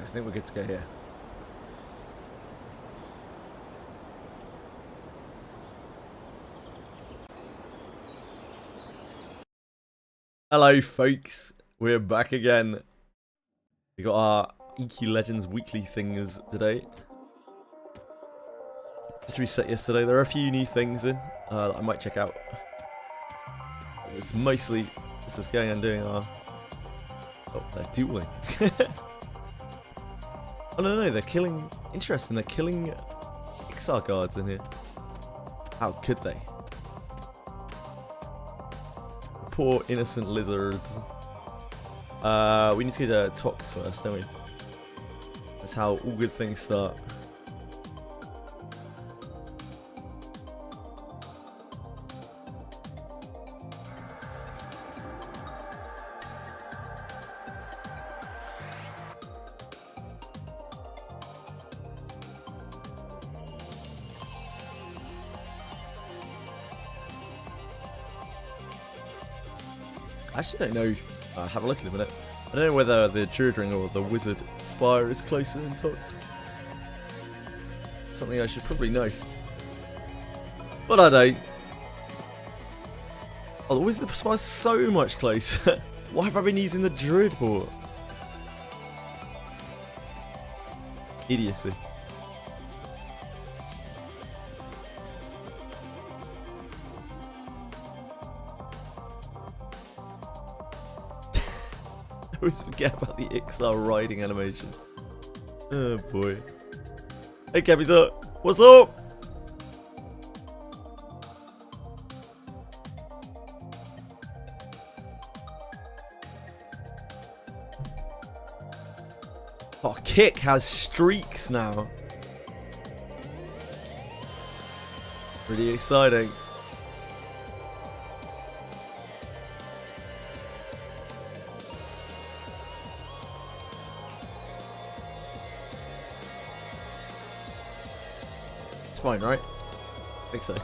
I think we're good to go here. Hello, folks. We're back again. We got our EQ Legends weekly things today. Just reset yesterday. There are a few new things in that I might check out. It's mostly just us going and doing our... Oh, they're dueling. Oh, no, they're killing... Interesting, they're killing XR guards in here. How could they? Poor innocent lizards. We need to go to Tox first, don't we? That's how all good things start. I actually don't know. Have a look in a minute. I don't know whether the Druid Ring or the Wizard Spire is closer in Tox. Something I should probably know. But I don't. Oh, the Wizard Spire is so much closer. Why have I been using the Druid port? Idiocy. I always forget about the XR riding animation. Oh boy. Hey Cabby's what's up? Oh, Kick has streaks now. Pretty exciting. It's fine, right? I think so.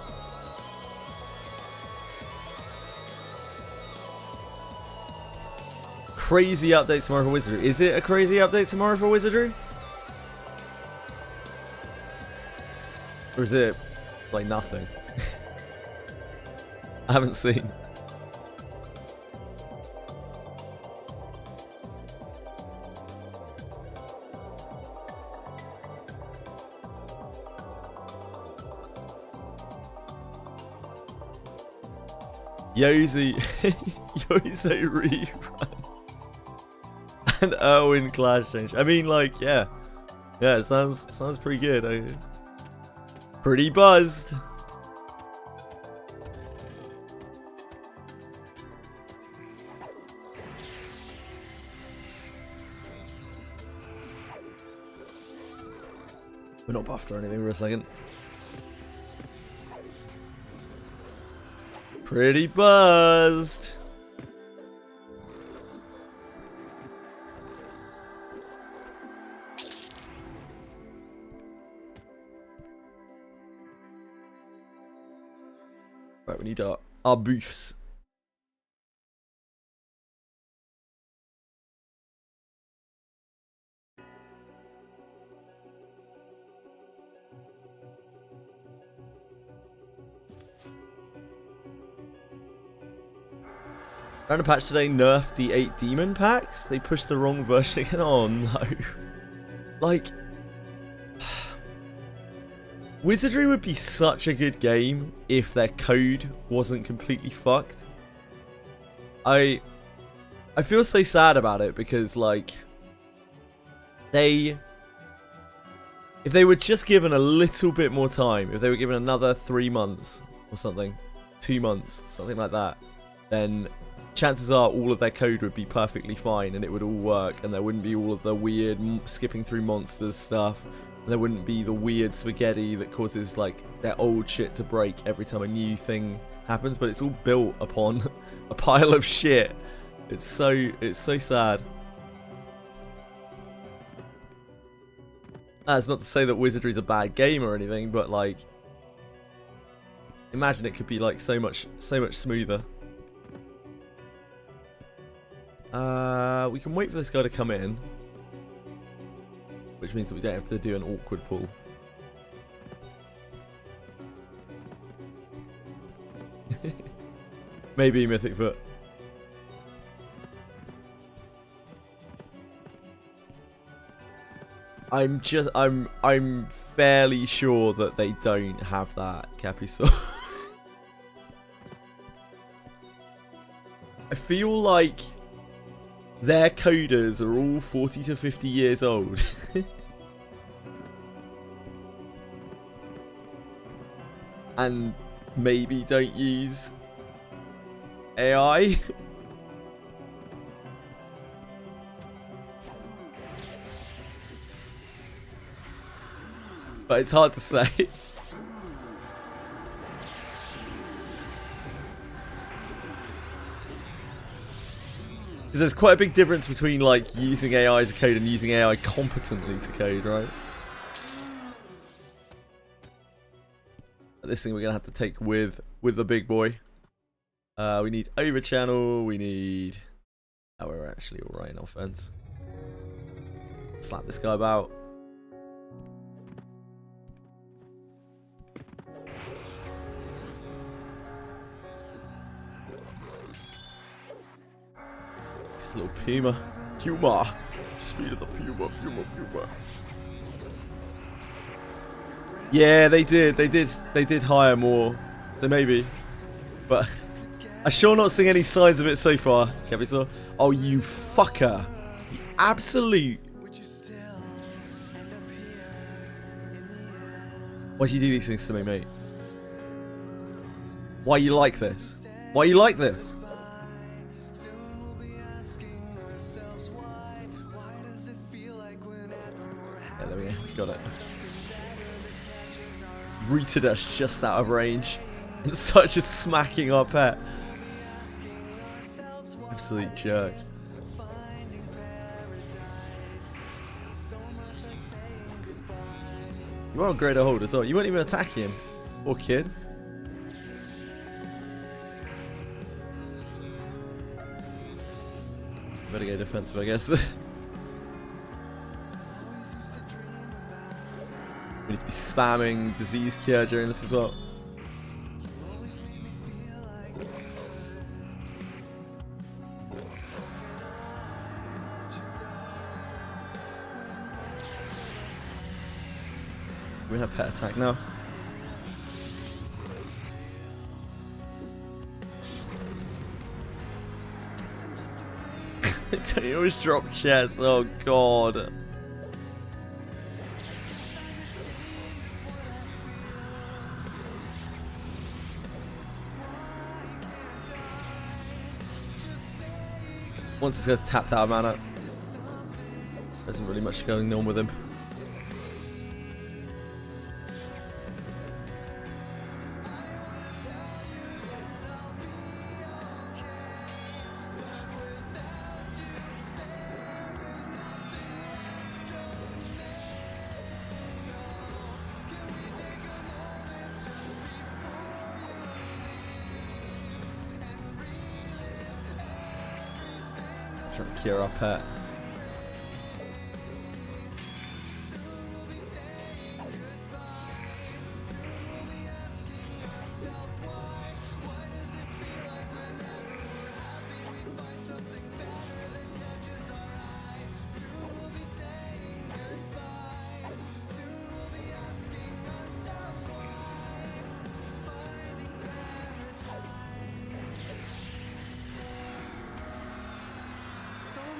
Crazy update tomorrow for Wizardry. Is it a crazy update tomorrow for Wizardry? Or is it like nothing? I haven't seen. Yozy rerun and Erwin clash change. I mean, like, yeah, it sounds pretty good. Pretty buzzed. We're not buffed or anything for a second. Pretty buzzed. Right, we need our booths. Random patch today nerfed the 8 demon packs. They pushed the wrong version again. Oh no. Like, Wizardry would be such a good game if their code wasn't completely fucked. I feel so sad about it because, like, if they were just given a little bit more time, if they were given another 3 months or something, 2 months, something like that, then chances are all of their code would be perfectly fine and it would all work and there wouldn't be all of the weird skipping through monsters stuff. And there wouldn't be the weird spaghetti that causes, like, their old shit to break every time a new thing happens. But it's all built upon a pile of shit. It's so sad. That's not to say that Wizardry's a bad game or anything, but, like, imagine it could be, like, so much smoother. We can wait for this guy to come in. which means that we don't have to do an awkward pull. Maybe Mythic Foot. I'm fairly sure that they don't have that, Capisaur. I feel like their coders are all 40 to 50 years old. And maybe don't use AI. But it's hard to say. Because there's quite a big difference between like using AI to code and using AI competently to code, right? This thing we're gonna have to take with the big boy. We need over channel. We need. Oh, we're actually all right in offense. Slap this guy about. It's a little Puma. Speed of the Puma. Yeah, they did hire more, so maybe. But I'm sure not seeing any signs of it so far, Capisaur. Oh, you fucker! You absolute. Why'd you do these things to me, mate? Why you like this? Why you like this? Yeah, there we go. Got it. Rooted us just out of range. It's such a smacking our pet. Absolute jerk. You are a greater hold as well. You weren't even attacking him. Poor kid. Better go defensive, I guess. We need to be spamming Disease Cure during this as well. We have pet attack now. Don't you always drop chest? Oh god. Once this guy's tapped out of mana, there isn't really much going on with him. Trying to cure our pet.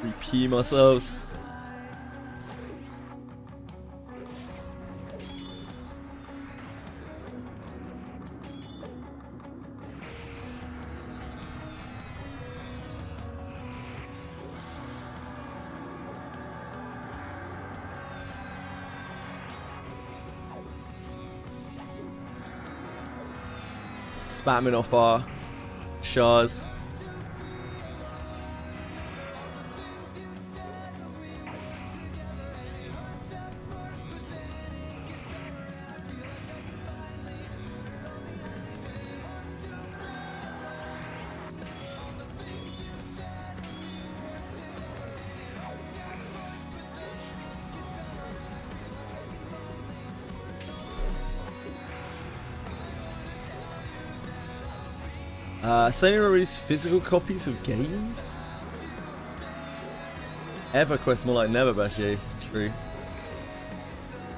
We pee ourselves. Spamming off our shards. Sony release physical copies of games? EverQuest more like never, Bashi. True.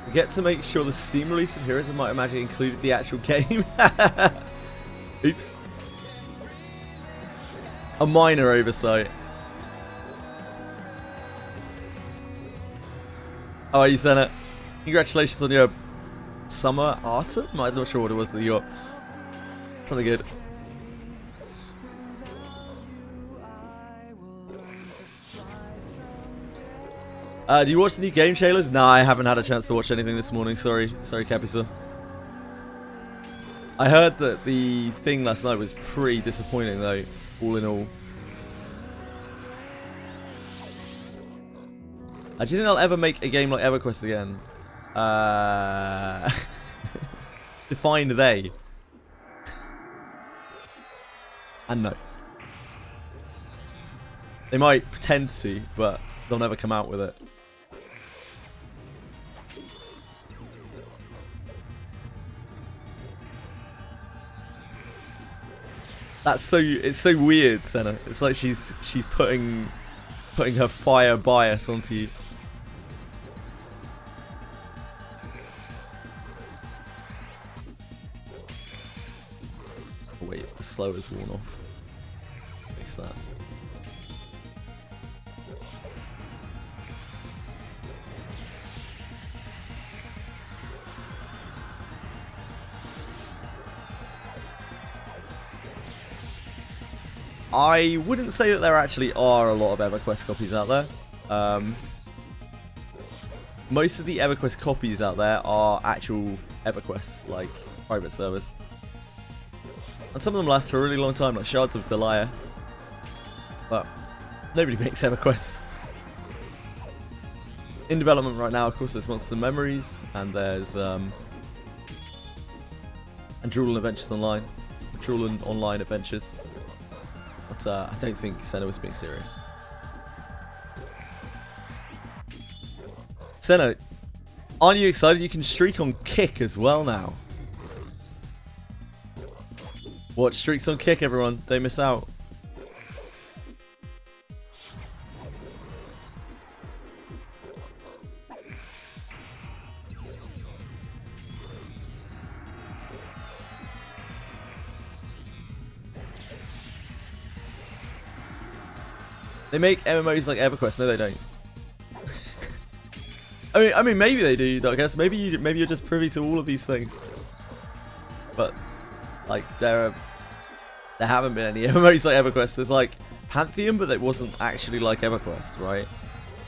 Forget to make sure the Steam release of Heroes of Might and Magic included the actual game. Oops. A minor oversight. How are you, Senna? Congratulations on your summer artist? I'm not sure what it was that you got. Something good. Do you watch the new Game Trailers? Nah, I haven't had a chance to watch anything this morning. Sorry, Capisa. I heard that the thing last night was pretty disappointing, though, all in all. Do you think they'll ever make a game like EverQuest again? Define they. And no. They might pretend to, but they'll never come out with it. It's so weird, Senna. It's like she's putting her fire bias onto you. Oh, wait, the slow is worn off. Fix that. I wouldn't say that there actually are a lot of EverQuest copies out there. Most of the EverQuest copies out there are actual EverQuests, like private servers. And some of them last for a really long time, like Shards of Delia. But nobody makes EverQuests. In development right now, of course, there's Monster Memories, and there's Andrulan Adventures Online. Andrulan Online Adventures. But I don't think Senna was being serious. Senna, aren't you excited you can streak on Kick as well now? Watch streaks on Kick, everyone. Don't miss out. They make MMOs like EverQuest. No, they don't. I mean, maybe they do. I guess maybe you're just privy to all of these things. But like, there haven't been any MMOs like EverQuest. There's like Pantheon, but it wasn't actually like EverQuest, right?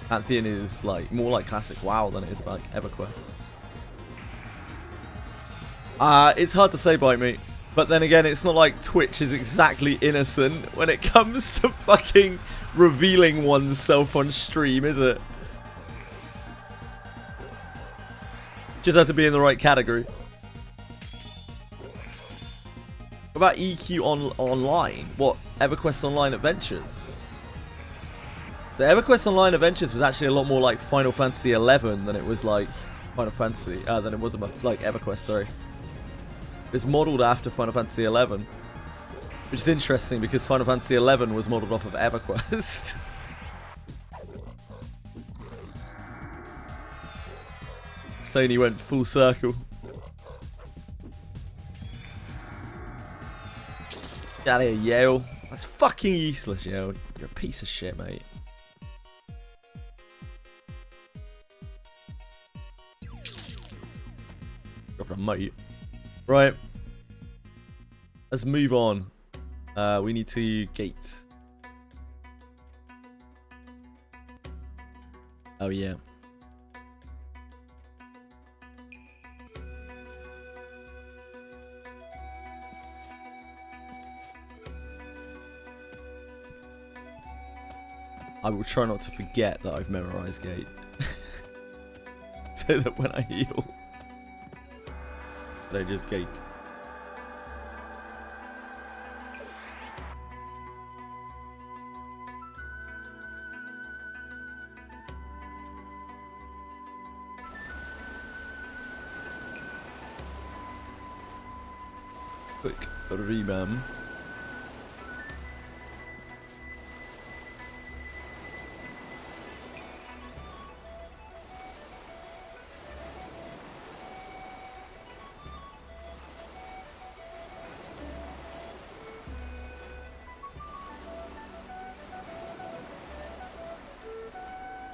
Pantheon is like more like classic WoW than it is like EverQuest. It's hard to say, Bite Me. But then again, it's not like Twitch is exactly innocent when it comes to fucking revealing oneself on stream, is it? Just have to be in the right category. What about EQ Online? What? EverQuest Online Adventures? So EverQuest Online Adventures was actually a lot more like Final Fantasy 11 than it was like Final Fantasy, than it was like EverQuest, sorry. It was modelled after Final Fantasy 11, which is interesting because Final Fantasy 11 was modelled off of EverQuest. Sony went full circle. Get out of here, Yale. That's fucking useless, Yale. You're a piece of shit, mate. Dropping a moat. Right. Let's move on. We need to gate. Oh, yeah. I will try not to forget that I've memorized gate. So that when I heal, I don't just gate. Quick rebam.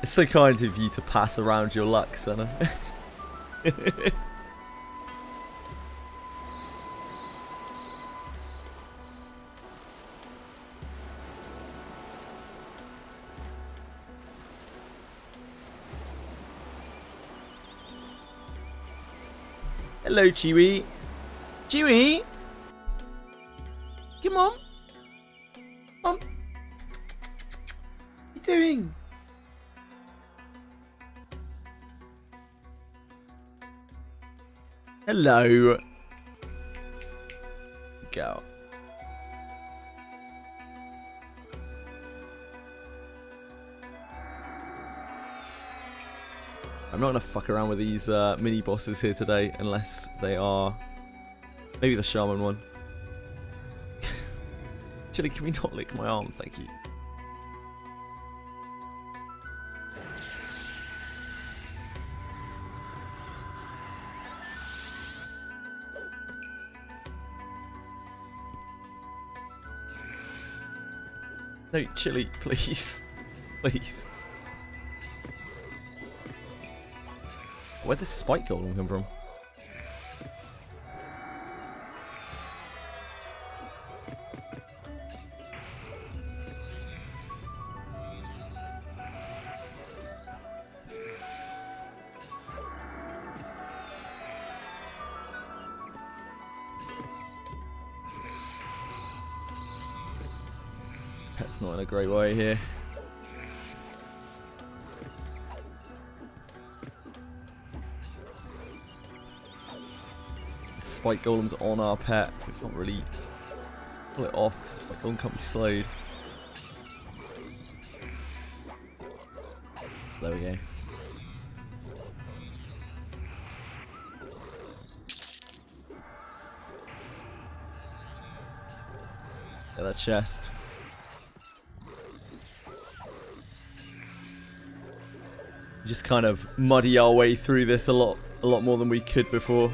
It's so kind of you to pass around your luck, Senna. Hello, Chewie. Chewie? Come on. What are you doing? Hello. Go. I'm not gonna fuck around with these mini bosses here today unless they are maybe the shaman one. Actually, can we not lick my arms? Thank you. No, Chili, please. Please. Where'd this spike golem come from? That's not in a great way here. The spike golem's on our pet. We can't really pull it off because the spike golem can't be slowed. There we go. Get that chest. Just kind of muddy our way through this a lot more than we could before.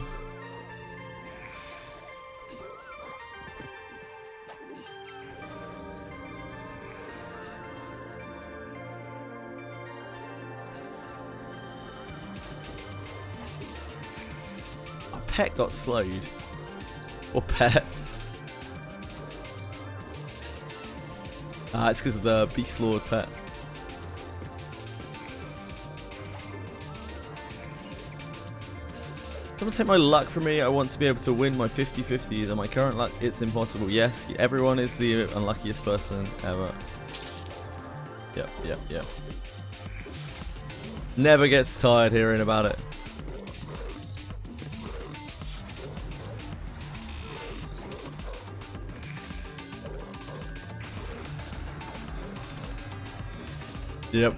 Our pet got slowed. Or pet. It's because of the Beast Lord pet. Someone take my luck from me. I want to be able to win my 50-50s, and my current luck, it's impossible. Yes, everyone is the unluckiest person ever. Yep. Never gets tired hearing about it. Yep.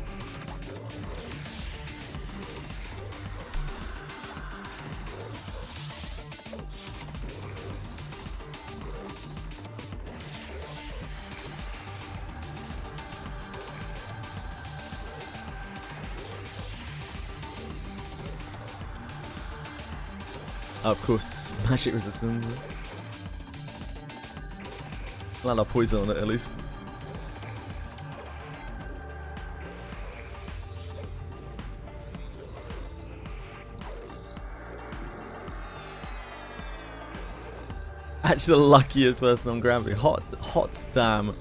Of course, magic resistance. Land our poison on it at least. Actually, the luckiest person on Granblue. Hot damn.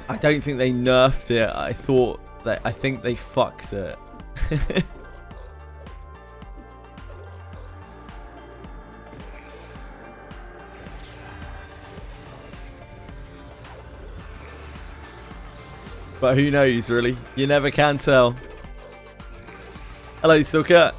I don't think they nerfed it. I think they fucked it. But who knows, really? You never can tell. Hello, Stalker.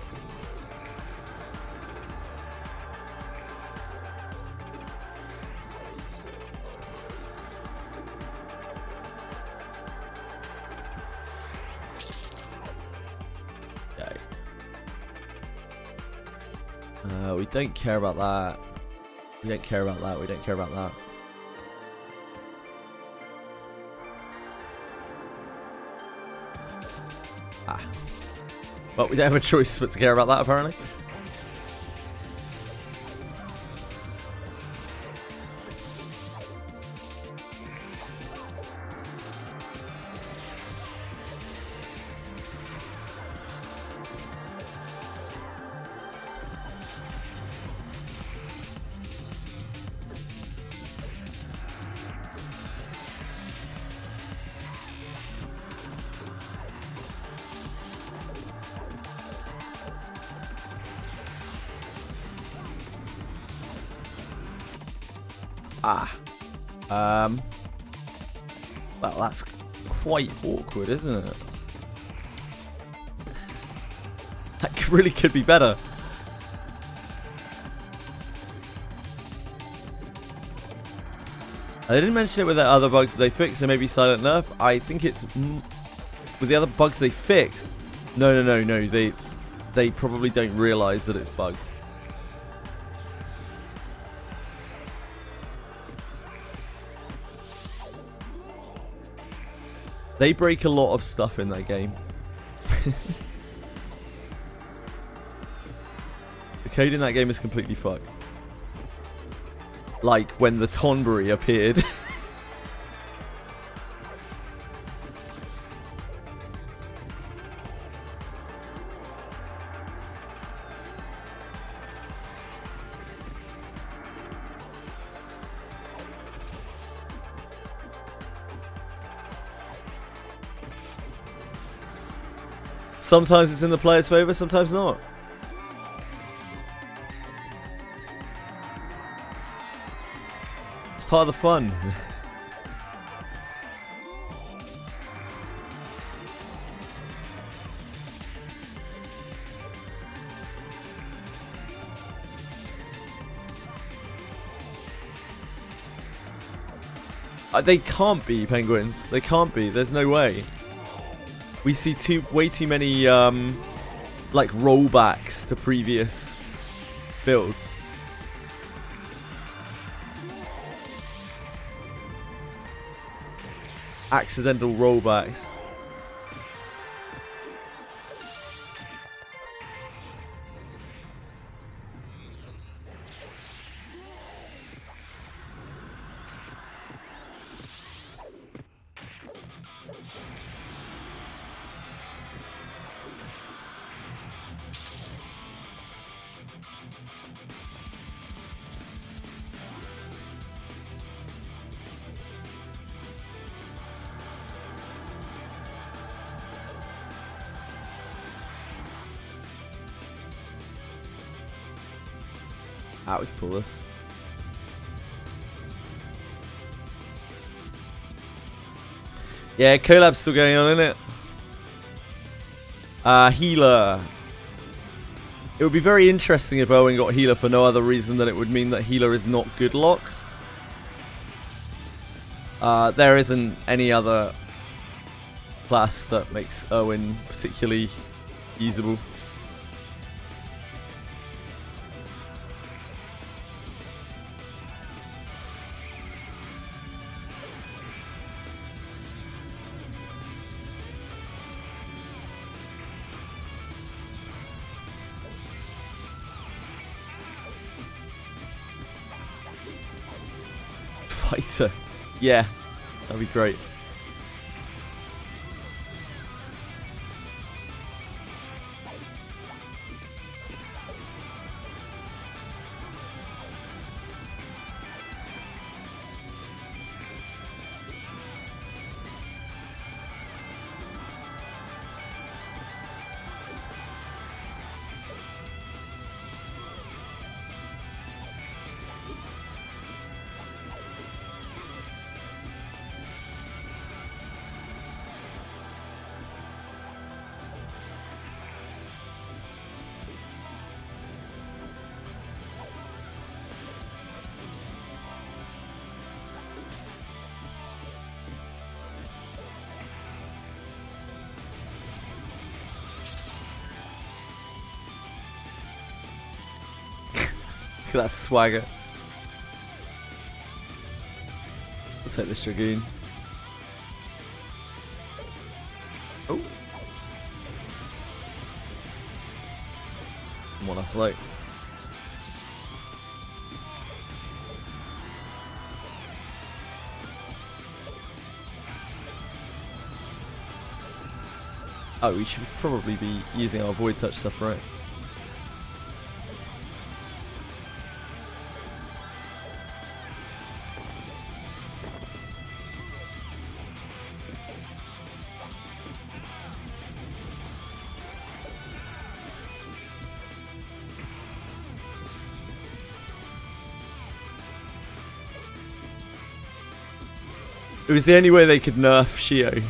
We don't care about that. We don't care about that. We don't care about that. But we don't have a choice but to care about that, apparently. Well, that's quite awkward, isn't it? That really could be better. I didn't mention it with that other bug they fixed, so maybe Silent Nerf. I think it's with the other bugs they fixed. No. They probably don't realize that it's bugged. They break a lot of stuff in that game. The code in that game is completely fucked. Like when the Tonberry appeared. Sometimes it's in the player's favor, sometimes not. It's part of the fun. They can't be penguins. They can't be. There's no way. We see way too many like rollbacks to previous builds. Accidental rollbacks. We can pull this. Yeah, collab's still going on, isn't it? Healer. It would be very interesting if Owen got healer for no other reason than it would mean that healer is not good locked. There isn't any other class that makes Owen particularly usable. Fighter. Yeah, that'd be great. Look at that swagger. I'll take this Dragoon. Oh. Come on, that's like. Oh, we should probably be using our Void Touch stuff, right? It was the only way they could nerf Shio.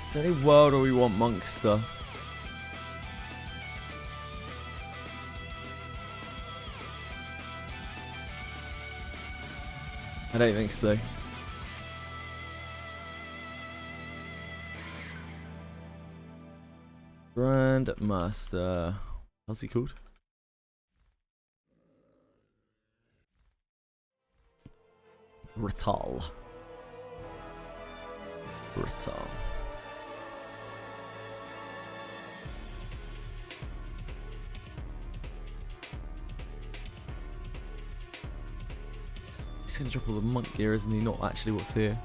Is there any world where we want monk stuff? I don't think so. Grandmaster. What's he called? Ratal. Ratal. He's gonna drop all the monk gear, isn't he? Not actually what's here.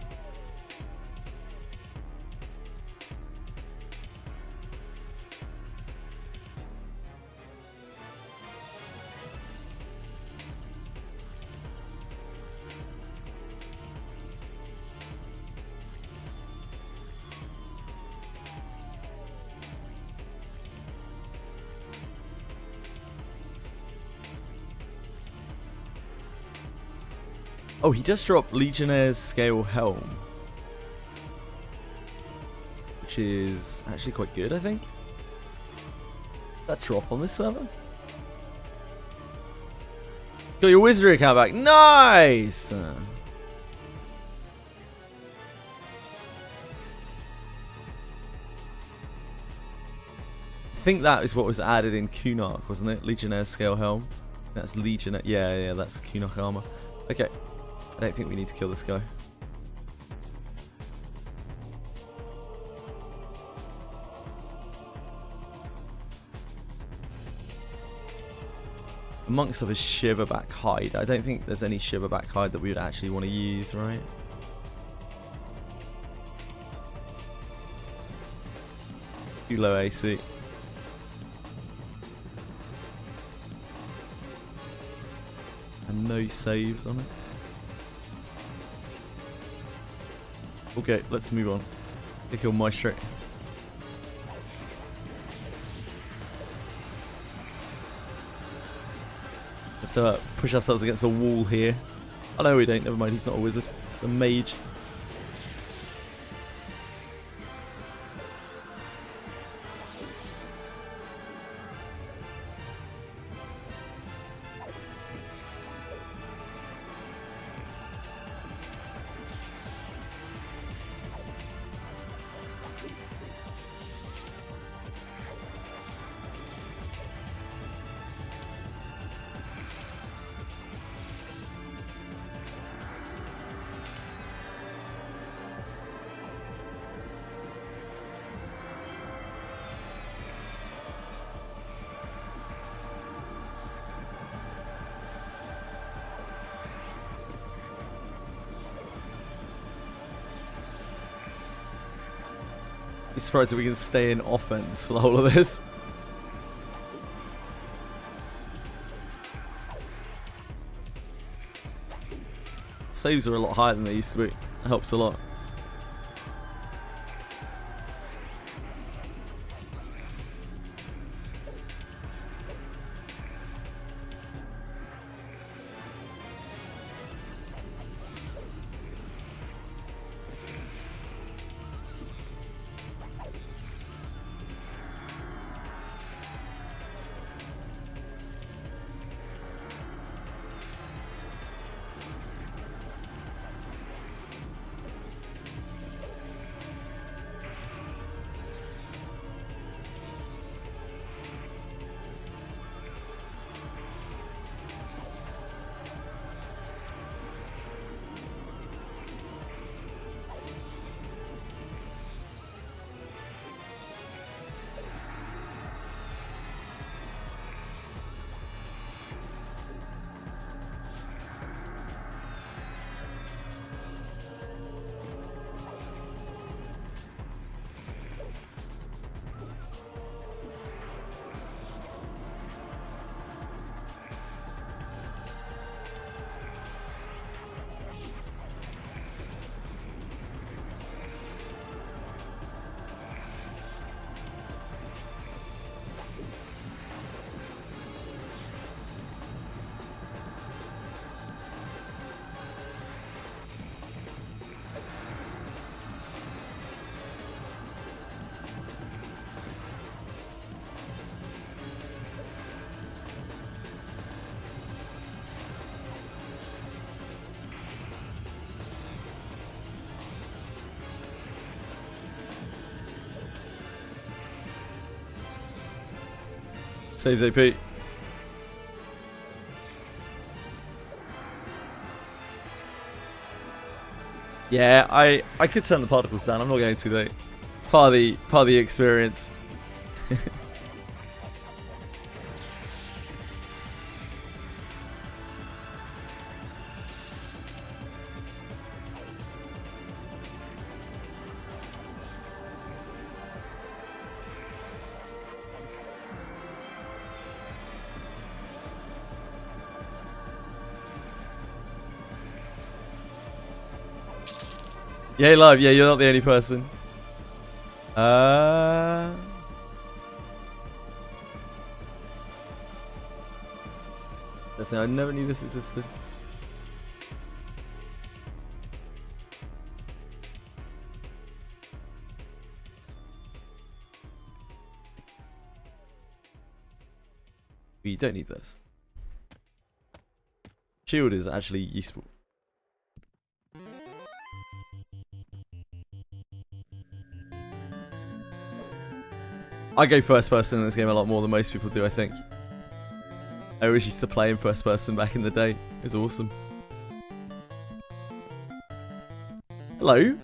Oh, he just dropped Legionnaire's Scale Helm, which is actually quite good, I think. That drop on this server? Got your wizardry account back. Nice! I think that is what was added in Kunark, wasn't it? Legionnaire's Scale Helm. That's Legionnaire. Yeah, that's Kunark armor. Okay. I don't think we need to kill this guy. The monks have a shiverback hide. I don't think there's any shiverback hide that we would actually want to use, right? Too low AC. And no saves on it. Okay, let's move on. They kill Maestro. Have to push ourselves against a wall here. Oh no, we don't. Never mind. He's not a wizard. He's a mage. Be surprised if we can stay in offense for the whole of this. Saves are a lot higher than they used to be. That helps a lot. Saves AP. Yeah, I could turn the particles down. I'm not going to though. It's part of the experience. Yeah, live. Yeah, you're not the only person. Listen, I never knew this existed. You don't need this. Shield is actually useful. I go first person in this game a lot more than most people do, I think. I always used to play in first person back in the day. It was awesome. Hello?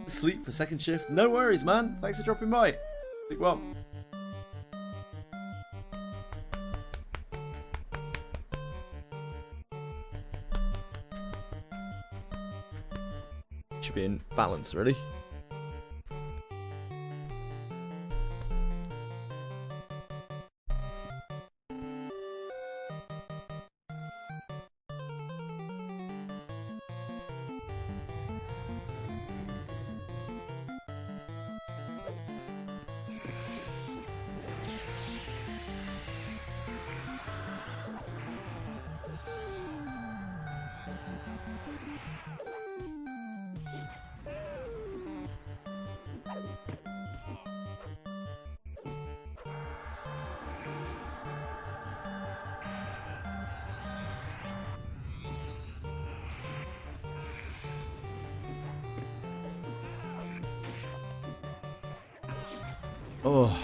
Sleep for second shift? No worries, man. Thanks for dropping by. Sleep well. Should be in balance, really. Oh.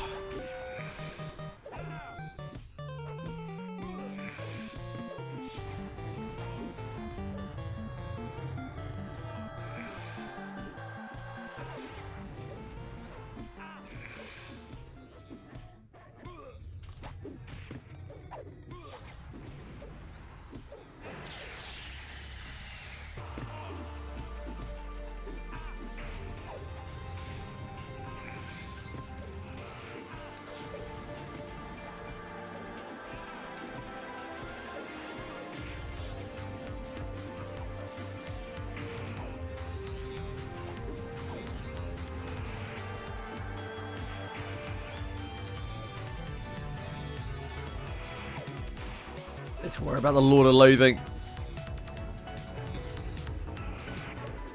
Let's worry about the Lord of Loathing.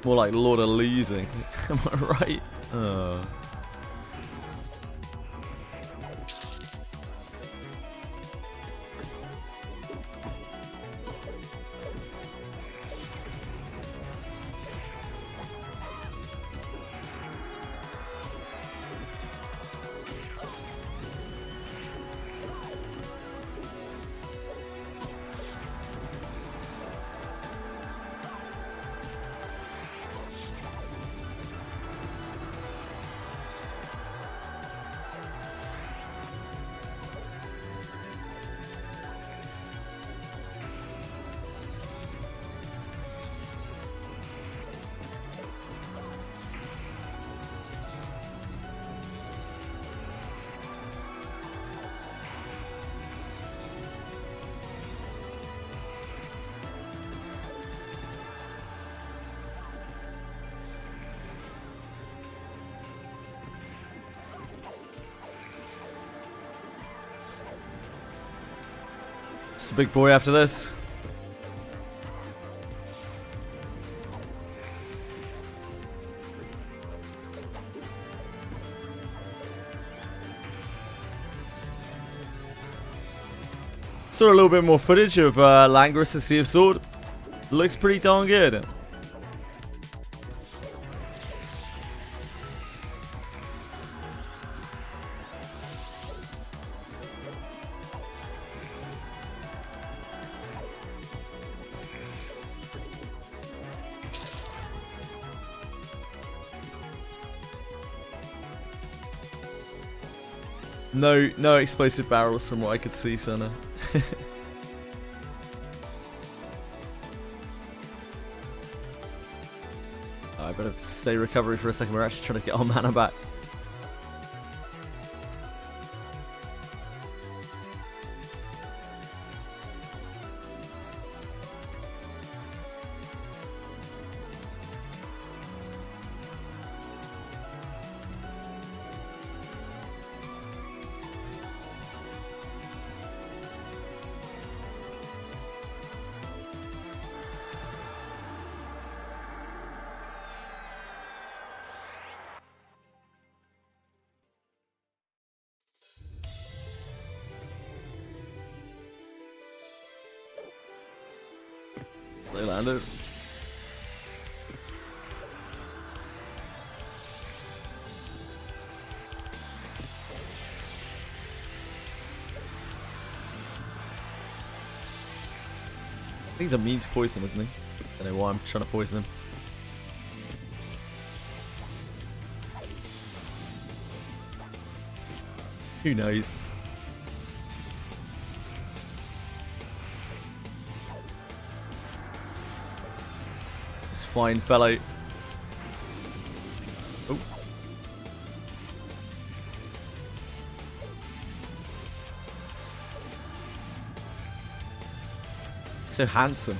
More like Lord of Losing. Am I right? Just a big boy after this. Saw a little bit more footage of Langris' Sea of Sword. Looks pretty darn good. No explosive barrels from what I could see, Senna. I better stay recovery for a second. We're actually trying to get our mana back. So landed. I think he's immune to poison, isn't he? I don't know why I'm trying to poison him. Who knows? This fine fellow. Oh. So handsome.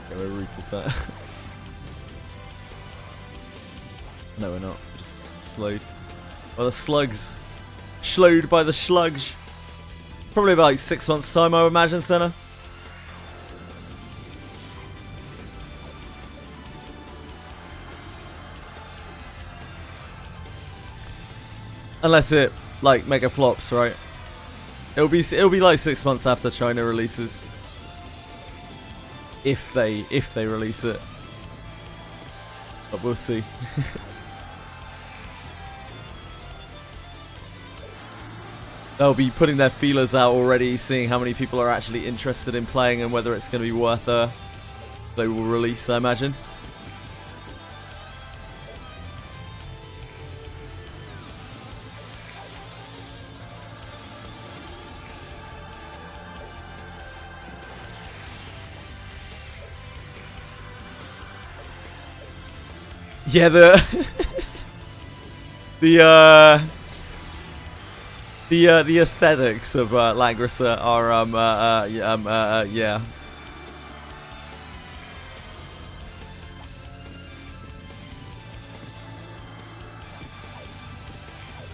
Yeah, we're rooted that. No, we're not. We're just slowed. By the slugs. Slowed by the slugs. Probably about like 6 months' time, I would imagine, Senna. Unless it like mega flops, right? It'll be like 6 months after China releases. If they release it. But we'll see. They'll be putting their feelers out already, seeing how many people are actually interested in playing and whether it's going to be worth a global release, I imagine. Yeah, the aesthetics of Langrisa are yeah.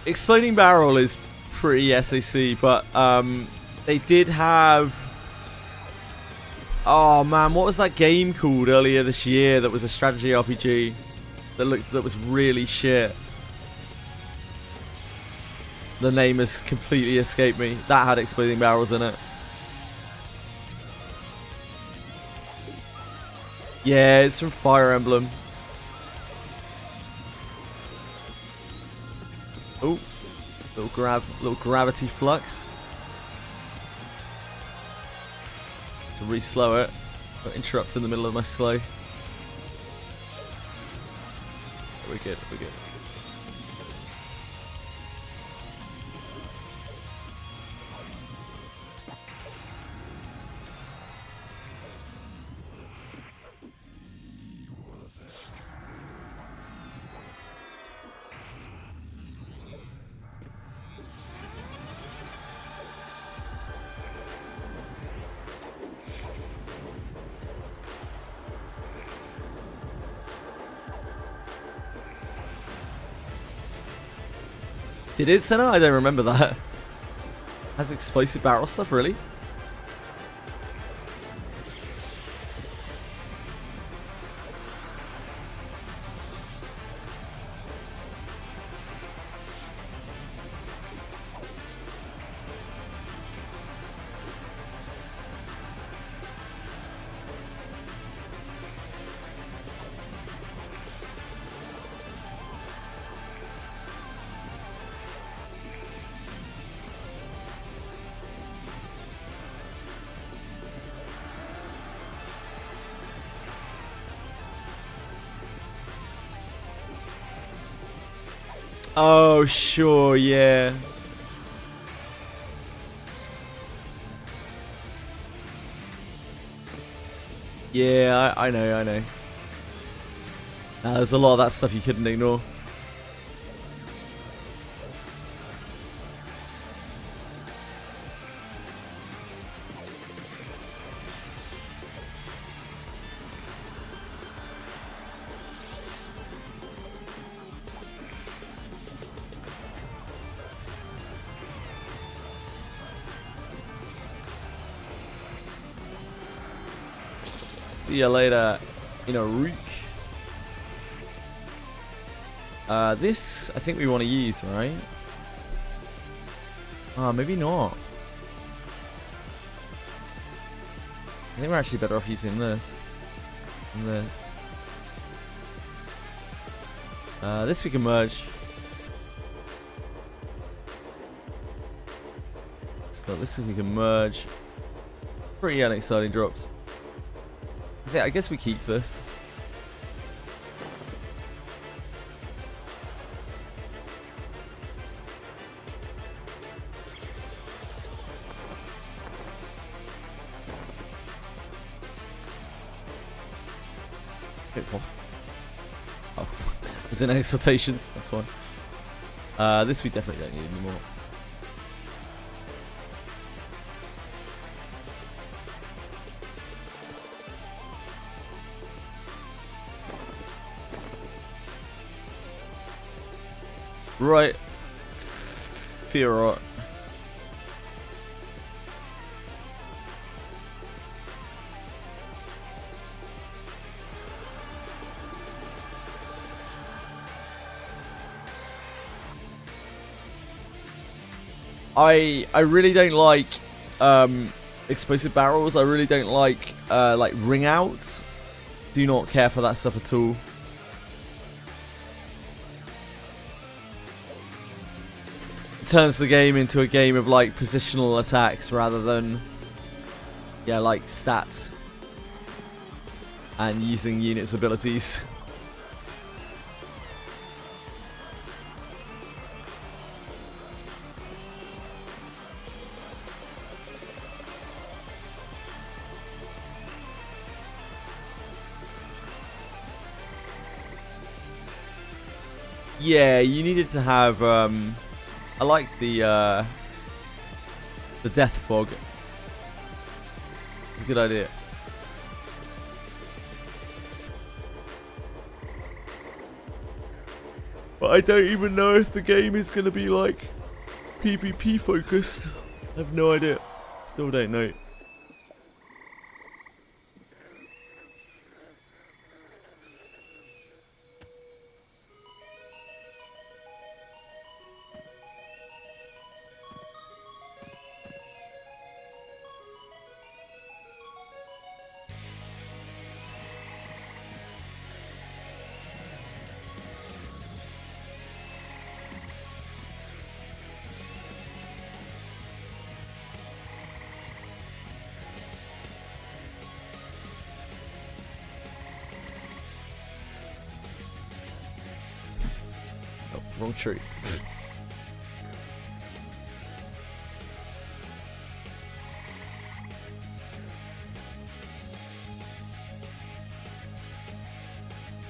Exploding Barrel is pretty SAC, but they did have. Oh man, what was that game called earlier this year that was a strategy RPG that was really shit? The name has completely escaped me. That had exploding barrels in it. Yeah, it's from Fire Emblem. Oh. Little gravity flux. To re-slow it. Got interrupts in the middle of my slow. We're good, we're good. Did it, Senna? I don't remember that. Has explosive barrel stuff, really? Oh, sure, yeah. Yeah, I know. There's a lot of that stuff you couldn't ignore. See you later, Rook. This, I think we want to use, right? Maybe not. I think we're actually better off using this than this. This we can merge. So this we can merge. Pretty unexciting drops. I guess we keep this. Oh, there's an exaltations. That's one. This we definitely don't need anymore. Right. Fear. I really don't like explosive barrels. I really don't like ring outs. Do not care for that stuff at all. It turns the game into a game of like positional attacks rather than like stats and using units' abilities. Yeah, you needed to have I like the death fog. It's a good idea. But I don't even know if the game is going to be like PvP focused. I have no idea. Still don't know. Wrong tree.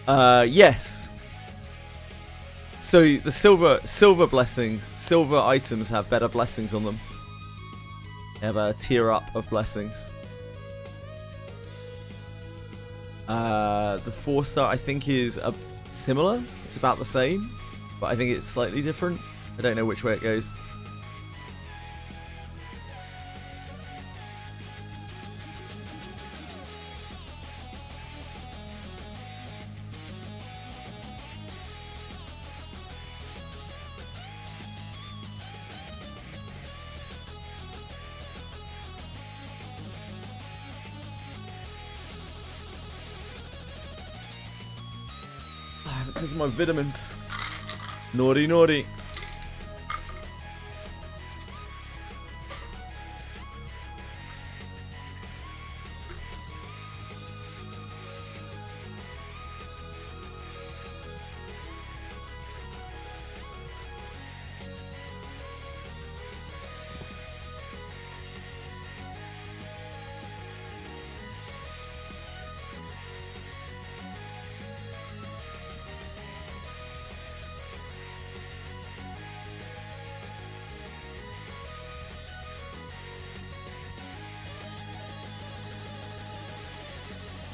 Yes. So the silver blessings, silver items have better blessings on them. They have a tier up of blessings. The 4-star I think is similar. It's about the same, but I think it's slightly different. I don't know which way it goes. I haven't taken my vitamins. Naughty, naughty.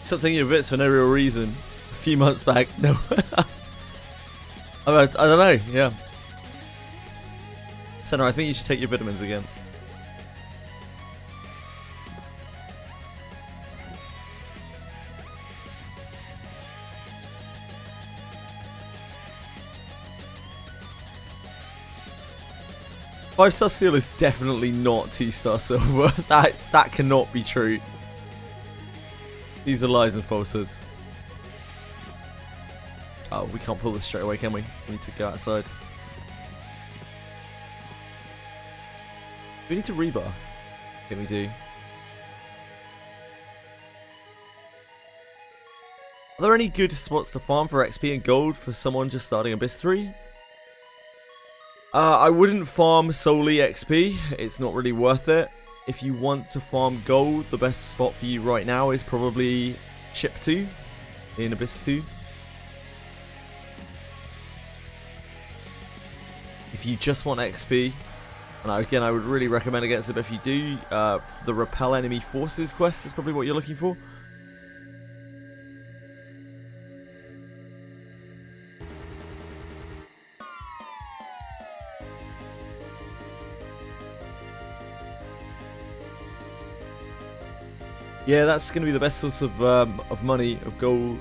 Stopped taking your bits for no real reason. A few months back. No. I don't know. Yeah. Senna, I think you should take your vitamins again. Five-star steel is definitely not 2-star silver. That cannot be true. These are lies and falsehoods. Oh, we can't pull this straight away, can we? We need to go outside. We need to rebar. I think we do. Are there any good spots to farm for XP and gold for someone just starting Abyss 3? I wouldn't farm solely XP. It's not really worth it. If you want to farm gold, the best spot for you right now is probably Chip 2 in Abyss 2. If you just want XP, and again I would really recommend against it, but if you do, the Repel Enemy Forces quest is probably what you're looking for. Yeah, that's going to be the best source of money, of gold.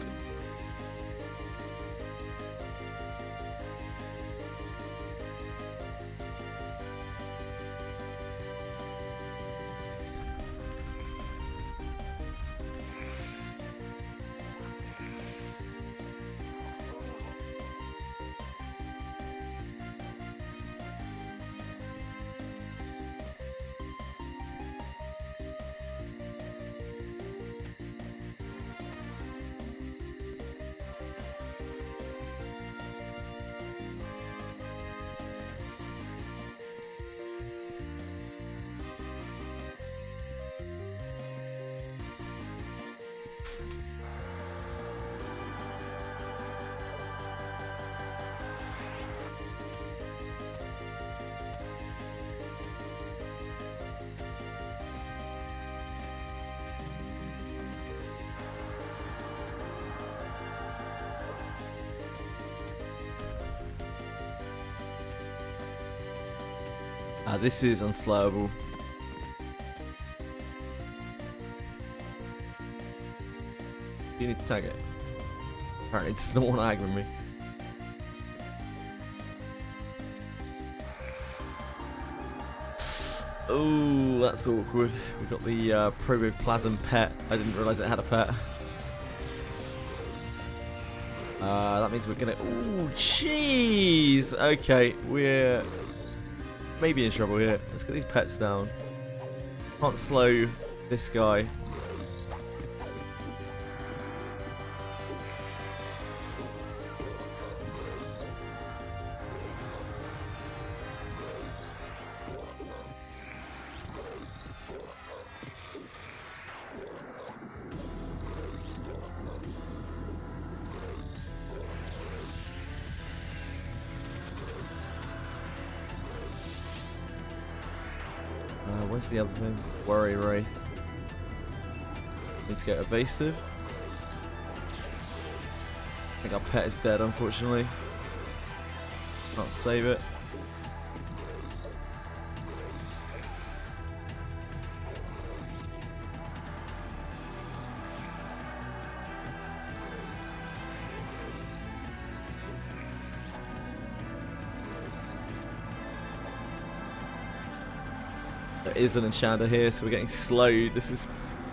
This is unslayable. You need to tag it. Apparently it does not want to aggro me. Oh, that's awkward. We got the Proboplasm pet. I didn't realise it had a pet. That means we're gonna... Oh, jeez! Okay, we're... maybe in trouble here. Let's get these pets down. Can't slow this guy. What's the other thing? Worry Ray. Need to get evasive. I think our pet is dead, unfortunately. Can't save it. There is an enchanter here, so we're getting slowed. This is a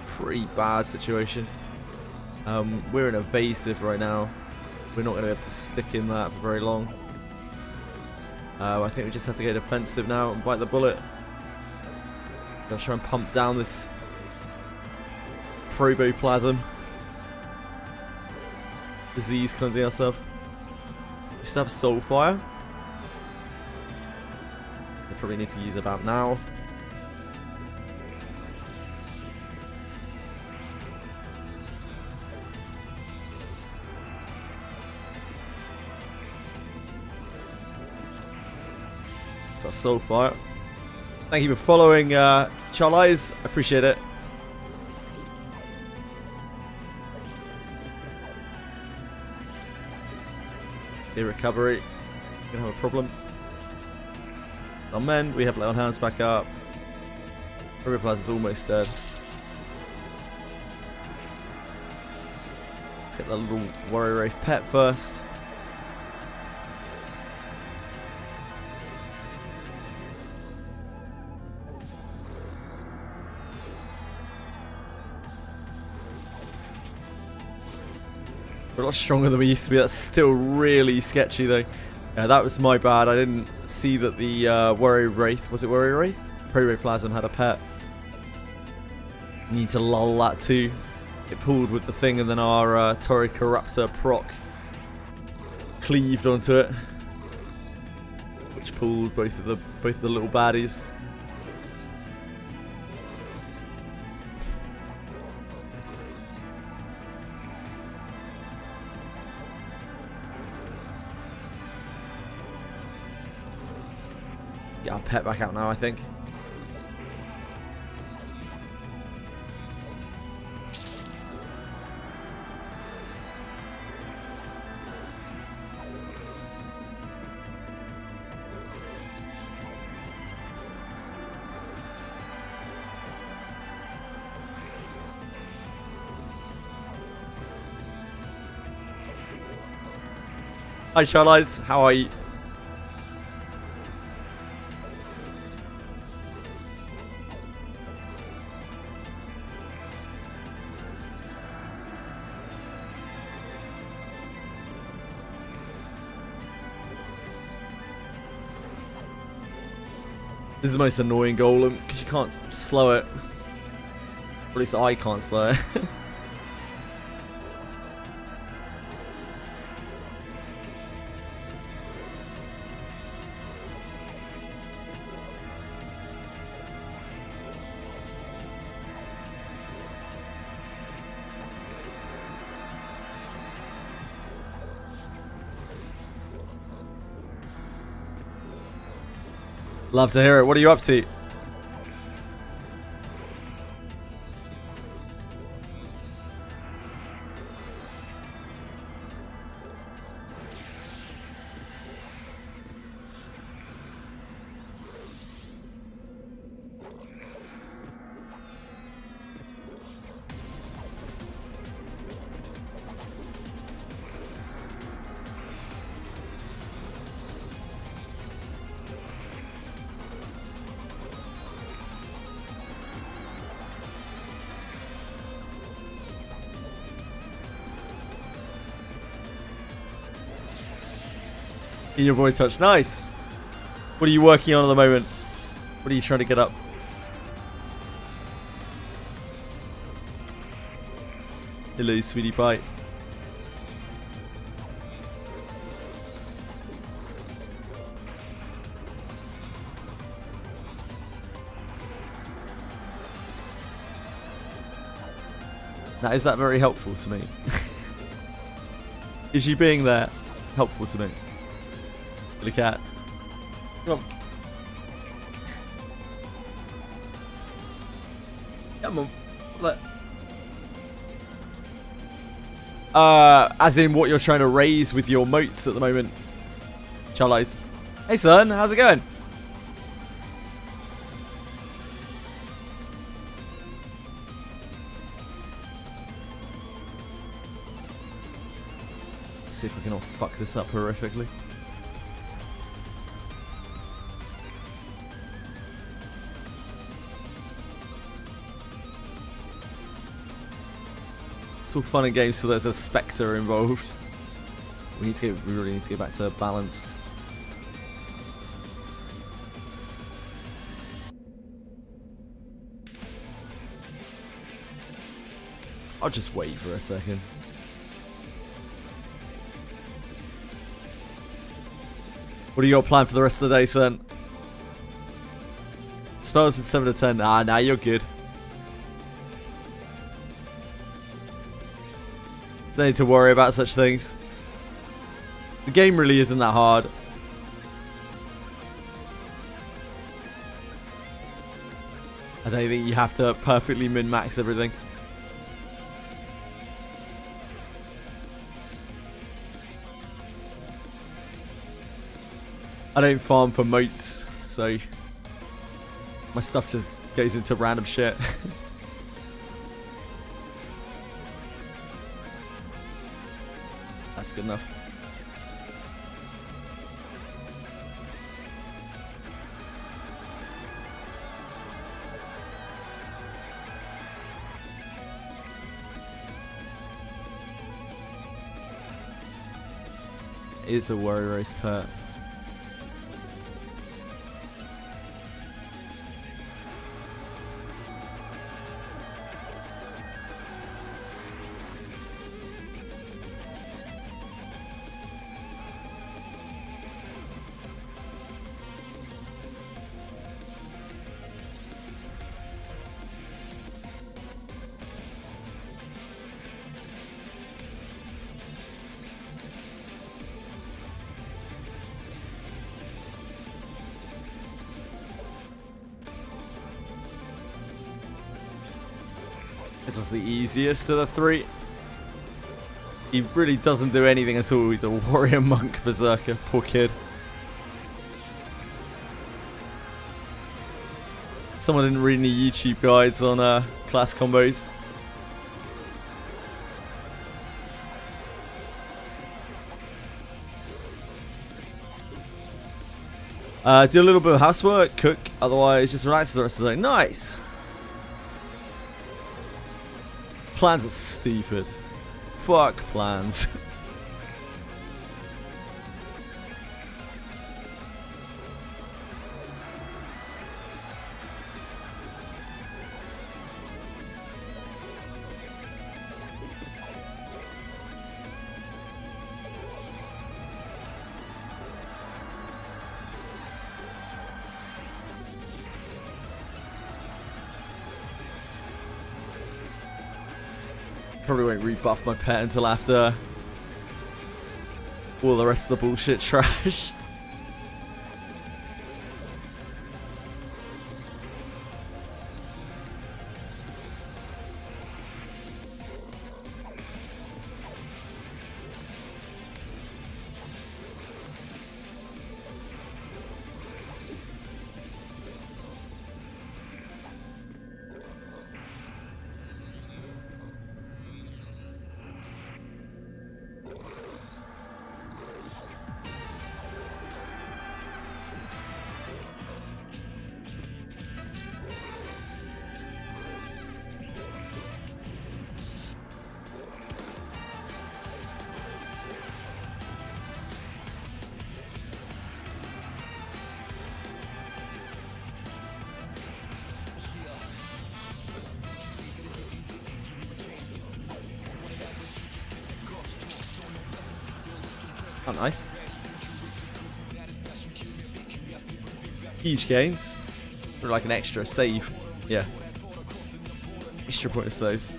pretty bad situation. We're in evasive right now. We're not going to be able to stick in that for very long. I think we just have to get defensive now and bite the bullet. Gonna try and pump down this proboplasm. Disease cleansing ourselves. We still have Soulfire. We probably need to use about now. It's our Soulfire. Thank you for following, Charlize. I appreciate it. Okay, recovery. Gonna have a problem. Our men, we have Lay on Hands back up. Proboplasm's almost dead. Let's get that little Warrior Wraith pet first. We're a lot stronger than we used to be. That's still really sketchy though. That was my bad. I didn't see that the Warrior Wraith, was it Warrior Wraith? Proboplasm had a pet. Need to lull that too. It pulled with the thing and then our Toriciraptor proc cleaved onto it. Which pulled both of the little baddies. Get our pet back out now, I think. Hi Charlize, how are you? This is the most annoying golem because you can't slow it. Or at least I can't slow it. Love to hear it. What are you up to? In your void touch. Nice. What are you working on at the moment? What are you trying to get up? Hello, sweetie pie. Now, is that very helpful to me? Is you being there helpful to me? Look at. Come on. Come on. Look. As in what you're trying to raise with your moats at the moment. Charlize. Hey son, how's it going? Let's see if I can not fuck this up horrifically. It's all fun and games, so there's a spectre involved. We really need to get back to balanced. I'll just wait for a second. What are your plans for the rest of the day, son? Spells from 7 to 10. Ah, nah, you're good. Don't need to worry about such things. The game really isn't that hard. I don't think you have to perfectly min-max everything. I don't farm for moats, so my stuff just goes into random shit. That's good enough. It is a worry wraith pet. This was the easiest of the three. He really doesn't do anything at all. He's a warrior monk berserker. Poor kid. Someone didn't read any YouTube guides on class combos. Do a little bit of housework, cook, otherwise just relax for the rest of the day. Nice! Plans are stupid. Fuck plans. Probably won't rebuff my pet until after all the rest of the bullshit trash. Oh, nice. Huge gains. For like an extra save. Yeah. Extra point of saves.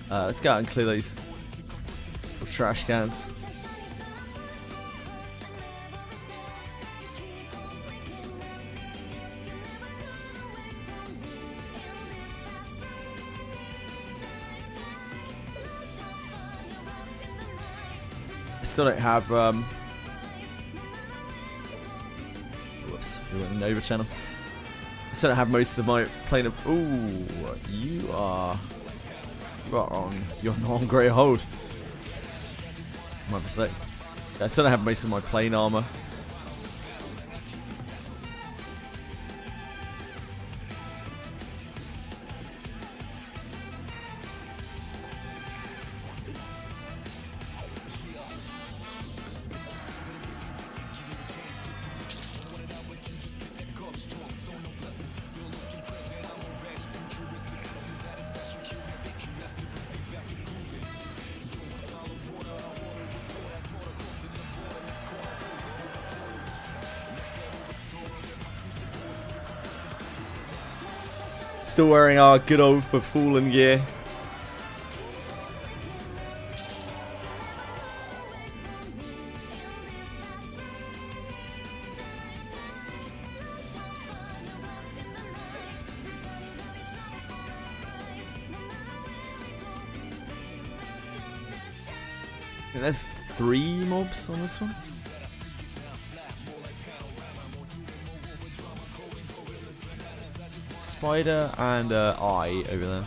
Let's go out and clear these trash cans. still don't have. Whoops, we went in the over channel. I still don't have most of my plane of. Ooh, you're on great hold. My mistake. I still don't have most of my plane armor. Still wearing our good old Fallen gear. I think there's 3 mobs on this one. Spider and eye over there.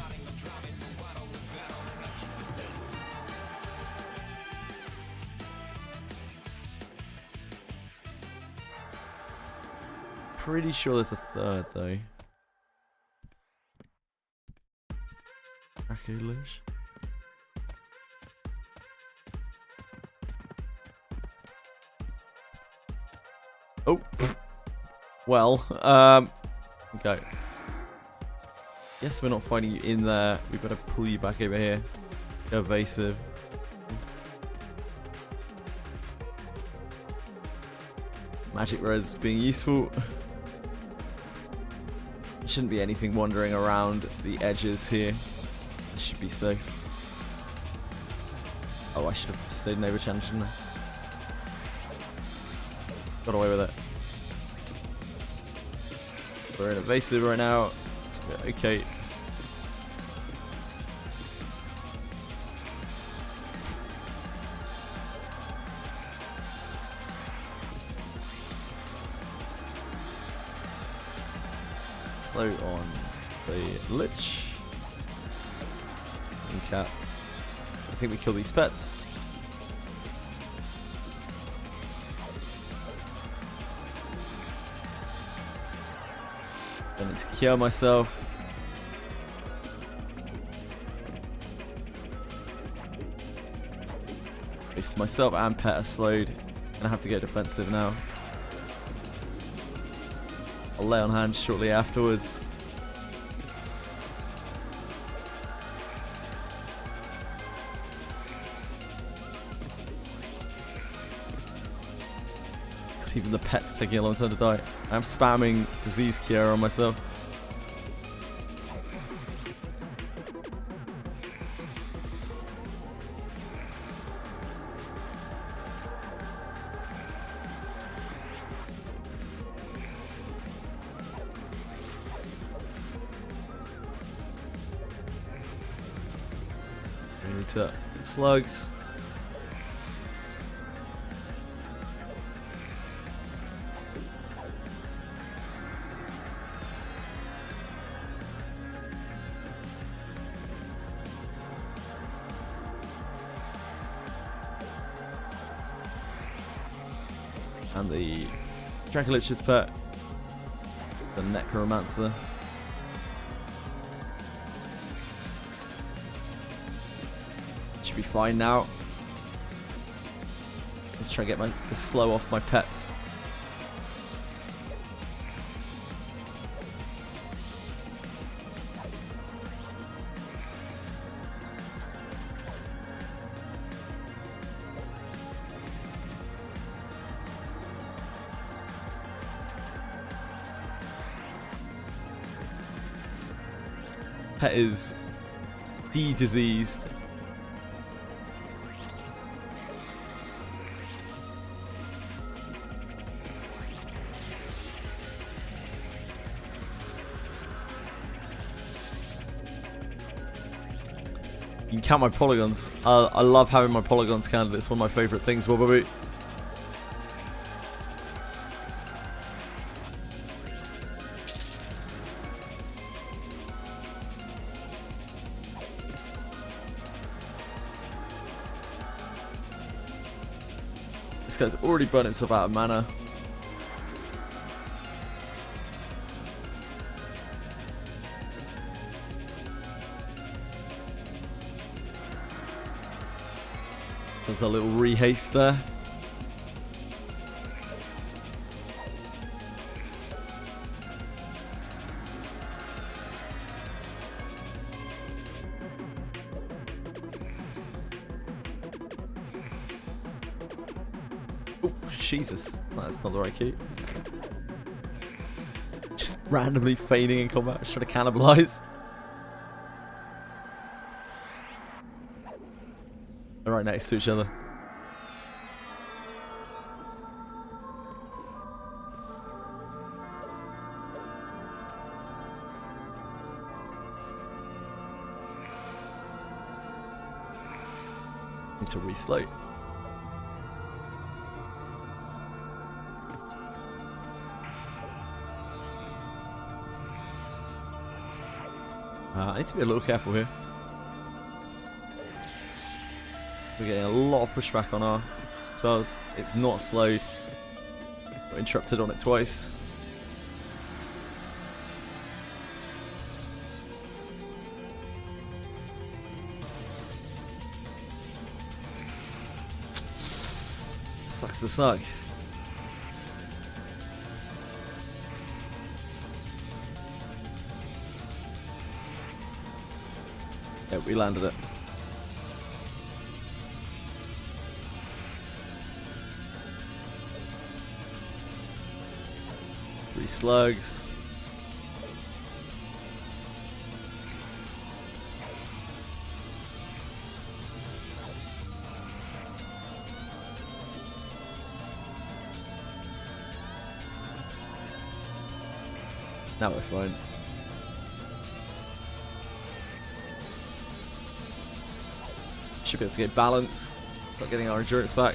Pretty sure there's a 3rd though. Draco-Lich. Oh, well, okay. Yes, we're not fighting you in there. We've got to pull you back over here. Go evasive. Magic res being useful. There shouldn't be anything wandering around the edges here. It should be safe. Oh, I should have stayed in overchallenge, shouldn't I? Got away with it. We're in evasive right now. Okay. Slow on the Lich. And Cat. I think we kill these pets. I need to cure myself. If myself and pet are slowed, I'm gonna have to go defensive now. I'll lay on hands shortly afterwards. Even the pet's taking a long time to die. I'm spamming disease cure on myself. We need to get slugs. And the Draco-Lich's pet, the Necromancer. Should be fine now. Let's try and get the slow off my pets. Pet is de-diseased. You can count my polygons. I love having my polygons counted. It's one of my favourite things. Bobby. This guy's already burnt himself out of mana. Does a little rehaste there. Oh, Jesus. That's not the right key. Just randomly feigning in combat, just trying to cannibalize. They're right next to each other. Need to reslate. I need to be a little careful here. We're getting a lot of pushback on our spells. It's not slowed. Got interrupted on it twice. Sucks to suck. Yeah, we landed it. Three slugs. Now we're fine. Should be able to get balance. Start getting our endurance back.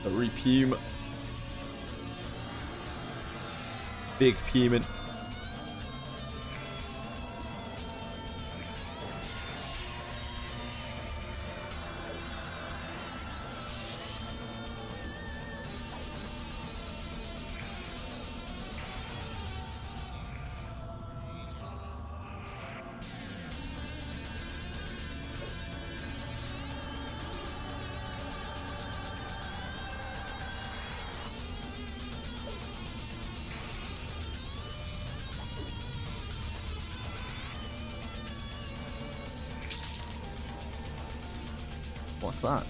A repume. Big puming. What's that?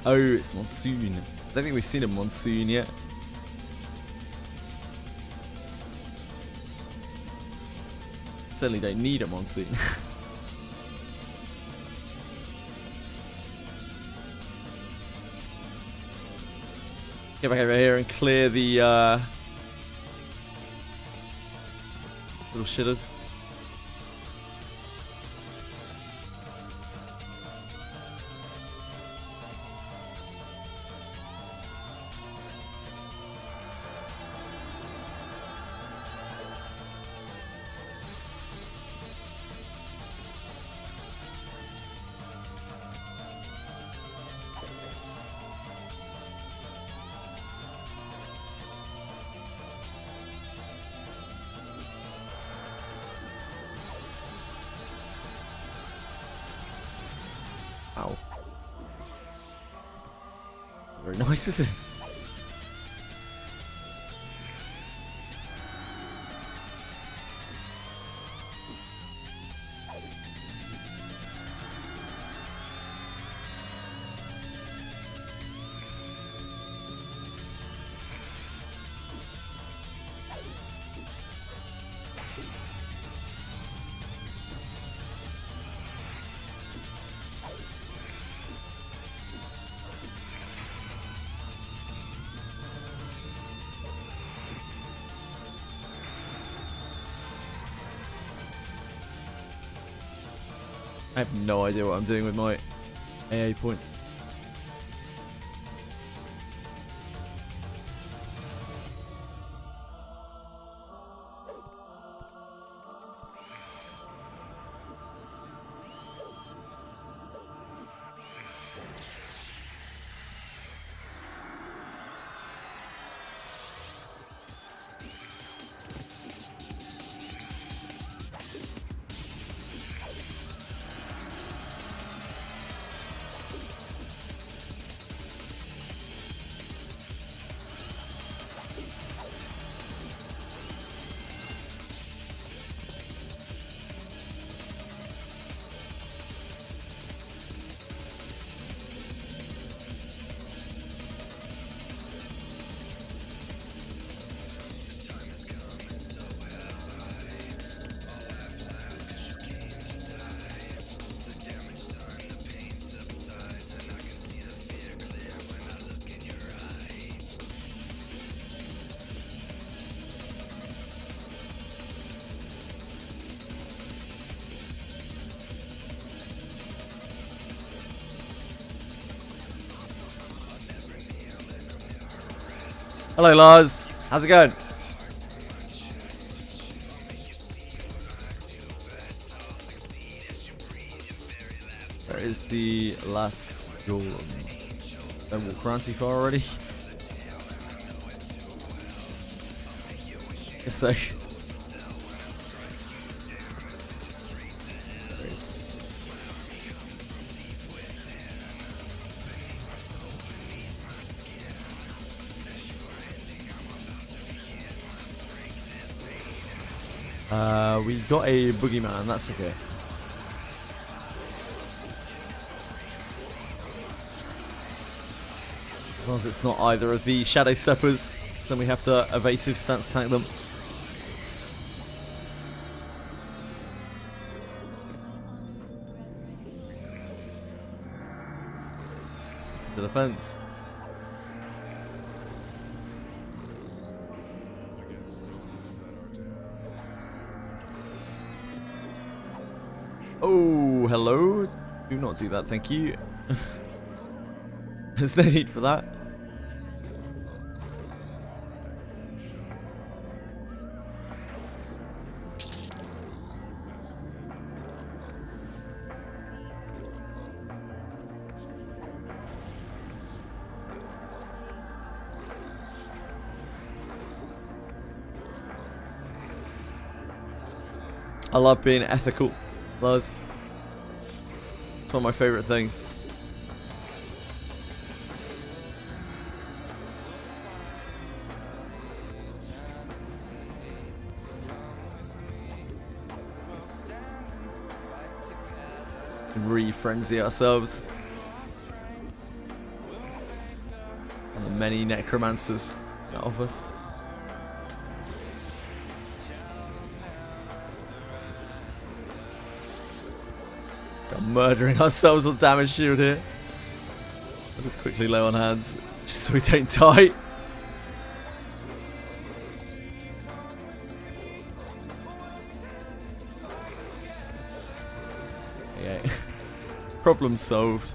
Oh, it's Monsoon. I don't think we've seen a Monsoon yet. Certainly don't need a Monsoon. Get back over here and clear the little shitters. Ow. Very nice, is it? I have no idea what I'm doing with my AA points. Hello, Lars. How's it going? Where is the last golem? Don't walk around too far already. Guess so. There it is. We got a boogeyman, that's okay. As long as it's not either of the shadow steppers, then we have to evasive stance attack them. The defense. Oh, hello. Do not do that, thank you. There's no need for that. I love being ethical, Lars. It's one of my favourite things. Re-frenzy ourselves. And the many necromancers out of us. Murdering ourselves on damage shield here. Let's quickly low on hands, just so we don't die. Okay. Problem solved.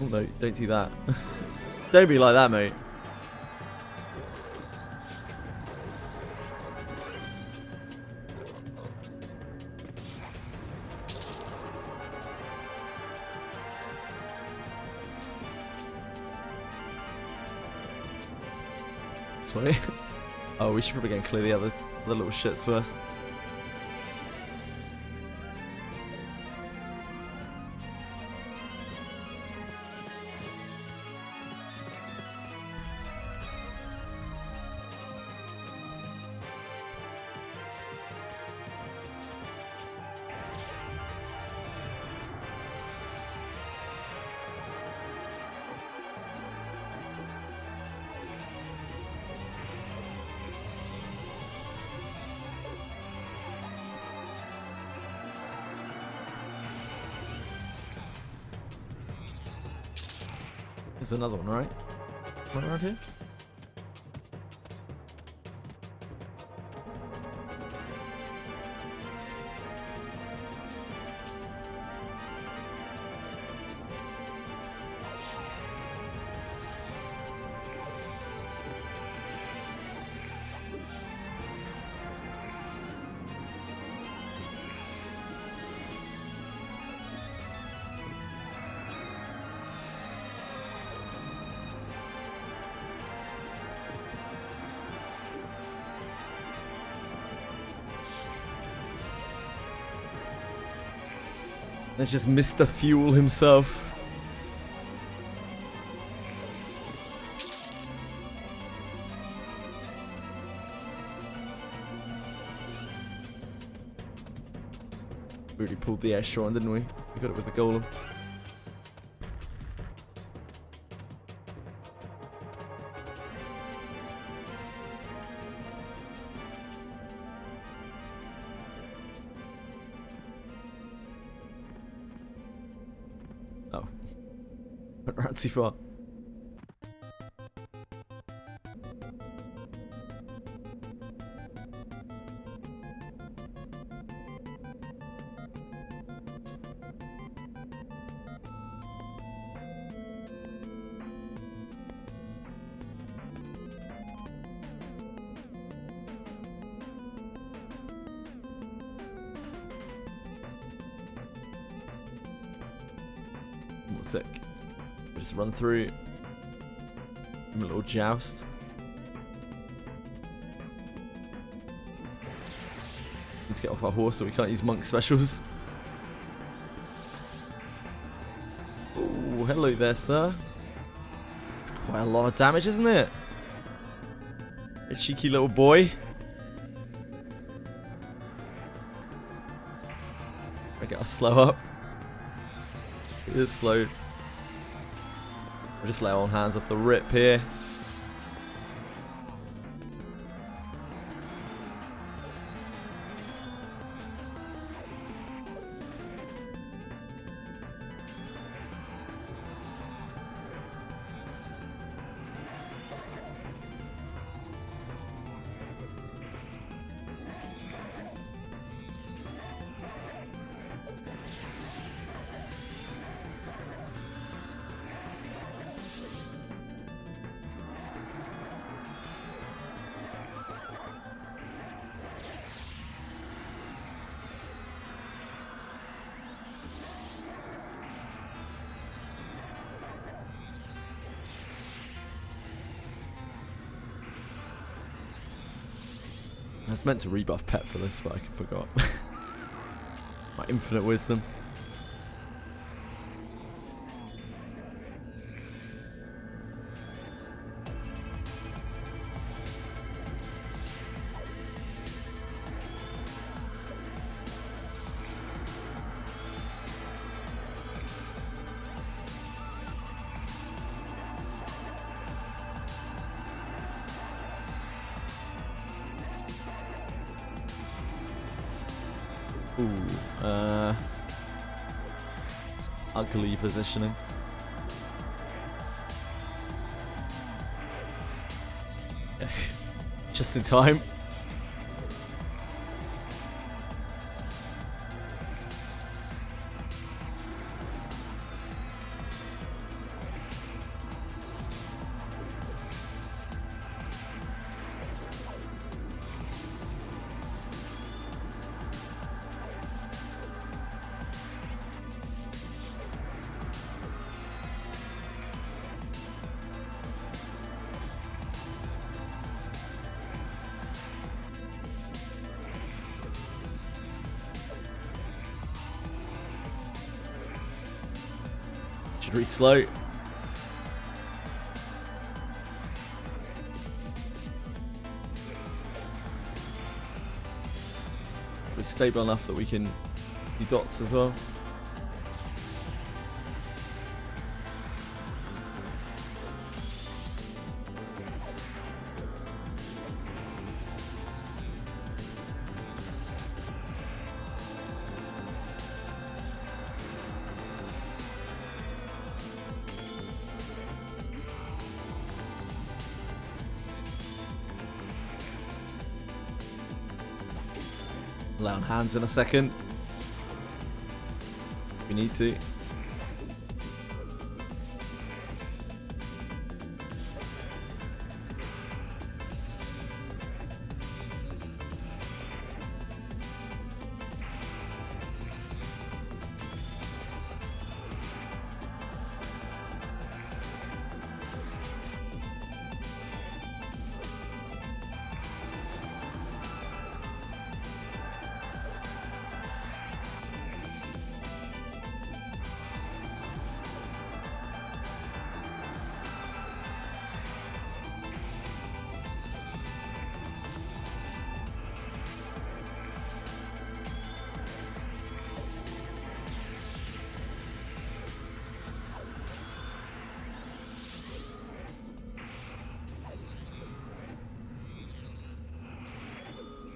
Oh no, don't do that. Don't be like that, mate. This way. Oh, we should probably go and clear the other little shits first. There's another one, right? One around here? That's just Mr. Fuel himself. We already pulled the extra one, didn't we? We got it with the golem. Oh. Went around too far. Sick. Just run through. Give him a little joust. Need to get off our horse so we can't use monk specials. Oh, hello there, sir. It's quite a lot of damage, isn't it? A cheeky little boy. I gotta slow up. It is slow. We'll just lay on hands off the rip here. I was meant to rebuff Pet for this, but I forgot. My infinite wisdom. Ooh. It's ugly positioning. Just in time. Should we slow? We're stable enough that we can do dots as well. Lay on hands in a second. We need to.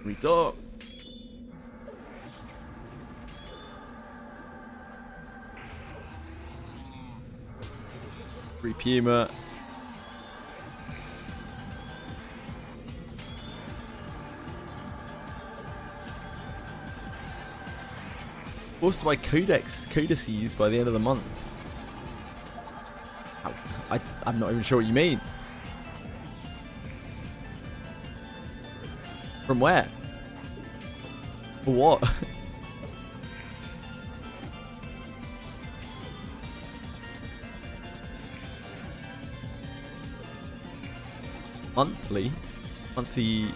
We dot. Free Puma. Also by codices by the end of the month. I'm not even sure what you mean. From where? For what? Monthly? Monthly...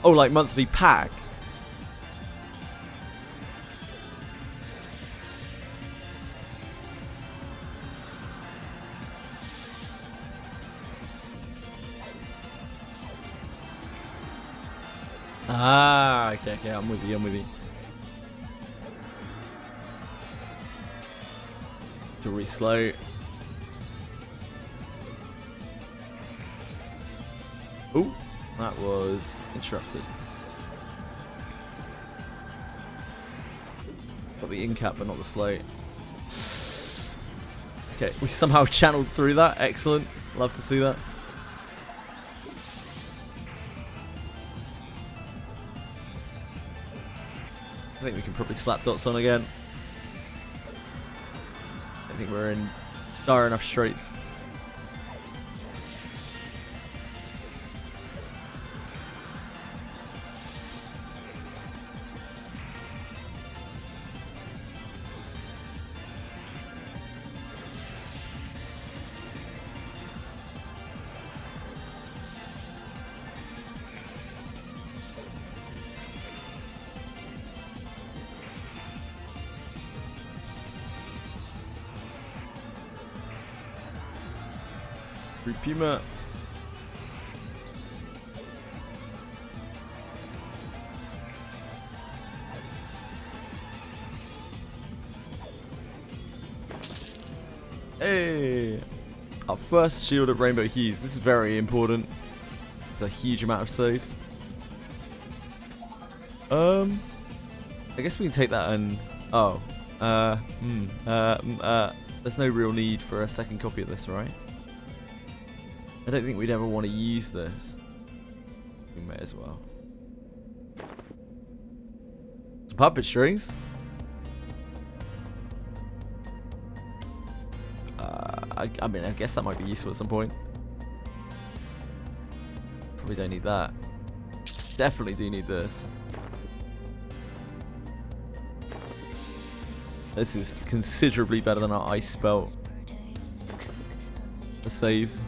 Oh, like monthly pack? Ah, okay, I'm with you. Jewelry slow. Ooh, that was interrupted. Got the in cap, but not the slow. Okay, we somehow channeled through that. Excellent. Love to see that. I think we can probably slap dots on again. I think we're in dire enough straits. Puma. Hey! Our first shield of Rainbow Hues. This is very important. It's a huge amount of saves. I guess we can take that and... Oh. There's no real need for a second copy of this, right? I don't think we'd ever want to use this. We may as well. Some puppet strings. I mean, I guess that might be useful at some point. Probably don't need that. Definitely do need this. This is considerably better than our ice spell. The saves.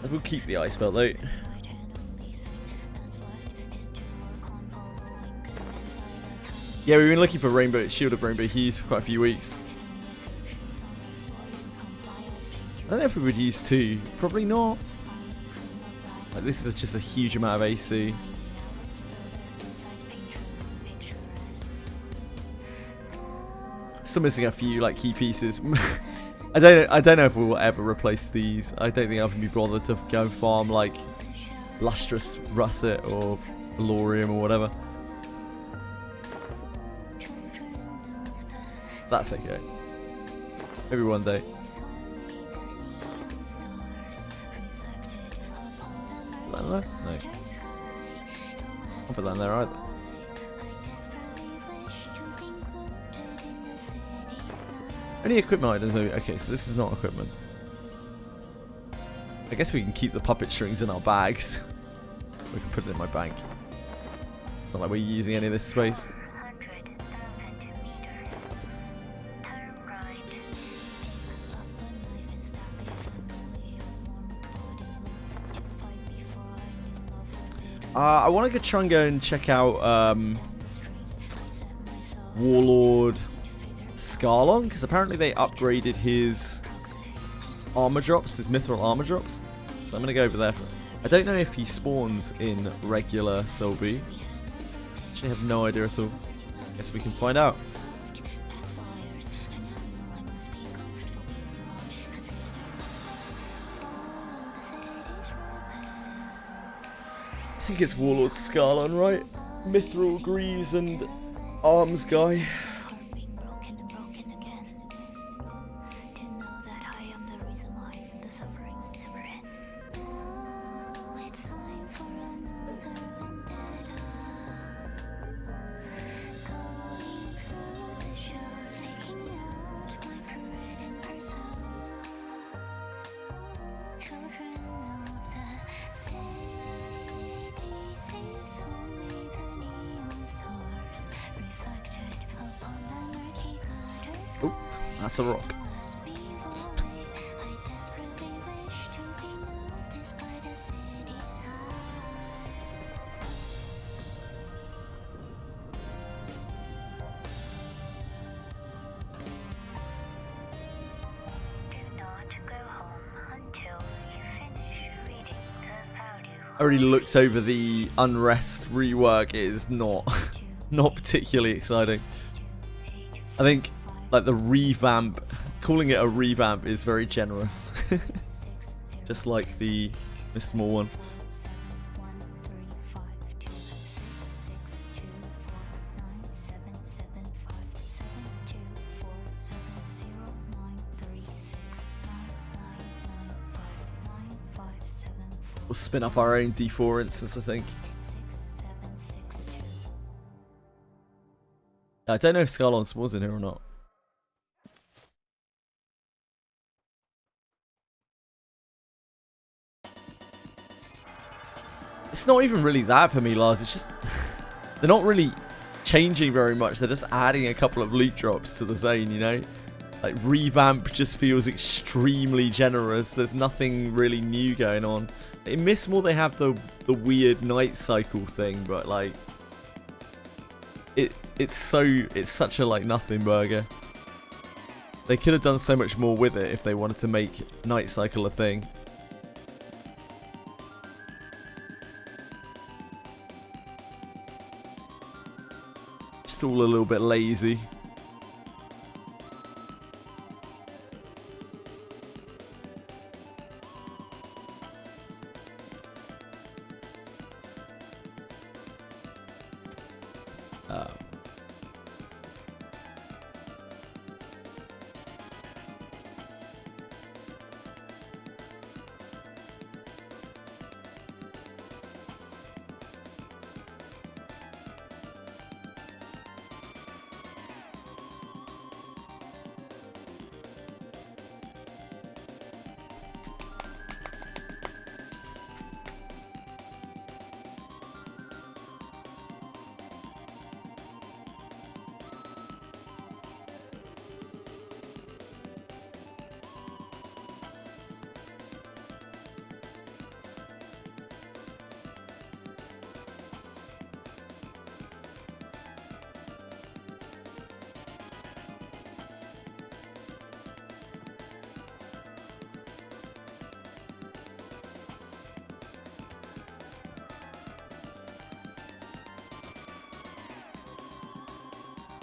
I will keep the ice spell though. Yeah, we've been looking for Shield of Rainbow Hues for quite a few weeks. I don't know if we would use 2. Probably not. Like, this is just a huge amount of AC. Still missing a few like key pieces. I don't know if we will ever replace these. I don't think I can be bothered to go and farm like Lustrous Russet or Valorium or whatever. That's okay. Maybe one day. Put that in there? No. I'll put that in there either. Any equipment items maybe? Okay, so this is not equipment. I guess we can keep the puppet strings in our bags. We can put it in my bank. It's not like we're using any of this space. I want to try and go and check out Warlord Scarlon, because apparently they upgraded his armor drops, his mithril armor drops. So I'm going to go over there. I don't know if he spawns in regular Solby. Actually, I have no idea at all. Guess we can find out. I think it's Warlord Scarlon, right? Mithril, Greaves, and Arms guy. Oh, that's a rock. I already looked over the Unrest rework. It is not particularly exciting. I think like the revamp, calling it a revamp is very generous. Just like the small one. We'll spin up our own D4 instance, I think. I don't know if Scarlon spawns in here or not. It's not even really that for me, Lars. It's just they're not really changing very much. They're just adding a couple of loot drops to the zone, you know? Like, revamp just feels extremely generous. There's nothing really new going on. In Mistmore they have the weird night cycle thing, but like it's such a like nothing burger. They could have done so much more with it if they wanted to make night cycle a thing. Just all a little bit lazy.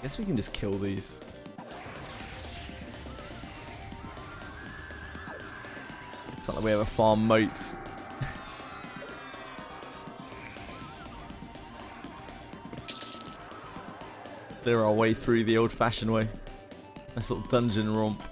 Guess we can just kill these. It's not like we ever farm moats. Clear our way through the old-fashioned way. Nice little dungeon romp.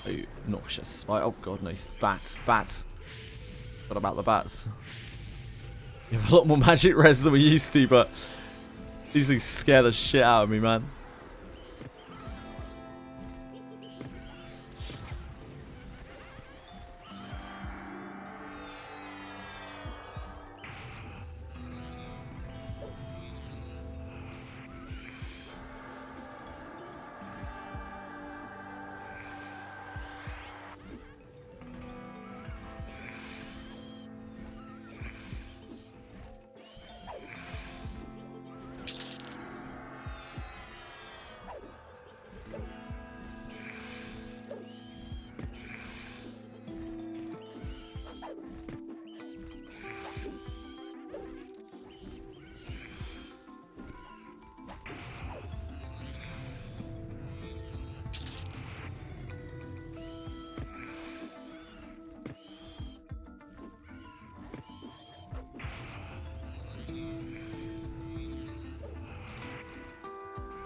Oh, noxious spite. Oh god, no. Bats. Bats. What about the bats? We have a lot more magic res than we used to, but these things scare the shit out of me, man.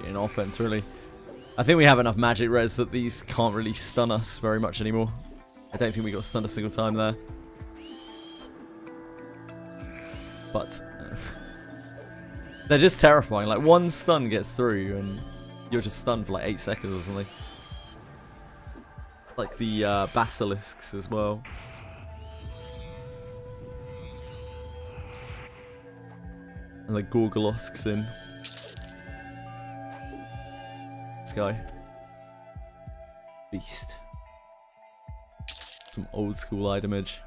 In offense, really. I think we have enough magic res that these can't really stun us very much anymore. I don't think we got stunned a single time there. But they're just terrifying. Like, one stun gets through and you're just stunned for like 8 seconds or something. Like the basilisks as well. And the gorgolosks in. This guy. Beast. Some old school itemage.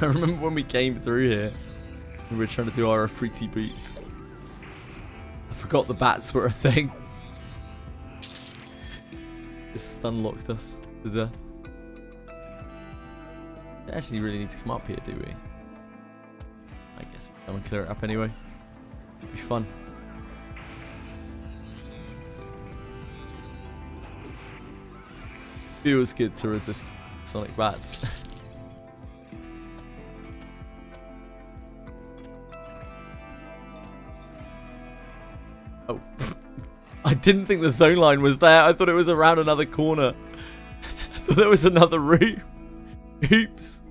I remember when we came through here, we were trying to do our fruity boots. I forgot the bats were a thing. Just stun locked us to death. We actually really need to come up here, do we? I guess we're going to clear it up anyway. It'll be fun. Feels good to resist sonic bats. Oh. I didn't think the zone line was there. I thought it was around another corner. I thought there was another room. Oops.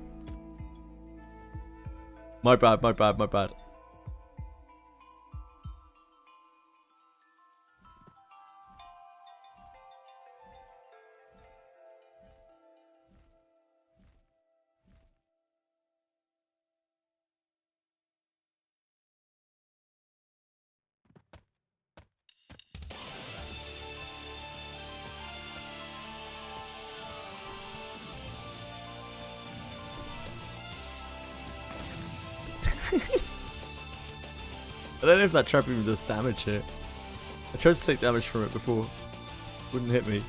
My bad, my bad, my bad. I don't know if that trap even does damage here. I tried to take damage from it before. Wouldn't hit me.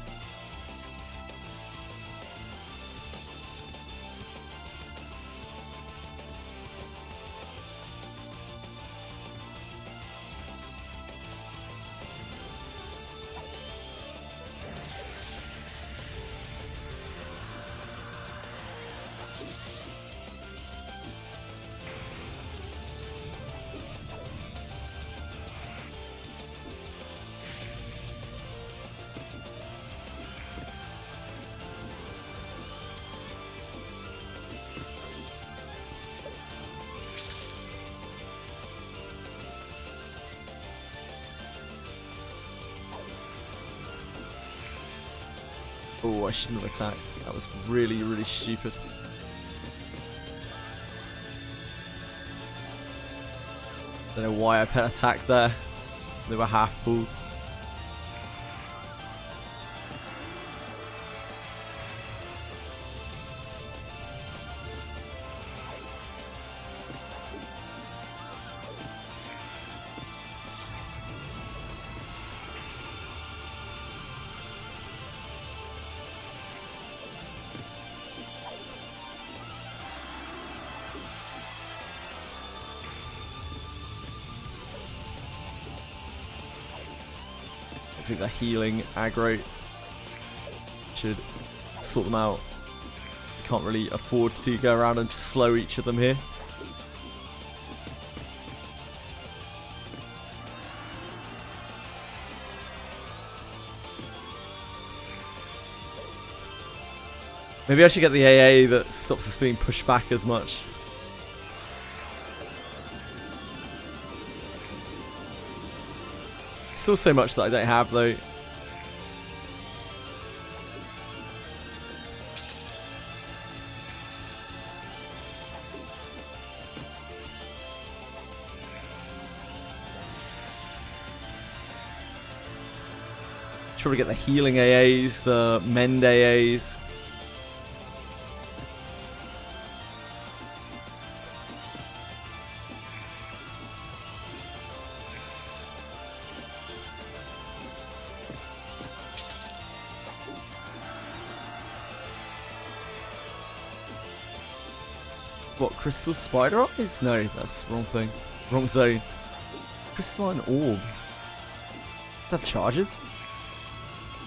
Oh, I shouldn't have attacked. That was really, really stupid. Don't know why I attacked there. They were half full. I think the healing aggro should sort them out. Can't really afford to go around and slow each of them here. Maybe I should get the AA that stops us being pushed back as much. Still so much that I don't have though. Should probably get the healing AAs, the mend AAs. What, crystal spider eyes? No, that's the wrong thing. Wrong zone. Crystalline orb. Does it have charges?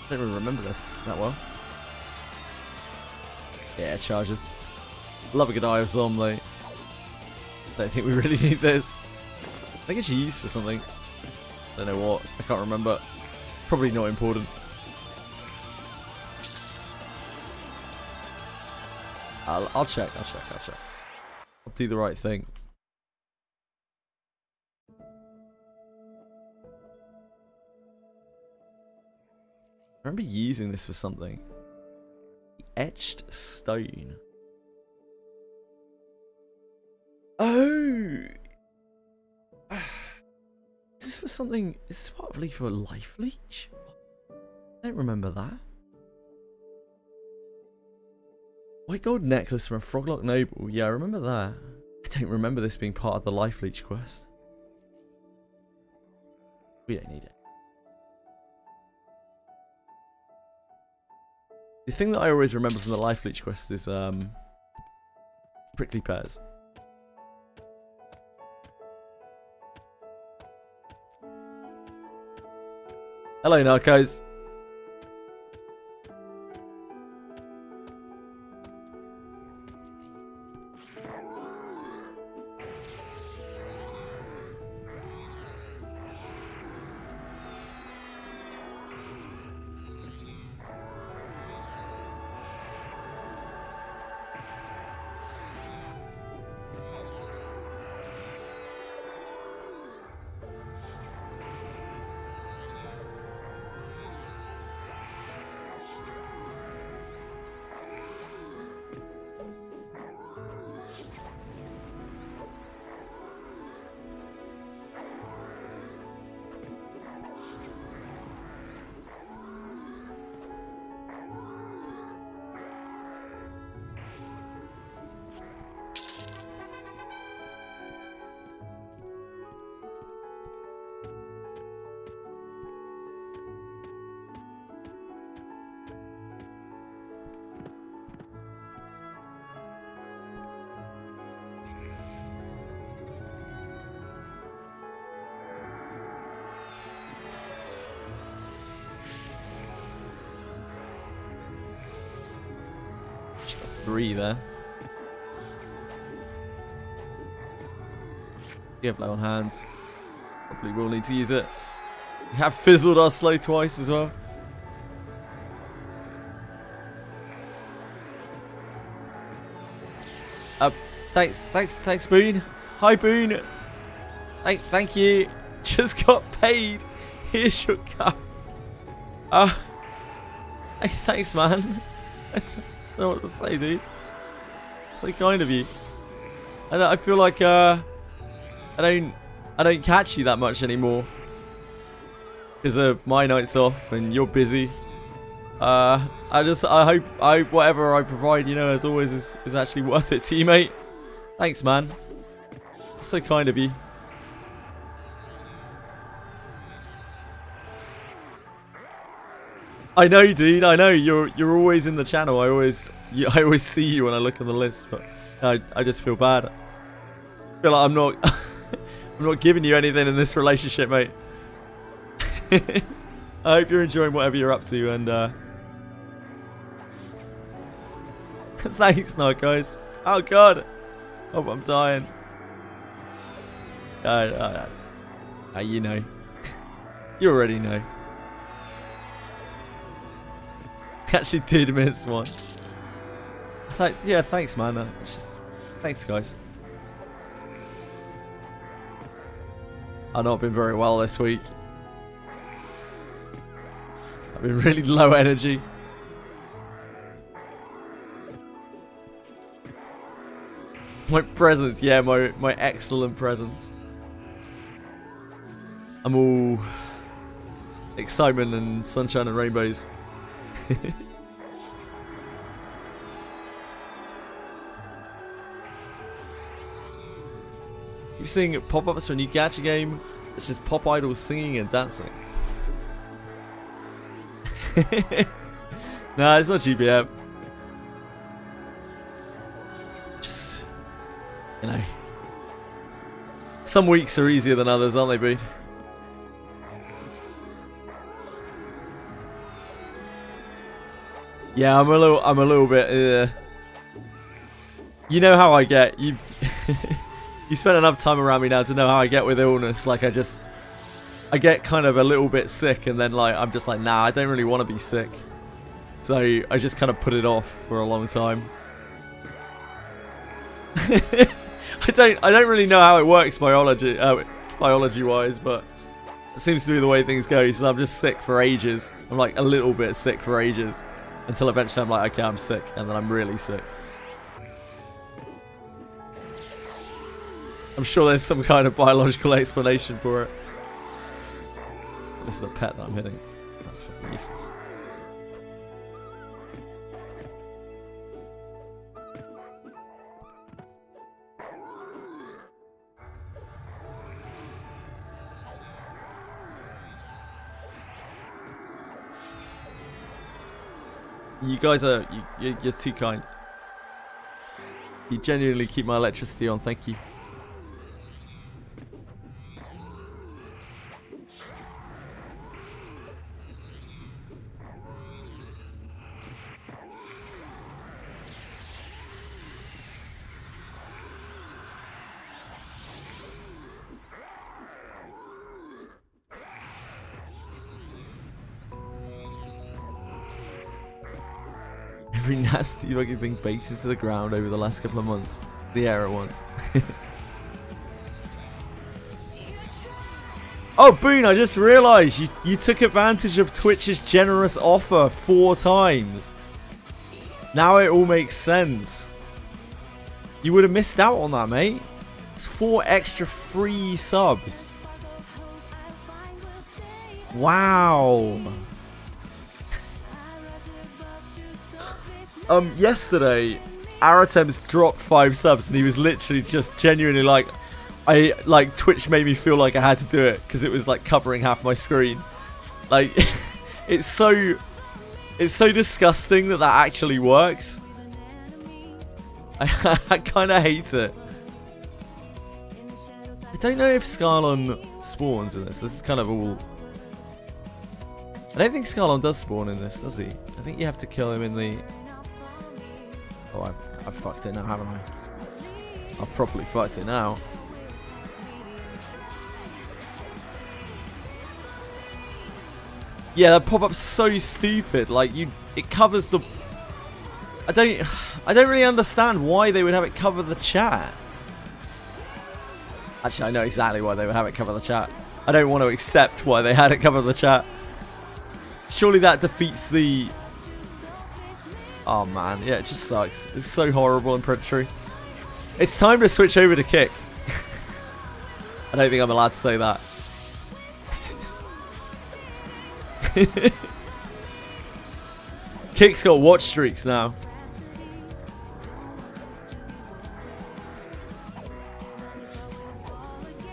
I don't really remember this that well. Yeah, charges. Love a good Eye of Zom though. Don't think we really need this. I think it's used for something. Don't know what. I can't remember. Probably not important. I'll check. I'll do the right thing. I remember using this for something. The etched stone. Oh! Is this for something? Is this probably for a life leech? I don't remember that. White gold necklace from a Froglock Noble. Yeah, I remember that. I don't remember this being part of the Life Leech quest. We don't need it. The thing that I always remember from the Life Leech quest is prickly pears. Hello, Narcos. She got 3 there. You have low on hands. Probably will need to use it. We have fizzled our slow twice as well. Thanks, Boone. Hi, Boone. Thank you. Just got paid. Here's your cup. Thanks, man. I don't know what to say, dude. So kind of you. I feel like I don't catch you that much anymore because of my nights off and you're busy. I hope whatever I provide, you know, as always, is actually worth it to you, mate. Thanks, man. That's so kind of you. I know, dude. I know you're always in the channel. I always see you when I look on the list, but I just feel bad. I feel like I'm not I'm not giving you anything in this relationship, mate. I hope you're enjoying whatever you're up to, and thanks, Night Guys. Oh God, oh, I'm dying. You know, you already know. Actually did miss one. Yeah, thanks, man. It's just, thanks, guys. I've not been very well this week. I've been really low energy. My presents, yeah, my excellent presents. I'm all excitement and sunshine and rainbows. You're seeing pop-ups for a new gacha game. It's just pop idols singing and dancing. Nah, it's not GBM. Just, you know, some weeks are easier than others, aren't they, Boone? Yeah, I'm a little bit. You know how I get. You spent enough time around me now to know how I get with illness. Like I get kind of a little bit sick, and then like I'm just like, nah, I don't really want to be sick. So I just kind of put it off for a long time. I don't really know how it works biology wise, but it seems to be the way things go. So I'm just sick for ages. I'm like a little bit sick for ages. Until eventually I'm like, okay, I'm sick, and then I'm really sick. I'm sure there's some kind of biological explanation for it. This is a pet that I'm hitting. That's fucking useless. You guys are... You're too kind. You genuinely keep my electricity on. Thank you. Every nasty fucking thing baked into the ground over the last couple of months. The air at once. Oh, Boone, I just realised you took advantage of Twitch's generous offer 4 times. Now it all makes sense. You would have missed out on that, mate. It's 4 extra free subs. Wow. Yesterday, Aratem's dropped 5 subs and he was literally just genuinely like, Twitch made me feel like I had to do it because it was like covering half my screen. Like, it's so disgusting that actually works. I kind of hate it. I don't know if Scarlon spawns in this. This is kind of all... I don't think Scarlon does spawn in this, does he? I think you have to kill him in the... Oh, I've fucked it now, haven't I? I've properly fucked it now. Yeah, that pop-up's so stupid. Like, it covers the... I don't really understand why they would have it cover the chat. Actually, I know exactly why they would have it cover the chat. I don't want to accept why they had it cover the chat. Surely that defeats the... Oh man, yeah, it just sucks. It's so horrible and predatory. It's time to switch over to Kick. I don't think I'm allowed to say that. Kick's got watch streaks now.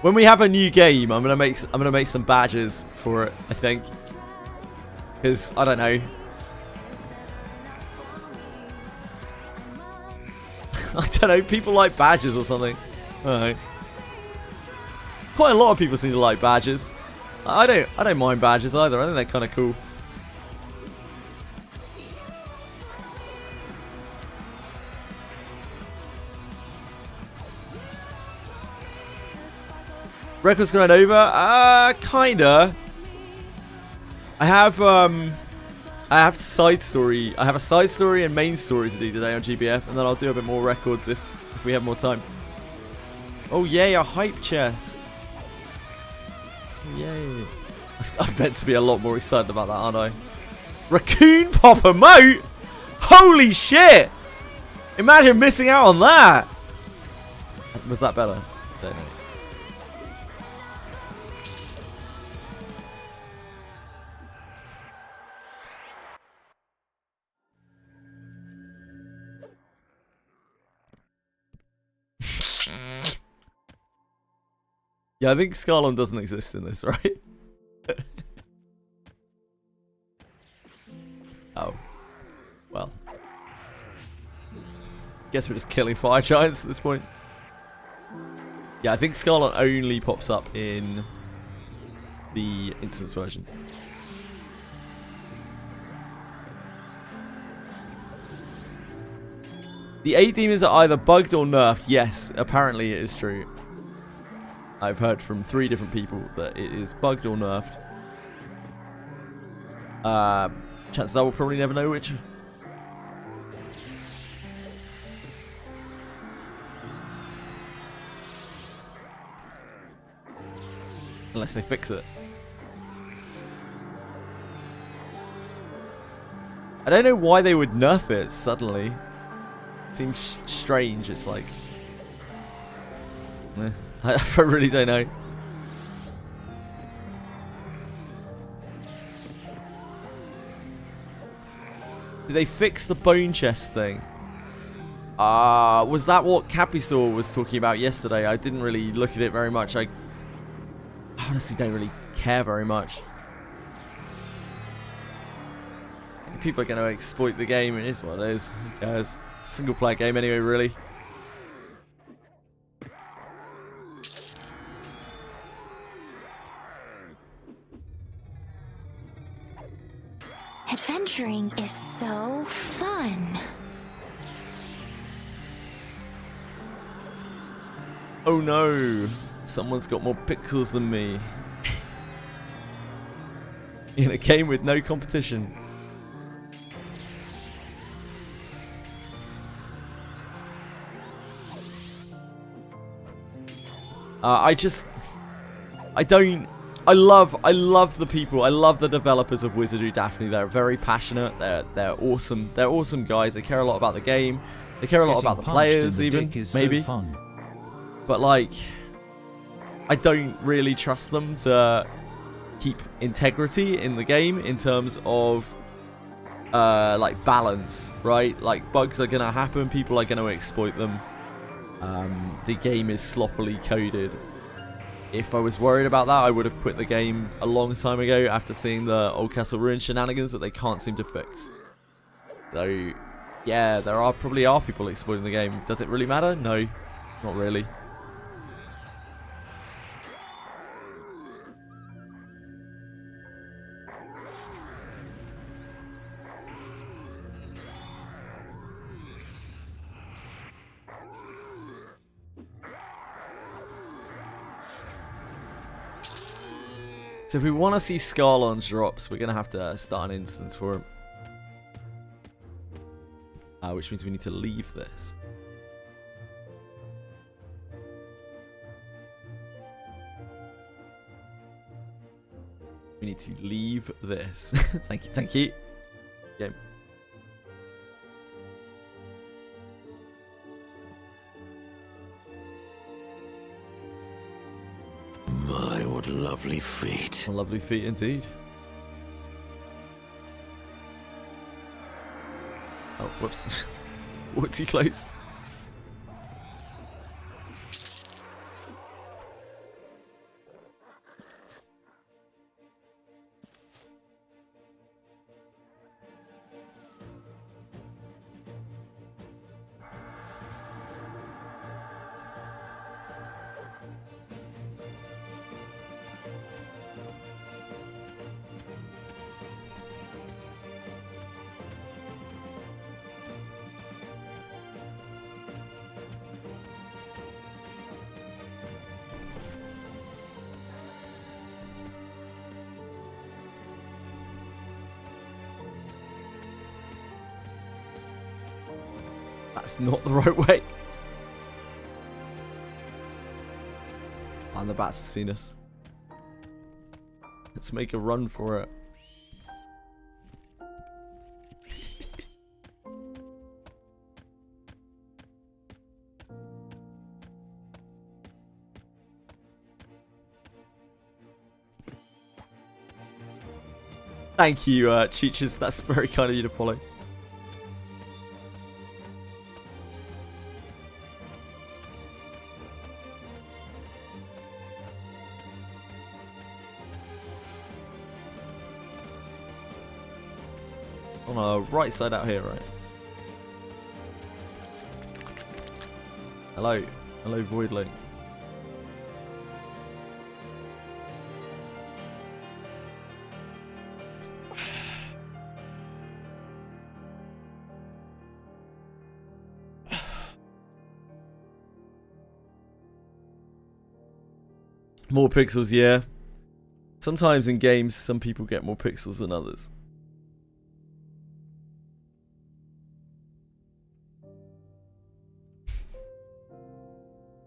When we have a new game, I'm gonna make some badges for it, I think. Because I don't know. I don't know, people like badges or something. I don't know. Quite a lot of people seem to like badges. I don't mind badges either. I think they're kind of cool. Records grind over? Kinda. I have side story. I have a side story and main story to do today on GBF, and then I'll do a bit more records if we have more time. Oh yay, a hype chest. Yay. I'm meant to be a lot more excited about that, aren't I? Raccoon pop emote? Holy shit! Imagine missing out on that! Was that better? Don't know. Yeah, I think Scarlon doesn't exist in this, right? Oh. Well. Guess we're just killing fire giants at this point. Yeah, I think Scarlon only pops up in the instance version. The 8 demons are either bugged or nerfed. Yes, apparently it is true. I've heard from 3 different people that it is bugged or nerfed. Chances are we'll probably never know which. Unless they fix it. I don't know why they would nerf it suddenly. It seems strange. It's like... I really don't know. Did they fix the bone chest thing? Was that what Capisaur was talking about yesterday? I didn't really look at it very much. I honestly don't really care very much. People are going to exploit the game. It is what it is. Who cares? It's a single player game anyway, really. Adventuring is so fun. Oh no, someone's got more pixels than me. In a game with no competition. I love the people. I love the developers of Wizardry Daphne. They're very passionate. They're awesome. They're awesome guys. They care a lot about the game. They care a lot about the players, even maybe. So fun. But like, I don't really trust them to keep integrity in the game in terms of like balance, right? Like bugs are gonna happen. People are gonna exploit them. The game is sloppily coded. If I was worried about that, I would have quit the game a long time ago after seeing the Old Castle Ruin shenanigans that they can't seem to fix. So, yeah, there probably are people exploiting the game. Does it really matter? No, not really. So if we want to see Scarlon's drops, we're going to have to start an instance for him. Which means we need to leave this. We need to leave this. Thank you, thank you. Game. My, what lovely feet. Lovely feet indeed. Oh, whoops. Way too close. That's not the right way. And the bats have seen us. Let's make a run for it. Thank you, Cheeches. That's very kind of you to follow. On our right side out here, right? Hello. Hello, Voidling. More pixels, yeah. Sometimes in games, some people get more pixels than others.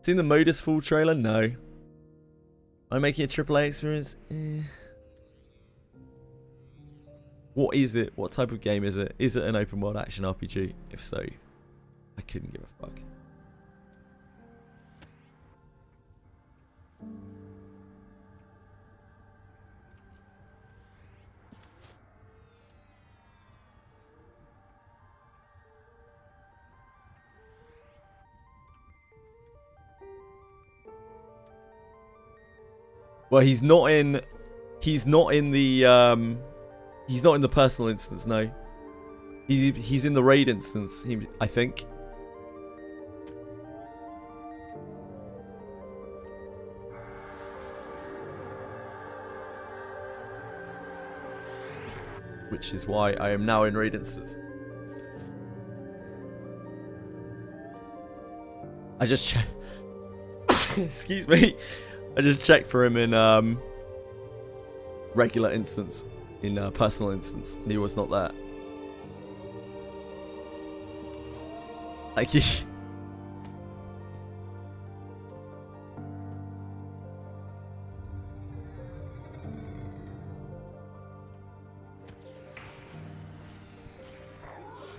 Seen the Modus Fall trailer? No. Am I making a AAA experience? What is it? What type of game is it? Is it an open world action RPG? If so, I couldn't give a fuck. Well, he's not in the personal instance, no. He's in the raid instance, I think. Which is why I am now in raid instance. I just checked. Excuse me. I just checked for him in regular instance, in personal instance, and he was not there. Thank you.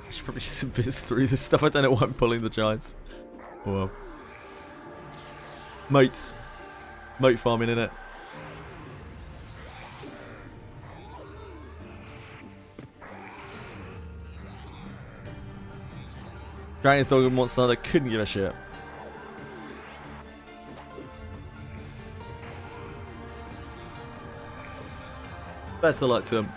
I should probably just invis through this stuff. I don't know why I'm pulling the giants. Oh well. Moats. Moat farming, innit? Dragon's Dog and Monster Hunter couldn't give a shit. Best of luck to him.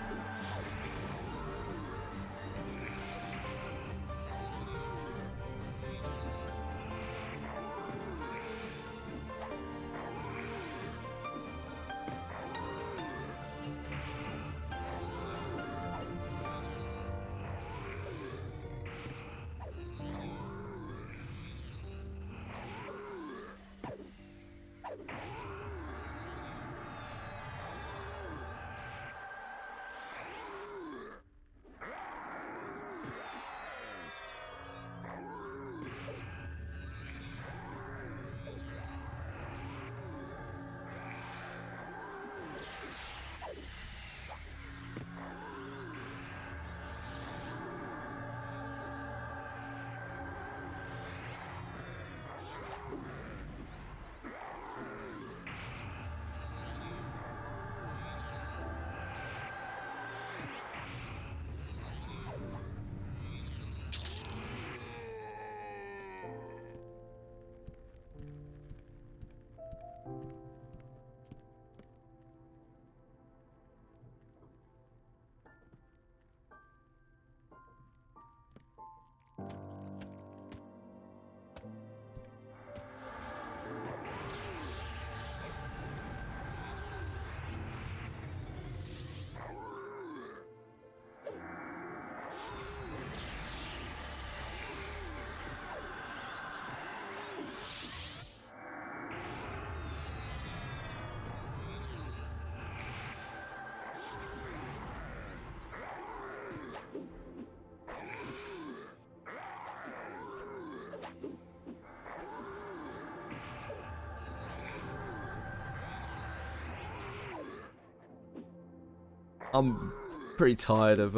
I'm pretty tired of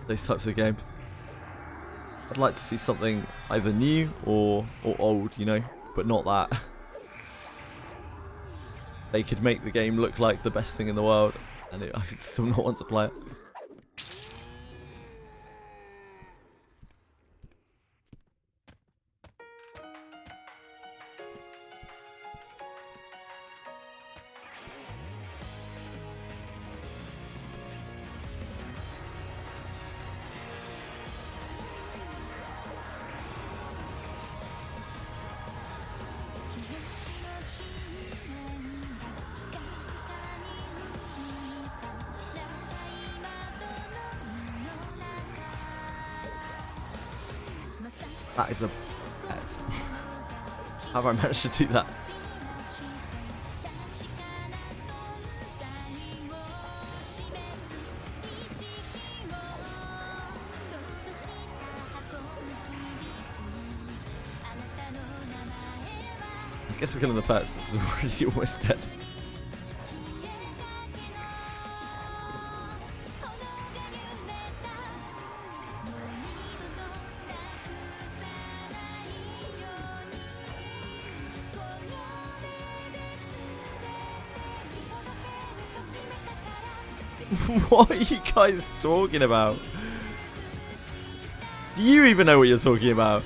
those types of games. I'd like to see something either new or old, you know, but not that. They could make the game look like the best thing in the world, and I would still not want to play it. That is a pet. How have I managed to do that? I guess we're killing the pets. This is already almost dead. What are you guys talking about? Do you even know what you're talking about?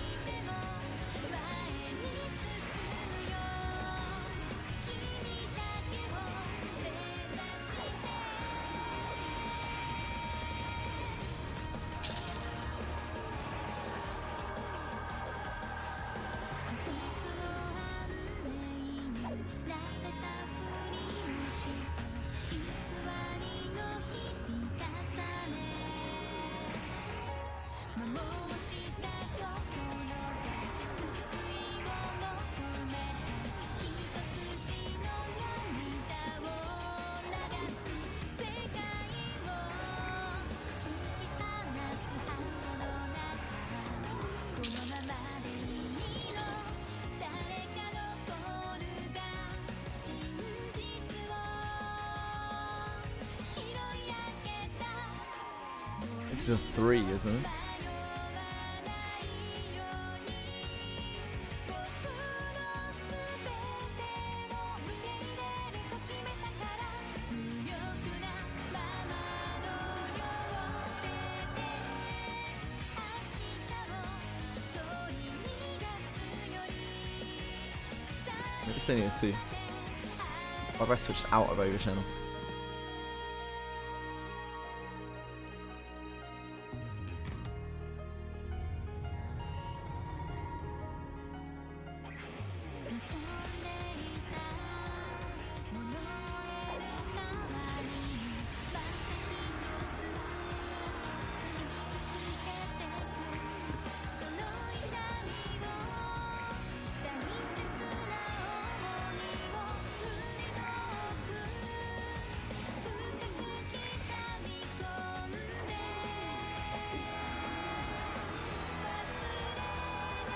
This is a 3, isn't it? It's only a 2. Why have I switched out of over channel?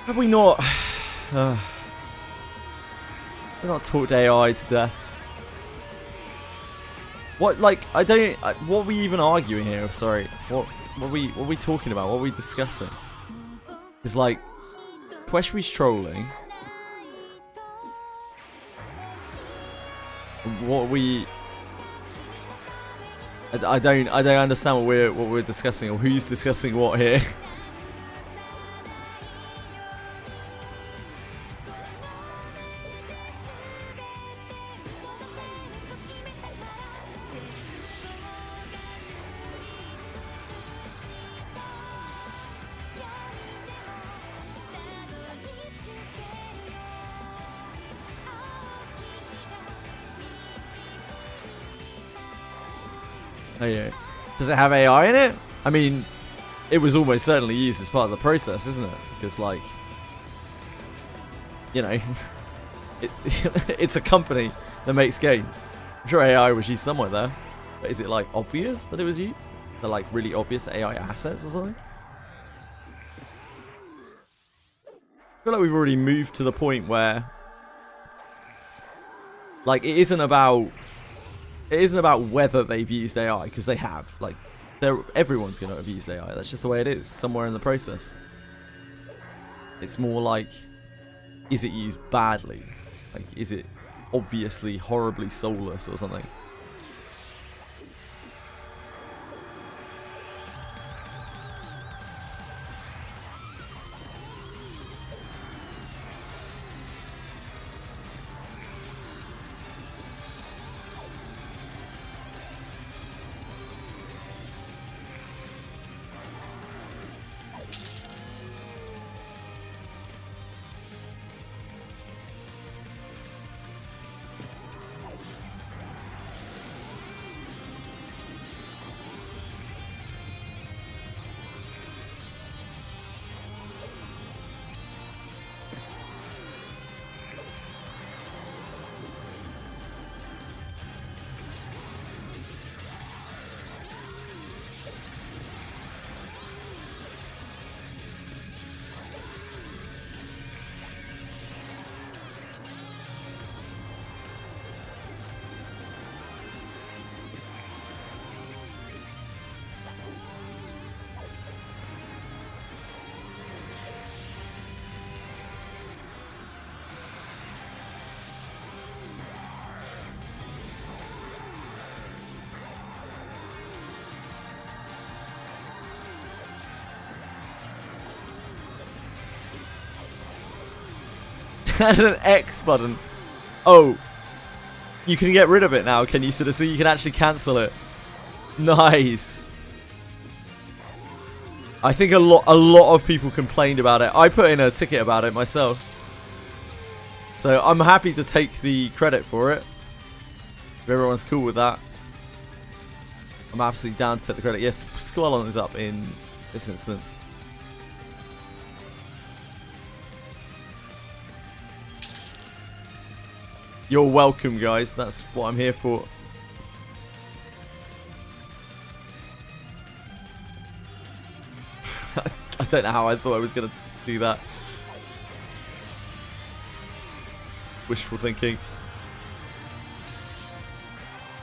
Have we not? We've not talked AI to death. What, like, I don't. What are we even arguing here? Sorry. What are we talking about? What are we discussing? It's like, Queshby's trolling. What are we? I don't understand what we're discussing or who's discussing what here. Oh yeah. Does it have AI in it? I mean, it was almost certainly used as part of the process, isn't it? Because, like, you know, it's a company that makes games. I'm sure AI was used somewhere there. But is it, like, obvious that it was used? They're, like, really obvious AI assets or something? I feel like we've already moved to the point where, like, it isn't about whether they've used AI, because they have. Like, everyone's going to have used AI. That's just the way it is, somewhere in the process. It's more like, is it used badly? Like, is it obviously horribly soulless or something? And an X button. Oh, you can get rid of it now, can you? So you can actually cancel it. Nice. I think a lot of people complained about it. I put in a ticket about it myself, so I'm happy to take the credit for it. If everyone's cool with that, I'm absolutely down to take the credit. Yes, Squallon is up in this instance. You're welcome, guys. That's what I'm here for. I don't know how I thought I was going to do that. Wishful thinking.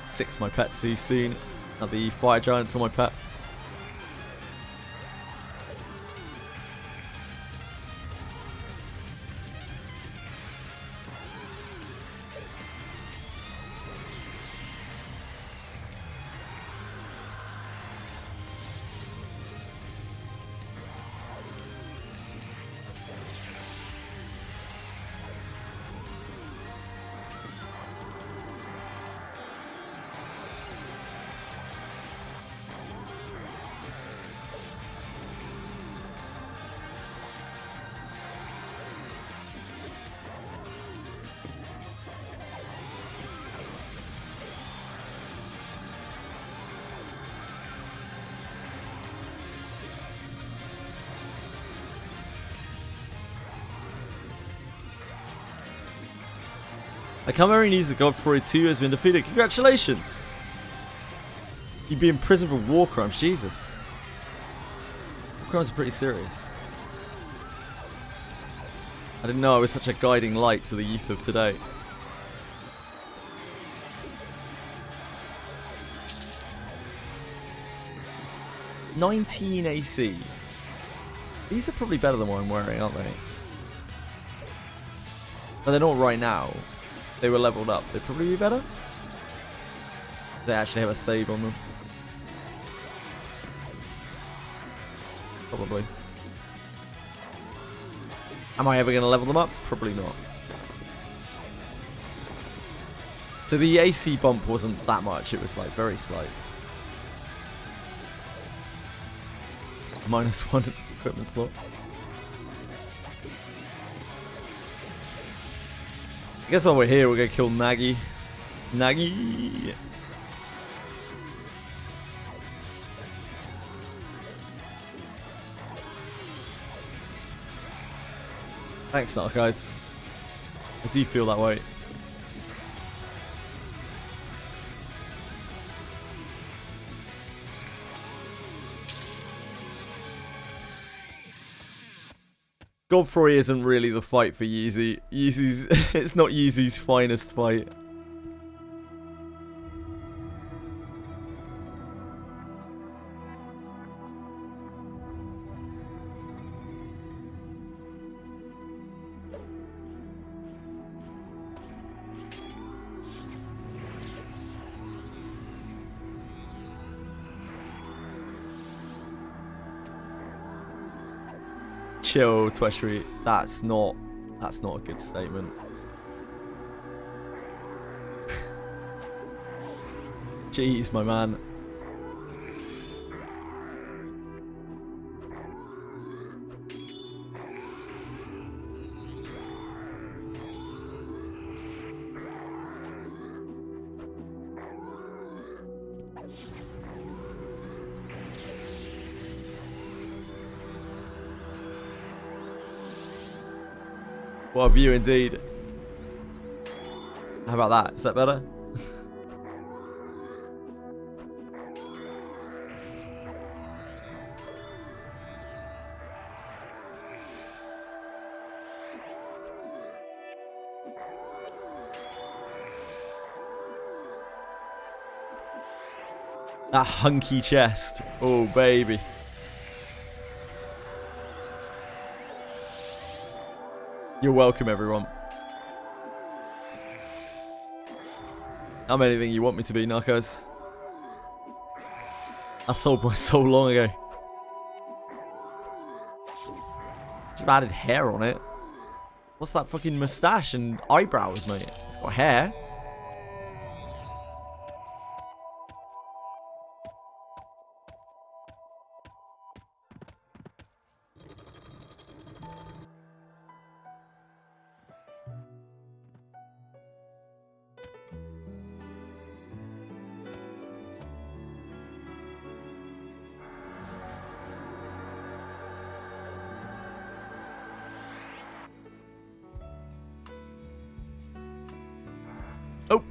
Six my pet too soon. Now the fire giants on my pet. I come very news that Godfrey 2 has been defeated. Congratulations! You'd be in prison for war crimes. Jesus. War crimes are pretty serious. I didn't know I was such a guiding light to the youth of today. $19 AC. These are probably better than what I'm wearing, aren't they? But they're not right now. If they were leveled up, they'd probably be better. They actually have a save on them. Probably. Am I ever going to level them up? Probably not. So the AC bump wasn't that much. It was like very slight. -1 equipment slot. I guess while we're here, we're going to kill Nagi. Nagi! Thanks, Narc, guys. I do feel that way. Godfrey isn't really the fight for Yeezy. Yeezy's it's not Yeezy's finest fight. Chill, Tweshry. That's not a good statement. Jeez, my man. What a view indeed. How about that? Is that better? That hunky chest. Oh, baby. You're welcome, everyone. I'm anything you want me to be, Narcos. I sold my soul long ago. Just added hair on it. What's that fucking mustache and eyebrows, mate? It's got hair. Oh.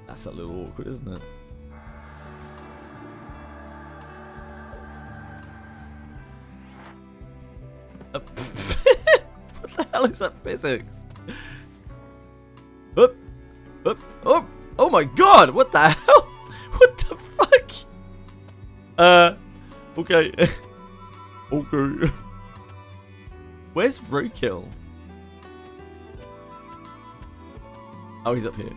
That's a little awkward, isn't it? What the hell is that physics? Up, up, up. Oh my god, what the hell? What the fuck? Okay. Okay. Where's Roadkill? Oh, he's up here.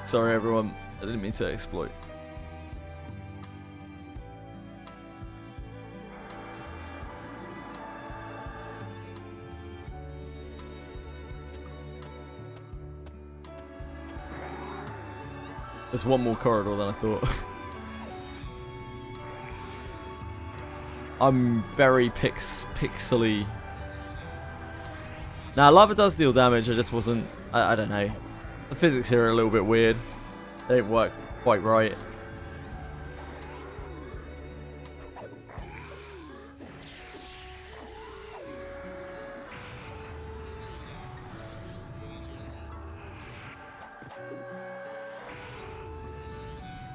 Sorry, everyone. I didn't mean to exploit. There's one more corridor than I thought. I'm very pixely Now, lava does deal damage. I just wasn't... I don't know. The physics here are a little bit weird. They don't work quite right.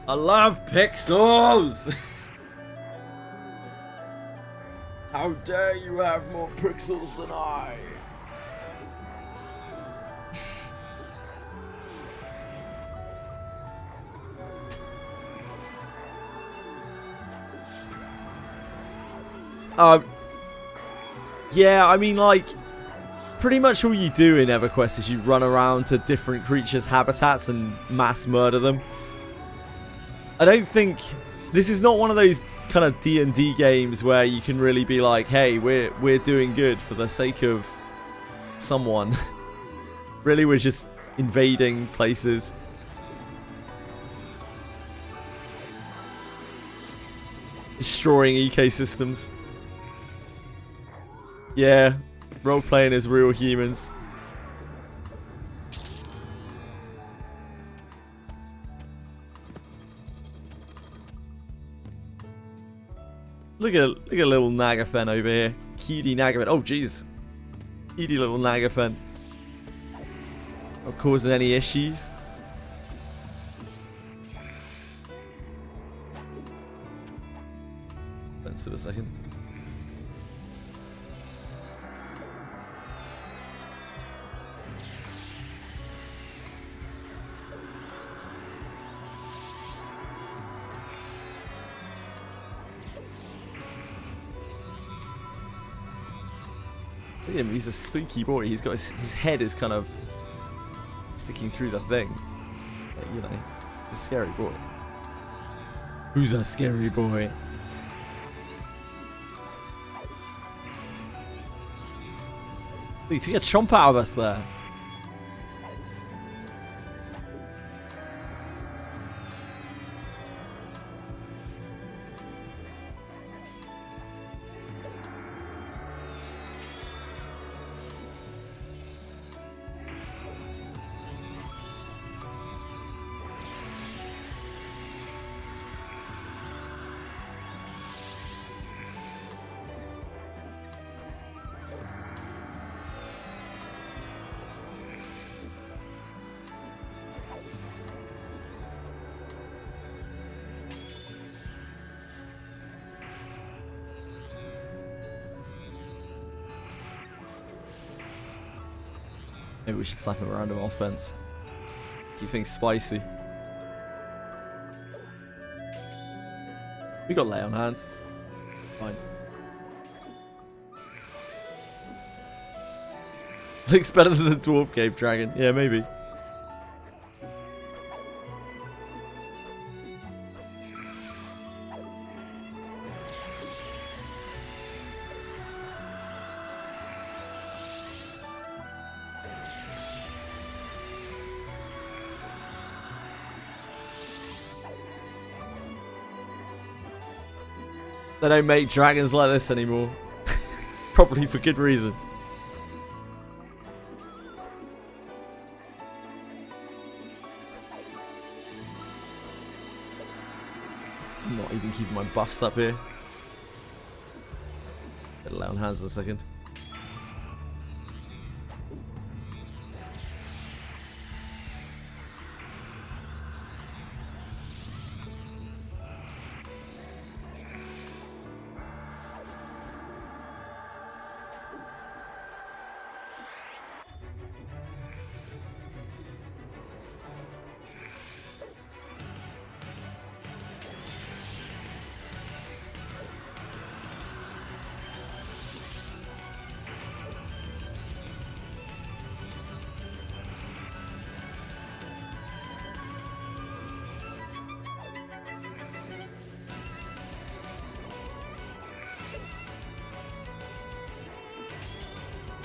I love pixels! How dare you have more pixels than I? Yeah, I mean, like, pretty much all you do in EverQuest is you run around to different creatures' habitats and mass murder them. I don't think... This is not one of those kind of D&D games where you can really be like, hey, we're doing good for the sake of someone. Really, we're just invading places. Destroying ecosystems. Yeah, role-playing as real humans. Look at little Nagafen over here. Cutie Nagafen. Oh, jeez. Cutie little Nagafen. Not causing any issues. Let's see a second. Look at him, he's a spooky boy. He's got his head is kind of sticking through the thing. But, you know, he's a scary boy. Who's a scary boy? He took a chomp out of us there. Maybe we should slap him around him offense. Keep things spicy. We got lay on hands. Fine. Looks better than the dwarf cave dragon. Yeah, maybe. They don't make dragons like this anymore. Probably for good reason. I'm not even keeping my buffs up here. Better lay on hands in a second.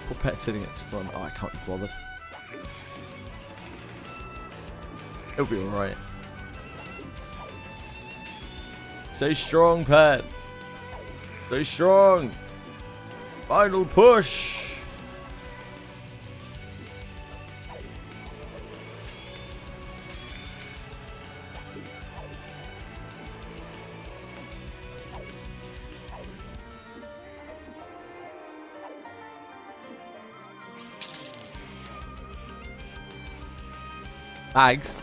Poor pet sitting its front. Oh, I can't be bothered. It'll be alright. Stay strong, pet. Stay strong. Final push. Bags.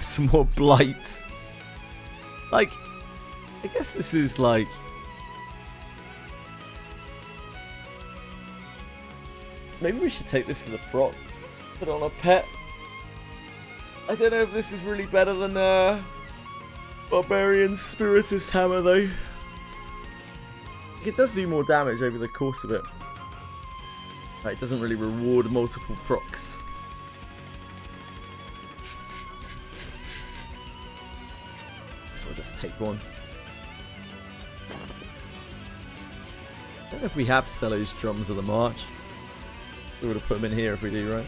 Some more blights. Like, I guess this is like... Maybe we should take this for the prop. Put it on a pet. I don't know if this is really better than Barbarian Spiritist Hammer though. It does do more damage over the course of it. Right, it doesn't really reward multiple procs. So we'll just take one. I don't know if we have Cello's Drums of the March. We would have put them in here if we do, right?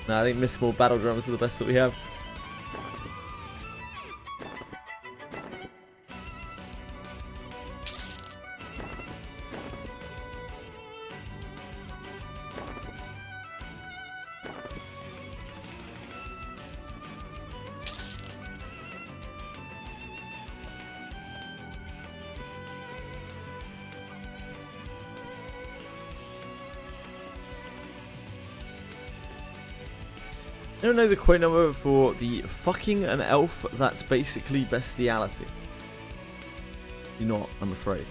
No, I think Missable Battle Drums are the best that we have. I don't know the quote number for the fucking an elf that's basically bestiality. Do not, I'm afraid.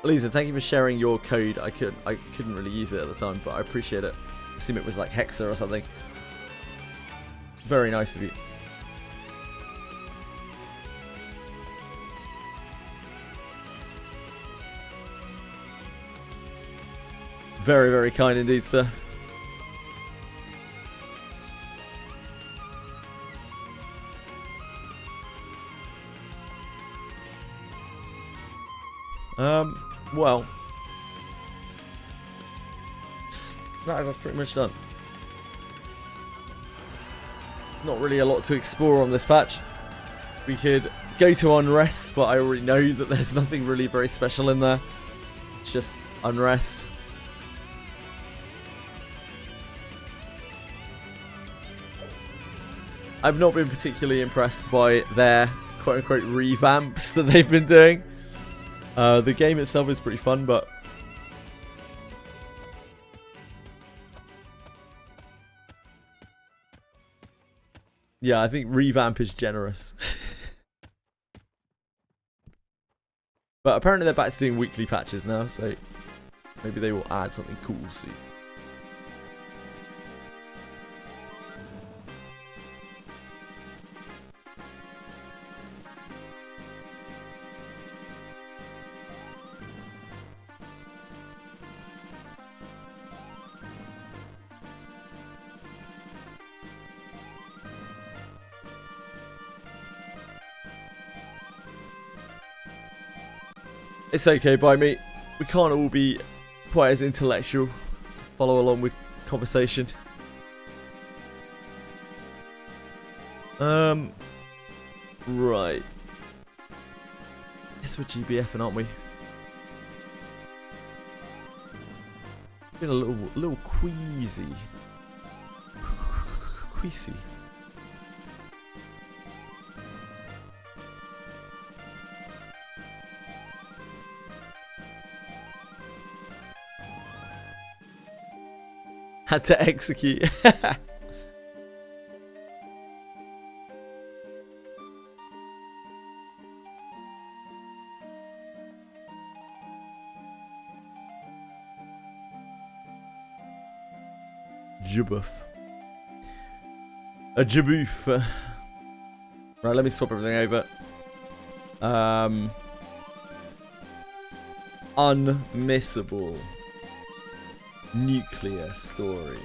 Lisa, thank you for sharing your code. I couldn't really use it at the time, but I appreciate it. I assume it was like Hexa or something. Very nice of you. Very, very kind indeed, sir. Well, no, that's pretty much done. Not really a lot to explore on this patch. We could go to Unrest, but I already know that there's nothing really very special in there. It's just Unrest. I've not been particularly impressed by their quote-unquote revamps that they've been doing. The game itself is pretty fun, but... yeah, I think revamp is generous. But apparently they're back to doing weekly patches now, so maybe they will add something cool soon. It's okay by me. We can't all be quite as intellectual to follow along with conversation. Right. Yes, we're GBFing, aren't we? Been a little queasy. Queasy. Had to execute. Jaboof. A jaboof. Right, let me swap everything over. Unmissable. Nuclear story.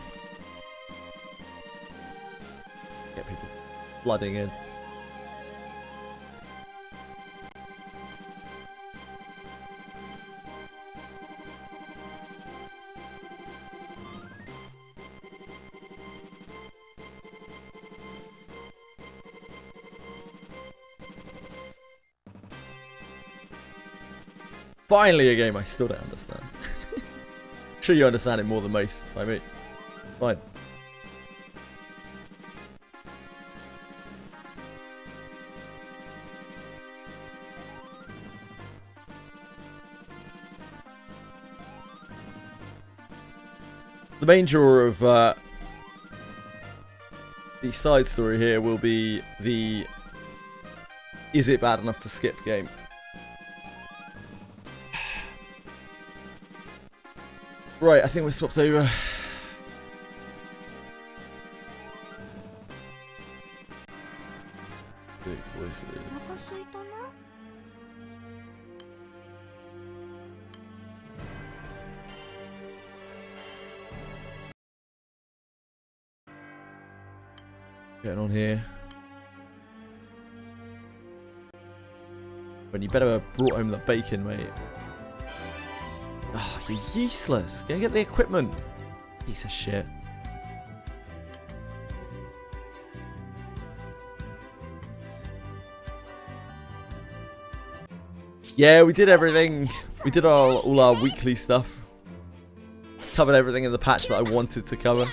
Get people flooding in. Finally a game I still don't understand. Sure you understand it more than most by me. Fine. The main draw of the side story here will be the is it bad enough to skip game. Right, I think we're swapped over. Big voices. Going on here. When you better have brought home the bacon, mate. Oh, you're useless. Go and get the equipment. Piece of shit. Yeah, we did everything. We did all our weekly stuff. Covered everything in the patch that I wanted to cover.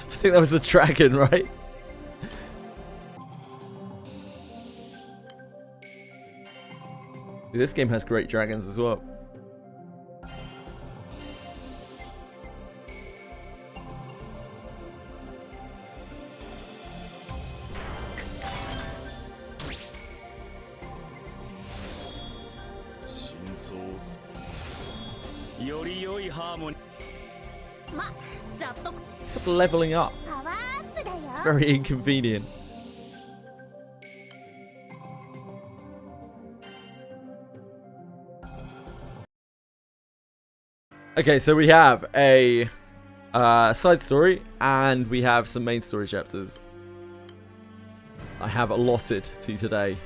I think that was a dragon, right? This game has great dragons as well. Stop leveling up. It's very inconvenient. Okay, so we have a side story and we have some main story chapters I have allotted to today.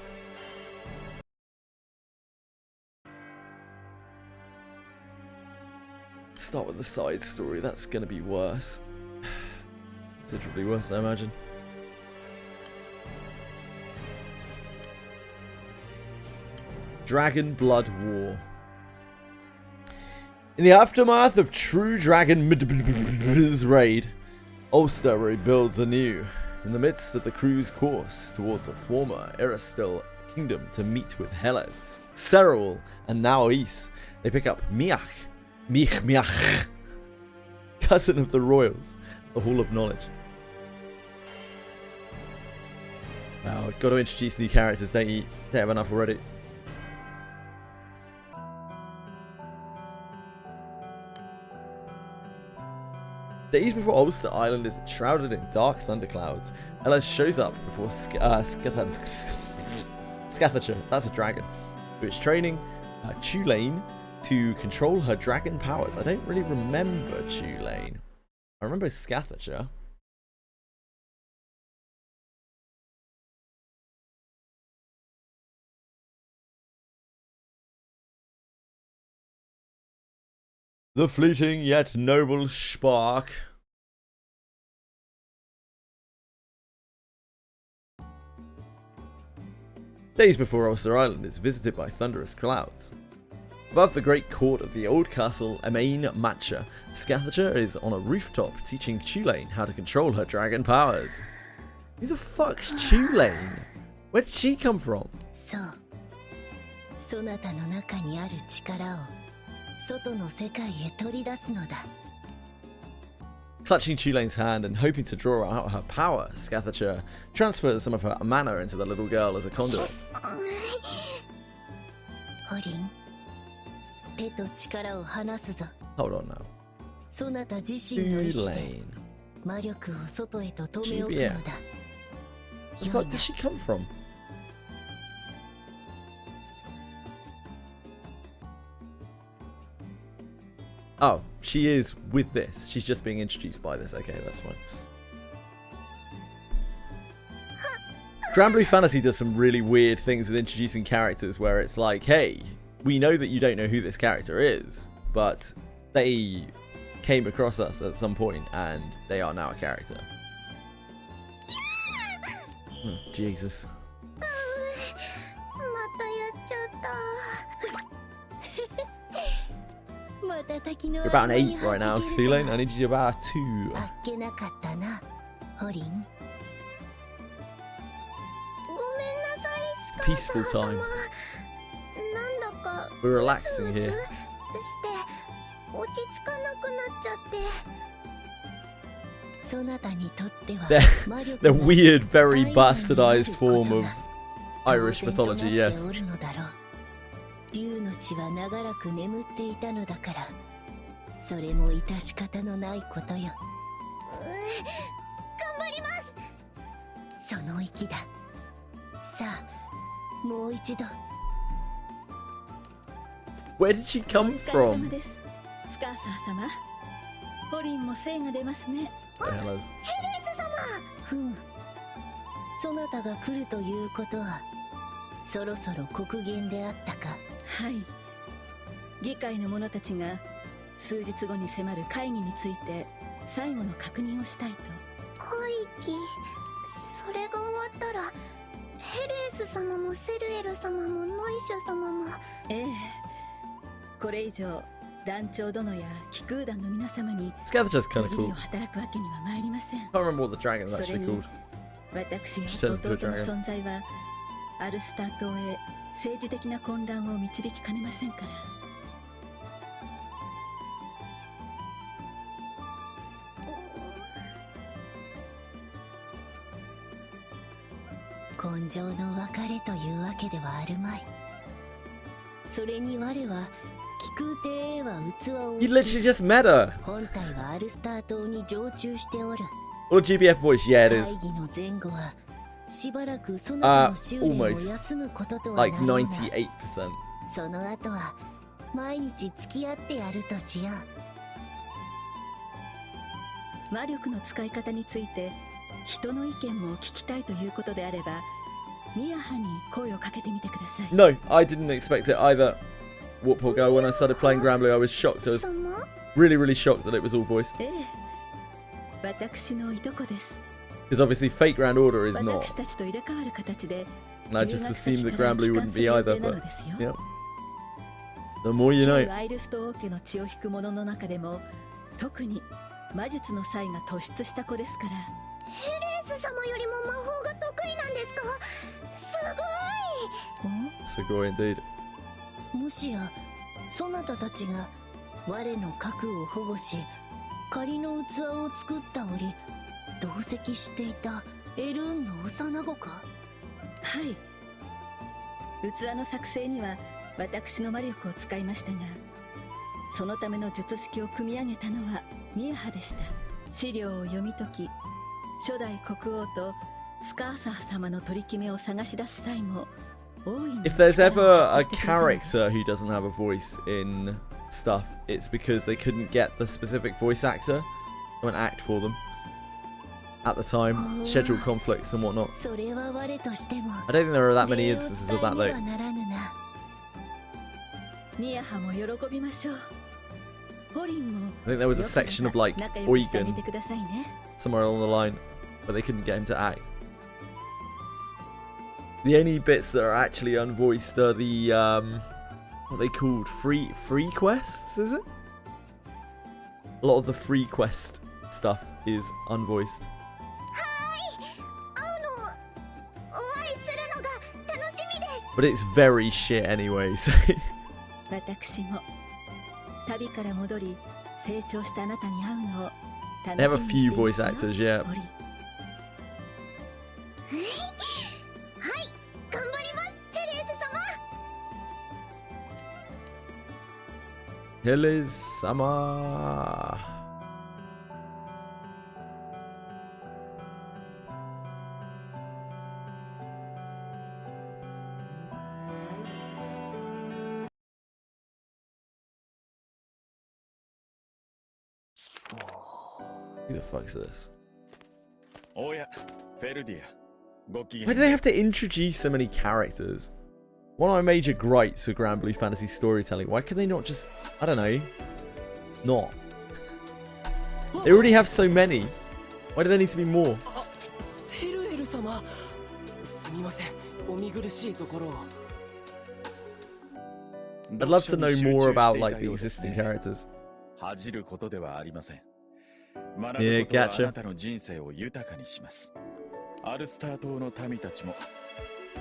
Let's start with the side story. That's going to be worse. Considerably worse, I imagine. Dragon Blood War. In the aftermath of True Dragon's raid, Ulster rebuilds anew. In the midst of the crew's course toward the former Eristil kingdom to meet with Hellas, Serral, and Naois, they pick up Miach, cousin of the royals, the Hall of Knowledge. Wow, got to introduce new characters, don't you? Don't have enough already. Days before Ulster Island is shrouded in dark thunderclouds, Ella shows up before Scathachur, that's a dragon, who is training Tulane to control her dragon powers. I don't really remember Tulane. I remember Scathachur. The fleeting yet noble spark. Days before Ulster Island is visited by thunderous clouds. Above the great court of the old castle Emain Matcha, Scathachur is on a rooftop teaching Tulane how to control her dragon powers. Who the fuck's Tulane? Where did she come from? Clutching Tulane's hand and hoping to draw out her power, Scathachur transfers some of her mana into the little girl as a conduit. Hold on now. Tulane. Where the fuck did she come from? Oh, she is with this. She's just being introduced by this. Okay, that's fine. Granblue Fantasy does some really weird things with introducing characters where it's like, hey, we know that you don't know who this character is, but they came across us at some point and they are now a character. Oh, Jesus. You're about an 8 right now, Thelen. I need you to about a 2. It's peaceful time. We're relaxing here. The weird, very bastardized form of Irish mythology, yes. 竜の血は長らく眠っていたのだから、それも致し方のないことよ。頑張ります。その息だ。さあ、もう一度。Where did she come from? スカーサー様、ホリンも精が出ますね。ヘレス様。ふん。そなたが来るということは、そろそろ刻限であったか。はい。議会の者たちが数日後に迫る会議について最後の確認をしたいと。会議、それが終わったらヘレース様もセルエル様もノイシュ様も。ええ。これ以上団長殿や気空団の皆様に Scath's just kind of 義理 cool. を働くわけには参りません。 I can't remember what the dragon is actually called. 私 She turns の into a 弟の dragon. 存在はアルスター島へ政治的な混乱を導きかねませんから。今生の別れというわけではあるまい。それに我は気空艇へは器を You literally just met her. 本体はアルスター島に常駐しておる。 Or GBF voice, yeah, it 会 is. 議の前後はしばらくその他の修練を almost. 休むこととは Like なろうが、 98%. その後は毎日付き合ってやるとしよう。魔力の使い方について人の意見も聞きたいということであれば、ミヤハに声をかけてみてください。 No, I didn't expect it either. What poor girl, when I started playing Granblue, I was shocked. I was really, really shocked that it was all voiced. ええ、私のいとこです。 Because obviously Fate Grand Order is not. 私たちと入れ替わる形で And I just assumed that Granblue wouldn't be either, but ですよ。 yeah. The more you 旧 know. アイルスト王家の血を引く者の中でも特に魔術の才が突出した子ですから。ヘレース様よりも魔法が得意なんですか？すごい。 So good indeed. もしやそなたたちが我の核を保護し仮の器を作った折同席していたエルーンの幼子か？はい。器の作成には私の魔力を使いましたが、そのための術式を組み上げたのはミヤハでした。資料を読み解き、初代国王とスカーサー様の取り決めを探し出す際も大いに If there's 力 ever を a 発揮してくれたのです。 character who doesn't have a voice in stuff, it's because they couldn't get the specific voice actor or an act for them at the time, schedule conflicts and whatnot. それは我としても I don't think there are that many instances of that 礼を though. 伝えねばならぬな。ミヤハも喜びましょう。ホリンも I think there was a section of like 仲良くしてあげ Eugen てくださいね。 somewhere along the line, but they couldn't get him to act. The only bits that are actually unvoiced are the what are they called? Free quests, is it? A lot of the free quest stuff is unvoiced. お会いするのが楽しみです。 But it's very shit anyway, so 私も旅から戻り成長したあなたに会うのを they 楽 have しみ a に few してい voice ますよ actors, yeah. ホリン。はい、頑張ります、ヘレース様。 Hillis Sama. Who the fuck's this? おや、フェルディア。Why do they have to introduce so many characters? One of my major gripes with Granblue fantasy storytelling. Why can they not just, I don't know, not? They already have so many. Why do there need to be more? I'd love to know more about like the existing characters. Yeah, gotcha. アルスター島の民たちも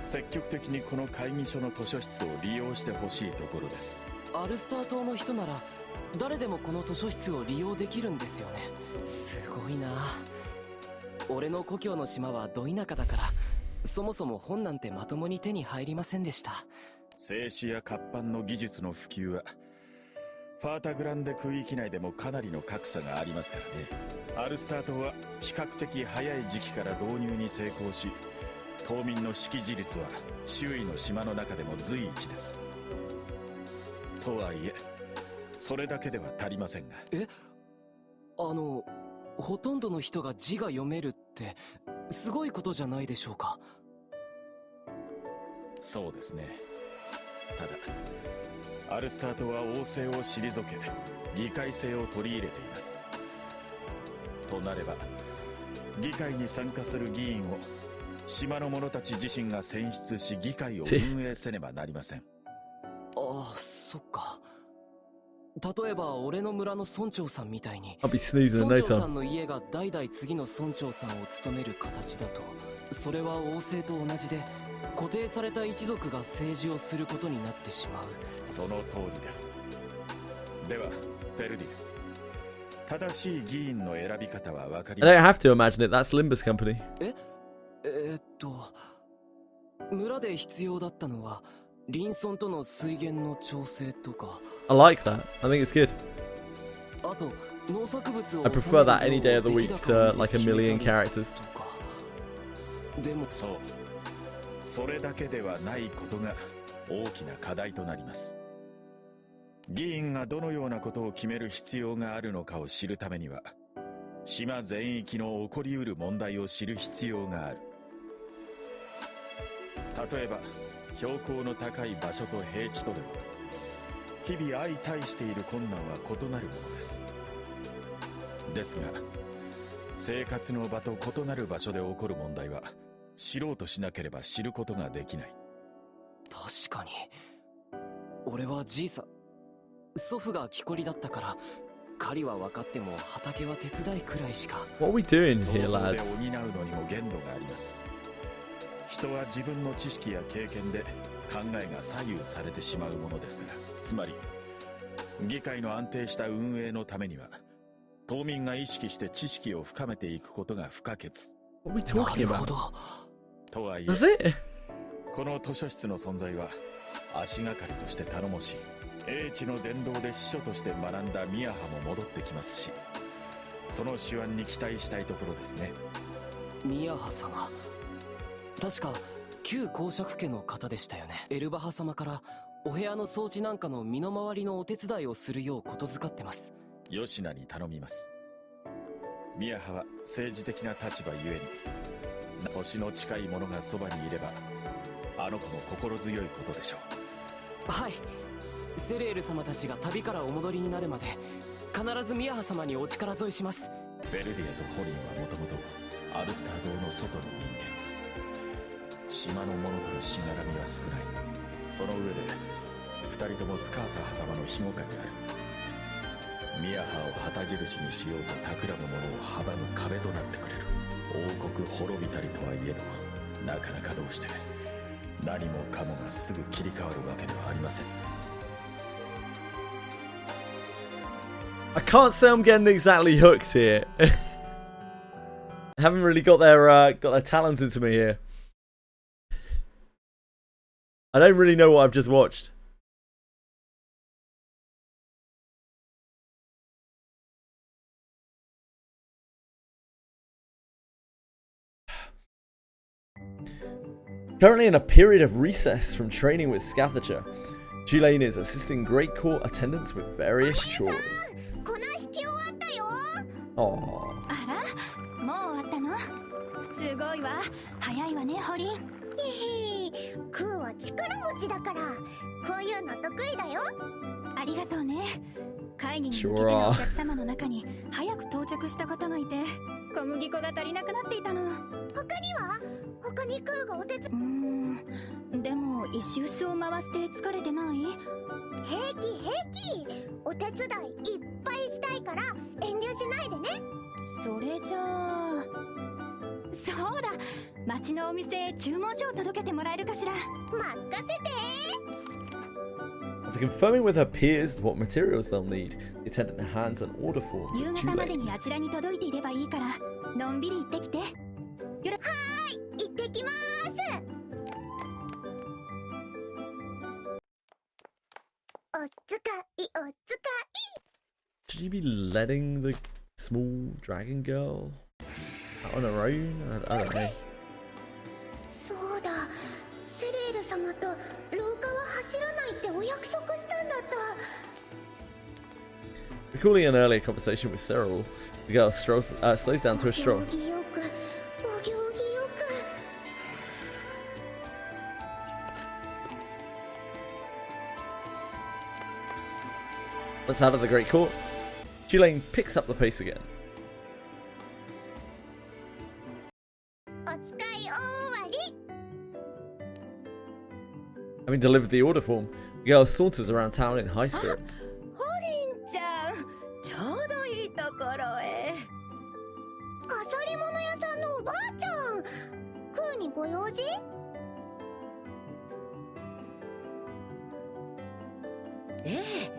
積極的にこの会議所の図書室を利用してほしいところです。アルスター島の人なら誰でもこの図書室を利用できるんですよね。すごいな。俺の故郷の島はど田舎だからそもそも本なんてまともに手に入りませんでした。静止や活版の技術の普及はファータグランデ区域内でもかなりの格差がありますからね。アルスター島は比較的早い時期から導入に成功し、島民の識字率は周囲の島の中でも随一です。とはいえそれだけでは足りませんが。ほとんどの人が字が読めるってすごいことじゃないでしょうか。そうですね。ただアルスター島は王政を退け議会制を取り入れています。となれば議会に参加する議員を島の者たち自身が選出し議会を運営せねばなりません。ああ、そっか。例えば俺の村の村長さんみたいに I'll be snoozing in no 村長 time. さんの家が代々次の村長さんを務める形だと、それは王政と同じで固定された一族が政治をすることになってしまう。その通りです。ではフェルディ、正しい議員の選び方は分かりますか？ I don't have to imagine it. That's Limbus company. 村で必要だったのは林村との水源の調整とか。 I like that. I think it's good. あと農作物を I prefer that any day of the week to like a million characters. でもそう、それだけではないことが大きな課題となります。議員がどのようなことを決める必要があるのかを知るためには、島全域の起こりうる問題を知る必要がある。例えば標高の高い場所と平地とでは日々相対している困難は異なるものです。ですが生活の場と異なる場所で起こる問題は知ろうとしなければ知ることができない。確かに俺はじいさん、祖父が木こりだったから狩りは分かっても畑は手伝いくらいしか。 What are we doing 想 here, 像で lads? 補うのにも限度があります。人は自分の知識や経験で考えが左右されてしまうものですから。つまり議会の安定した運営のためには島民が意識して知識を深めていくことが不可欠。 What are we talking なるほ about? ど。とはいえ That's it? この図書室の存在は足がかりとして頼もしい。英知の伝道で司書として学んだミヤハも戻ってきますし、その手腕に期待したいところですね。ミヤハ様、確か旧公爵家の方でしたよね。エルバハ様からお部屋の掃除なんかの身の回りのお手伝いをするようことづかってます。ヨシナに頼みます。ミヤハは政治的な立場ゆえに星の近い者がそばにいればあの子も心強いことでしょう。はい、セレール様たちが旅からお戻りになるまで必ずミヤハ様にお力添えします。ベルディアとホリンはもともとアルスター島の外の人間。島の者とのしがらみは少ない。その上で二人ともスカーサハ様の庇護下にある。ミヤハを旗印にしようと企む者を阻む壁となってくれる。王国滅びたりとはいえどなかなかどうして何もかもがすぐ切り替わるわけではありません。 I can't say I'm getting exactly hooked here. Haven't really got their talents into me here. I don't really know what I've just watched. Currently in a period of recess from training with Scathacher, Tulane is assisting Great Court attendants with various chores. この引き終わったよ。Aww. あら、もう終わったの？すごごいわ。早いわね、ホリン。へへ、クーは力持ちだから、こういうの得意だよ。ありがとうね。会議に向けてのお客様の中に早く到着した方がいて、小麦粉が足りなくなっていたの。他には？他にクーがお手伝い。でも石臼を回して疲れてない？平気平気。お手伝いいっぱいしたいから遠慮しないでね。それじゃあ、そうだ、町のお店へ注文書を届けてもらえるかしら。任せて。After confirming with her peers what materials they'll need, the attendant hands an order form to 夕方まで Jule. にあちらに届いていればいいから、のんびり行ってきて。はーい、行ってきまーす。おつかいおつか Should you be letting the small dragon girl out on her own? I don't know. そうだ、セレール様と廊下は走らないってお約束したんだった。 Recalling an earlier conversation with Cyril, the girl slows down to a stroll. お行儀よく、お行儀よく。Once out of the great court, Julaine picks up the pace again. お使い終わり。 Having delivered the order form, the girl saunters around town in high spirits. ホリンちゃん、ちょうどいいところへ。飾り物屋さんのおばあちゃん。クーにご用事？ええ、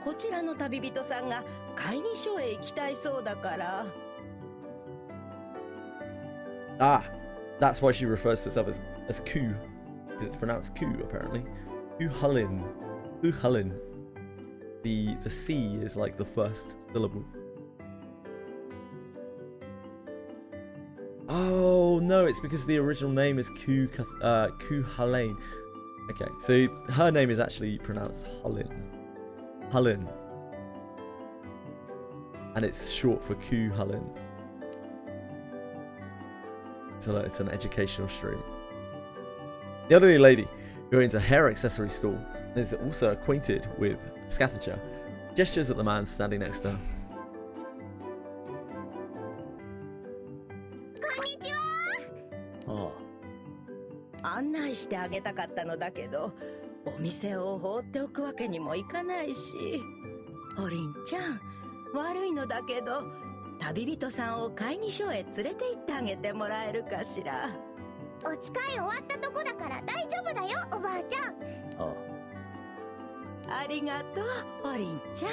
こちらの旅人さんが会議所へ行きたいそうだから。 Ah, that's why she refers to herself as Ku, because it's pronounced Ku apparently. Kuhulin. Kuhulin. The C is like the first syllable. Oh no, it's because the original name is Kuhulain. Okay, so her name is actually pronounced Hulin. Hulin. And it's short for Kuhulin. So it's an educational stream. The elderly lady who owns a hair accessory store and is also acquainted with Scathacher gestures at the man standing next to her. こんにちは。ああ、案内してあげたかったのだけど、お店を放っておくわけにもいかないし。ホリンちゃん、悪いのだけど、旅人さんを会議所へ連れて行ってあげてもらえるかしら。お使い終わったとこだから大丈夫だよ、おばあちゃん。あありがとう、ホリンちゃん。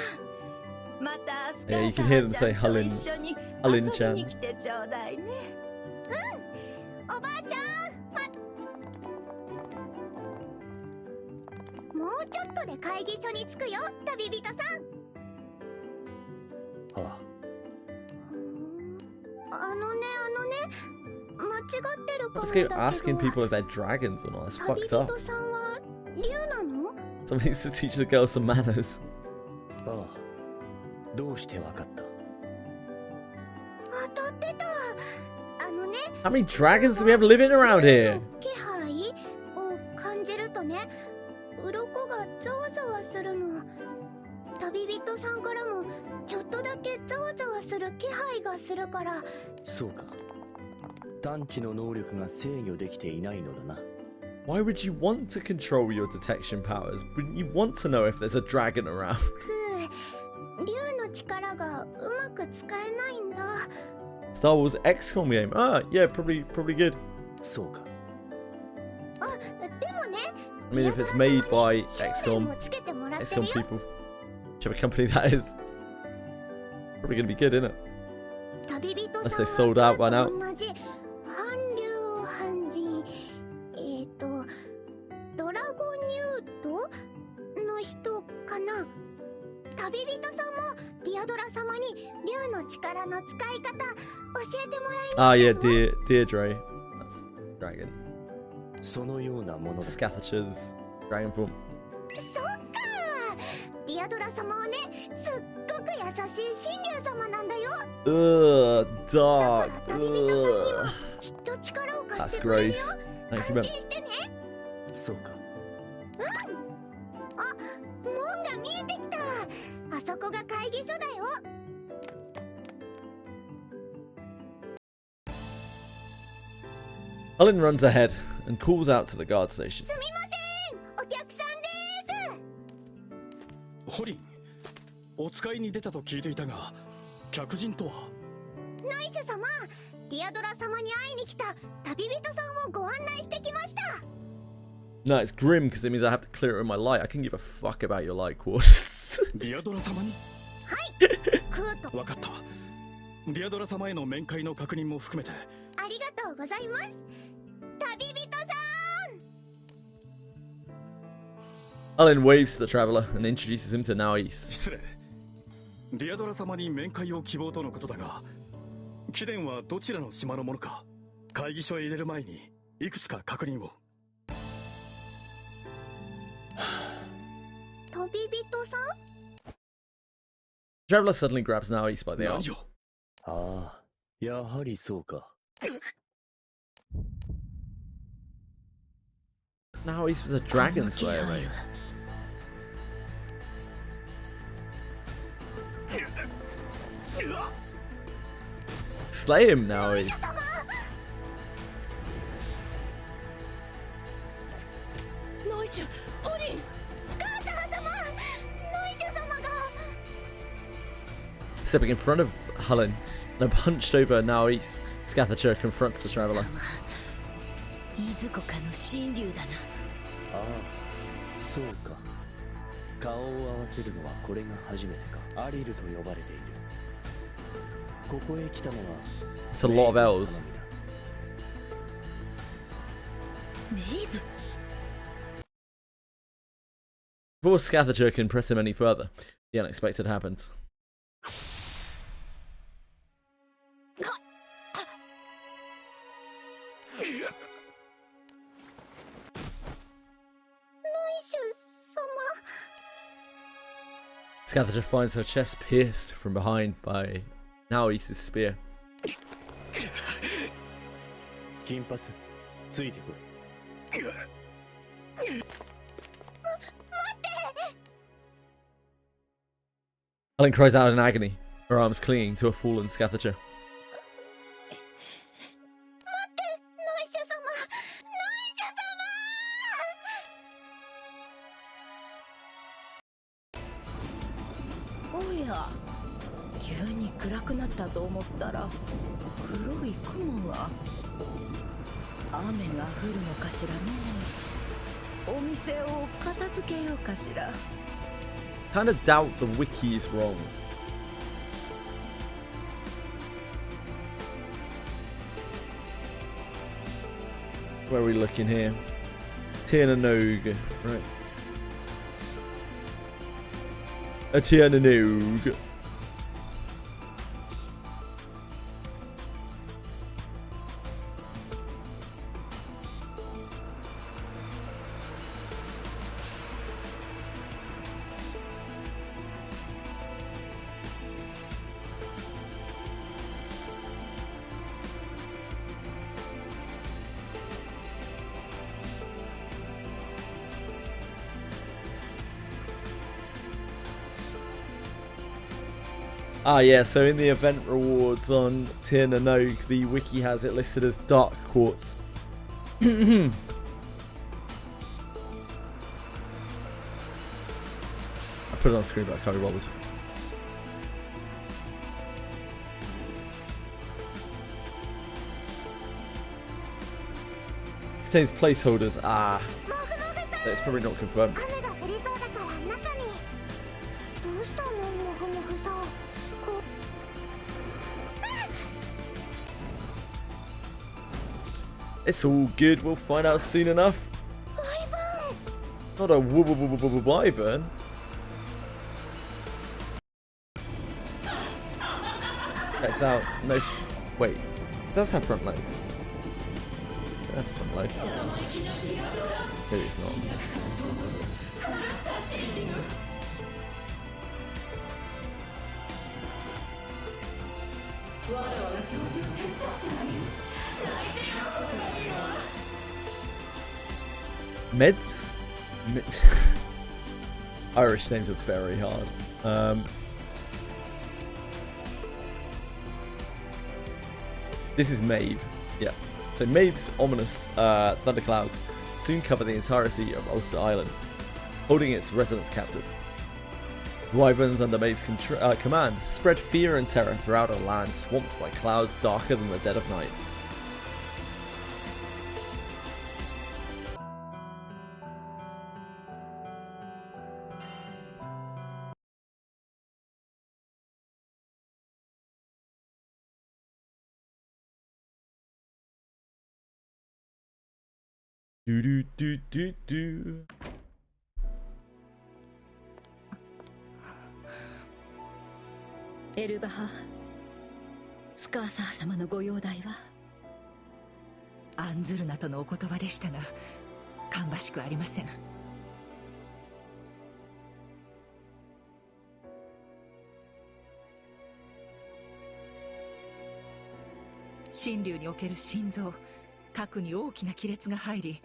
またスカ Yeah, you ー can サ hear them ー say ちゃんと一緒に Hulin 遊びに来てちょうだいね。おばあちゃん、もうちょっとで会議所に着くよ、旅人さん。あ、あのね、間違ってるかも Let's だ go け asking ど、 people if they're dragons or not. That's 旅 fucked up. 人さんは竜なの？ Someone needs to teach the girl some manners. ああ、どうしてわかった？当たってた。あのね、 How many dragons do we have living around here? 気配を感じるとね、鱗がざわざわするの。旅人さんからもちょっとだけざわざわする気配がするから。そうか。探知の能力が制御できていないのだな。Why would you want to control your detection powers? Wouldn't you want to know if there's a dragon around? 竜の力がうまく使えないんだ。 Star Wars XCOM game. Ah, yeah, probably good. そうか。あ、でもね、 I mean, if it's made by 訓練 XCOM もつけてもらってる XCOM よ。 people, whichever company that is, probably gonna be good, isn't it? 旅人 Unless さ they've ん sold は out by now. 同じ韓流韓人、ドラゴニュートの人かな。旅人さんもディアドラ様に竜の力の使い方教えてもらいに来たの。 Ah, yeah, Deirdre. That's dragon. そのようなものだ。Scathacher's dragon form. そっか。ディアアドラ様はね、すっごく優しい神竜様なんだよ。 Dark. 旅人さんにはきっと力を貸 That's してくれるよ。 gross. Thank you, 安 man. 心してね。そうか。あ、門が見えてきた。あそこが会議所だよ。 Helen runs ahead and calls out to the guard station. すみません、お客さんです。ホリン、お使いに出たと聞いていたが、客人とは？ナイシュ様、ディアドラ様に会いに来た旅人さんをご案内してきました。 No, it's grim because it means I have to clear it with my light. I can give a fuck about your light course. ディアドラ様に？はい、クート。わかった。ディアドラ様への面会の確認も含めて。ありがとうございます。旅人さん。 Helen waves to the traveler and introduces him to Naois. 失礼。ディアドラ様に面会を希望とのことだが、貴殿はどちらの島のものか、会議所へ入れる前にいくつか確認を。旅人さん。 Traveler suddenly grabs Naois by the arm. 何よ。ああ、やはりそうか。Naois was a dragon slayer, mate. Slay him, Naois. ノイシュ、ホリン。スカーサー様、ノイシュ様が。 Stepping in front of Helen and a hunched over Naois, Scathacher confronts the traveler. いずこかの神竜だな。ああ、そうか。顔を合わせるのはこれが初めてか。アリルと呼ばれている。ここへ来たのは It's a lot of elves. メイブ。 Before Scathacher can press him any further, the unexpected happens. ノイシュ様。 Scathacher finds her chest pierced from behind by Naois' spear. 金髪、ついてこい。 Helen cries out in agony, her arms clinging to a fallen Scathacher. ノイシュ様、ノイシュ様。 おや、急に暗くなったと思ったら黒い雲が。雨が降るのかしらね。お店を片付けようかしら。 Kinda doubt the wiki is wrong. Where are we looking here? Tiernanog, right. A Tiernanog. Ah, yeah, so in the event rewards on Tiernanog, the wiki has it listed as Dark Quartz. I put it on screen, but I can't be bothered. Contains placeholders. Ah, that's probably not confirmed. 雨が降りそうだから中に。どうしたの、モフモフさん。こう。 It's all good. We'll find out soon enough. Not a wyvern. Checks out. No. Wait. It does have front legs. That's a front leg. Maybe it's not. Meds? Irish names are very hard. This is Maeve. Yeah. So Maeve's ominous thunderclouds soon cover the entirety of Ulster Island, holding its residents captive. Wyverns under Maeve's command spread fear and terror throughout a land swamped by clouds darker than the dead of night. Do do do do do. エルバハ、スカーサー様のご容体は？案ずるなとのお言葉でしたが、芳しくありません。神竜における心臓、核に大きな亀裂が入り、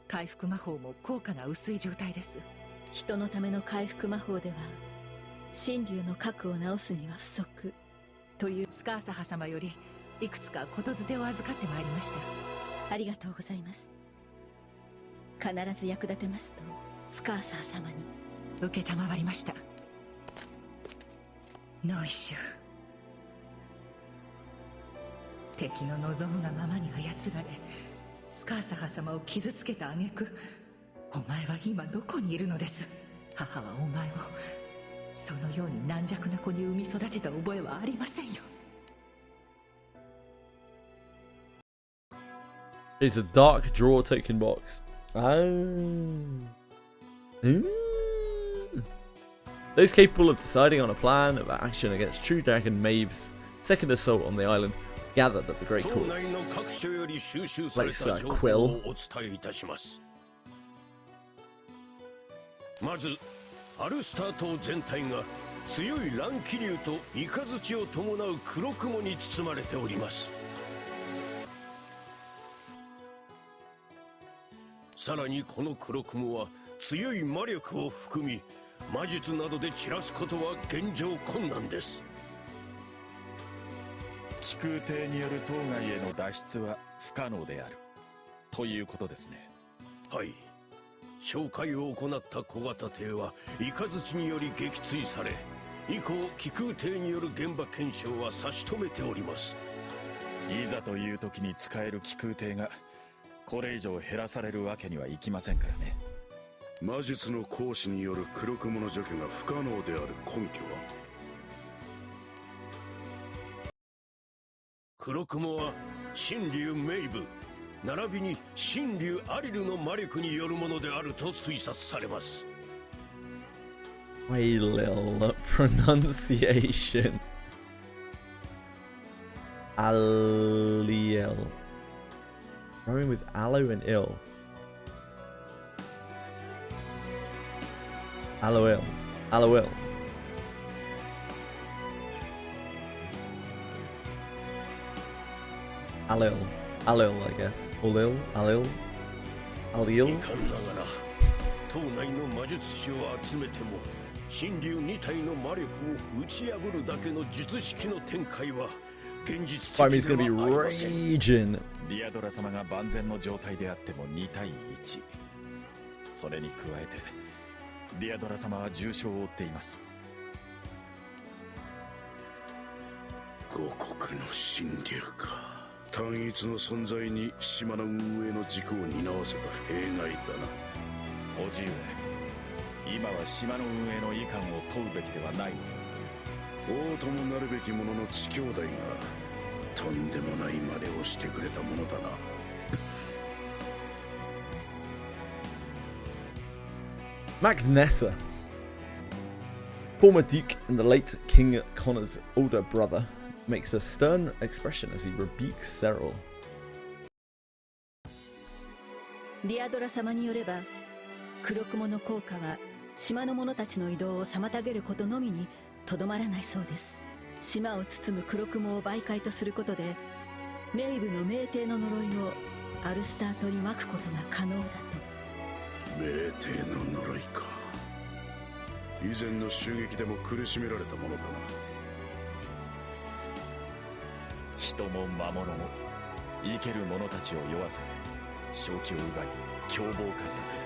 回復魔法も効果が薄い状態です。人のための回復魔法では神竜の核を治すには不足という。スカーサハ様よりいくつか言づてを預かってまいりました。ありがとうございます。必ず役立てますとスカーサー様に。受けたまわりました。ノイシュ、敵の望むがままに操られ、スカーサハ様を傷つけた挙句、お前は今どこにいるのです。母はお前をそのように軟弱な子に産み育てた覚えはありませんよ。It's a dark draw token box. Those capable of deciding on a plan of action against True Dragon Maeve's second assault on the island gathered at the Great Court. Place Quill. まずアルスター島全体が強い乱気流と雷を伴う黒雲に包まれております。さらにこの黒雲は強い魔力を含み、魔術などで散らすことは現状困難です。気空艇による島外への脱出は不可能であるということですね。はい、紹介を行った小型艇は雷により撃墜され、以降気空艇による現場検証は差し止めております。いざという時に使える気空艇がこれ以上減らされるわけにはいきませんからね。魔術の行使による黒雲の除去が不可能である根拠は？黒雲は神竜メイブ並びに神竜アリルの魔力によるものであると推察されます。Way little pronunciation. Aliel. Rhyming with aloe and ill. Aloil. Aloil. Alil. Alil, I guess. Alil. Alil. Alil. いかんながら島内の魔術師を集めても神竜2体の魔力を打ち破るだけの術式の展開は現実的ではありません。raging. ディアドラ様が万全の状態であっても2対1。それに加えてディアドラ様は重傷を負っています。五国の神竜か。単一の存在に島の運営の軸を担わせた弊害だな。叔父上、今は島の運営の遺憾を問うべきではないのだ。王ともなるべき者の地兄弟がとんでもない真似をしてくれたものだな。Magnessa. Former Duke and the late King Connor's older brother makes a stern expression as he rebukes Cyril. ディアドラ様によれば、黒雲の効果は島の者たちの移動を妨げることのみにとどまらないそうです。島を包む黒雲を媒介とすることでメイブの冥帝の呪いをアルスター島にまくことが可能だと。冥帝の呪いか。以前の襲撃でも苦しめられたものだな。人も魔物も生ける者たちを酔わせ、正気を奪い凶暴化させる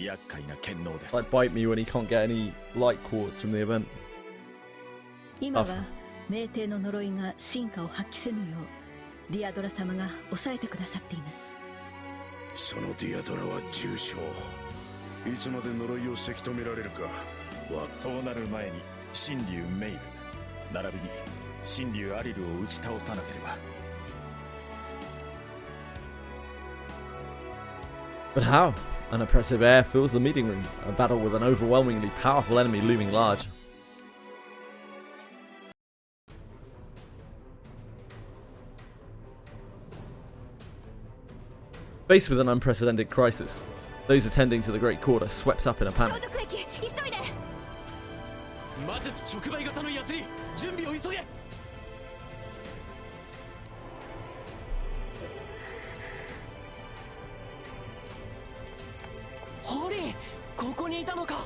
厄介な剣能です。Like bite me when he can't get any light quartz from the event. 今は冥帝の呪いが進化を発揮せぬようディアドラ様が抑えてくださっています。そのディアドラは重傷。いつまで呪いをせき止められるか。そうなる前に神竜メイブ並びに神竜アリルを打ち倒さなければ。But how? An oppressive air fills the meeting room, a battle with an overwhelmingly powerful enemy looming large. Faced with an unprecedented crisis, those attending to the Great Court are swept up in a panic. 魔術触媒型のやつに準備を急げ。ホリー、ここにいたのか。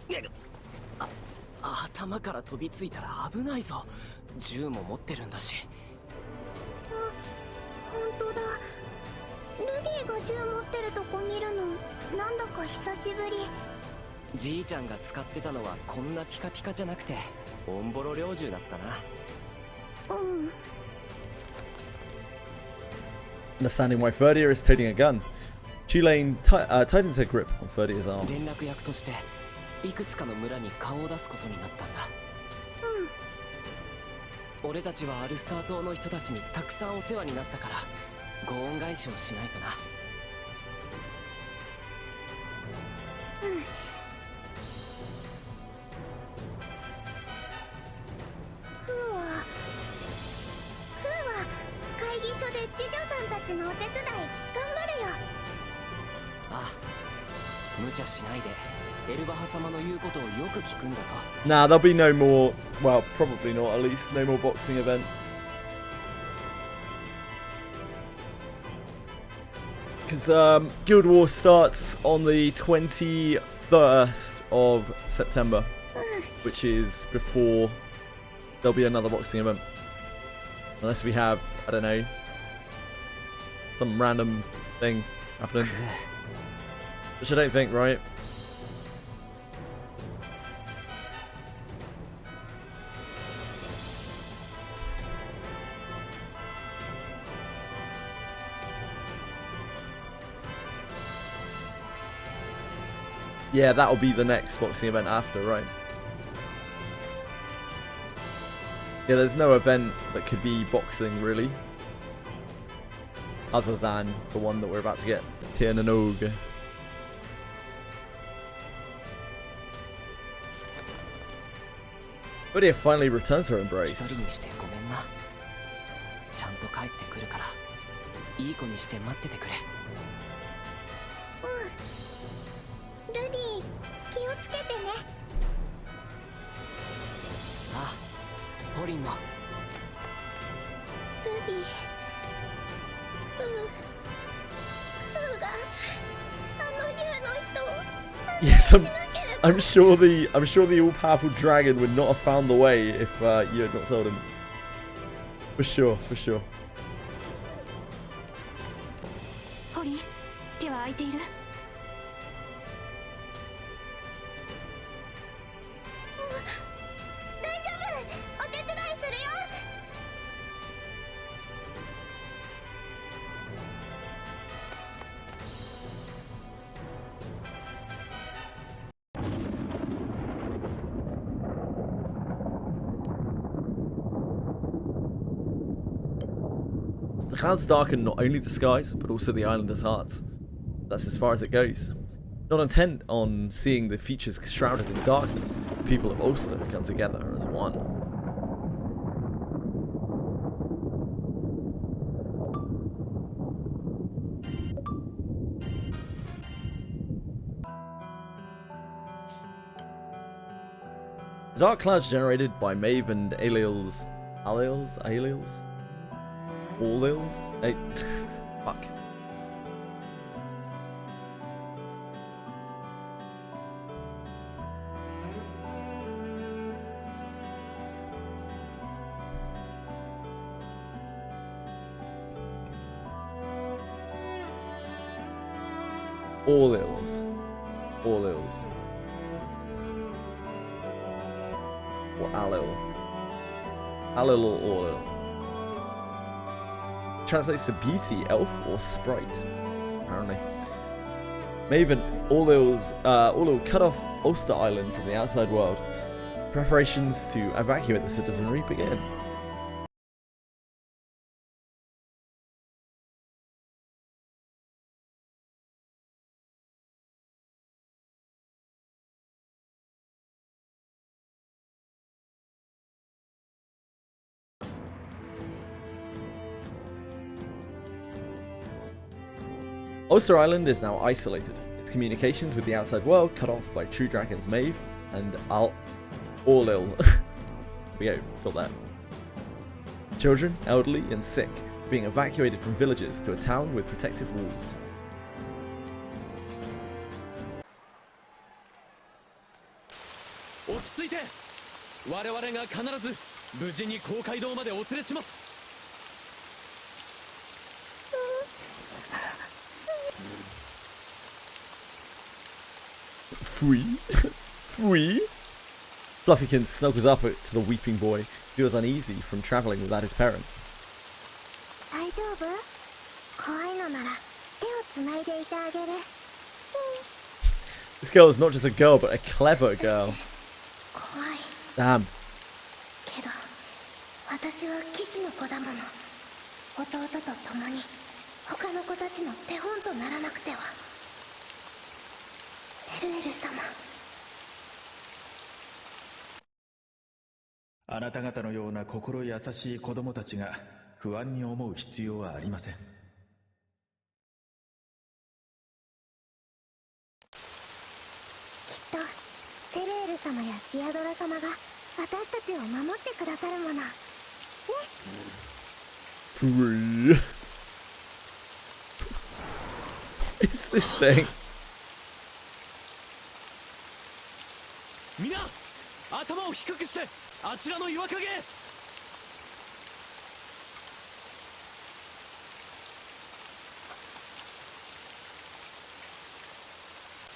ルディ。頭から飛びついたら危ないぞ。銃も持ってるんだし。本当だ。ルディが銃持ってるとこ見るのなんだか久しぶり。じいちゃんが使ってたのはこんなピカピカじゃなくてオンボロ猟銃だったな。うん。Understanding why Ferdia is toting a gun, Tulane tightens her grip on Ferdia's arm. 連絡役としていくつかの村に顔を出すことになったんだ。俺たちはアルスター島の人たちにたくさんお世話になったからご恩返しをしないとな。フーは会議所で次女さんたちのお手伝い頑張るよ。ああ、無茶しないでエルバハ様の言うことをよく聞くんだぞ。 Nah, there'll be no more, well, probably not, at least no more boxing event. Because Guild Wars starts on the 21st of September, which is before there'll be another boxing event. Unless we have, I don't know, some random thing happening. Which I don't think, right? Yeah, that'll be the next boxing event after, right? Yeah, there's no event that could be boxing, really. Other than the one that we're about to get, Tiernanog. Ferdia finally returns her embrace. ちゃんと帰ってくるからいい子にして待っててくれ。ルディ、気をつけてね。ああ、ポリンも。ルディ、フーがあの竜の人を Yes, I'm sure the all-powerful dragon would not have found the way if you had not told him. For sure, for sure. ポリン、手は空いている？大丈夫、お手伝いするよ。The clouds darken not only the skies, but also the islanders' hearts. That's as far as it goes. Not intent on seeing the futures shrouded in darkness, the people of Ulster come together as one. The dark clouds generated by Maeve and Aliel's... Aliel's? Fuck. All ills. Or Alil. Alil or Orlil. Translates to beauty, elf, or sprite, apparently. Maven, Orlil cut off Ulster Island from the outside world. Preparations to evacuate the citizenry begin. Ulster Island is now isolated, its communications with the outside world cut off by true dragons Maeve and Orlil. There we go, got that. Children, elderly, and sick being evacuated from villages to a town with protective walls. Free? Fluffykin snuggles up to the weeping boy, feels uneasy from travelling without his parents. This girl is not just a girl, but a clever girl. Damn.あなた方のような心優しい子供たちが不安に思う必要はありません。きっとセレール様やディアドラ様が私たちを守ってくださるものね。Free. It's this thing. みんな頭を低くしてあちらの岩陰へ。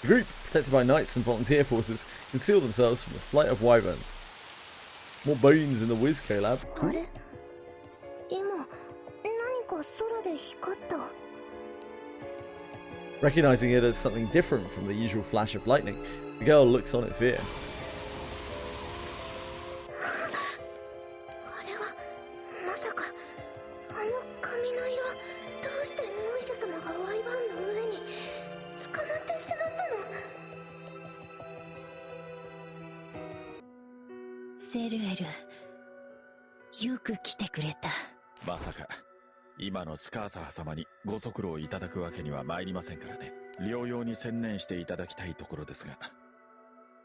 The group, protected by knights and volunteer forces, conceal themselves from the flight of wyverns. More bones in the Wizco lab. Cool. Recognizing it as something different from the usual flash of lightning, the girl looks on in fear. Seruel, よく来てくれた。まさか今のスカーサー様にご足労いただくわけには参りませんからね。療養に専念していただきたいところですが、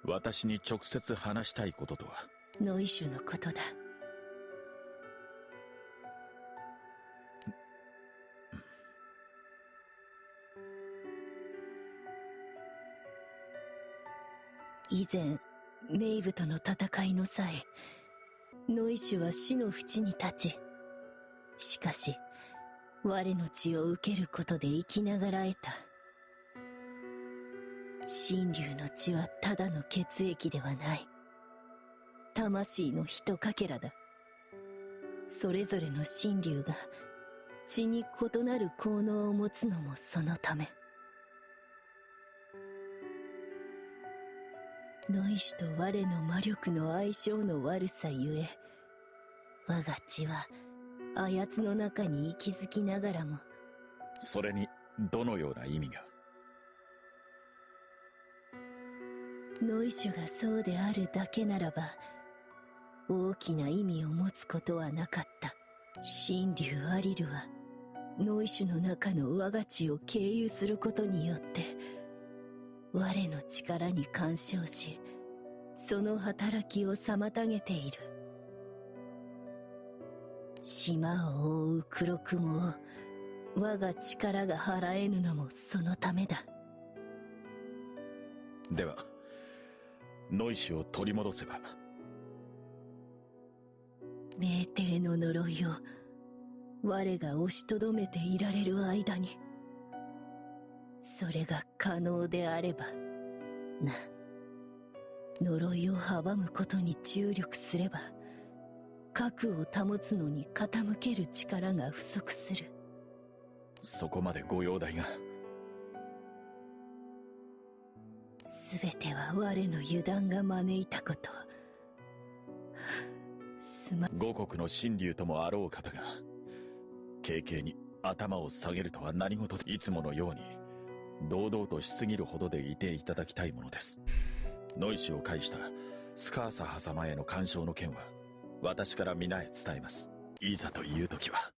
私に直接話したいこととは。ノイシュのことだ。以前メイブとの戦いの際、ノイシュは死の淵に立ち、しかし我の血を受けることで生きながら得た。神竜の血はただの血液ではない。魂のひとかけらだ。それぞれの神竜が血に異なる効能を持つのもそのため。ノイシュと我の魔力の相性の悪さゆえ、我が血はあやつの中に息づきながらも。それにどのような意味が。ノイシュがそうであるだけならば大きな意味を持つことはなかった。神竜アリルはノイシュの中の我が血を経由することによって我の力に干渉し、その働きを妨げている。島を覆う黒雲を我が力が払えぬのもそのためだ。ではノイシを取り戻せば。冥帝の呪いを我が押しとどめていられる間に、それが可能であればな。呪いを阻むことに注力すれば核を保つのに傾ける力が不足する。そこまでご容体が。全ては我の油断が招いたこと。五国の神竜ともあろう方が軽々に頭を下げるとは何事で、いつものように堂々としすぎるほどでいていただきたいものです。ノイシを介したスカーサハ様への干渉の件は私から皆へ伝えます。いざという時は。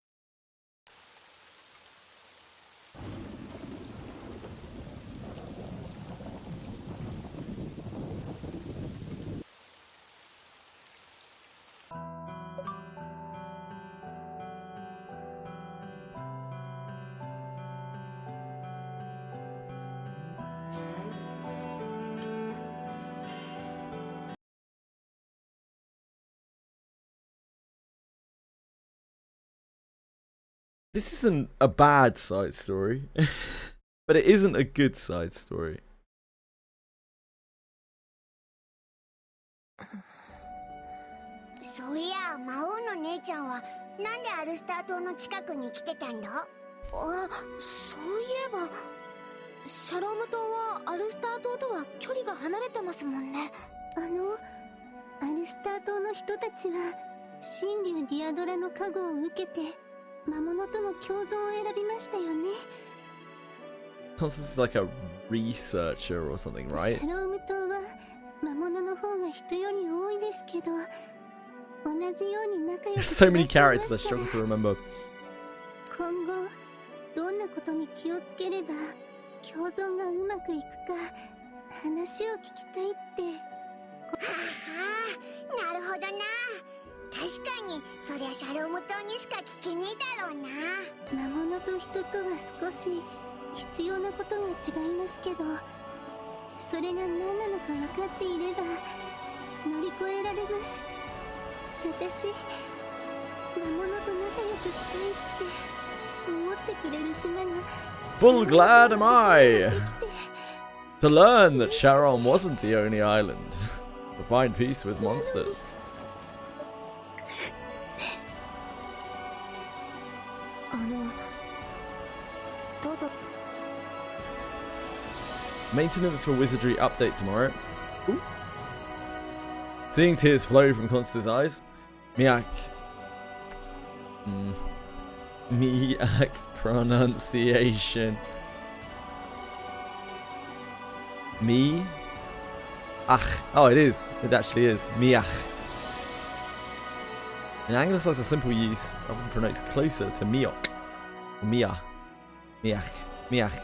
This isn't a bad side story, but it isn't a good side story. そういや、魔王の姉ちゃんはなんでアルスター島の近くに来てたんだ？あ、そういえばシャローム島はアルスター島とは距離が離れてますもんね。アルスター島の人たちは神竜ディアドラの加護を受けて魔物との共存を選びましたよね。 Constance is like a researcher or something, right? シャローム島は魔物の方が人より多いですけど、同じように仲良く There's so many 暮らして characters い I ますから struggle to remember. 今後どんなことに気をつければ共存がうまくいくか話を聞きたいって。はあ、なるほどな。確かにそりゃシャローム島にしか聞けねえだろうな。魔物と人とは少し必要なことが違いますけど、それが何なのか分かっていれば乗り越えられます。私、魔物と仲良くしたいって思ってくれる島が Full glad am I to learn that Sharon wasn't the only island to find peace with monsters. Maintenance for wizardry update tomorrow. Ooh. Seeing tears flow from Constance's eyes. Miak pronunciation. Oh, it is. It actually is. Miach. In Anglicized or simple use, often pronounced closer to miok. Mia. Miach. Miach.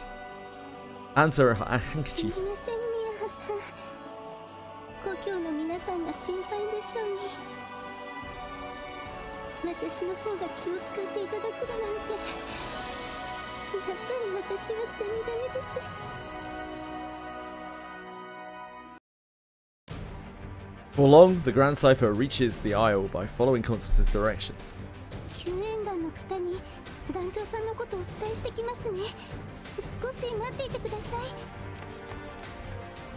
Answer a handkerchief. 故郷の皆さんが心配でしょうね。私の方が気を使っていただくだなんて、やっぱり私はダメダメです。For long, the Grand Cipher reaches the Isle by following Constance's directions. 救援団の方に団長さんのことをお伝えしてきますね。少し待っていてください。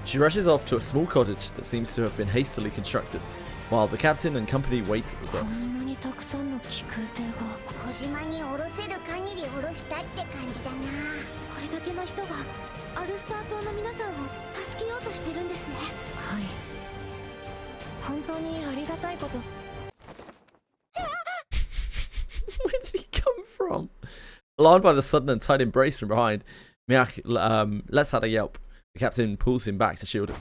She rushes off to a small cottage that seems to have been hastily constructed, while the captain and company wait at the docks. こんなにたくさんの気空艇が。小島に降ろせる限り降ろしたって感じだな。これだけの人がアルスター島の皆さんを助けようとしてるんですね。はい。本当にありがたいこと。Where did he come from? Alarmed by the sudden and tight embrace from behind, Miak lets out a yelp. The captain pulls him back to shield him.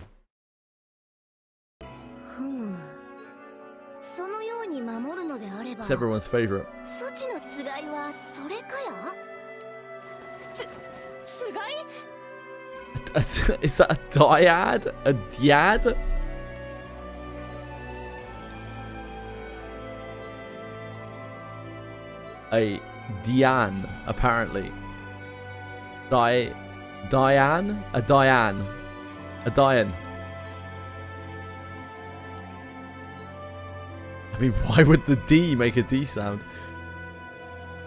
ふむ。そのように守るのであれば。 It's everyone's favorite. 措置のつがいはそれかや？つがい？ Is that a dyad? A dyad? a Diane, apparently. Diane? A Diane. A Diane. I mean, why would the D make a D sound?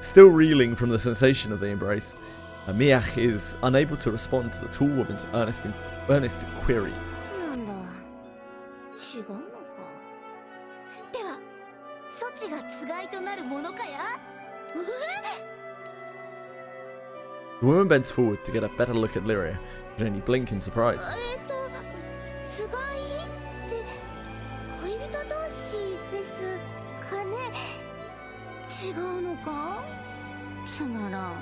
Still reeling from the sensation of the embrace, Miach is unable to respond to the tall woman's earnest query. なんだ違うのかではそちがつがいとなるものかや The woman bends forward to get a better look at Lyria, but only blink in surprise. つがいって恋人同士ですかね。違うのかつまらん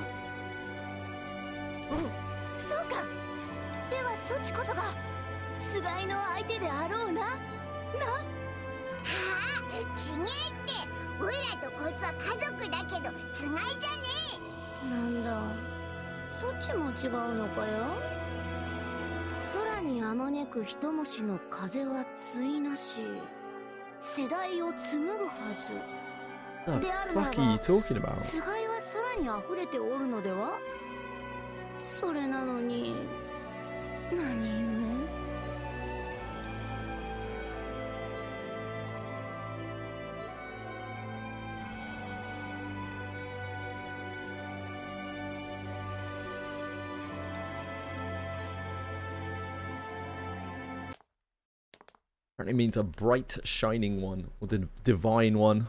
そうかではそちこそがつがいの相手であろうなはあ、ちげえって。おいらとこいつは家族だけどつがいじゃねえ。なんだそっちも違うのかよ空にあまねく一虫の風は対なし世代を紡ぐはず What the fuck are you talking about? つがいは空に溢れておるのではそれなのに何故 Apparently means a bright, shining one, or the divine one.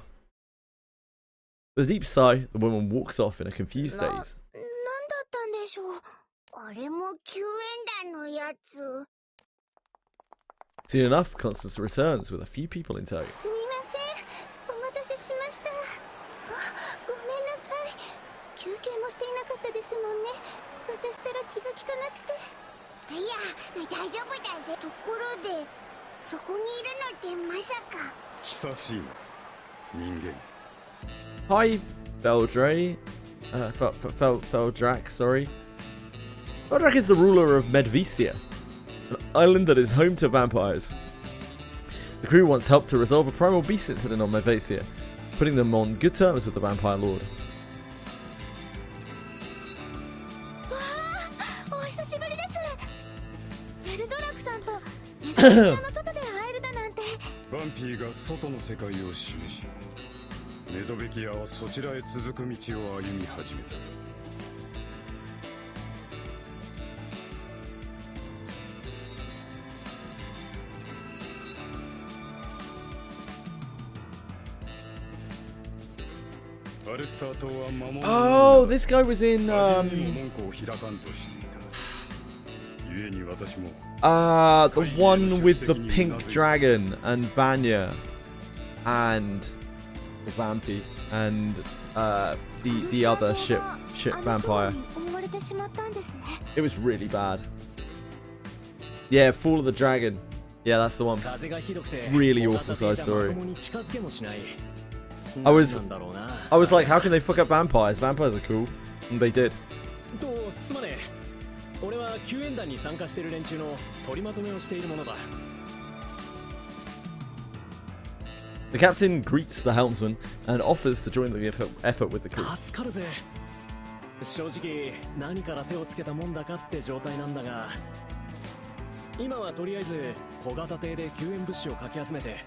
With a deep sigh, the woman walks off in a confused daze. なんだったんでしょう。あれも救援団のやつ。 Soon enough, Constance returns with a few people in tow. すみません。お待たせしました。あ、ごめんなさい。休憩もしていなかったですもんね。私たら気が利かなくて。いや、大丈夫だぜ。ところで、そこにいるのってまさか。久しいな、人間。 Hi, Feldre. Feldrak, sorry. Feldrak is the ruler of Medvesia, an island that is home to vampires. The crew once helped to resolve a primal beast incident on Medvesia, putting them on good terms with the vampire lord. お久しぶりです。フェルドラクさんとメタルの外で会えるだなんて。バンピーが外の世界を示し、メドベキアはそちらへ続く道を歩み始めた。Oh, this guy was in the one with the pink dragon and Vanya and Vampy and the other ship vampire. It was really bad. Yeah, Fall of the Dragon. Yeah, that's the one. Really awful side story. I was like, how can they fuck up vampires? Vampires are cool. And they did. The captain greets the helmsman and offers to join the effort with the crew. 正直何から手をつけたもんだかって状態なんだが、今はとりあえず小型艇で救援物資をかき集めて、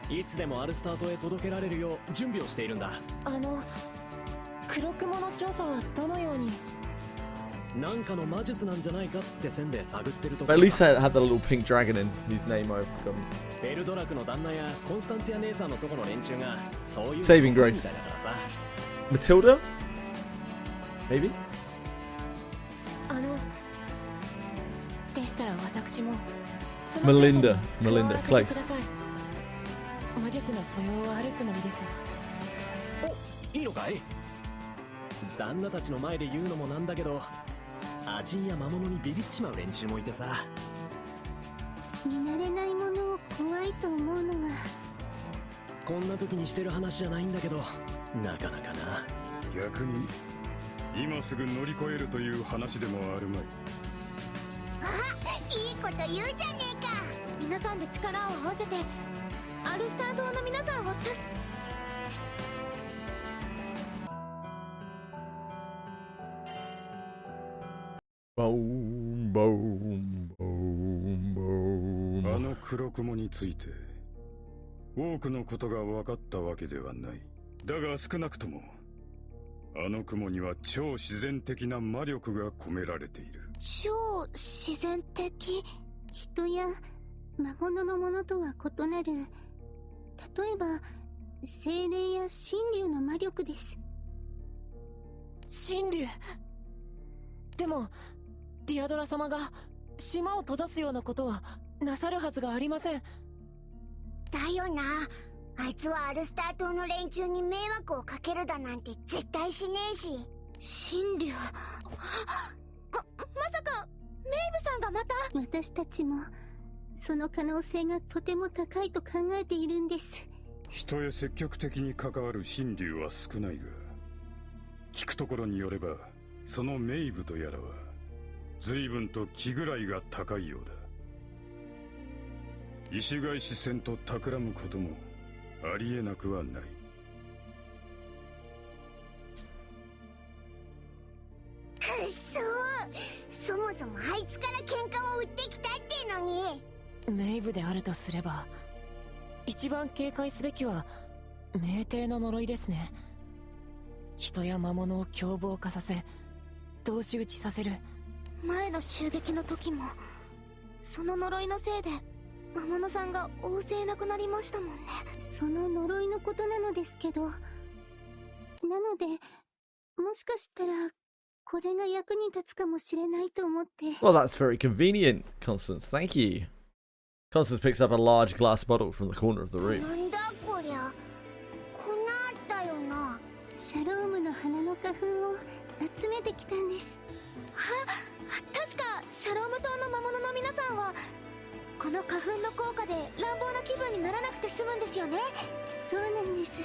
いつでもアルスター島へ届けられるよう準備をしているんだ。黒雲の調査はどのように？なんかの魔術なんじゃないかって線で探ってると。But at least I had the little pink dragon in whose name I've forgotten. フェルドラクの旦那やコンスタンツィア姉さんのとこの連中がそういう Saving Grace. みたいだからさ。Matilda? Maybe? でしたら私も Melinda, close. 魔術の素養はあるつもりです。お、いいのかい？旦那たちの前で言うのもなんだけど、味や魔物にビビっちまう連中もいてさ。見慣れないものを怖いと思うのはこんな時にしてる話じゃないんだけど、なかなかな。逆に今すぐ乗り越えるという話でもあるまい。あ、いいこと言うじゃねえか。皆さんで力を合わせてアルスター島の皆さんを Boom, boom, boom, boom. あの黒雲について多くのことが分かったわけではない。だが少なくともあの雲には超自然的な魔力が込められている。超自然的。人や魔物のものとは異なる、例えば精霊や神竜の魔力です。神竜。でもディアドラ様が島を閉ざすようなことはなさるはずがありません。だよな。あいつはアルスター島の連中に迷惑をかけるだなんて絶対しねえし。神竜。まさかメイブさんがまた。私たちもその可能性がとても高いと考えているんです。人へ積極的に関わる神竜は少ないが、聞くところによればそのメイブとやらは随分と気ぐらいが高いようだ。石返し戦と企むこともありえなくはない。くっそー、そもそもあいつから喧嘩を売ってきたってのに。メイブであるとすれば一番警戒すべきは冥帝の呪いですね。人や魔物を凶暴化させ同士討ちさせる。前の襲撃の時もその呪いのせいで魔物さんが大勢亡くなりましたもんね。その呪いのことなのですけど、なのでもしかしたらこれが役に立つかもしれないと思って。 Well, that's very convenient, Constance. Thank you. Constance picks up a large glass bottle from the corner of the room. なんだこりゃ。粉あったよな。シャロームの花の花粉を集めてきたんです。確かシャローム島の魔物の皆さんはこの花粉の効果で乱暴な気分にならなくて済むんですよね。そうなんです。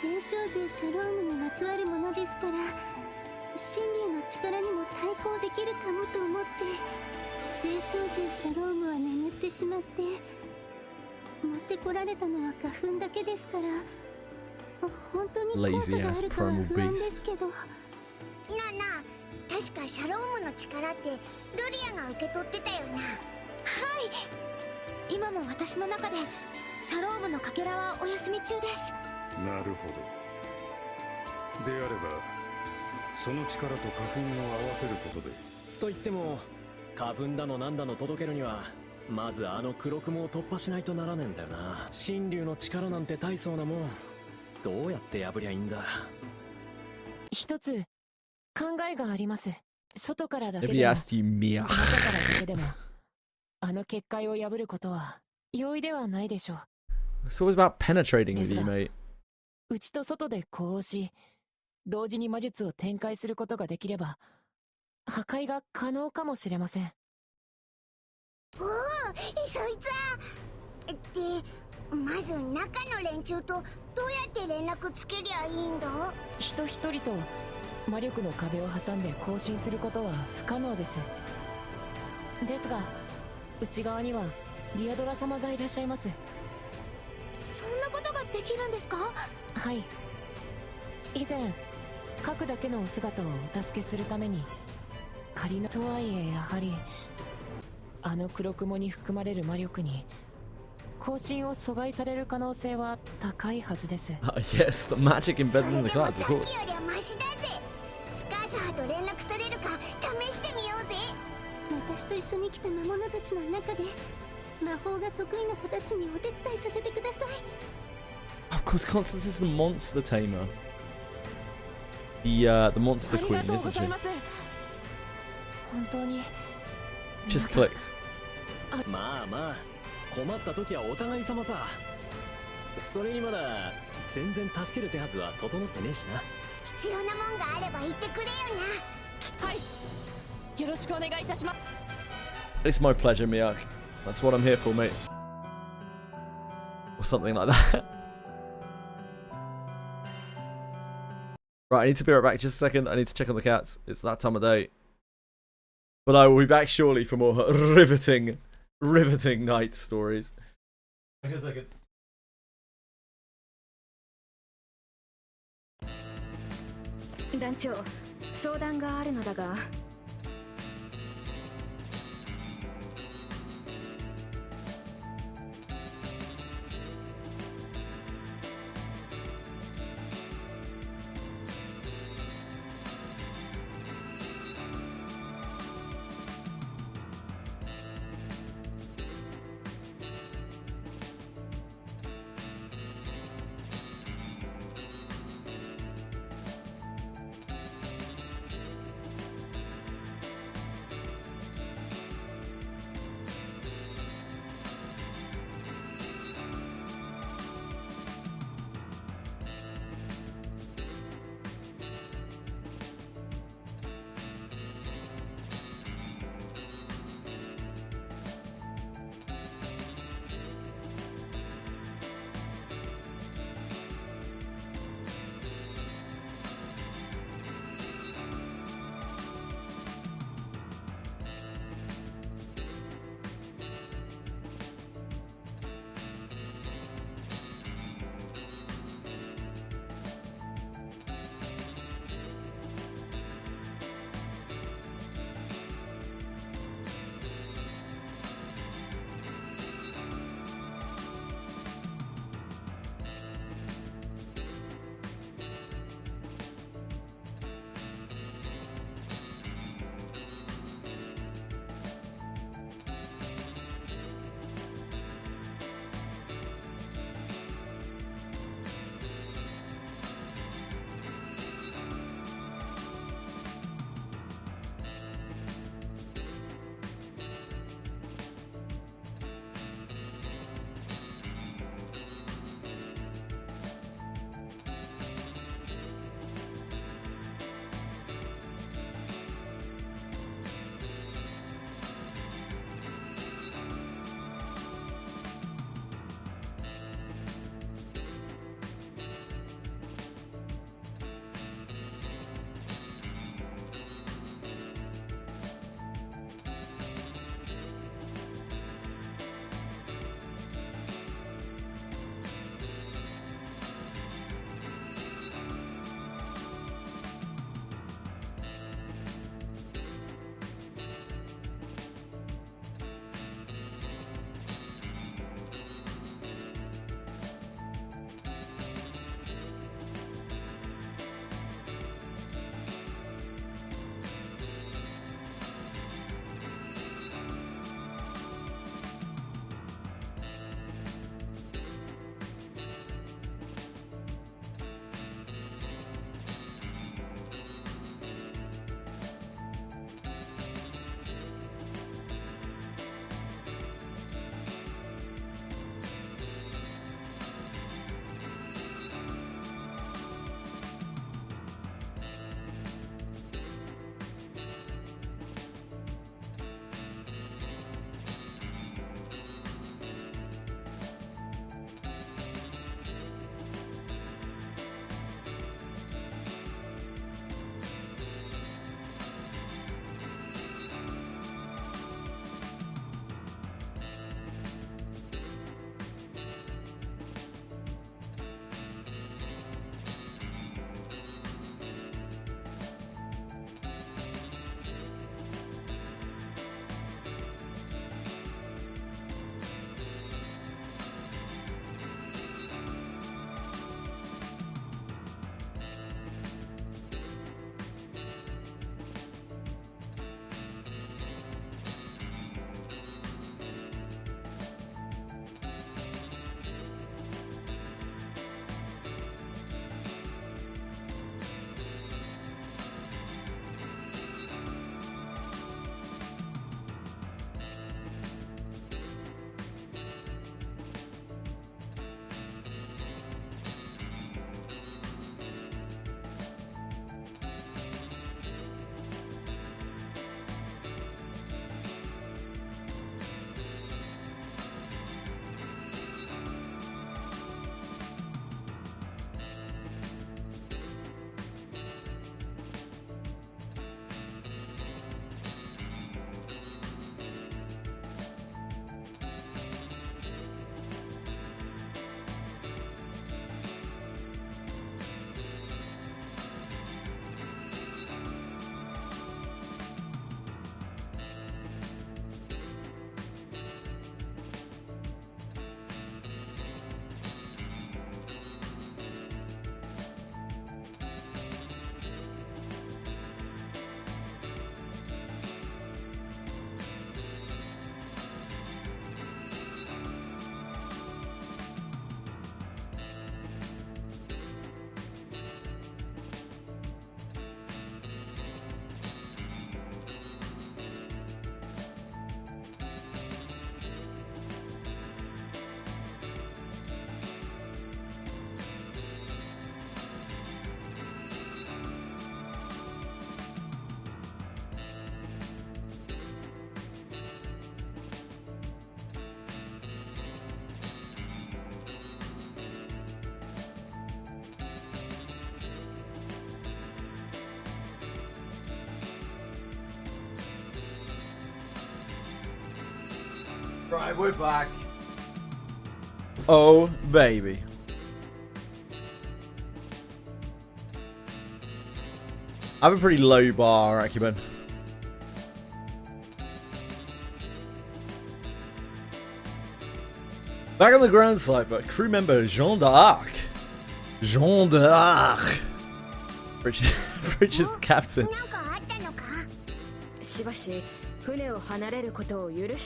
聖少獣シャロームにまつわるものですから、神竜の力にも対抗できるかもと思って。聖少獣シャロームは眠ってしまって、持ってこられたのは花粉だけですから、本当に効果があるかは不安ですけど。なあなあ、確かシャロームの力ってルリアが受け取ってたよな。はい、今も私の中でシャロームのかけらはお休み中です。なるほど。であればその力と花粉を合わせることで。と言っても花粉だのなんだの届けるにはまずあの黒雲を突破しないとならねえんだよな。神竜の力なんて大層なもんどうやって破りゃいいんだ。一つ考えがあります。外からだけ Maybe でも asked you, Mia. 中からだけでもあの結界を破ることは容易ではないでしょう。 It's always about penetrating with you, mate. 内と外で呼応し同時に魔術を展開することができれば破壊が可能かもしれません。おお、そいつは。で、まず中の連中とどうやって連絡つけりゃいいんだ。人一人と魔力の壁を挟んで交信することは不可能です。ですが内側にはディアドラ様がいらっしゃいます。そんなことができるんですか？はい。以前核だけのお姿をお助けするために仮のとはいえやはりあの黒雲に含まれる魔力に交信を阻害される可能性は高いはずです。Yes, the magic embedded in the cards, of さっ course. きよりはマシだぜ。スカーザーと連絡取れるか試してみようぜ。私と一緒に来た魔物たちの中で魔法が得意な子たちにお手伝いさせてください。 Of course, Constance is the monster tamer. The monster あり queen, がとう isn't ござい she? ます。本当に Just clicked. まあまあ困った時はお互い様さ。それにまだ全然助ける手はずは整ってねえしな。必要なもんがあれば言ってくれよな。はい、よろしくお願いいたします。 It's my pleasure, Miak. That's what I'm here for, mate. Or something like that. Right, I need to be right back. Just a second. I need to check on the cats. It's that time of day. But I will be back shortly for more riveting night stories. Wait a second. 団長、相談があるのだが、Right, we're back. Oh, baby. I have a pretty low bar acumen. Back on the ground cipher, crew member Jean d'Arc. Jean d'Arc. Rich's captain.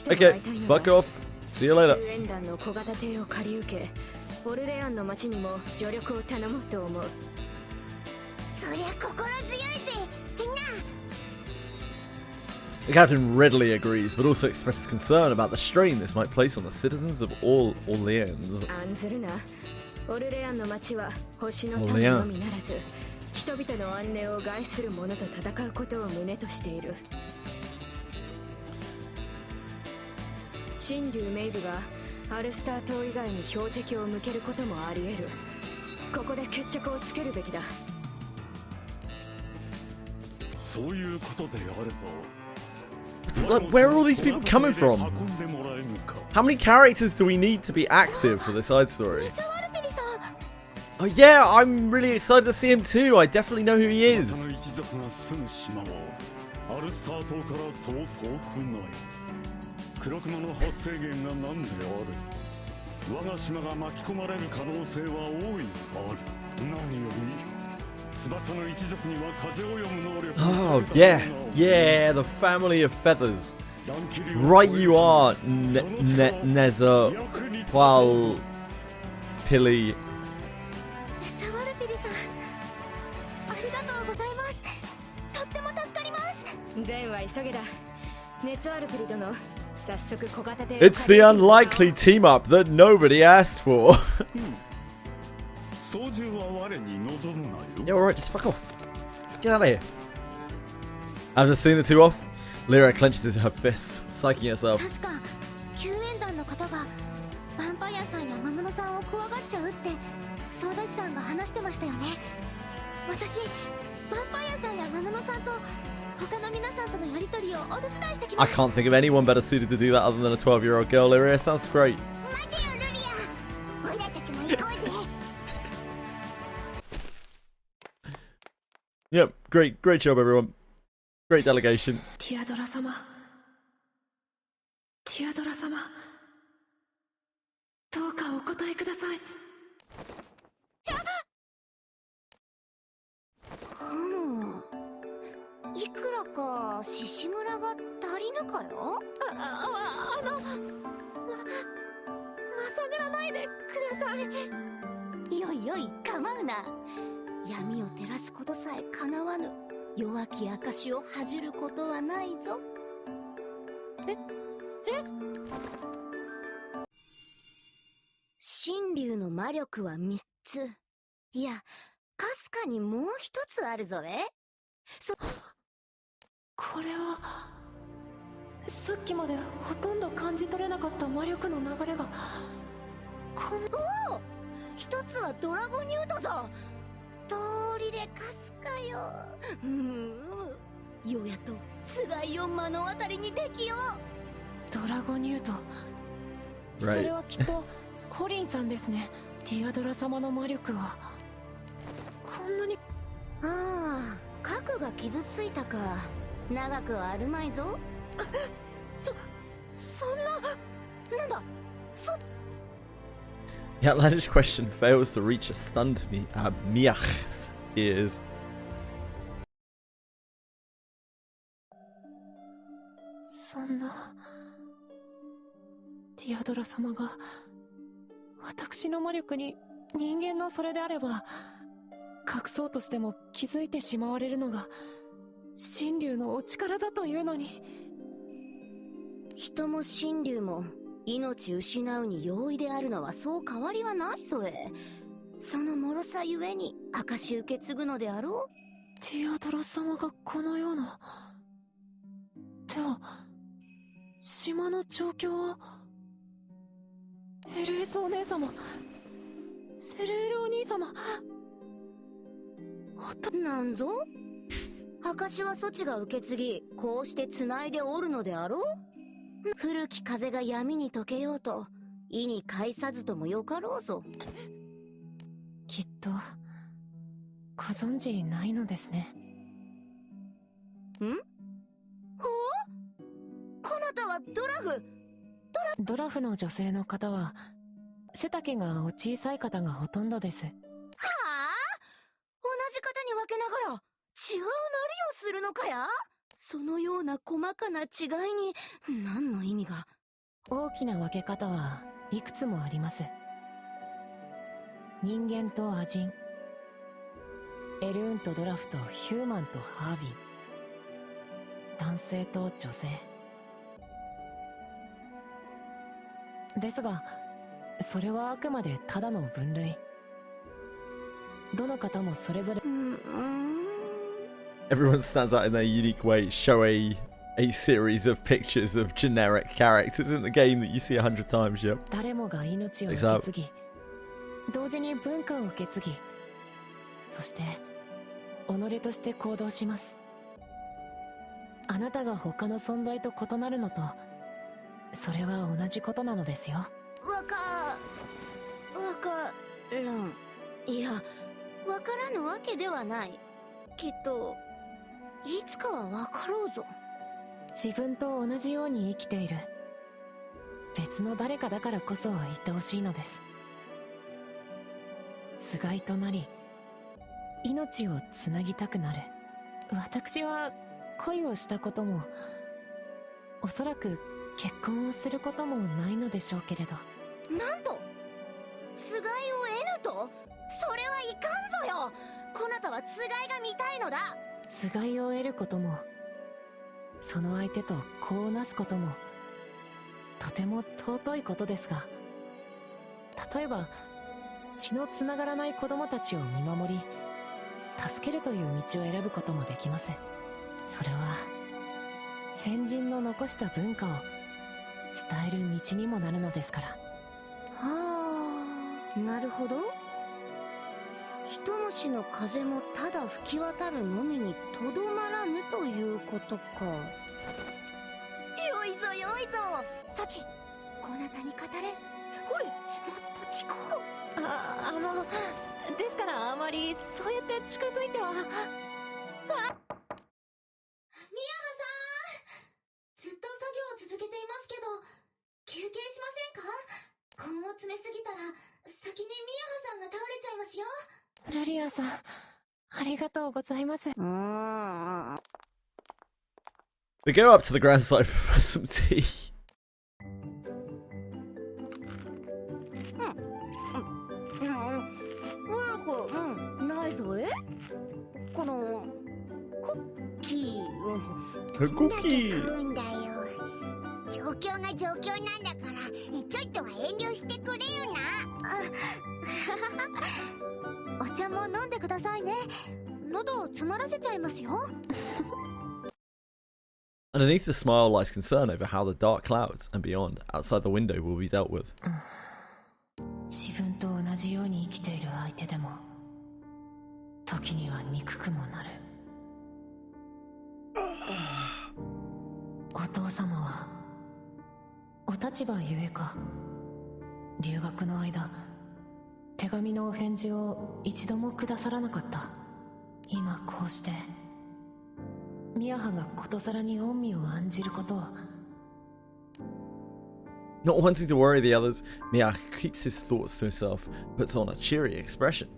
Okay, fuck off. See you later. The captain readily agrees, but also expresses concern about the strain this might place on the citizens of all Orleans. Orleans. 人々の安寧を害する者と戦うことを旨としている。神竜メイブがアルスター島以外に標的を向けることもあり得る。ここで決着をつけるべきだ。そういうことであれば。 Where are all these people coming from? How many characters do we need to be active for this side story? Oh yeah, I'm really excited to see him too. I definitely know who he is. Oh yeah, yeah, the family of feathers. Right you are, Neza, Pal, Pili. It's the unlikely team up that nobody asked for. Yeah, alright, just fuck off. Get out of here. After seeing the two off, Lyra clenches her fists, psyching herself. I can't think of anyone better suited to do that other than a 12-year-old girl. Lyra sounds great. Yep, great job, everyone. Great delegation. Teodora-sama. Teodora-sama. どうかお答えください。いくらか獅子村が足りぬかよ。まさぐらないでください。よいよい、構うな。闇を照らすことさえ叶わぬ弱き証を恥じることはないぞ。神竜の魔力は3つ。いや、かすかにもう一つあるぞ。これはさっきまでほとんど感じ取れなかった魔力の流れがおお、一つはドラゴニュートぞ。通りでかすかよ。ようやっとつがいを目の当たりにできよう。ドラゴニュート、それはきっとホリンさんですね。ティアドラ様の魔力はこんなに。ああ、核が傷ついたか。長くはあるまいぞ。そんな、なんだ、The outlandish question fails to reach a stunned Miach's ears. そんな、ティアドラ様が私の魔力に人間のそれであれば隠そうとしても気づいてしまわれるのが神竜のお力だというのに。人も神竜も命失うに容易であるのはそう変わりはないぞえ。その脆さゆえに証受け継ぐのであろう。ティアドラ様がこのような。では島の状況は。エルエスお姉様、セルエルお兄様、なんぞ。証はそちが受け継ぎ、こうして繋いでおるのであろう。古き風が闇に溶けようと意に介さずともよかろうぞ。きっとご存知ないのですね。ほう？こなたはドラフ？ドラフの女性の方は背丈がお小さい方がほとんどです。はあ？同じ方に分けながら違うなりをするのかや？そのような細かな違いに何の意味が？大きな分け方はいくつもあります。人間とアジン、エルーンとドラフとヒューマンとハービン、男性と女性ですが、それはあくまでただの分類。どの方もそれぞれ。Everyone stands out in their unique way, show a series of pictures of generic characters in the game that you see 100 times, yep. 誰もが命を受け継ぎ、同時に文化を受け継ぎ、そして己として行動します。あなたが他の存在と異なるのと、それは同じことなのですよ。わからん。いや、わからぬわけではない。きっといつかはわかろうぞ。自分と同じように生きている別の誰かだからこそ愛おしいのです。つがいとなり命をつなぎたくなる。私は恋をしたこともおそらく結婚をすることもないのでしょうけれど。なんとつがいを得ぬと？それはいかんぞよ。こなたはつがいが見たいのだ。つがいを得ることもその相手と子をなすこともとても尊いことですが、例えば血のつながらない子供たちを見守り助けるという道を選ぶこともできます。それは先人の残した文化を伝える道にもなるのですから。はあ、なるほど。一虫の風もただ吹き渡るのみにとどまらぬということか。よいぞよいぞ、サチ、こなたに語れ。ほれ、もっと近う。ですからあまりそうやって近づいては。ミヤハさん、ずっと作業を続けていますけど休憩しませんか？根を詰めすぎたら先にミヤハさんが倒れちゃいますよ。ルリアさん、ありがとうございます。They go up to the grass side for some tea. ないぞえ。このクッキー。クッキー。食うんだよ。状況が状況なんだからちょっとは遠慮してくれよな。お茶も飲んでくださいね。喉を詰まらせちゃいますよ。Underneath the smile lies concern over how the dark clouds and beyond outside the window will be dealt with. 自分と同じように生きている相手でも時には憎くもなる。お父様はお立場ゆえか留学の間手紙のお返事を一度もくださらなかった。今こうしてミヤハがことさらに恩義を案じることを。 Not wanting to worry the others, Miyake keeps his thoughts to himself, puts on a cheery expression.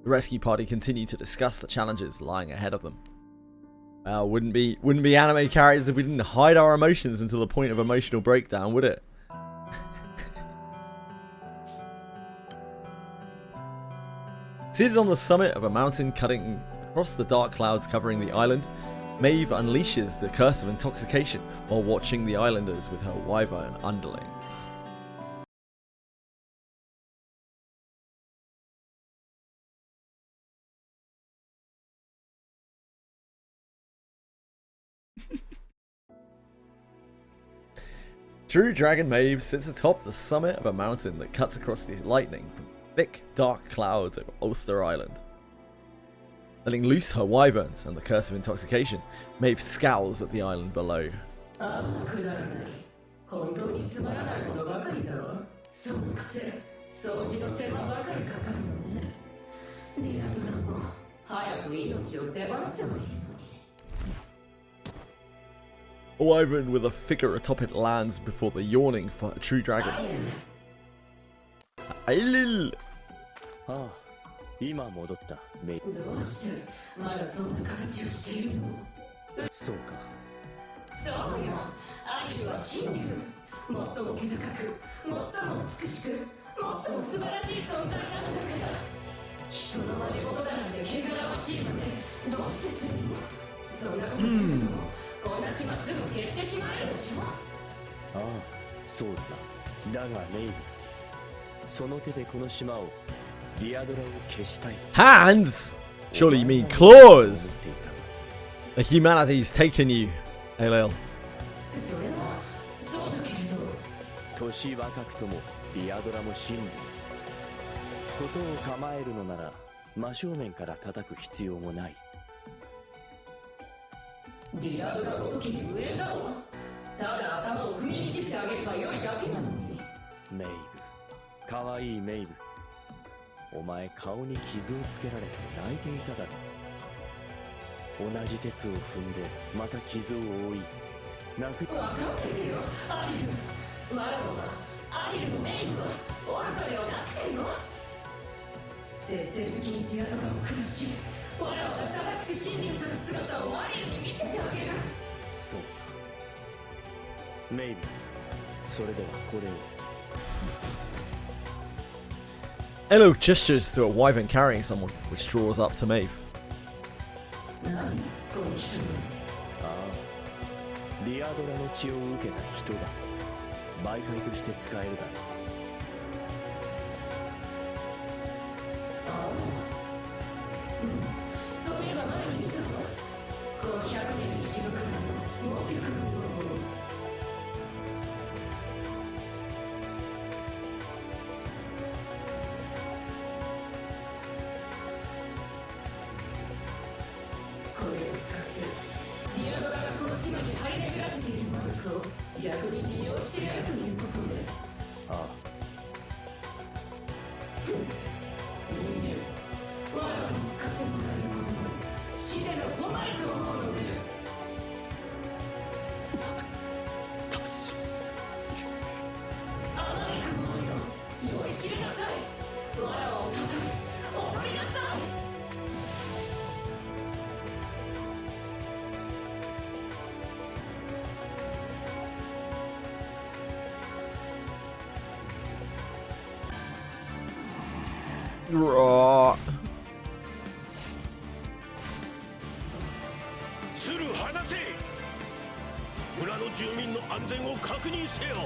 The rescue party continue to discuss the challenges lying ahead of them. Well, wouldn't be anime characters if we didn't hide our emotions until the point of emotional breakdown, would it? Seated on the summit of a mountain cutting across the dark clouds covering the island, Maeve unleashes the curse of intoxication while watching the islanders with her wyvern underlings. True Dragon Maeve sits atop the summit of a mountain that cuts across the lightning from thick, dark clouds over Ulster Island. Letting loose her wyverns and the curse of intoxication, Maeve scowls at the island below. 本当につまらないことばかりだろ。そのくせ掃除の手間ばかりかかるのね。ディアドラも早く命を手放せばいいのに。Wyvern with a figure atop it lands before the yawning for a true dragon. Ailil! ああ、今戻ったメイ。どうしてまだそんな形をしているの？そうか。そうよ、アリルは神竜。最も気高く、最も美しく、最も素晴らしい存在なのだから。人の真似事だなんて汚らわしいまでどうしてするの？そんなことするとこんな島すぐ消してしまえるでしょ。ああ、そうだな。だがメイブ、その手でこの島をリアドラを消したい。Hands! Surely you mean claws! The humanity's taken you, Ailil. それはそうだけれど。年若くともリアドラも真理。ことを構えるのなら真正面から叩く必要もない。リアドラごときに無縁だろう。ただ頭を踏みにじってあげればよいだけなのに。メイブ、かわいいメイブ、お前顔に傷をつけられて泣いていただろう。同じ鉄を踏んでまた傷を負い泣く。分かっているよ、アリル。わらわはアリルのメイブは愚かではなくてよ。徹底的にディアドラを下し、わらわが正しく真理たる姿をアリルに見せてあげる。そうか。メイブ、それではこれを。Ailil gestures to a wyvern carrying someone, which draws up to Maeve. 何この人。ああ、リアドラの血を受けた人だ。媒介として使えるだろう。そういえば前に見たわ。この100年に一度くらいの600の要望。これを使ってディアドラがこの島に張り巡らせている魔力を逆に利用してやるということで。ああ、人間、わらわに使ってもらえることを死ねの誉れと思うので。確かあまねくものよ、酔いしれなさい。わらわをたたえ、踊りなさい。Raw. 鶴離せ。村の住民の安全を確認せよ。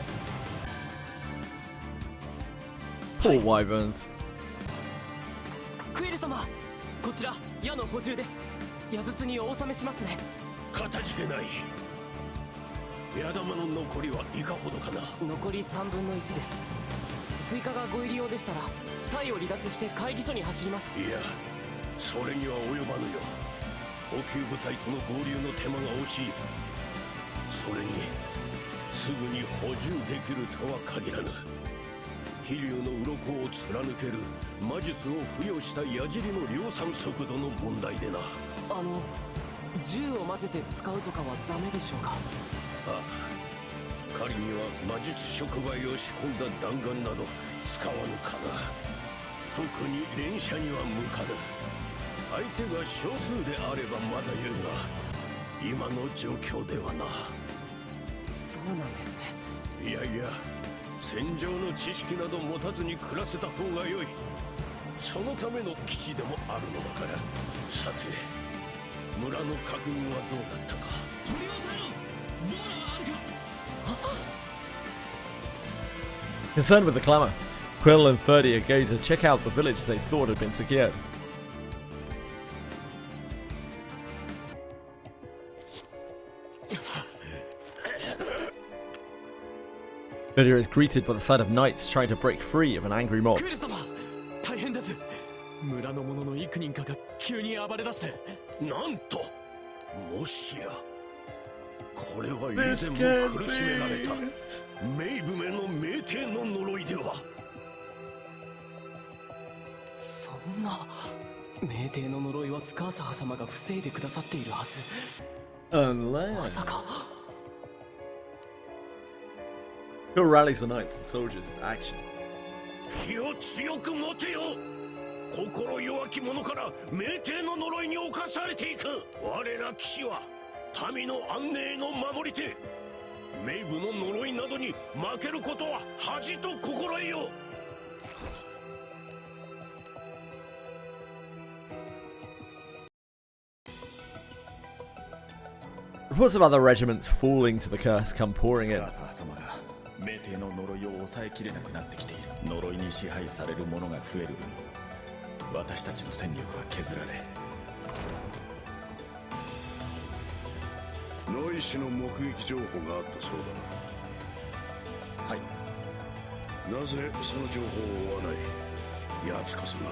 Poor wyverns. クイル様、こちら矢の補充です。矢筒にお納めしますね。かたじけない。矢玉の残りはいかほどかな。残り3分の1です。追加がご入り用でしたら隊を離脱して会議所に走ります。いや、それには及ばぬよ。補給部隊との合流の手間が惜しい。それにすぐに補充できるとは限らぬ。飛竜の鱗を貫ける魔術を付与した矢尻の量産速度の問題でな。銃を混ぜて使うとかはダメでしょうか。ああ、仮には魔術触媒を仕込んだ弾丸など使わぬかな。特に連射には向かぬ。相手が少数であればまだ言うが、今の状況ではな。そうなんですね。いやいや、戦場の知識など持たずに暮らせた方が良い。そのための基地でもあるのだから。さて、村の確認はどうだったか。鳥羽さん、ボーラはあるか。 Concerned with the clamor, Quill and Ferdia go to check out the village they thought had been secured. Ferdia is greeted by the sight of knights trying to break free of an angry mob. クイル様、大変です。村の者の幾人かが急に暴れ出して。なんと、もしやこれは以前も苦しめられたメイブめの名帝の呪いでは。そんな名帝の呪いはスカーサハ様が防いでくださっているはず。まさか。 Who rallies the knights and soldiers to action? 気を強く持てよ。心弱き者から名帝の呪いに侵されていく。我ら騎士は民の安寧の守り手。メイブの呪いなどに負けることは恥と心得よ。Reports about the regiments falling to the curse come pouring in. 名帝の呪いを抑えきれなくなってきている。呪いに支配される者が増える分、私たちの戦力は削られ。ノイ氏の目撃情報があったそうだな。はい。なぜその情報を追わない。奴こそが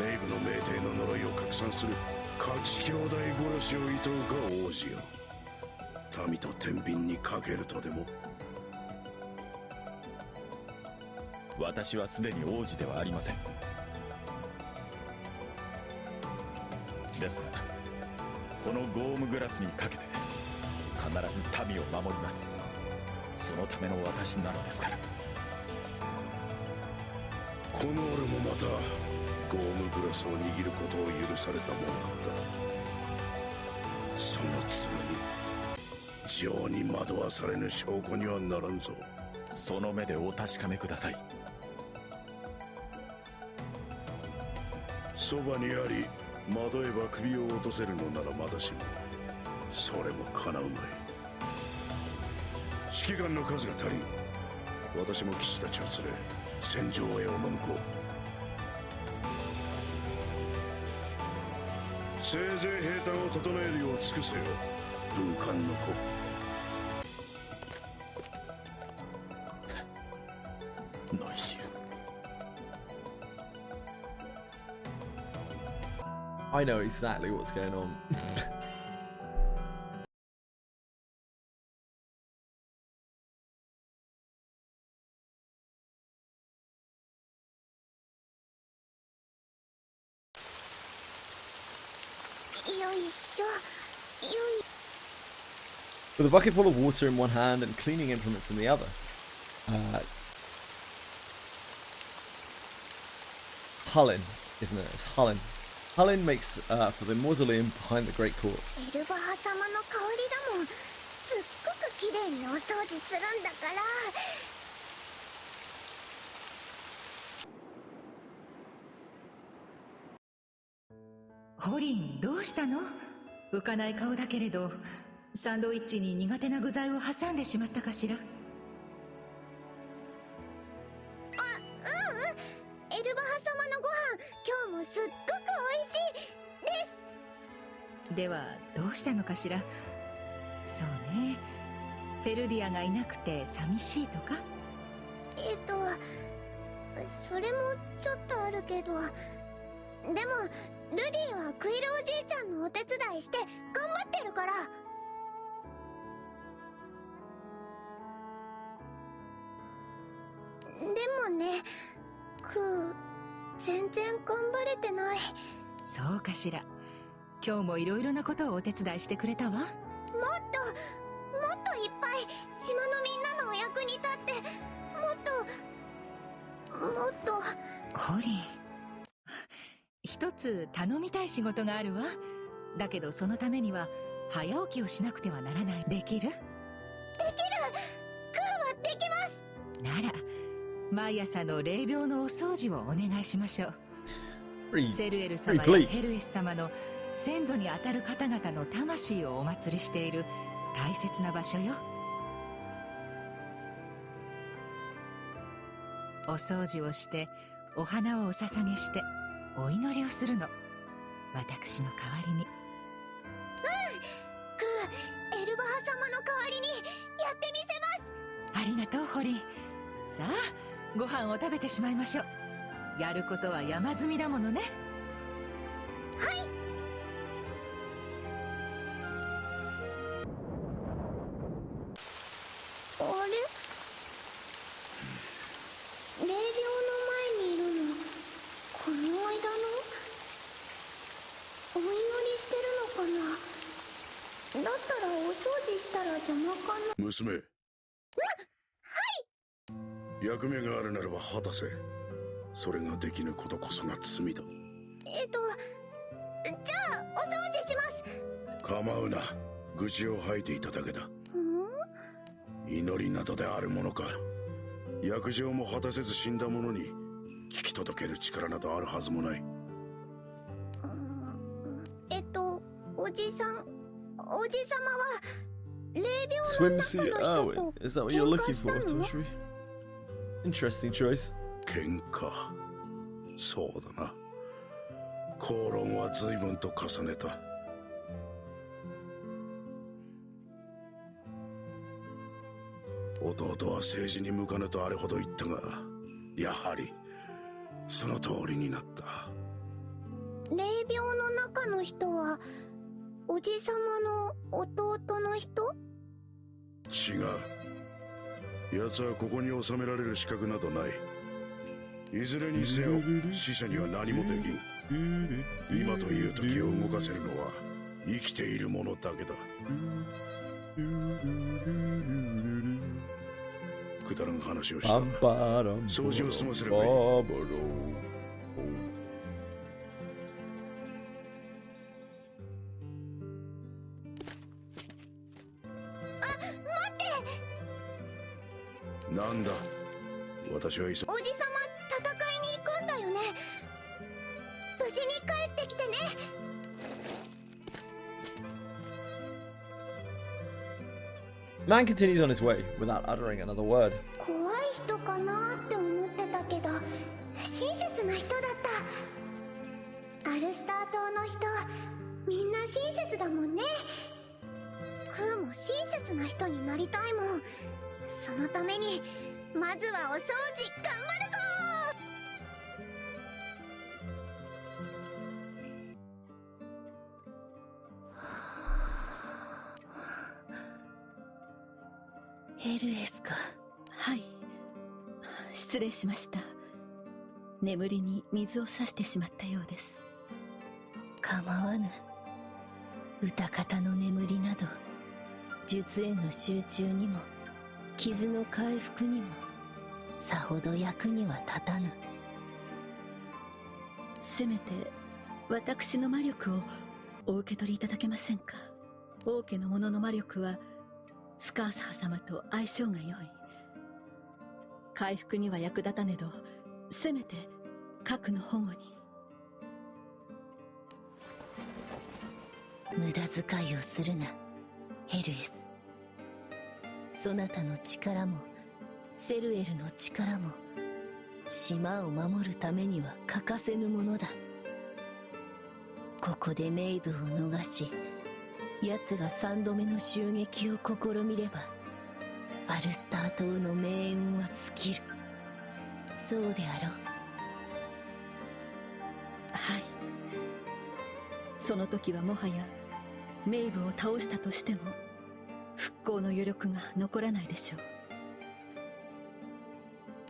メイブの名帝の呪いを拡散する勝ち兄弟殺しをいとうか王子よ。民と天秤にかけるとでも。私はすでに王子ではありません。ですがこのゴームグラスにかけて必ず民を守ります。そのための私なのですから。この俺もまたゴームグラスを握ることを許されたものだった。その剣、情に惑わされぬ証拠にはならんぞ。その目でお確かめください。そばにあり惑えば首を落とせるのならまだしも、それも叶うまい。指揮官の数が足りん。私も騎士たちを連れ戦場へ赴こう。せいぜい兵隊を整えるよう尽くせよ、文官の子。ノイシュ。I know exactly what's going on. With a bucket full of water in one hand and cleaning implements in the other. Hullin, isn't it? It's Hullin. Hullin makes for the mausoleum behind the great court. エルバハ様の香りだもん。すっごく綺麗にお掃除するんだから。ホリン、どうしたの？浮かない顔だけれど、サンドイッチに苦手な具材を挟んでしまったかしら？ううん。エルバハ様のご飯、今日もすっごく美味しいです。ではどうしたのかしら？そうね、フェルディアがいなくて寂しいとか？それもちょっとあるけど、でもルディはクイルおじいちゃんのお手伝いして頑張ってるから。でもね、全然頑張れてない。そうかしら。今日もいろいろなことをお手伝いしてくれたわ。もっといっぱい島のみんなのお役に立って、もっとホリン、一つ頼みたい仕事があるわ。だけどそのためには早起きをしなくてはならない。できる？できる！クーはできます！なら毎朝の霊廟のお掃除をお願いしましょう。セルエル様やヘルエス様の先祖にあたる方々の魂をお祭りしている大切な場所よ。お掃除をしてお花をお捧げしてお祈りをするの、私の代わりに。エルバハ様の代わりにやってみせます。ありがとうホリン。さあご飯を食べてしまいましょう。やることは山積みだものね。はい。あれ、事したら邪魔かな。娘。はい。役目があるならば果たせ。それができぬことこそが罪だ。じゃあお掃除します。構うな。愚痴を吐いていただけだ。祈りなどであるものか。約定も果たせず死んだ者に聞き届ける力などあるはずもない。おじさん、おじさまは霊病の Swimsuit 中の Owen. 人と Is that what 喧 you're 嘩 looking した for, の？ Toshri? Interesting choice. 喧嘩。そうだな。口論は随分と重ねた。弟は政治に向かぬとあれほど言ったが、やはりその通りになった。霊病の中の人はおじさまの弟の人？違う。奴はここに収められる資格などない。いずれにせよ死者には何もできん。今という時を動かせるのは生きている者だけだ。くだらん話をした。掃除を済ませればいい。なんだ。私はおじさま戦いに行くんだよね。無事に帰ってきてね。Man continues on his way without uttering another word. 怖い人かなって思ってたけど親切な人だった。アルスター島の人みんな親切だもんね。クーも親切な人になりたいもん。そのためにまずはお掃除頑張るぞ。ヘルエスか。はい、失礼しました。眠りに水を差してしまったようです。構わぬ。歌方の眠りなど術への集中にも傷の回復にもさほど役には立たぬ。せめて私の魔力をお受け取りいただけませんか。王家の者の魔力はスカーサー様と相性が良い。回復には役立たねど、せめて核の保護に。無駄遣いをするな、ヘルエス。そなたの力もセルエルの力も島を守るためには欠かせぬものだ。ここでメイブを逃し、奴が3度目の襲撃を試みればアルスター島の命運は尽きる。そうであろう。はい。その時はもはやメイブを倒したとしても復興の余力が残らないでしょう。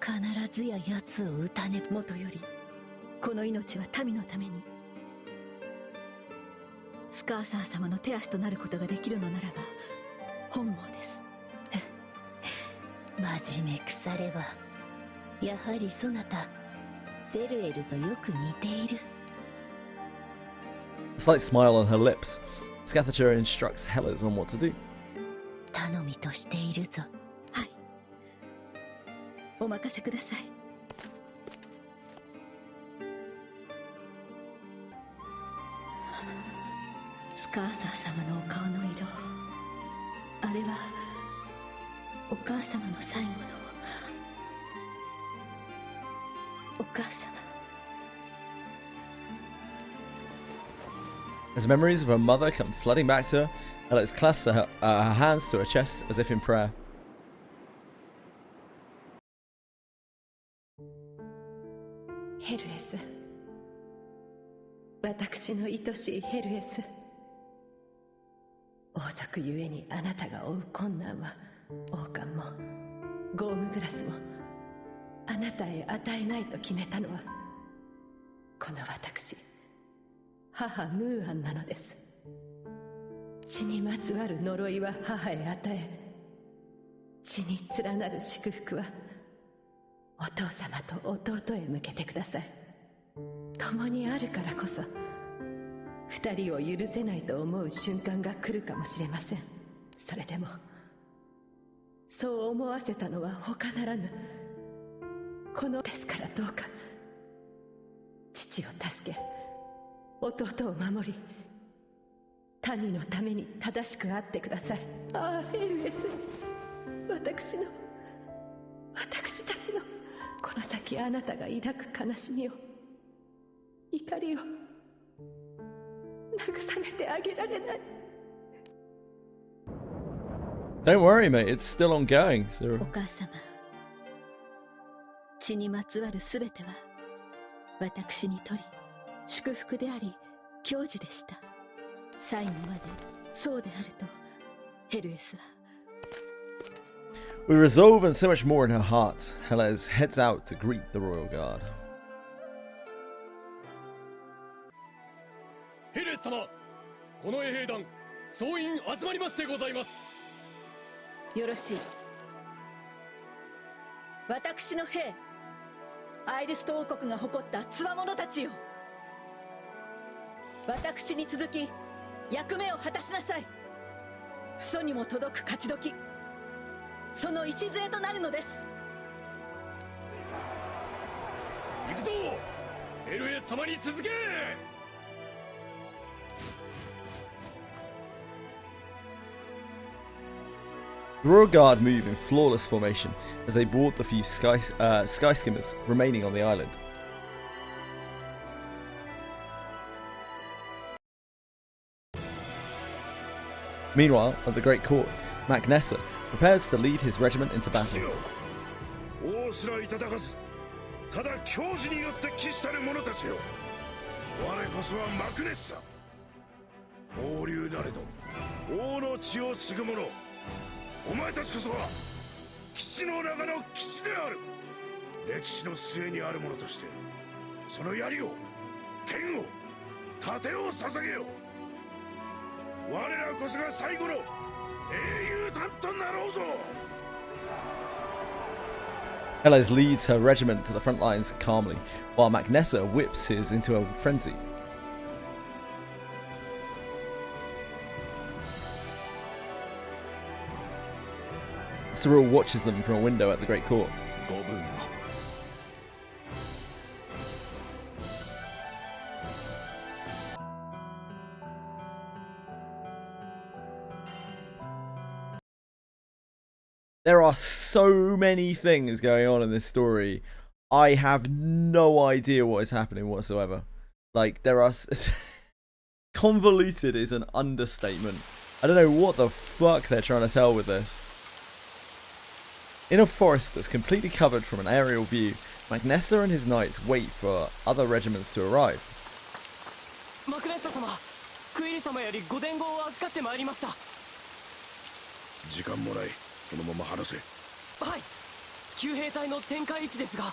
必ずや奴を撃たねば。もとよりこの命は民のために。スカーサー様の手足となることができるのならば本望です。真面目腐ればやはりそなたセルエルとよく似ている。 A slight smile on her lips. Scathature instructs Hellers on what to do. 頼みとしているぞ。はい、お任せください。スカーサー様のお顔の色、あれはお母様の最後のお母様。 As memories of her mother come flooding back to her, Alex clasps her hands to her chest as if in prayer. ヘルエス、私の愛しいヘルエス。王族ゆえにあなたが負う困難は王冠もゴームグラスもあなたへ与えないと決めたのはこの私母ムーアンなのです。血にまつわる呪いは母へ与え、血に連なる祝福はお父様と弟へ向けてください。共にあるからこそ二人を許せないと思う瞬間が来るかもしれません。それでもそう思わせたのは他ならぬこのですから、どうか父を助け弟を守り、民のために正しくあってください。ああ、エルエス、私たちのこの先あなたが抱く悲しみを、怒りを慰めてあげられない。 Don't worry, mate. It's still ongoing. So... お母様、血にまつわるすべては私にとり祝福であり矜持でした。最後までそうであるとヘルエスは。 With resolve and so much more in her heart, Heles heads out to greet the royal guard. ヘレス様、この衛兵団総員集まりましてございます。よろしい。私の兵、アイルスト王国が誇った強者たちよ、私に続き役目を果たしなさい。父祖にも届く勝ち時、その礎となるのです。行くぞ、エルエス様に続け。 The royal guard move in flawless formation as they board the few sky skimmers remaining on the island. Meanwhile, at the Great Court, Macnessa prepares to lead his regiment into battle. 王すらいただかず、ただ矜持によって騎したる者たちよ。我こそはマクネッサ。王流なれど王の血を継ぐ者。お前たちこそは基地の中の基地である。歴史の末にある者としてその槍を、剣を、盾を捧げよう。我らこそが最後の英雄団となろうぞ。 Heles leads her regiment to the front lines calmly, while Macnessa whips his into a frenzy. Cyril watches them from a window at the Great Court. There are so many things going on in this story. I have no idea what is happening whatsoever. Like, there are... Convoluted is an understatement. I don't know what the fuck they're trying to tell with this. In a forest that's completely covered from an aerial view, Macnessa and his knights wait for other regiments to arrive. Macnessa-sama, クイリ様よりご伝言を預かってまいりました。時間もない。そのまま話せ。はい。旧兵隊の展開位置ですが。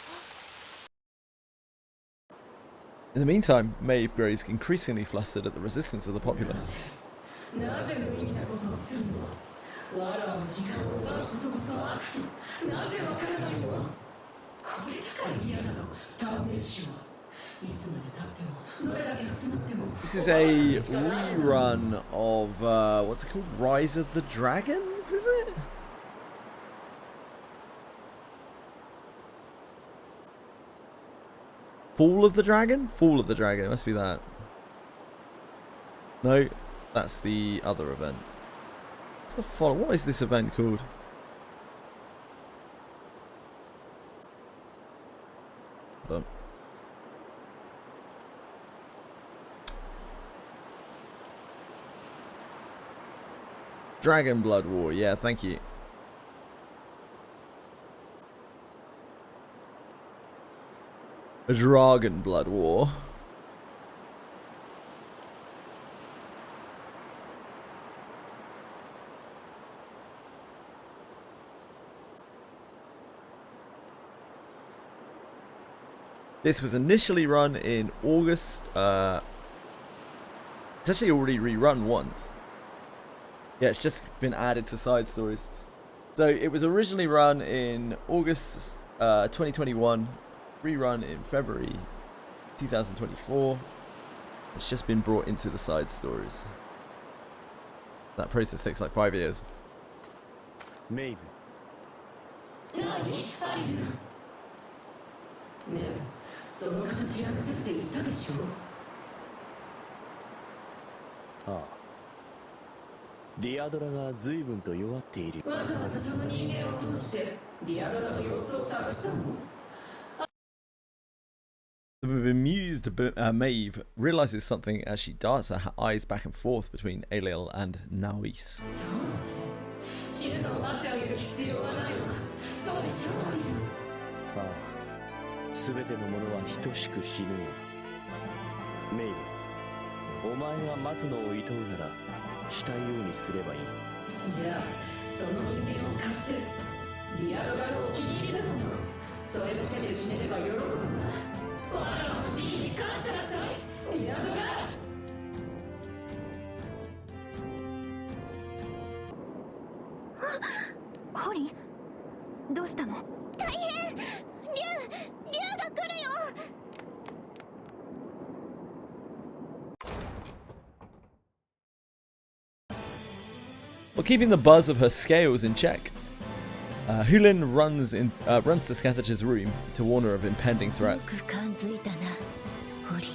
In the meantime, Maeve grows increasingly flustered at the resistance of the populace. なぜ無意味なことをするの？わらを時間を奪うことこそ悪と、なぜわからないの？これだから嫌なの、短命種は。いつまで経っても、どれだけ集まっても。This is a rerun of, what's it called? Rise of the Dragons, is it? Fall of the Dragon? Fall of the Dragon, it must be that. No, that's the other event. What's the follow? What is this event called? Hold on. Dragon Blood War, yeah, thank you. A Dragon Blood War. This was initially run in August. It's actually already rerun once. Yeah, it's just been added to side stories. So it was originally run in August 2021, rerun in February 2024. It's just been brought into the side stories. That process takes like 5 years. Maybe. ねえ、その形やめてって言ったでしょ。ああ。ディアドラが随分と弱っている。わざわざその人間を通してディアドラの様子を探ったの？ The bemused Maeve realizes something as she darts her eyes back and forth between Ailill and Naoise. 死ぬのを待ってあげる必要はないわ。そうでしょ、アリル。ああ。すべてのものは等しく死ぬよ。メイブ、お前が待つのを厭うならしたいようにすればいい。じゃあその人間を貸して。ディアドラのお気に入りだもの。それの手で死ねれば喜ぶわ。我らの慈悲に感謝なさい、ディアドラ。ホリどうしたの？大変！竜が来るよ！ While keeping the buzz of her scales in check, Hulin runs to Scathach's room to warn her of impending threat. 感づいたな、ホリ。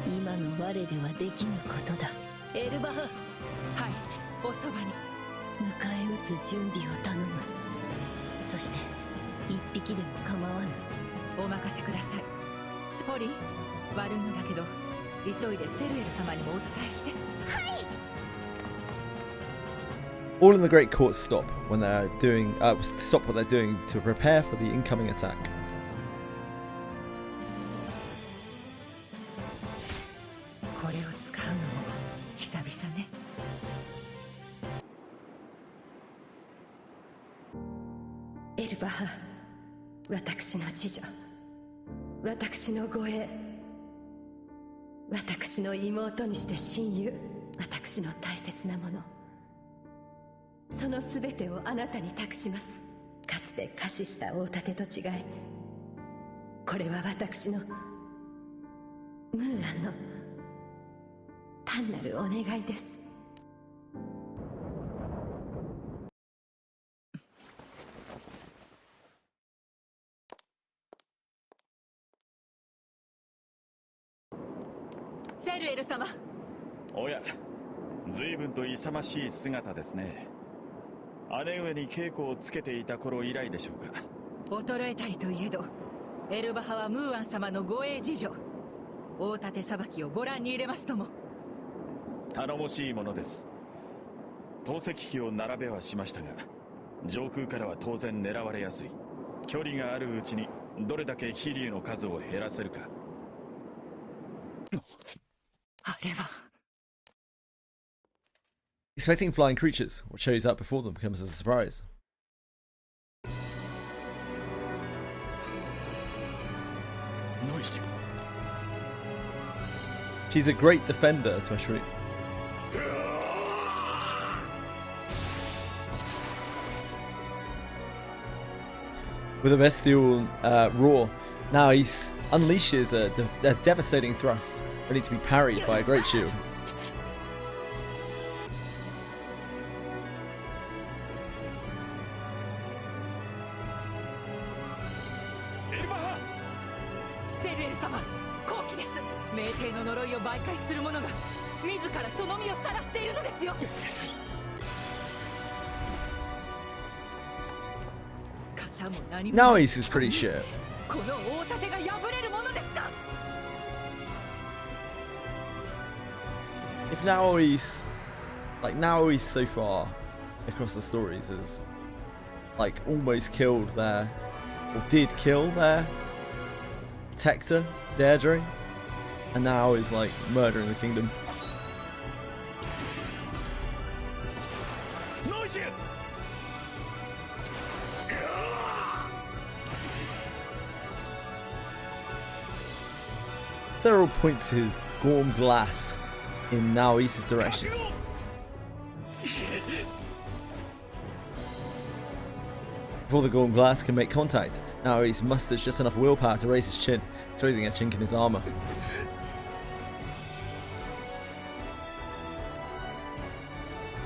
今の我ではできぬことだ。エルバハ。はい、おそばに。迎え撃つ準備を頼む。そして一匹でも構わぬ。お任せください。ホリ、悪いのだけど急いでセルエル様にもお伝えして。はい。 All in the Great Court stop when they're doing stop what they're doing to prepare for the incoming attack. これを使うのも久々ね。エルバハ、私の次女、私の護衛、私の妹にして親友、私の大切なもの。 そのすべてをあなたに託します。かつて貸しした大盾と違い、これは私のムーアンの単なるお願いです。セルエル様。おや、随分と勇ましい姿ですね。 姉上に稽古をつけていた頃以来でしょうか。衰えたりといえど、エルバハはムーアン様の護衛次女。大盾さばきをご覧に入れますとも。頼もしいものです。投石機を並べはしましたが、上空からは当然狙われやすい。距離があるうちにどれだけ飛竜の数を減らせるか。あれは。 Expecting flying creatures, what shows up before them comes as a surprise. Noise. She's a great defender, Twishri. With a bestial roar, now he unleashes a devastating thrust, ready to be parried by a great shield. Naoise is pretty shit. If Naoise, Naoise so far across the stories is like almost killed their, or did kill their protector, Deirdre, and now is like murdering the kingdom. Cyril points his gorm glass in Naoise's direction. Before the Gorn glass can make contact, Naoise musters just enough willpower to raise his chin, exposing a chink in his armor.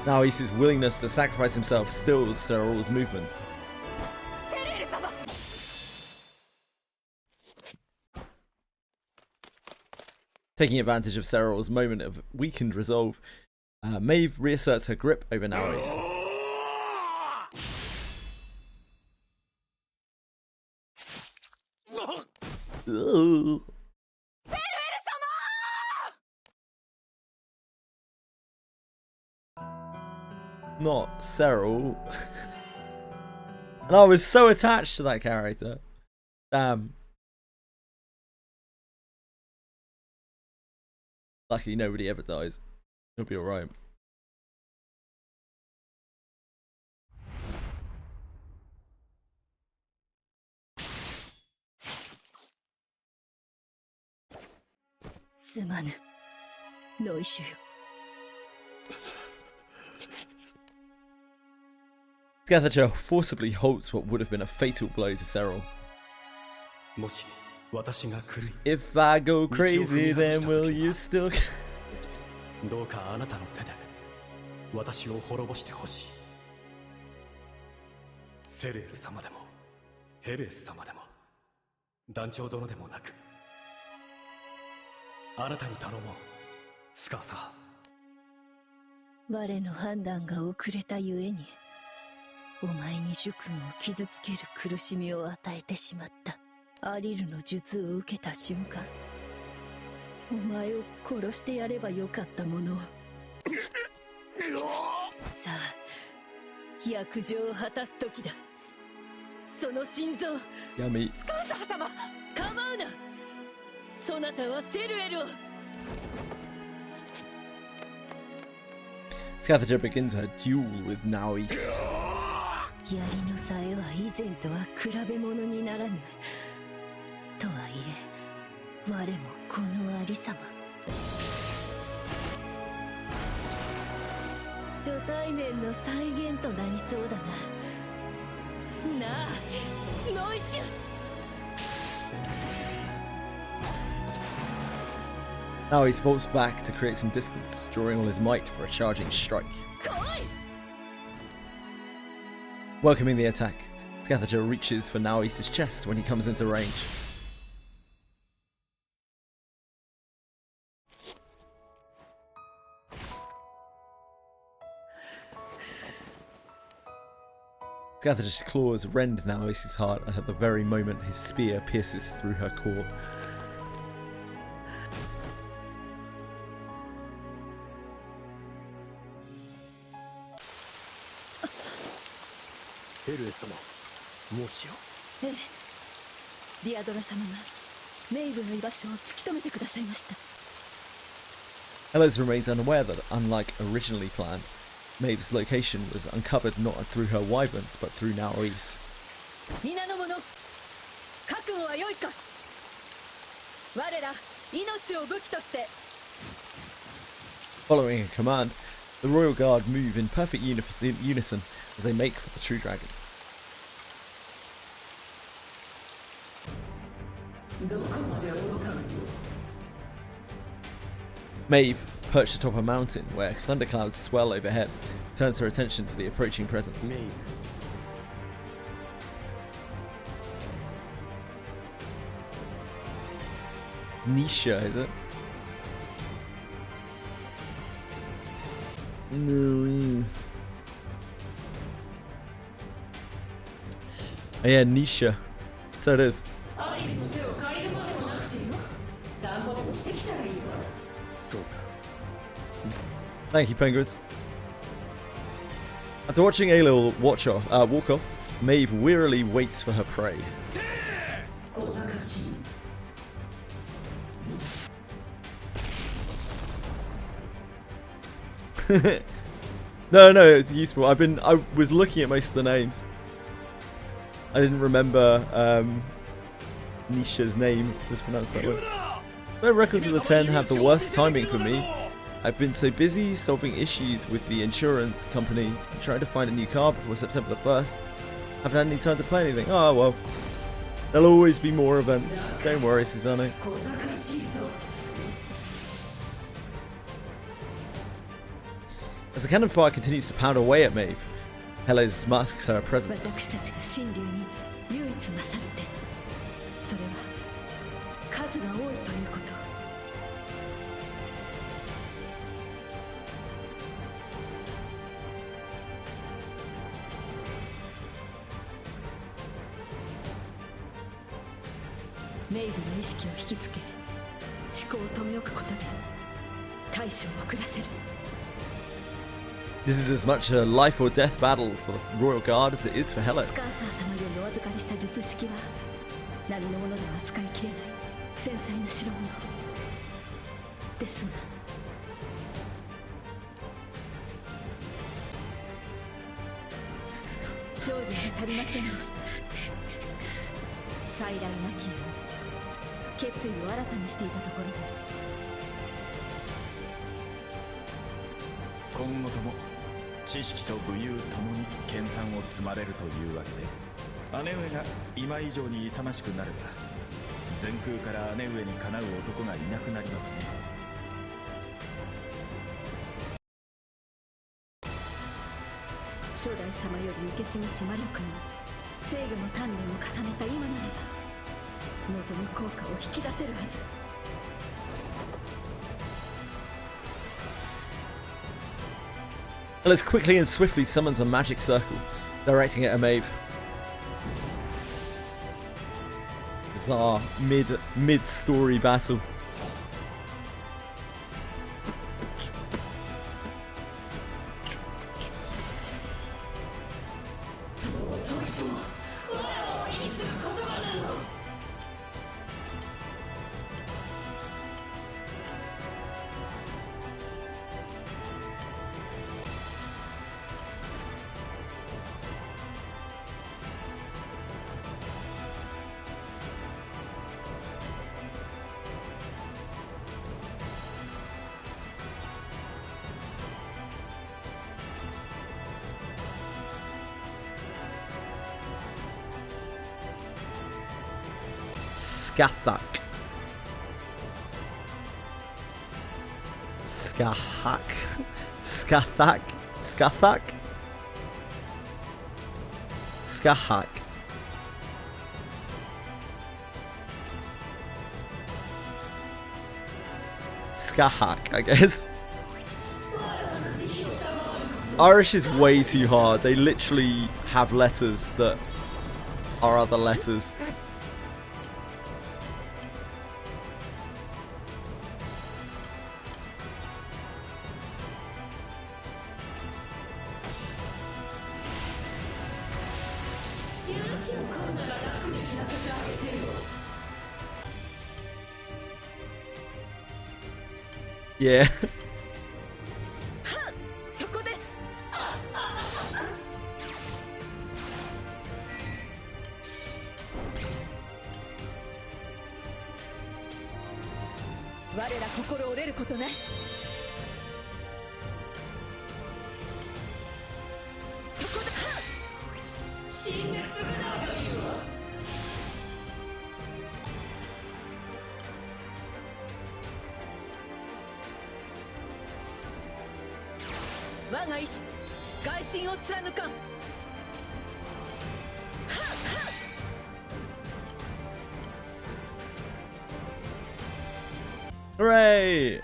Naoise's willingness to sacrifice himself stills Serral's movements. Taking advantage of Serral's moment of weakened resolve, Maeve reasserts her grip over Naoise. Ooh. Not Serral. And I was so attached to that character. Damn. Lucky nobody ever dies. He'll be alright. Scathager forcibly halts what would have been a fatal blow to Serral. If I go crazy, then will you still... どうかあなたの手で私を滅ぼしてほしい。セレール様でもヘレス様でも団長殿でもなく、あなたに頼もう、スカーサー。我の判断が遅れたゆえに、お前に主君を傷つける苦しみを与えてしまった。アリルの術を受けた瞬間、お前を殺してやればよかったものを。さあ、約定を果たす時だ。その心臓、スカーサー様、構うな。そなたはセルエルを。Scathager begins her duel with Naoise. 槍のさえは以前とは比べ物にならぬ。とはいえ、我もこのありさま。初対面の再現となりそうだな。なあ、ノイシュ。Naoise vaults back to create some distance, drawing all his might for a charging strike. Welcoming the attack, Scathager reaches for Naoise's chest when he comes into range. Scathager's claws rend Naoise's heart, and at the very moment his spear pierces through her core. Elos remains unaware that, unlike originally planned, Maeve's location was uncovered not through her wyverns but through Naoise. Following a command, the Royal Guard move in perfect unison as they make for the True Dragon. Maeve, perched atop a mountain where thunderclouds swell overhead, turns her attention to the approaching presence. Maeve. It's Nisha, is it? No. Oh yeah, Nisha. So it is. Thank you, penguins. After watching Aelil walk off, Maeve wearily waits for her prey. No, it's useful. I was looking at most of the names. I didn't remember Nisha's name was pronounced that way. No records of the 10 have the worst timing for me. I've been so busy solving issues with the insurance company and trying to find a new car before September the 1st. Haven't had any time to play anything. Oh well. There'll always be more events. Don't worry, Susanne. As the cannon fire continues to pound away at Maeve, Helles masks her presence. 私たちが神竜に唯一勝る点、それは数が多いということ。メイブの意識を引きつけ、思考を留め置くことで対処を遅らせる。This is as much a life or death battle for the Royal Guard as it is for Helles. スカーサー様よりお預かりした術式は並のものでは扱いきれない繊細な代物ですが、少女に足りませんでした。再来なきよう決意を新たにしていたところです。今後とも知識と武勇ともに研鑽を積まれるというわけで、姉上が今以上に勇ましくなれば全空から姉上にかなう男がいなくなりますね。初代様より受け継ぎし魔力に制御の鍛錬を重ねた今ならば望む効果を引き出せるはず。Helles quickly and swiftly summons a magic circle, directing it at Maeve. Bizarre mid-story battle. Skathak. Skahak. Skathak. Skathak. Skahak. Skahak, I guess. Irish is way too hard. They literally have letters that are other letters. Yeah. そこです。我ら心折れることなし。そこだ。死んで償うというわ。我が意志、外心を貫かん。Hooray!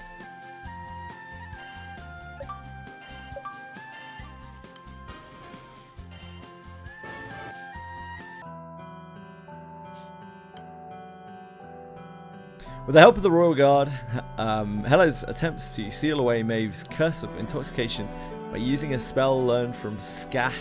With the help of the Royal Guard, Helles attempts to seal away Maeve's curse of intoxication by using a spell learned from Skahak.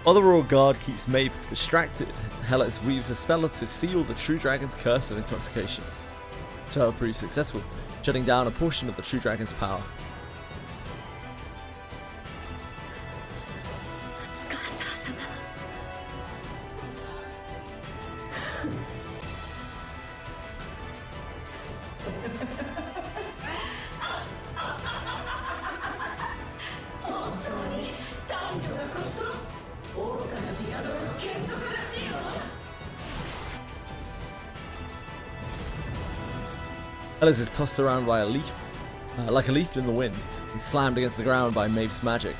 While the royal guard keeps Maeve distracted, Hellas weaves a spell to seal the true dragon's curse of intoxication. The spell proves successful, shutting down a portion of the true dragon's power. Hellas is tossed around by a leaf, like a leaf in the wind, and slammed against the ground by Maeve's magic.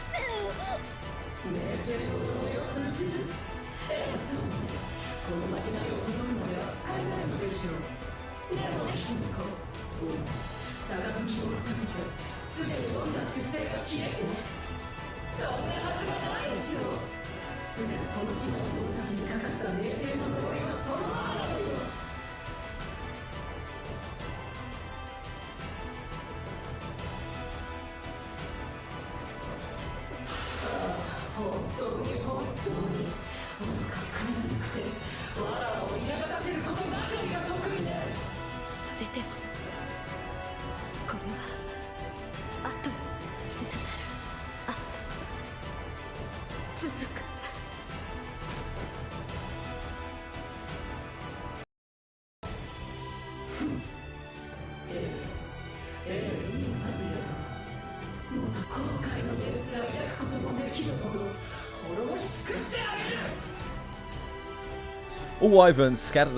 All wyverns scattered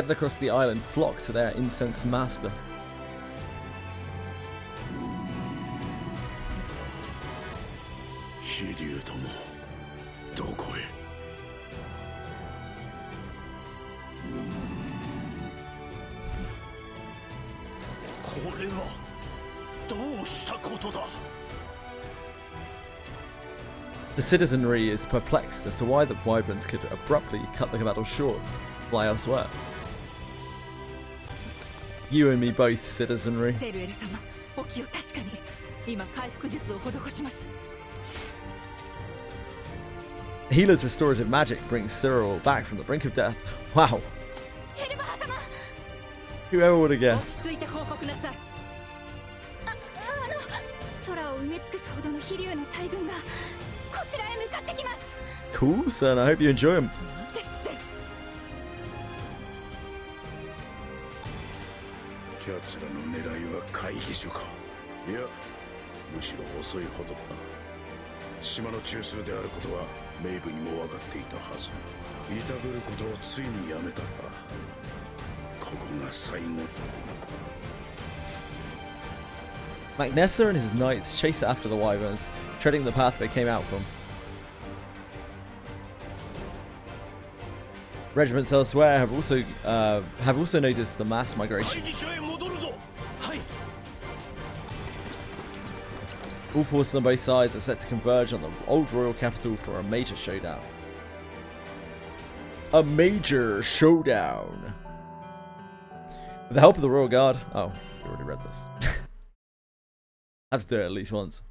across the island flock to their incensed master. The citizenry is perplexed as to why the wyverns could abruptly cut the battle short, fly elsewhere. You and me both, citizenry. Healer's restorative magic brings Cyril back from the brink of death. Wow. Whoever would have guessed. Cool, son. I hope you enjoy them. 奴らの狙いは回避所か。いや、むしろ遅いほどだな。島の中枢であることはメイブにも分かっていたはず。いたぶることをついにやめたか。ここが最後。Magnessa and his knights chase after the wyverns, treading the path they came out from. Regiments elsewhere have also noticed the mass migration. All forces on both sides are set to converge on the old royal capital for a major showdown. A major showdown! With the help of the royal guard. Oh, you already read this. I have to do it at least once.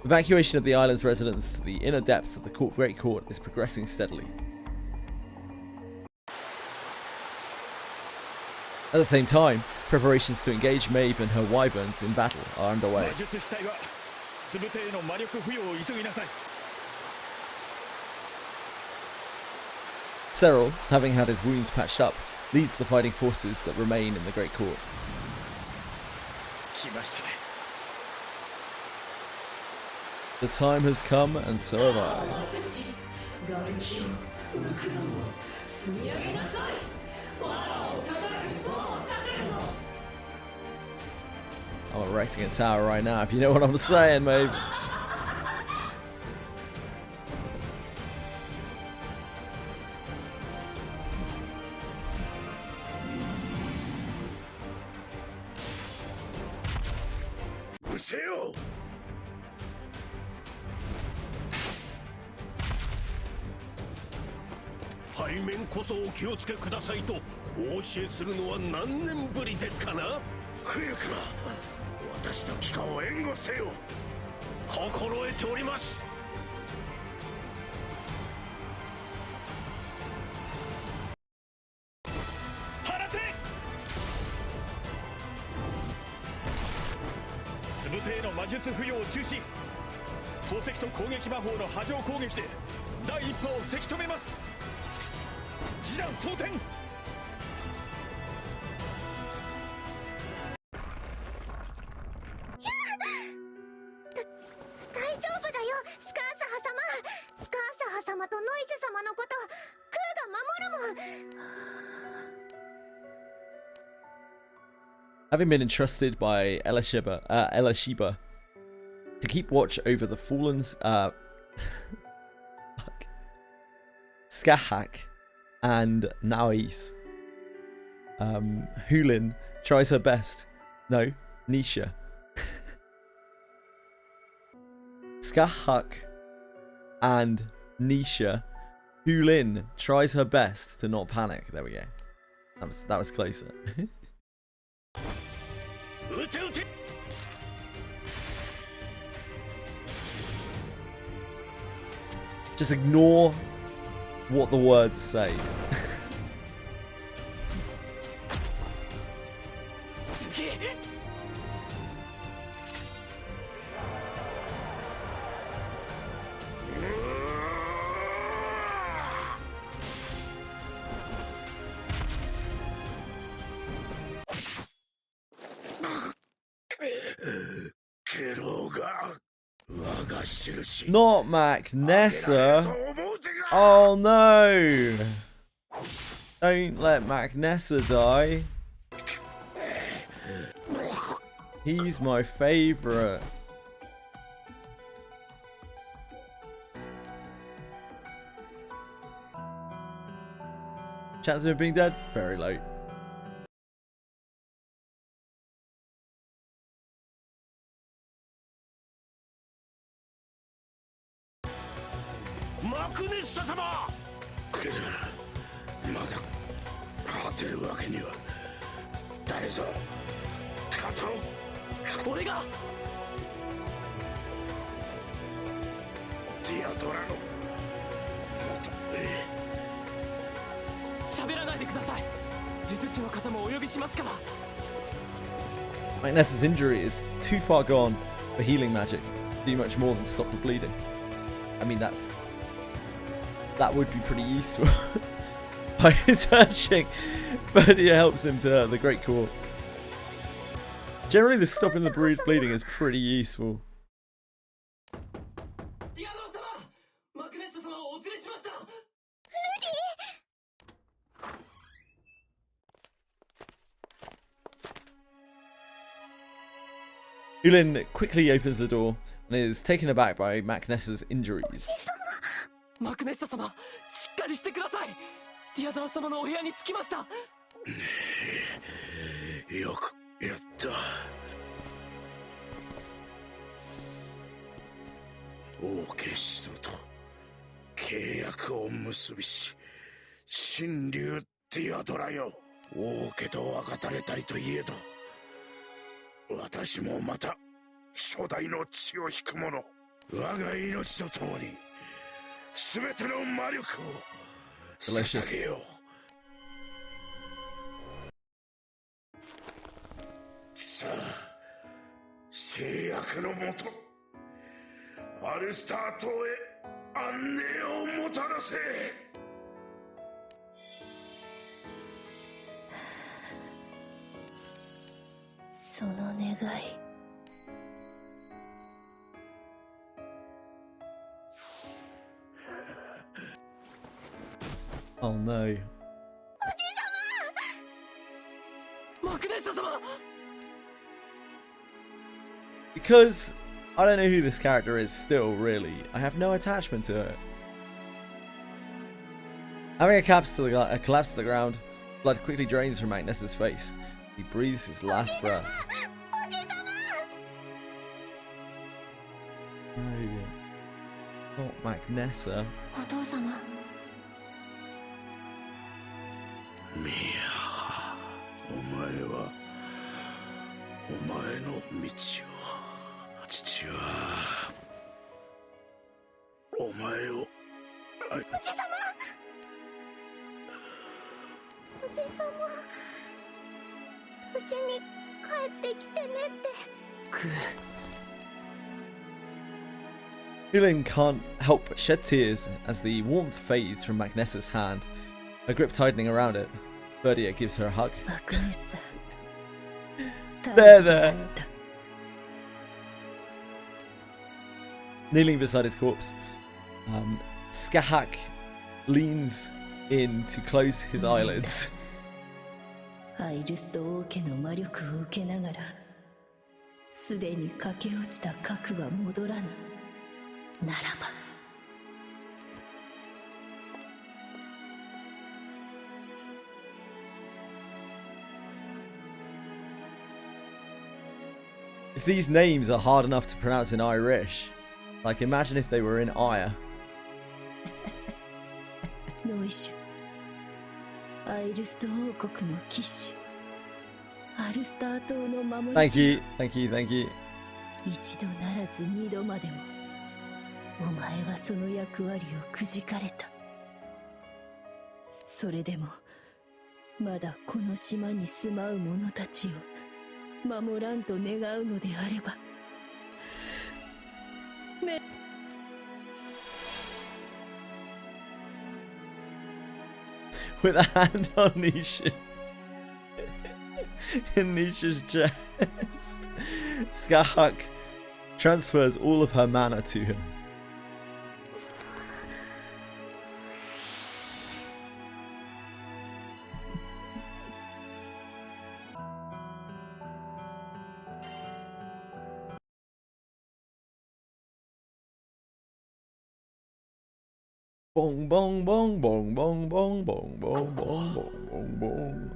Evacuation of the island's residents to the inner depths of the Great Court is progressing steadily. At the same time, preparations to engage Maeve and her wyverns in battle are underway. Cyril, having had his wounds patched up, leads the fighting forces that remain in the Great Court. The time has come, and so have I. I'm erecting a tower right now, if you know what I'm saying, mate. うせよ。背面こそお気をつけくださいとお教えするのは何年ぶりですかな。クユクラ、私の帰化を援護せよ。心得ております。つぶてへの魔術付与を中止。投石と攻撃魔法の波状攻撃で第一波をせき止めます。示弾装填。大丈夫だよ、スカーサハ様。スカーサハ様とノイシュ様のことクーが守るもん。Having been entrusted by Elisheba to keep watch over the fallen Skahak and Naois, Hulin tries her best. No, Nisha. Skahak and Nisha. Hulin tries her best to not panic. There we go. That was closer. Just ignore what the words say. Not Mac Nessa. Oh no! Don't let Mac Nessa die. He's my favourite. Chance of him being dead? Very low. Nessa's injury is too far gone for healing magic to do much more than stop the bleeding. I mean, that would be pretty useful by searching, but it helps him to the Great Core. Generally, the stopping the bleeding is pretty useful. Hulin quickly opens the door and is taken aback by Mac Nessa's injuries. マクネッサ様、しっかりしてください。ディアドラ様のお部屋に着きました。よくやった。王家始祖と契約を結びし、神竜ディアドラよ。王家と分かたれたりといえど、私もまた初代の血を引く者。我が命とともに全ての魔力を捧げよう。さあ、制約のもとアルスター島へ安寧をもたらせ。その願い、Oh no. Because I don't know who this character is still, really. I have no attachment to it. Having a collapse to the ground, blood quickly drains from Magnus's face. He breathes his last breath. Not Magnessa. お父様。ミア、お前はお前の道を、父はお前をおじさま、おじさま、無事に帰ってきてねって。Hulin can't help but shed tears as the warmth fades from Magnessa's hand, her grip tightening around it. Verdia gives her a hug. There. Kneeling beside his corpse, Skahak leans in to close his eyelids. アイルスト王家の魔力を受けながら、すでに駆け落ちた核は戻らぬ。ならば。If these names are hard enough to pronounce in Irish, like imagine if they were in Ire. ノイシュ、アイルスト王国の騎士、アルスター島の守り。Thank you, thank you, thank you. 一度ならず二度までも、お前はその役割をくじかれた。それでも、まだこの島に住まう者たちを守らんと願うのであれば。With a hand on Nisha. In Nisha's chest, Skahak transfers all of her mana to him. Bong bong bong bong bong bong bong bong bong bong bong.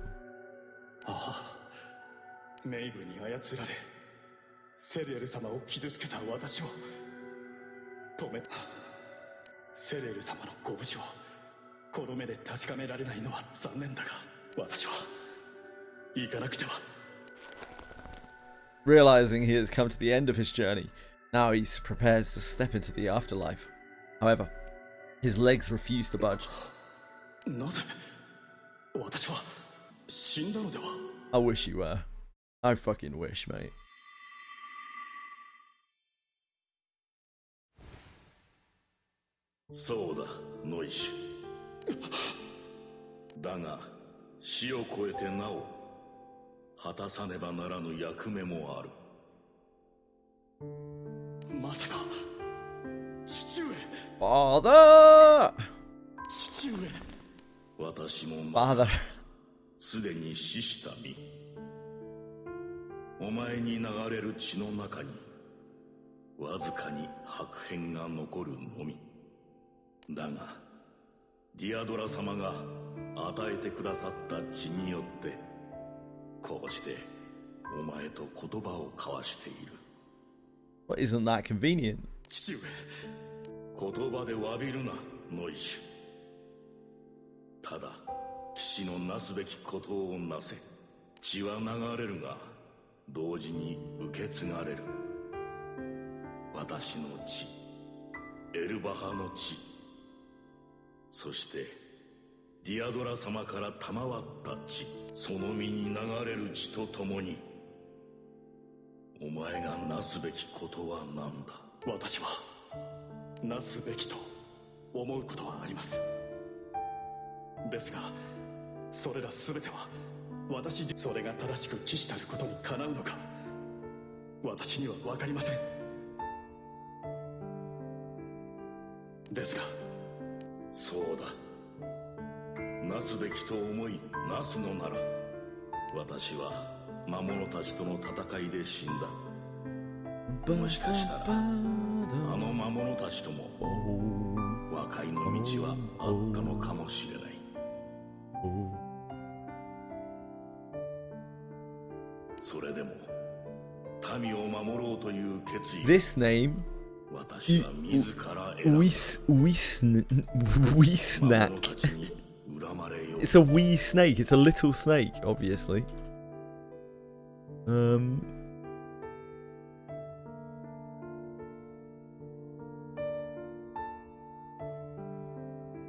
ああ、メイブに操られセリエル様を傷つけた私を止めた。セリエル様のご無事をこの目で確かめられないのは残念だが、私は行かなくては。 Realizing he has come to the end of his journey, now he prepares to step into the afterlife. However, his legs refuse to budge. なぜ私は死んだのでは。 I wish you were. I fucking wish, mate. そうだ、ノイシュ。だが、死を超えてなお果たさねばならぬ役目もある。まさか父上。 Father! 父上。私も Father. すでに死した身。お前に流れる血の中にわずかに白片が残るのみ。だがディアドラ様が与えてくださった血によってこうしてお前と言葉を交わしている。 What, isn't that convenient? 父上。言葉で詫びるな、ノイシュ。ただ騎士のなすべきことをなせ。血は流れるが同時に受け継がれる。私の血、エルバハの血、そしてディアドラ様から賜った血、その身に流れる血とともにお前がなすべきことは何だ。私はなすべきと思うことはあります。ですがそれら全ては私それが正しく騎士たることにかなうのか、私には分かりません。ですがそうだ、なすべきと思いなすのなら、私は魔物たちとの戦いで死んだ。もしかしたらあの魔物たちとも和解の道はあったのかもしれない。それでも民を守ろうという決意。 This name 私は自ら選んだ。 Wee snack. It's a wee snake. It's a little snake, obviously.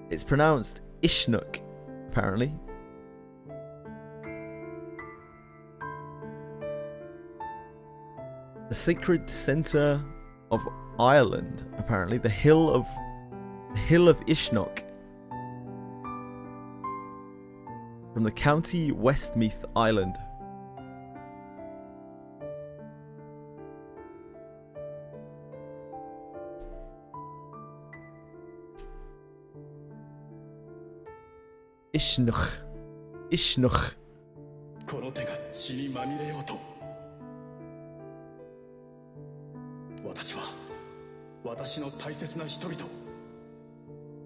It's pronounced Ishnuk, apparently. The sacred center of Ireland, apparently, the hill of Ishnok, from the county Westmeath Island. Ishnok. この手が血にまみれようと、私は私の大切な人々、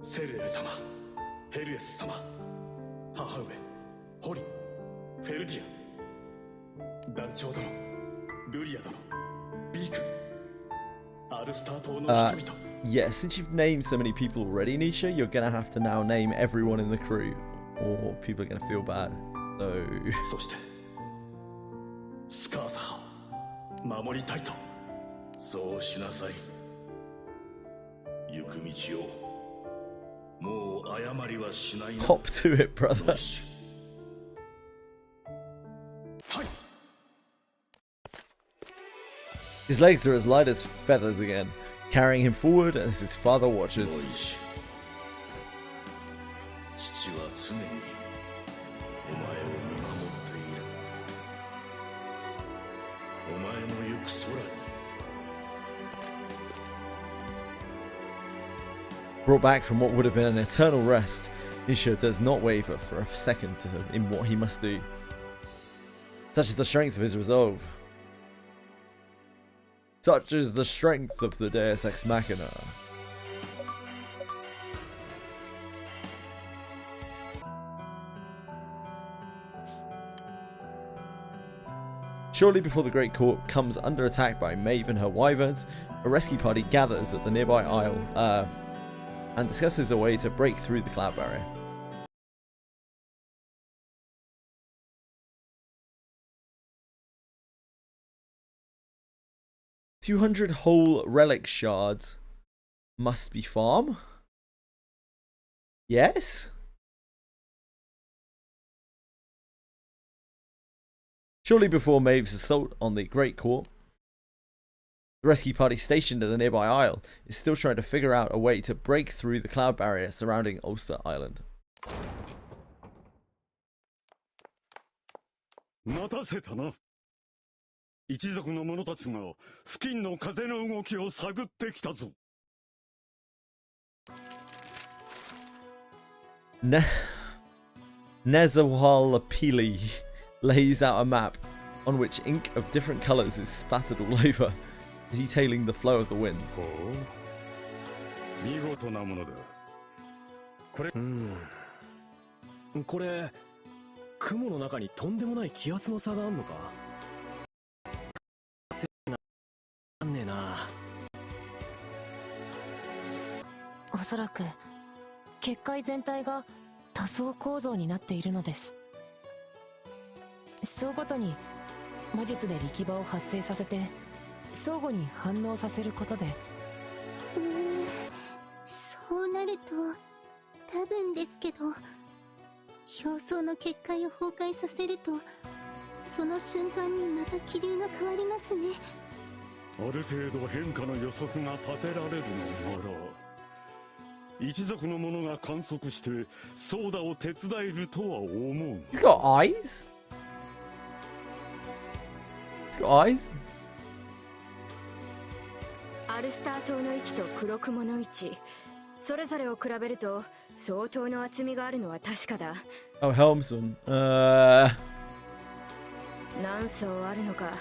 セルエル様、ヘルエス様、母上、ホリ、フェルディア、団長殿、ルリア殿、ビーク、アルスター島の人々。Yeah, since you've named so many people already, Nisha, you're gonna have to now name everyone in the crew, or people are gonna feel bad. So. そしてスカーサハ守りたいと。そうしなさい。行く道をもう誤りはしないな。 Hop to it, brother. はい。 His legs are as light as feathers again, carrying him forward as his father watches. 父は常にお前を見守っている。お前の行く空に。 Brought back from what would have been an eternal rest, Nisha does not waver for a second in what he must do. Such is the strength of his resolve. Such is the strength of the Deus Ex Machina. Shortly before the Great Court comes under attack by Maeve and her wyverns, a rescue party gathers at the nearby isle and discusses a way to break through the cloud barrier. "200 whole relic shards must be farm?" Yes? Shortly before Maeve's assault on the Great Court, the rescue party stationed at a nearby isle is still trying to figure out a way to break through the cloud barrier surrounding Ulster Island. 待たせたな。一族の者たちが付近の風の動きを探ってきたぞ。Nezawalapili lays out a map on which ink of different colours is spattered all over, detailing the flow of the winds. 見事なものだ。これ雲の中にとんでもない気圧の差があんのか。あんねえな。おそらく結界全体が多層構造になっているのです。層ごとに魔術で力場を発生させて相互に反応させることで、そうなると多分ですけど、表層の結界を崩壊させるとその瞬間にまた気流が変わりますね。ある程度変化の予測が立てられるのなら、一族の者が観測してソーダを手伝えるとは思う。He's got eyes? He's got eyes? アルスター島の位置と黒雲の位置、それぞれを比べると相当の厚みがあるのは確かだ。Oh, Helmsman. 何層あるのか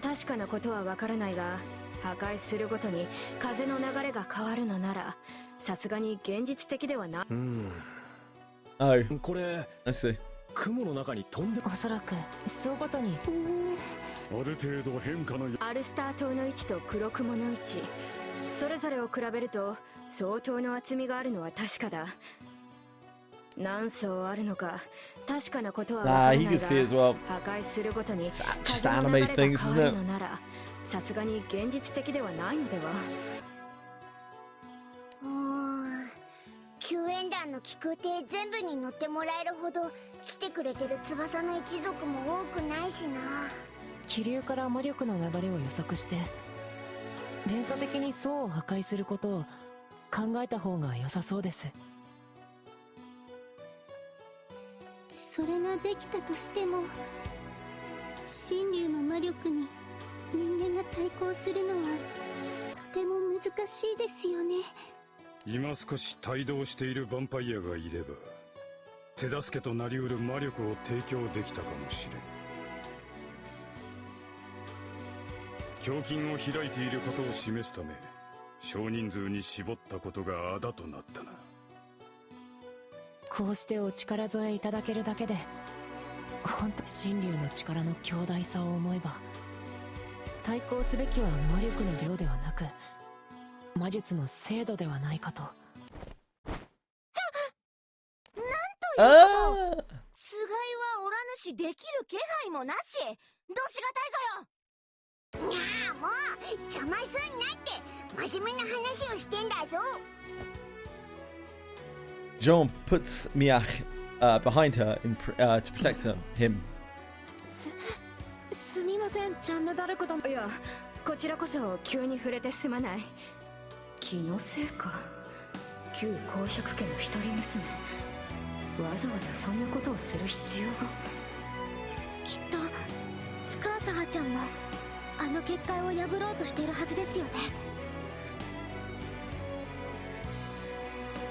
確かなことはわからないが、破壊するごとに風の流れが変わるのならさすがに現実的ではな。Oh. これ I see. 雲の中に飛んで、おそらく層ごとにある程度変化のアルスター島の位置と黒雲の位置、それぞれを比べると相当の厚みがあるのは確かだ。何層あるのか確かなことは分からないが、破壊するごとに風の流れが変わるのならさすがに現実的ではないのでは。救援団の気空艇全部に乗ってもらえるほど来てくれてる翼の一族も多くないしな。気流から魔力の流れを予測して連鎖的に層を破壊することを考えた方が良さそうです。それができたとしても神竜の魔力に人間が対抗するのはとても難しいですよね。今少し帯同しているヴァンパイアがいれば手助けとなりうる魔力を提供できたかもしれん。胸筋を開いていることを示すため少人数に絞ったことがあだとなったな。こうしてお力添えいただけるだけで本当神竜の力の強大さを思えば対抗すべきは魔力の量ではなく魔術の精度ではないかと。なんということ。つがいはおらぬしできる気配もなし。どしがたいぞよ。なあもう邪魔すんなって真面目な話をしてんだぞ。Jean puts Miach behind her to protect him. すみません、ジャンヌ・ダルク殿。いや、こちらこそ急に触れてすまない。気のせいか。旧公爵家の一人娘、わざわざそんなことをする必要が。きっとスカーサハちゃんもあの結界を破ろうとしているはずですよね。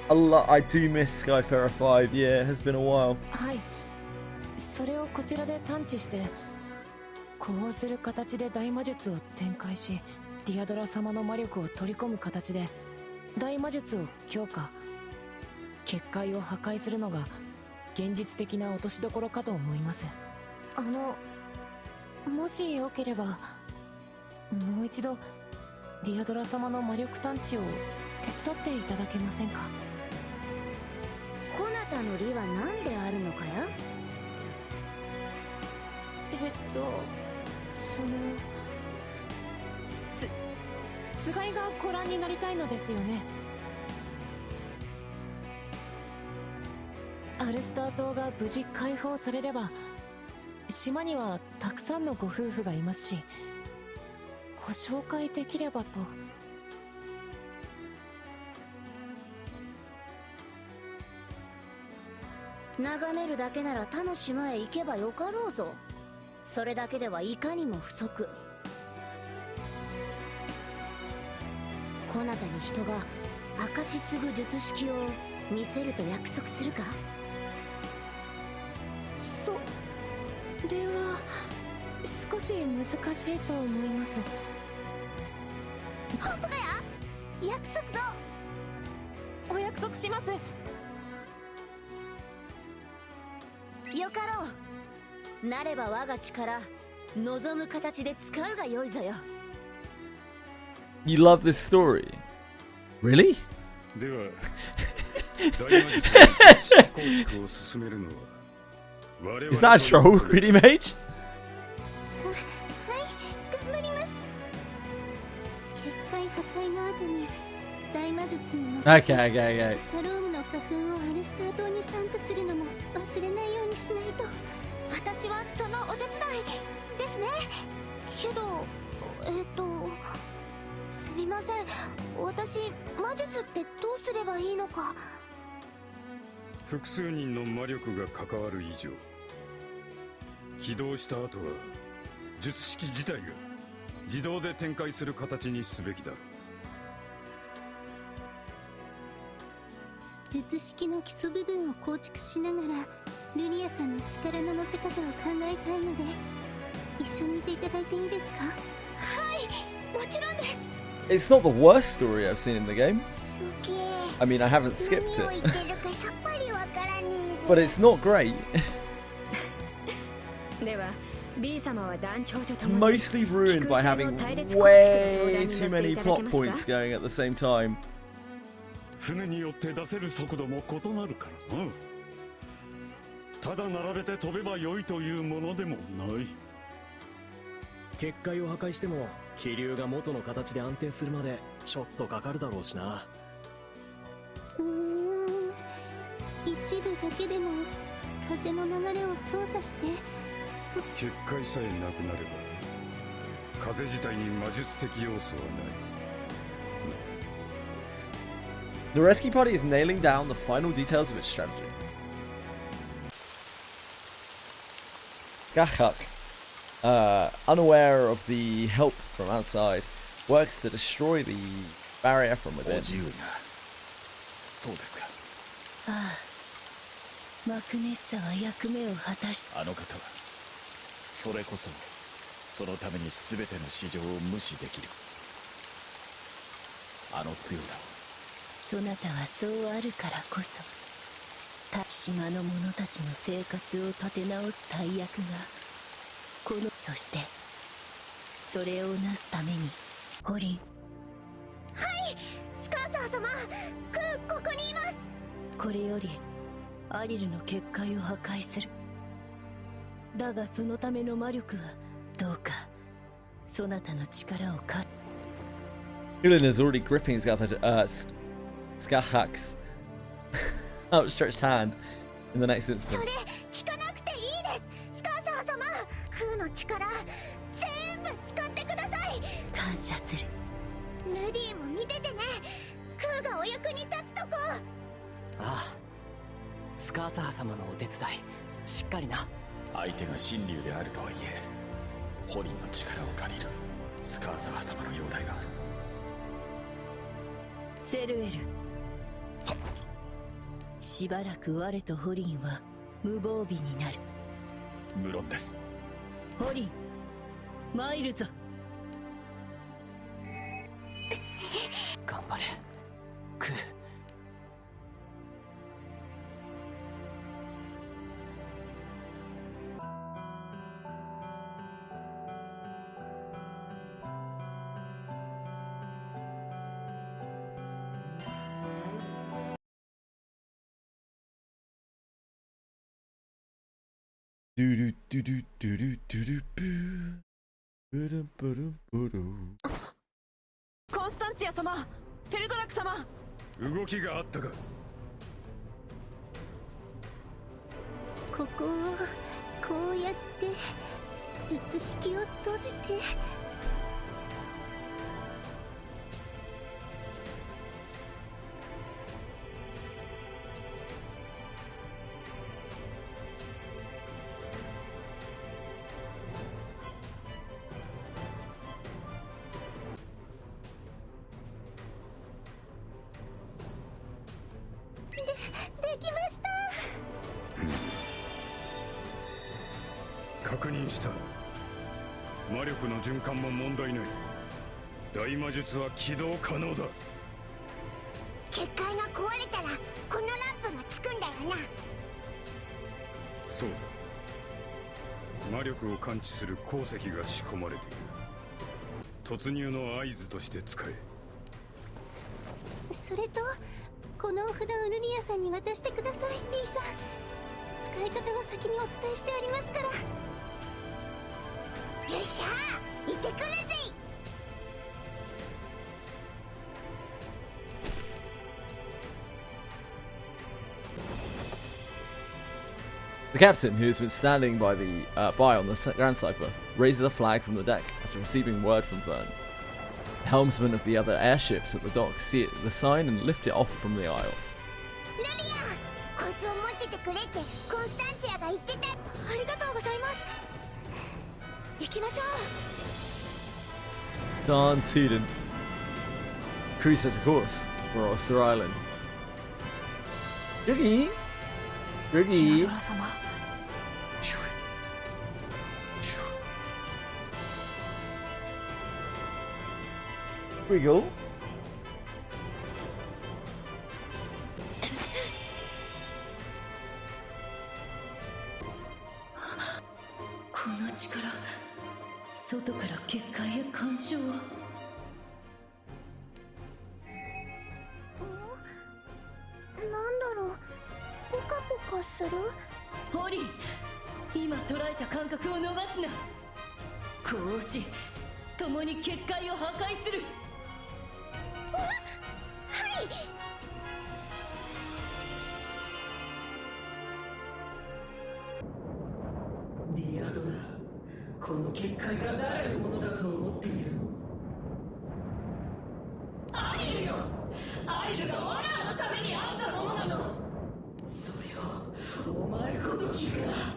Allah, I do miss Skyfarer 5. Yeah, it has been a while. はい、それをこちらで探知して呼応する形で大魔術を展開しディアドラ様の魔力を取り込む形で大魔術を強化、結界を破壊するのが現実的な落としどころかと思います。もしよければもう一度ディアドラ様の魔力探知を手伝っていただけませんか。こなたの利は何であるのかや。そのつがいがご覧になりたいのですよね。アルスター島が無事解放されれば島にはたくさんのご夫婦がいますしご紹介できればと。眺めるだけなら他の島へ行けばよかろうぞ。それだけではいかにも不足。こなたに人が証継ぐ術式を見せると約束するか。それは少し難しいと思います。本当かや。約束ぞ。お約束します。よかろう。なれば我が力望む形で使うがよいぞよ。You love this story? Really? では大魔術の新構築を進めるのは我々。 Is that a troll, Gritty Mage? はい、頑張ります。結界破壊の後に大魔術に乗せて Okay. シャロームの花粉をアルスター島に散布するのも忘れないようにしないと。私はそのお手伝いですね。けどすみません。私魔術ってどうすればいいのか。複数人の魔力が関わる以上起動した後は術式自体が自動で展開する形にすべきだろう。術式の基礎部分を構築しながらルリアさんの力の乗せ方を考えたいので一緒にいていただいていいですか。はい、もちろんです。It's not the worst story I've seen in the game. I mean, I haven't skipped it. But it's not great. では B 様は団長と It's 共に mostly ruined by having 隊列構築の相談 way に too 乗って many いただけ plot ますか points going at the same time. 船によって出せる速度も異なるからな。ただ並べて飛べば良いというものでもない。結界を破壊しても気流が元の形で安定するまでちょっとかかるだろうしな。一部だけでも風の流れを操作して結界さえなくなれば風自体に魔術的要素はない。The rescue party is nailing down the final details of its strategy. Gahak, unaware of the help from outside, works to destroy the barrier from within. そうですか。ああ、マクネッサは役目を果たした。あの方はそれこそそのために全ての市場を無視できるあの強さを。そなたはそうあるからこそ島の者たちの生活を立て直す大役がこのそしてそれをなすためにホリン。はい、スカーサー様、ここにいます。これよりアリルの結界を破壊する。だがそのための魔力はどうかそなたの力をか。Ulin is already gripping Skahak's outstretched hand in the next instant. それ聞かなくていいです、スカーサー様。空の力全部使ってください。感謝する。ルディも見ててね。空がお役に立つとこ。ああ、スカーサー様のお手伝いしっかりな。相手が神竜であるとはいえホリンの力を借りるスカーサー様の容体が。セルエル、しばらく我とホリンは無防備になる。無論です。ホリン、参るぞ。頑張れクー。コンスタンツィア様、フェルドラク様。動きがあったか。ここをこうやって術式を閉じて。できました。確認した。魔力の循環も問題ない。大魔術は起動可能だ。結界が壊れたらこのランプがつくんだよな。そうだ。魔力を感知する鉱石が仕込まれている。突入の合図として使え。それとこのお札をルリアさんに渡してください。 B さん、使い方は先にお伝えしてありますから。よっしゃー、行ってくるぜ。The captain, who has been standing by on the Grand Cipher, raises a flag from the deck after receiving word from Vern. The helmsmen of the other airships at the dock see the sign and lift it off from the aisle. ルリア、こいつを持っててくれってコンスタンツィアが言ってた。ありがとうございます。行きましょう。 Darn Tootin. Crew sets a course for Oyster Island. Jiggy! Jiggy! Wiggle. この力外から結界へ干渉。なんだろう、ポカポカする？ホリー、今捉えた感覚を逃すな。こうし共に結界を破壊する。はい。ディアドラ、この結界が誰のものだと思っているの？アリルよ、アリルがワラのためにあったものなの。それをお前ごときが。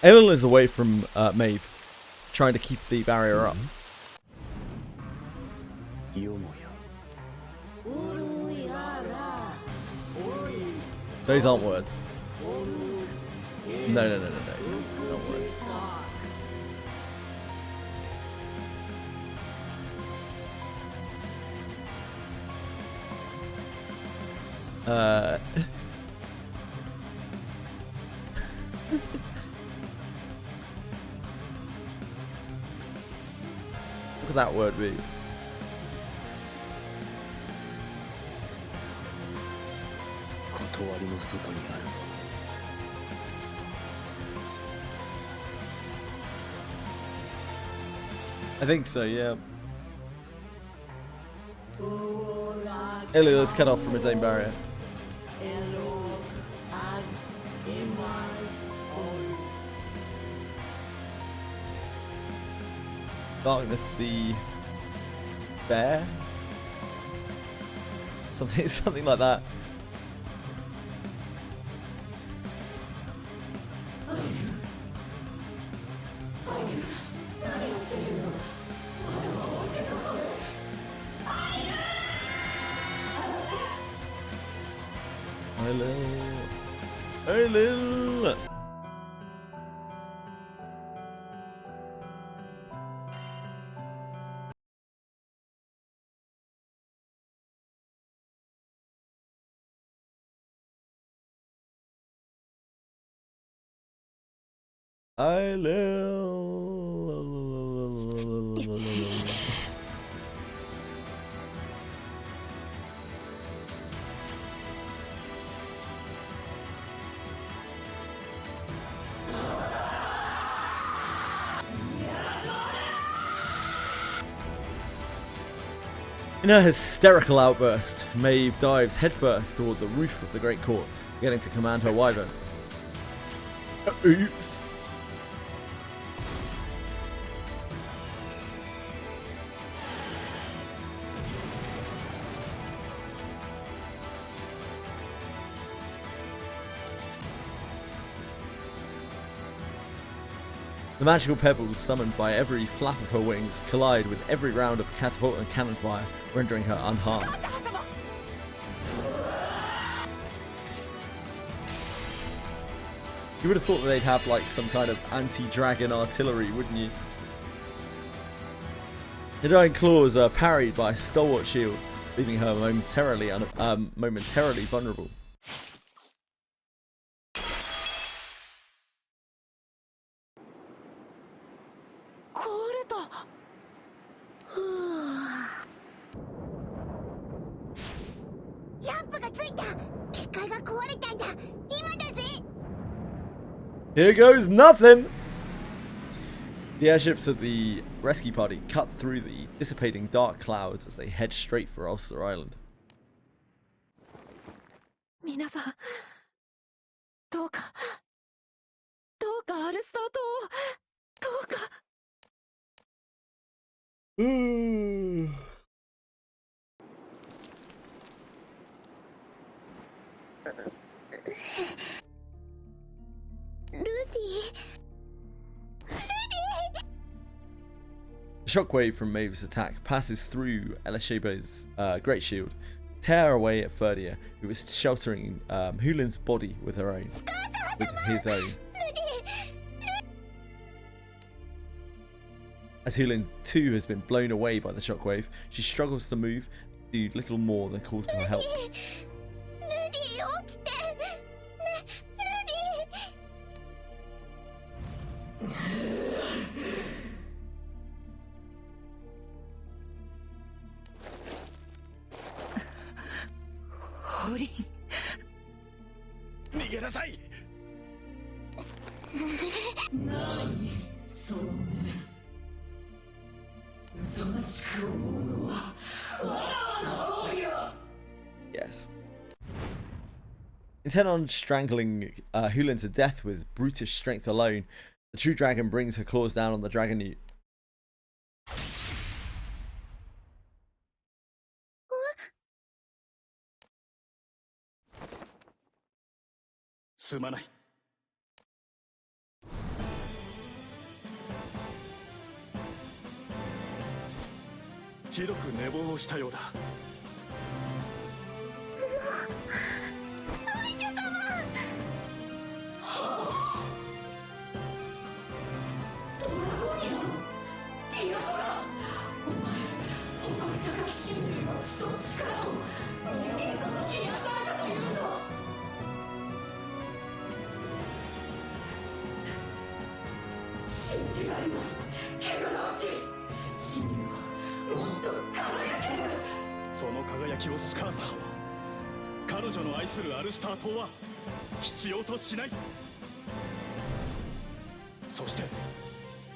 Elil is away from Maeve, trying to keep the barrier up. Those aren't words. No. Not words. What could that word be? I think so, yeah. Elio is cut off from his own barrier. Darkness the bear? Something like that. Hello. In a hysterical outburst, Maeve dives headfirst toward the roof of the Great Court, getting to command her wyverns. Oops. The magical pebbles summoned by every flap of her wings collide with every round of catapult and cannon fire, rendering her unharmed. You would have thought that they'd have like some kind of anti-dragon artillery, wouldn't you? Her giant claws are parried by a stalwart shield, leaving her momentarily vulnerable. Here goes nothing! The airships of the rescue party cut through the dissipating dark clouds as they head straight for Ulster Island. 皆さん、どうかアルスター島を、どうか。The shockwave from Maeve's attack passes through Elisheba's great shield, tear away at Ferdia, who was sheltering Hulin's body with his own. As Hulin too has been blown away by the shockwave, she struggles to move, do little more than call to help. ルディ起きて。ルデホリン。逃げなさい。何その目。おとなしく思うのはわらわの方よ。 Yes. Intent on strangling Hulin to death with brutish strength alone, the true dragon brings her claws down on the dragon newt. すまない。ひどく寝坊をしたようだ。大主様。ドラゴニアン、ティアドラ、お前誇り高き信念の血と力を人間この木に与えたというの。信じられない。けど直し、信念はもっと輝ける。その輝きをスカーサーは彼女の愛するアルスター島は必要としない。そして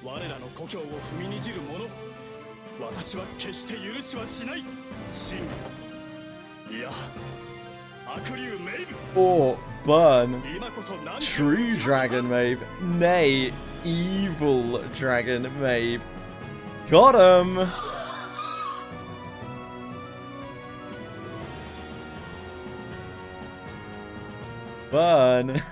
我らの故郷を踏みにじる者、私は決して許しはしない。真いや悪竜メイブ Or burn true dragon Maeve. Nay, evil dragon Maeve. Got him! Burn.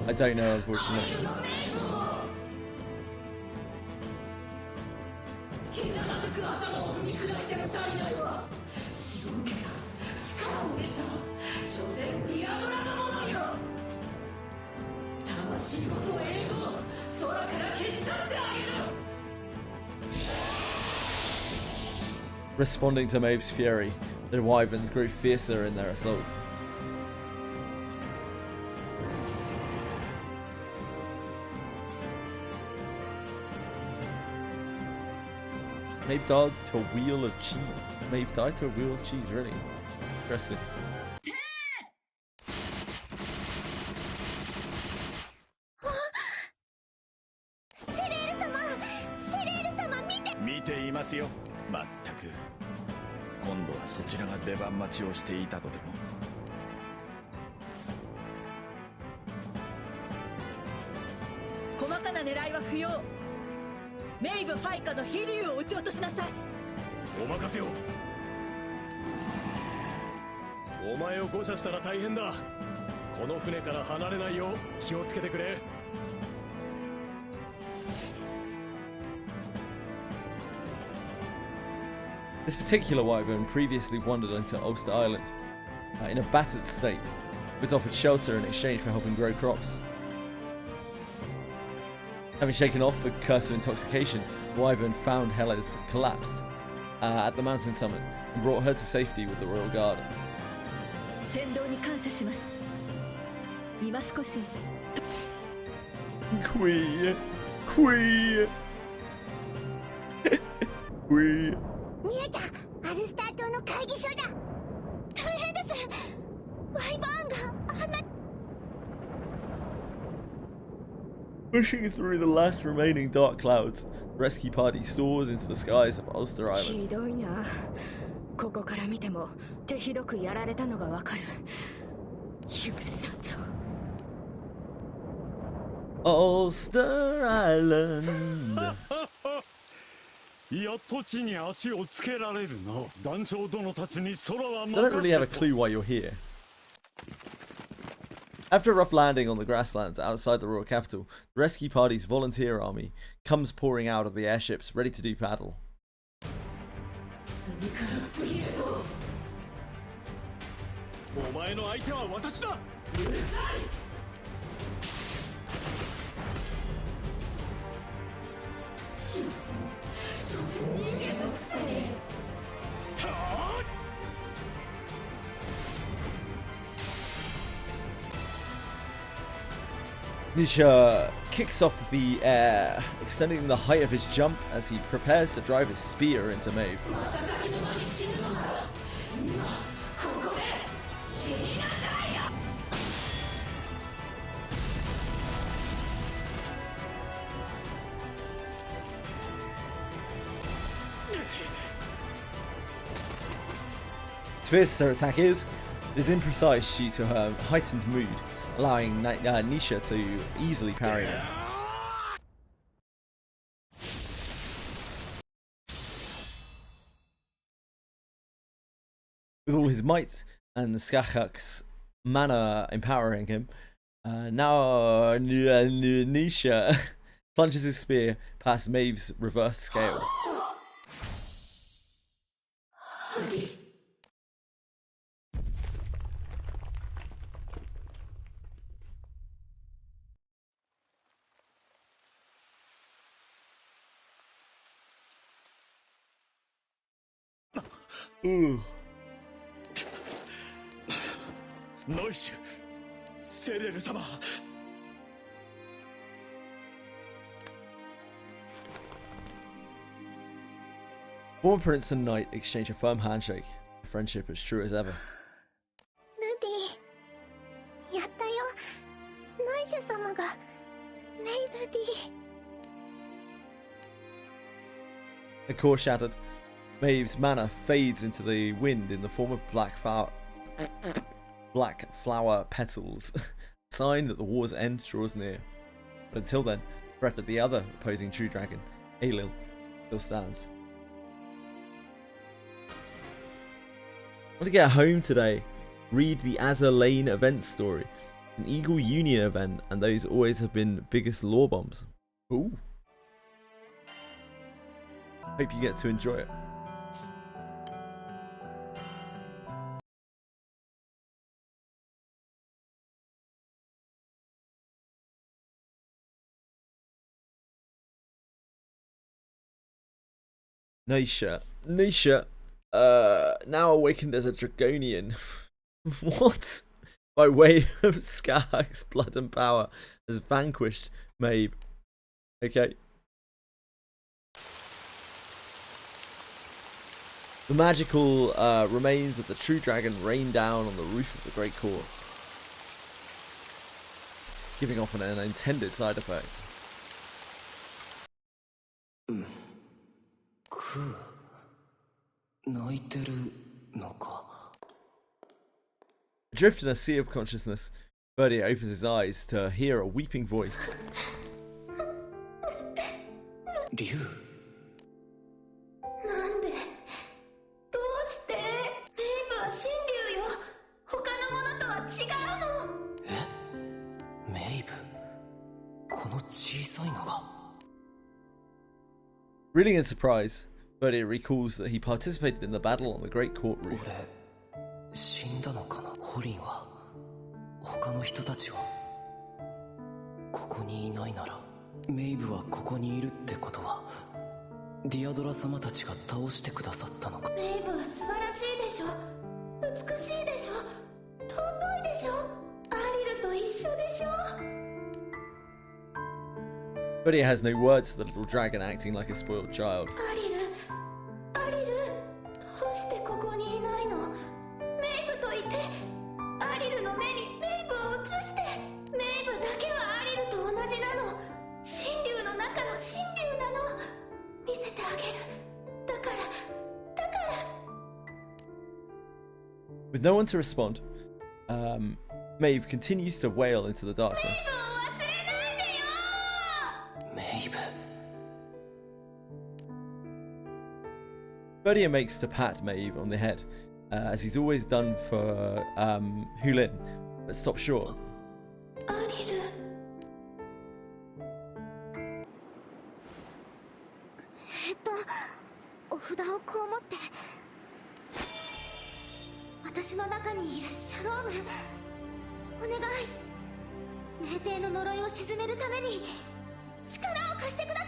I don't know, unfortunately. ひざまずく頭を踏み砕いても足りないわ。血を受けた、力を得た、所詮ディアドラのものよ。魂ごと英語を空から消し去ってあげる。 Responding to Maeve's fury, the wyverns grew fiercer in their assault. Maeve died to a wheel of cheese. Maeve died to a wheel of cheese, really? Interesting. Mite 見ていますよ。まったく。今度はそちらが出番待ちをしていたとでも。細かな狙いは不要。メイブ・ファイカの飛竜を撃ち落としなさい。お任せを。お前を誤射したら大変だ。この船から離れないよう気をつけてくれ。This particular wyvern previously wandered into Ulster Island in a battered state, but offered shelter in exchange for helping grow crops. Having shaken off the curse of intoxication, the wyvern found Hela's collapsed at the mountain summit and brought her to safety with the royal guard. 先導に感謝します。今少し。Quee, Quee, Quee. 見えた。アルスター島の会議所だ。大変です。ワイバーンがあんな。Pushing through the last remaining dark clouds, the rescue party soars into the skies of Ulster Island. ひどいな。ここから見ても手ひどくやられたのがわかる。許さんぞ。Ulster Island. やっと地に足をつけられるな。団長殿たちに空は任せた。 So I don't really have a clue why you're here. After a rough landing on the grasslands outside the royal capital, the rescue party's volunteer army comes pouring out of the airships, ready to do battle. お前の相手は私だ。うるさい。所詮人間のくせに。はあ。 Nisha kicks off the air, extending the height of his jump as he prepares to drive his spear into Maeve. As fierce as her attack is, it is imprecise due to her heightened mood, allowing Nisha to easily parry him. With all his might and Skachak's mana empowering him, now Nisha plunges his spear past Maeve's reverse scale. Ooh. ノイシュ、セレル様。Former Prince and Knight exchange a firm handshake, a friendship as true as ever. ルディ、やったよ。ノイシュ様がメイルディ。A core shattered. Maeve's mana fades into the wind in the form of black flower petals, a sign that the war's end draws near. But until then, the threat of the other opposing true dragon, Aelil, still stands. Want to get home today? Read the Azur Lane event story. It's an Eagle Union event, and those always have been biggest lore bombs. Ooh. Hope you get to enjoy it. Nisha, now awakened as a Dragonian. What? By way of Skag's blood and power, has vanquished Maeve. Okay. The magical remains of the true dragon rain down on the roof of the Great Court, giving off an unintended side effect. Adrift in a sea of consciousness, Birdie opens his eyes to hear a weeping voice. Ryu? なんでどうしてメイブは神竜よ。他のものとは違うの。え？メイブ？この小さいのが。Reeling in surprise, Birdie recalls that he participated in the battle on the Great Court roof. 死んだのかな。ホリンは他の人たちはここにいないならメイブはここにいるってことはディアドラ様たちが倒してくださったのか。メイブは素晴らしいでしょ。美しいでしょ。尊いでしょ。アリルと一緒でしょ。Birdie has no words for the little dragon acting like a spoiled child. アリル、どうしてここにいないの。メイブといてアリルの目にメイブを映して。メイブだけはアリルと同じなの。神竜の中の神竜なの。見せてあげる。だから。With no one to respond, Maeve continues to wail into the darkness. メイブ。Birdie makes to pat Maeve on the head, as he's always done for Hulin, but stops short. とお札をこう持って、私の中にいるシャローム、お願い、冥帝の呪いを鎮めるために力を貸してください。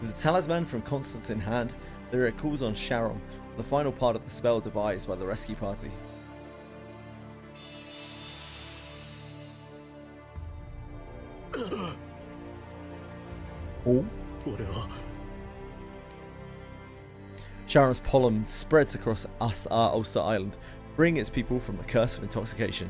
With the talisman from Constance in hand, Lyra calls on Sharon, the final part of the spell devised by the rescue party. Oh? Sharon's pollen spreads across Ulster Island, freeing its people from the curse of intoxication.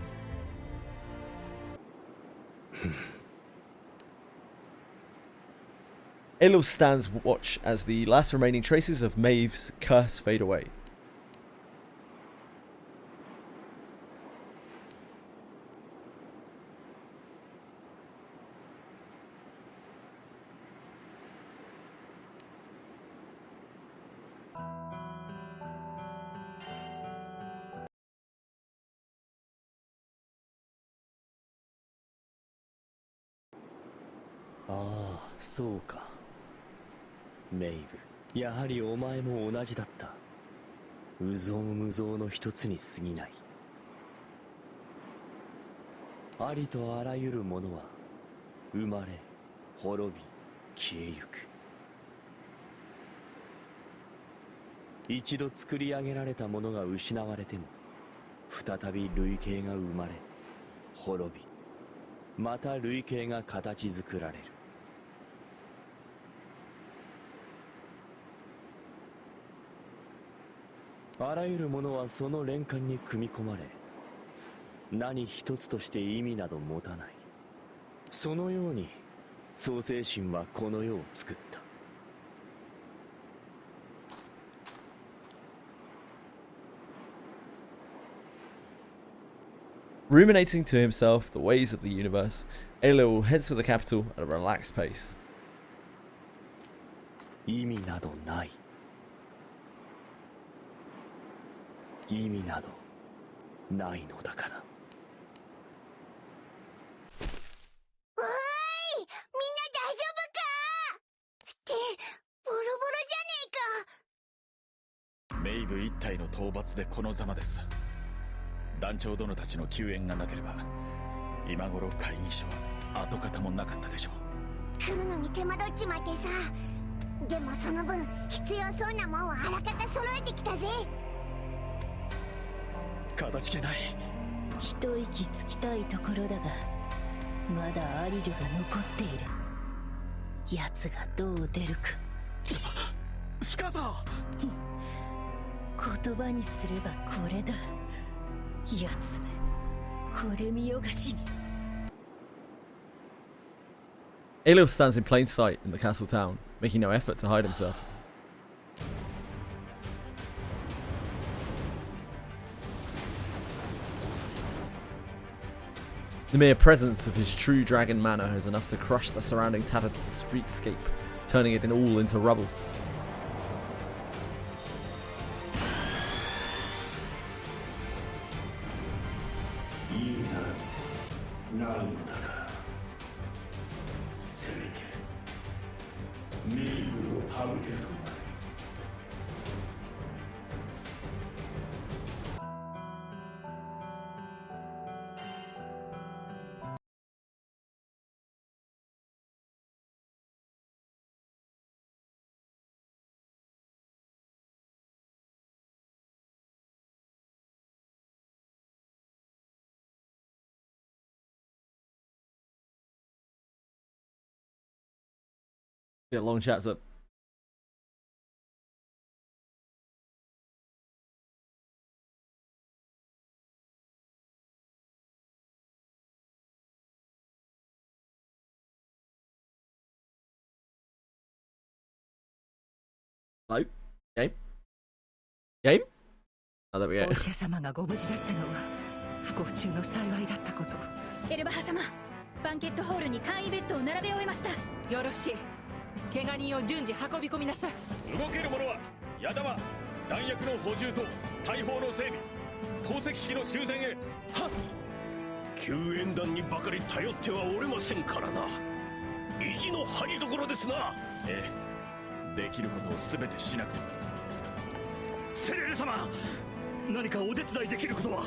Aelil stands watch as the last remaining traces of Maeve's curse fade away. Ah, そうか。メイブ、やはりお前も同じだった。有象無象の一つに過ぎない。ありとあらゆるものは生まれ、滅び、消えゆく。一度作り上げられたものが失われても、再び類型が生まれ、滅び、また類型が形作られる。あらゆるものはその連環に組み込まれ、何一つとして意味など持たない。そのように創世神はこの世を作った。Ruminating to himself the ways of the universe, Aelil heads for the capital at a relaxed pace. 意味などない。意味などないのだから。おーい、みんな大丈夫かってボロボロじゃねえか。メイブ一体の討伐でこのざまです。団長殿たちの救援がなければ今頃会議所は跡形もなかったでしょう。来るのに手間取っちまってさ。でもその分必要そうなもんはあらかた揃えてきたぜ。かたじけない。一息つきたいところだが、まだアリルが残っている。奴がどう出るか。スカザ言葉にすればこれだ。奴め、これ見よがしに。Aelil stands in plain sight in the castle town, making no effort to hide himself. The mere presence of his true dragon manor is enough to crush the surrounding tattered streetscape, turning it all into rubble. Yeah, long chapter. Hello? Game? Game? Oh, there we go. お医者様がご無事だったのは不幸中の幸いだったこと。エルバハ様、バンケットホールに簡易ベッドを並べ終えました。よろしい。怪我人を順次運び込みなさい。動ける者は矢弾、弾薬の補充と大砲の整備、投石機の修繕へ。はっ。救援団にばかり頼ってはおれませんからな。意地の張りどころですな。ええ、できることを全てしなくても。セレル様、何かお手伝いできることは？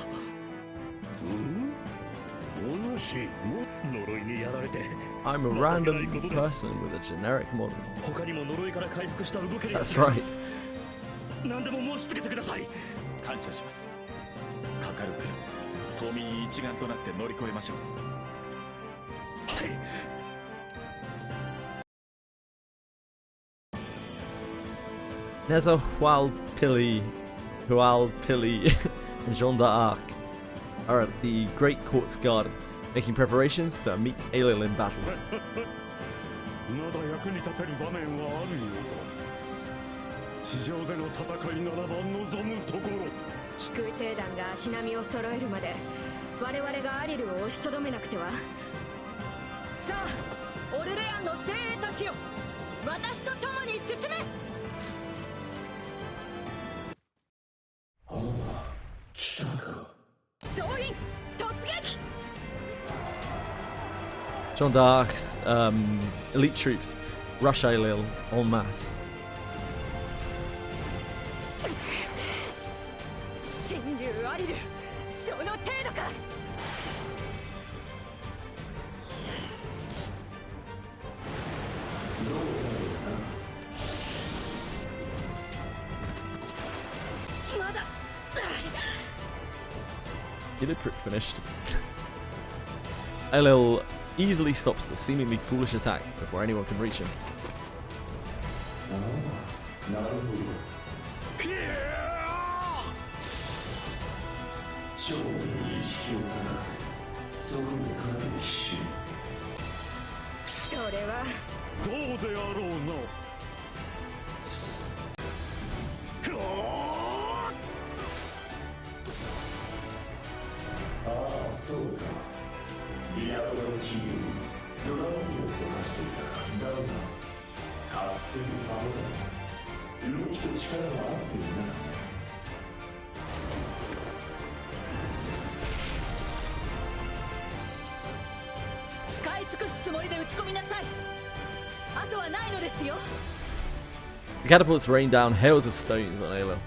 お主も呪いにやられて。 I'm a random person with a generic model. 他にも呪いから回復した動けるやつ That's right. 何でも申し付けてください。感謝します。かかる苦労、島民一丸となって乗り越えましょう。はい。Neza Hualpili, and Jean d'Arc are at the Great Court's garden, making preparations to meet Aelil in battle. まだ役に立てる場面はあるようだ。地上での戦いならば望むところ。飛空艇団が足並みを揃えるまで我々がアリルを押しとどめなくては。さあ、オルレアンの精鋭たちよ、私と共に進め。来たか。総員突撃。 Jean d'Arc's elite troops rush Aelil en masse. 神竜アリル、その程度か。まだ。 Illiprick finished. Aelil easily stops the seemingly foolish attack before anyone can reach him. The catapults rain down hails of stones on Aelil.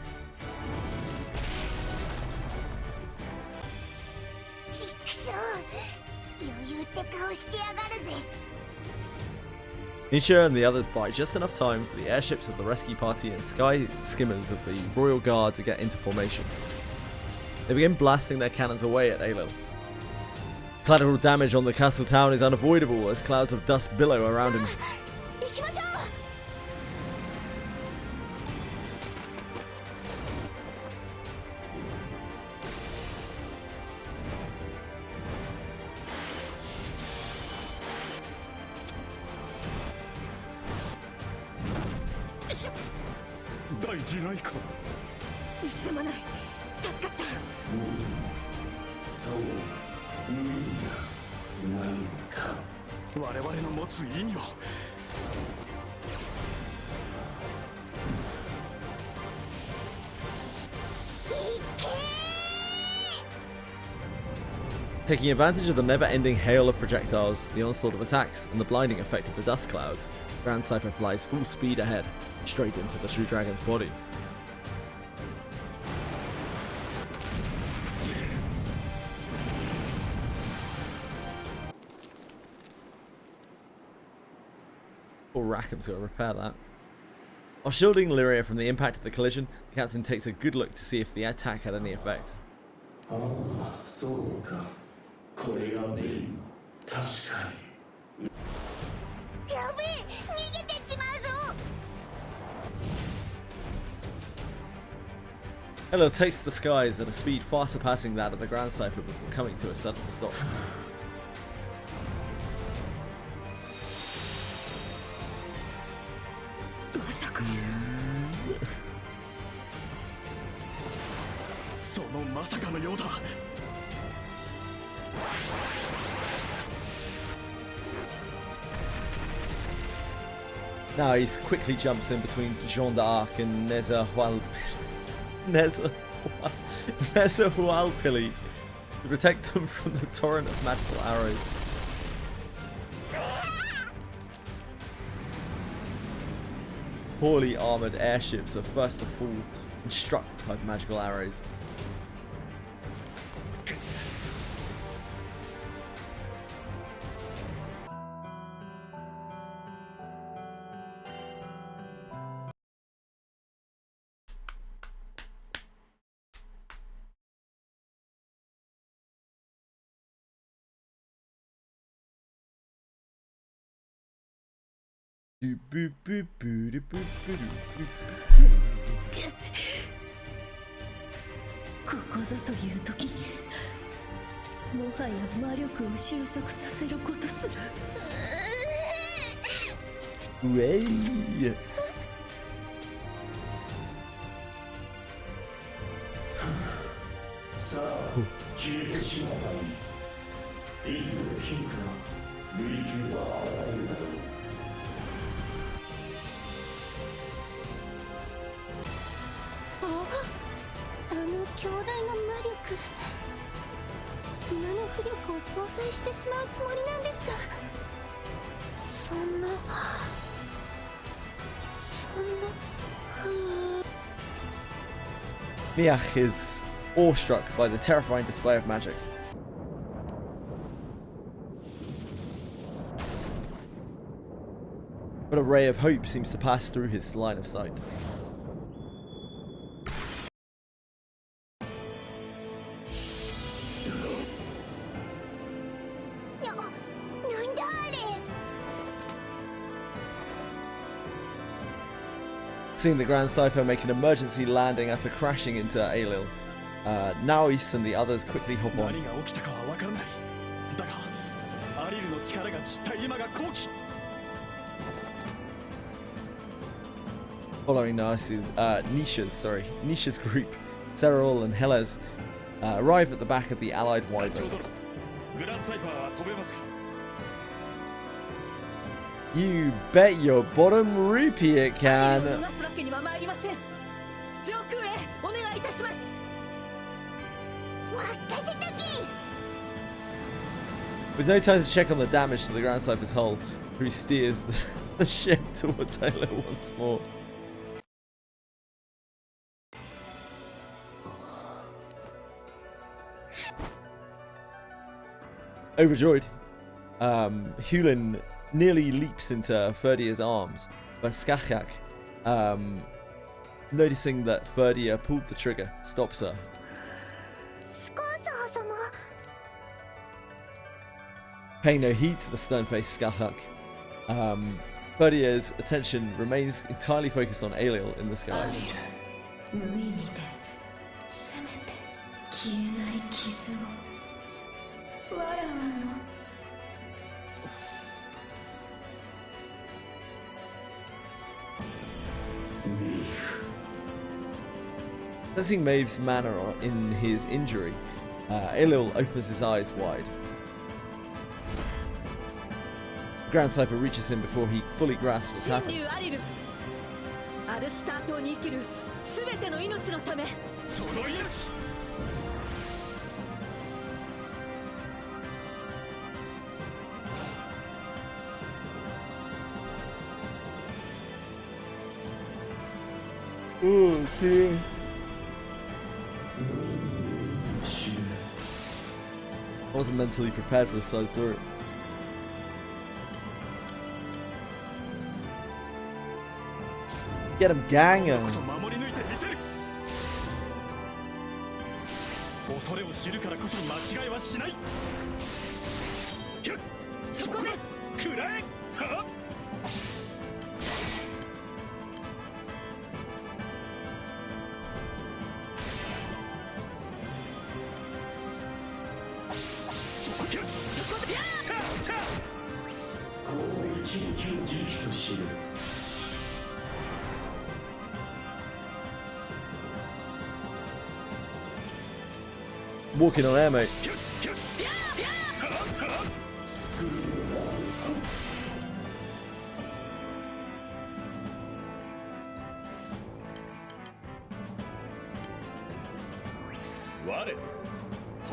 Nisha and the others buy just enough time for the airships of the rescue party and sky skimmers of the Royal Guard to get into formation. They begin blasting their cannons away at Aelil. Collateral damage on the castle town is unavoidable as clouds of dust billow around him. Taking advantage of the never-ending hail of projectiles, the onslaught of attacks, and the blinding effect of the dust clouds, Grand Cypher flies full speed ahead, straight into the True Dragon's body. Poor Rackham's got to repair that. While shielding Lyria from the impact of the collision, the captain takes a good look to see if the attack had any effect. Aelil takes to the skies at a speed far surpassing that of the Grand Cypher before coming to a sudden stop. Now he quickly jumps in between Jean d'Arc and Neza Hualpili. to protect them from the torrent of magical arrows. Poorly armored airships are first to fall and struck by magical arrows. Boop, boop, boop, boop, boop, boop, boop, boop. ここぞという時にもはや魔力を収束させることすら。うえい。さあ、消えてしまったり、いずれヒントの類型は現れるだろう。あの強大な魔力、島の巫力を相殺してしまうつもりなんですか。そんな。Miach is awestruck by the terrifying display of magic. But a ray of hope seems to pass through his line of sight. Seeing the Grand Cypher make an emergency landing after crashing into Aelil, Naois and the others quickly hop on. Following Nisha's group, Serral and Hellas arrive at the back of the allied wyverns. You bet your bottom rupee it can. With no time to check on the damage to the Grand Cypher's hull, who steers the ship towards Halo once more. Overjoyed, Hulin nearly leaps into Ferdia's arms, but Skachak, noticing that Ferdia pulled the trigger, stops her. Paying no heed to the stern-faced Skachak, Ferdia's attention remains entirely focused on Aelil in the skies. Sensing Maeve's manner in his injury, Aelil opens his eyes wide. The Grand Cypher reaches him before he fully grasps what's happened. Oh dear. I wasn't mentally prepared for this side story. Get him, gang! Walking on air, mate.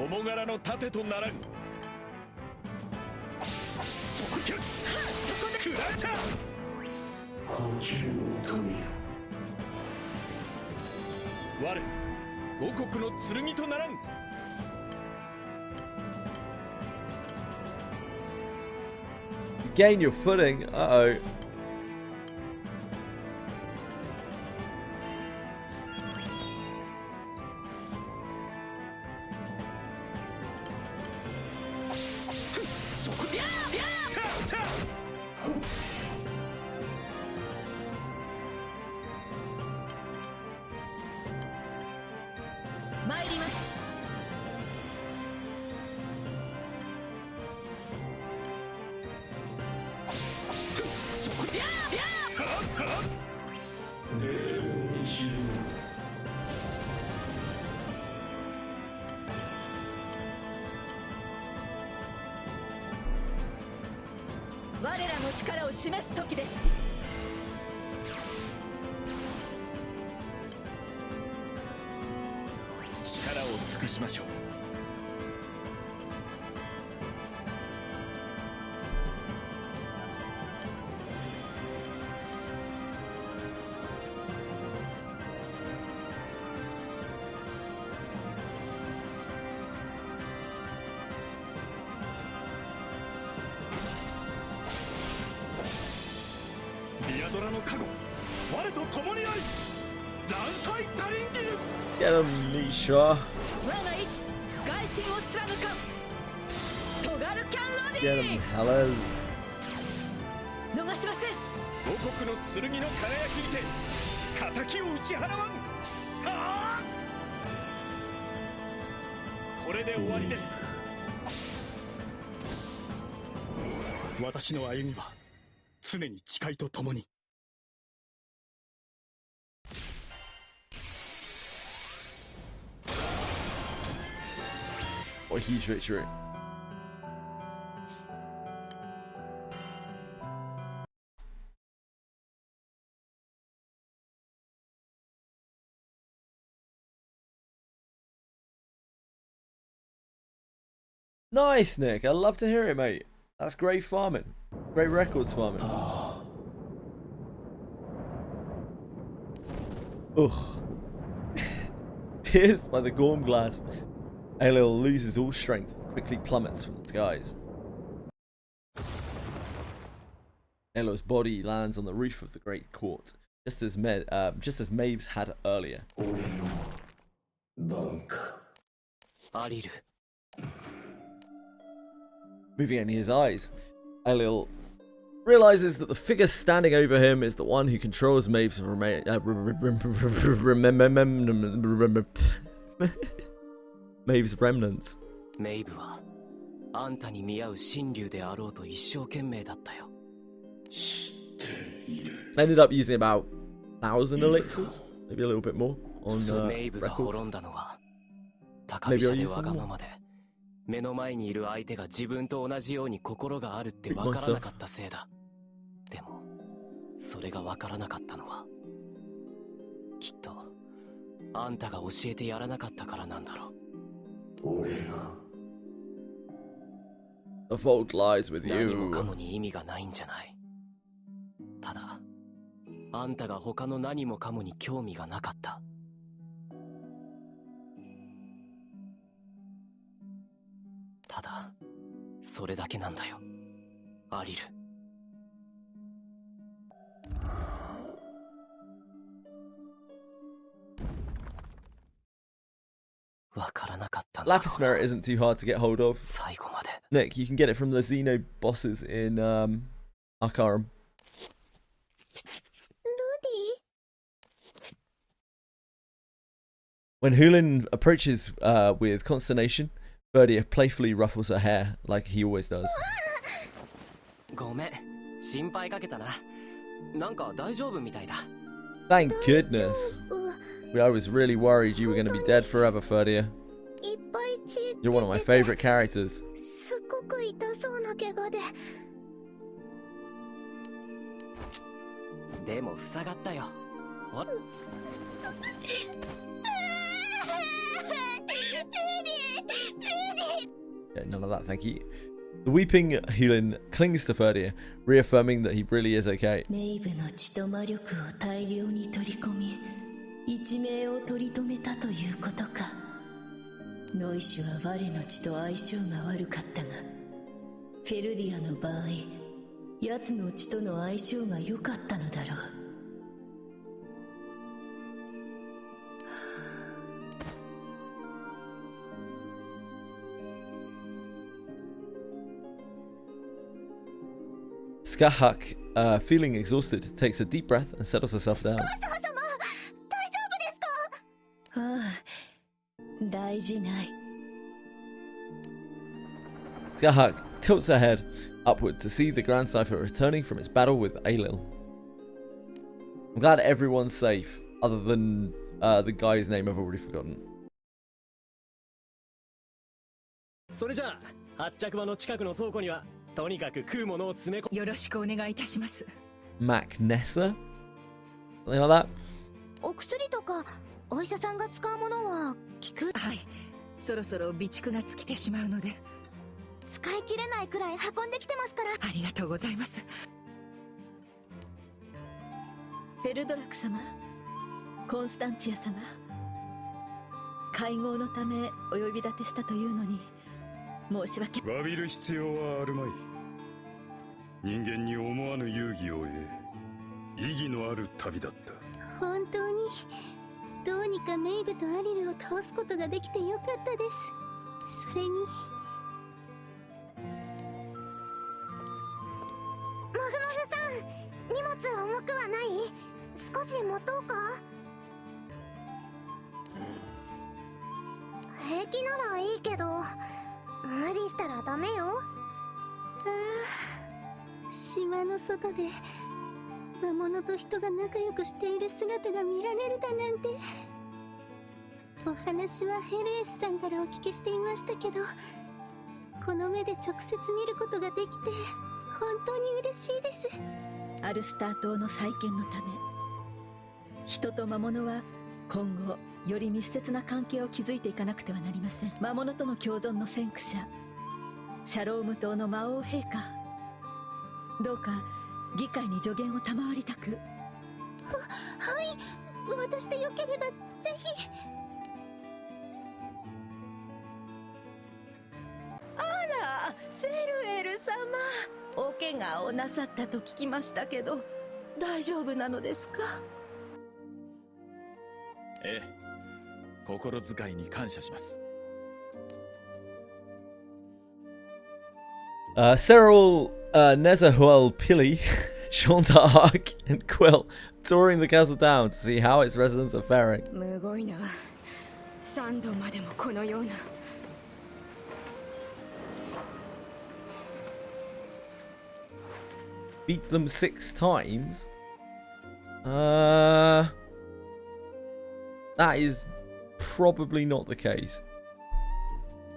共柄の盾とならん。そこで食らえた。呼吸を止めよ。我五国の剣とならん。Gain your footing. Uh-oh.我らの力を示す時です。力を尽くしましょう。Get him, Nisha. Get him, Hellas. 逃しません。五国の剣の輝きにて敵を打ち払わん。これで終わりです。私の歩みは常に誓いとともに。What a huge victory. Nice, Nick. I love to hear it, mate. That's great farming. Great records farming. Ugh. Pierced by the Gorm glass, Aelil loses all strength and quickly plummets from the skies. Aelil's body lands on the roof of the great court, just as Maeve's had earlier. Moving only his eyes, Aelil realizes that the figure standing over him is the one who controls Maeve's Maeve's remnants. Maeve はあんたに見合う神竜であろうと一生懸命だったよ。Ended up using about 1,000 elixirs, maybe a little bit more on Maeve が records. 滅んだのは高飛車でわがままで目の前にいる相手が自分と同じように心があるってわからなかったせいだ。でもそれがわからなかったのはきっとあんたが教えてやらなかったからなんだろう。The fault lies with 何も you. かもに意味がないんじゃない。ただあんたが他の何もかもに興味がなかった。ただそれだけなんだよ、アリル。わからなかったんだろう。 Lapis Merit isn't too hard to get hold of. 最後まで。 Nick, you can get it from the Xeno bosses in Arcarum. When Hulin approaches with consternation, Verdia playfully ruffles her hair like he always does. ごめん、心配かけたな。なんか大丈夫みたいだ。 Thank goodness. I was really worried you were going to be dead forever, Verdia. You're one of my favorite characters. すっごく痛そうな怪我で。でも塞がったよ。あれ？レディ、Yeah, none of that, thank you. The weeping Hulin clings to Ferdia, reaffirming that he really is okay. メイブの血と魔力を大量に取り込み、一命を取り留めたということか。ノイシュは我の血と相性が悪かったが、フェルディアの場合、奴の血との相性が良かったのだろう。Skahak, feeling exhausted, takes a deep breath and settles herself down. ああ、大事ない。Skahak tilts her head upward to see the Grand Cipher returning from its battle with Aelil. I'm glad everyone's safe, other than the guy's name I've already forgotten. それじゃあ発着場の近くの倉庫にはとにかく食うものを詰め込よろしくお願いいたします。 Mac Nessa? Something like that? お薬とかお医者さんが使うものは効く？はい、そろそろ備蓄が尽きてしまうので。使い切れないくらい運んできてますから。ありがとうございます。フェルドラク様、コンスタンチア様、会合のためお呼び立てしたというのに申し訳。詫びる必要はあるまい。人間に思わぬ遊戯を得、意義のある旅だった。本当にどうにかメイブとアリルを倒すことができてよかったです。それにもぐもぐさん、荷物重くはない？少し持とうか？平気ならいいけど無理したらダメよ。ああ、島の外で魔物と人が仲良くしている姿が見られるだなんて。お話はヘルエスさんからお聞きしていましたけど、この目で直接見ることができて本当に嬉しいです。アルスター島の再建のため、人と魔物は今後より密接な関係を築いていかなくてはなりません。魔物との共存の先駆者、シャローム島の魔王陛下、どうか議会に助言を賜りたく。はい、私でよければぜひ。あら、セルエル様、お怪我をなさったと聞きましたけど大丈夫なのですか？ええ、心遣いに感謝します。Cyril, Nezahuel Pili, Jean d'Arc, and Quill touring the castle town to see how its residents are faring. むごいな。3度までもこのような。Beat them 6 times? That is probably not the case.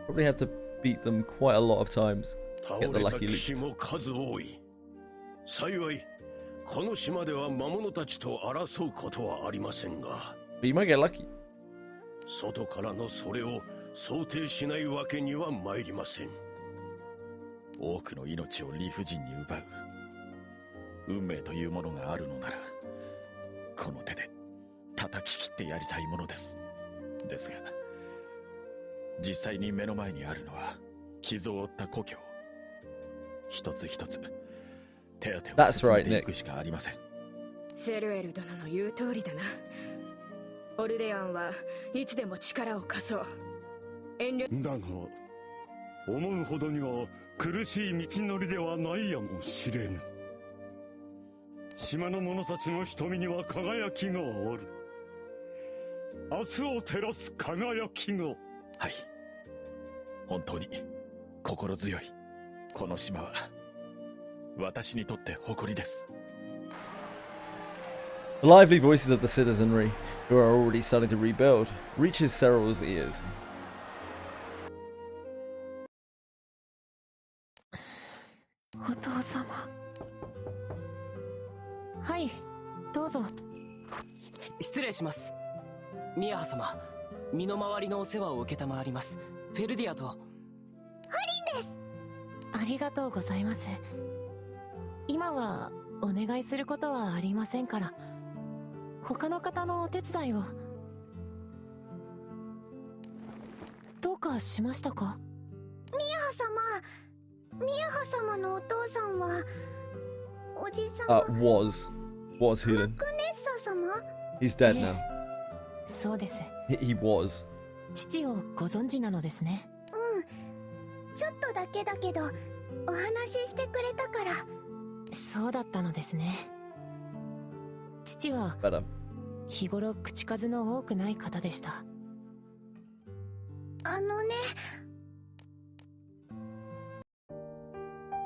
Probably have to beat them quite a lot of times. 倒 Get the れた lucky 騎士 loot. も数多い。幸いこの島では魔物たちと争うことはありませんが、 But you might get lucky. 外からのそれを想定しないわけには参りません。多くの命を理不尽に奪う運命というものがあるのなら、この手で叩き切ってやりたいものです。ですが、実際に目の前にあるのは傷を負った故郷。一つ一つ手当てを進めていくしかありません。セルエル殿の言う通りだな。オルレアンはいつでも力を貸そう。遠慮だが思うほどには苦しい道のりではないやもしれぬ。島の者たちの瞳には輝きがある。明日を照らす輝きが。はい、本当に心強い。この島は私にとって誇りです。 The lively voices of the citizenry, who are already starting to rebuild, reaches Cyril's ears. お父様。はい、どうぞ。失礼します。ミアハ様、身の回りのお世話を承ります。フェルディアと。ハリンです。ありがとうございます。今はお願いすることはありませんから、他の方のお手伝いを。どうかしましたか？ミヤハ様のお父さんはおじさん。was healing. マクネッサ様？ He's dead now. そうです。He was. 父をご存知なのですね。ちょっとだけだけどお話ししてくれたから。そうだったのですね。父は日頃口数の多くない方でした。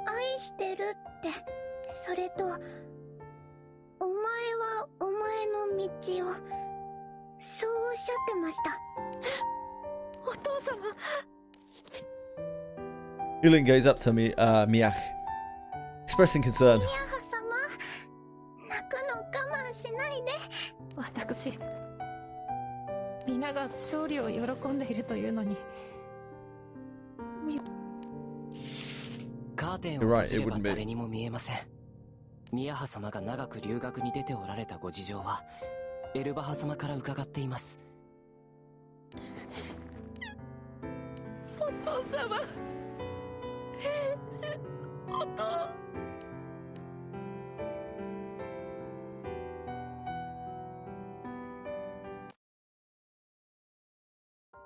愛してるって、それとお前はお前の道を、そうおっしゃってました。お父様。Hulin goes up to Miach, expressing concern. ミヤハ様、泣くの我慢しないで。私、皆が勝利を喜んでいるというのに。カーテンを閉じれば誰にも見えません。ミヤハ様が長く留学に出ておられたご事情はエルバハ様から伺っています。お父様、お父。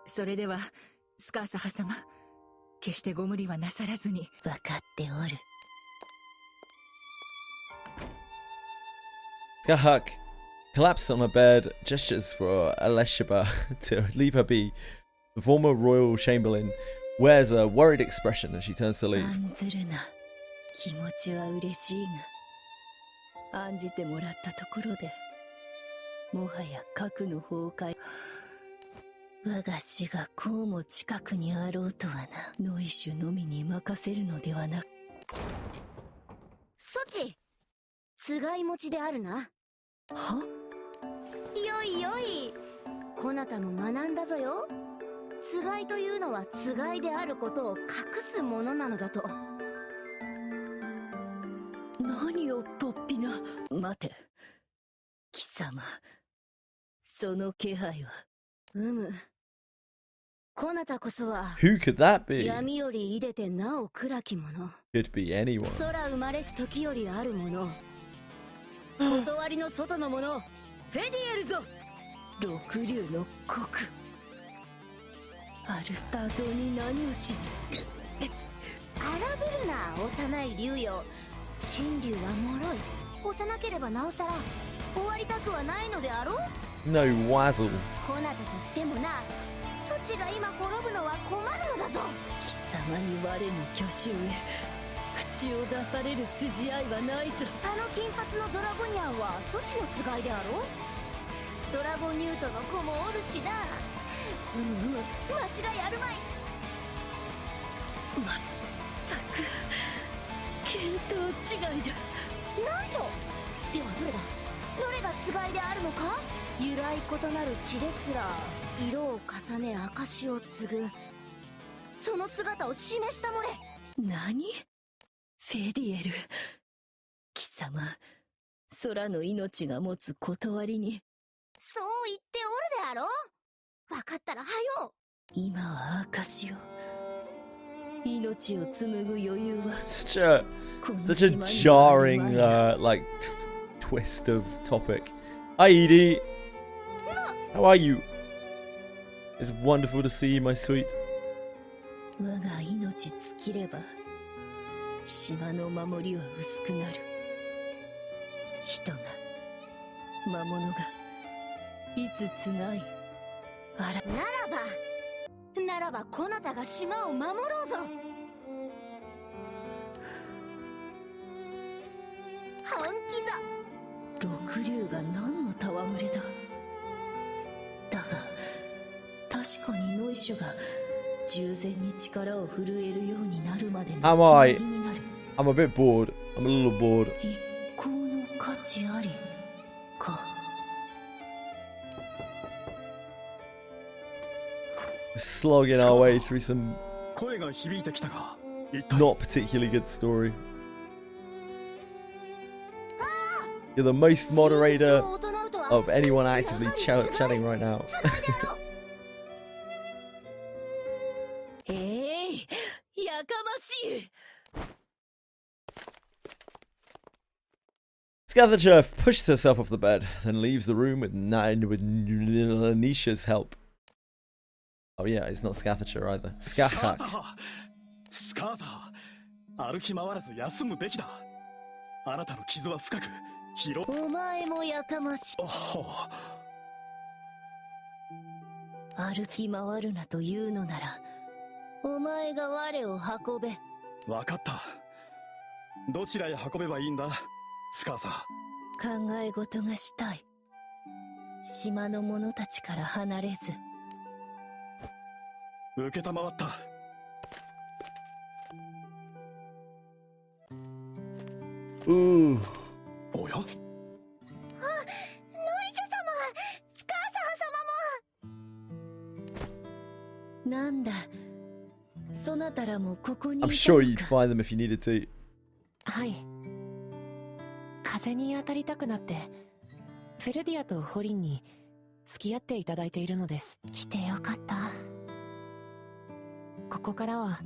それではスカーサハ様、決してご無理はなさらずに。分かっておる。Skahak collapses on her bed, gestures for Elishaba to leave her be. The former royal chamberlain wears a worried expression as she turns to leave. 案ずるな。気持ちは嬉しいが、案じてもらったところで、もはや核の崩壊。我が死がこうも近くにあろうとはな。ノイシュのみに任せるのではなく。ソチ、つがい持ちであるな。は？よいよい、こなたも学んだぞよ。つがいというのはつがいであることを隠すものなのだと。何をとっぴな。待て、貴様、その気配は。こなたこそは Who could that be? 闇より出でてなお暗き者。 Could be anyone. 空生まれし時よりある者。断りの外の者、フェディエルぞ。六竜の国、アルスター島に何をしに。荒ぶるな幼い竜よ。神竜は脆い。幼ければなおさら終わりたくはないのであろう。 No wazzle. こなたとしてもな、ソチが今滅ぶのは困るのだぞ。貴様に我の去就へ口を出される筋合いはないぞ。あの金髪のドラゴニャンはソチのつがいであろう。ドラゴニュートの子もおるしな。間違いあるまい。まったく見当違いだ。なんと。ではどれだ、どれがつがいであるのか。由来異なる血ですら色を重ね証を継ぐ、その姿を示したもれ。何？フェディエル、貴様、空の命が持つ断りに。そう言っておるであろう。分かったらはよ。今は証を、命を紡ぐ余裕は。Such a jarring like twist of topic. Hi Edie, how are you? It's wonderful to see you, my sweet. 我が命尽きれば島の守りは薄くなる。人が魔物がいつつがいあら。ならばこなたが島を守ろうぞ。本気ぞ。六竜が何の戯れだ。だが確かにノイシュが従前に力を振るえるようになるまでのつなぎになる。I'm a bit bored. I'm a little bored. 一向の価値ありか。slogging our way through some 声が響いてきたが、 not particularly good story. You're the most moderator of anyone actively chatting right now. やかましい。 Scathacher pushes herself off the bed, then leaves the room with Nisha's help. Oh yeah, it's not Scathacher either. Skahak. スカーザー、歩き回らず休むべきだ。あなたの傷は深く広。お前もやかましい。歩き回るなというのなら、お前が我を運べ。わかった。どちらへ運べばいいんだ、スカーザー。考え事がしたい。島の者たちから離れず。受けたまわった。おや？ノイシュ様、スカーサー様も。なんだ。そなたらもここにいた I'm のか。 sure you'd find them if you needed to. はい。風に当たりたくなって、フェルディアとホリンに付き合っていただいているのです。来てよかった。ここからは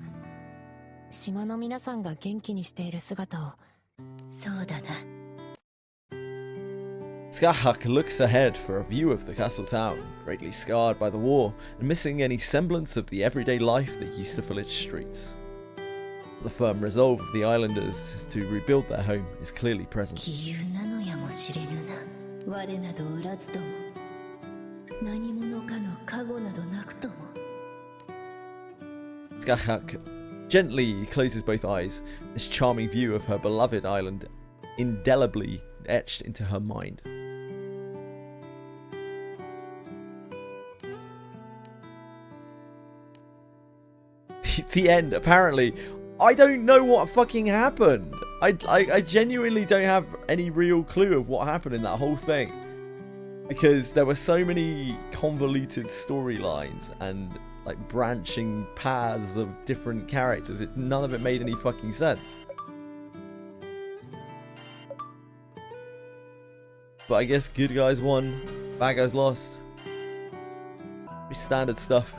島の皆さんが元気にしている姿を。そうだな。 Skahak looks ahead for a view of the castle town, greatly scarred by the war and missing any semblance of the everyday life that used to fill its streets. The firm resolve of the islanders to rebuild their home is clearly present. 杞憂なのやもしれぬな。我などおらずとも、何者かの加護などなくとも。 Skahak gently closes both eyes, this charming view of her beloved island indelibly etched into her mind. The end, apparently. I don't know what fucking happened. I genuinely don't have any real clue of what happened in that whole thing. Because there were so many convoluted storylines and like branching paths of different characters. None of it made any fucking sense. But I guess good guys won, bad guys lost. Pretty standard stuff.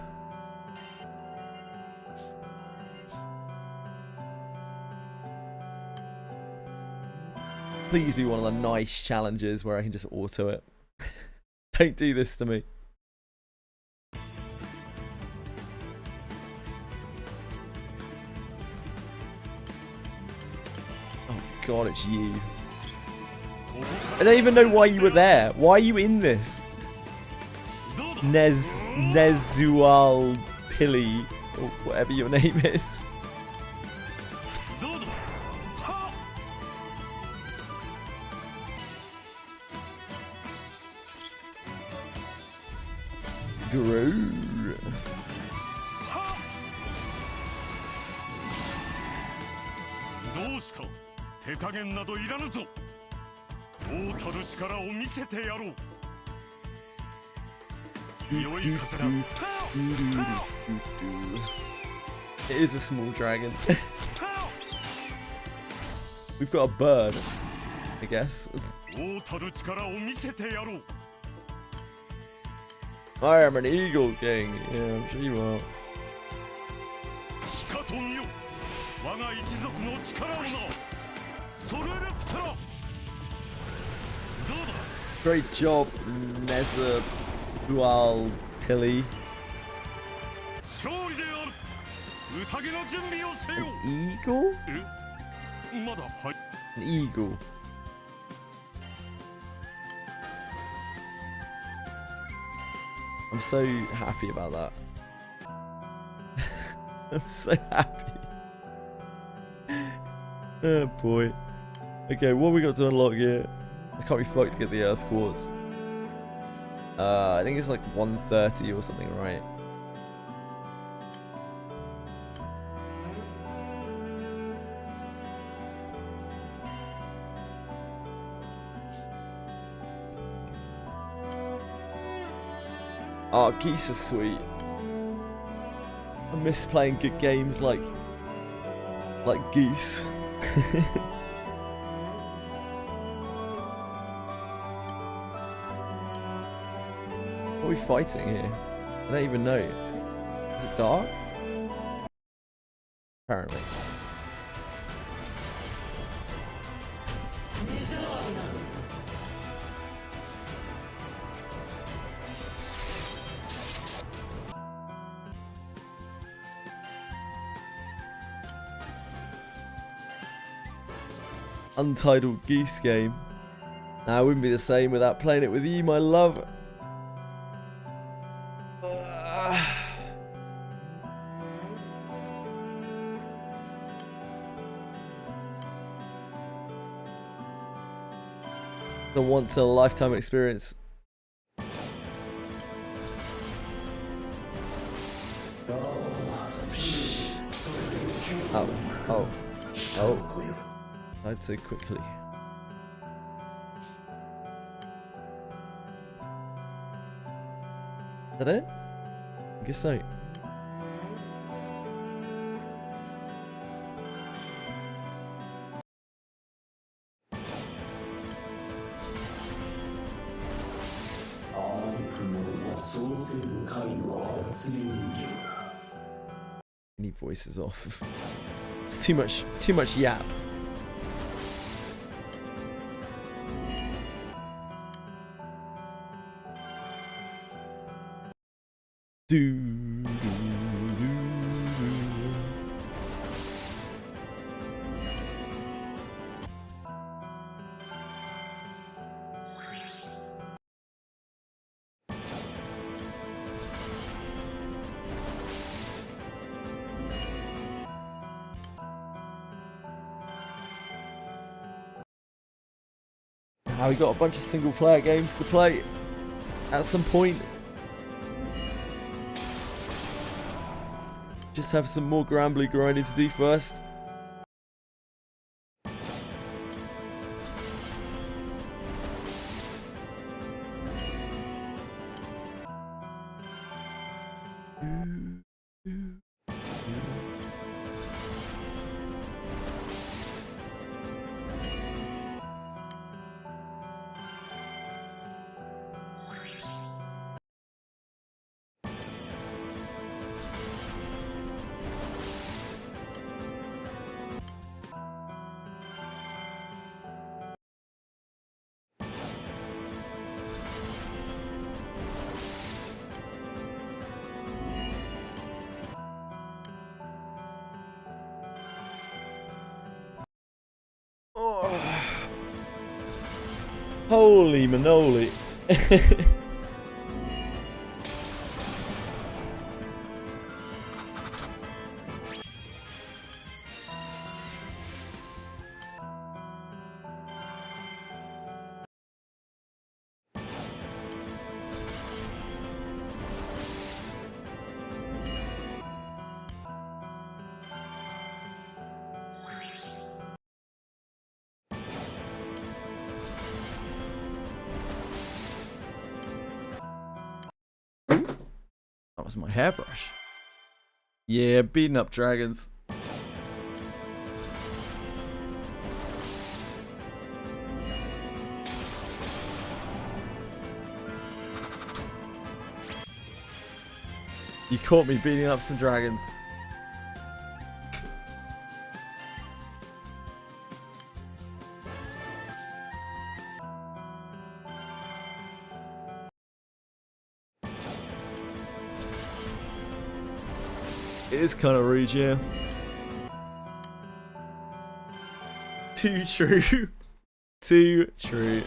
Please be one of the nice challenges where I can just auto it. Don't do this to me. Oh god, it's you. I don't even know why you were there. Why are you in this? Nezual Pili, or whatever your name is. Grow. どうした？手加減などいらぬぞ。王たる力を見せてやろう。良い風だ。It is a small dragon. We've got a bird, I guess. 王たる力を見せてやろう。I am an eagle king. Yeah, I'm sure you are. しかと見よ。我が一族の力をな。ソレルプトラ。どうだ。 Great job, Nezual Pili. 勝利である。宴の準備をせよ。An eagle? え、まだはい。An eagle. I'm so happy about that. I'm so happy. Oh boy. Okay, what have we got to unlock here? I can't be fucked to get the Earth Quartz. I think it's like 130 or something, right? Oh, geese are sweet. miss playing good games like Goose. What are we fighting here? I don't even know. Is it dark? Apparently. Untitled Goose Game. Nah, it wouldn't be the same without playing it with you, my love. The once in a lifetime experience. Oh. Died so quickly. Is that it? I guess so. Any voices off. It's too much yap. Now we got a bunch of single player games to play at some point. Just have some more Granblue grinding to do first. Holy manoli. That was my hairbrush. Yeah, beating up dragons. You caught me beating up some dragons. It is kind of rude, yeah. Too true. Too true.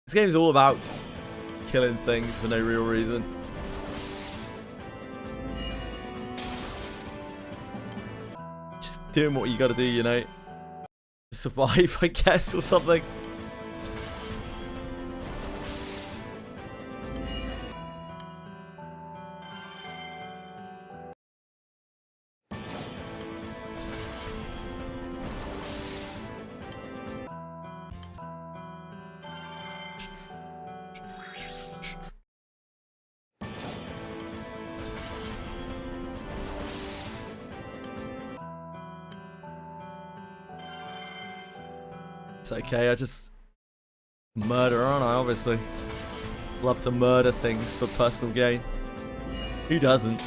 This game's all about killing things for no real reason. Just doing what you gotta do, you know. Survive, I guess, or something. It's okay, I just murder, aren't I? Obviously. Love to murder things for personal gain. Who doesn't?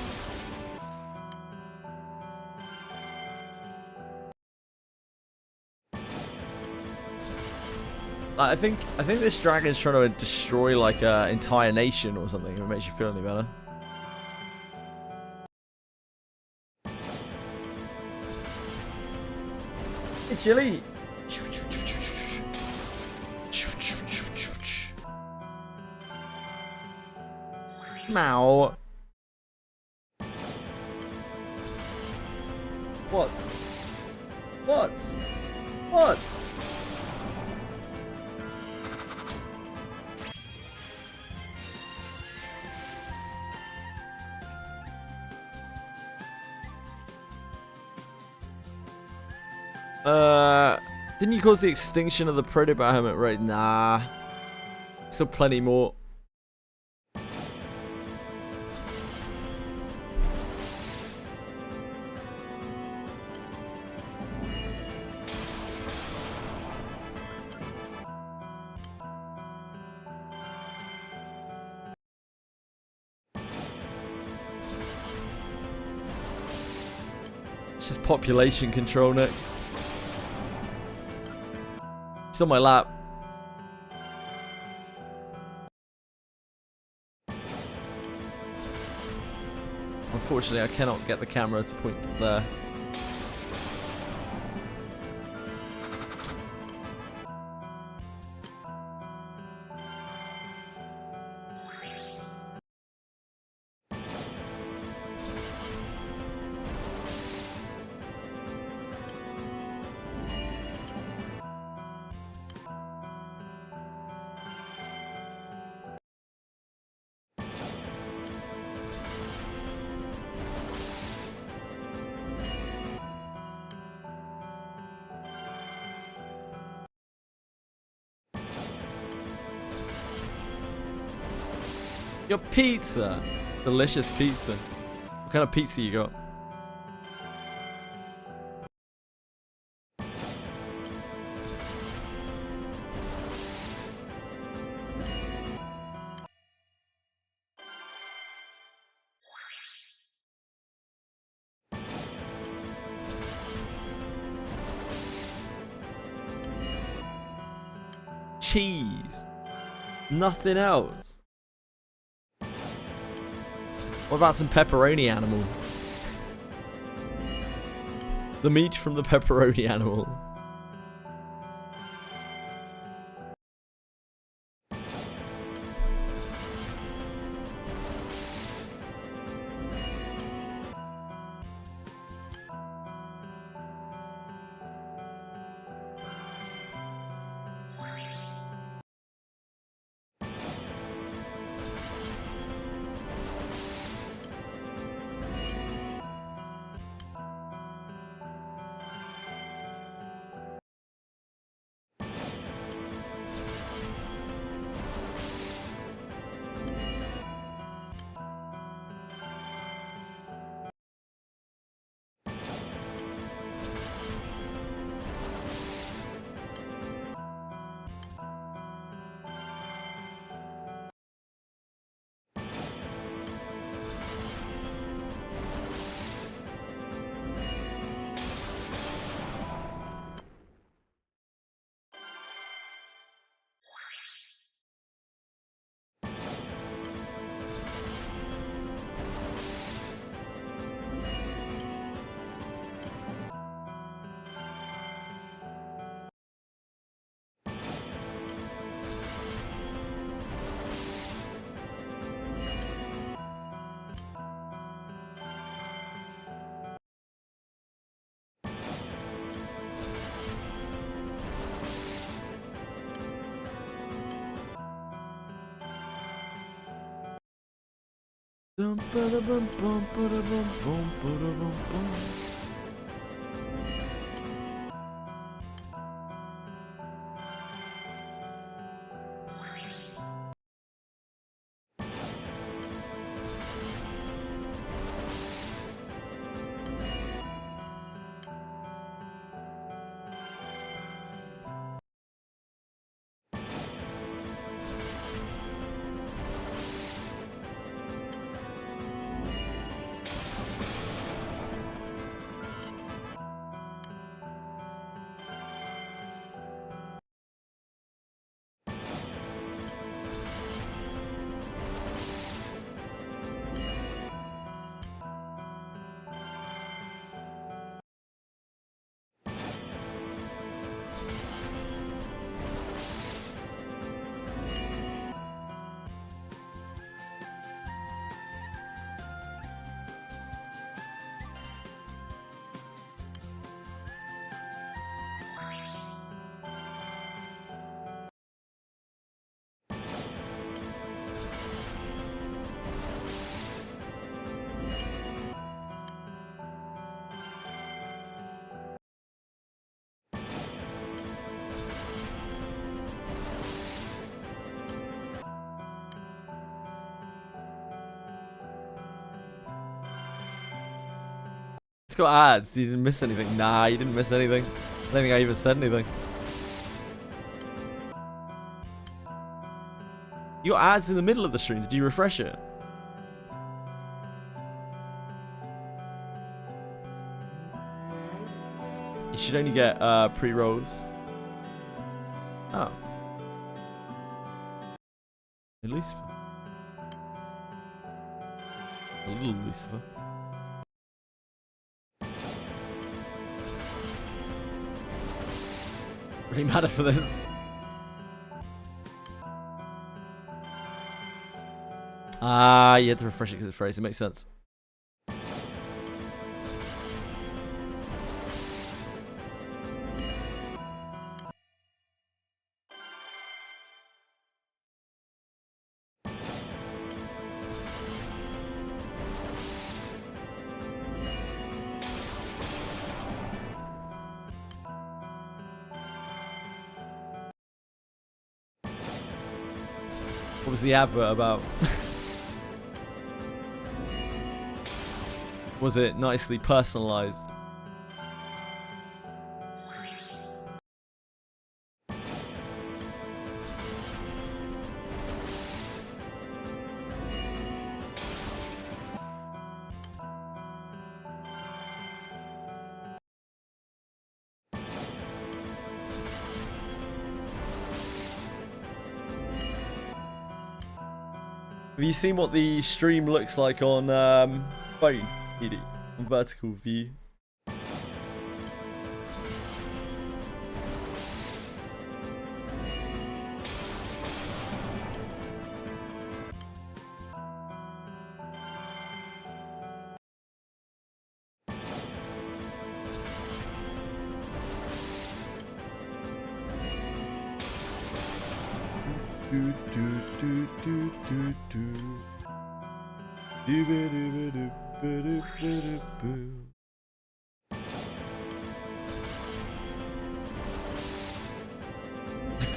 I think this dragon's trying to destroy like an entire nation or something. If it makes you feel any better. Hey, Chili. Now. What? What? What? Didn't you cause the extinction of the predator helmet? Right? Nah. Still plenty more. It's just population control, Nick. It's on my lap. Unfortunately, I cannot get the camera to point there. Your pizza. Delicious pizza. What kind of pizza you got? Cheese. Nothing else. What about some pepperoni animal? The meat from the pepperoni animal. Bum, ba-da, bum, bum, ba-da, bum, bum, ba-da, bum, bum. It's got ads. You didn't miss anything. Nah, you didn't miss anything. I don't think I even said anything. You got ads in the middle of the stream. Did you refresh it? You should only get pre-rolls. Oh. Lucifer. A little Lucifer. Really matter for this. Ah, you had to refresh it because it's phrase. It makes sense. What was the advert about? Was it nicely personalized? Have you seen what the stream looks like on phone, Edie? On vertical view?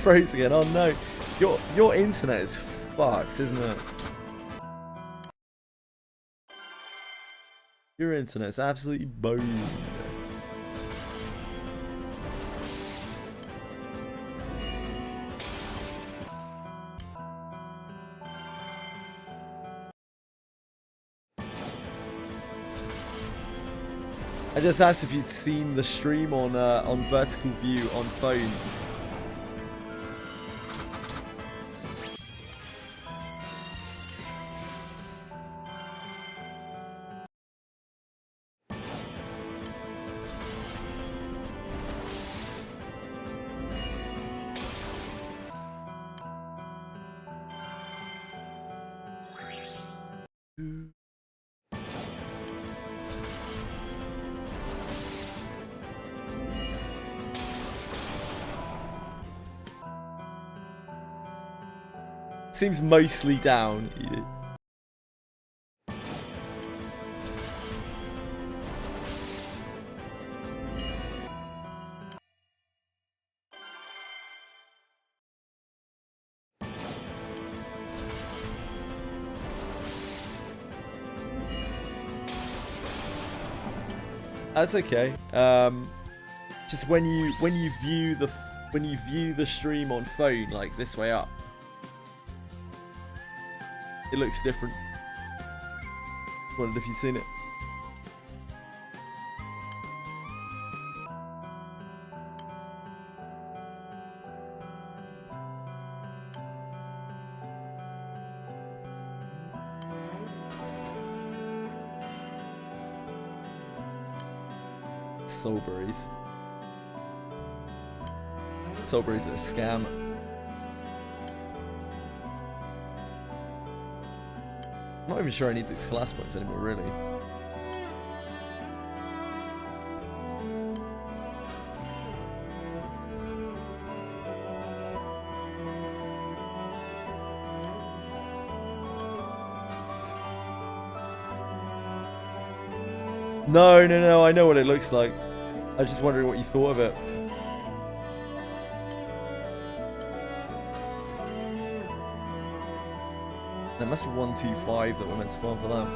Froze again. Oh no, your internet is fucked, isn't it? Your internet's absolutely boned. I just asked if you'd seen the stream on vertical view on phone. Seems mostly down. That's okay. Just when you view the stream on phone, like this way up, it looks different. Wondered if you've seen it. Soulberries. Soulberries are a scam. I'm not even sure I need these class points anymore, really. No, I know what it looks like. I was just wondering what you thought of it. There must be 125 that we're meant to farm for that.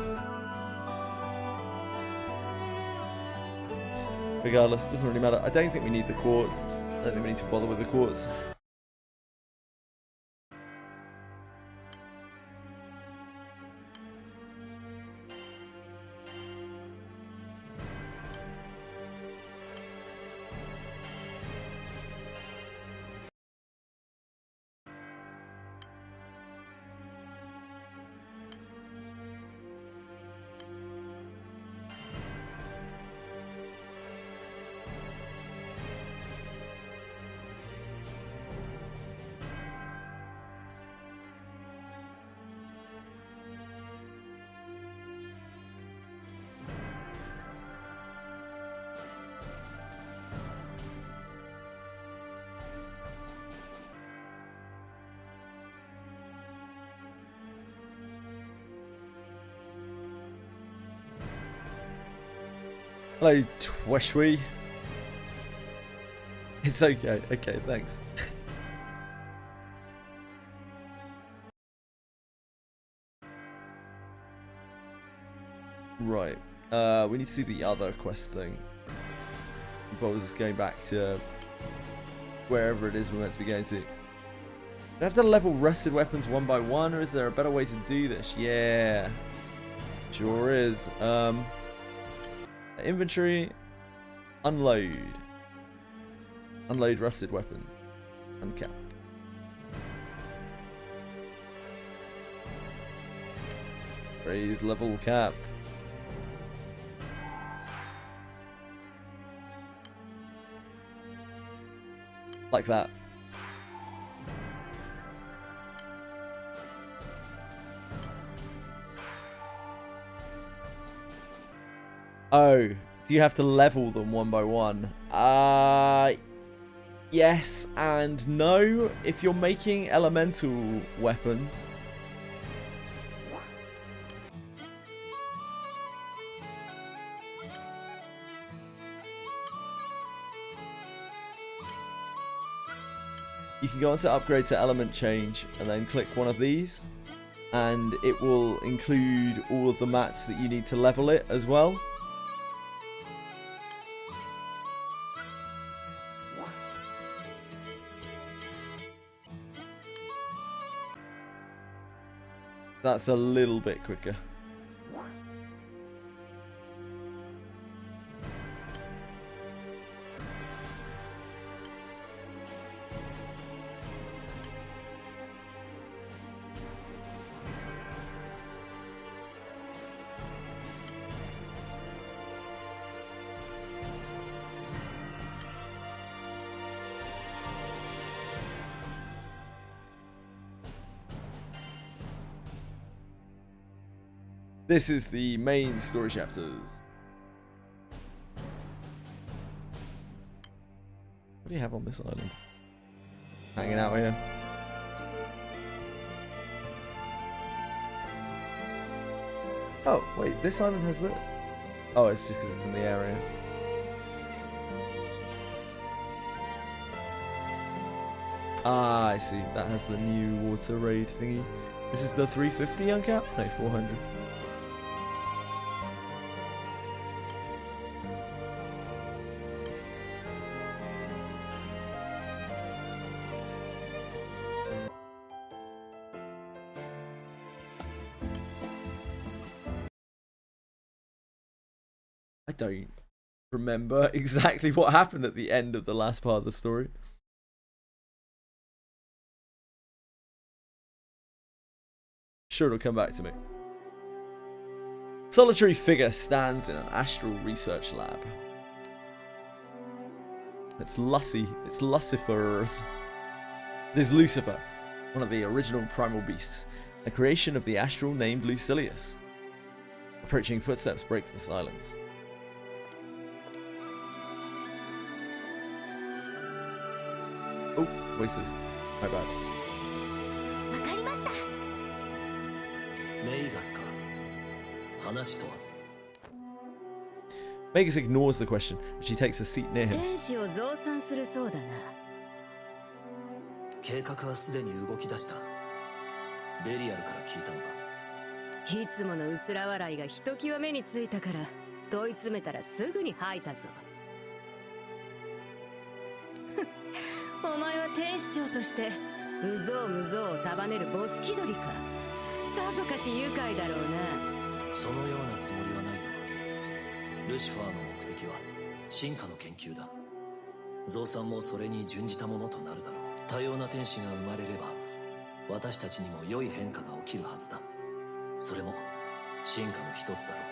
Regardless, doesn't really matter. I don't think we need the quartz. I don't think we need to bother with the quartz. Hello, Tweshwe. It's okay. Okay, thanks. Right. We need to see the other quest thing. If I was going back to wherever it is we're meant to be going to. Do I have to level rusted weapons one by one, or is there a better way to do this? Yeah. Sure is. Inventory. Unload. Unload rusted weapons. Uncap. Raise level cap. Like that. Oh, do you have to level them one by one? Yes and no. If you're making elemental weapons. You can go on to upgrade to element change and then click one of these. And it will include all of the mats that you need to level it as well. That's a little bit quicker. This is the main story chapters. What do you have on this island? Hanging out here. Oh, wait, this island has this? Oh, it's just because it's in the area. Ah, I see. That has the new water raid thingy. This is the 350 uncap? No, 400. I don't remember exactly what happened at the end of the last part of the story. Sure, it'll come back to me. Solitary figure stands in an astral research lab. It's Lucy. It's Lucifer's. It is Lucifer, one of the original primal beasts, a creation of the astral named Lucilius. Approaching footsteps break the silence. Oh, voices. My bad. Magus ignores the question, and she takes a seat near him. 計画はすでに動き出した。ベリアルから聞いたのか。いつもの薄ら笑いがひときわ目についたから問い詰めたらすぐに吐いたぞ。天使長としてうぞうむぞうを束ねるボス気取りか。さぞかし愉快だろうな。そのようなつもりはないよ。ルシファーの目的は進化の研究だ。増産もそれに準じたものとなるだろう。多様な天使が生まれれば私たちにも良い変化が起きるはずだ。それも進化の一つだろう。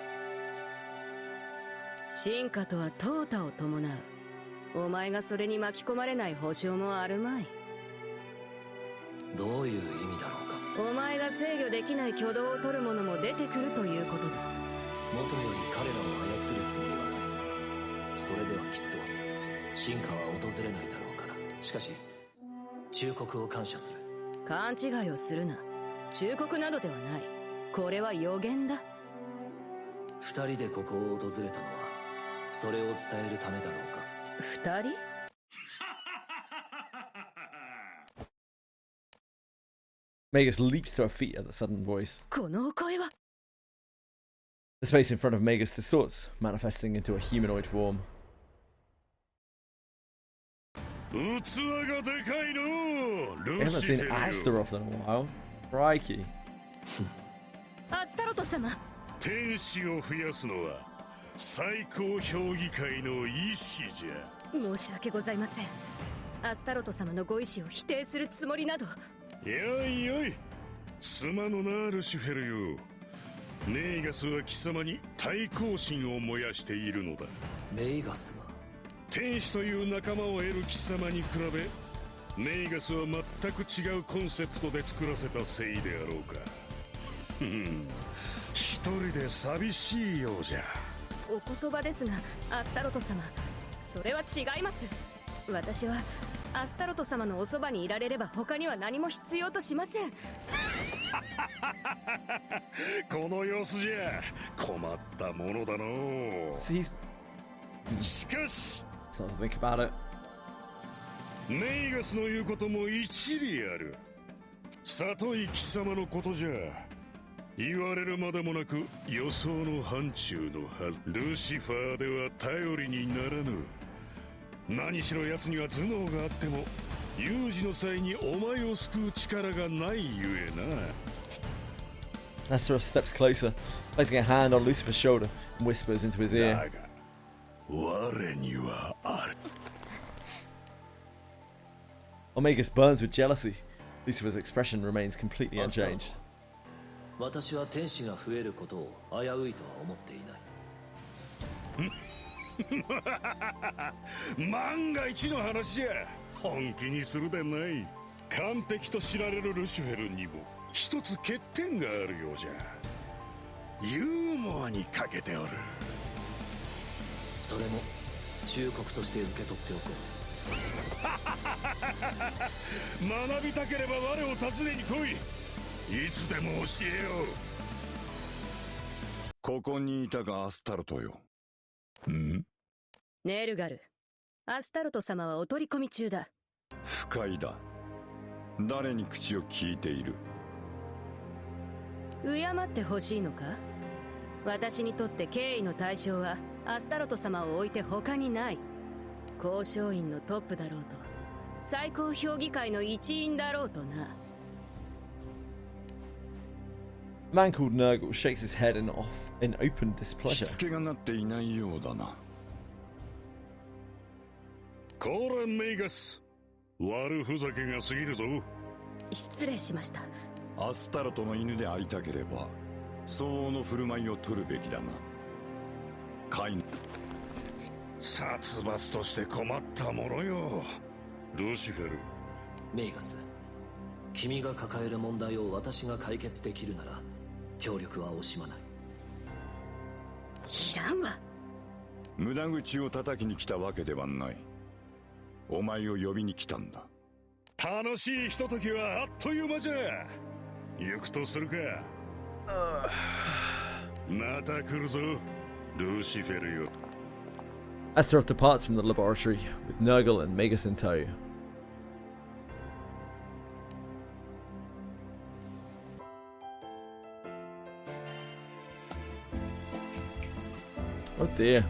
進化とは淘汰を伴う。お前がそれに巻き込まれない保証もあるまい。どういう意味だろうか。お前が制御できない挙動を取る者も出てくるということだ。元より彼らを操るつもりはない。それではきっと進化は訪れないだろうから。しかし忠告を感謝する。勘違いをするな。忠告などではない。これは予言だ。二人でここを訪れたのはそれを伝えるためだろうか。二人Magus leaps to her feet at the sudden voice. このお声は The space in front of Magus distorts, manifesting into a humanoid form. 器がでかいの We haven't seen Astaroth in a while. Crikey. アスタロト様。天使を増やすのは最高評議会の意志じゃ。申し訳ございません。アスタロト様のご意志を否定するつもりなど。よいよい、すまぬなルシフェルよ。ネイガスは貴様に対抗心を燃やしているのだ。メイガスは天使という仲間を得る貴様に比べ、ネイガスは全く違うコンセプトで作らせたせいであろうか。一人で寂しいようじゃ。お言葉ですが、アスタロト様、それは違います。私はアスタロト様のおそばにいられれば他には何も必要としません。この様子じゃ困ったものだの。しかし Think about it. ネイガスの言うことも一理ある。里井貴様のことじゃ言われるまでもなく予想の範疇のはず。ルシファーでは頼りにならぬ。何しろ奴には頭脳があっても有事の際にお前を救う力がないゆえな。 Astaroth steps closer, placing a hand on Lucifer's shoulder and whispers into his ear. だが我にはある。 Omegas burns with jealousy. Lucifer's expression remains completely unchanged. 私は天使が増えることを危ういとは思っていない。万が一の話じゃ本気にするでない。完璧と知られるルシフェルにも一つ欠点があるようじゃ。ユーモアに欠けておる。それも忠告として受け取っておこう。学びたければ我を訪ねに来い。いつでも教えよう。ここにいたがアスタロトよ。ネルガル、アスタロト様はお取り込み中だ。不快だ。誰に口を聞いている。敬ってほしいのか。私にとって敬意の対象はアスタロト様を置いて他にない。交渉員のトップだろうと最高評議会の一員だろうとな。 A man called Nurgle shakes his head in open displeasure. しつけがなっていないようだな。こらメイガス、悪ふざけが過ぎるぞ。失礼しました。アスタロトの犬でありたければ相応の振る舞いを取るべきだな。殺伐として困ったものよルシフェル。メイガス、君が抱える問題を私が解決できるなら協力は惜しまない。いらんわ。無駄口を叩きに来たわけではない。お前を呼びに来たんだ。楽しいひとときはあっという間じゃ。行くとするか。また来るぞルシフェルよ。 Astaroth departs from the laboratory with Nurgle and Magus in tow. Oh dear.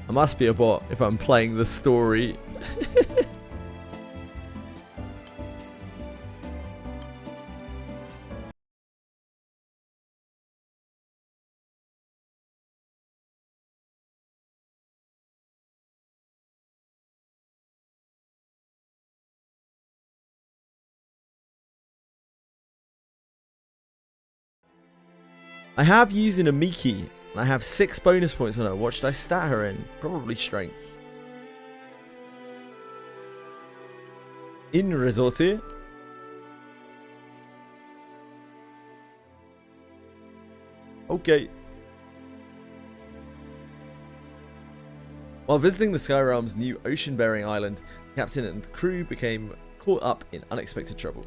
I must be a bot if I'm playing the story. I have using a Miki, and I have 6 bonus points on her. What should I stat her in? Probably strength. In Resorte. Okay. While visiting the Sky Realm's new ocean-bearing island, the captain and the crew became caught up in unexpected trouble.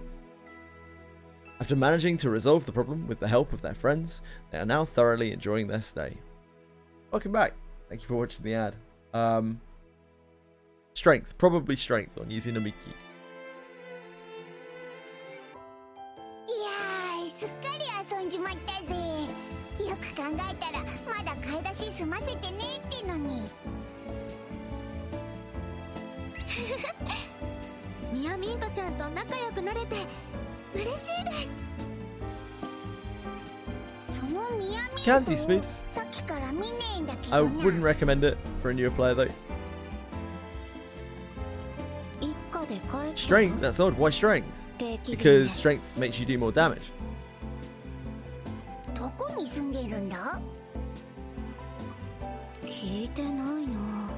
After managing to resolve the problem with the help of their friends, they are now thoroughly enjoying their stay. Welcome back. Thank you for watching the ad. Strength. Probably strength on using a Miki. すっかり遊んじまったぜ。よく考えたらまだ買い出し済ませてねってのに。ミヤミントちゃんと仲良くなれて嬉しいです。そのミヤミント Candy speed. さっきから見ねえんだけど I な。 wouldn't recommend it for a newer player though. 一家で帰った。 Strength? That's odd. Why strength? Because strength makes you do more damage. どこに住んでるんだ？聞いてないな。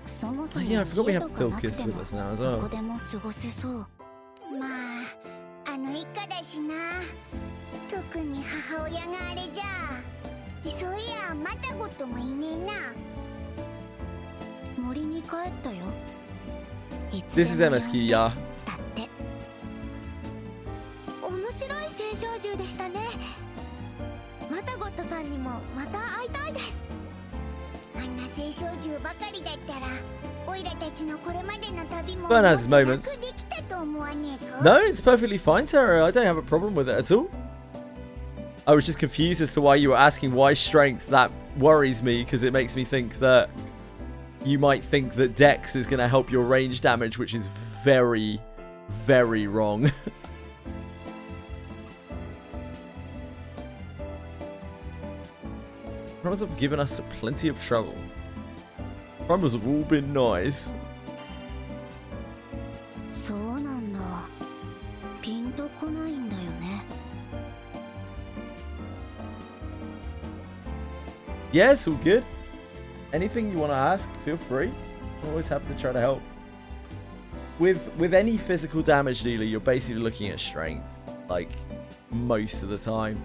そもそ Oh も yeah, I forgot we 家 have とかなく Philkis て with も us now as ど well. こでも過ごせそう。まああの一家だしな。特に母親があれじゃ。そういやまたごともいねえな。森に帰ったよ。 This is MSQ, yeah. だって。面白い青少獣でしたね。マタゴットさんにもまた会いたいです。あんな青少獣ばかりだったら、オイラたちのこれまでの旅も Fun has its moments. 楽できたと思わねえか？ No, it's perfectly fine, Sarah. I don't have a problem with it at all. I was just confused as to why you were asking why strength. That worries me because it makes me think that you might think that Dex is going to help your range damage, which is very, very wrong. Primaries have given us plenty of trouble. Primaries have all been nice. そうなんだ。ピンとこないんだよね。 Yeah, it's all good. Anything you want to ask, feel free. I'm always happy to try to help. With any physical damage dealer, you're basically looking at strength, like most of the time.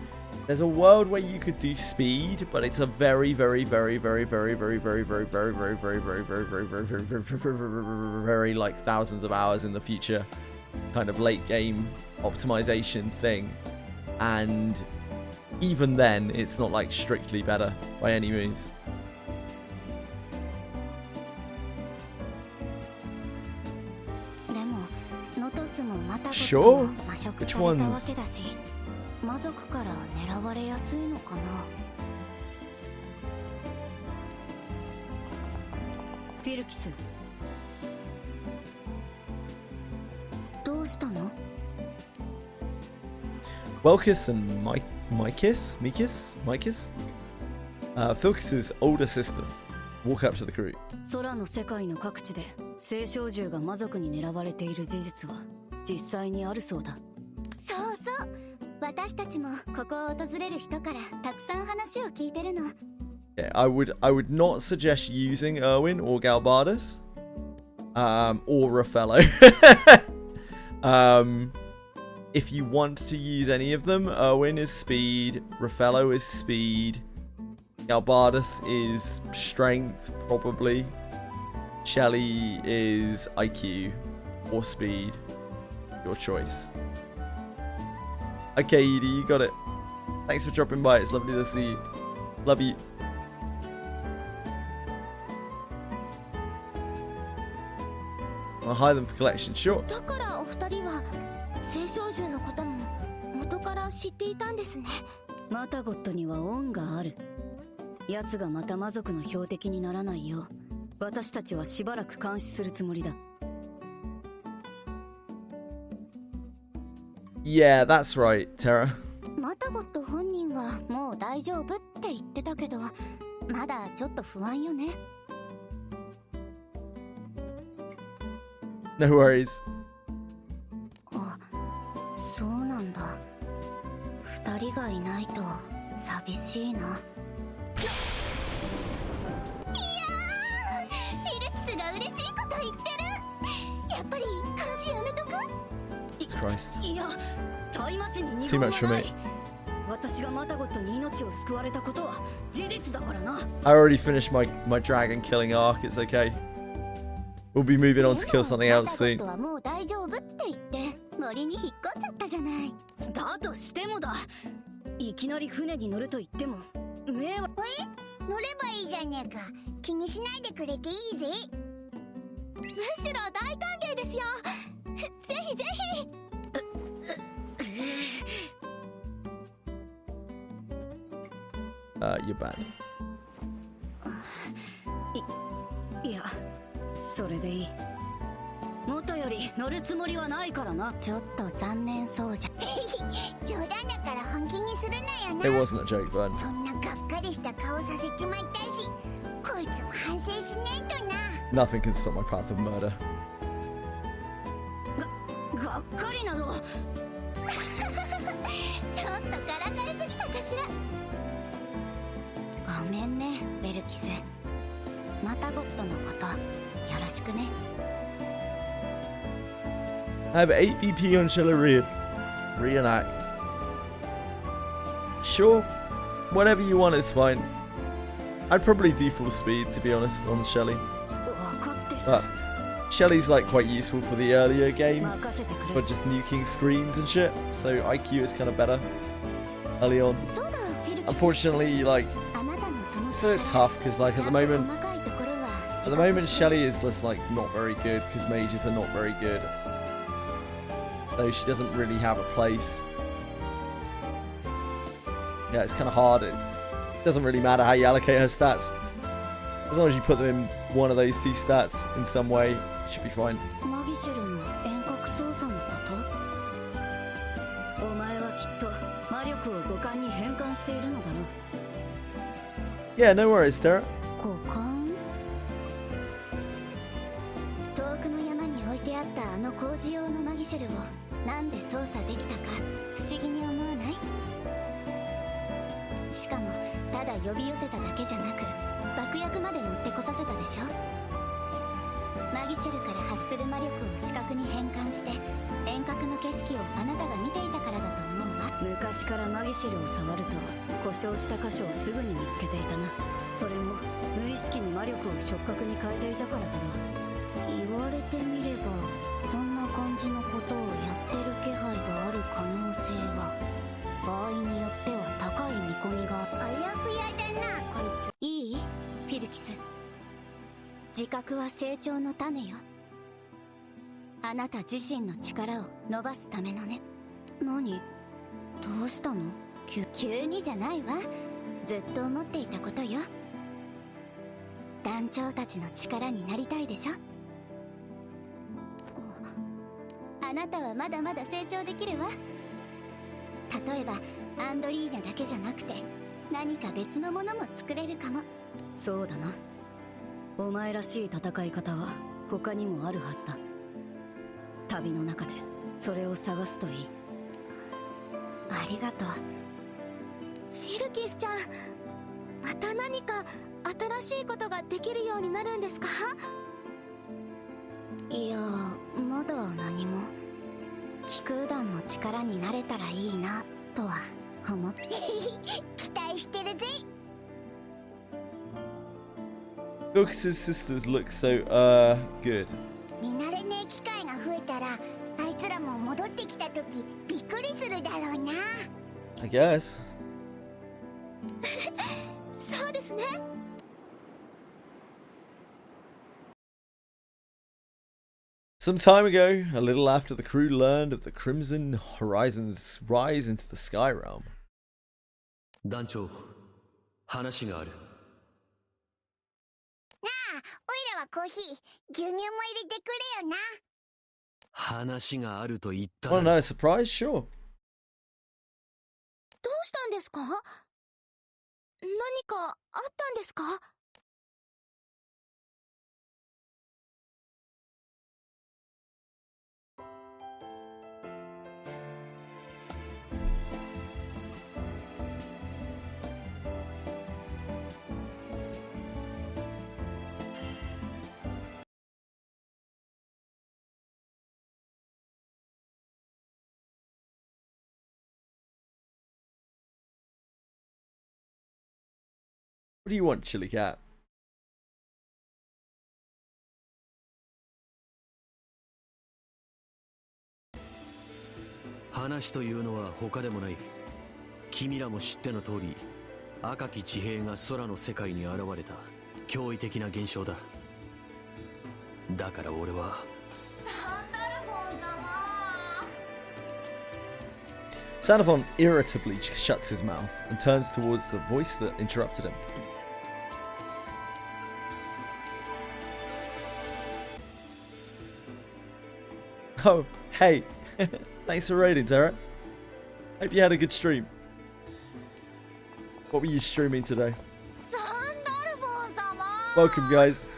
There's a world where you could do speed, but it's a very, very, very, very, very, very, very, very, very, very, very, very, very, very, very, very, very, very, very, like thousands of hours in the future, kind of late game optimization thing, and even then, it's not like strictly better by any means. Sure. Which ones? 魔族から狙われやすいのかな。フィルキス。どうしたの？ Welkis and Mikis? Philkis's older sisters walk up to the crew. 空の世界の各地で青少獣が魔族に狙われている事実は実際にあるそうだ。そうそう。私たちもここを訪れる人からたくさん話を聞いてるの。 Yeah, I would not suggest using Erwin or Galbardus, or Raffaello. If you want to use any of them, Erwin is speed, Raffaello is speed, Galbardus is strength, probably. Shelly is IQ or speed. Your choice. Okay, Edie, you got it. Thanks for dropping by. It's lovely to see you. Love you. I'll hire them for collection, sure. だからお二人は青少獣のことも元から知っていたんですね。マタゴットには恩がある。奴がまた魔族の標的にならないよう、私たちはしばらく監視するつもりだ。Yeah, that's right, Terra. マタゴット本人はもう大丈夫って言ってたけど、まだちょっと不安よね。No worries. あ、そうなんだ。二人がいないと寂しいな。いやー、フィルキスが嬉しいこと言ってる。やっぱり監視やめとく。Christ. いや、タイマシンに It's 日 too 本 much は for な me. い。私がマタゴットに命を救われたことは事実だからな。I already finished my dragon killing arc. It's okay. We'll be moving on to kill something else soon. マタゴットはもう大丈夫って言って森に引っ込んじゃったじゃない。だとしてもだ。いきなり船に乗ると言っても迷惑。乗ればいいじゃねえか。気にしないでくれていいぜ。むしろ大歓迎ですよ。ぜひぜひ。You're bad. いや、それでいい。元より乗るつもりはないからな。ちょっと残念そうじゃ。冗談だから本気にするなよな。 It wasn't a joke, Vern. そんながっかりした顔させちまったし、こいつも反省しないとな。 Nothing can stop my path of murder. がっかりなど。ちょっとからかいすぎたかしら。ごめんね、ベルキス。マタゴットのことよろしくね。I have 8 BP on Shelly Reenact. Sure, whatever you want is fine. I'd probably do full speed, to be honest, on Shelly. But Shelly's like quite useful for the earlier game, but just nuking screens and shit, so IQ is kind of better early on. Unfortunately, like, it's a bit tough, because like at the moment Shelly is just like not very good, because mages are not very good. So she doesn't really have a place. Yeah, it's kind of hard. It doesn't really matter how you allocate her stats. As long as you put them in one of those two stats in some way, it should be fine. Yeah, no worries, Tara. 遠くの山に置いてあったあの工事用のマギシェルをなんで操作できたか不思議に思わない？しかもただ呼び寄せただけじゃなく爆薬まで持ってこさせたでしょ。マギシェルから発する魔力を視覚に変換して遠隔の景色をあなたが見ていたからだと思うわ。昔からマギシェルを触ると故障した箇所をすぐに見つけていたな。それも無意識に魔力を触覚に変えていたからだろう。言われてみればそんな感じのことをやってる気配がある可能性は場合によっては高い見込みが。あやふやだなこいつ。いい？フィルキス、自覚は成長の種よ。あなた自身の力を伸ばすためのね。何？どうしたの？急にじゃないわ。ずっと思っていたことよ。団長たちの力になりたいでしょ。あなたはまだまだ成長できるわ。例えばアンドリーナだけじゃなくて何か別のものも作れるかも。そうだな。お前らしい戦い方は他にもあるはずだ。旅の中でそれを探すといい。ありがとう。フィルキスちゃん、また何か新しいことができるようになるんですか？いや、まだ何も。気空団の力になれたらいいなとは思って期待してるぜ。Lucas's sisters look so good. 見慣れねえ機会が増えたらあいつらも戻ってきた時びっくりするだろうな。 I guess. そうですね。Some time ago, a little after the crew learned of the Crimson Horizon's rise into the Sky Realm. 団長、話がある。なあ、おいらはコーヒー、牛乳も入れてくれよな。話があると言ったOh ら。 no, surprise? Sure. どうしたんですか？何かあったんですか？ What do you want, Chili Cat?話というのは他でもない。君らも知っての通り、赤き地平が空の世界に現れた驚異的な現象だ。だから俺はXenophon irritably shuts his mouth and turns towards the voice that interrupted him. Oh, hey. Thanks for raiding, Tara. Hope you had a good stream. What were you streaming today? Welcome, guys.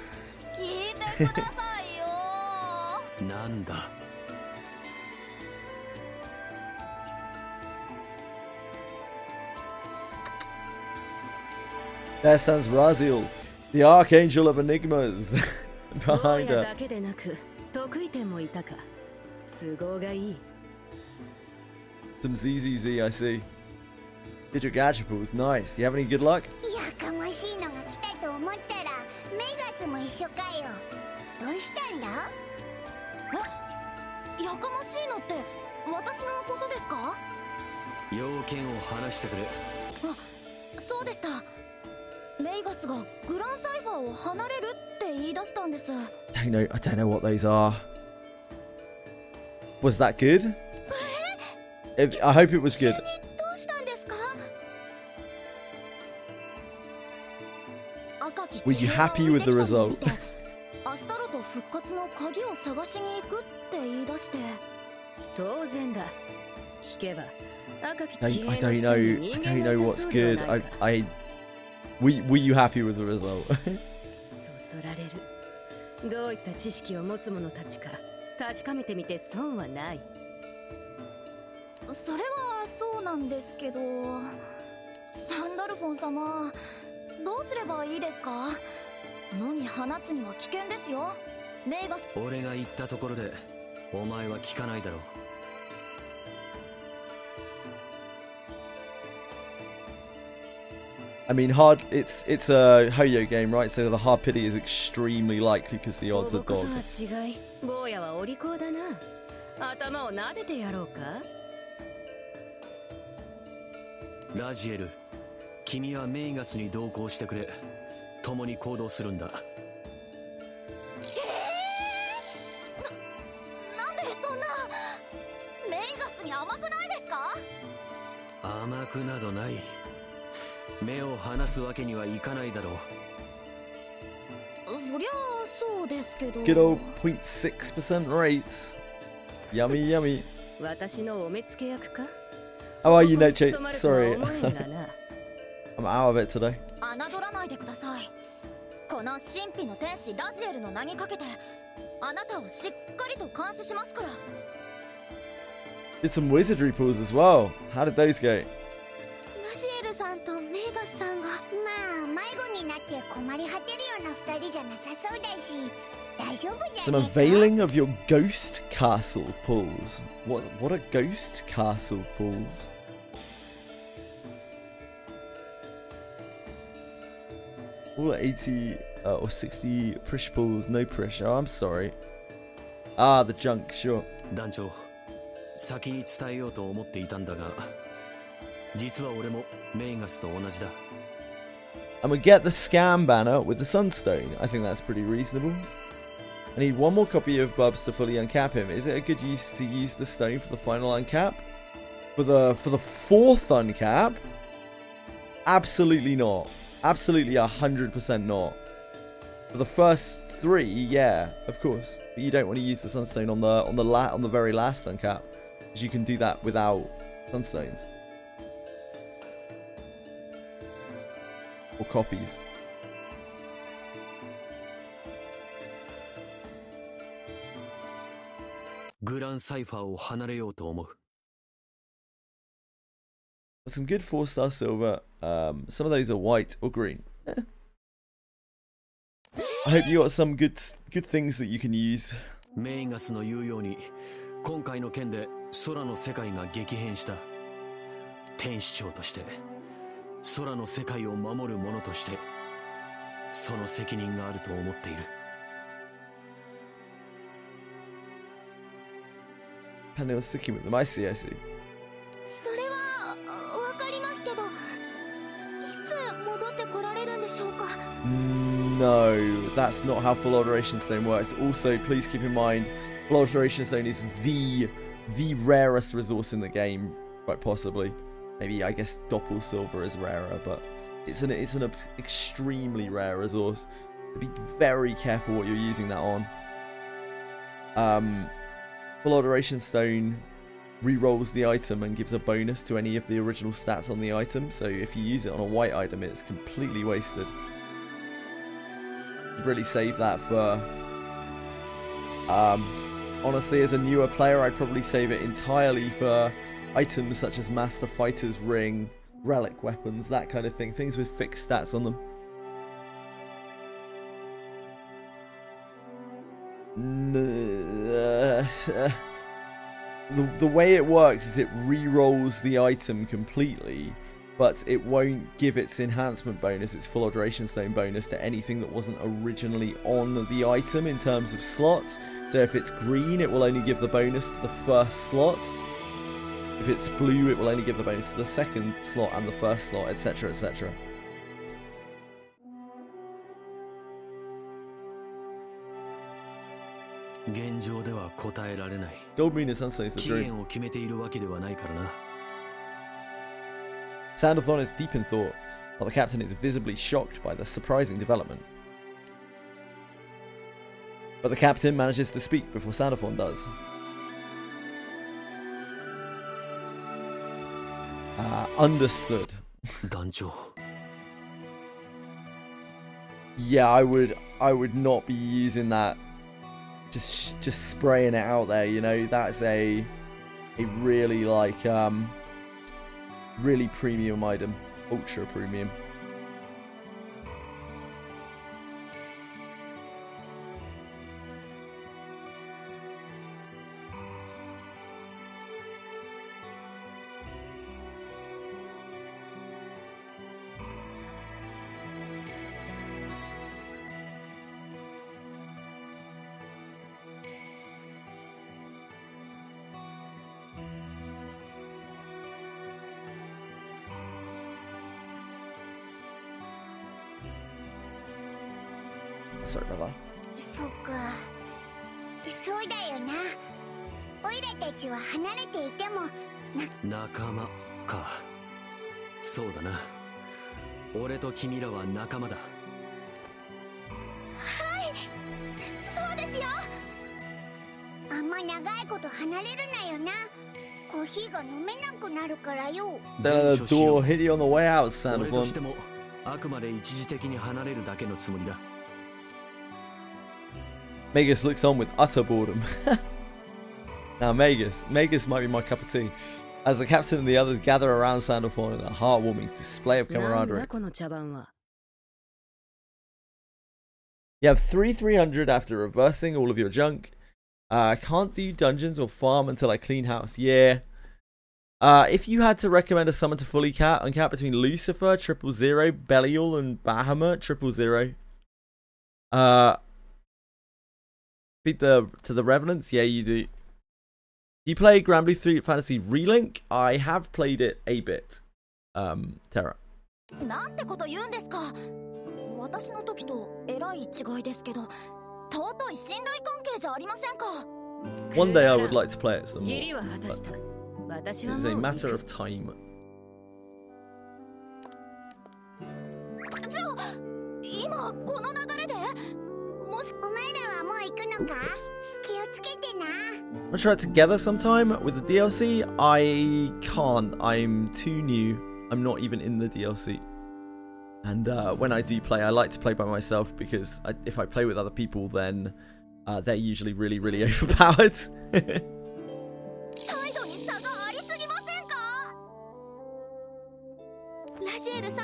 なんだ。There stands Raziel, the Archangel of Enigmas, behind her. だけでなく得意点もいたか。都合がいい。Some ZZZ, I see. Did your gadget pulls, nice. You have any good luck? やかましいのが来たと思ったらメガスも一緒かよ。どうしたんだ？やかましいのって私のことですか？要件を話してくれ。あ、そうでした。メイガスがグランサイファーを離れるって言い出したんです。I don't know what those are. Was that good? I hope it was good. どうしたんですか？Were you happy with the result? アスタロと復活の鍵を探しに行くって言い出して。当然だ。聞けば赤き I don't know what's good. Were you happy with the result? そそられる。どういった知識を持つ者たちか確かめてみて損はない。それはそうなんですけど、サンダルフォン様、どうすればいいですか？野に放つには危険ですよ。メイガス。俺が言ったところでお前は聞かないだろう。I mean, it's a Hoyo game, right? So the hard pity is extremely likely because the odds are dog. 違い、坊やはお利口だな。頭を撫でてやろうか。ラジエル、君はメイガスに同行してくれ。共に行動するんだ。なんでそんな。メイガスに甘くないですか？甘くなどない。目を離すわけにはいかないだろう。そりゃそうですけど。Good old 0.6% rates. Yummy, yummy. 私のお目付け役か？ How are you, Neche? Sorry. I'm out of it today. 侮らないでください。この神秘の天使ラジエルの名にかけて、あなたをしっかりと監視しますから。Did some wizardry pulls as well. How did those go? ラジエルさんとメイガスさんが。まあ迷子になって困り果てるような二人じゃなさそうだし、大丈夫じゃ Some ねえか。 availing of your ghost castle pulls. What are ghost castle pulls? All 80 or 60 push pulls, no pressure. Oh, I'm sorry. Ah, the junk, sure. 団長、先に伝えようと思っていたんだが、実は俺もメイガスと同じだ。I'm gonna get the scam banner with the sunstone. I think that's pretty reasonable. I need one more copy of Bubs to fully uncap him. Is it a good use to use the stone for the final uncap? For the fourth uncap? Absolutely not. Absolutely 100% not. For the first three, yeah, of course. But you don't want to use the sunstone on the very last uncap, because you can do that without sunstones or copies. Grand Cipher を離れようと思う。Some good 4-star silver. Some of those are white or green. I hope you got some good things that you can use. メイガスの言うように、今回の件で空の世界が激変した。天使長として空の世界を守る者としてその責任があると思っている。Planning on sticking with them. I see, I see. それはわかりますけど、いつ戻ってこられるんでしょうか。 No, that's not how Full Alteration Stone works. Also, please keep in mind, Full Alteration Stone is the rarest resource in the game, quite possibly. Maybe, I guess, Doppel Silver is rarer, but it's an extremely rare resource. Be very careful what you're using that on. Full Alteration Stone re-rolls the item and gives a bonus to any of the original stats on the item, so if you use it on a white item, it's completely wasted. Really save that for... honestly, as a newer player, I'd probably save it entirely for items such as Master Fighter's Ring, relic weapons, that kind of thing. Things with fixed stats on them. The way it works is it re-rolls the item completely, but it won't give its enhancement bonus, its Full Alteration Stone bonus, to anything that wasn't originally on the item in terms of slots. So if it's green, it will only give the bonus to the first slot. If it's blue, it will only give the bonus to the second slot and the first slot, etc, etc. Gold Moon is unsafe the dream. Sandathon is deep in thought, while the captain is visibly shocked by the surprising development. But the captain manages to speak before Sandathon does. Understood. Yeah, I would not be using that. Just spraying it out there, you know. That's a really like really premium item, ultra premium. Sorry about that. そっか、そうだよな。オイラたちは離れていても仲間か。そうだな。俺と君らは仲間だ。はい、そうですよ。あんま長いこと離れるなよな。コーヒーが飲めなくなるからよ。The door hit you on the way out, Sandathon. 俺としてもあくまで一時的に離れるだけのつもりだ。Magus looks on with utter boredom. Now Magus might be my cup of tea. As the captain and the others gather around Sandathon in a heartwarming display of camaraderie. You have 300 after reversing all of your junk. Can't do dungeons or farm until I clean house. Yeah. If you had to recommend a summon to fully uncap between Lucifer, 000, Belial, and Bahamut, 000. Beat to the Revenants? Yeah, you do. Do you play Granblue 3 Fantasy Relink? I have played it a bit. Terra. なんてこと言うんですか。私の時とえらい違いですけど、尊い信頼関係じゃありませんか。One day I would like to play it some more, but it's a matter of time. 今この流れで。もしお前らはもう行くのか。気をつけてな。Wanna try it together sometime with the DLC? I can't. I'm too new. I'm not even in the DLC. And when I do play, I like to play by myself because if I play with other people, then they're usually really, really overpowered. 態度に差がありすぎませんか。ラジエルさん、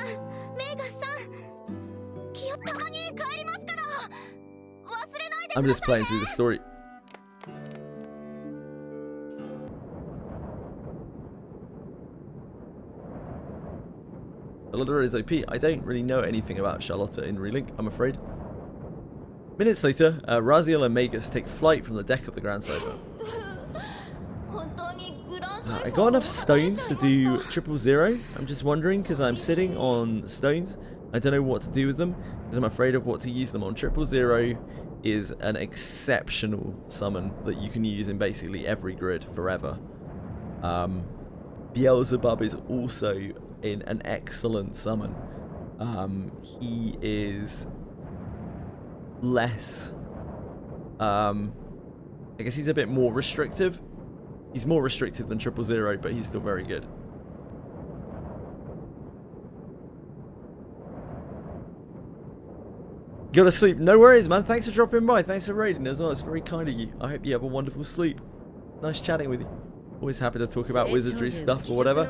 メーガスさん、気をたまに帰りますから。忘れないでくださいね。 I'm just playing through the story. Charlotta is OP. I don't really know anything about Charlotta in Relink, I'm afraid. Minutes later, Raziel and Magus take flight from the deck of the Grand Cypher. I got enough stones to do 000. I'm just wondering because I'm sitting on stones. I don't know what to do with them because I'm afraid of what to use them on. 000 is an exceptional summon that you can use in basically every grid forever. Beelzebub is also in an excellent summon. He is less, I guess he's a bit more restrictive. He's more restrictive than 000, but he's still very good. Go to sleep. No worries, man. Thanks for dropping by. Thanks for raiding as well. It's very kind of you. I hope you have a wonderful sleep. Nice chatting with you. Always happy to talk about wizardry stuff or whatever.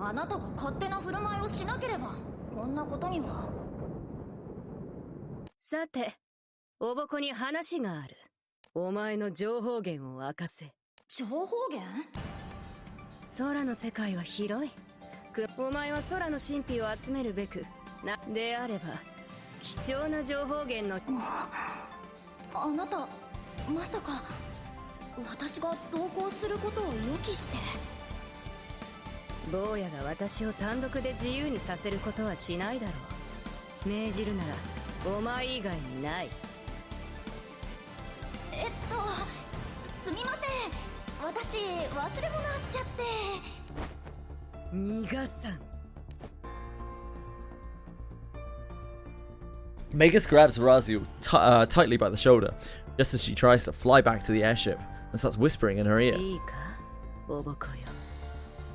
あなたが勝手な振る舞いをしなければこんなことには。さて、おぼこに話がある。お前の情報源を明かせ。情報源？空の世界は広い。お前は空の神秘を集めるべくであれば貴重な情報源の。あなたまさか私が同行することを予期して。坊やが私を単独で自由にさせることはしないだろう。命じるならお前以外にない。すみません。私忘れ物をしちゃって。逃がさん。Magus grabs Raziel tightly by the shoulder, just as she tries to fly back to the airship and starts whispering in her ear. いいか、おぼこよ。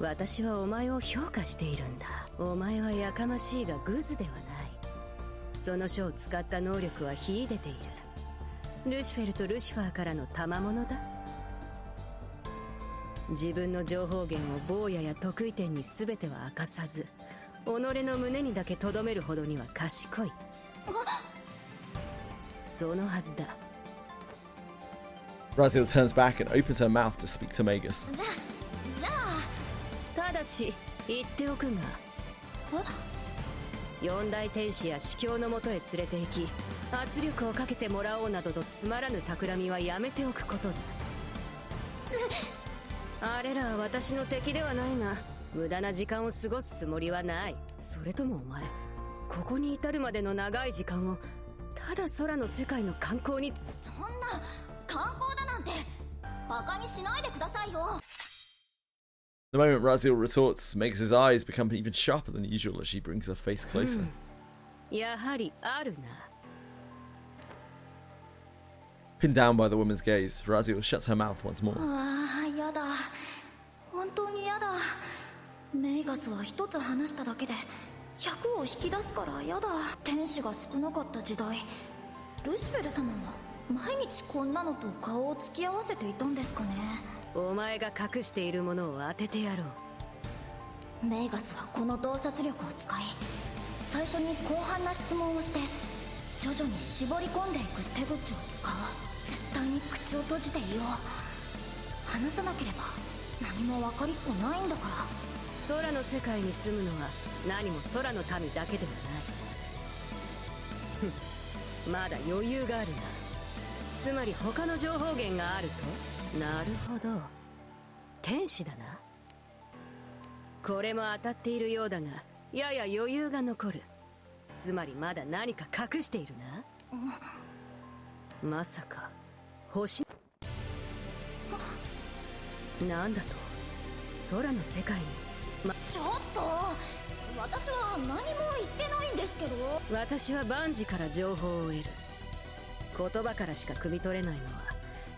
私はお前を評価しているんだ。お前はやかましいがグズではない。その書を使った能力は秀でている。ルシフェルとルシファーからの賜物だ。自分の情報源を坊やや得意点に全ては明かさず、己の胸にだけ留めるほどには賢い。そのはずだ。Raziel turns back and opens her mouth to speak to Magus. ただし言っておくが、四大天使や司教のもとへ連れて行き圧力をかけてもらおうなどとつまらぬ企みはやめておくことだ。あれらは私の敵ではないが無駄な時間を過ごすつもりはない。それともお前、ここに至るまでの長い時間をただ空の世界の観光に。そんな観光だなんてバカにしないでくださいよ。The moment Raziel retorts, Magus' eyes become even sharper than usual as she brings her face closer. やはりあるな。Pinned down by the woman's gaze, Raziel shuts her mouth once more. ああ、やだ。本当にやだ。メイガスは一つ話しただけで100を引き出すからやだ。天使が少なかった時代、ルシフェル様は毎日こんなのと顔を突き合わせていたんですかね。お前が隠しているものを当ててやろう。メイガスはこの洞察力を使い、最初に広範な質問をして徐々に絞り込んでいく手口を使う。絶対に口を閉じていよう。話さなければ何も分かりっこないんだから。空の世界に住むのは何も空の民だけではない。まだ余裕があるな。つまり他の情報源があると。なるほど、天使だな。これも当たっているようだがやや余裕が残る。つまりまだ何か隠しているな。まさか星なんだと。空の世界に、ちょっと私は何も言ってないんですけど。私は万事から情報を得る。言葉からしか汲み取れないのは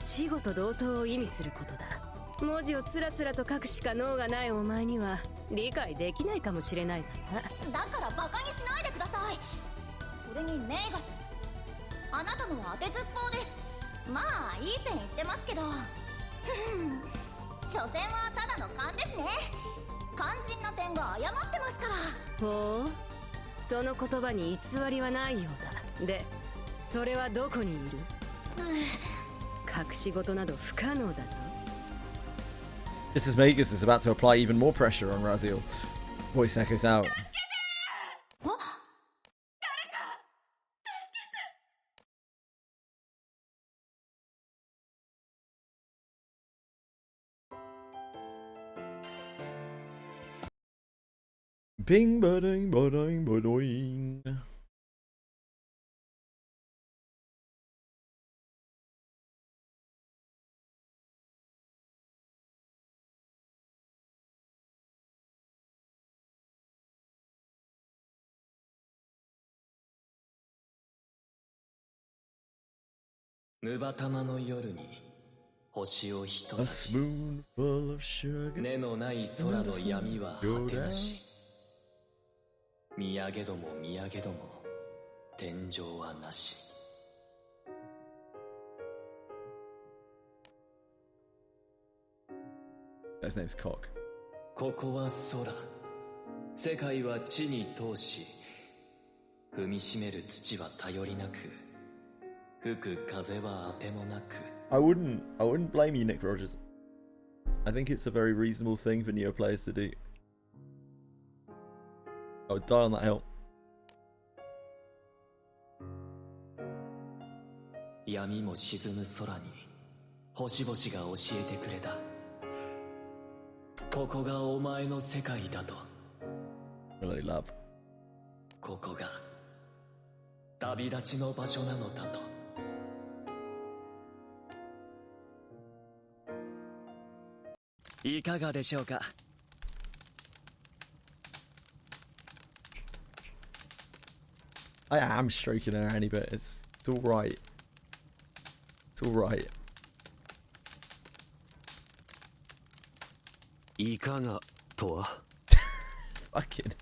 死後と同等を意味することだ。文字をつらつらと書くしか脳がないお前には理解できないかもしれないがな。だからバカにしないでください。それにメイガス、あなたのは当てずっぽうです。まあいい線言ってますけど所詮はただの勘ですね。肝心な点が誤ってますから。ほう、その言葉に偽りはないようだ。で、それはどこにいる？隠し事など不可能だぞ。Just as Magus is about to apply even more pressure on Raziel, voice echoes out. Bing ba-ding ba-ding ba-doing. A spoonful of sugar. 根のない空の闇は果てなし。見上げども見上げども天井はなし。His name's Cock. ここは空。世界は地に通し。踏みしめる土は頼りなく。吹く風はあてもなく。I wouldn't blame you, Nick Rogers. I think it's a very reasonable thing for neo players to do. I would die on that hill. 闇も沈む空に星々が教えてくれた。ここがお前の世界だと。Really love. ここが旅立ちの場所なのだと。いかがでしょうか。I am stroking her any bit. It's all right. It's all right. いかがとは Fucking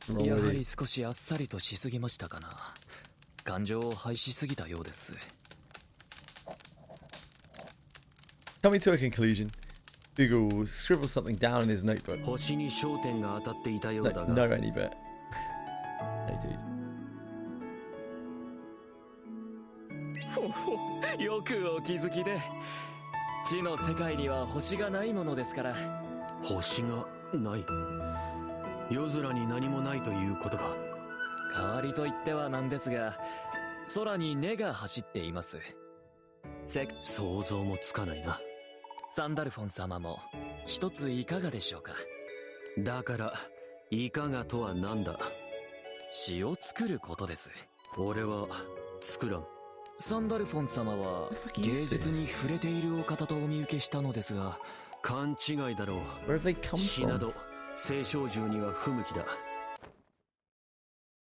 hell. やはり少しあっさりとしすぎましたかな。感情を排しすぎたようです。Coming to a conclusion, Google scribbles something down in his notebook. 星に焦点が当たっていたようだが。No, any bit. No, dude. ほほ、よくお気づきで。地の世界には星がないものですから。星がない。夜空に何もないということか。代わりと言ってはなんですが、空に根が走っています。想像もつかないな。サンダルフォン様も一ついかがでしょうか。だからいかがとは何だ。詩を作ることです。俺は作らん。サンダルフォン様は芸術に触れているお方とお見受けしたのですが、勘違いだろう。詩など聖少獣には不向きだ。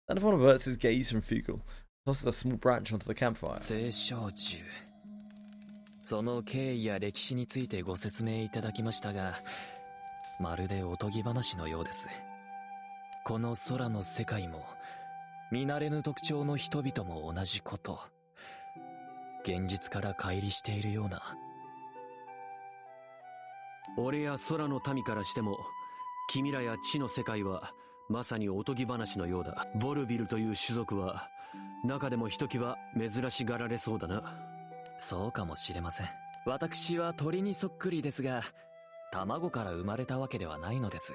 Sanderfon averts his gaze from Fugel, tosses a small branch onto the campfire. 聖少獣。その経緯や歴史についてご説明いただきましたが、まるでおとぎ話のようです。この空の世界も見慣れぬ特徴の人々も同じこと。現実から乖離しているような。俺や空の民からしても、君らや地の世界はまさにおとぎ話のようだ。ボルビルという種族は中でもひときわ珍しがられそうだな。そうかもしれません。私は鳥にそっくりですが、卵から生まれたわけではないのです。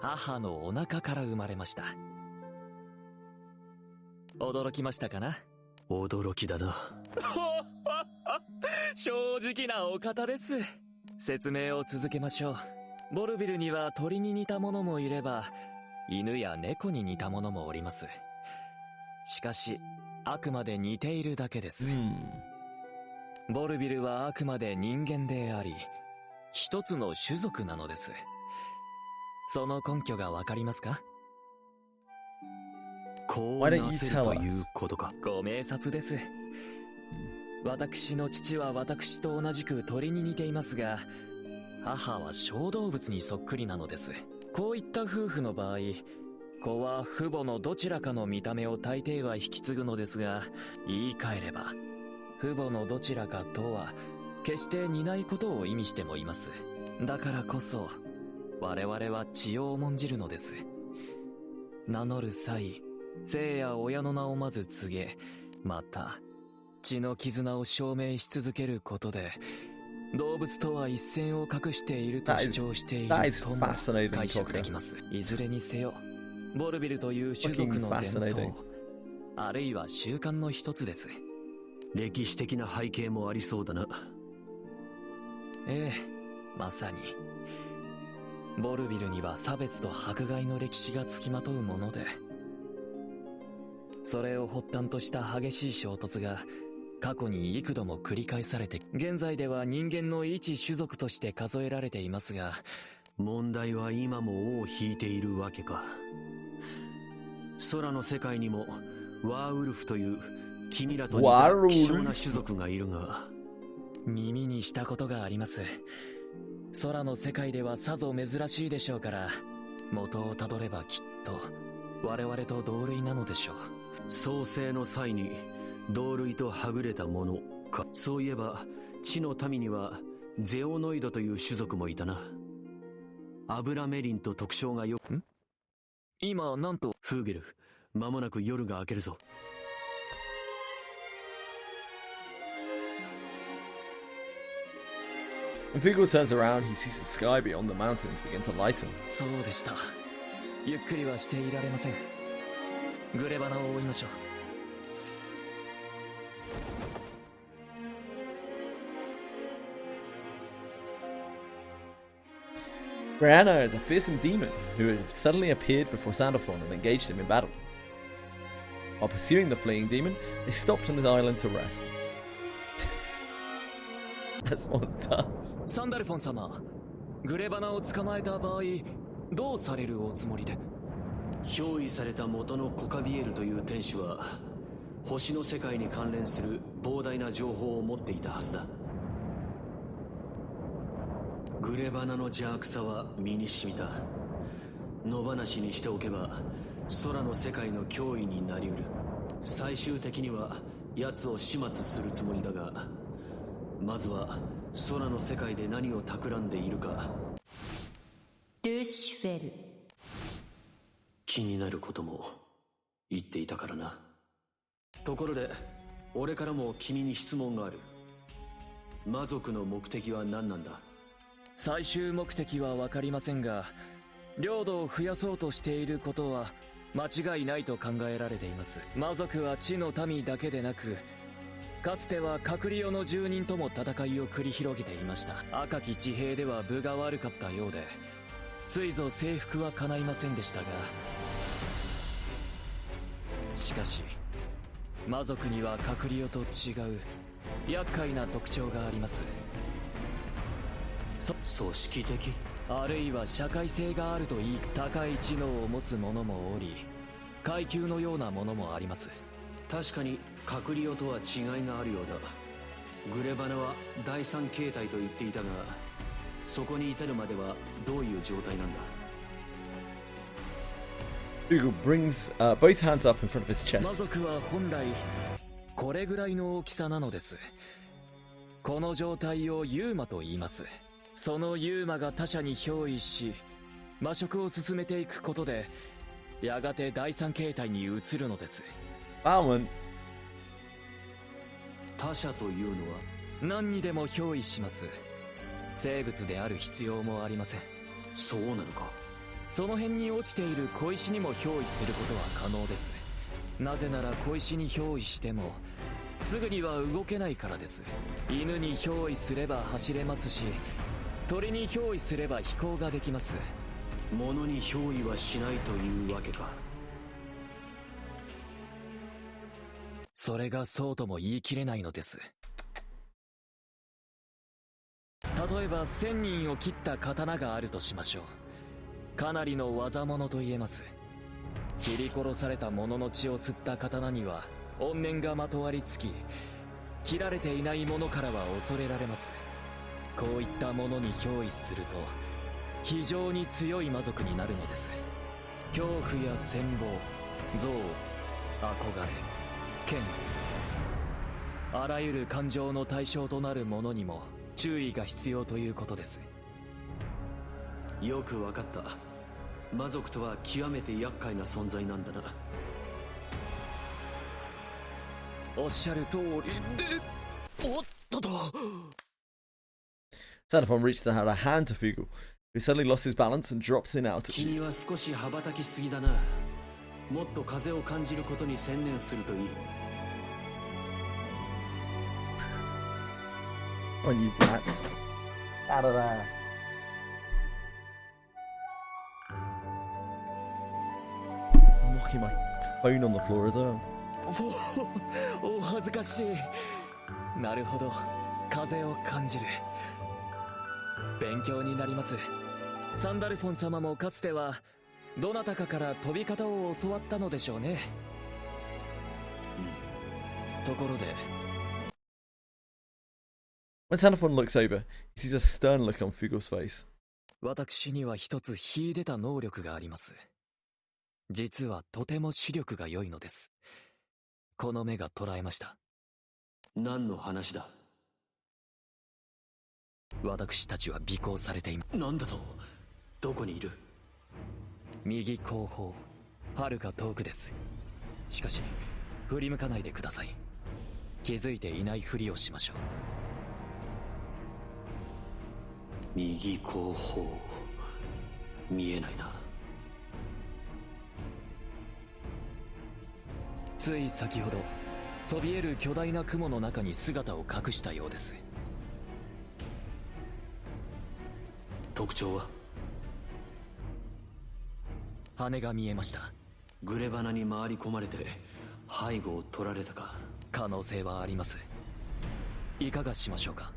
母のお腹から生まれました。驚きましたかな。驚きだな。正直なお方です。説明を続けましょう。ボルビルには鳥に似たものもいれば、犬や猫に似たものもおります。しかし、あくまで似ているだけです。ボルビルはあくまで人間であり、一つの種族なのです。その根拠がわかりますか？こうなせるということか。ご明察です。私の父は私と同じく鳥に似ていますが、母は小動物にそっくりなのです。こういった夫婦の場合、子は父母のどちらかの見た目を大抵は引き継ぐのですが、言い換えれば父母のどちらかとは決して似ないことを意味してもいます。だからこそ我々は血を重んじるのです。名乗る際、生や親の名をまず告げ、また血の絆を証明し続けることで動物とは一線を画していると主張しているとも解釈できます。いずれにせよ、ボルビルという種族の伝統、あるいは習慣の一つです。歴史的な背景もありそうだな。ええ、まさに。ボルビルには差別と迫害の歴史がつきまとうもので、それを発端とした激しい衝突が過去に幾度も繰り返されて、現在では人間の一種族として数えられていますが、問題は今も尾を引いているわけか。空の世界にもワーウルフという君らと似た希少な種族がいるが、耳にしたことがあります。空の世界ではさぞ珍しいでしょうから、元をたどればきっと我々と同類なのでしょう。創世の際に同類とはぐれたものか。そういえば地の民にはゼオノイドという種族もいたな。アブラメリンと特徴がよく。今なんと。フーゲル、間もなく夜が明けるぞ。When Fugel turns around, he sees the sky beyond the mountains begin to lighten. そうでした。ゆっくりはしていられません。グレバナを追いましょう。Brianna is a fearsome demon who had suddenly appeared before Sandalphon and engaged him in battle. While pursuing the fleeing demon, they stopped on the island to rest. As one does. サンダルフォン様、グレバナを捕まえた場合、どうされるおつもりで？憑依された元のコカビエルという天使は、星の世界に関連する膨大な情報を持っていたはずだ。グレバナの邪悪さは身に染みた。野放しにしておけば空の世界の脅威になりうる。最終的には奴を始末するつもりだが、まずは空の世界で何を企んでいるか。ルシフェル、気になることも言っていたからな。ところで俺からも君に質問がある。魔族の目的は何なんだ？最終目的は分かりませんが、領土を増やそうとしていることは間違いないと考えられています。魔族は地の民だけでなく、かつてはカリオの住人とも戦いを繰り広げていました。赤き地平では分が悪かったようで、ついぞ征服は叶いませんでしたが、しかし魔族にはカリオと違う厄介な特徴があります。組織的、あるいは社会性があるといい。高い知能を持つ者もおり、階級のようなものもあります。確かにカリオとは違いがあるようだ。グレバナは第三形態と言っていたが、そこに至るまではどういう状態なんだ？ Google brings both hands up in front of his chest. 魔族は本来これぐらいの大きさなのです。この状態をユーマと言います。そのユーマが他者に憑依し、魔食を進めていくことで、やがて第三形態に移るのです。Bowman。他者というのは何にでも憑依します。生物である必要もありません。そうなのか。その辺に落ちている小石にも憑依することは可能です。なぜなら小石に憑依してもすぐには動けないからです。犬に憑依すれば走れますし、鳥に憑依すれば飛行ができます。物に憑依はしないというわけか。それがそうとも言い切れないのです。例えば1000人を切った刀があるとしましょう。かなりの技物と言えます。切り殺された者の血を吸った刀には怨念がまとわりつき、切られていない者からは恐れられます。こういったものに憑依すると非常に強い魔族になるのです。恐怖や羨望、憎悪、憧れ、剣、あらゆる感情の対象となるものにも注意が必要ということです。よくわかった。魔族とは極めて厄介な存在なんだな。おっしゃる通りで、おっとと。Xenophon reaches out a hand to Fugle, who suddenly lost his balance and drops in altitude. 君は少し羽ばたきすぎだな。もっと風を感じることに専念するといい。 On you rats. Out of there. I'm knocking my phone on the floor as well. お恥ずかしい。なるほど、風を感じる。勉強になります。サンダルフォン様もかつてはどなたかから飛び方を教わったのでしょうね。ところで When Xenophon looks over, he sees a stern look on Fugle's face. 私には一つ秀でた能力があります。実はとても視力が良いのです。この目が捉えました。何の話だ。私たちは尾行されています。何だと。どこにいる。右後方、はるか遠くです。しかし振り向かないでください。気づいていないふりをしましょう。右後方、見えないな。つい先ほどそびえる巨大な雲の中に姿を隠したようです。特徴は。羽が見えました。グレバナに回り込まれて背後を取られたか。可能性はあります。いかがしましょうか。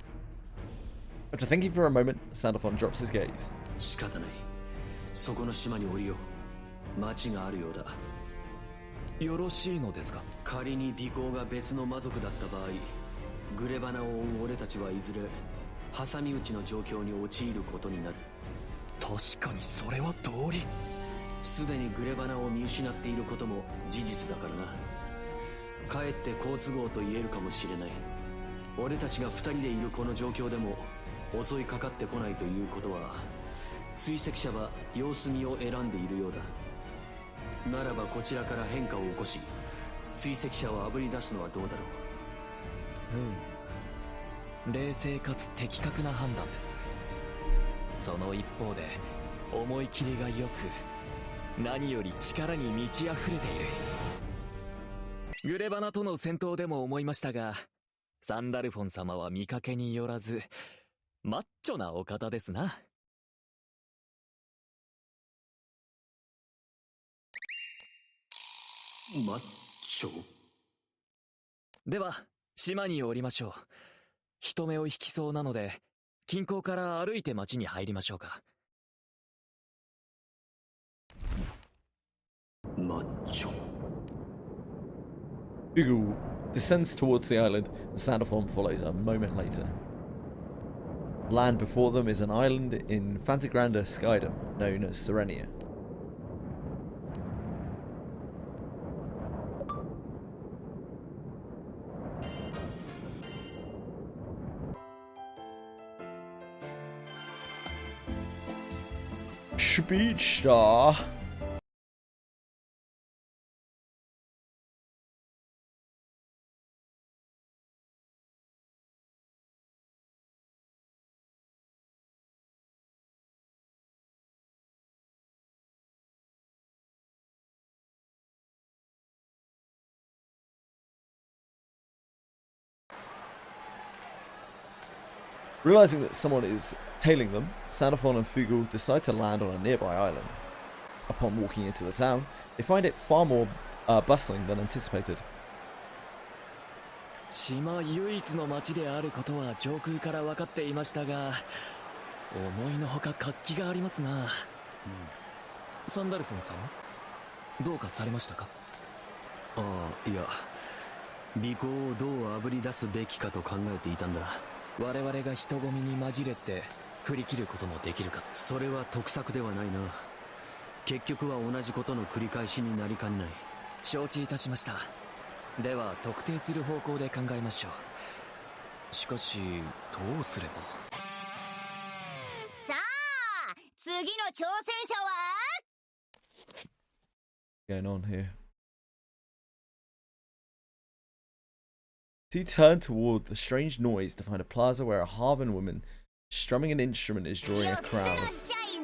After thinking for a moment, Xenophon drops his gaze. 仕方ない。そこの島に降りよう。町があるようだ。よろしいのですか。仮に尾行が別の魔族だった場合、グレバナを追う俺たちはいずれ挟み撃ちの状況に陥ることになる。確かにそれは道理。すでにグレバナを見失っていることも事実だからな。かえって好都合と言えるかもしれない。俺たちが二人でいるこの状況でも襲いかかってこないということは、追跡者は様子見を選んでいるようだ。ならばこちらから変化を起こし、追跡者をあぶり出すのはどうだろう。冷静かつ的確な判断です。その一方で思い切りがよく、何より力に満ち溢れている。グレバナとの戦闘でも思いましたが、サンダルフォン様は見かけによらずマッチョなお方ですな。マッチョ。では島に降りましょう。人目を引きそうなので近郊から歩いて町に入りましょうか。マッチョ。 Fugle descends towards the island, and Xenophon follows a moment later. Land before them is an island in Fantagranda Skydom, known as Serenia. Speedstar. Realizing that someone is tailing them, Xenophon and Fugle decide to land on a nearby island. Upon walking into the town, they find it far more bustling than anticipated. 島唯一の町であることは上空から分かっていましたが、思いのほか活気がありますな。サンダルフォンさん、どうかされましたか。ああ、いや、尾行をどうあぶり出すべきかと考えていたんだ。我々が人混みに紛れて振り切ることもできるか。それは得策ではないな。結局は同じことの繰り返しになりかねない。承知いたしました。では特定する方向で考えましょう。しかしどうすれば。さあ、次の挑戦者は Going on here. Two turn toward the strange noise to find a plaza where a Harvan woman Strumming an instrument is drawing a crowd.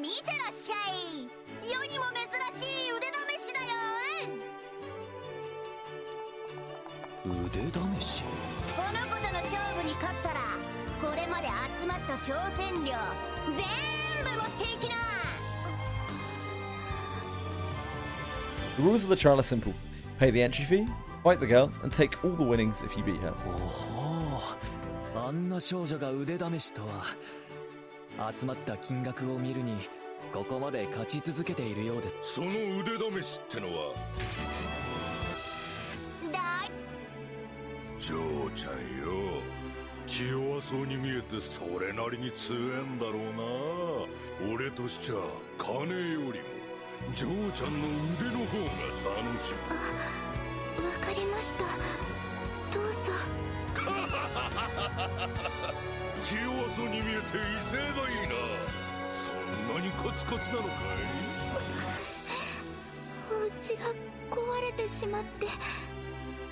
見てらっしゃい。世にも珍しい腕試しだよ。腕試し。この子との勝負に勝ったら、これまで集まった挑戦料全部持っていきな。 The rules of the trial are simple. Pay the entry fee, fight the girl, and take all the winnings if you beat her. おお、あんな少女が腕試しとは。集まった金額を見るにここまで勝ち続けているようです。その腕試しってのはジョーちゃんよ、気弱そうに見えてそれなりに強えんだろうな。俺としちゃ金よりもジョーちゃんの腕の方が楽しい。わかりました。どうぞ。気弱そうに見えて威勢がいいな。そんなにコツコツなのかい？お家が壊れてしまって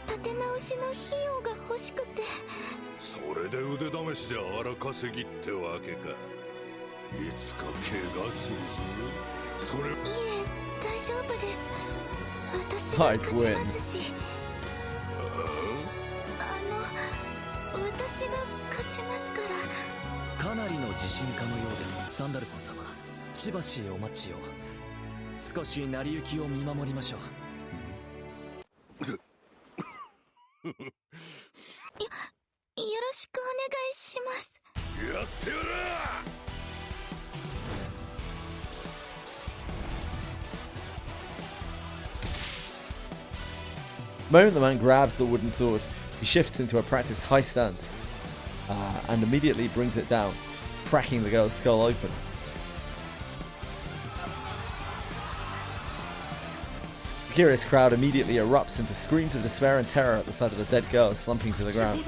立て直しの費用が欲しくて。それで腕試しで荒稼ぎってわけか。いつか怪我するぞ。それ。いえ、大丈夫です。私が勝ちますし。私が勝ちますから。かなりの自信家のようです。サンダルフォン様、しばしお待ちを。少し成り行きを見守りましょう。よろしくお願いします。やってやら。The moment the man grabs the wooden sword, he shifts into a practiced high stance and immediately brings it down, cracking the girl's skull open. The curious crowd immediately erupts into screams of despair and terror at the sight of the dead girl slumping to the ground.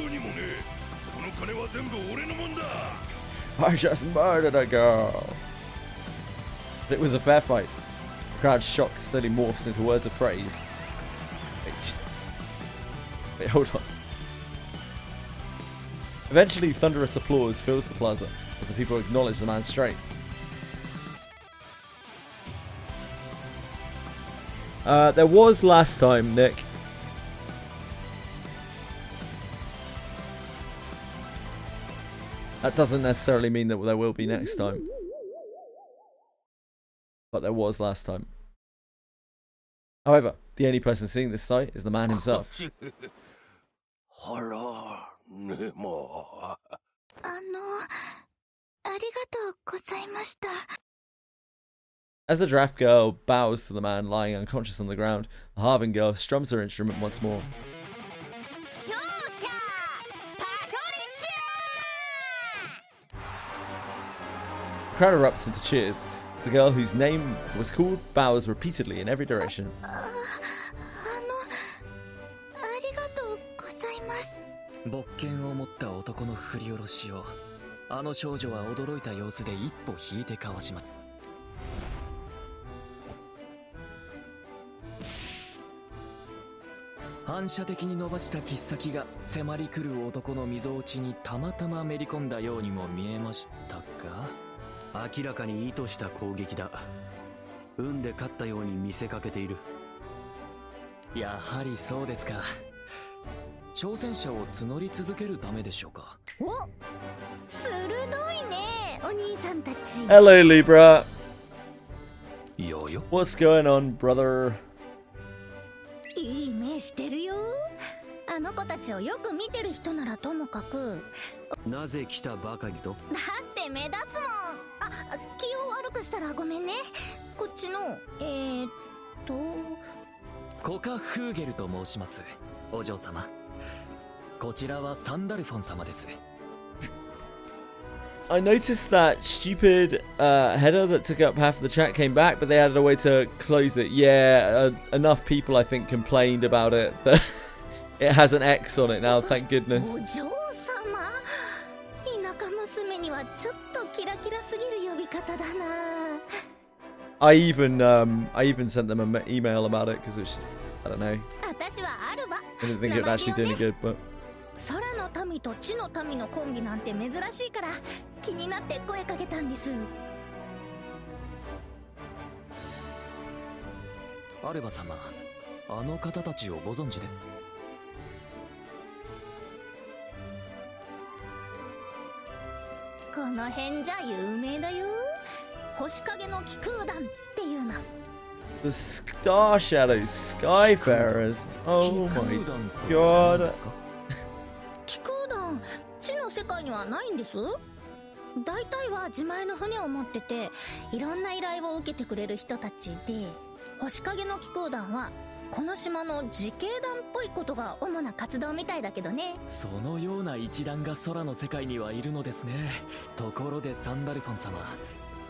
I just murdered a girl! It was a fair fight. The crowd's shock slowly morphs into words of praise. Wait, hold on. Eventually, thunderous applause fills the plaza as the people acknowledge the man's strength. There was last time, Nick. That doesn't necessarily mean that there will be next time. But there was last time. However, the only person seeing this sight is the man himself. As the draft girl bows to the man lying unconscious on the ground, the Harvin girl strums her instrument once more. The crowd erupts into cheers as the girl whose name was called bows repeatedly in every direction. 勃剣を持った男の振り下ろしをあの少女は驚いた様子で一歩引いてかわしました。反射的に伸ばした切っ先が迫り来る男の溝落ちにたまたまめり込んだようにも見えましたが、明らかに意図した攻撃だ。運で勝ったように見せかけている。やはりそうですか。挑戦者を募り続けるためでしょうか。お、鋭いね、お兄さんたち。Hello, Libra. Yo yo. What's going on, brother? いい目してるよ。あの子たちをよく見てる人ならともかく。なぜ来たばかりと？だって目立つもん。あ、気を悪くしたらごめんね。こっちのコカ・フーゲルと申します。お嬢様。こちらはサンダルフォン様です。I noticed that stupid header that took up half of the chat came back, but they added a way to close it. Yeah, enough people I think complained about it that it has an X on it now, thank goodness. お嬢様、田舎娘にはちょっとキラキラすぎる呼び方だな。I even sent them an email about it because it's just, I don't know. 私はアルバ。 I didn't think it would actually do any good, but. 空の民と地の民のコンビなんて珍しいから気になって声かけたんです。アルバ様、あの方たちをご存知で？この辺じゃ有名だよ。星影の気空団っていうの。 The Star Shadow Skyfarers. Oh my god. 気空団、地の世界にはないんです。大体は自前の船を持ってて、いろんな依頼を受けてくれる人たちで、星影の気空団はこの島の自警団っぽいことが主な活動みたいだけどね。そのような一団が空の世界にはいるのですね。ところでサンダルフォン様、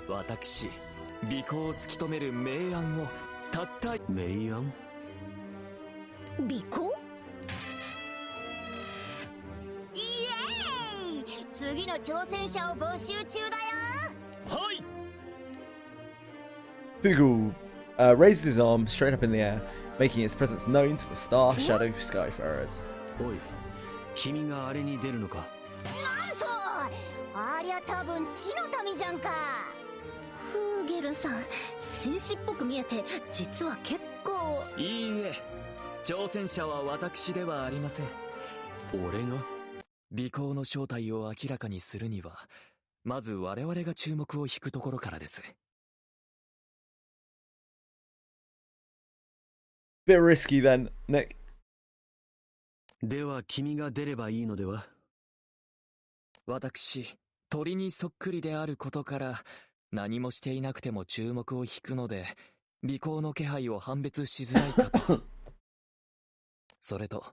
私尾行を突き止める明暗をたった明暗？尾行？イエーイ！次の挑戦者を募集中だよ。はい。 Boogle raises his arm straight up in the air, making his presence known to the Star Shadow Skyfarers. おい、君があれに出るのか？なんと、ありゃ多分地の民じゃんか。フーゲルさん、紳士っぽく見えて実は結構。いいえ、挑戦者は私ではありません。俺が？尾行の正体を明らかにするには、まず我々が注目を引くところからです。Bit risky then, Nick. では君が出ればいいのでは？私、鳥にそっくりであることから、何もしていなくても注目を引くので、尾行の気配を判別しづらいかと。それと、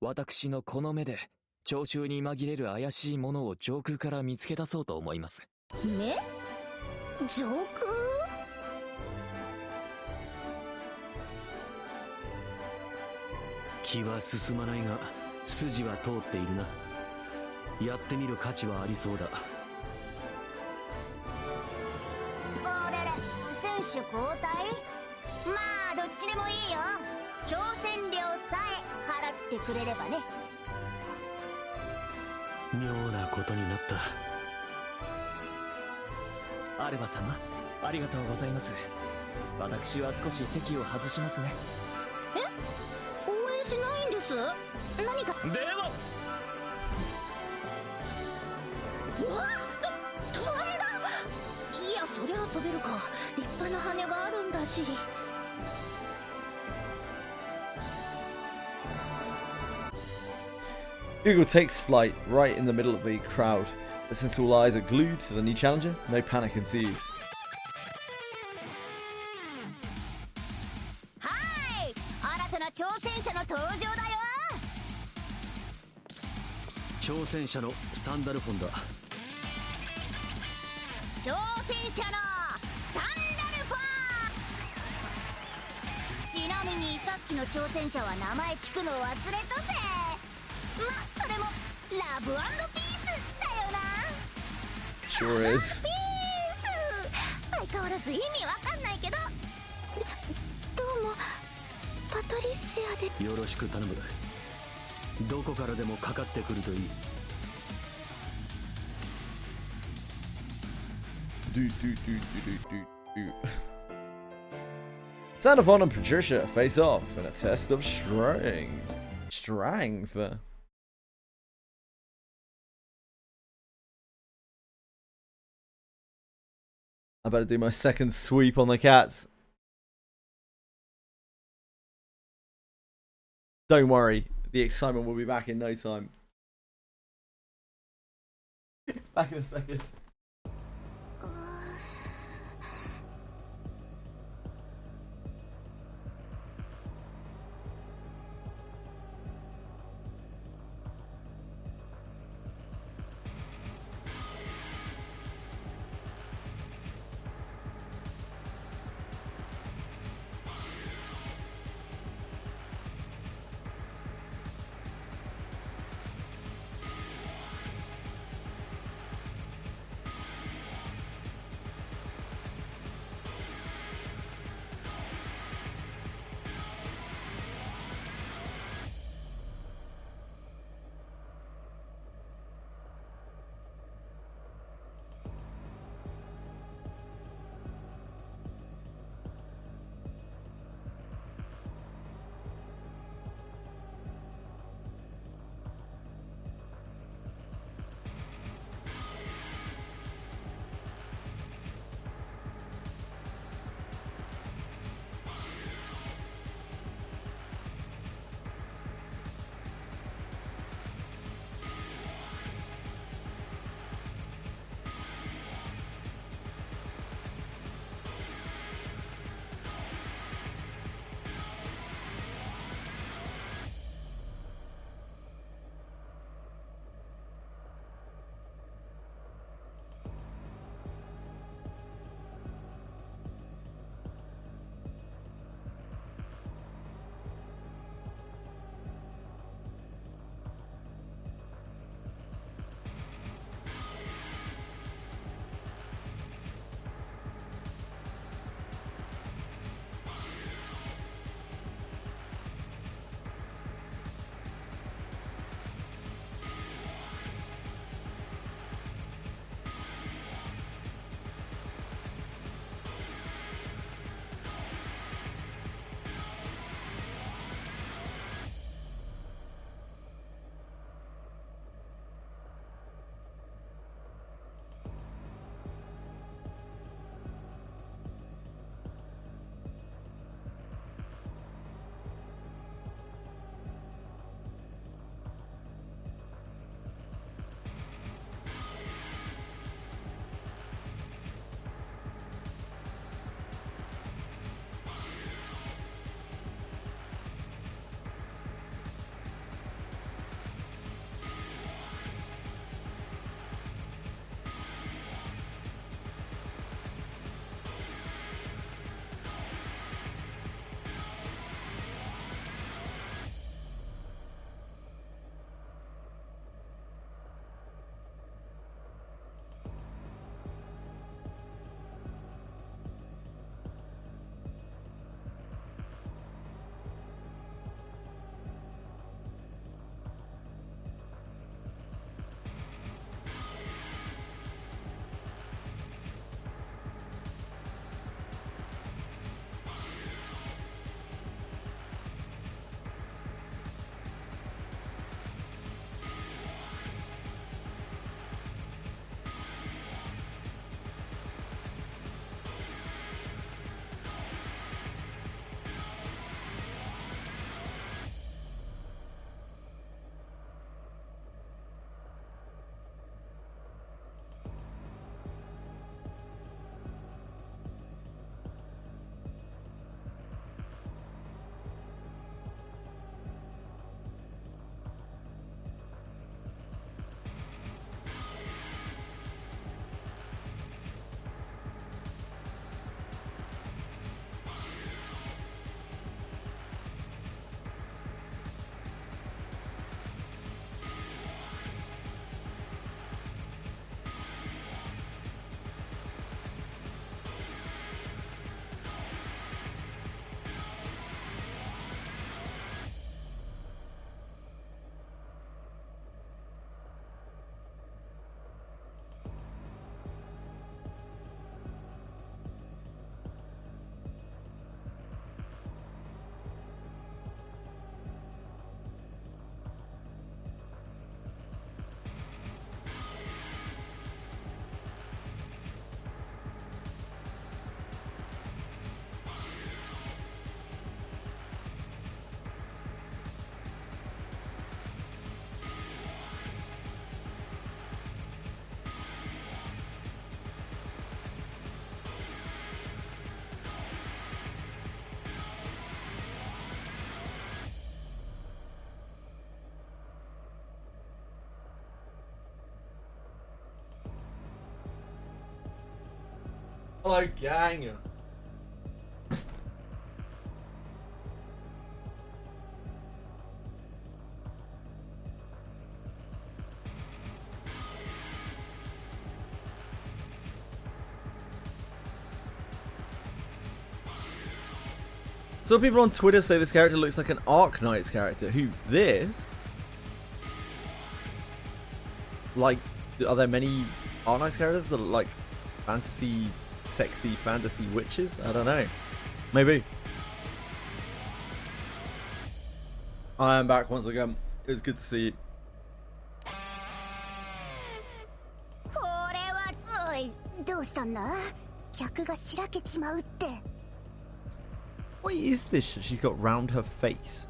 私のこの目で、聴衆に紛れる怪しいものを上空から見つけ出そうと思います。目？上空？気は進まないが筋は通っているな。やってみる価値はありそうだ。あれれ、選手交代？まあどっちでもいいよ。挑戦料さえ払ってくれればね。妙なことになった。アルバ様、ありがとうございます。私は少し席を外しますね。え？応援しないんです？何か。では。うわっ！飛んだ！いや、そりゃ飛べるか。立派な羽があるんだし。Google takes flight right in the middle of the crowd, but since all eyes are glued to the new challenger, no panic ensues. はい、新たな挑戦者の登場だよ。挑戦者のサンダルフォンだ。挑戦者のサンダルフォン。ちなみにさっきの挑戦者は名前聞くの忘れたぜ。ま、それもラブ&ピースだよな。Sure is. ピース！相変わらず意味わかんないけど。どうも、パトリシアで。よろしく頼む。どこからでもかかってくるといい。Xenophon and Patricia face off in a test of strength. Strength. I better do my second sweep on the cats. Don't worry, the excitement will be back in no time. Back in a second. Hello, gang. Some people on Twitter say this character looks like an Arknight's character. Who? This? Like, are there many Arknight's characters that are like fantasy, sexy fantasy witches? I don't know. Maybe. I am back once again. It was good to see you. これはおいどうしたんだ客がしらけちまうって What is this she's got round her face?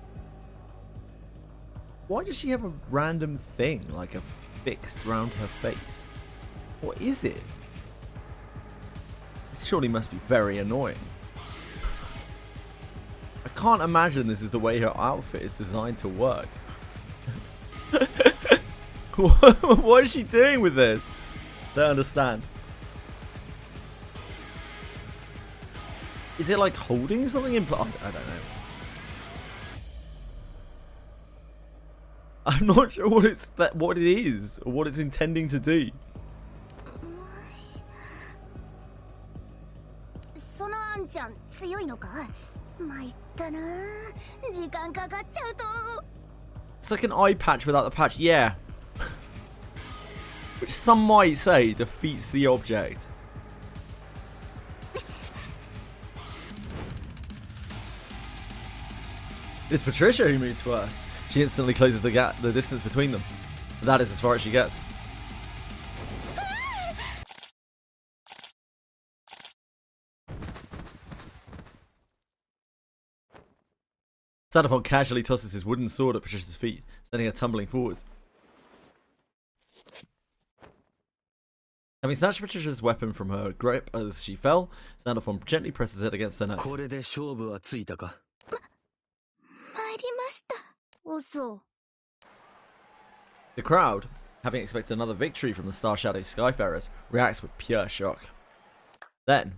Why does she have a random thing like a fixed round her face? What is it? This surely must be very annoying. I can't imagine this is the way her outfit is designed to work. What is she doing with this? Don't understand. Is it like holding something in place? I don't know. I'm not sure what what it is or what it's intending to do. そのあんちゃん強いのか参ったな時間かかっちゃうと It's like an eye patch without the patch, yeah. Which some might say defeats the object. It's Patricia who moves first. She instantly closes the gap, the distance between them. That is as far as she gets. Sandoval casually tosses his wooden sword at Patricia's feet, sending her tumbling forward. Having snatched Patricia's weapon from her grip as she fell, Sandoval gently presses it against her neck. これで勝負はついたか? 参りました嘘 The crowd, having expected another victory from the Star Shadow Skyfarers, reacts with pure shock. Then,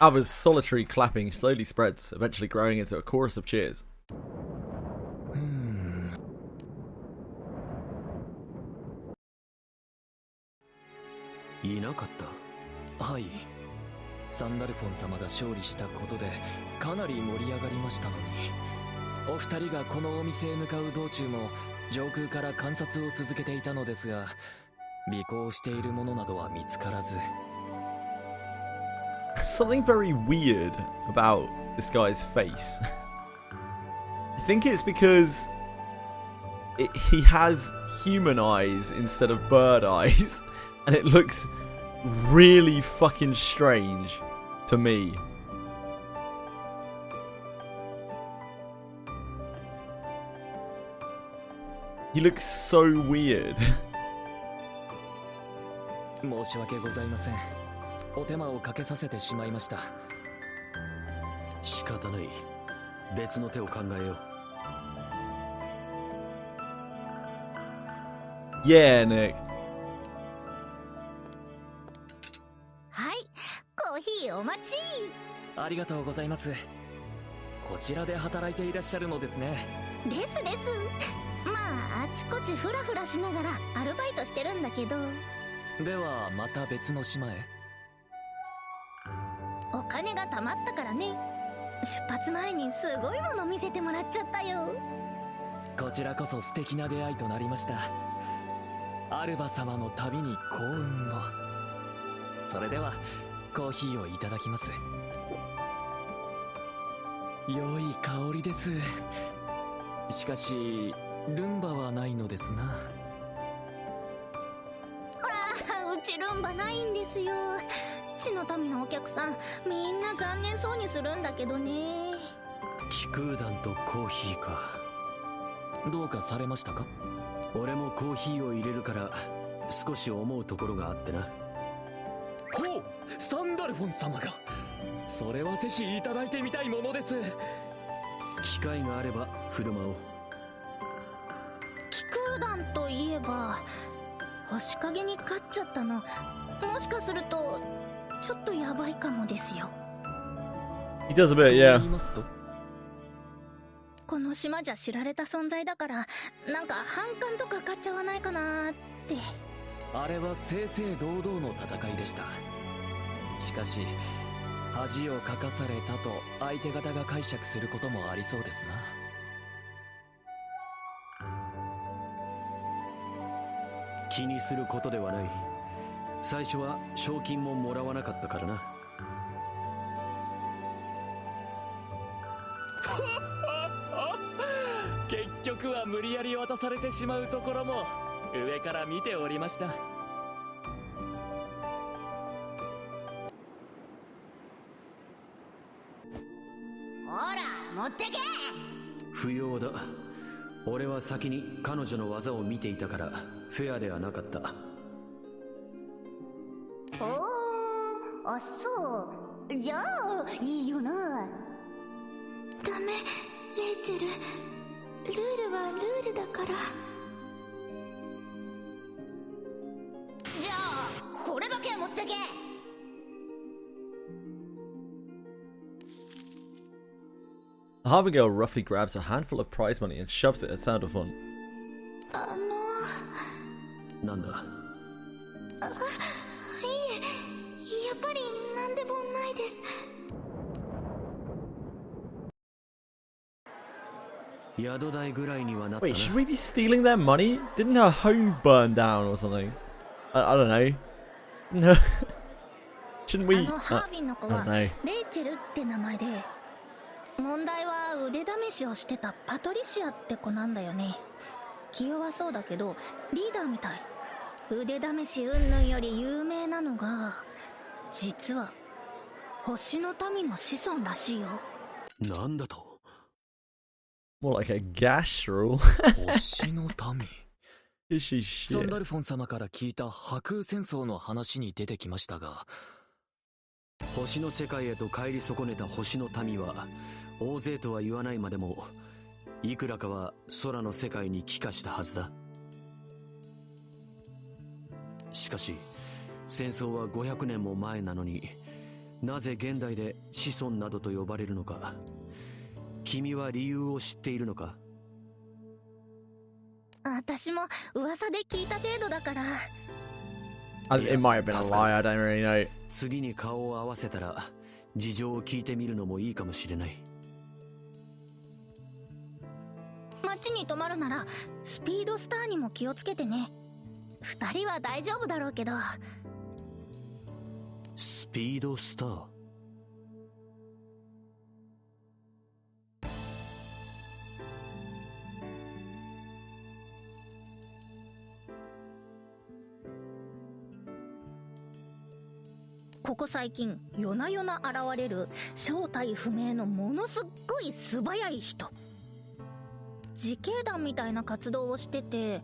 Alba's solitary clapping slowly spreads, eventually growing into a chorus of cheers. いなかった。はい。サンダルフォン様が勝利したことでかなり盛り上がりましたのに、お二人がこのお店へ向かう道中も上空から観察を続けていたのですが、尾行しているものなどは見つからず。Something very weird about this guy's face. I think it's because he has human eyes instead of bird eyes, and it looks really fucking strange to me. He looks so weird. 申し訳ございません。お手間をかけさせてしまいました。仕方ない。別の手を考えよう。Yeah, Nick. はいコーヒーお待ちありがとうございます。こちらで働いていらっしゃるのですね。ですですまああちこちフラフラしながらアルバイトしてるんだけどではまた別の島へ。お金が貯まったからね出発前にすごいもの見せてもらっちゃったよこちらこそ素敵な出会いとなりました。アルバ様の旅に幸運を。それではコーヒーをいただきます。良い香りです。しかしルンバはないのですな。うちルンバないんですよ地の民のお客さんみんな残念そうにするんだけどね。気空弾とコーヒーか。どうかされましたか？俺もコーヒーを入れるから少し思うところがあってな。ほう、サンダルフォン様が。それはぜひいただいてみたいものです。機会があれば振る舞おう。気空弾といえば星影に勝っちゃったの、もしかするとちょっとやばいかもですよ。 He does a bit, yeah. この島じゃ知られた存在だから、なんか反感とか買っちゃわないかなって。あれは正々堂々の戦いでした。しかし恥をかかされたと相手方が解釈することもありそうですな。気にすることではない。最初は賞金ももらわなかったからな。結局は無理やり渡されてしまうところも上から見ておりました。ほら持ってけ。不要だ。俺は先に彼女の技を見ていたからフェアではなかった。おー、あ、そうじゃあいいよな。ダメ、レイチェル、ルールはルールだから。じゃあこれだけ持ってけ。The Harvard girl roughly grabs a handful of prize money and shoves it at Sandalphon. なんだ。あ、いえ、やっぱりなんでもないです。宿代ぐらいにはなったな。 Wait, should we be stealing their money? Didn't her home burn down or something? I don't know. No. Shouldn't we? ハービンの子 I は don't know. レイチェルって名前で、問題は腕試しをしてたパトリシアって子なんだよね。気弱そうだけどリーダーみたい。腕試し云々より有名なのが、実は星の民の子孫らしいよ。なんだと。 More like a gastrel. 星の民。 Is she サン shit? ダルフォン様から聞いた破空戦争の話に出てきましたが、星の世界へと帰り損ねた星の民は大勢とは言わないまでもいくらかは空の世界に帰化したはずだ。しかし戦争は500年も前なのに、なぜ現代で子孫などと呼ばれるのか。君は理由を知っているのか。私も噂で聞いた程度だから。It might have been a lie, I don't really know. 次に顔を合わせたら事情を聞いてみるのもいいかもしれない。街に泊まるならスピードスターにも気をつけてね。二人は大丈夫だろうけど。スピードスター。ここ最近夜な夜な現れる正体不明のものすっごい素早い人。自警団みたいな活動をしてて、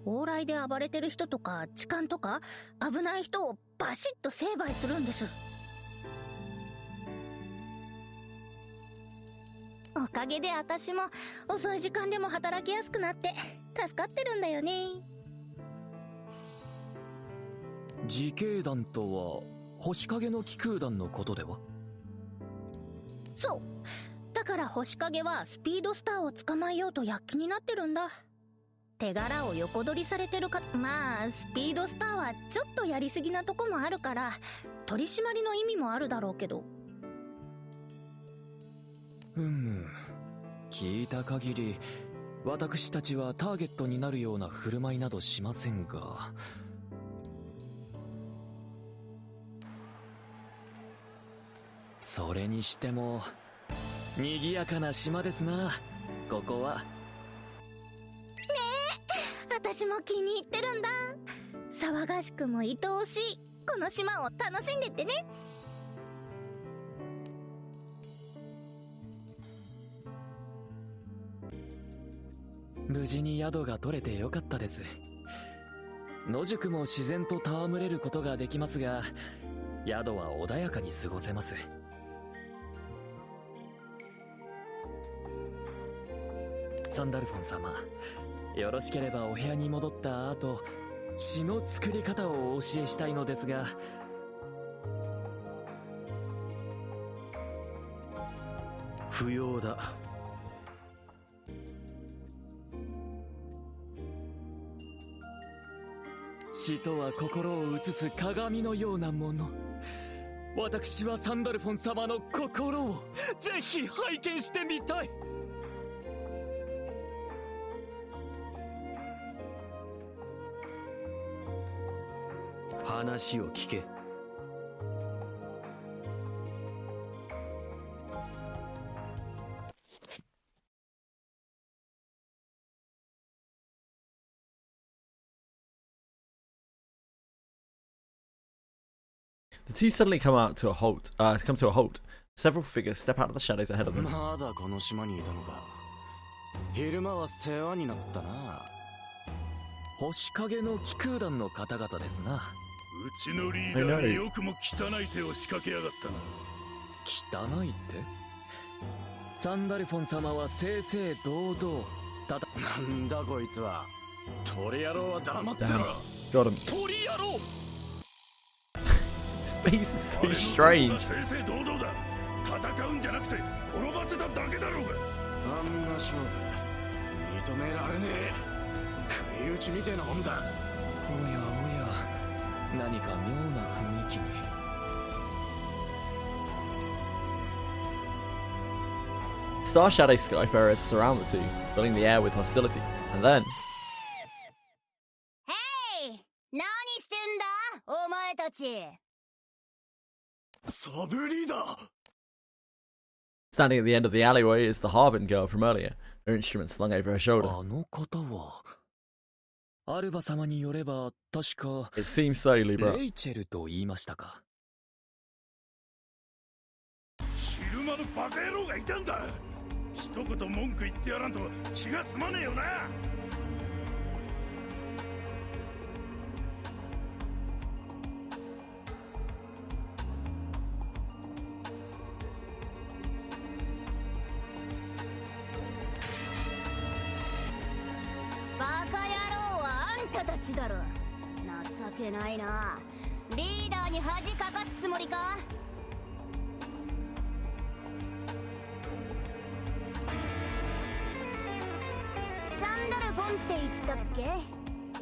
往来で暴れてる人とか痴漢とか危ない人をバシッと成敗するんです。おかげで私も遅い時間でも働きやすくなって助かってるんだよね。自警団とは星影の気空団のことでは。そうだから星影はスピードスターを捕まえようと躍起になってるんだ。手柄を横取りされてるか。まあスピードスターはちょっとやりすぎなとこもあるから取り締まりの意味もあるだろうけど。聞いた限り私たちはターゲットになるような振る舞いなどしませんが。それにしても賑やかな島ですな、ここは。ねえ、私も気に入ってるんだ。騒がしくも愛おしいこの島を楽しんでってね。無事に宿が取れてよかったです。野宿も自然と戯れることができますが、宿は穏やかに過ごせます。サンダルフォン様、よろしければお部屋に戻った後、血の作り方をお教えしたいのですが。不要だ。死とは心を映す鏡のようなもの。私はサンダルフォン様の心をぜひ拝見してみたい。話を聞け。The two suddenly come to a halt. Several figures step out of the shadows ahead of them. まだこの島にいたのか。昼間は世話になったな。星影の気空団の方々ですな。うちのリーダーによくも汚い手を仕掛けやがったな。汚いって？サンダルフォン様は正々堂々。なんだこいつは。鳥野郎は黙ってろ。Got him. 鳥野郎。His face is so strange. 正々堂々だ。戦うんじゃなくて転ばせただけだろうが。あんな勝負認められねえ。不意打ちみてえなもんだ。おやおや、何か妙な雰囲気に。Star Shadow Skyfarers surround the two, filling the air with hostility. And then... Hey! 何してんだお前たち。サブリーダー。 Standing at the end of the alleyway is the Harbin girl from earlier, her instrument slung over her shoulder. あの方はアルバ様によれば確か It seems so, Libra. レイチェルと言いましたか。昼間のバカ野郎がいたんだ。一言文句言ってやらんと気が済まねえよな。バカ野郎はあんたたちだろ。情けないな。リーダーに恥かかすつもりか。サンダルフォンって言ったっけ。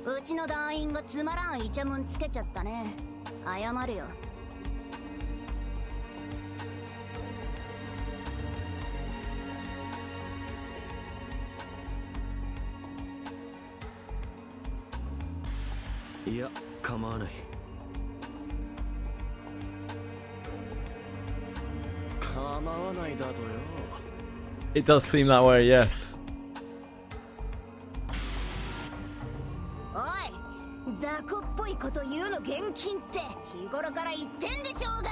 うちの団員がつまらんイチャモンつけちゃったね。謝るよ。いや、構わない。構わないだとよ。It does seem that way, yes. おい、雑魚っぽいこと言うの厳禁って日頃から言ってんでしょうが。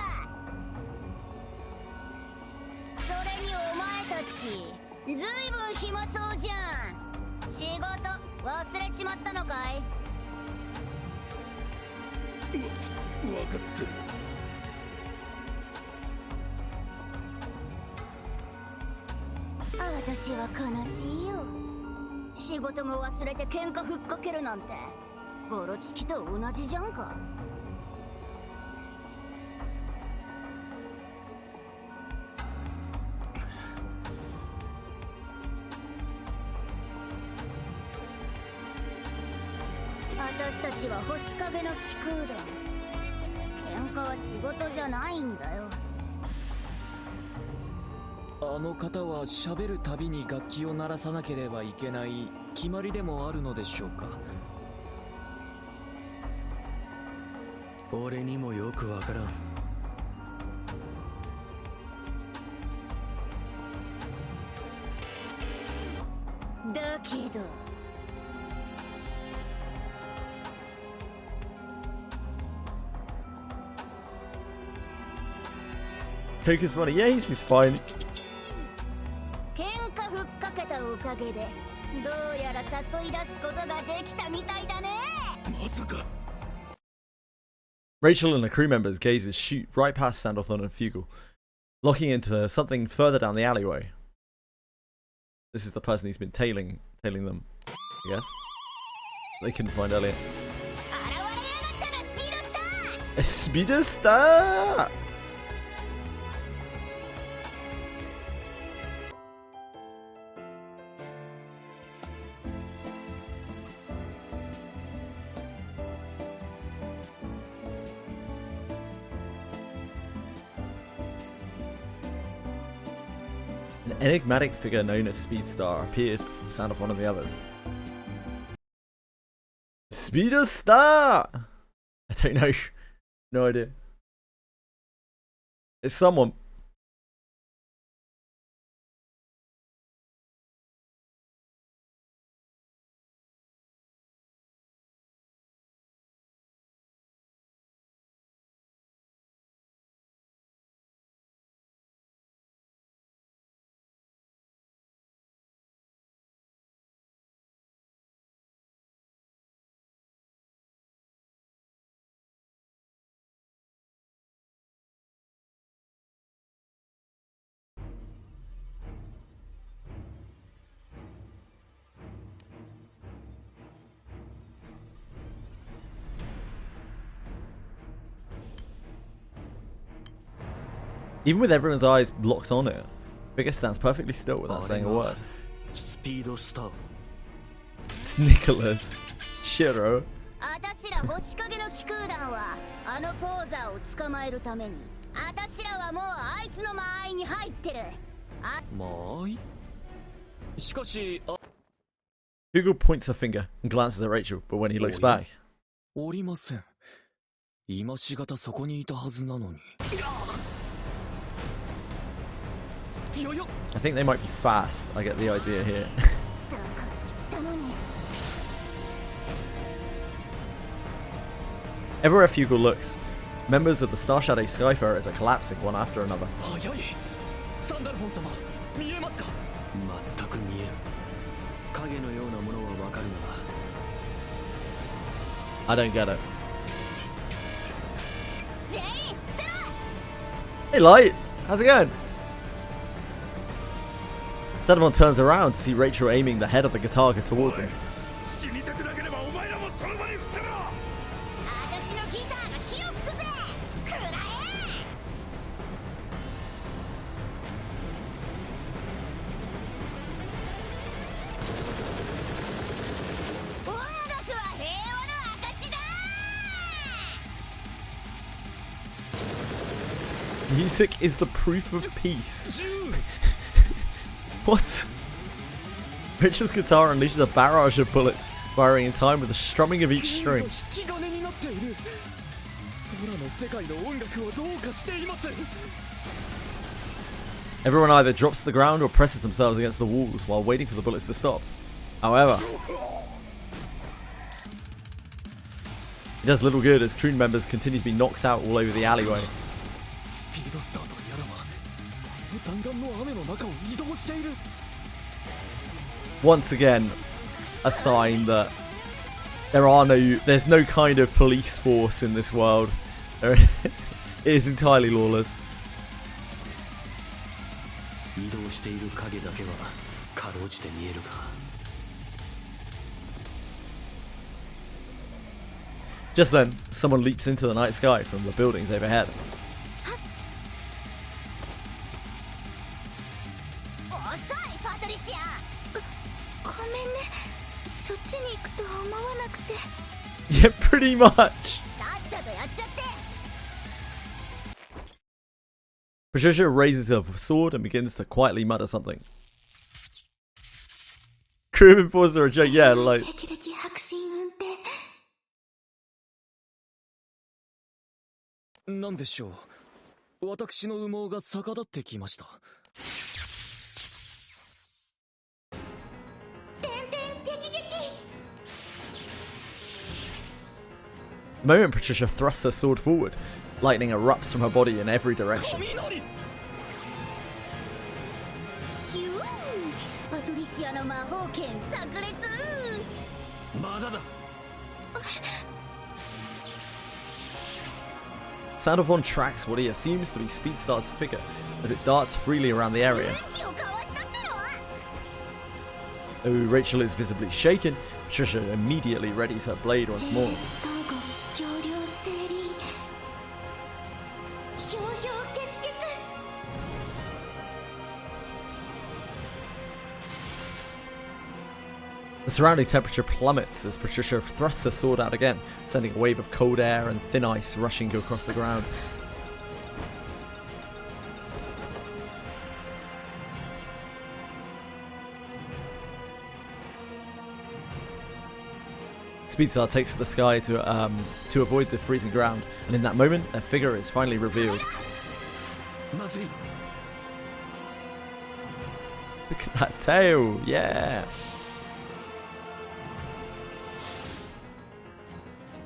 それにお前たちずいぶん暇そうじゃん。仕事忘れちまったのかい。わかってる。私は悲しいよ。仕事も忘れて喧嘩ふっかけるなんてゴロつきと同じじゃんか。私たちは星影の気空団。喧嘩は仕事じゃないんだよ。あの方は喋るたびに楽器を鳴らさなければいけない決まりでもあるのでしょうか。俺にもよくわからん。だけどCoker's funny. Yeah, he's fine. 喧嘩ふっかけたおかげでどうやら誘い出すことができたみたいだね。まさか。 Rachel and the crew members' gazes shoot right past Sandalthon and Fugle, locking into something further down the alleyway. This is the person who's been tailing them, I guess. They couldn't find earlier. Speeder Star! An enigmatic figure known as Speedstar appears before the sound of one of the others. Speeder Star! I don't know. No idea. It's someone. Even with everyone's eyes locked on it, figure stands perfectly still without saying a word. It's Nicholas. Shiro. Hugo points a finger and glances at Rachel, but when he looks back, I think they might be fast. I get the idea here. Everywhere Fugal looks, members of the Star Shadow Skyfarers are collapsing one after another. I don't get it. Hey Light, how's it going? Sadamon turns around to see Rachel aiming the head of the guitar toward him. Music is the proof of peace. What? Rachel's guitar unleashes a barrage of bullets, firing in time with the strumming of each string. Everyone either drops to the ground or presses themselves against the walls while waiting for the bullets to stop. However, it does little good as crew members continue to be knocked out all over the alleyway. Once again, a sign that there's no kind of police force in this world. It is entirely lawless. Just then, someone leaps into the night sky from the buildings overhead. Yeah, pretty much. Patricia raises her sword and begins to quietly mutter something. Crew enforcers are a joke, yeah, like. The moment Patricia thrusts her sword forward, lightning erupts from her body in every direction. Sandalphon tracks what he assumes to be Speedstar's figure as it darts freely around the area. Though Rachel is visibly shaken, Patricia immediately readies her blade once more. The surrounding temperature plummets as Patricia thrusts her sword out again, sending a wave of cold air and thin ice rushing across the ground. Speedstar takes to the sky to avoid the freezing ground, and in that moment, their figure is finally revealed. Look at that tail, yeah!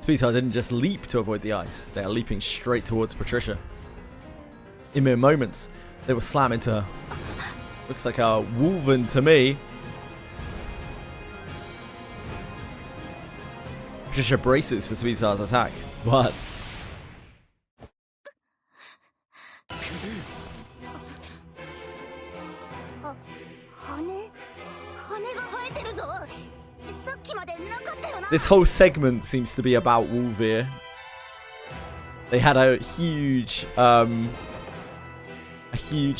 Speedstar didn't just leap to avoid the ice, they are leaping straight towards Patricia. In mere moments, they will slam into her. Looks like a wolven to me. Patricia braces for Speedstar's attack, but... This whole segment seems to be about Wolveer. They had a huge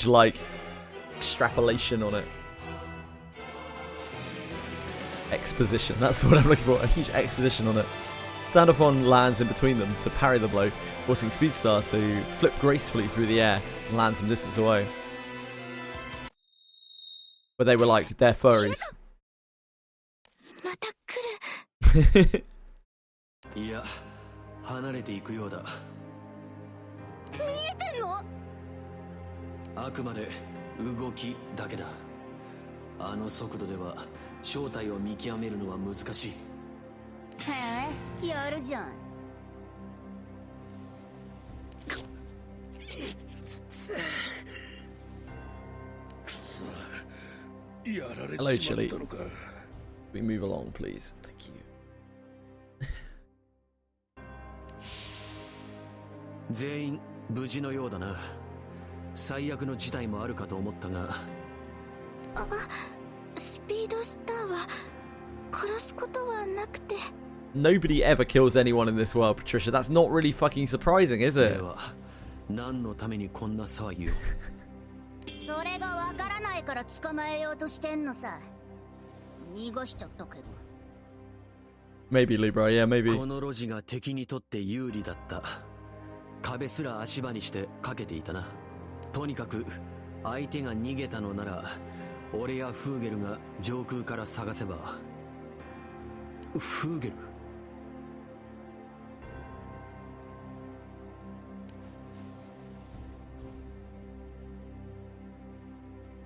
like extrapolation on it. Exposition, that's the word I'm looking for. A huge exposition on it. Sandalphon lands in between them to parry the blow, forcing Speedstar to flip gracefully through the air and land some distance away. But they were like, they're furries. いや、離れていくようだ。見えてんの？あくまで動きだけだ。あの速度では正体を見極めるのは難しい。へえ、やるじゃん。Hello, Chili. We move along, please. Thank you. 全員無事のようだな。最悪の事態もあるかと思ったが。あ、スピードスターは殺すことはなくて。 Nobody ever kills anyone in this world, Patricia. That's not really fucking surprising, is it? 何のためにこんな騒ぎを。それがわからないから捕まえようとしてんのさ。逃がしちゃったけど。Maybe, Libra, yeah, maybe. この路地が敵にとって有利だった。壁すら足場にしてかけていたな。とにかく相手が逃げたのなら、俺やフーゲルが上空から探せば。フーゲル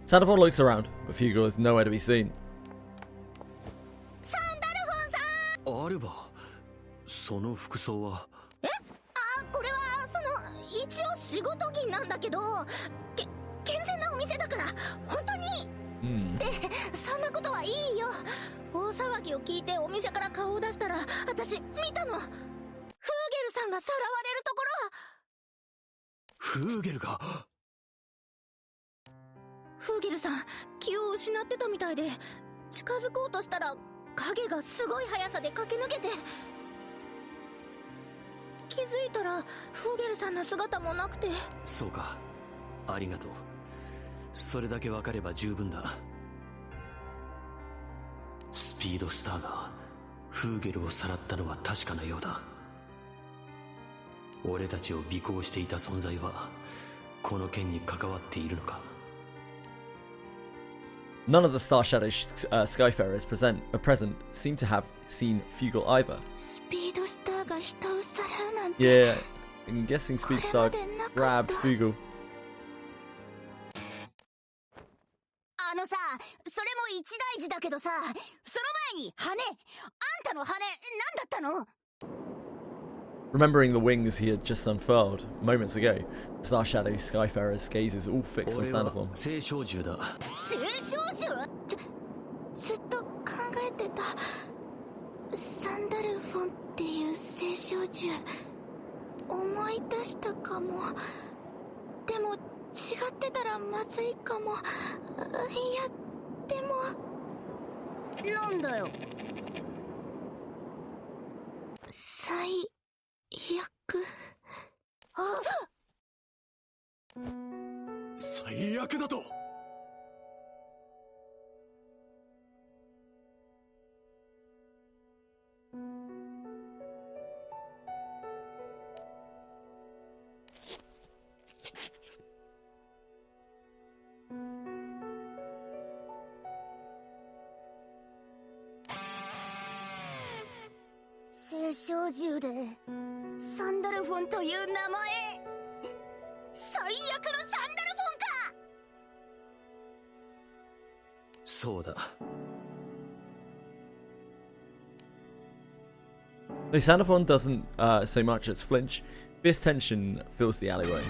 Sandalphon looks around, but Fugle is nowhere to be seen. サンダルフォンさん。あれば、その服装は。え？あ、これは一応仕事着なんだけど、健全なお店だから本当に。そんなことはいいよ。大騒ぎを聞いてお店から顔を出したら、私見たの。フーゲルさんがさらわれるところ。フーゲルが。フーゲルさん、気を失ってたみたいで、近づこうとしたら影がすごい速さで駆け抜けて、気づいたらフーゲルさんの姿もなくて。そうか、ありがとう。それだけ分かれば十分だ。スピードスターがフーゲルをさらったのは確かなようだ。俺たちを尾行していた存在はこの件に関わっているのか。None of the Star Shadow Skyfarers present seem to have seen Fugle either. Yeah, I'm guessing Speedstar grabbed Fugle. あのさ、それも一大事だけどさ、その前に羽、あんたの羽、なんだったの？ Remembering the wings he had just unfurled moments ago, Star Shadow Skyfarer's gaze is all fixed on Sandalphon. 聖少獣だ。聖少獣？ずっと考えてた。サンダルフォンっていう聖少獣、思い出したかも。でも違ってたらまずいかも。いや、でも。なんだよ。最悪。最悪だと。小獣でサンダルフォンという名前、最悪のサンダルフォンか。そうだ。 The Sandalphon doesn't so much as flinch. Fierce tension fills the alleyway.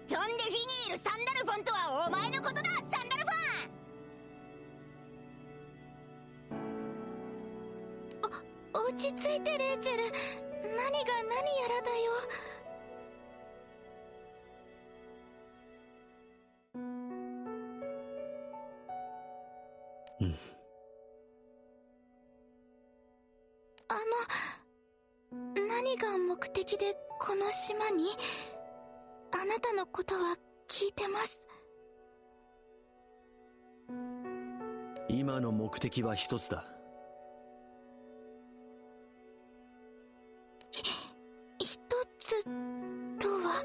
飛んでフィニールサンダルフォンとはお前のことだ、サンダルフォン。落ち着いてレイチェル、何が何やらだよ。うん。何が目的でこの島に？あなたのことは聞いてます。今の目的は一つだ。一つとは？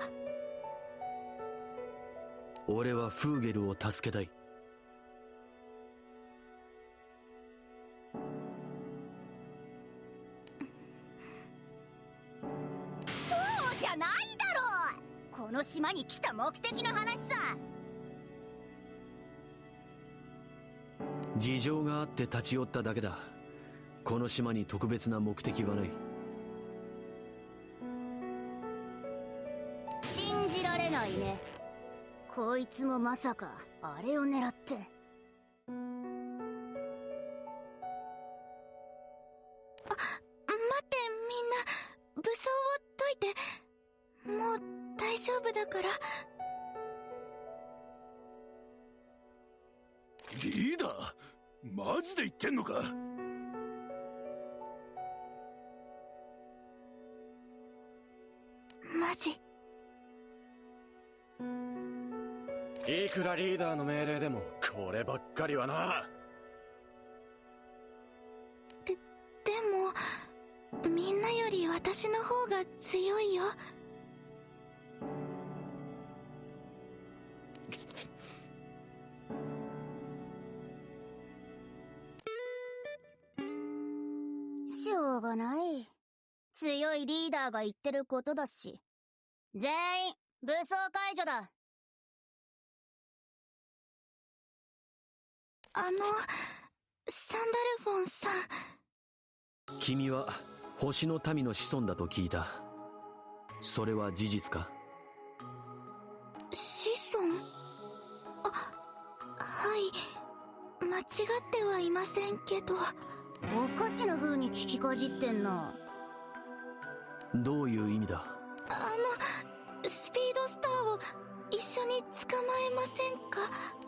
俺はフーゲルを助けたい。そうじゃないだろう。この島に来た目的の話さ。事情があって立ち寄っただけだ。この島に特別な目的はない。信じられないね。こいつもまさかあれを狙って。待ってみんな、武装を解いて。もう大丈夫だから。リーダー、マジで言ってんのか？マジ。いくらリーダーの命令でもこればっかりはな。でもみんなより私の方が強いよ。しょうがない。強いリーダーが言ってることだし。全員武装解除だ。サンダルフォンさん。君は星の民の子孫だと聞いた。それは事実か？子孫？はい。間違ってはいませんけど。おかしな風に聞きかじってんな。どういう意味だ？スピードスターを一緒に捕まえませんか？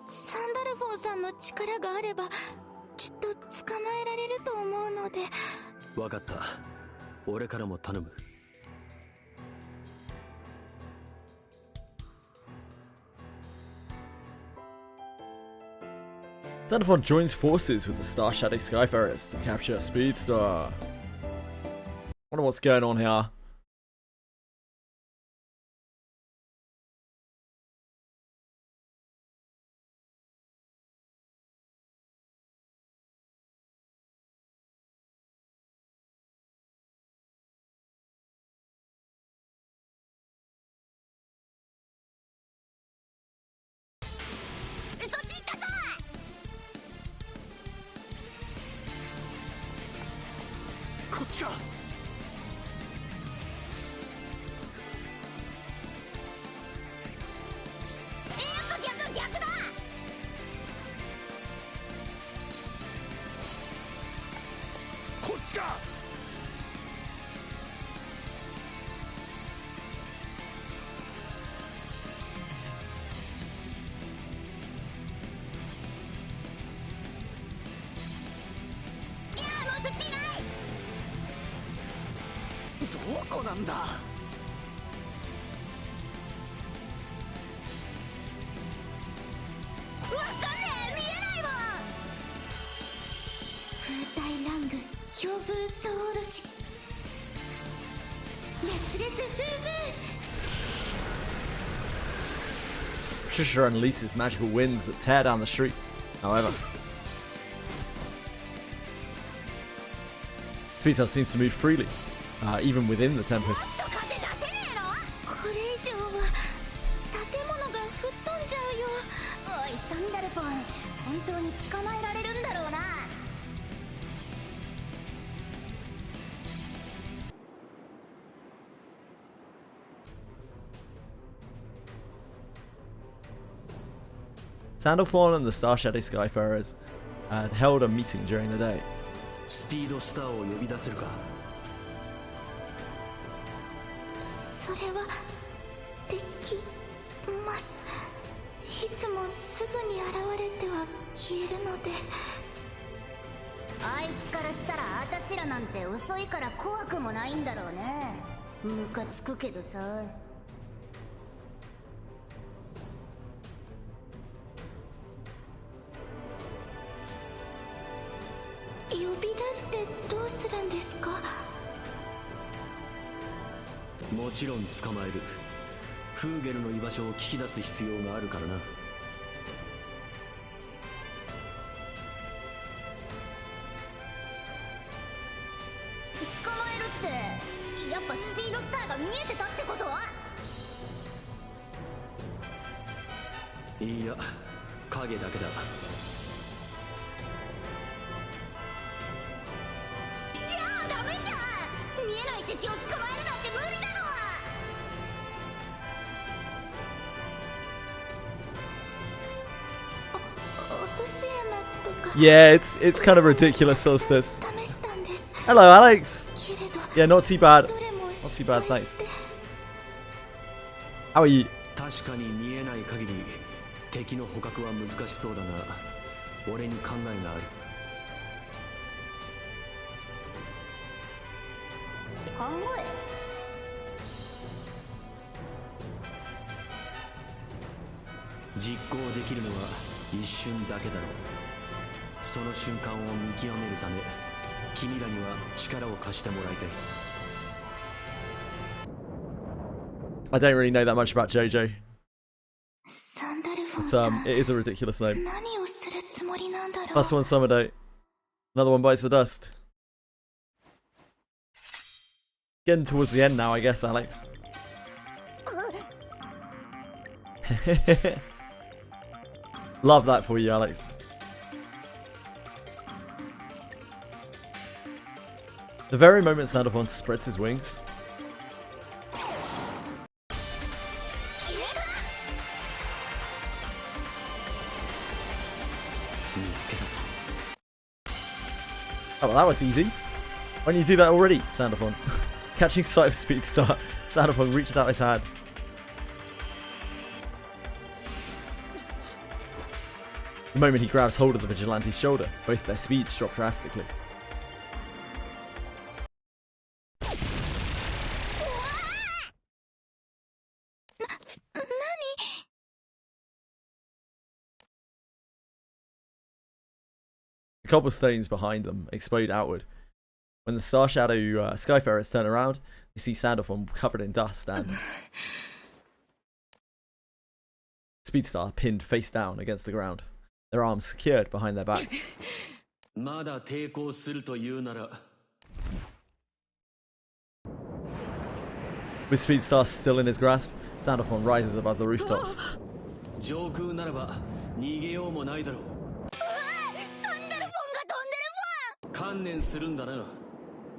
サンダルフォンさんの力があればきっと捕まえられると思うので。わかった。俺からも頼む。Sandalphon joins forces with the Star Shadow Skyfarers to capture Speedstar. Wonder what's going on here. Patricia unleashes magical winds that tear down the street. However, Speedstar seems to move freely, even within the Tempest. これ以上は建物が吹っ飛んじゃうよ。おいサンダルフォン、本当に捕まえられるんだろうな。Sandalphon and the Star Shadow Skyfarers had held a meeting during the day. スピードスターを呼び出せるか。それはできます。いつもすぐに現れては消えるので。あいつからしたらあたしらなんて遅いから怖くもないんだろうね。ムカつくけどさ。呼び出してどうするんですか？もちろん捕まえる。フーゲルの居場所を聞き出す必要があるからな。捕まえるってやっぱスピードスターが見えてたってこと？いや、影だけだ。じゃあダメじゃん。見えない敵を捕まえるなんて無理だろ。Yeah, it's kind of ridiculous, Solstice. Hello, Alex. Yeah, not too bad. Not too bad, thanks. How are you? 確かに見えない限り敵の捕獲は難しそうだが、俺に考えがある。考え？実行できるのは一瞬だけだろう。その瞬間を見極めるため、君らには力を貸してもらいたい。I don't really know that much about JoJo. But it is a ridiculous name. Plus one summer day. Another one bites the dust. Getting towards the end now, I guess, Alex. Love that for you, Alex. The very moment Sandalphon spreads his wings. Oh, well, that was easy. Why don't you do that already, Sandalphon? Catching sight of Speedstar, Sandalphon reaches out his hand. The moment he grabs hold of the vigilante's shoulder, both their speeds drop drastically. The cobblestones behind them explode outward. When the Star Shadow Skyfarers turn around, they see Sandalphon covered in dust and Speedstar pinned face down against the ground, their arms secured behind their back. With Speedstar still in his grasp, Sandalphon rises above the rooftops. 上空ならば逃げようもないだろう。観念するんだな。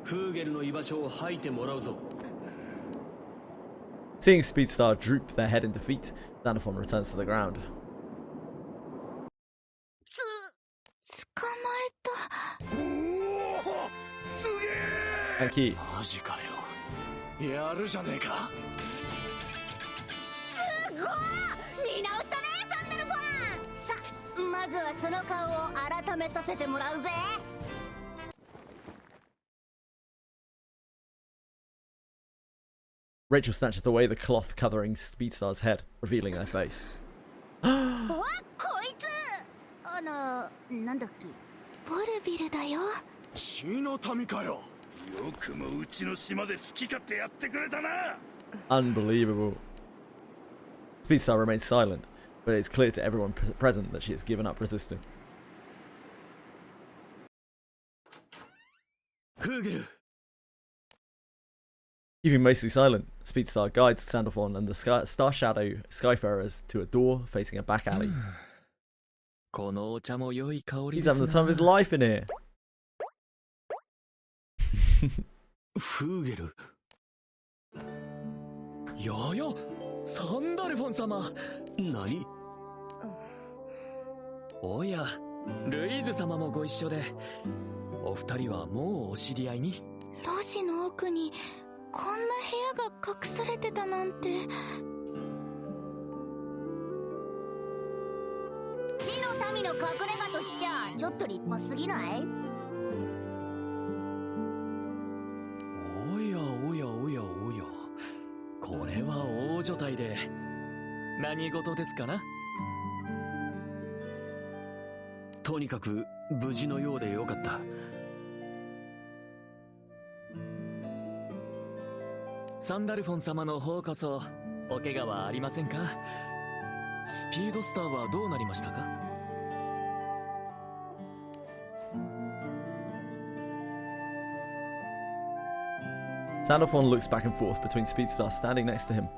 フーゲルの居場所を吐いてもらうぞ。Seeing Speedstar droop their head in defeat, Sandalphon returns to the ground. 捕まえた。おお、すげえ。Thank you. マジかよ。やるじゃねえか。すごい。見直したね、サンダルフォン。さ、まずはその顔を改めさせてもらうぜ。Rachel snatches away the cloth covering Speedstar's head, revealing their face. わ、こいつ。なんだっけ。ボルビルだよ。血の民かよ。よくもうちの島で好き勝手やってくれたな。 Unbelievable. Speedstar remains silent, but it's clear to everyone present that she has given up resisting. Keeping mostly silent, Speedstar guides Sandalphon and the Star Shadow Skyfarers to a door facing a back alley. このお茶も良い香り He's です having the time of his life in here. フーゲル。やや、サンダルフォン様。何？おや、ルイーズ様もご一緒で。お二人はもうお知り合いに？路地の奥にこんな部屋が隠されてたなんて。地の民の隠れ家としちゃちょっと立派すぎない？おやおやおやおや、これは大所帯で何事ですかな？とにかく無事のようでよかった。サンダルフォン様の方こそお怪我はありませんか？スピードスターはどうなりましたか？ Sandalphon looks back and forth between Speedstar standing next to him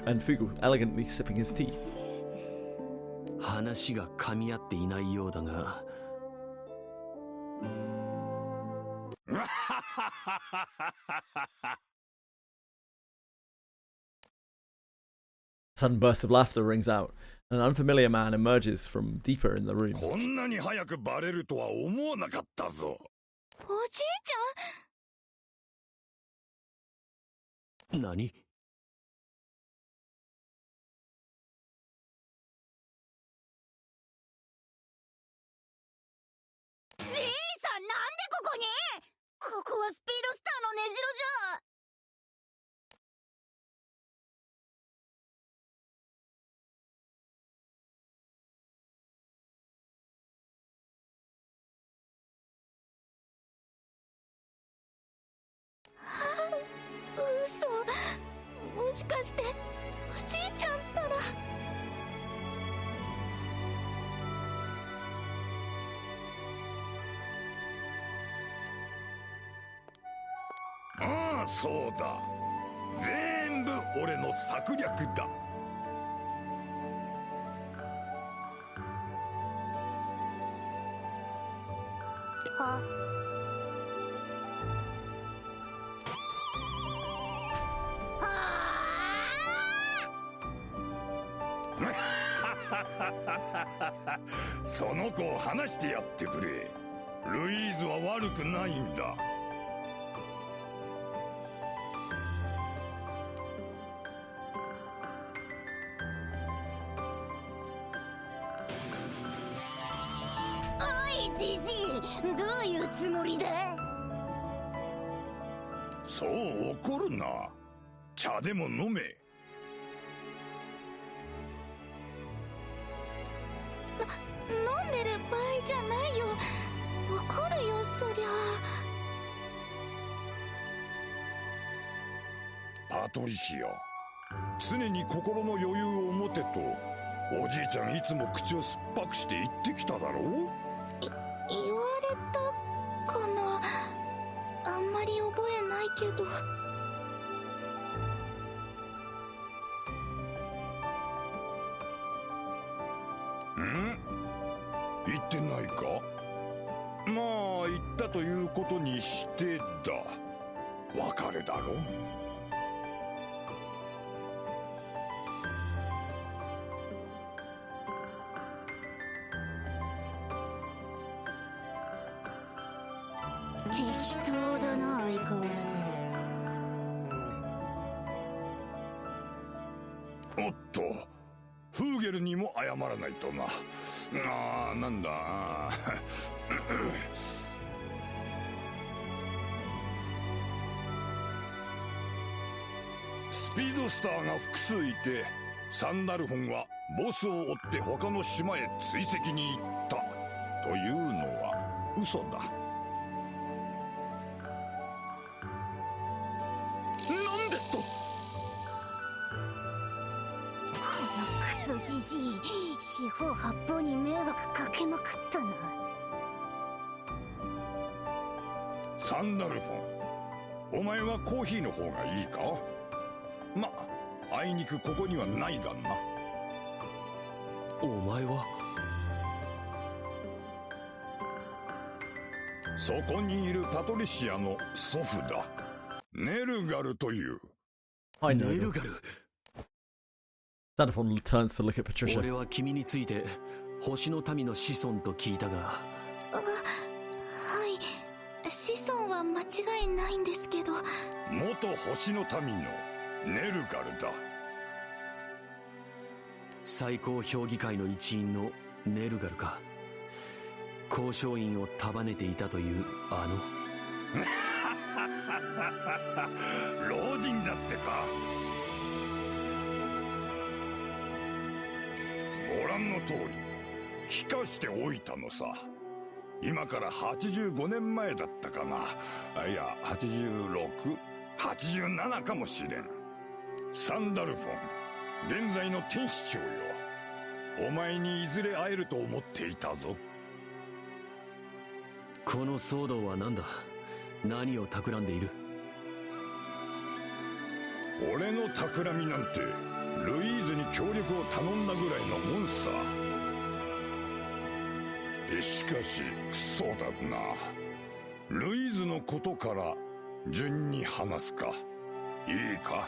and Fugu elegantly sipping his tea. 話が噛み合っていないようだが。A sudden burst of laughter rings out, and an unfamiliar man emerges from deeper in the room. こんなに早くバレるとは思わなかったぞ。おじいちゃん？何？じいさん、なんでここに？ここはスピードスターの根城じゃ。嘘。もしかしておじいちゃんったら。ああ、そうだ。全部俺の策略だ。はその子を話してやってくれ。ルイーズは悪くないんだ。おいじじい、どういうつもりだ？そう怒るな。茶でも飲め。飲んでる場合じゃないよ。怒るよ、そりゃ。パトリシア、常に心の余裕を持てとおじいちゃんいつも口を酸っぱくして言ってきただろう。言われたかな。あんまり覚えないけど。ん？言ってないか？まあ言ったということにしてだ。別れだろ。適当だな、相変わらず。おっと、フーゲルにも謝らないとな。ああ、なんだ。スピードスターが複数いて、サンダルフォンはボスを追って他の島へ追跡に行ったというのは嘘だ。なんですと？このクソじじい、四方八方に迷惑かけまくったな。ササンダルフォン、お前はコーヒーの方がいいか？ま、あいにくここにはないがな。お前は？そこにいるパトリシアの祖父だ。ネルガルという。はい、ネルガル。Xenophon turns to look at Patricia. 俺は君について星の民の子孫と聞いたが。はい、子孫は間違いないんですけど。元星の民のネルガルだ。最高評議会の一員のネルガルか。交渉員を束ねていたというあの老人だってか。ご覧の通り聞かしておいたのさ。今から85年前だったかな。いや86、87かもしれん。サンダルフォン、現在の天使長よ。お前にいずれ会えると思っていたぞ。この騒動は何だ？何を企んでいる？俺の企みなんてルイーズに協力を頼んだぐらいのもんさ。しかしクソだな。ルイーズのことから順に話すか。いいか。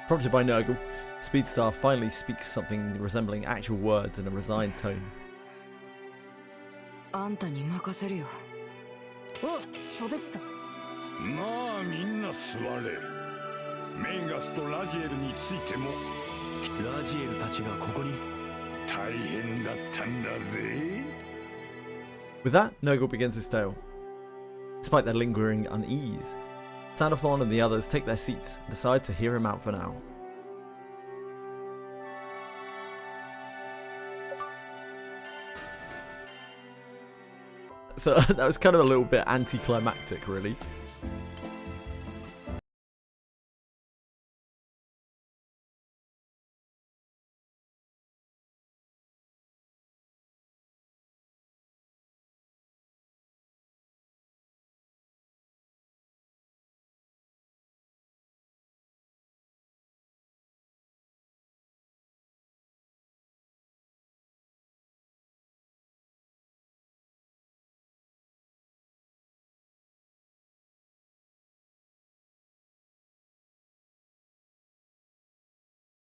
Prompted by Nurgle, Speedstar finally speaks something resembling actual words in a resigned tone. あんたに任せるよ。お、喋った。まあみんな座れ。メイガスとラジエルについても。ラジエルたちがここに？大変だったんだぜ。With that, Nurgle begins his tale. Despite their lingering unease, Xenophon and the others take their seats and decide to hear him out for now. So that was kind of a little bit anticlimactic, really.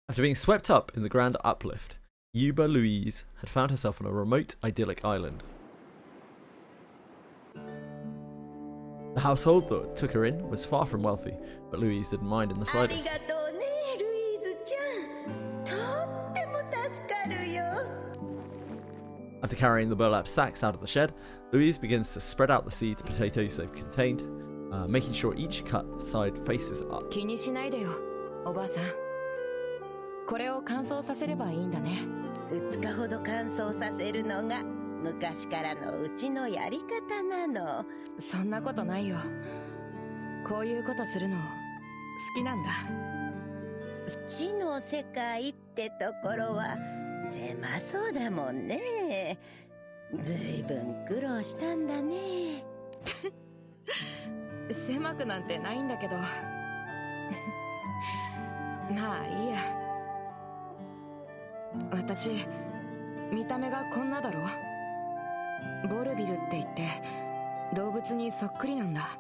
After being swept up in the grand uplift, Yuba Louise had found herself on a remote, idyllic island. The household that took her in was far from wealthy, but Louise didn't mind in the slightest. After carrying the burlap sacks out of the shed, Louise begins to spread out the seed potatoes they've contained, making sure each cut side faces up. 気にしないでよ、おばあさん。これを乾燥させればいいんだね。2日ほど乾燥させるのが昔からのうちのやり方なの。そんなことないよ。こういうことするの好きなんだ。地の世界ってところは狭そうだもんね。ずいぶん苦労したんだね。狭くなんてないんだけど。まあいいや。私、見た目がこんなだろ。ボルビルって言って動物にそっくりなんだ。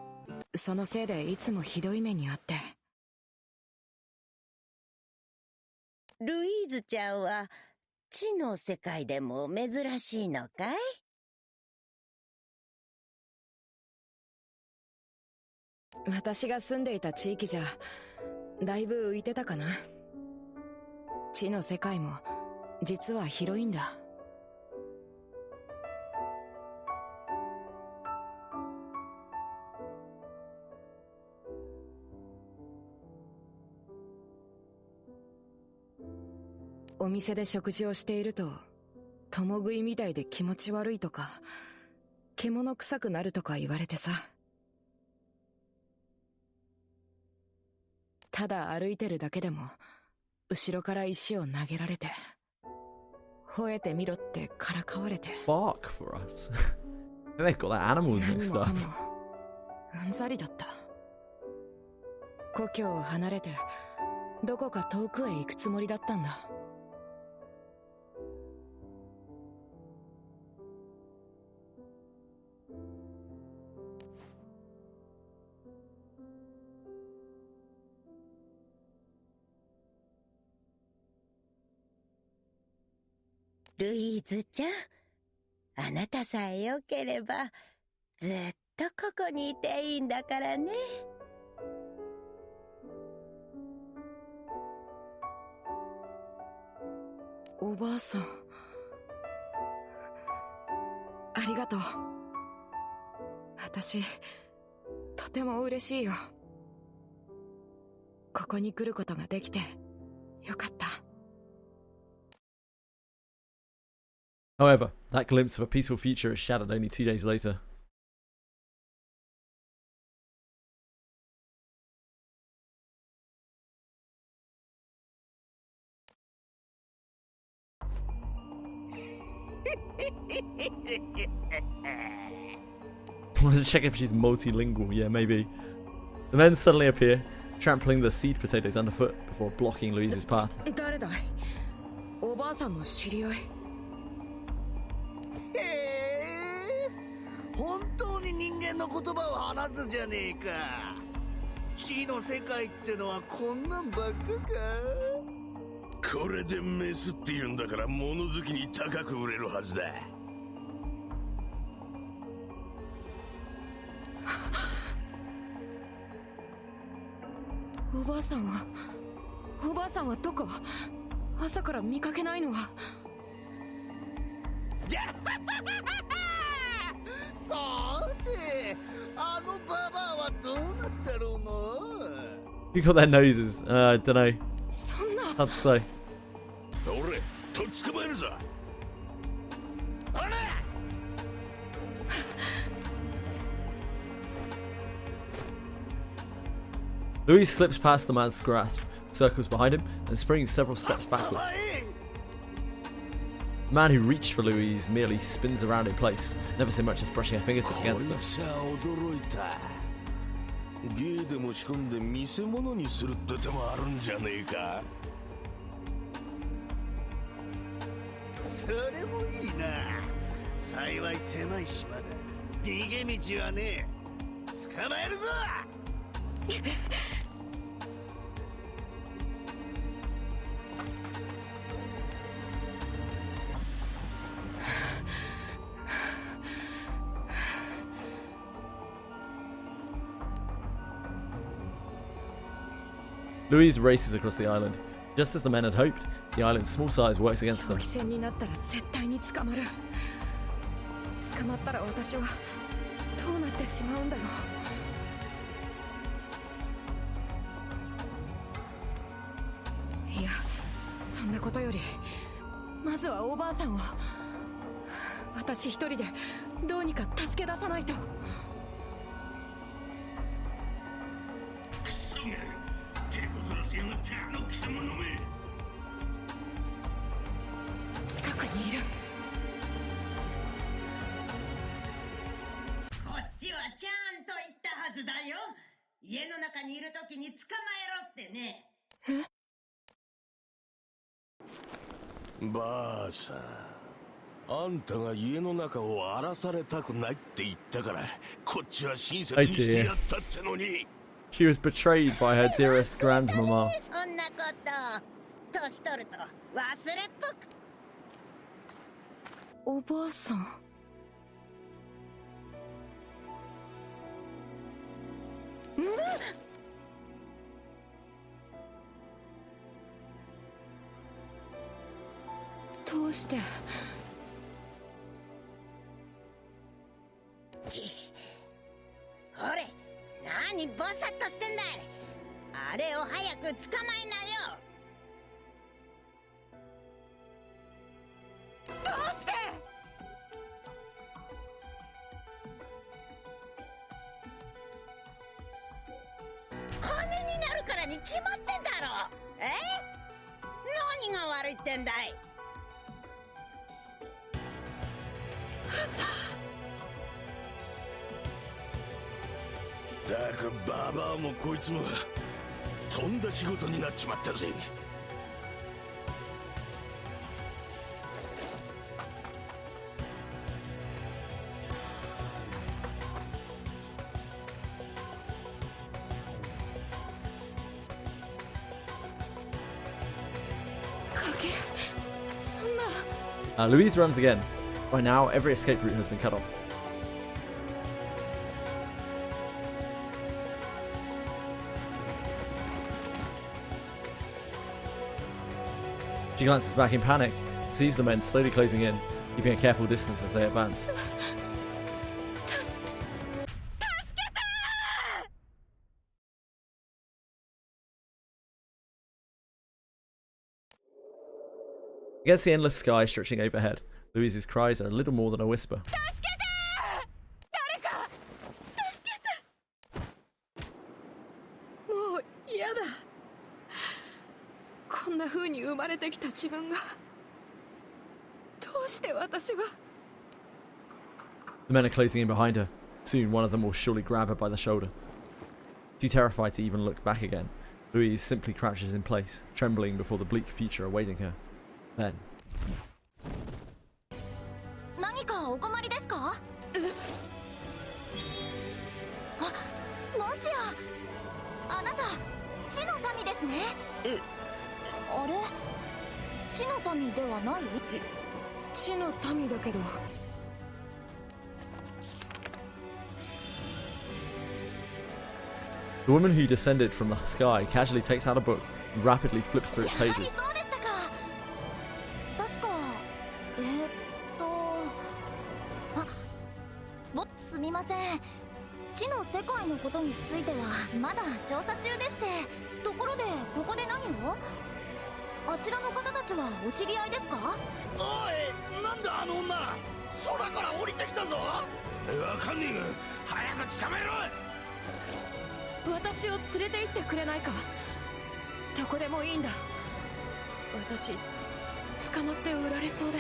そのせいでいつもひどい目にあって。ルイーズちゃんは地の世界でも珍しいのかい？私が住んでいた地域じゃだいぶ浮いてたかな。地の世界も実は広いんだ。お店で食事をしていると共食いみたいで気持ち悪いとか獣臭くなるとか言われてさ。ただ歩いてるだけでも後ろから石を投げられて吠えてみろってからかわれて。Bark for us. They've got their animals mixed up. うんざりだった。故郷を離れてどこか遠くへ行くつもりだったんだ。ルイーズちゃん、あなたさえ良ければずっとここにいていいんだからね。おばあさん、ありがとう。私とても嬉しいよ。ここに来ることができてよかった。However, that glimpse of a peaceful future is shattered only 2 days later. I wanted to check if she's multilingual. Yeah, maybe. The men suddenly appear, trampling the seed potatoes underfoot before blocking Louise's path. 誰だい？おばあさんの知り合い。本当に人間の言葉を話すじゃねえか。地の世界ってのはこんなんばっかか。これでメスって言うんだから物好きに高く売れるはずだ。おばあさんはどこ？朝から見かけないのは。さて、あのババアはどうなったろうの。 Who got their noses? I don't know. そんな。Hard to say. 俺、とっ捕まえるぞ。あれ。Louise slips past the man's grasp, circles behind him, and springs several steps backwards. The man who reached for Louise merely spins around in place, never so much as brushing a fingertip against her. ゲーでも仕込んで見せ物にするって手もあるんじゃねえか。それもいいな。幸い狭い島だ。逃げ道はねえ。捕まえるぞ。Louise races across the island. Just as the men had hoped, the island's small size works against them. 長期戦になったら絶対に捕まる。捕まったら私はどうなってしまうんだろう。いや、そんなことよりまずはおばあさんを私一人でどうにか助け出さないと。クソが手こずらせやがってあの獣め。近くにいる。こっちはちゃんと言ったはずだよ。家の中にいるときに捕まえろってね。ばあさん、あんたが家の中を荒らされたくないって言ったからこっちは親切にしてやったってのに。She was betrayed by her dearest grandmama. そんなこと、年取ると忘れっぽく。おばあさん。どうして。ほれ、何ボサッとしてんだい。あれを早く捕まえなよ。どうして。金になるからに決まってんだろ。何が悪いってんだい。たくババアもこいつもとんだ仕事になっちまったぜ。Louise runs again. By now, every escape route has been cut off. She glances back in panic, sees the men slowly closing in, keeping a careful distance as they advance. Against the endless sky stretching overhead, Louise's cries are a little more than a whisper. もう嫌だ。こんな風に生まれてきた自分がどうして私が。 The men are closing in behind her. Soon one of them will surely grab her by the shoulder. Too terrified to even look back again, Louise simply crouches in place, trembling before the bleak future awaiting her. Then... 何かお困りですか？あ、もしやあなた地の民ですね。あれ、地の民ではない？地の民だけど。 The woman who descended from the sky casually takes out a book and rapidly flips through its pages. すみません。地の世界のことについてはまだ調査中でして。ところでここで何を？あちらの方たちはお知り合いですか？おい、なんだあの女、空から降りてきたぞ。わかんねえが早く捕まえろ。私を連れて行ってくれないか？どこでもいいんだ。私捕まって売られそうで。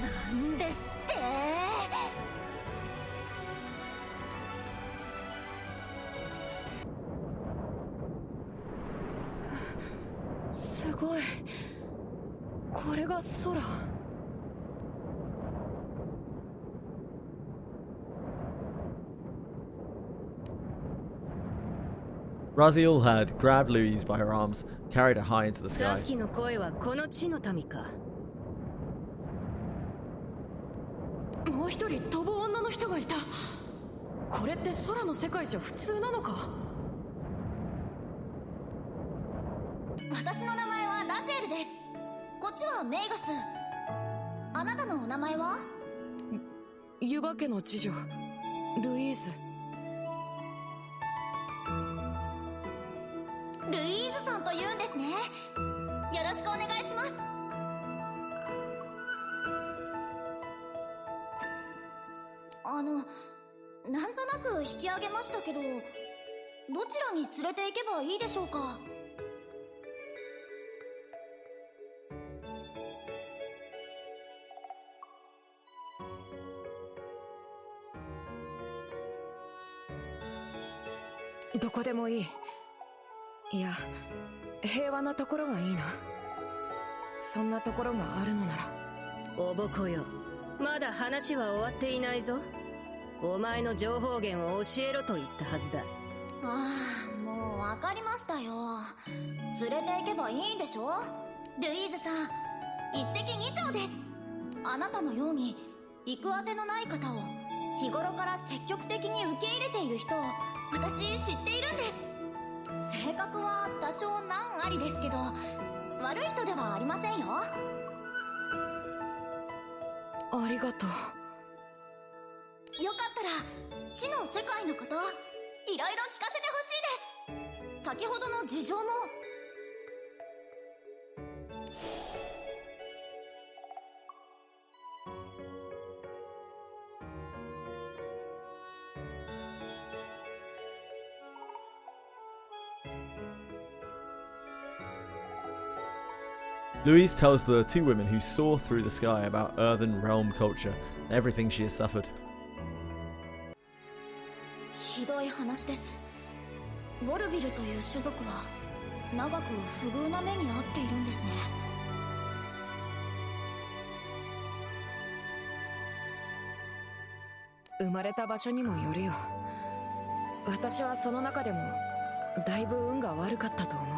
なんですって？すごい。これが空。Raziel had grabbed Louise by her arms, carried her high into the さ sky. っきの声はこの地の民か。もう一人飛ぶ女の人がいた。これって空の世界じゃ普通なのか？私の名前はラジエルです。こっちはメイガス。あなたのお名前は？湯葉家の次女ルイーズ。ルイーズさんと言うんですね。よろしくお願いします。なんとなく引き上げましたけど、どちらに連れて行けばいいでしょうか？どこでもいい。いや、平和なところがいいな。そんなところがあるのなら。おぼこよ、まだ話は終わっていないぞ。お前の情報源を教えろと言ったはずだ。ああ、もうわかりましたよ。連れて行けばいいんでしょ？ルイーズさん、一石二鳥です。あなたのように行くあてのない方を日頃から積極的に受け入れている人を私知っているんです。性格は多少難ありですけど、悪い人ではありませんよ。ありがとう。よかったら地の世界のこといろいろ聞かせてほしいです。先ほどの事情も。Louise tells the two women who soar through the sky about Earthen realm culture and everything she has suffered. ひどい話です。ボルビルという種族は長く不遇な目に遭っているんですね。生まれた場所にもよるよ。私はその中でもだいぶ運が悪かったと思う。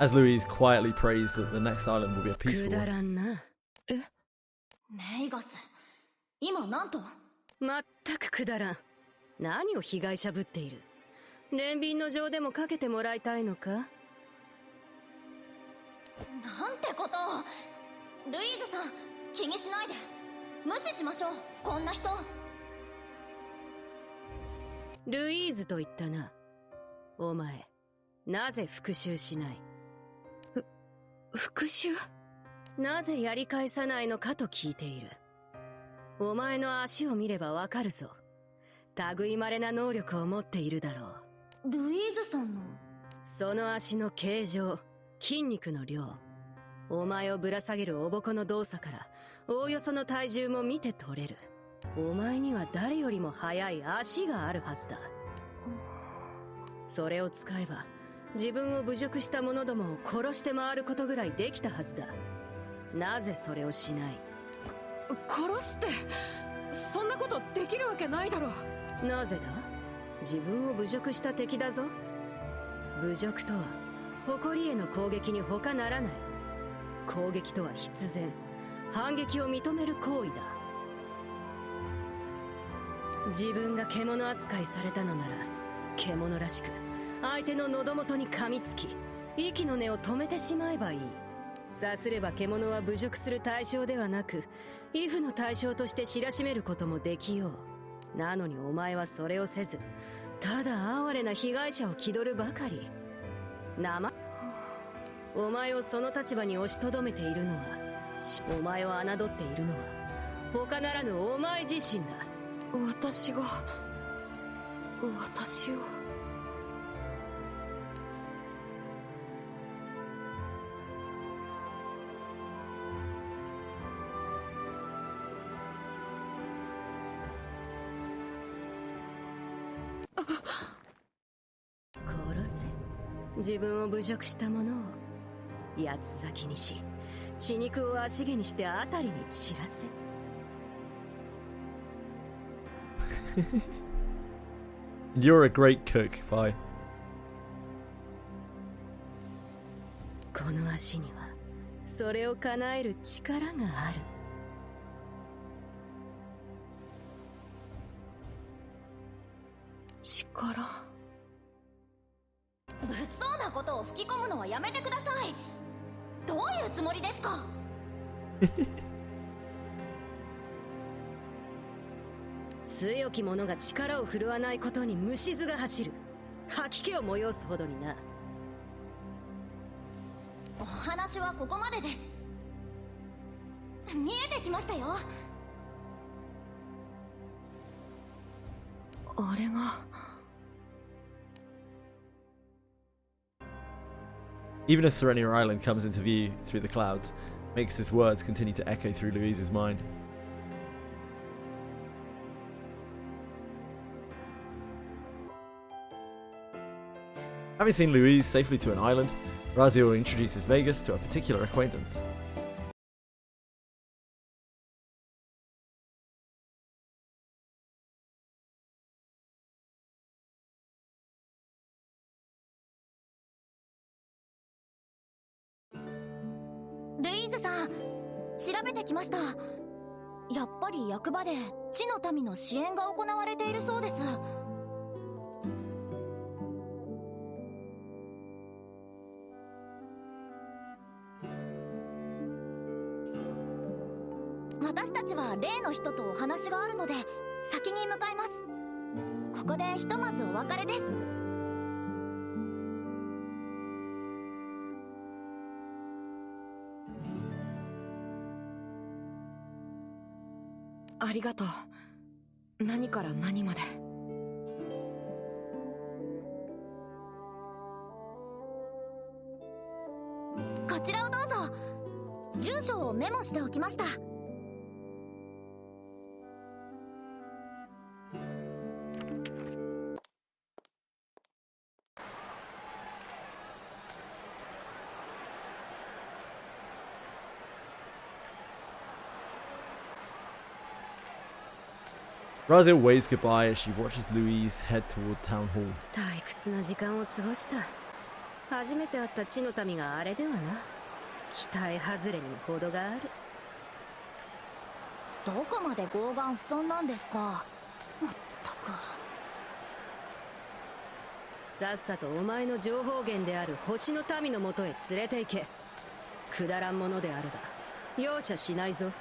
As Louise quietly prays that the next island will be a peaceful くだ one. らんな。メイガス、今なんと。まったくくだらん。何を被害者ぶっている。憐憫の情でもかけてもらいたいのか。なんてことを。ルイーズさん、気にしないで。無視しましょう、こんな人。ルイーズと言ったな。お前、なぜ復讐しない。復讐？なぜやり返さないのかと聞いている。お前の足を見ればわかるぞ。類まれな能力を持っているだろう。ルイーズさんの？その足の形状、筋肉の量、お前をぶら下げるおぼこの動作からおおよその体重も見て取れる。お前には誰よりも速い足があるはずだ。それを使えば自分を侮辱した者どもを殺して回ることぐらいできたはずだ。なぜそれをしない。殺すってそんなことできるわけないだろう。なぜだ。自分を侮辱した敵だぞ。侮辱とは誇りへの攻撃に他ならない。攻撃とは必然反撃を認める行為だ。自分が獣扱いされたのなら獣らしく相手の喉元に噛みつき息の根を止めてしまえばいい。さすれば獣は侮辱する対象ではなく畏怖の対象として知らしめることもできよう。なのにお前はそれをせずただ哀れな被害者を気取るばかり。お前をその立場に押しとどめているのは、お前を侮っているのは他ならぬお前自身だ。私を殺せ。自分を侮辱した者を八つ裂きにし血肉を足毛にしてあたりに散らせ。You're a great cook, bye. この足にはそれを叶える力がある。力？物騒なことを吹き込むのはやめてください。どういうつもりですか。強き者が力を振るわないことに虫唾が走る。吐き気を催すほどにな。お話はここまでです。見えてきましたよ。あれが。Even as Serenia Island comes into view through the clouds, Magus' words continue to echo through Louise's mind. Having seen Louise safely to an island, Razio introduces Magus to a particular acquaintance. Louise さん、調べてきました。やっぱり役場で地の民の支援が行われているそうです。私たちは例の人とお話があるので先に向かいます。ここでひとまずお別れです。ありがとう。何から何まで。こちらをどうぞ。住所をメモしておきました。Razil waves goodbye as she watches Louise head toward town hall. 退屈な時間を過ごした。初めて会った地の民があれではな。期待外れにも程がある。どこまで傲岸不遜なんですか。まったく。さっさとお前の情報源である星の民のもとへ連れて行け。くだらんものであれば容赦しないぞ。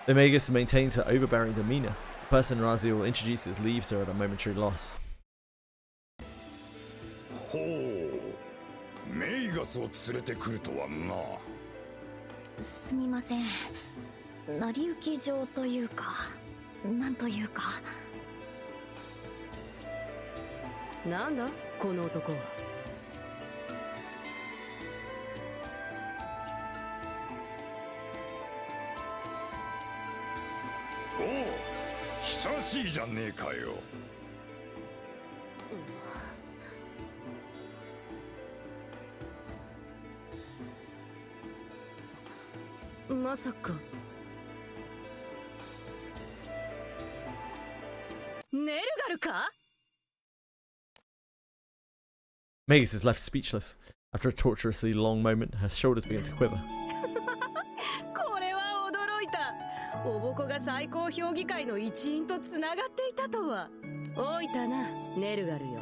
The Magus maintains her overbearing demeanor. The person Razil introduces leaves her at a momentary loss. ほう、メイガスを連れてくるとはな。すみません。成り行き上というか、なんというか。なんだこの男は。おう、久しいじゃねえかよ。まさかネルガルか。 Magus is left speechless. After a torturously long moment, her shoulders begin to quiver. これは驚いた。おぼこが最高評議会の一員とつながっていたとは。おいたなネルガルよ。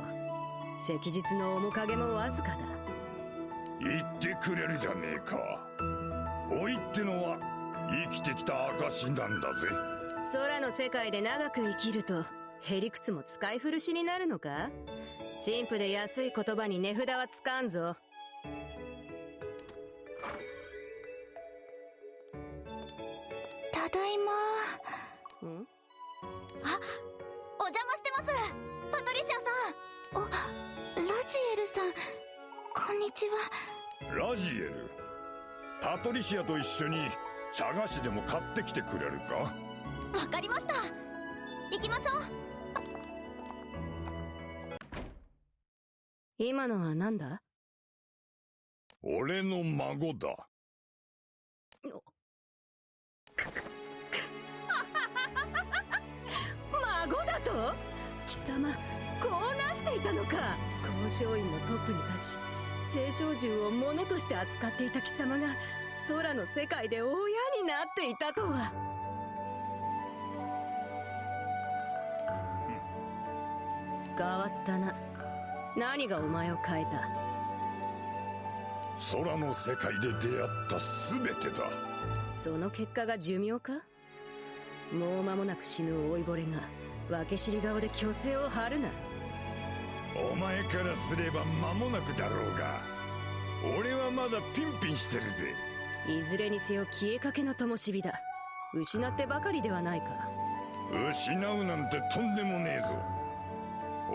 昔日の面影もわずかだ。言ってくれるじゃねえか。老いってのは生きてきた証なんだぜ。空の世界で長く生きるとへりくつも使い古しになるのか。陳腐で安い言葉に値札はつかんぞ。ただいま。あ、お邪魔してますパトリシアさん。ラジエルさん、こんにちは。ラジエル、パトリシアと一緒に茶菓子でも買ってきてくれるか。わかりました。行きましょう。今のは何だ。俺の孫だ。孫だと。貴様こうなしていたのか。交渉員のトップに立ち青少獣を物として扱っていた貴様が空の世界で親になっていたとは。変わったな。何がお前を変えた。空の世界で出会った全てだ。その結果が寿命か。もう間もなく死ぬ老いぼれが分け知り顔で虚勢を張るな。お前からすれば間もなくだろうが、俺はまだピンピンしてるぜ。いずれにせよ消えかけの灯火だ。失ってばかりではないか。失うなんてとんでもねえぞ。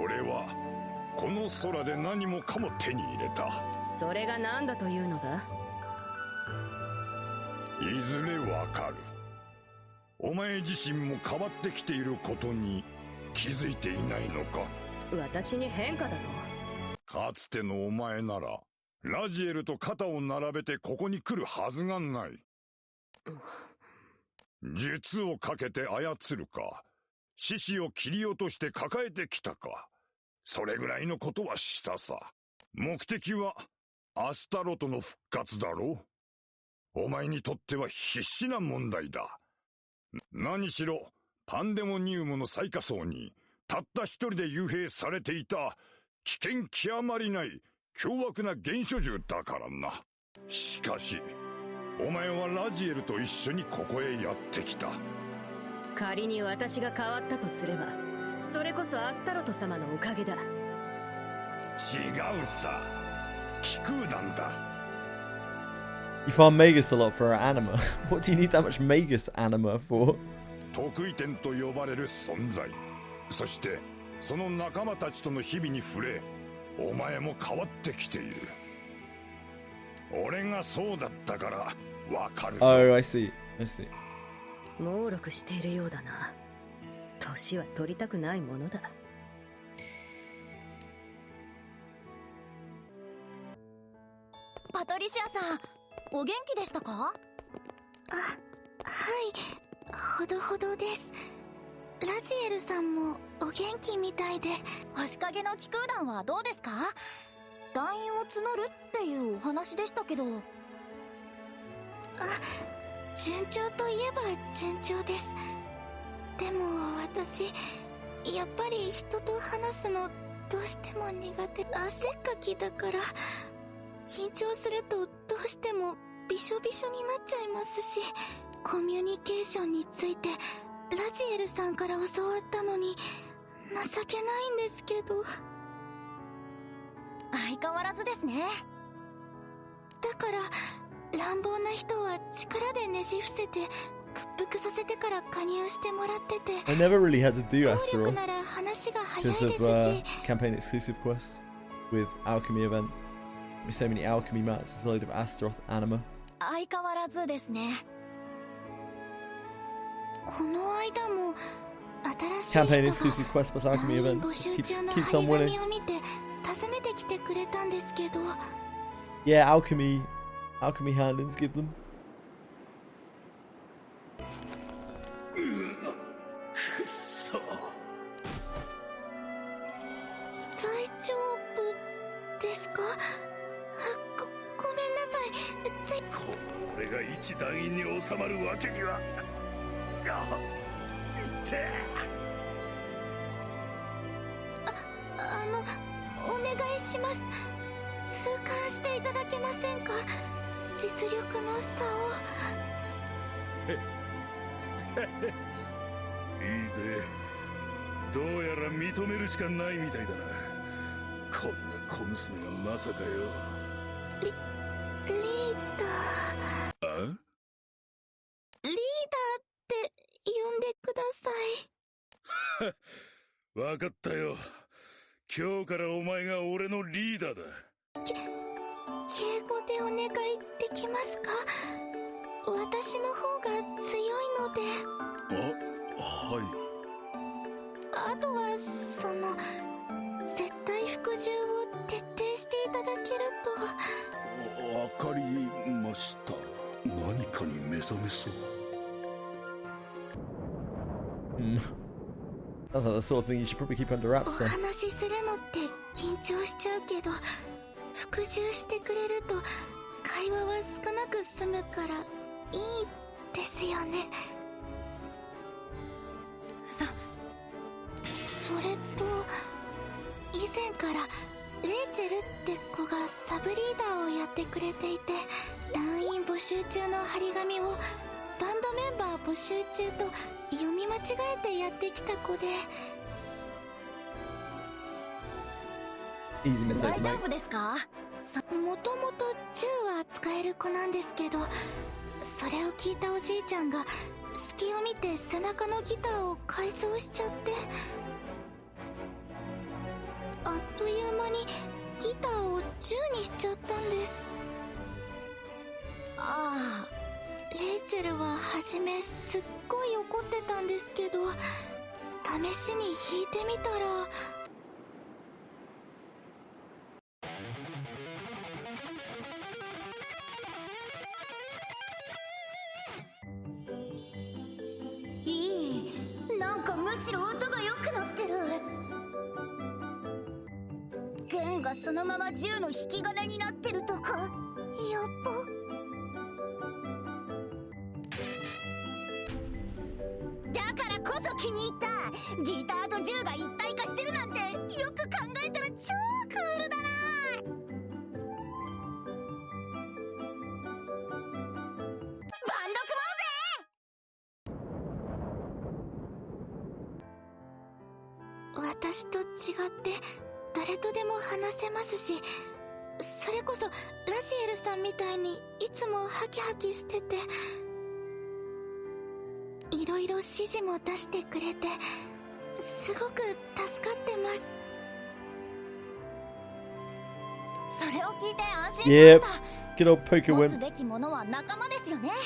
俺はこの空で何もかも手に入れた。それが何だというのだ。いずれわかる。お前自身も変わってきていることに気づいていないのか。私に変化だと。かつてのお前ならラジエルと肩を並べてここに来るはずがない。術をかけて操るか、獅子を切り落として抱えてきたか、それぐらいのことはしたさ。目的はアスタロトの復活だろう。お前にとっては必死な問題だ。何しろパンデモニウムの最下層にたった一人で幽閉されていた危険極まりない凶悪な原初獣だからな。しかしお前はラジエルと一緒にここへやってきた。仮に私が変わったとすればそれこそアスタロト様のおかげだ。違うさ、気空団だ。You farm Magus a lot for her anima. What do you need that much Magus anima for? 得意点と呼ばれる存在、そしてその仲間たちとの日々に触れ、お前も変わってきている。俺がそうだったからわかるぞ。Oh, I see. I see. 猛録しているようだな。年は取りたくないものだ。パトリシアさん、お元気でしたか？はほどほどです。ラジエルさんもお元気みたいで。星影の気空団はどうですか？団員を募るっていうお話でしたけど。順調といえば順調です。でも私やっぱり人と話すのどうしても苦手。汗っかきだから緊張するとどうしてもびしょびしょになっちゃいますし、コミュニケーションについてラジエルさんから教わったのに情けないんですけど。相変わらずですね。だから乱暴な人は力でねじ伏せて屈服させてから加入してもらってて、 I never really had to do 暴 Astaroth 力なら話が早い because で of すし。 campaign exclusive quests with alchemy event. So many alchemy mats, there's a load of Astaroth anima. 相変わらずですね。この間も新しい Campaign 人 exclusive quest plus が alchemy 団員 event 募集 just 中の keeps 張 on り winning. 紙を見て訪ねてきてくれたんですけど、 Yeah, alchemy handlings give them. くっそ。大丈夫ですか？ごめんなさい。ついこの俺が一団員に収まるわけには。お願いします。痛感していただけませんか？実力の差を。いいぜ。どうやら認めるしかないみたいだな。こんな小娘がまさかよ。リーダー。あ？リーダーって呼んでください。わかったよ。今日からお前が俺のリーダーだ。敬語でお願いできますか？私の方が強いので。はい。あとは絶対服従を徹底していただけると。わかりました。何かに目覚めそう。Sounds like the sort of thing you should probably keep under wraps お then. 話しするのって緊張しちゃうけど、服従してくれると会話は少なく済むからいいですよね。それと以前からレイチェルって子がサブリーダーをやってくれていて、団員募集中の張り紙をバンドメンバー募集中と読み間違えてやってきた子で。 Easy mistake 大 to 丈 make. 夫ですか？もともと銃は使える子なんですけど、それを聞いたおじいちゃんが隙を見て背中のギターを改造しちゃって、あっという間にギターを銃にしちゃったんです。レイチェルは初めすっごい怒ってたんですけど、試しに弾いてみたら。いい。なんかむしろ音が良くなってる。弦がそのまま銃の引き金になってるとか。やっぱだからこそ気に入った。ギターと銃が一体化してるなんてよく考えたら超クールだな。バンド組もうぜ。私と違って誰とでも話せますし、それこそラジエルさんみたいにいつもハキハキしてて、いろいろ指示も出してくれてすごく助かってます。それを聞いて安心し Yep. ました。 Good old poker 持つ win. べきものは仲間ですよね。はい、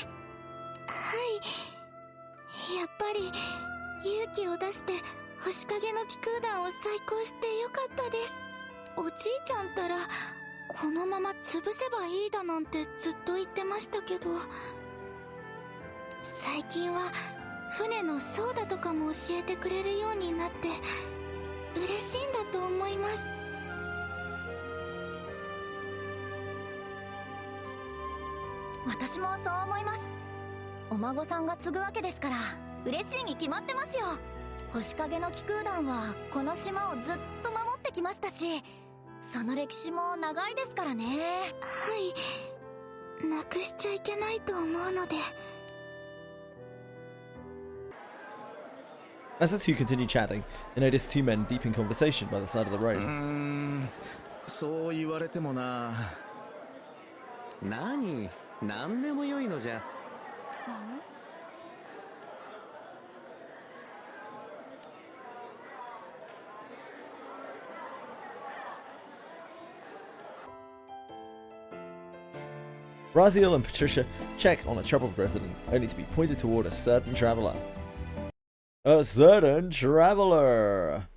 やっぱり勇気を出して星影の気空団を再興してよかったです。おじいちゃんったらこのまま潰せばいいだなんてずっと言ってましたけど、最近は船の操舵とかも教えてくれるようになって嬉しいんだと思います。私もそう思います。お孫さんが継ぐわけですから嬉しいに決まってますよ。星影の騎空団はこの島をずっと守ってきましたし、その歴史も長いですからね。はい、なくしちゃいけないと思うので。As the two continue chatting, they notice two men deep in conversation by the side of the road. そう言われてもな。何でもよいのじゃ。Raziel and Patricia check on a troubled resident, only to be pointed toward a certain traveler. A certain traveler!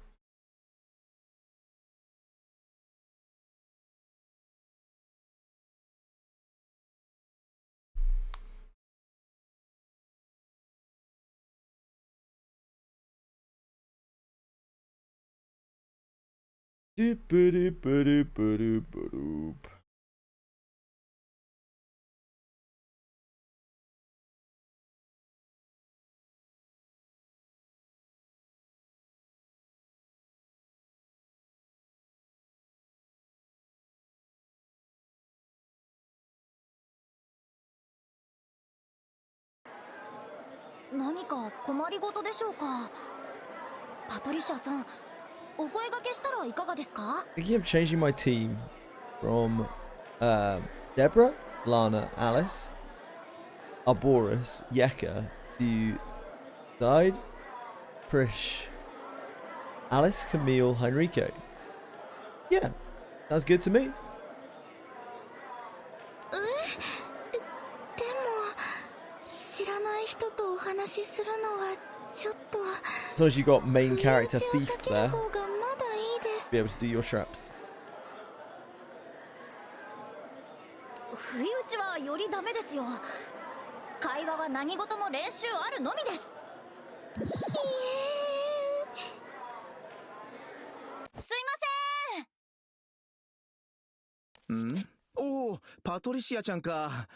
Doop-a-doop-a-doop-a-doop-a-doop. Thinking of changing my team from Deborah, Lana, Alice, Arboris, Yeka to Died, Prish, Alice, Camille, Heinrico. Yeah, sounds good to me. As long as you got main character thief there, be able to do your traps. 不意打ちはよりダメですよ。会話は何事も練習あるのみです。すいません。おお、パトリシアちゃんか。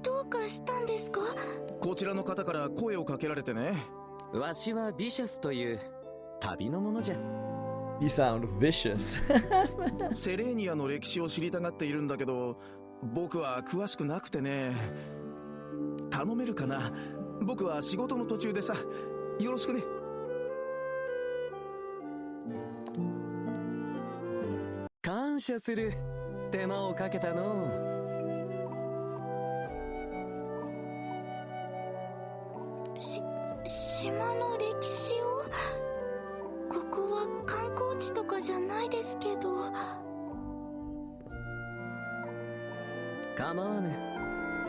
どうかしたんですか？こちらの方から声をかけられてね。わしはビシャスという旅の者じゃ。You sound vicious. セレーニアの歴史を知りたがっているんだけど、僕は詳しくなくてね。頼めるかな？僕は仕事の途中でさ。よろしくね。感謝する。手間をかけたの。島の歴史を？ここは観光地とかじゃないですけど。構わぬ。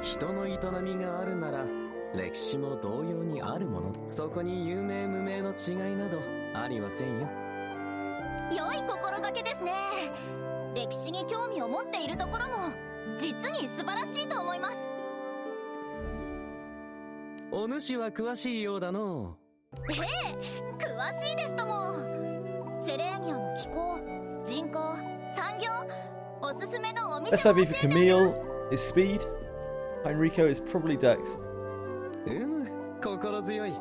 人の営みがあるなら歴史も同様にあるもの。そこに有名無名の違いなどありはせんよ。良い心がけですね。歴史に興味を持っているところも実に素晴らしいと思います。お主は詳しいようだの。ええ、詳しいですとも。セレーニアの気候、人口、産業、おすすめのお店を Let's have for Camille is speed. Heinrico is probably Dex. 心強い。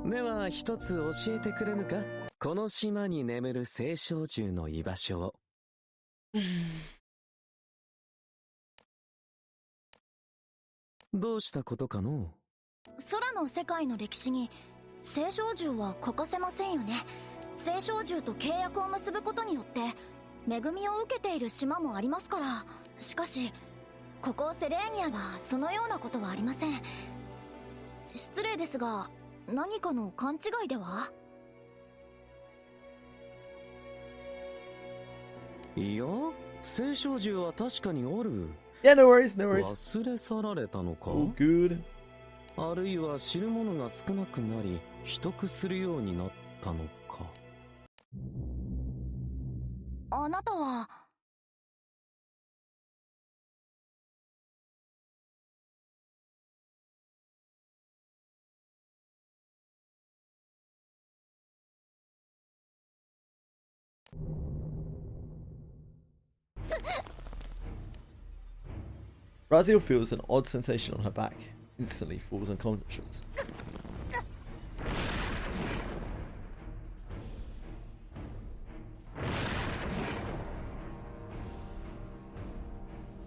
では一つ教えてくれぬか？この島に眠る青少獣の居場所を。どうしたことかの？空の世界の歴史に青少獣は欠かせませんよね。青少獣と契約を結ぶことによって恵みを受けている島もありますから。しかしここセレーニアはそのようなことはありません。失礼ですが何かの勘違いでは？いや、青少獣は確かにおる。Yeah, no worries, no worries. 忘れ去られたのか？ All good. あるいは知る者が少なくなり秘匿するようになったのか。あなたは。Raziel feels an odd sensation on her back, instantly falls unconscious.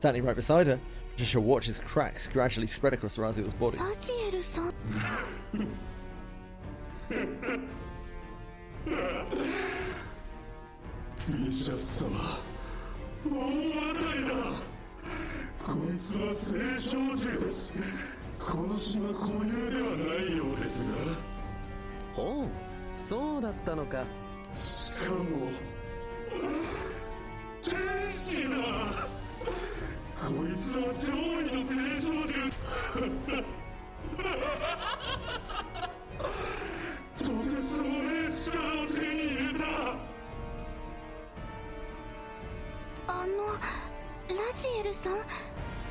Standing right beside her, Patricia watches cracks gradually spread across Raziel's body. ラジエルさん。ビシャス様、大当たりだ。こいつは青少獣です。この島固有ではないようですが。ほう、そうだったのか。しかも天使だ。こいつは上位の青少獣。とてつもねえ力を手に入れた。ラジエルさん、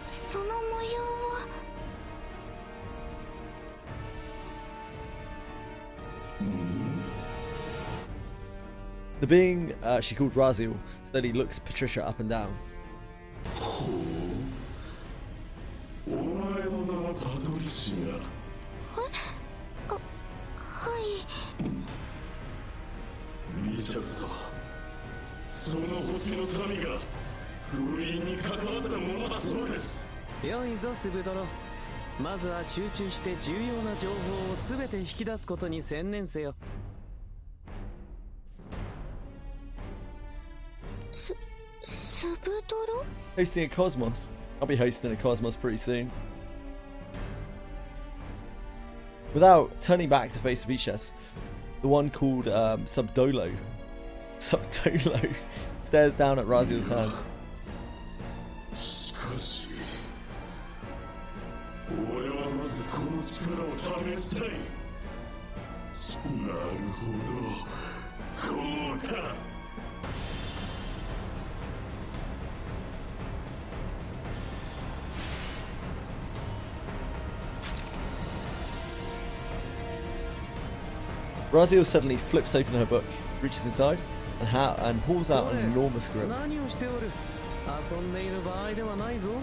その模様は。The being she called Raziel slowly looks Patricia up and down. お前の名はパトリシア。はい。ビシャス様、その星の民が封印に関わったものだそうです。よいぞスブドロ、まずは集中して重要な情報を全て引き出すことに専念せよ。スブドロ Hosting a Cosmos. I'll be hosting a Cosmos pretty soon. Without turning back to face Vicious, the one called Subdolo stares down at Raziel's hands. しかし、俺はまずこの力を試したい。なるほど、こうか。Raziel suddenly flips open her book, reaches inside, and hauls out an enormous grip. 何をしておる。遊んでいる場合ではないぞ。面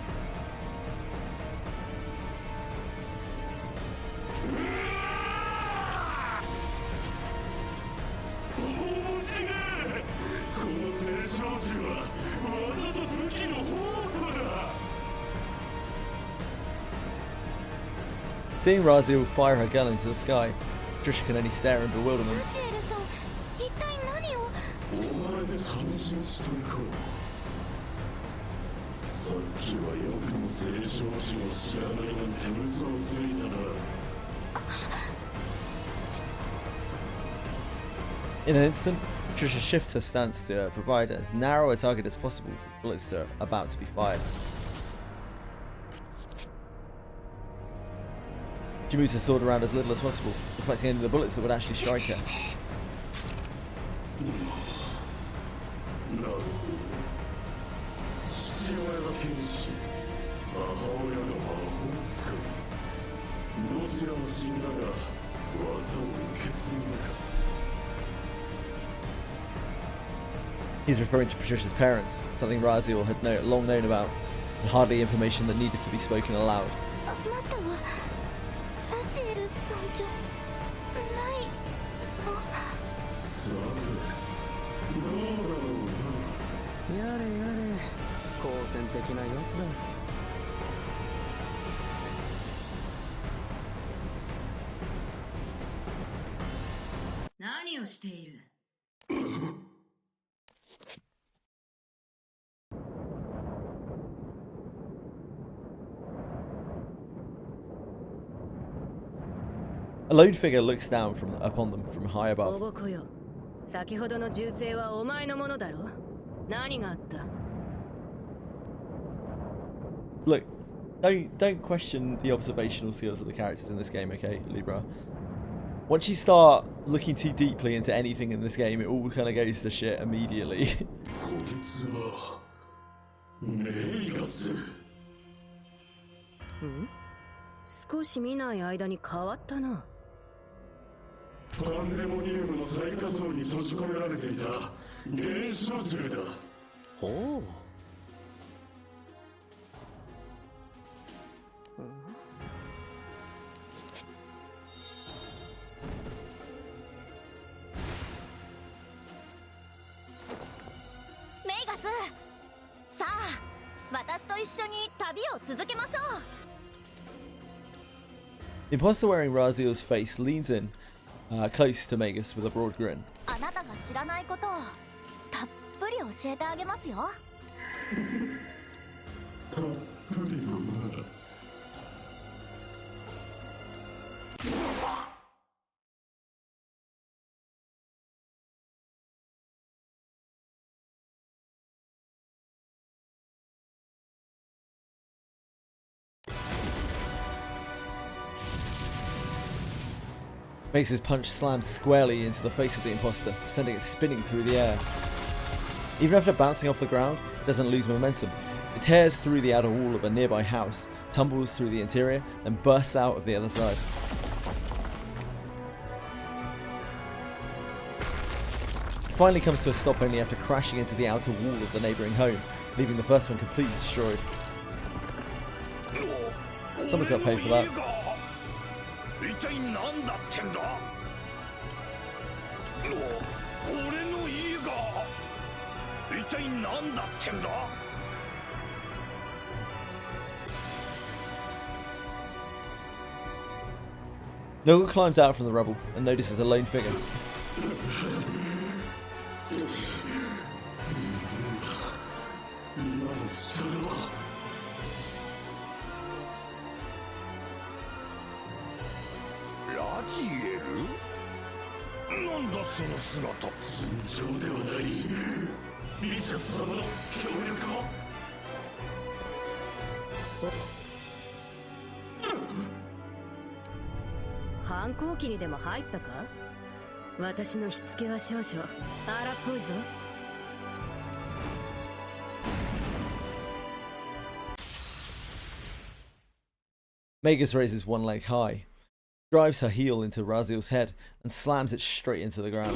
白い。この青少獣はわざと武器の宝庫だ。Seeing Raziel fire her gun into the sky, Patricia can only stare in bewilderment. ラジエルさん、一体何を。お前で試し撃ちといこう。さっきはよくも青少獣を知らないなんて嘘をついたな。In an instant, Patricia shifts her stance to provide as narrow a target as possible for bullets that are about to be fired. She moves her sword around as little as possible, deflecting any of the bullets that would actually strike her. なるほど。父親が剣士、母親が魔法使い。どちらも死んだが、技を受け継いだ。He's referring to Patricia's parents, something Raziel had long known about, and hardly information that needed to be spoken aloud. あなたはラジエルさんじゃないの。さて、どうだろうな。やれやれ、好戦的なやつだ。何をしている。A lone figure looks down upon them from high お above. ぼこよ、先ほどの銃声はお前のものだろ。何があった。 Look, don't question the observational skills of the characters in this game, okay, Libra? Once you start looking too deeply into anything in this game, it all kind of goes to shit immediately.ん？少し見ない間に変わったな。パンデモニウムの最下層に閉じ込められていた原子のせいだ。ほう。メイガス、さあ私と一緒に旅を続けましょう。 The imposter wearing Raziel's face leans in close to Magus with a broad grin. あなたが知らないことをたっぷり教えてあげますよ。たっぷりとな。Mace's punch slams squarely into the face of the imposter, sending it spinning through the air. Even after bouncing off the ground, it doesn't lose momentum. It tears through the outer wall of a nearby house, tumbles through the interior, then bursts out of the other side. It finally comes to a stop only after crashing into the outer wall of the neighbouring home, leaving the first one completely destroyed. Someone's got to pay for that. 一体何だってんだ。俺の家が一体何だってんだ。Noga climbs out from the rubble and notices a lone figure. 今の力は。ラジエル？なんだその姿。尋常ではない。リシャス様の協力を。反抗期にでも入ったか？私のしつけは少々荒っぽいぞ。Magus raises one leg high, drives her heel into Raziel's head, and slams it straight into the ground.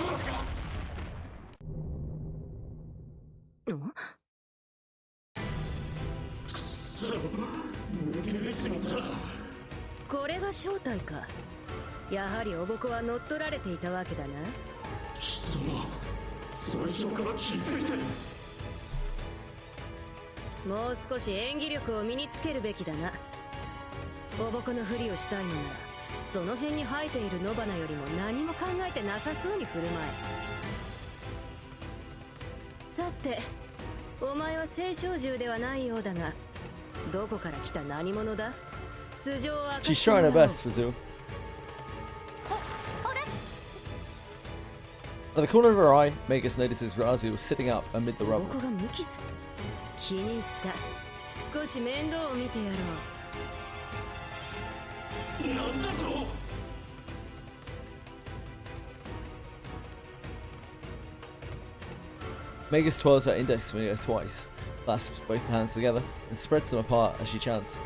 これが正体か。やはりおぼこは乗っ取られていたわけだな。貴様、最初から気づいて。もう少し演技力を身につけるべきだな。おぼこのふりをしたいのなら、その辺に生えている野花よりも何も考えてなさそうに振る舞え。さて、お前は青少獣ではないようだが、どこから来た何者だ？素性を明か She's しても trying ら her おう。 best, Razil. At the corner of her eye, Magus notices Raziel sitting up amid the お rubble. ぼこが無傷。気に入った。少し面倒を見てやろう。なんだとMagus twirls her index finger twice, clasps both hands together, and spreads them apart as she chants.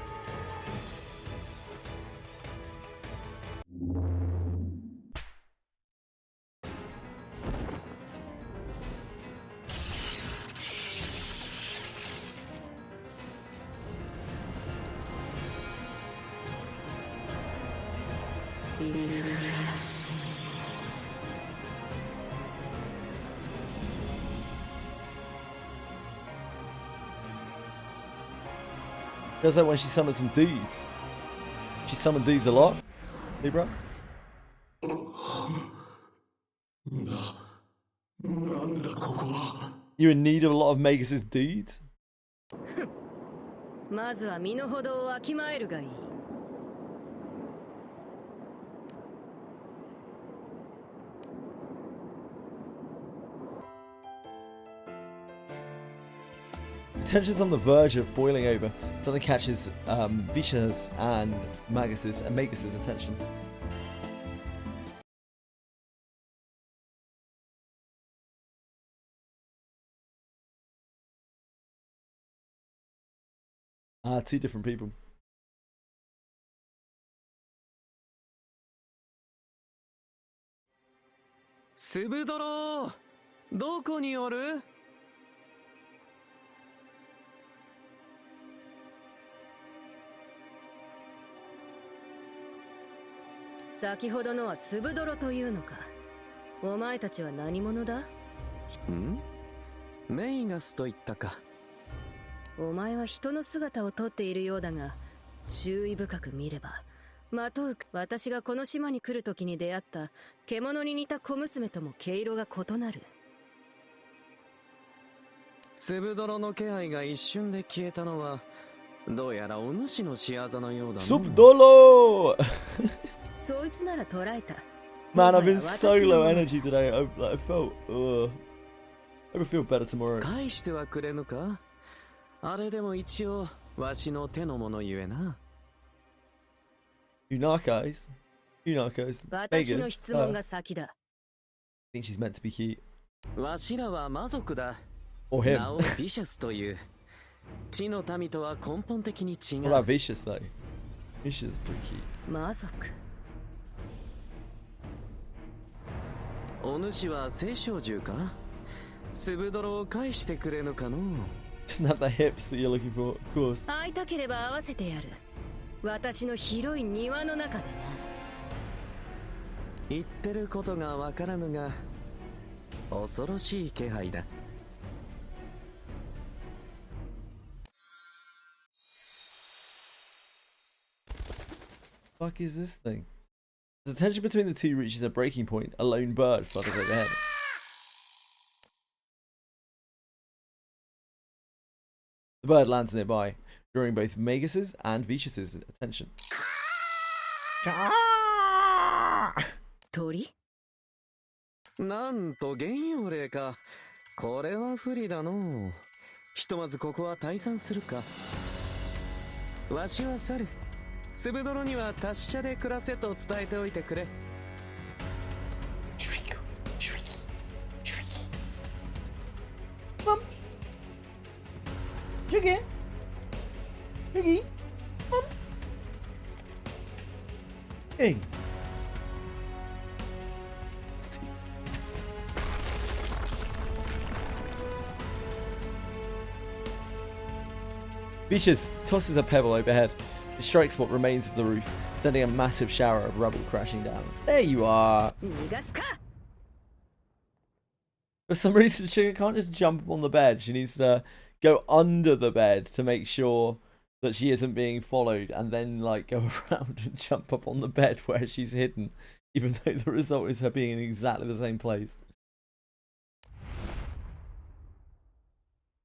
Feels like when she summons some dudes. She summoned dudes a lot, Libra. なんだここは。 You in need of a lot of Magus's dudes? まずは身の程をわきまえるがいい。Tension's on the verge of boiling over. Something catches Visha's and Magus's attention. Two different people. スブドロー、どこにおる？先ほどのはスブドロというのか。お前たちは何者だ？ん？メイガスと言ったか。お前は人の姿をとっているようだが、注意深く見れば、私がこの島に来る時に出会った獣に似た小娘とも毛色が異なる。スブドロの気配が一瞬で消えたのは、どうやらお主の仕業のようだな。スブドローそいつなら捕らえた。Man, I've been so low energy today. I felt, I would feel better tomorrow. 返してはくれぬか？あれでも一応わしの手のものゆえな。You narcos. Vegas. 私の質問が先だ。I think she's meant to be cute. わしらは魔族だ。Or him. 名をビシャスという。地の民とは根本的に違う。What about Vicious though? Vicious is pretty cute. 魔族。お主は青少獣か？スブドロを返してくれぬかの？ Doesn't have the hips that you're looking for, of course. 会いたければ会わせてやる。私の広い庭の中でな。言ってることがわからぬが、恐ろしい気配だ。Fuck is this thing? The tension between the two reaches a breaking point. A lone bird flutters overhead. The bird lands nearby, drawing both Magus's and Vicious' attention. 鳥？なんと幻陽霊か。これは不利だのう。ひとまずここは退散するか。わしは去る。スブドロには達者で暮らせと伝えておいてくれ。Mum. Jiggy. Jiggy. Mum. Hey. Vicious tosses a pebble overhead. It strikes what remains of the roof, sending a massive shower of rubble crashing down. There you are! For some reason, Sugar can't just jump on the bed. She needs to go under the bed to make sure that she isn't being followed, and then like go around and jump up on the bed where she's hidden, even though the result is her being in exactly the same place.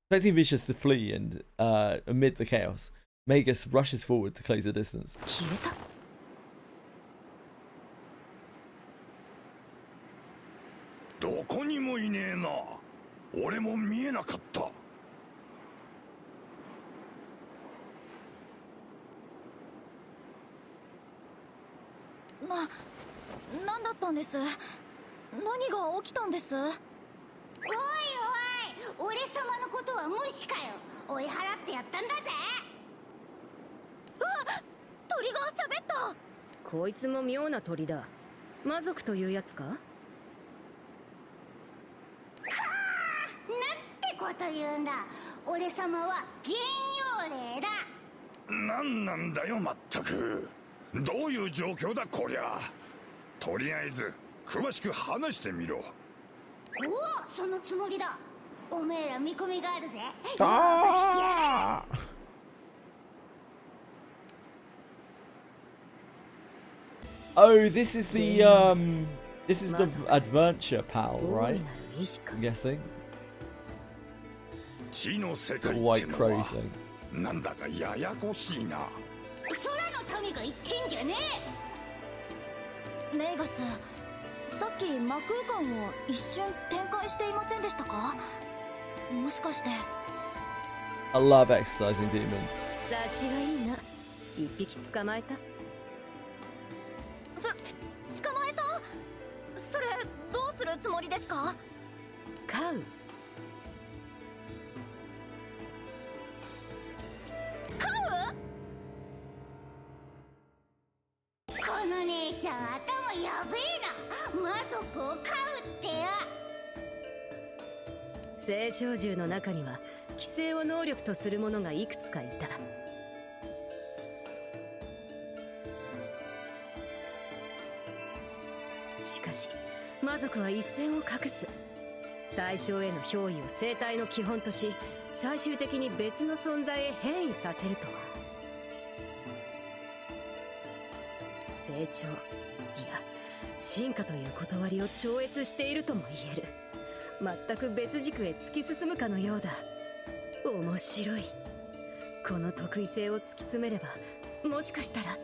Expecting Vicious to flee and amid the chaos, Magus rushes forward to close the distance. どこにもいねえな。俺も見えなかった。なんだったんです？何が起きたんです？おいおい、俺様のことは無視かよ。追い払ってやったんだぜ。あ、鳥が喋った。こいつも妙な鳥だ。魔族というやつか？なんてこと言うんだ。俺様は幻陽霊だ。なんなんだよまったく。どういう状況だこりゃ。とりあえず詳しく話してみろ。おお、そのつもりだ。おめえら見込みがあるぜ。Ah! Oh, this is the adventure pal, right? I'm guessing. 地の世界 The って white の crow は thing. なんだかややこしいな。空の民が言ってんじゃねメイガス、さっき魔空間を一瞬展開していませんでしたか？もしかして。 I love exercising demons. 察しがいいな。一匹捕まえた。捕まえた？それどうするつもりですか？飼う。飼う？やべえな、魔族を飼うってよ。聖少獣の中には規制を能力とする者がいくつかいた。しかし魔族は一線を画す。対象への憑依を生態の基本とし、最終的に別の存在へ変異させるとは。成長、いや進化という断りを超越しているとも言える。全く別軸へ突き進むかのようだ。面白い。この特異性を突き詰めれば、もしかしたら。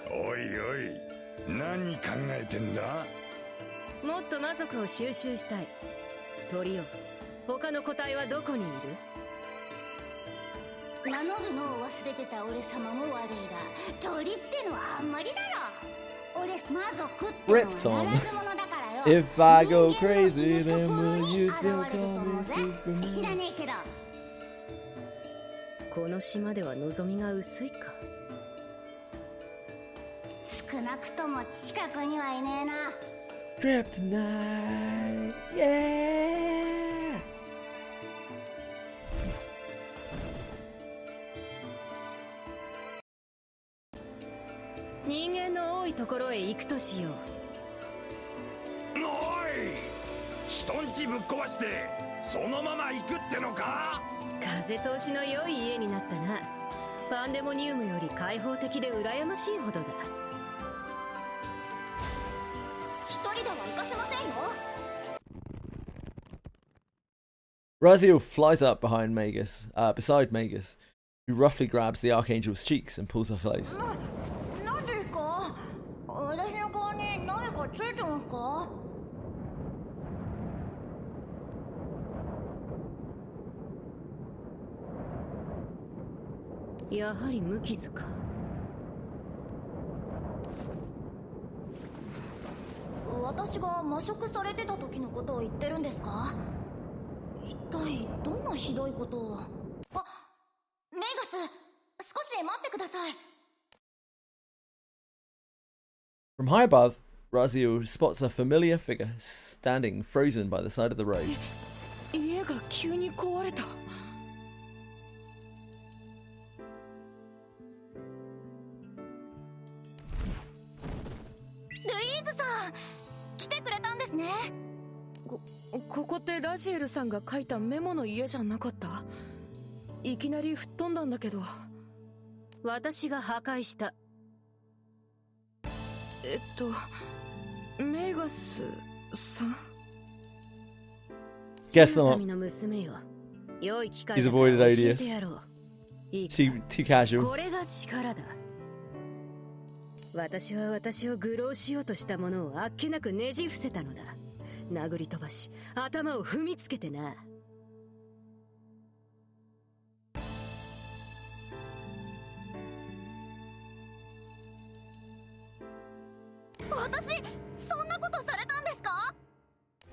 おいおい、何考えてんだ？もっと魔族を収集したい。鳥を他の個体はどこにいる？名乗るのを忘れてた俺様も悪いが、鳥ってのはあんまりだろ。俺魔族ってのはならず者だからよ。If I go crazy, then will you still call me Superman? 知らねえけど。この島では望みが薄いか。少なくとも近くにはいねえな。Kryptonite, yeah! 人間の多いところへ行くとしよおい、人んちぶっ壊してそのまま行くってのか？風通しの良い家になったな。パンデモニウムより開放的で羨ましいほどだ。一人では行かせませんよ。Raziel flies up behind beside Magus, who roughly grabs the Archangel's cheeks and pulls her close. 何ですか？私の顔に何かついてますか？やはり無傷か。私が魔食されてた時のことを言ってるんですか？一体どんなひどいことを。あ、メイガス、少し待ってください。 From high above, Raziel spots a familiar figure standing frozen by the side of the road. 家が急に壊れた。ルイーズさん、来てくれたんですね。ここってラジエルさんが書いたメモの家じゃなかった？いきなり吹っ飛んだんだけど。私が破壊した。メイガスさん？ Guess not. 神の娘よ。良い機会 He's だ avoided から教え Odious. てやろう。いいか？ Too casual. これが力だ。私は私を愚弄しようとしたものをあっけなくねじ伏せたのだ。殴り飛ばし、頭を踏みつけてな。私、そんなことされたんですか？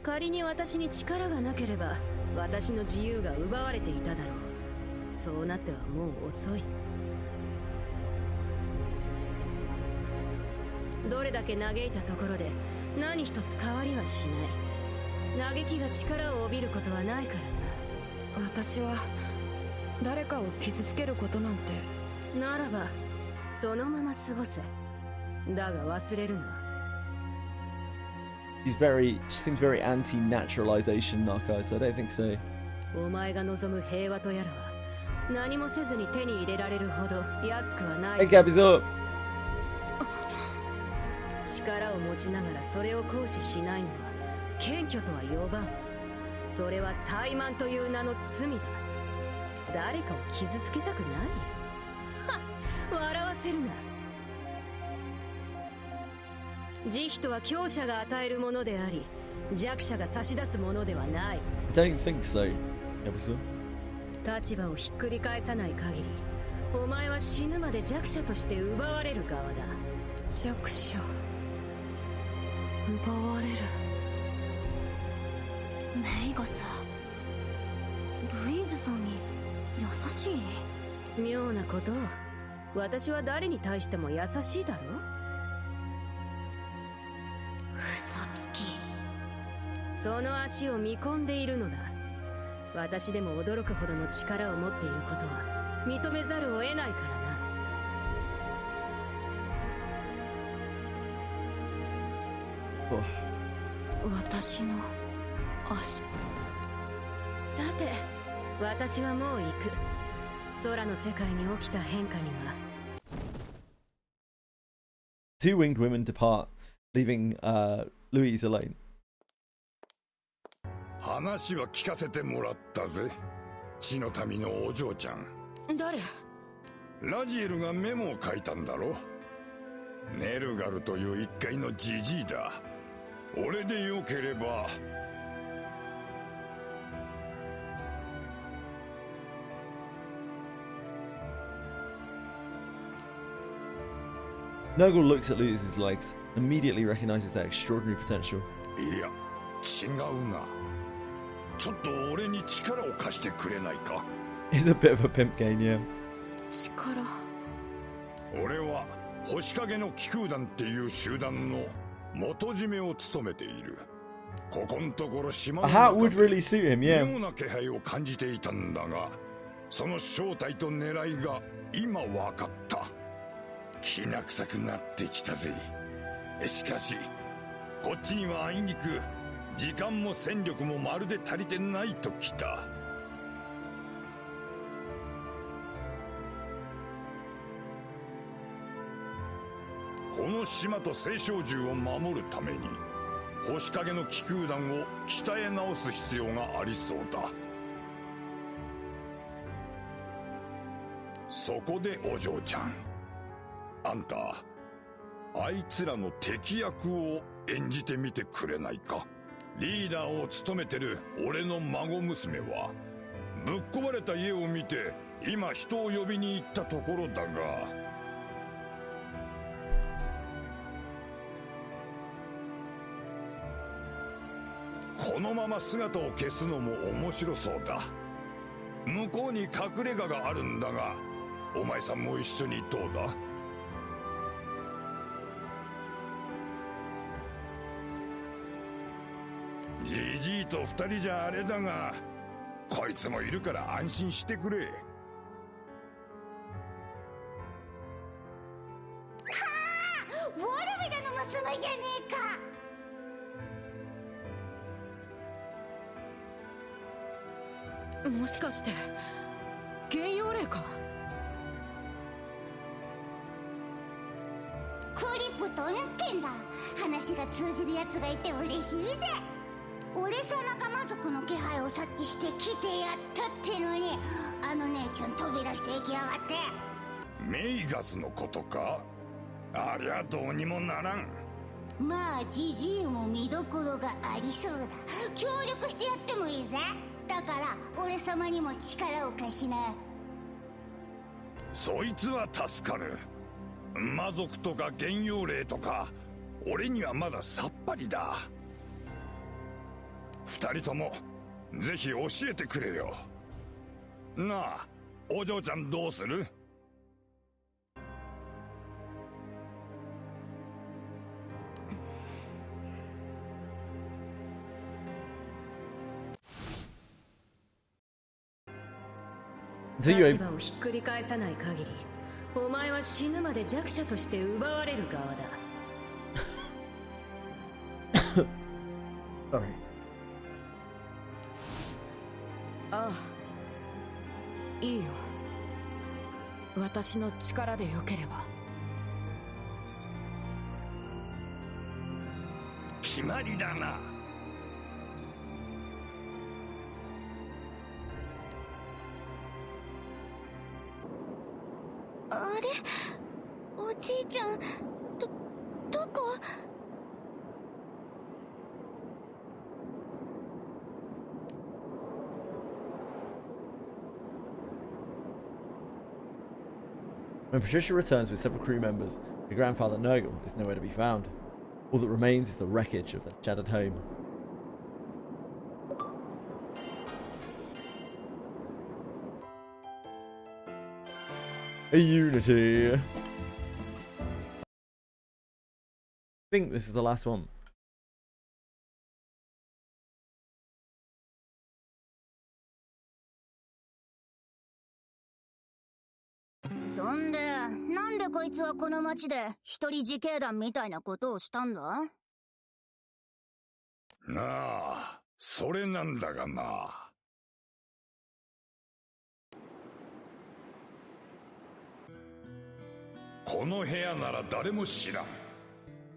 仮に私に力がなければ、私の自由が奪われていただろう。そうなってはもう遅い。どれだけ嘆いたところで何一つ変わりはしない。嘆きが力を帯びることはないからな。私は誰かを傷つけることなんて。ならばそのまま過ごせ。だが忘れるな。She seems very anti-naturalization, Narkai, so I don't think so. お前が望む平和とやらは何もせずに手に入れられるほど安くはない。Hey, Gabby's up. 力を持ちながらそれを行使しないのは謙虚とは呼ばん。それは怠慢という名の罪だ。誰かを傷つけたくない？はっ、笑わせるな。慈悲とは強者が与えるものであり、弱者が差し出すものではない。 I don't think so, Gabby's. 立場をひっくり返さない限り、お前は死ぬまで弱者として奪われる側だ。弱者、奪われる。メイガス、ルイーズさんに優しい？妙なことを。私は誰に対しても優しいだろ。その足を見込んでいるのだ。私でも驚くほどの力を持っていることは認めざるを得ないからな。私の足。さて、私はもう行く。空の世界に起きた変化には。Two winged women depart, leaving Louise alone. 話は聞かせてもらったぜ。血の民のお嬢ちゃん。誰？ラジエルがメモを書いたんだろ。ネルガルという一介のジジイだ。俺でよければ。Nurgle looks at Louise's legs, immediately recognizes their extraordinary potential. いや、違うな。ちょっと俺に力を貸してくれないか。It's a bit of a pimp game, yeah. 力。俺は星影の気空団っていう集団の元締めを務めている。ここんところ島の A hat would really suit him, yeah. 妙な気配を感じていたんだが、その正体と狙いが今分かった。きな臭くなってきたぜ。しかしこっちにはあいにく時間も戦力もまるで足りてないときた。この島と青少獣を守るために星影の気空団を鍛え直す必要がありそうだ。そこでお嬢ちゃん、あんたあいつらの敵役を演じてみてくれないか。リーダーを務めてる俺の孫娘はぶっ壊れた家を見て今人を呼びに行ったところだが、このまま姿を消すのも面白そうだ。向こうに隠れ家があるんだが、お前さんも一緒にどうだ？じじいと二人じゃあれだが、こいつもいるから安心してくれ。はあ、ウォルビダの娘じゃねえか。もしかして幻陽霊か？クリプトンってんだ。話が通じるやつがいて嬉しいぜ。俺さ仲間族の気配を察知して来てやったってのに、あの姉ちゃん飛び出していきやがって。メイガスのことか？ありゃどうにもならん。まあジジイも見どころがありそうだ。協力してやってもいいぜ。だから俺様にも力を貸しな。そいつは助かる。魔族とか幻陽霊とか俺にはまださっぱりだ。二人ともぜひ教えてくれよなあ。お嬢ちゃんどうする？立場をひっくり返さない限り、お前は死ぬまで弱者として奪われる側だ。Sorry. ああ、いいよ。私の力でよければ。決まりだな。あれ、おじいちゃん、どこ？When Patricia returns with several crew members, her grandfather Nurgle is nowhere to be found. All that remains is the wreckage of their shattered home. A unity. I think this is the last one. そんで、なんでこいつはこの町で一人自警団みたいなことをしたんだ？なあ、それなんだがな。この部屋なら誰も知らん。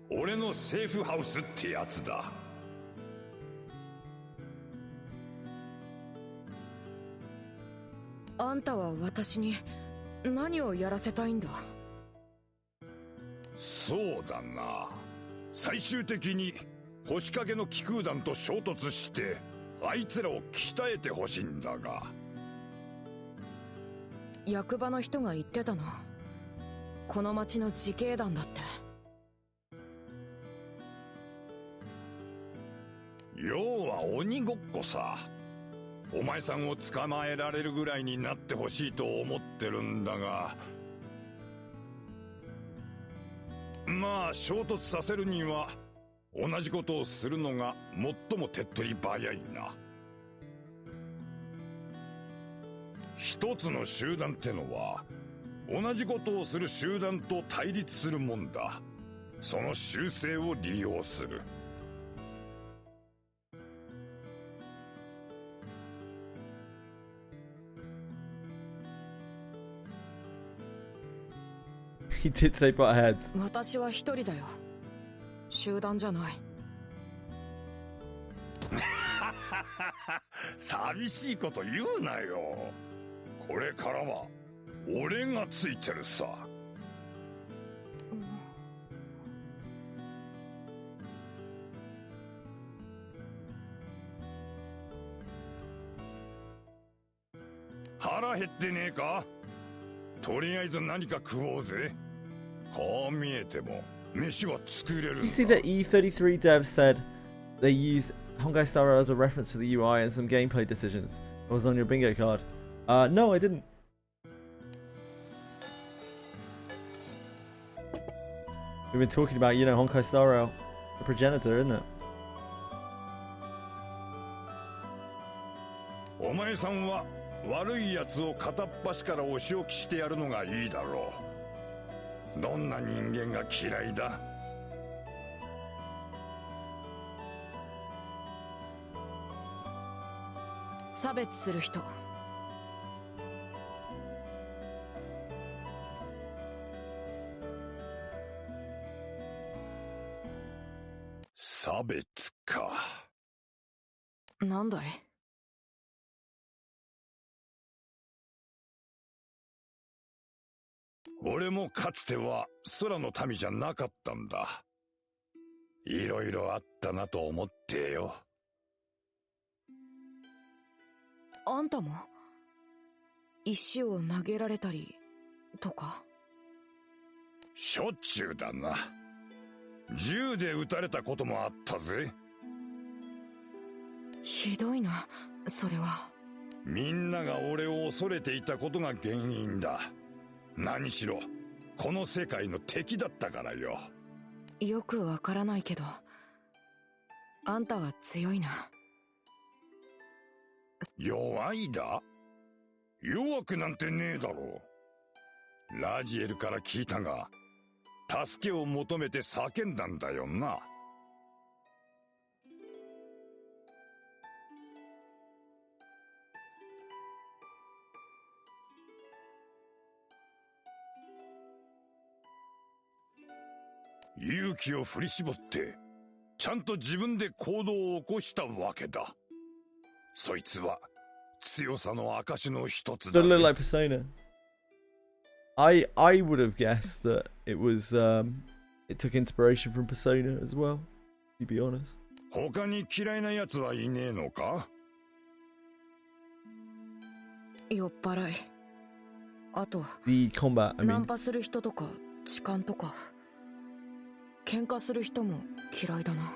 俺のセーフハウスってやつだ。あんたは私に何をやらせたいんだ？そうだな。最終的に星影の気空団と衝突してあいつらを鍛えてほしいんだが。役場の人が言ってたな。この町の自警団だって。要は鬼ごっこさ。お前さんを捕まえられるぐらいになってほしいと思ってるんだが、まあ衝突させるには同じことをするのが最も手っ取り早いな。一つの集団ってのは同じことをする集団と対立するもんだ。その習性を利用する。He did say butt heads. 私は一人だよ。集団じゃない。寂しいこと言うなよ。これからは俺がついてるさ。腹減ってねえか？とりあえず何か食おうぜ。こう見えても飯は作れるんだ。 You see that E33 devs said they use Honkai Star Rail as a reference for the UI and some gameplay decisions. It was on your bingo card. No, I didn't. We've been talking about, you know, Honkai Star Rail, the progenitor, isn't it? お前さんは悪い奴を片っ端からお仕置きしてやるのがいいだろう。どんな人間が嫌いだ？差別する人。差別か。なんだい？俺もかつては空の民じゃなかったんだ。いろいろあったなと思ってよ。あんたも石を投げられたりとか？しょっちゅうだな。銃で撃たれたこともあったぜ。ひどいな、それは。みんなが俺を恐れていたことが原因だ。何しろこの世界の敵だったからよ。よくわからないけど、あんたは強いな。弱いだ？弱くなんてねえだろう。ラジエルから聞いたが、助けを求めて叫んだんだよな。勇気を振り絞ってちゃんと自分で行動を起こしたわけだ。そいつは強さの証の一つだ Doesn't ぜ。 look like Persona. I would have guessed that it was it took inspiration from Persona as well, to be honest. 他に嫌いな奴はいねえのか？酔っ払い。あと、 The combat, I ナン mean. パする人とか痴漢とか喧嘩する人も嫌いだな。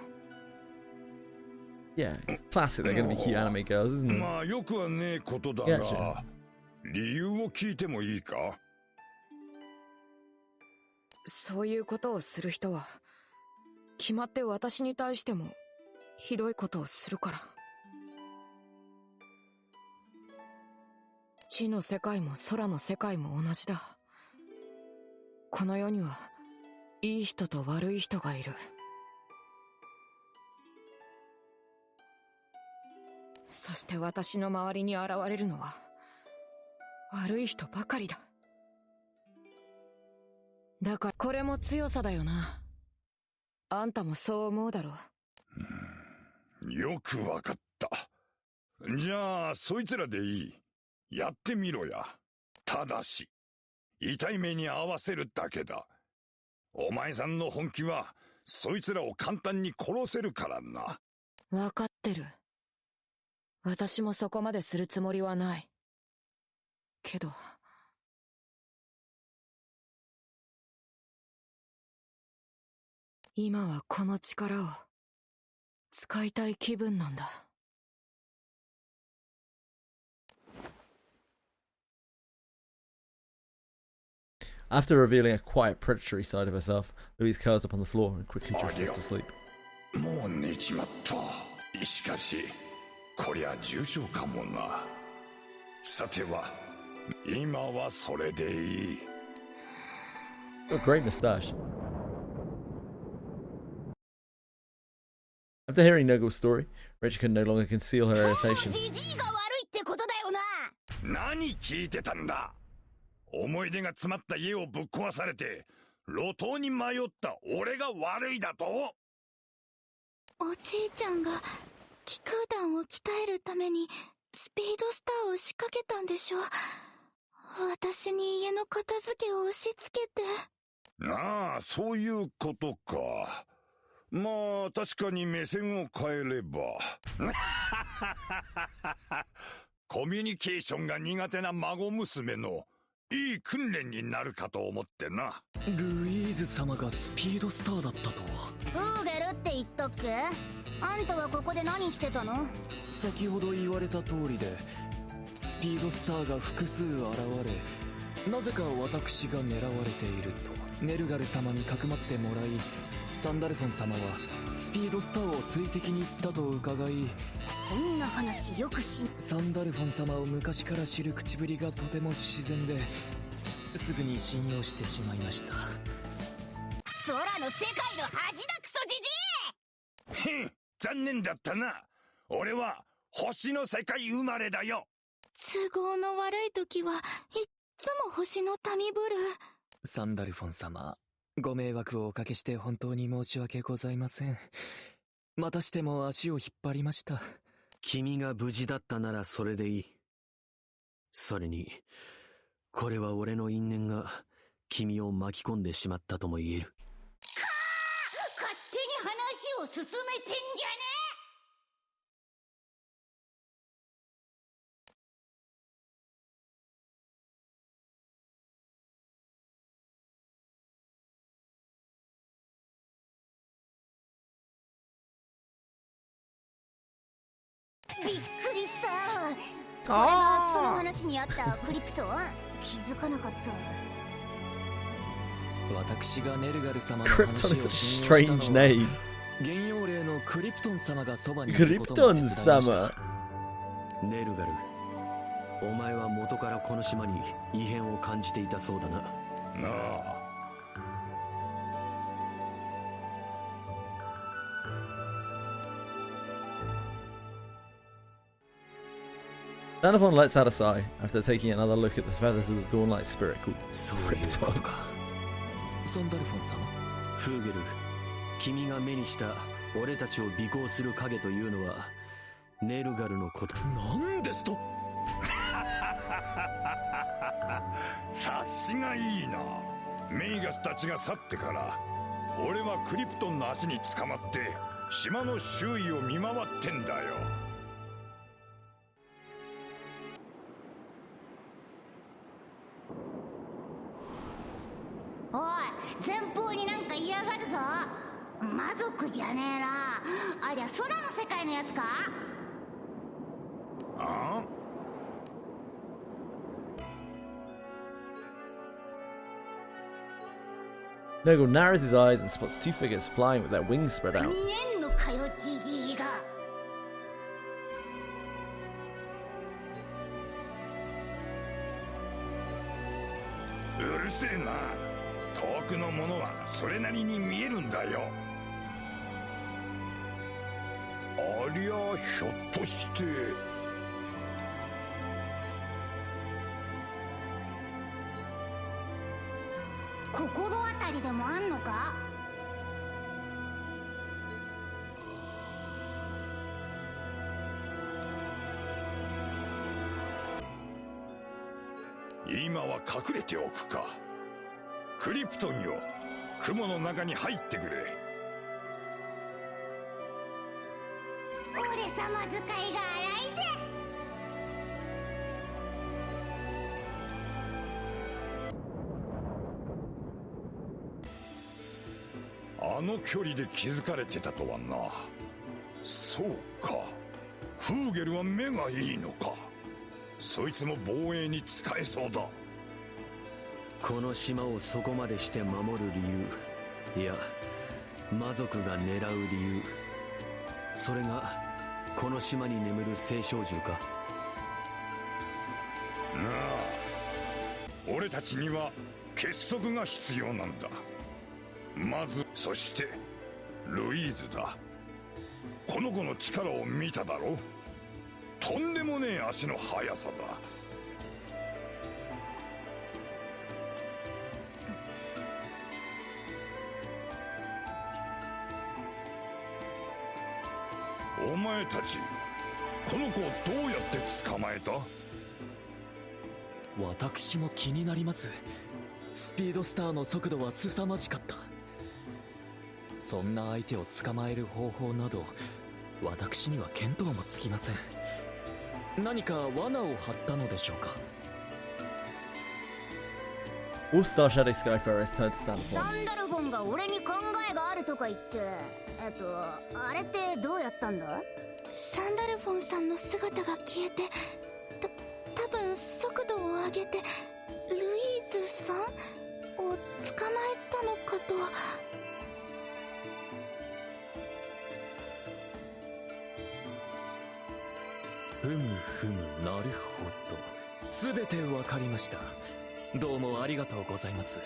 Yeah, it's classic. They're gonna be cute anime girls, isn't it? まあよくはねえことだ Yeah, が、 sure. 理由を聞いてもいいか？そういうことをする人は決まって私に対してもひどいことをするから。地の世界も空の世界も同じだ。この世にはいい人と悪い人がいる。そして私の周りに現れるのは悪い人ばかりだ。だからこれも強さだよな。あんたもそう思うだろう。よくわかった。じゃあそいつらでいい。やってみろや。ただし痛い目に合わせるだけだ。お前さんの本気はそいつらを簡単に殺せるからな。わかってる。私もそこまでするつもりはない。けど今はこの力を使いたい気分なんだ。After revealing a quiet, predatory side of herself, Louise curls up on the floor and quickly drifts off to sleep. もう寝ちまった。しかしこりゃ重症かもな。さては今はそれでいい。Got a great moustache. After hearing Nogle's story, Rachel can no longer conceal her irritation. 何聞いてたんだ。思い出が詰まった家をぶっ壊されて路頭に迷った俺が悪いだと。おじいちゃんが気空弾を鍛えるためにスピードスターを仕掛けたんでしょ。私に家の片付けを押し付けて。なあ、そういうことか。まあ確かに目線を変えればコミュニケーションが苦手な孫娘のいい訓練になるかと思ってな。ルイーズ様がスピードスターだったとは。ウーゲルって言ったっけ？あんたはここで何してたの？先ほど言われた通りでスピードスターが複数現れ、なぜか私が狙われているとネルガル様にかくまってもらい、サンダルフォン様はスピードスターを追跡に行ったと伺い、そんな話よくサンダルフォン様を昔から知る口ぶりがとても自然ですぐに信用してしまいました。空の世界の恥だクソじじい。へん、残念だったな。俺は星の世界生まれだよ。都合の悪い時はいっつも星の民ブル。サンダルフォン様、ご迷惑をおかけして本当に申し訳ございません。またしても足を引っ張りました。君が無事だったならそれでいい。それにこれは俺の因縁が君を巻き込んでしまったとも言える。勝手に話を進めてんじゃねびっくりした。これがその話にあったクリプトン？気づかなかった。私がネルガル様の Krypton 話 is を such a 信用 strange したのは name. 幻曜霊のクリプトン様がそばにいることも手伝いました。 Krypton ネルガル、お前は元からこの島に異変を感じていたそうだな。なあ。Xenophon lets out a sigh after taking another look at the feathers of the Dawnlight spirit called そういうことか。サンダルフォン様、フーゲル、君が目にした俺たちを尾行する影というのはネルガルのこと。なんですと。察しがいいな。メイガスたちが去ってから俺はクリプトンの足に捕まって島の周囲を見回ってんだよ。おい、前方になんか嫌がるぞ。魔族じゃねえな。ありゃ空の世界のやつか？ああ、Noggle narrows his eyes and spots two figures flying with their wings spread out. 見えんのかよ、じじいが。うるせえな。遠くのものはそれなりに見えるんだよ。ありゃ、ひょっとして。心当たりでもあんのか？今は隠れておくか。クリプトンよ、雲の中に入ってくれ。俺様使いが荒いぜ。あの距離で気づかれてたとはな。そうか、フーゲルは目がいいのか。そいつも防衛に使えそうだ。この島をそこまでして守る理由、いや魔族が狙う理由、それがこの島に眠る聖少獣か。なあ、俺たちには結束が必要なんだ。まず、そしてルイーズだ。この子の力を見ただろ。とんでもねえ足の速さだ。お前たち、この子をどうやって捕まえた？私も気になります。スピードスターの速度は凄まじかった。そんな相手を捕まえる方法など私には見当もつきません。何か罠を張ったのでしょうか。 All-Star Shadow Skyfarer has turned to Sandalphon. サンダルフォンが俺に考えがあるとか言って、あれってどうやったんだ？サンダルフォンさんの姿が消えて、多分速度を上げてルイーズさんを捕まえたのかと。ふむふむ、なるほど。すべてわかりました。どうもありがとうございます。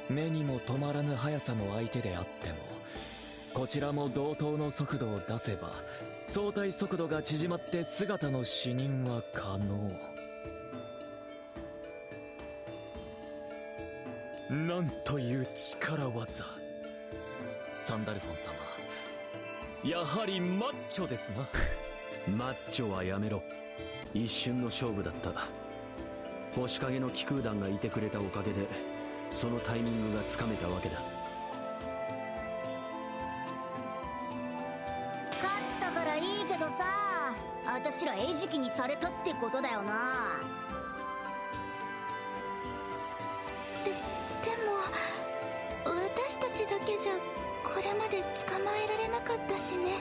目にも止まらぬ速さの相手であっても、こちらも同等の速度を出せば相対速度が縮まって姿の視認は可能。なんという力技。サンダルフォン様、やはりマッチョですな。マッチョはやめろ。一瞬の勝負だった。星影の気空団がいてくれたおかげでそのタイミングがつかめたわけだ。勝ったからいいけどさ、私ら餌食にされたってことだよな。でも私たちだけじゃこれまで捕まえられなかったしね。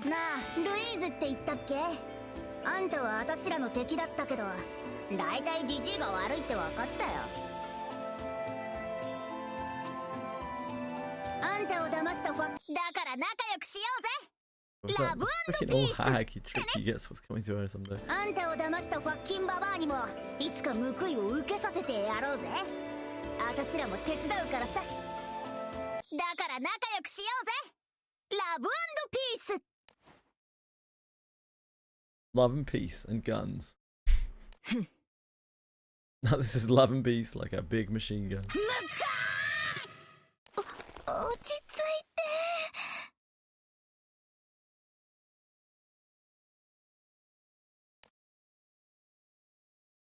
なあ、ルイーズって言ったっけ？あんたは私らの敵だったけど、だいたいジジイが悪いって分かったよ。あんたを騙したファだから仲良くしようぜ。 Was ラ that ブ the &ピ freaking ー old ス。 hag? He tricked he gets what's coming to her or something. あんたを騙したファッキンババアにもいつか報いを受けさせてやろうぜ。私らも手伝うからさ。だから仲良くしようぜ。ラブ&ピース。 Love and peace and guns. Now this is love and peace, like a big machine gun. 落ち着い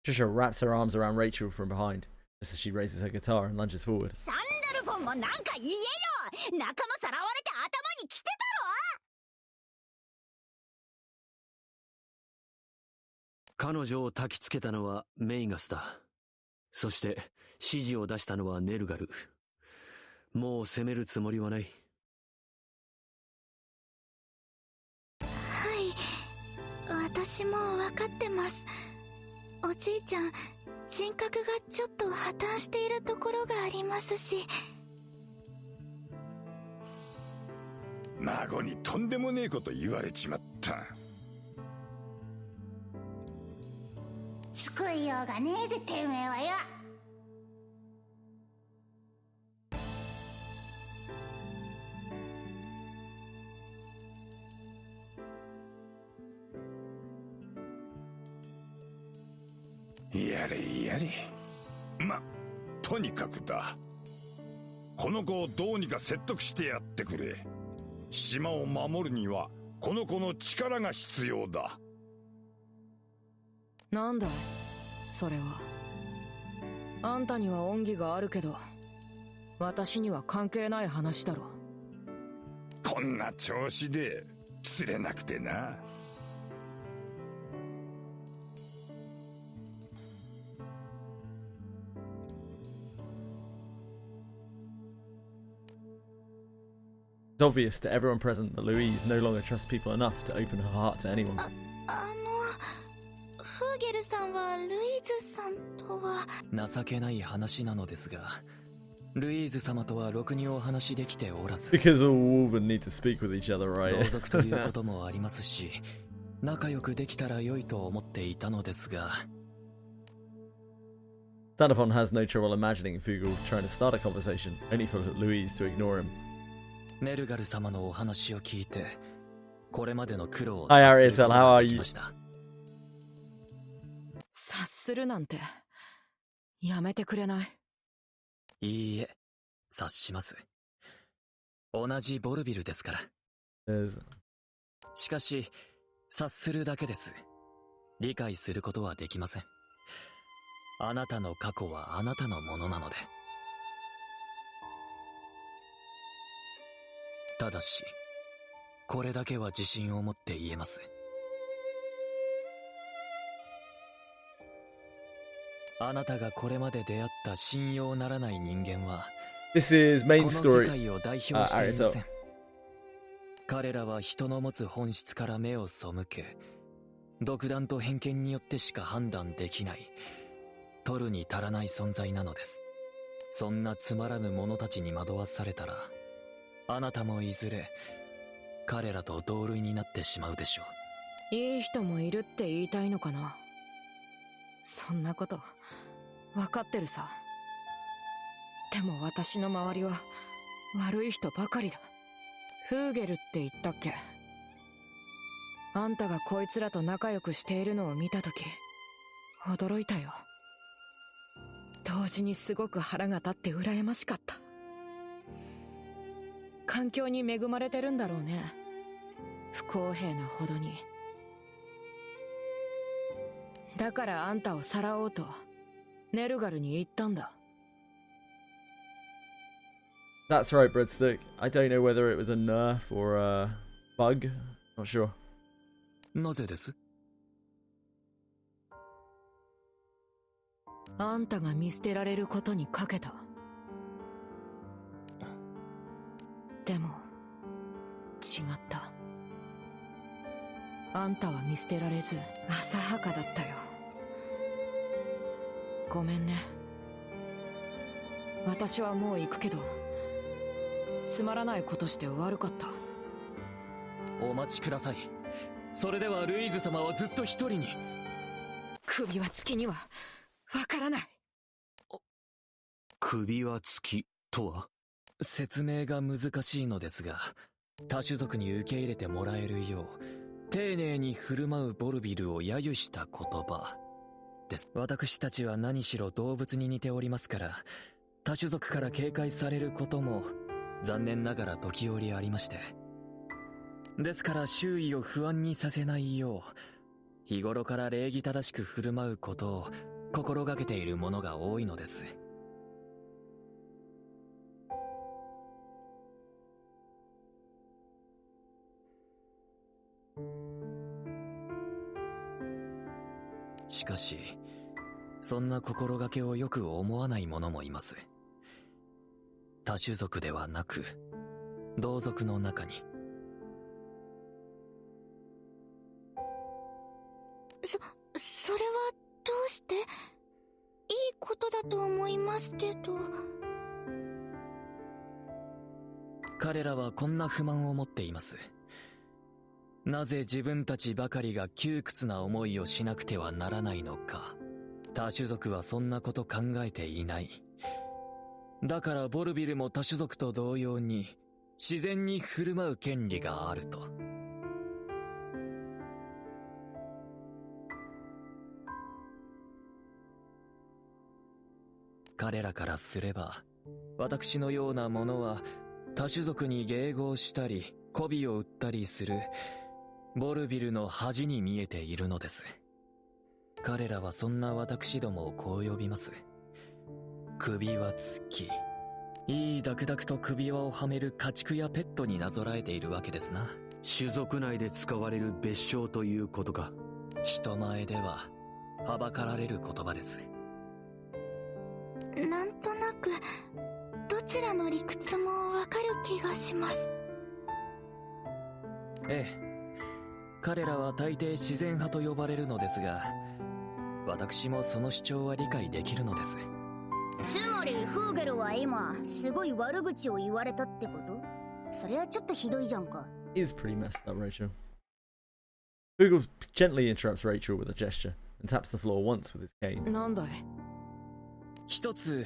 て。 Trisha wraps her arms around Rachel from behind just as she raises her guitar and lunges forward. サンダルフォンもなんか言えよ。仲間さらわれて頭に来てた彼女を焚きつけたのはメイガスだ。そして指示を出したのはネルガル。もう攻めるつもりはない。はい、私も分かってます。おじいちゃん、人格がちょっと破綻しているところがありますし。孫にとんでもねえこと言われちまった。救いようがねえぜ、てめえはよ。やれやれ。とにかくだ。この子をどうにか説得してやってくれ。島を守るにはこの子の力が必要だ。なんだいそれは。あんたには恩義があるけど、私には関係ない話だろ。こんな調子で釣れなくてな。It's obvious to everyone present that Louise no longer trusts people enough to open her heart to anyone. フーゲルさんはルイーズさんとは。情けない話なのですが、ルイーズ様とはろくにお話できておらず。Because all wolven need to speak with each other, right? 同族ということもありますし、仲良くできたら良いと思っていたのですが。Xenophon has no trouble imagining Fugel trying to start a conversation, only for Louise to ignore him. ネルガル様のお話を聞いて、これまでの苦労を Hi 察すること Ariel, how が are でき you? ました。察するなんてやめてくれない？いいえ、察します。同じボルビルですから。しかし、察するだけです。理解することはできません。あなたの過去はあなたのものなので。ただし、これだけは自信を持って言えます。あなたがこれまで出会った信用ならない人間は、This is main この story. 世界を代表していません。彼らは人の持つ本質から目を背け、独断と偏見によってしか判断できない、取るに足らない存在なのです。そんなつまらぬ者たちに惑わされたら、あなたもいずれ彼らと同類になってしまうでしょう。いい人もいるって言いたいのかな。そんなこと分かってるさ。でも私の周りは悪い人ばかりだ。フーゲルって言ったっけ？あんたがこいつらと仲良くしているのを見たとき驚いたよ。同時にすごく腹が立って羨ましかった。環境に恵まれてるんだろうね。不公平なほどに。だからあんたをさらおうとネルガルに言ったんだ。That's right, Breadstick. I don't know whether it was a nerf or a bug. Not sure. なぜです？あんたが見捨てられることにかけた。でも違った。あんたは見捨てられず浅はかだったよ。ごめんね。私はもう行くけど、つまらないことして悪かった。お待ちください。それではルイーズ様はずっと一人に。首は月にはわからない。首は月とは？説明が難しいのですが、多種族に受け入れてもらえるよう丁寧に振る舞うボルビルを揶揄した言葉です。私たちは何しろ動物に似ておりますから、多種族から警戒されることも残念ながら時折ありまして、ですから周囲を不安にさせないよう日頃から礼儀正しく振る舞うことを心がけている者が多いのです。しかし、そんな心がけをよく思わない者もいます。多種族ではなく、同族の中に。それはどうして？いいことだと思いますけど。彼らはこんな不満を持っています。なぜ自分たちばかりが窮屈な思いをしなくてはならないのか。他種族はそんなこと考えていない。だからボルビルも他種族と同様に自然に振る舞う権利があると。彼らからすれば、私のようなものは他種族に迎合したり媚びを売ったりするボルビルの恥に見えているのです。彼らはそんな私どもをこう呼びます。首輪付き。いいダクダクと首輪をはめる家畜やペットになぞらえているわけですな。種族内で使われる別称ということか。人前でははばかられる言葉です。なんとなくどちらの理屈もわかる気がします。ええ、彼らは大抵自然派と呼ばれるのですが、私もその主張は理解できるのです。つまりフーゲルは今すごい悪口を言われたってこと？それはちょっとひどいじゃんか。Is pretty messed up, Rachel. Google gently interrupts Rachel with a gesture and taps the floor once with his cane. なんだい？一つ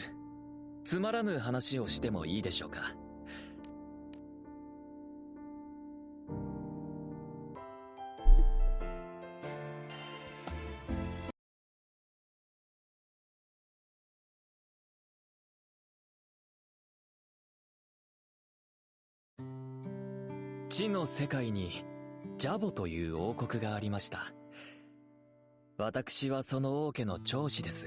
つまらぬ話をしてもいいでしょうか。地の世界にジャボという王国がありました。私はその王家の長子です。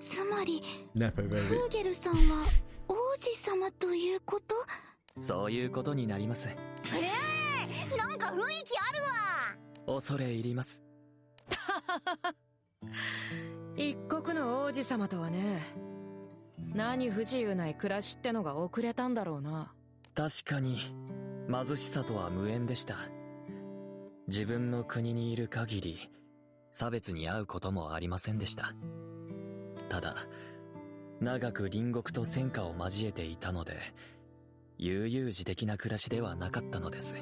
つまりNepo baby. フーゲルさんは王子様ということ？そういうことになります。なんか雰囲気あるわ。恐れ入ります。一国の王子様とはね。何不自由ない暮らしってのが遅れたんだろうな。確かに貧しさとは無縁でした。自分の国にいる限り差別に遭うこともありませんでした。ただ長く隣国と戦火を交えていたので悠々自適な暮らしではなかったのです。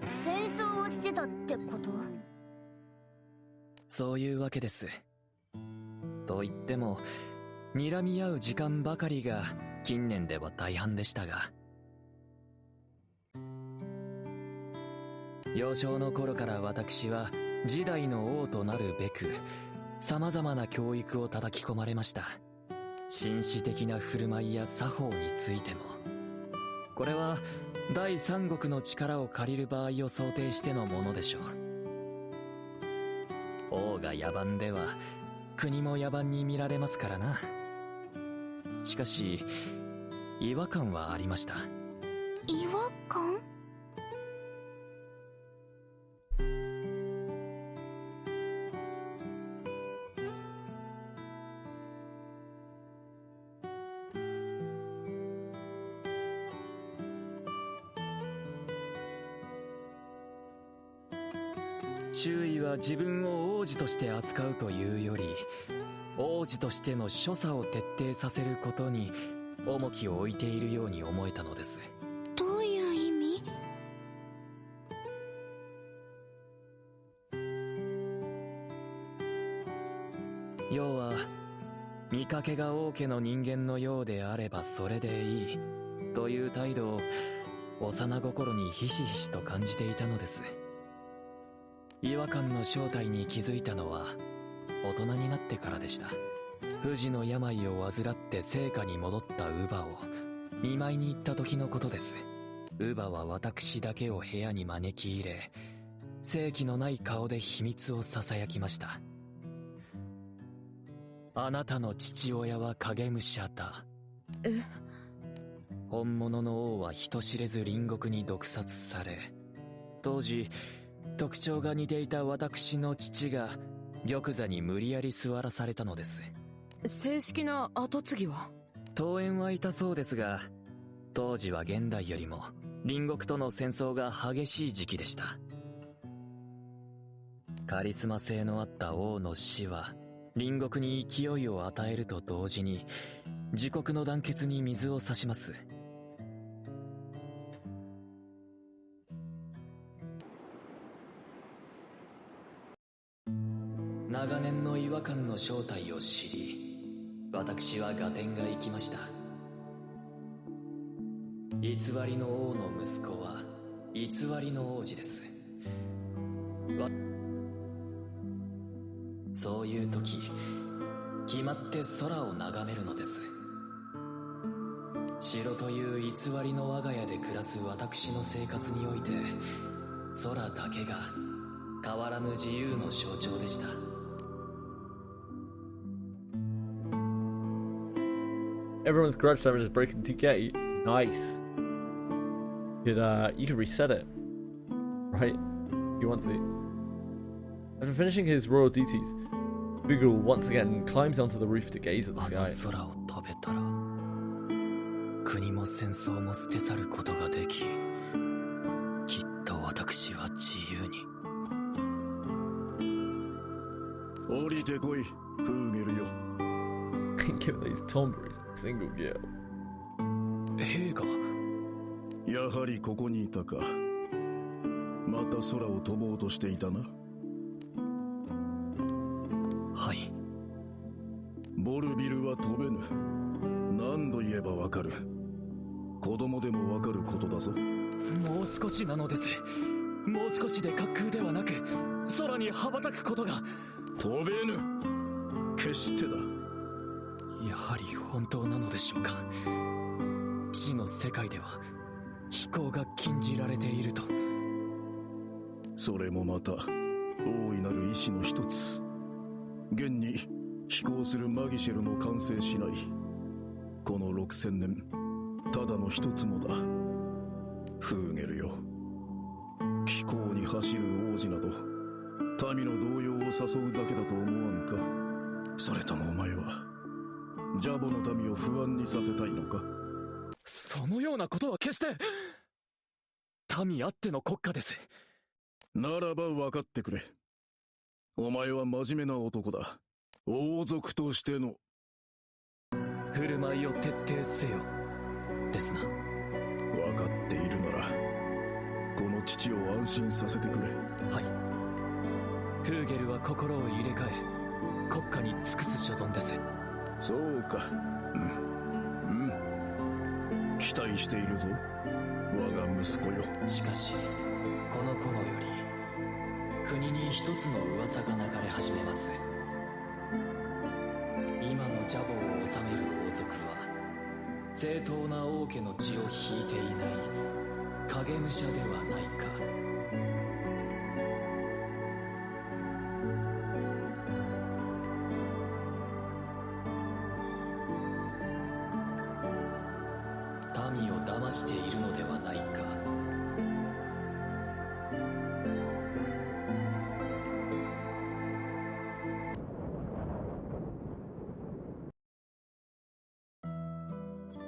戦争をしてたってこと？そういうわけです。と言っても睨み合う時間ばかりが近年では大半でしたが、幼少の頃から私は次代の王となるべく様々な教育を叩き込まれました。紳士的な振る舞いや作法についても。これは第三国の力を借りる場合を想定してのものでしょう。王が野蛮では国も野蛮に見られますからな。しかし違和感はありました。違和感？周囲は自分を王子として扱うというより、王子としての所作を徹底させることに重きを置いているように思えたのです。どういう意味？要は見かけが王家の人間のようであればそれでいいという態度を幼心にひしひしと感じていたのです。違和感の正体に気づいたのは大人になってからでした。不治の病を患って生家に戻った乳母を見舞いに行った時のことです。乳母は私だけを部屋に招き入れ、生気のない顔で秘密を囁きました。あなたの父親は影武者だ。本物の王は人知れず隣国に毒殺され、当時特徴が似ていた私の父が玉座に無理やり座らされたのです。正式な跡継ぎは？遠縁はいたそうですが、当時は現代よりも隣国との戦争が激しい時期でした。カリスマ性のあった王の死は隣国に勢いを与えると同時に自国の団結に水を差します。長年の違和感の正体を知り、私は合点がいきました。偽りの王の息子は偽りの王子です。そういう時、決まって空を眺めるのです。城という偽りの我が家で暮らす私の生活において、空だけが変わらぬ自由の象徴でした。Everyone's grudge damage is broken to gate. Nice. You could reset it, right? If you want to. After finishing his royal duties, Boogle once again climbs onto the roof to gaze at the sky. 空を飛べたら、国も戦争も捨て去ることができ、きっと私は自由に。降りてこい、フーゲルよ。Give these tomboys a single girl. 兵がやはりここにいたか。また空を飛ぼうとしていたな。はい。ボルビルは飛べぬ。何度言えばわかる。子供でもわかることだぞ。もう少しなのです。もう少しで滑空ではなく空に羽ばたくことが。飛べぬ。決してだ。やはり本当なのでしょうか。地の世界では飛行が禁じられていると。それもまた大いなる意志の一つ。現に飛行するマギシェルも完成しない。この6000年ただの一つもだ。フーゲルよ、飛行に走る王子など民の動揺を誘うだけだと思わんか。それともお前はジャボの民を不安にさせたいのか。そのようなことは決して。民あっての国家です。ならば分かってくれ。お前は真面目な男だ。王族としての振る舞いを徹底せよですな。分かっているならこの父を安心させてくれ。はい。フーゲルは心を入れ替え国家に尽くす所存です。そうか。期待しているぞ、我が息子よ。しかしこの頃より国に一つの噂が流れ始めます。今のジャボを治める王族は正当な王家の血を引いていない影武者ではないか。民を騙しているのではないか。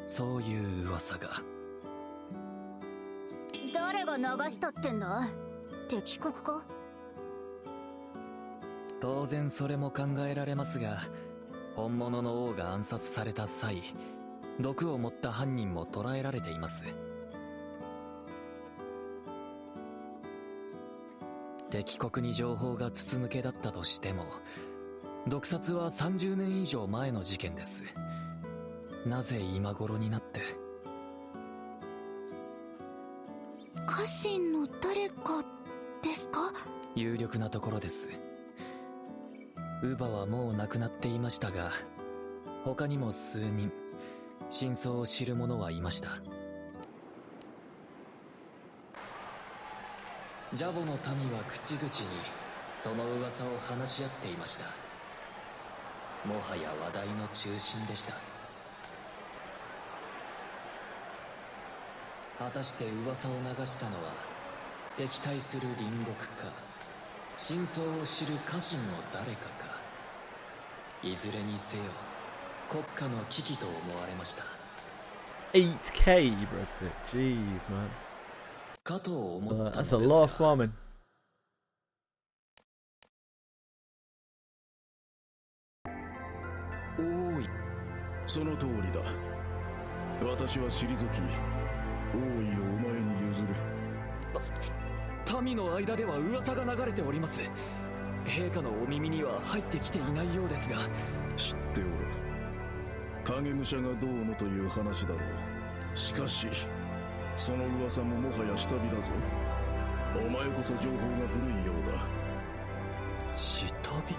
そういう噂が。誰が流したってんだ。敵国か。当然それも考えられますが、本物の王が暗殺された際、毒を持った犯人も捕らえられています。敵国に情報が筒抜けだったとしても、毒殺は30年以上前の事件です。なぜ今頃になって。家臣の誰かですか。有力なところです。乳母はもう亡くなっていましたが、他にも数人真相を知る者はいました。ジャボの民は口々にその噂を話し合っていました。もはや話題の中心でした。果たして噂を流したのは敵対する隣国か、真相を知る家臣の誰かか。いずれにせよ国家の危機と思われました。 8K breadstick, jeez man. かと思ったのです That's a lot of farming. その通りだ。私は退き、王位をお前に譲る。民の間では噂が流れております。陛下のお耳には入ってきていないようですが。知っておる。影武者がどうのという話だろう。しかしその噂ももはや下火だぞ。お前こそ情報が古いようだ。下火？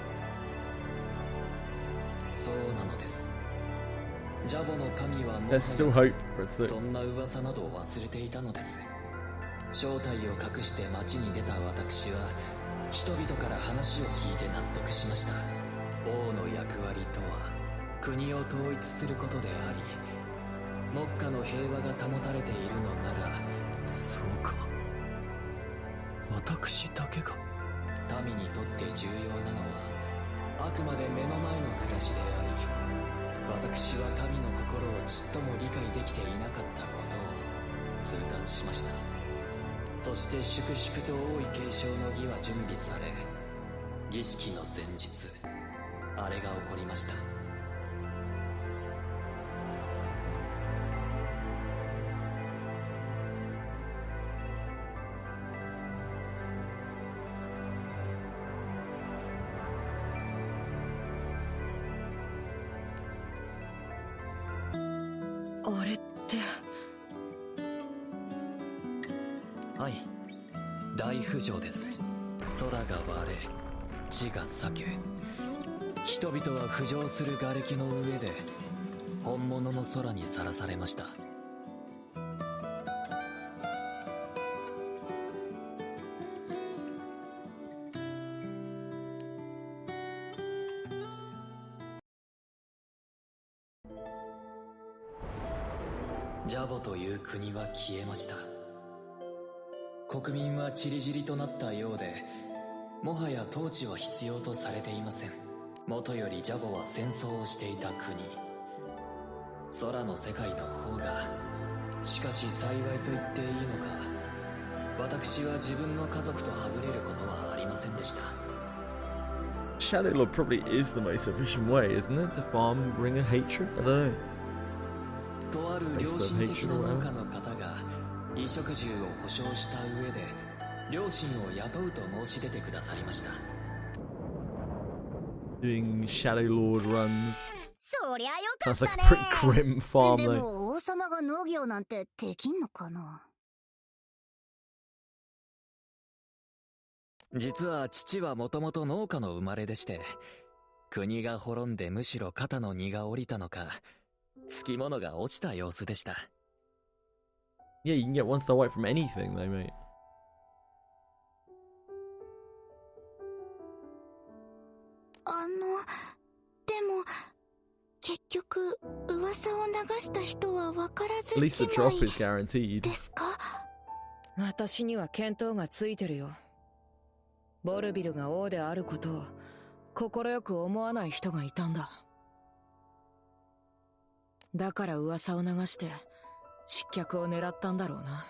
そうなのです。ジャボの民はもはやそんな噂など忘れていたのです。正体を隠して町に出た私は人々から話を聞いて納得しました。王の役割とは国を統一することであり、目下の平和が保たれているのなら、そうか、私だけが。民にとって重要なのはあくまで目の前の暮らしであり、私は民の心をちっとも理解できていなかったことを痛感しました。そして粛々と王位継承の儀は準備され、儀式の前日、あれが起こりました。あれって。はい、大浮上です。空が割れ、地が裂け、人々は浮上する瓦礫の上で本物の空にさらされました。ジャボという国は消えました。国民は散り散りとなったようで、もはや統治は必要とされていません。もとよりジャボは戦争をしていた国、空の世界の方が、しかし幸いと言っていいのか、私は自分の家族とはぐれることはありませんでした。 Shadow Lord probably is the most efficient way, isn't it, to farm and bring a hatred? I don't know. とある良心的な農家の方が衣食住を保証した上で両親を雇うと申し出てくださりました。 Doing Shadow Lord runs. そりゃよか Sounds った like ね。 a pretty grim farm で though. も王様が農業なんてできんのかな。実は父はもともと農家の生まれでして、国が滅んでむしろ肩の荷が下りたのか、つきものが落ちた様子でした。 Yeah, you can get one star white from anything though, mate. でも結局噂を流した人は分からず At least じ the ま drop い is guaranteed. ですか。私には見当がついてるよ。ボルビルが王であることを快く思わない人がいたんだ。だから噂を流して失脚を狙ったんだろうな。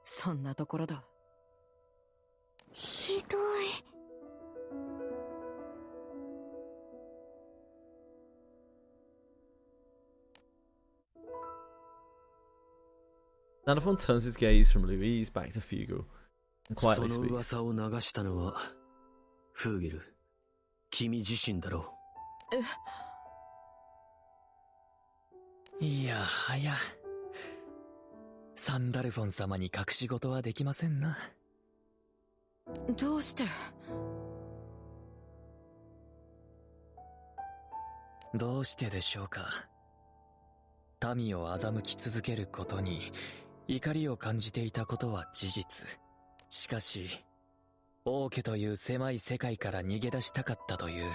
そんなところだ。ひどい。Xenophon turns his gaze from Louise back to Fugal and quietly その speaks. 噂を流したのはフーゲル、君自身だろう。いやはや、サンダルフォン様に隠し事はできませんな。どうして？どうしてでしょうか。民を欺き続けることに怒りを感じていたことは事実。しかし王家という狭い世界から逃げ出したかったという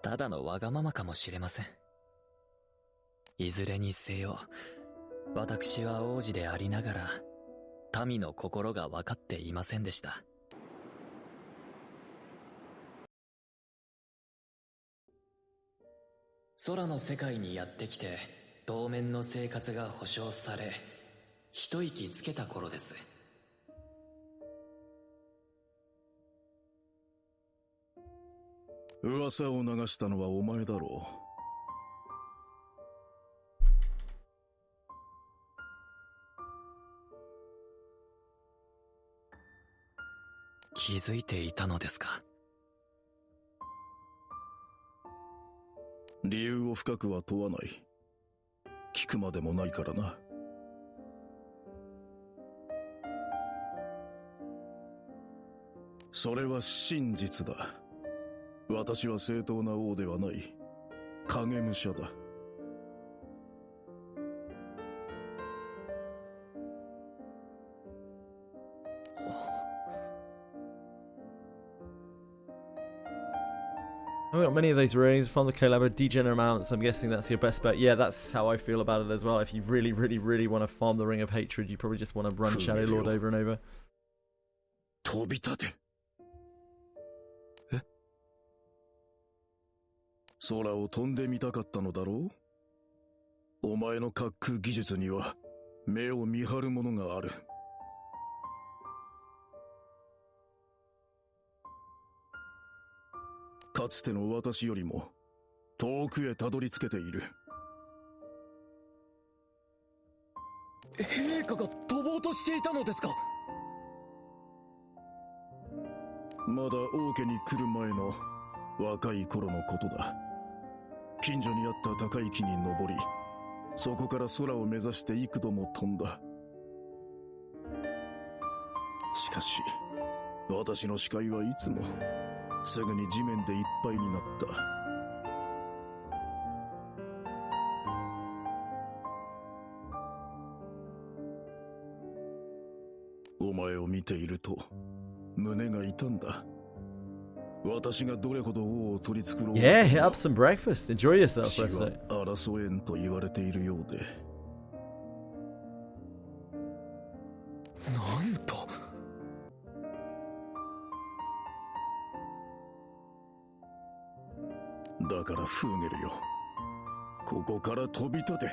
ただのわがままかもしれません。いずれにせよ、私は王子でありながら民の心が分かっていませんでした。空の世界にやってきて当面の生活が保障され一息つけた頃です。噂を流したのはお前だろ気づいていたのですか？理由を深くは問わない。聞くまでもないからな。それは真実だ。私は正当な王ではない。影武者だ。I haven't got many of those rings. Found the collabo degenerate amounts. I'm guessing that's your best bet. Yeah, that's how I feel about it as well. If you really, really, really want to farm the Ring of Hatred, you probably just want to run Shadow Lord over and over. 飛び立て。空を飛んでみたかったのだろう？お前の滑空技術には目を見張るものがある。かつての私よりも遠くへたどり着けている。陛下が飛ぼうとしていたのですか？まだ王家に来る前の若い頃のことだ。近所にあった高い木に登り、そこから空を目指して幾度も飛んだ。しかし私の視界はいつもすぐに地面でいっぱいになった。お前を見ていると胸が痛んだ。私がどれほど王を取り繕う。Yeah, hit up some breakfast. Enjoy yourself, let's say. 争えんと言われているようで。なんと。だからフーゲルよ、ここから飛び立て。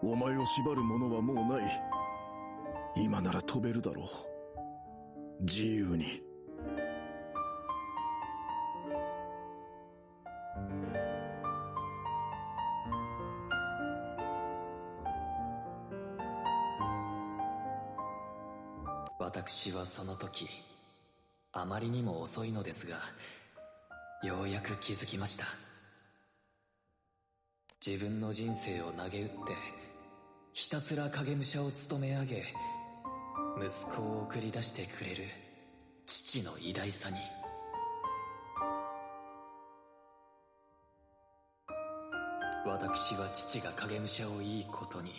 お前を縛るものはもうない。今なら飛べるだろう、自由に。私はその時あまりにも遅いのですが、ようやく気づきました。自分の人生を投げ打ってひたすら影武者を務め上げ、息子を送り出してくれる父の偉大さに。私は父が影武者をいいことに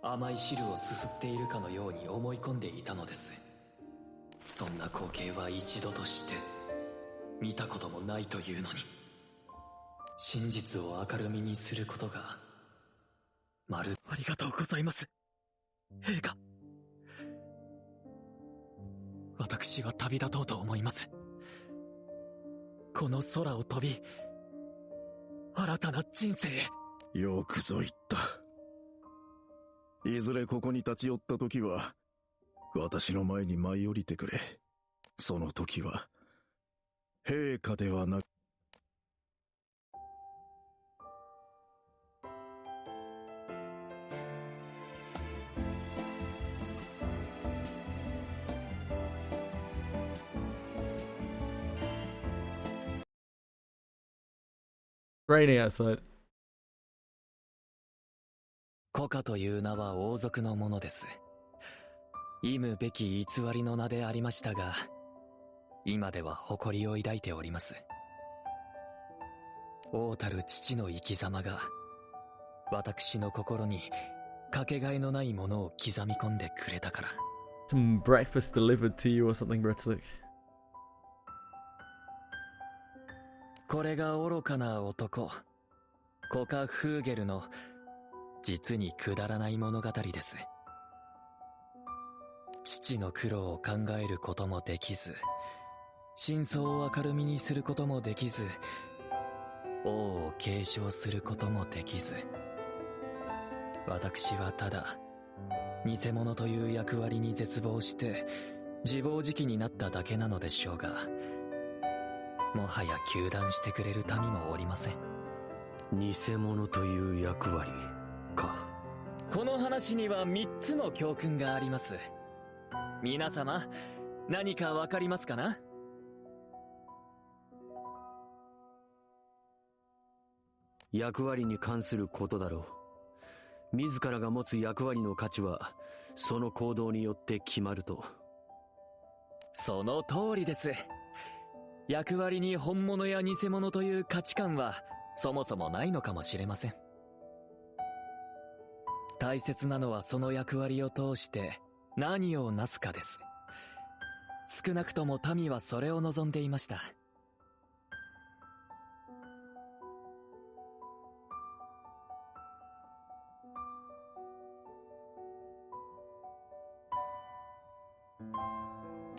甘い汁をすすっているかのように思い込んでいたのです。そんな光景は一度として見たこともないというのに、真実を明るみにすることがありがとうございます、陛下。私は旅立とうと思います。この空を飛び、新たな人生へ。よくぞ言った。いずれここに立ち寄った時は私の前に舞い降りてくれ。その時は陛下ではなく、Raining outside. 古家という名は王族のものです。忌むべき偽りの名でありましたが、今では誇りを抱いております。王たる父の生き様が私の心にかけがえのないものを刻み込んでくれたから。 Some breakfast delivered to you or something, Bretzlik. これが愚かな男コカ・フーゲルの実にくだらない物語です。父の苦労を考えることもできず、真相を明るみにすることもできず、王を継承することもできず、私はただ偽物という役割に絶望して自暴自棄になっただけなのでしょうが、もはや糾弾してくれる民もおりません。偽物という役割か。この話には3つの教訓があります。皆様、何かわかりますかな？役割に関することだろう。自らが持つ役割の価値はその行動によって決まると。その通りです。役割に本物や偽物という価値観はそもそもないのかもしれません。大切なのはその役割を通して何をなすかです。少なくとも民はそれを望んでいました。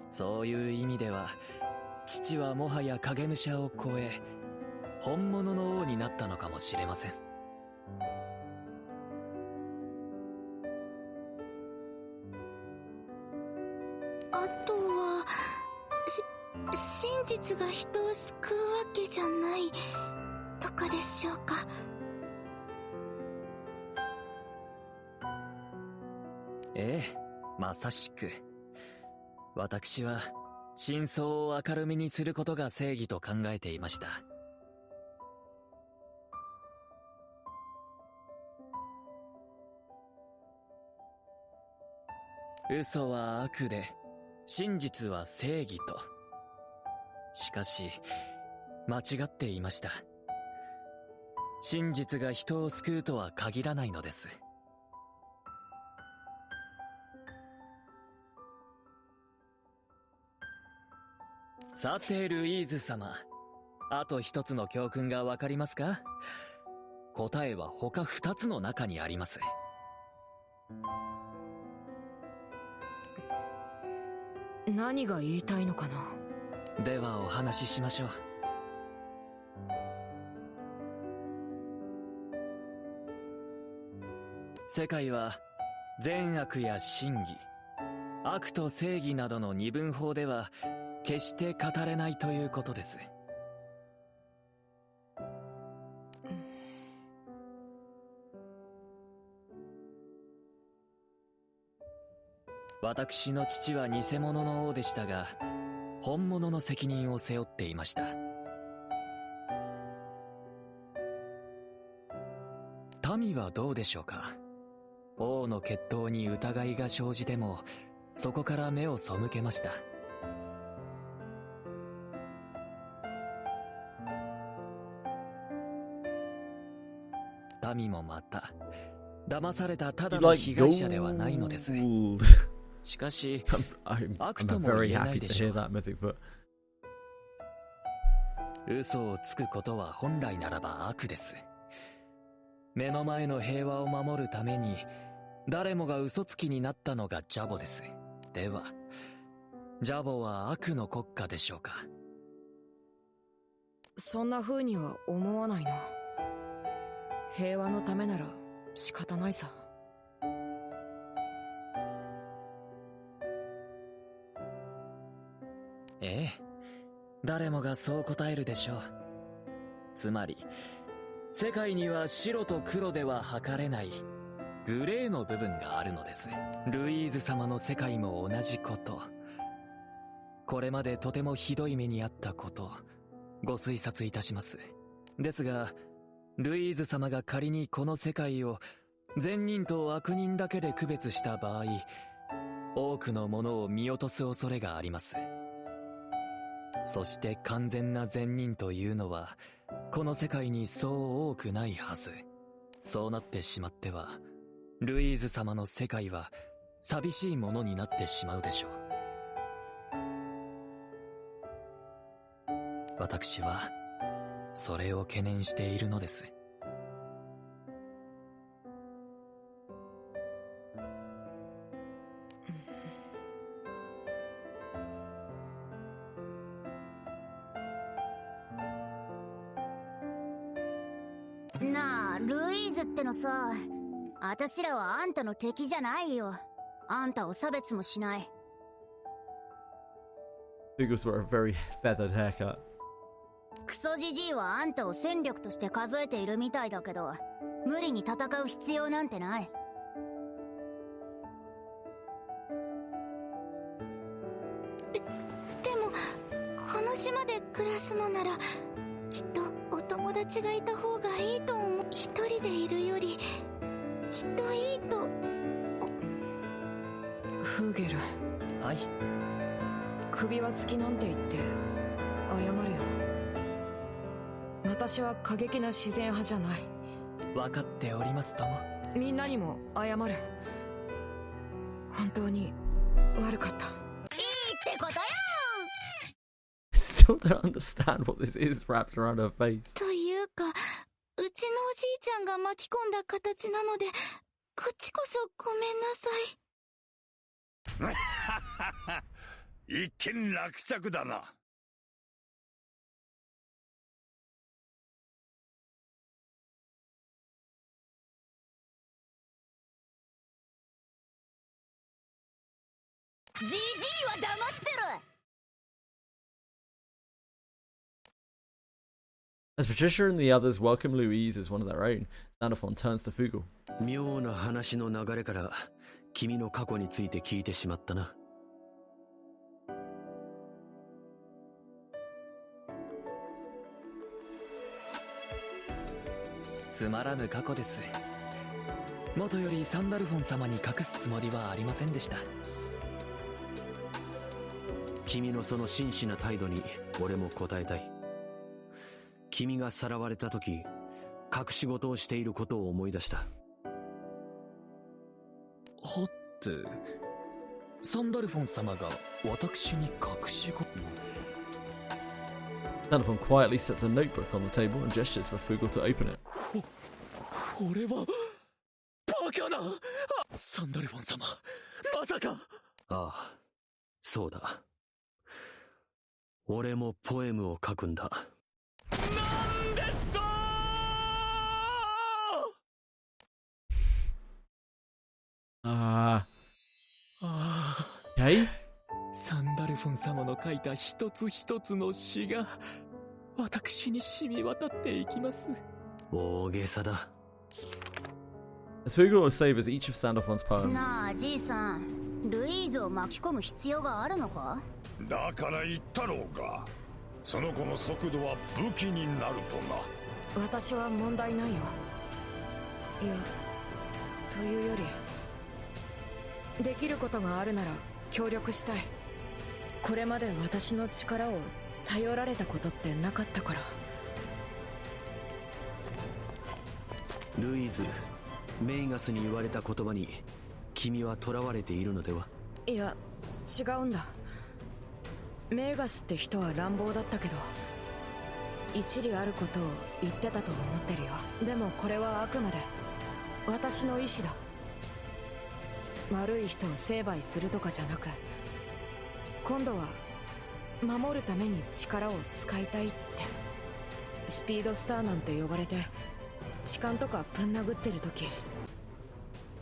そういう意味では、父はもはや影武者を超え、本物の王になったのかもしれません。あとは、真実が人を救うわけじゃないとかでしょうか。ええ、まさしく。私は真相を明るみにすることが正義と考えていました。嘘は悪で、真実は正義と。しかし、間違っていました。真実が人を救うとは限らないのです。さて、ルイーズ様。あと一つの教訓がわかりますか？答えは他二つの中にあります。何が言いたいのかな？ではお話ししましょう。世界は善悪や真偽、悪と正義などの二分法では決して語れないということです。私の父は偽物の王でしたが、本物の責任を背負っていました。民はどうでしょうか？王の決闘に疑いが生じても、そこから目を背けました。民もまた、騙されたただの被害者ではないのです。しかし、悪とも言えないでしょう。嘘をつくことは本来ならば悪です。目の前の平和を守るために、誰もが嘘つきになったのがジャボです。では、ジャボは悪の国家でしょうか？そんな風には思わないな。平和のためなら仕方ないさ。ええ、誰もがそう答えるでしょう。つまり、世界には白と黒では測れないグレーの部分があるのです。ルイーズ様の世界も同じこと。これまでとてもひどい目にあったこと、ご推察いたします。ですが、ルイーズ様が仮にこの世界を善人と悪人だけで区別した場合、多くのものを見落とす恐れがあります。そして完全な善人というのは、この世界にそう多くないはず。そうなってしまっては、ルイーズ様の世界は寂しいものになってしまうでしょう。私は、それを懸念しているのです。なあ、ルイーズってのさ、あたしらはあんたの敵じゃないよ。あんたを差別もしない。Figures were a very feathered haircut. クソジジイはあんたを戦力として数えているみたいだけど、無理に戦う必要なんてない。暮らすのならきっとお友達がいた方がいいと思う。一人でいるよりきっといいと。フーゲル。はい。首輪付きなんて言って謝るよ。私は過激な自然派じゃない。分かっておりますとも。みんなにも謝る。本当に悪かった。いいってことよ。 Still don't understand what this is wrapped around her face. というか、うちのおじいちゃんが巻き込んだ形なので、こっちこそごめんなさい。一見落着だな。じじいは黙ってる。As Patricia and the others welcome Louise as one of their own, Xenophon turns to Fugle. 妙な話の流れから君の過去について聞いてしまったな。つまらぬ過去です。元よりサンダルフォン様に隠すつもりはありませんでした。君のその真摯な態度に俺も応えたい。君がさらわれた時、隠し事をしていることを思い出した。はって、サンダルフォン様が私に隠し事。Xenophon quietly sets a notebook on the table and gestures for Fugle to open it. これはバカな。サンダルフォン様、まさか。ああ、そうだ。俺もポエムを書くんだ。なんですと。Okay. サンダルフォン様の書いた一つ一つの詩が私に染み渡っていきます。大げさだ。As Fugle savors each of Sandalphon's poems. なあじいさん、ルイーズを巻き込む必要があるのか。だから言ったろうが、その子の速度は武器になるとな。私は問題ないよ。いや、というよりできることがあるなら協力したい。これまで私の力を頼られたことってなかったから。ルイーズ、メイガスに言われた言葉に君は囚われているのでは。いや、違うんだ。メーガスって人は乱暴だったけど一理あることを言ってたと思ってるよ。でもこれはあくまで私の意志だ。悪い人を成敗するとかじゃなく、今度は守るために力を使いたいって。スピードスターなんて呼ばれて痴漢とかぶん殴ってる時、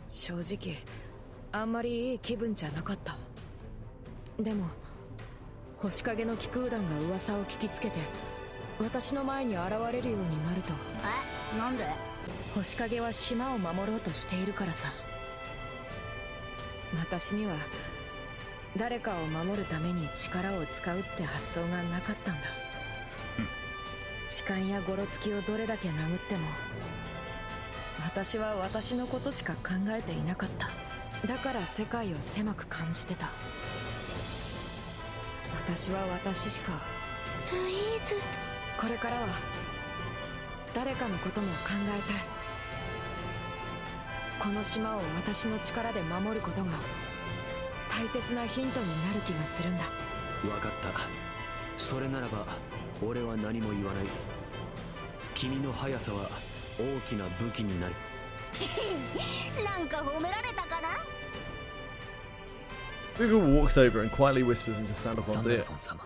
正直あんまりいい気分じゃなかった。でも星影の気空団が噂を聞きつけて私の前に現れるようになると。え、なんで。星影は島を守ろうとしているからさ。私には誰かを守るために力を使うって発想がなかったんだ。痴漢やゴロつきをどれだけ殴っても私は私のことしか考えていなかった。だから世界を狭く感じてた。私は私しか。ルイーズさん、これからは誰かのことも考えたい。この島を私の力で守ることが大切なヒントになる気がするんだ。分かった。それならば俺は何も言わない。君の速さは大きな武器になる。なんか褒められたかな。Fugle walks over and quietly whispers into サン Sandalphon's ダル ear. フォン様、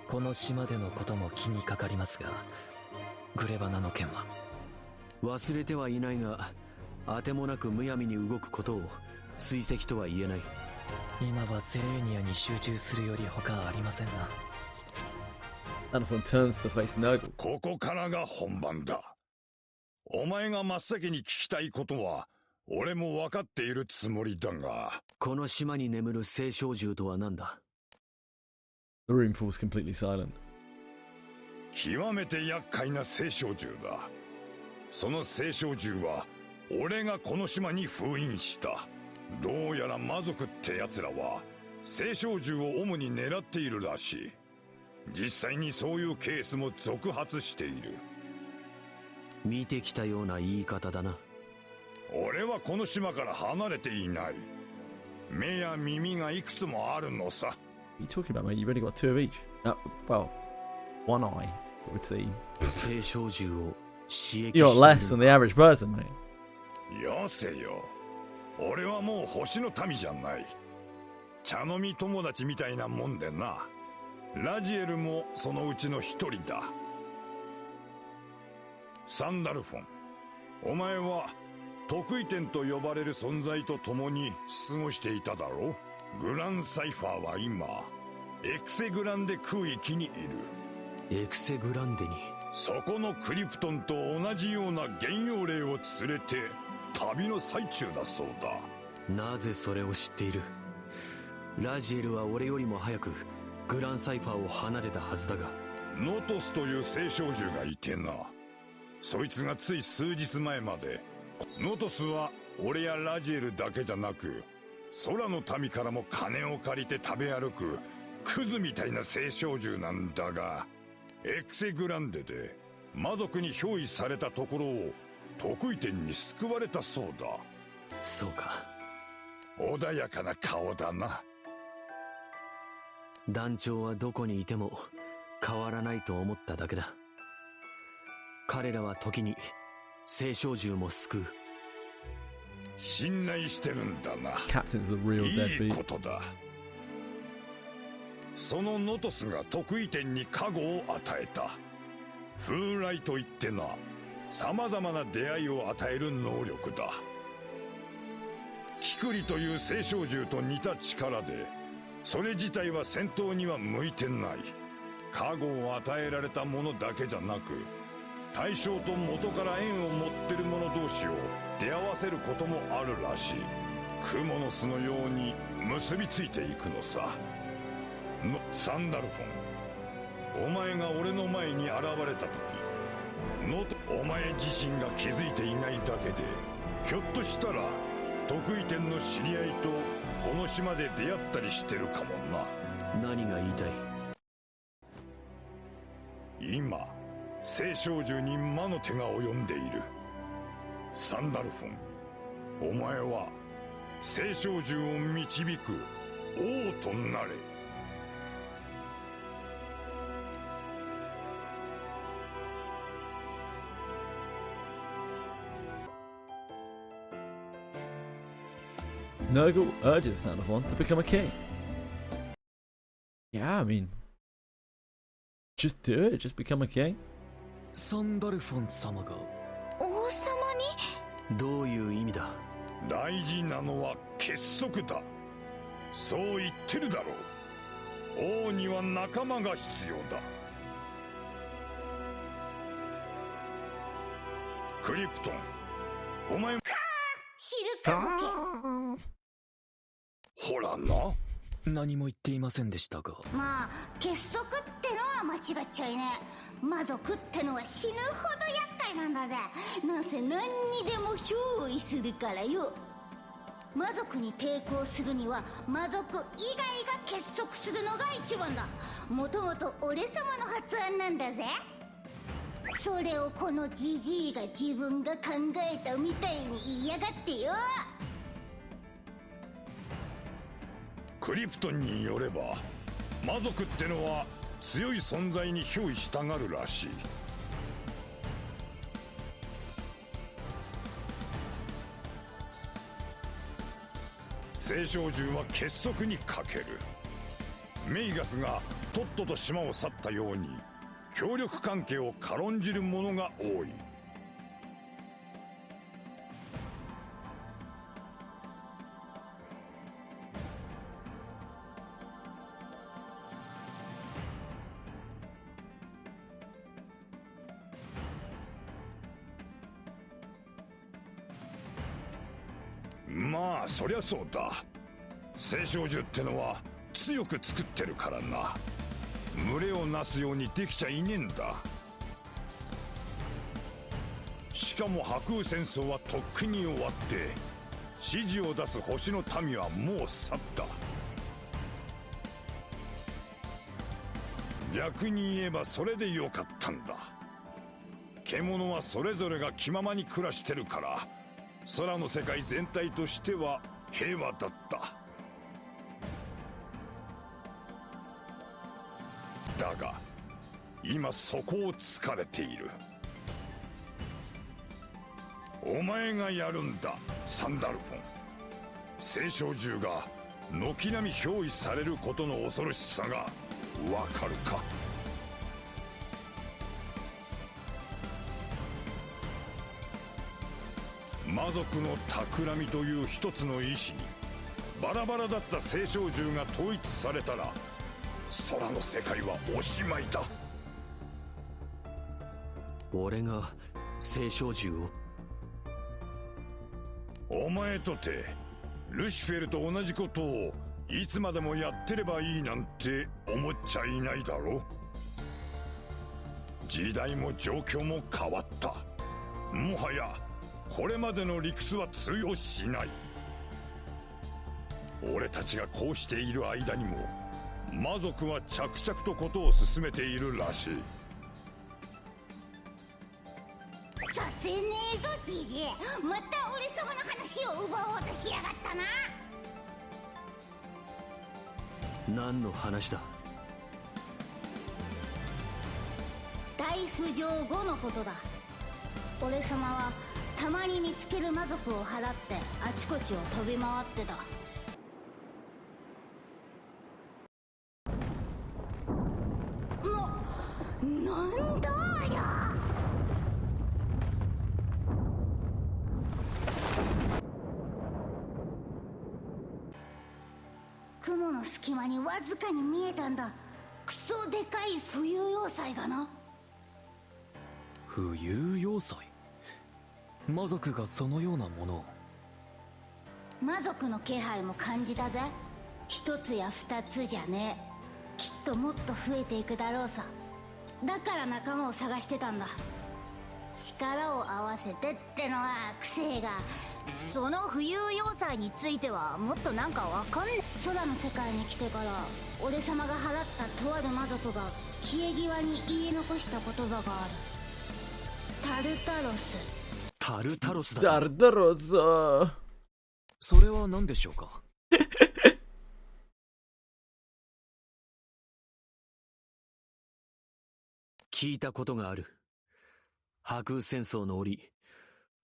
この島でのことも気にかかりますが、グレバナの件は。忘れてはいないが、あてもなくむやみに動くことを追跡とは言えない。今はセレーニアに集中するより他ありませんな。Sandalphon turns to face Nurgle. ここからが本番だ。お前が真っ先に聞きたいことは俺も分かっているつもりだが。この島に眠る聖少獣とは何だ。 The room falls completely silent. 極めて厄介な聖照獣だ。その聖照獣は俺がこの島に封印した。どうやら魔族って奴らは聖照獣を主に狙っているらしい。実際にそういうケースも続発している。見てきたような言い方だな。俺はこの島から離れていない。目や耳がいくつもあるのさ。What are you talking about, mate? You've only got 2 of each. Well, 1 eye, it would seem. 聖照獣を刺激 You're less than the average person, mate. よせよ。俺はもう星の民じゃない。茶飲み友達みたいなもんでな。ラジエルもそのうちの一人だ。サンダルフォン、お前は得意点と呼ばれる存在と共に過ごしていただろう。グランサイファーは今エクセグランデ空域にいる。エクセグランデに？そこのクリプトンと同じような原妖霊を連れて旅の最中だそうだ。なぜそれを知っている？ラジエルは俺よりも早くグランサイファーを離れたはずだが。ノトスという聖照獣がいてな。そいつがつい数日前まで、ノトスは俺やラジエルだけじゃなく空の民からも金を借りて食べ歩くクズみたいな聖照獣なんだが、エクセグランデで魔族に憑依されたところを得意点に救われたそうだ。そうか。穏やかな顔だな。団長はどこにいても変わらないと思っただけだ。彼らは時に聖照獣も救う。信頼してるんだな。Captain's the real deadbeat. いいことだ。そのノトスが得意点に加護を与えた。風来といってな、様々な出会いを与える能力だ。キクリという聖照獣と似た力で、それ自体は戦闘には向いてない。加護を与えられたものだけじゃなく、対象と元から縁を持ってる者同士を出会わせることもあるらしい。クモの巣のように結びついていくのさ。サンダルフォン、お前が俺の前に現れた時、お前自身が気づいていないだけで、ひょっとしたら得意点の知り合いとこの島で出会ったりしてるかもな。何が言いたい？今聖照獣に魔の手が及んでいる。サンダルフォン、お前は聖照獣を導く王となれ。Nurgle urges Sandalphon to become a king. Yeah, I mean, just do it. Just become a king. サンダルフォン様が王様に？どういう意味だ？大事なのは結束だ。そう言ってるだろう。王には仲間が必要だ。クリプトン、お前知るかボケ。ほらな。何も言っていませんでしたが。まあ結束ってのは間違っちゃいね。魔族ってのは死ぬほど厄介なんだぜ。なんせ何にでも憑依するからよ。魔族に抵抗するには魔族以外が結束するのが一番だ。もともと俺様の発案なんだぜ。それをこのジジイが自分が考えたみたいに言いやがってよ。クリプトンによれば、魔族ってのは強い存在に憑依したがるらしい。聖照獣は結束に欠ける。メイガスがとっとと島を去ったように協力関係を軽んじる者が多い。まあそりゃそうだ。聖照獣ってのは強く作ってるからな。群れをなすようにできちゃいねえんだ。しかも白雨戦争はとっくに終わって、指示を出す星の民はもう去った。逆に言えばそれでよかったんだ。獣はそれぞれが気ままに暮らしてるから、空の世界全体としては平和だった。だが今そこを突かれている。お前がやるんだ、サンダルフォン。青少獣が軒並み憑依されることの恐ろしさがわかるか。魔族の企みという一つの意志にバラバラだった青少獣が統一されたら、空の世界はおしまいだ。俺が青少獣を？お前とてルシフェルと同じことをいつまでもやってればいいなんて思っちゃいないだろ。時代も状況も変わった。もはやこれまでの理屈は通用しない。俺たちがこうしている間にも魔族は着々とことを進めているらしい。させねえぞじじい、また俺様の話を奪おうとしやがったな。何の話だ？大浮上後のことだ。俺様はたまに見つける魔族を払ってあちこちを飛び回ってた。なんだありゃ。雲の隙間にわずかに見えたんだ。クソでかい浮遊要塞がな。浮遊要塞？魔族がそのようなものを？魔族の気配も感じたぜ。一つや二つじゃねえ。きっともっと増えていくだろうさ。だから仲間を探してたんだ。力を合わせてってのは癖が。その浮遊要塞についてはもっとなんかわかんねえ。空の世界に来てから俺様が払ったとある魔族が消え際に言い残した言葉がある。タルタロス。タルタロスだ。タルタロス。それは何でしょうか？聞いたことがある。白雨戦争の折、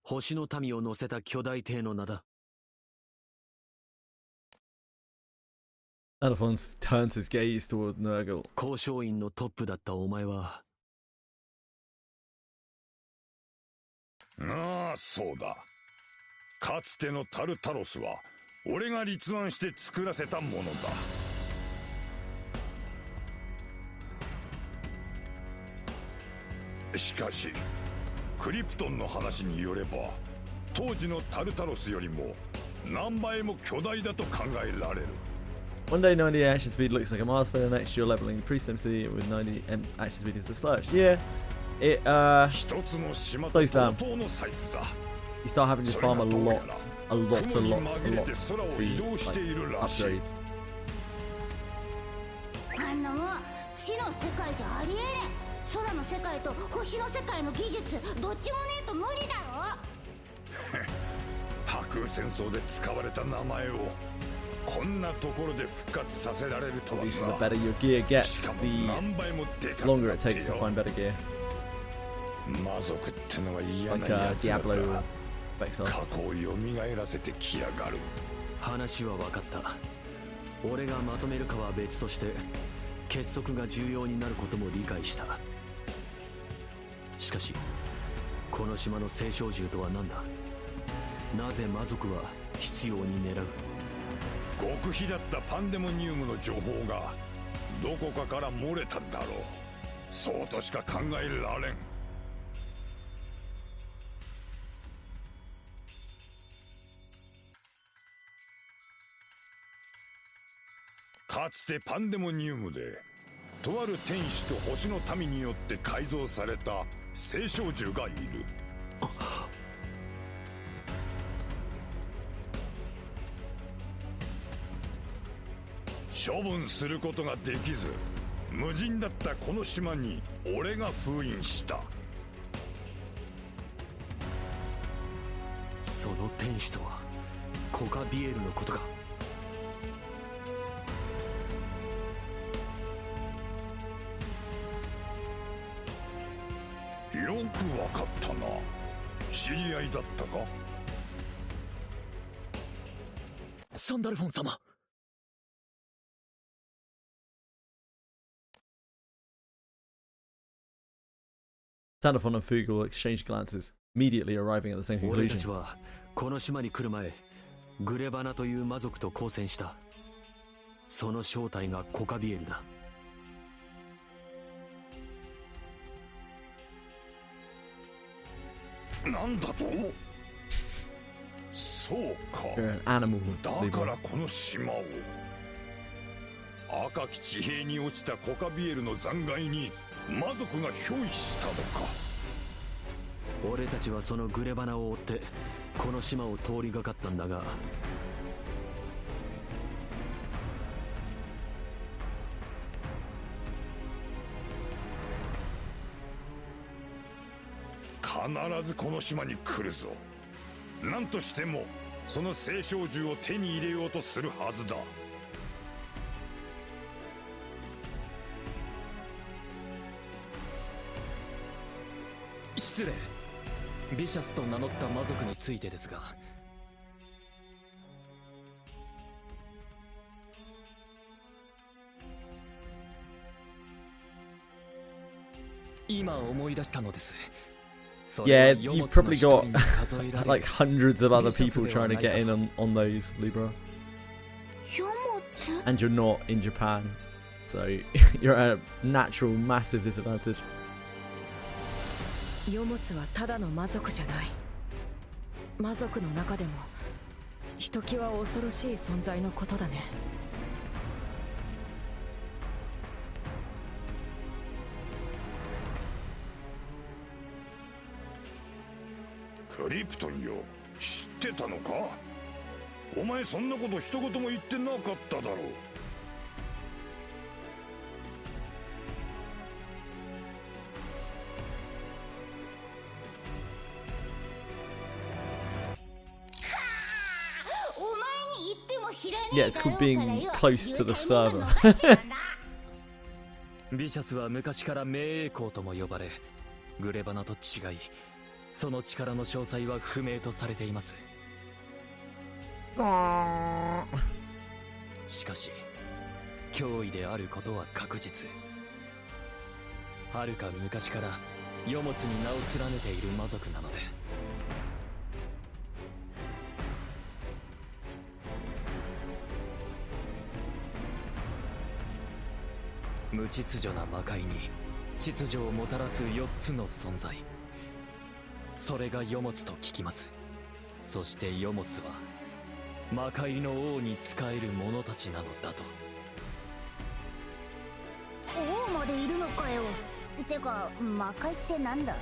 星の民を乗せた巨大艇の名だ。Alphonse turns his gaze toward Nurgle. 交渉員のトップだったお前は。ああ、そうだ。かつてのタルタロスは俺が立案して作らせたものだ。しかしクリプトンの話によれば、当時のタルタロスよりも何倍も巨大だと考えられる。One day 90 action speed looks like a master, next you're leveling the Priest MC with 90 action speed is the sludge. Yeah, it slows down. You start having to farm a lot to see like upgrades. あんなもん地の世界じゃありえねえ。空の世界と星の世界の技術どっちもねえと無理だろ。白雨戦争で使われた名前をこんなところで復活させられるとはな。 Obviously the better your gear gets, the longer it takes to find better gear. 魔族ってのは It's 嫌な like やつだ。 Diablo Vexor. 過去を蘇らせてきやがる。話は分かった。俺がまとめるかは別として、結束が重要になることも理解した。しかしこの島の青少獣とは何だ？なぜ魔族は必要に狙う？極秘だったパンデモニウムの情報がどこかから漏れたんだろう。そうとしか考えられん。かつてパンデモニウムでとある天使と星の民によって改造された聖少獣がいる。処分することができず無人だったこの島に俺が封印した。その天使とはコカビエルのことか。よくわかったな。知り合いだったか。サンダルフォン様。Sandalphon and Fugal exchange glances, immediately arriving at the same 俺た conclusion. ちはこの島に来る前、グレバナという魔族と交戦した。その正体がコカビエルだ。なんだと。そうか。 You're an animal, だ Libra. からこの島を。赤き地平に落ちたコカビエルの残骸に魔族が憑依したのか。俺たちはそのグレバナを追ってこの島を通りがかったんだが、必ずこの島に来るぞ。何としてもその聖少獣を手に入れようとするはずだ。失礼。ビシャスと名乗った魔族についてですが、今思い出したのです。 Yeah, you've probably got like hundreds of other people trying to get in on those, Libra. And you're not in Japan, so you're at a natural, massive disadvantage. ヨモツはただの魔族じゃない。魔族の中でもひときわ恐ろしい存在のことだね。クリプトンよ、知ってたのか。お前そんなこと一言も言ってなかっただろう。Yeah, it's called being close to the server. ビシャスは昔から名栄光とも呼ばれ、グレバナと違い、その力の詳細は不明とされています。しかし脅威であることは確実。はるか昔から世物に名を連ねている魔族なので。無秩序な魔界に秩序をもたらす4つの存在、それが世物と聞きます。そして世物は魔界の王に仕える者たちなのだと。王までいるのかよ。てか魔界ってなんだ。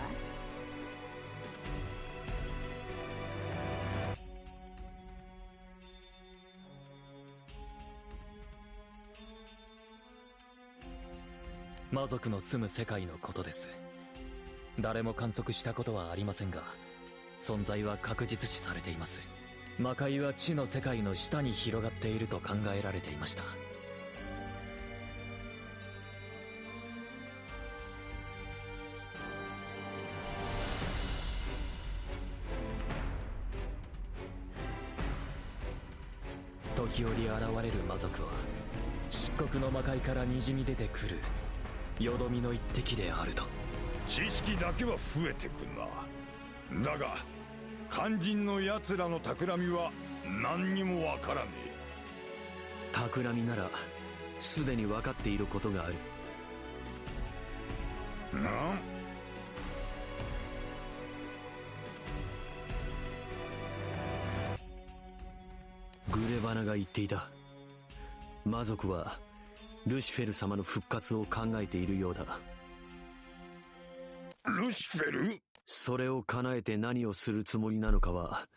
魔族の住む世界のことです。誰も観測したことはありませんが、存在は確実視されています。魔界は地の世界の下に広がっていると考えられていました。時折現れる魔族は漆黒の魔界からにじみ出てくるよどみの一滴であると。知識だけは増えてくんな。だが肝心の奴らの企みは何にもわからねえ。企みならすでに分かっていることがある。グレバナが言っていた。魔族はルシフェル様の復活を考えているようだ。ルシフェル？それを叶えて何をするつもりなのかは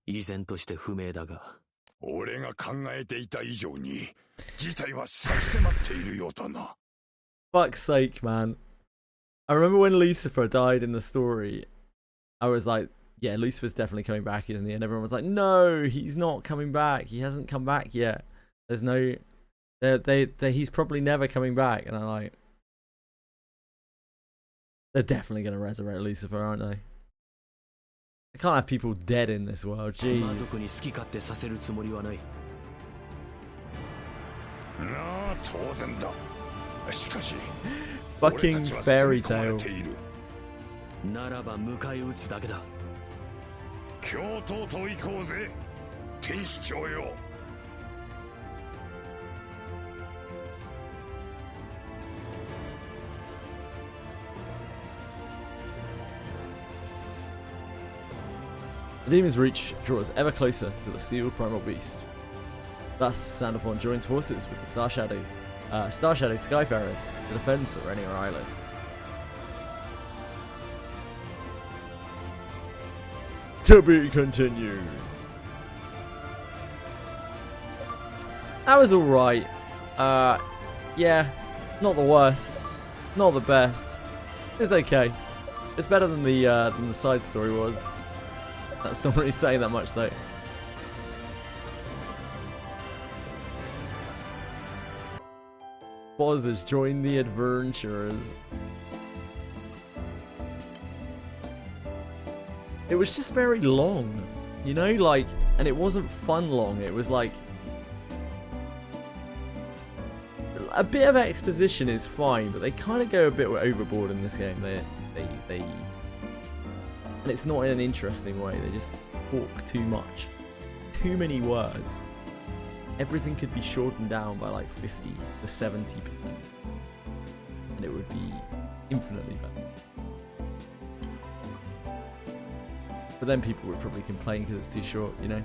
依然として不明だが、俺が考えていた以上に事態は差し迫っているようだな。Fuck's sake, man. I remember when Lucifer died in the story, I was like, yeah, Lucifer's definitely coming back, isn't he? And everyone was like, no, he's not coming back. He hasn't come back yet. There's no... he's probably never coming back. And I'm like... They're definitely going to resurrect Lucifer, aren't they? They can't have people dead in this world, jeez. Fucking fairy tale. ならば迎え撃つだけだ。京都と行こうぜ、天使長よ。The demon's reach draws ever closer to the sealed primal beast. Thus, Sandalphon joins forces with the Star Shadow Skyfarers to defend Serenia Island. To be continued. That was alright. Yeah, not the worst, not the best. It's okay. It's better than the side story was. That's not really saying that much though. Boz has joined the adventurers. It was just very long, you know, like, and it wasn't fun long. It was like a bit of exposition is fine, but they kind of go a bit overboard in this game. They and it's not in an interesting way. They just talk too much, too many words. Everything could be shortened down by like 50 to 70%, and it would be infinitely better. But then people would probably complain because it's too short, you know?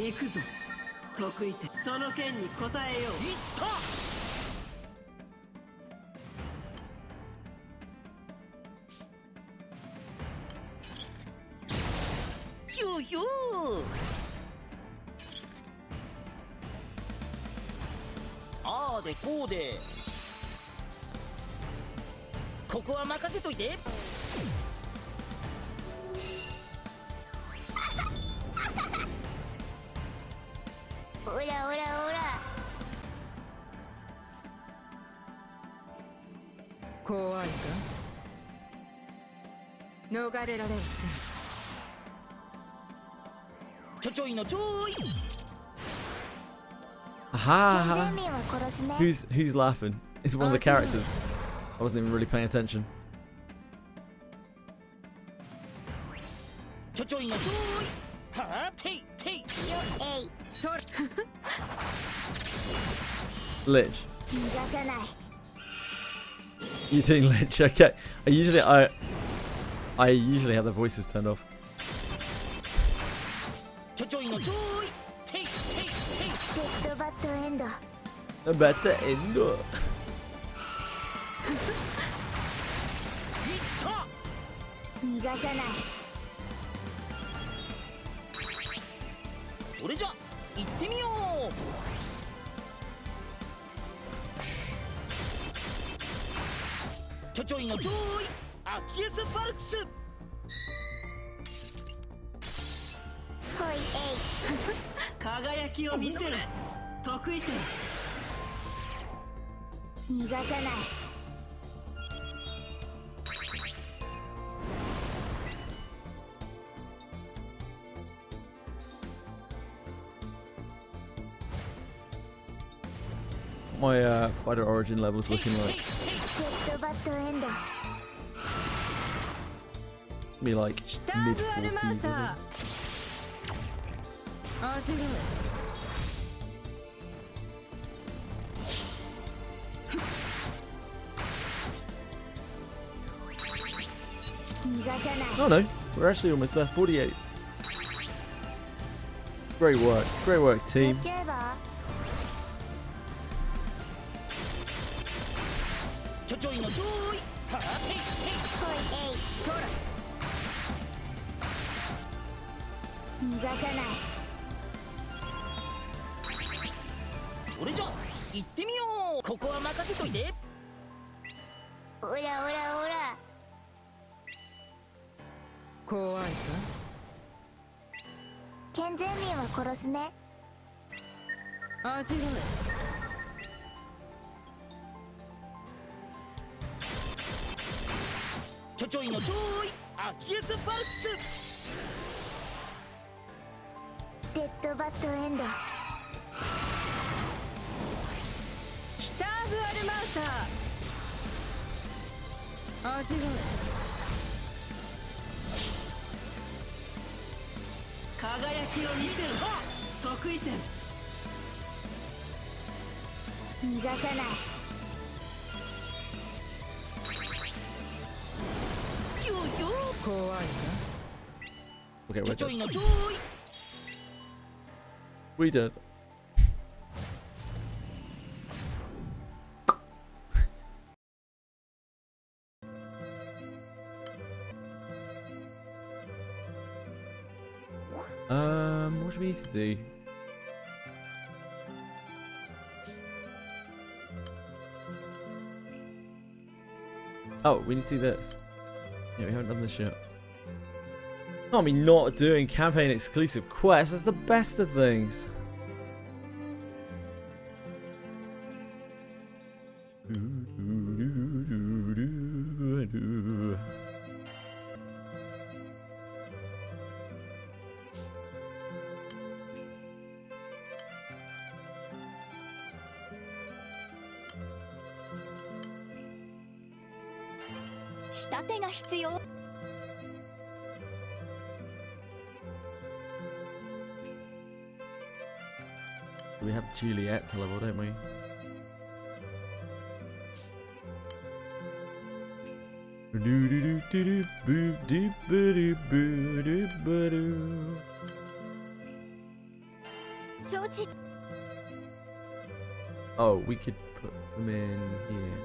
行くぞ、得意点。その件に答えよう。いったひょひょああでこうで、ここは任せといて。オラオラオラ。怖いか？逃れられません。ちょいのちょい。Aha! Who's laughing? It's one of the characters. I wasn't even really paying attention. Lich. You doing Lich? Okay. I usually have the voices turned off. A better end. what my fighter origin level's looking like. Me like mid-40s, I think. Oh no, we're actually almost there. 48. Great work, team. Okay, we're dead. We did. What do we need to do? Oh, we need to do this. Yeah, we haven't done this yet. Can't be not doing campaign exclusive quests. That's the best of things. We have Juliet to level, don't we? Oh, we could put them in here.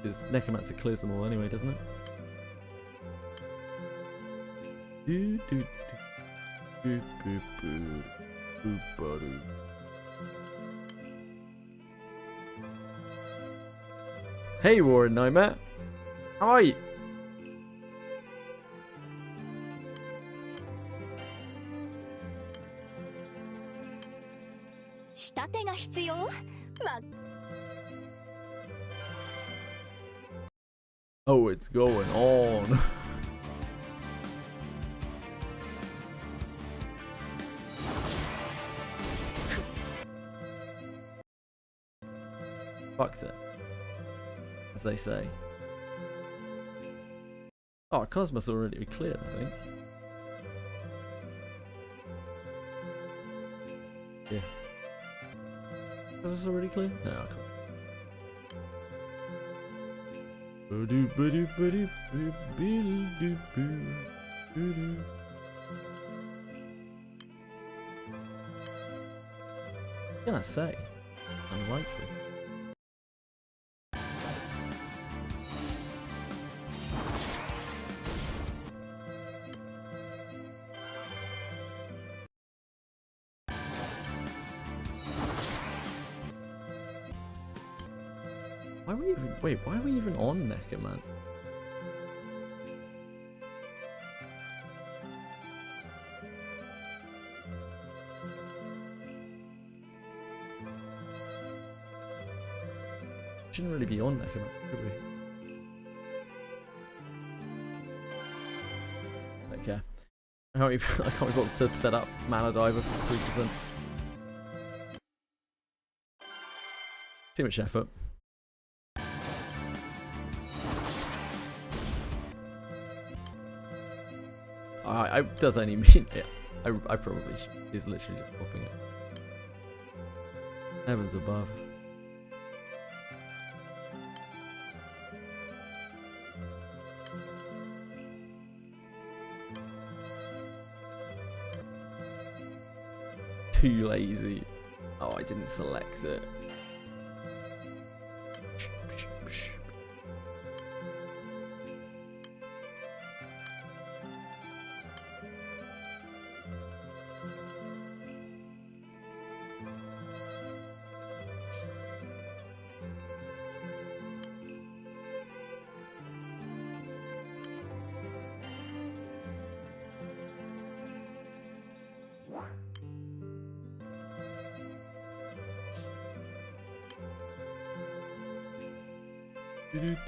Because Necromancer clears them all anyway, doesn't it? Hey Warren Nightmare! How are you? Oh, it's going on. Fucked it. As they say. Oh, Cosmos already cleared, I think. Yeah. Cosmos already cleared? No, I can't. What can I say? Unlikely. Why are we even why are we even on Necromancer? Shouldn't really be on Necromancer, should we? care. I can't be bothered to set up Mana Diver for 3%. Too much effort. It does only mean it. I probably should. He's literally just popping it. Heavens above. Too lazy. Oh, I didn't select it. They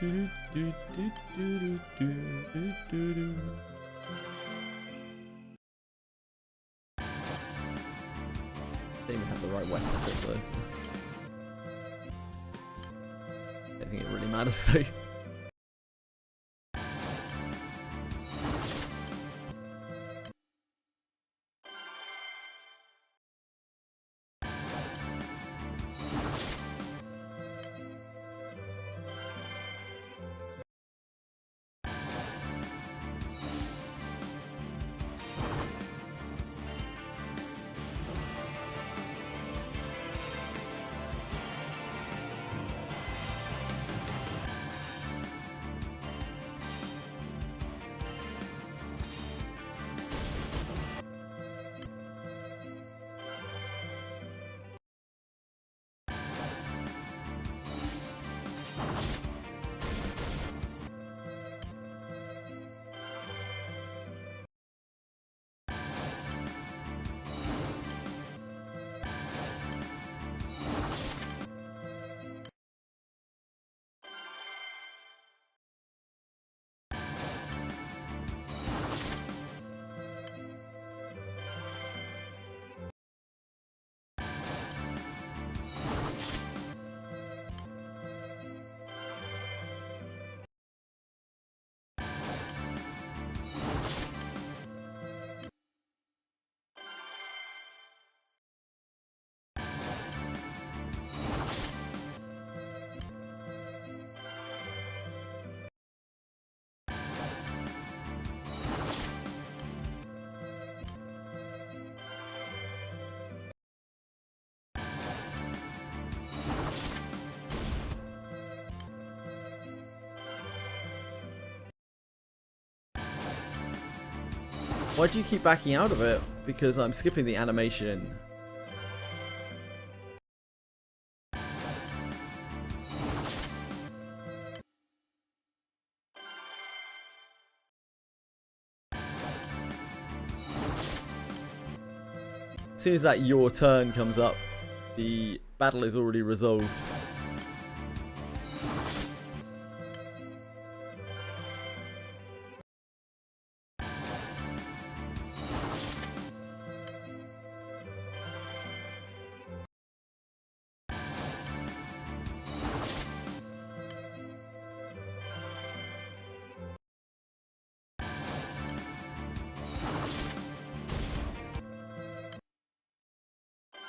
even have the right weapon for this. I don't think it really matters though. Why do you keep backing out of it? Because I'm skipping the animation. As soon as that your turn comes up, the battle is already resolved.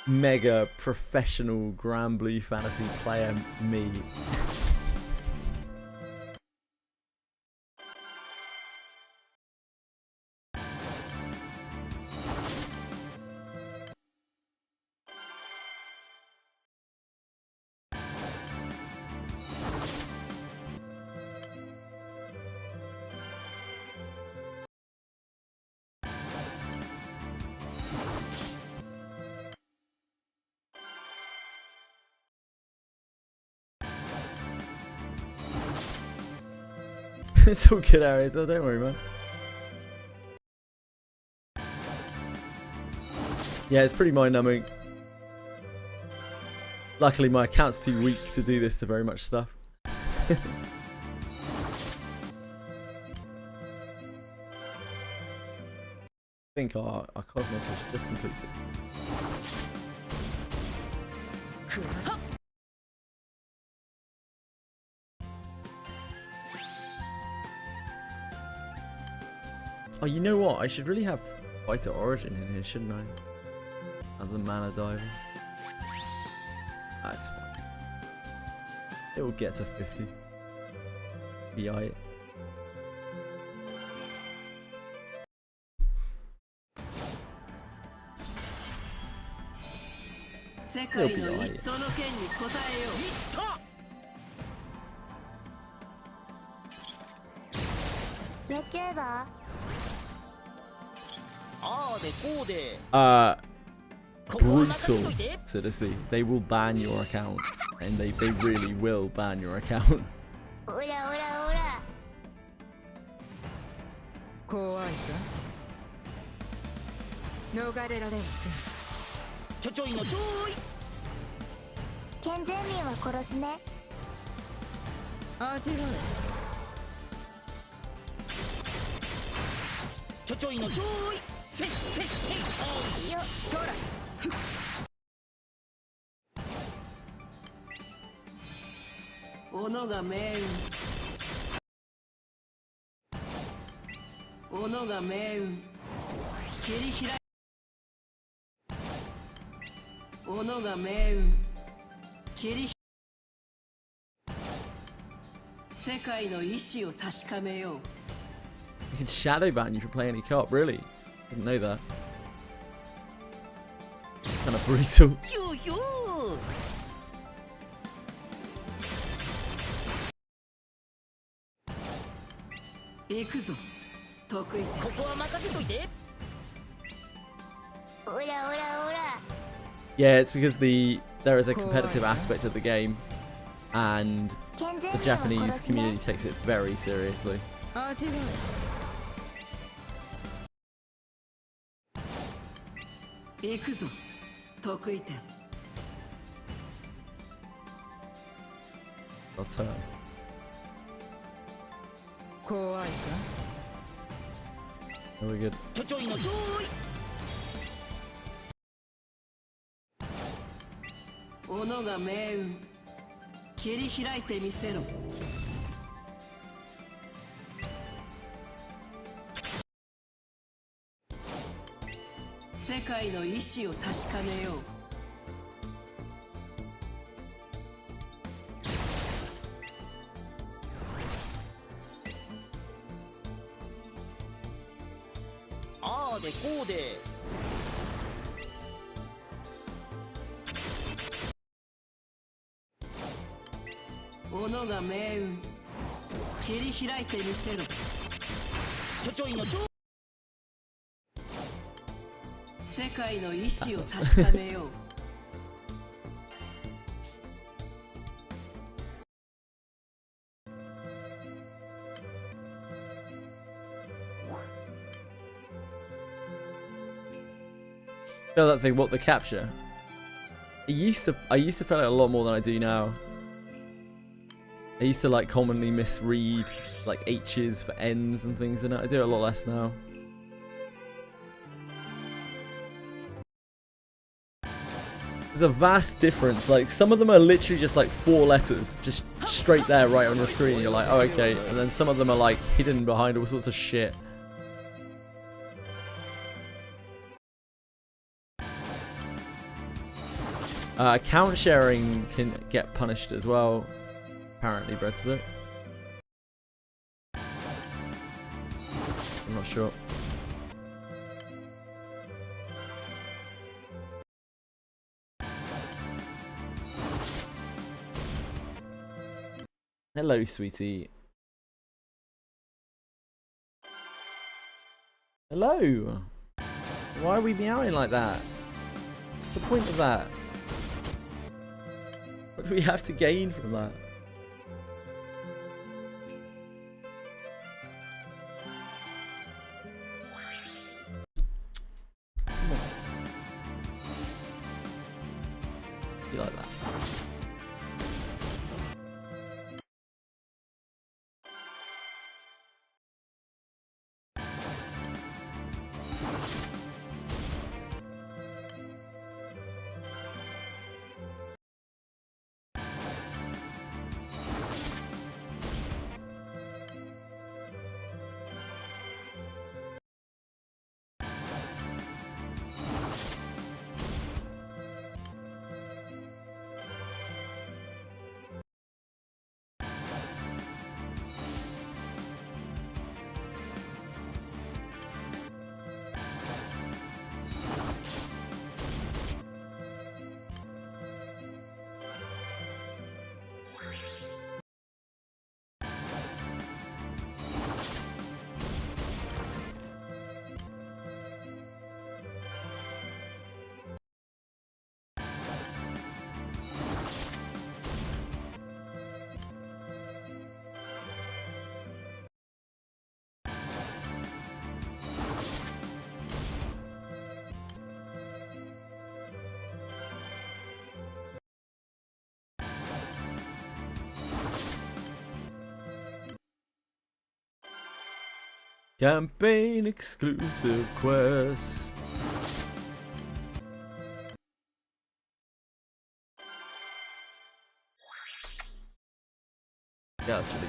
Mega professional Granblue fantasy player me. It's all good, Harry. So don't worry, man. Yeah, it's pretty mind-numbing. Luckily, my account's too weak to do this to very much stuff. It's think our Cosmos is just completed. Oh, you know what? I should really have Fighter Origin in here, shouldn't I? Other than Mana Diver. That's fine. It will get to 50. BI. 世界のその剣に応えよう。YouTuber? Brutal, Citizen. They will ban your account. And they really will ban your account. オラオラオラ。怖いか？逃れられません。ちょいのちょい。健全民は殺すね。味わえ。ちょいのちょい。せっよっ。そら。斧が命運斧が命運切り開い斧が命運切り世界の意志を確かめよう You can shadow ban you for playing any cop, really? Didn't know that. Kind of brutal. Yeah, it's because there is a competitive aspect of the game, and the Japanese community takes it very seriously. I'll turn. 怖いか？ Very good. ちょいのちょい。斧が命運切り開いてみせろ世界の意志を確かめようああでこうで。斧が命運切り開いてみせろちょいのちょい世界の意志を確かめよう Feel that thing, what the capture? I used to feel it a lot more than I do now. I used to like commonly misread like H's for N's and things, and I do it a lot less now. There's a vast difference. Like some of them are literally just like 4 letters, just straight there, right on your screen. You're like, oh okay, and then some of them are like hidden behind all sorts of shit. Account sharing can get punished as well. Apparently, Brexit. I'm not sure. Hello, sweetie. Hello. Why are we meowing like that? What's the point of that? What do we have to gain from that? You like that? Campaign exclusive quest. Yeah, actually.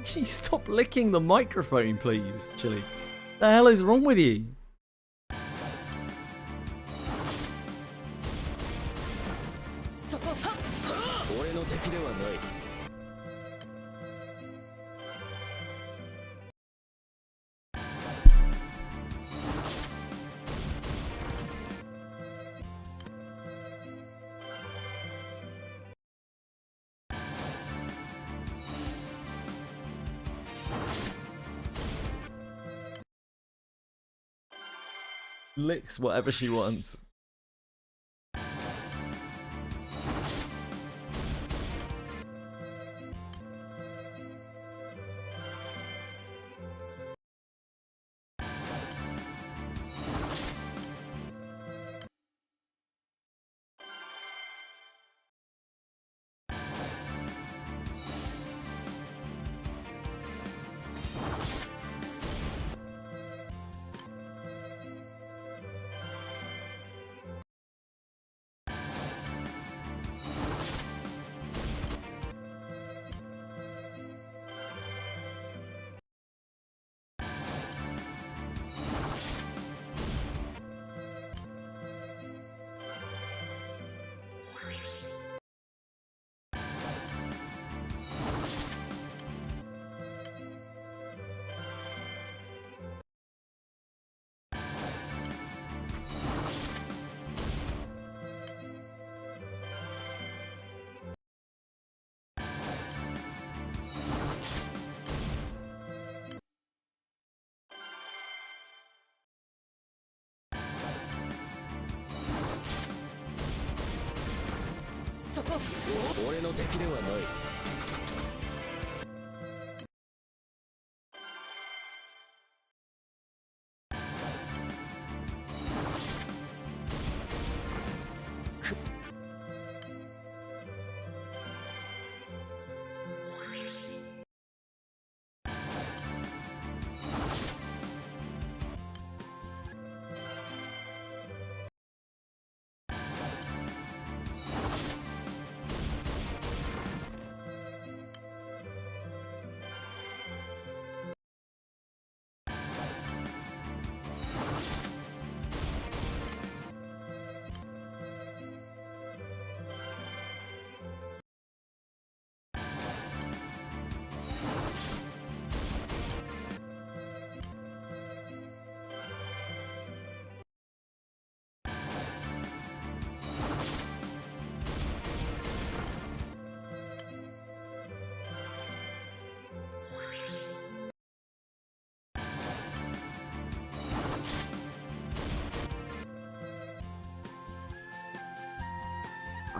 Can you stop licking the microphone, please, Chili? The hell is wrong with you? Licks whatever she wants. 俺の敵ではない。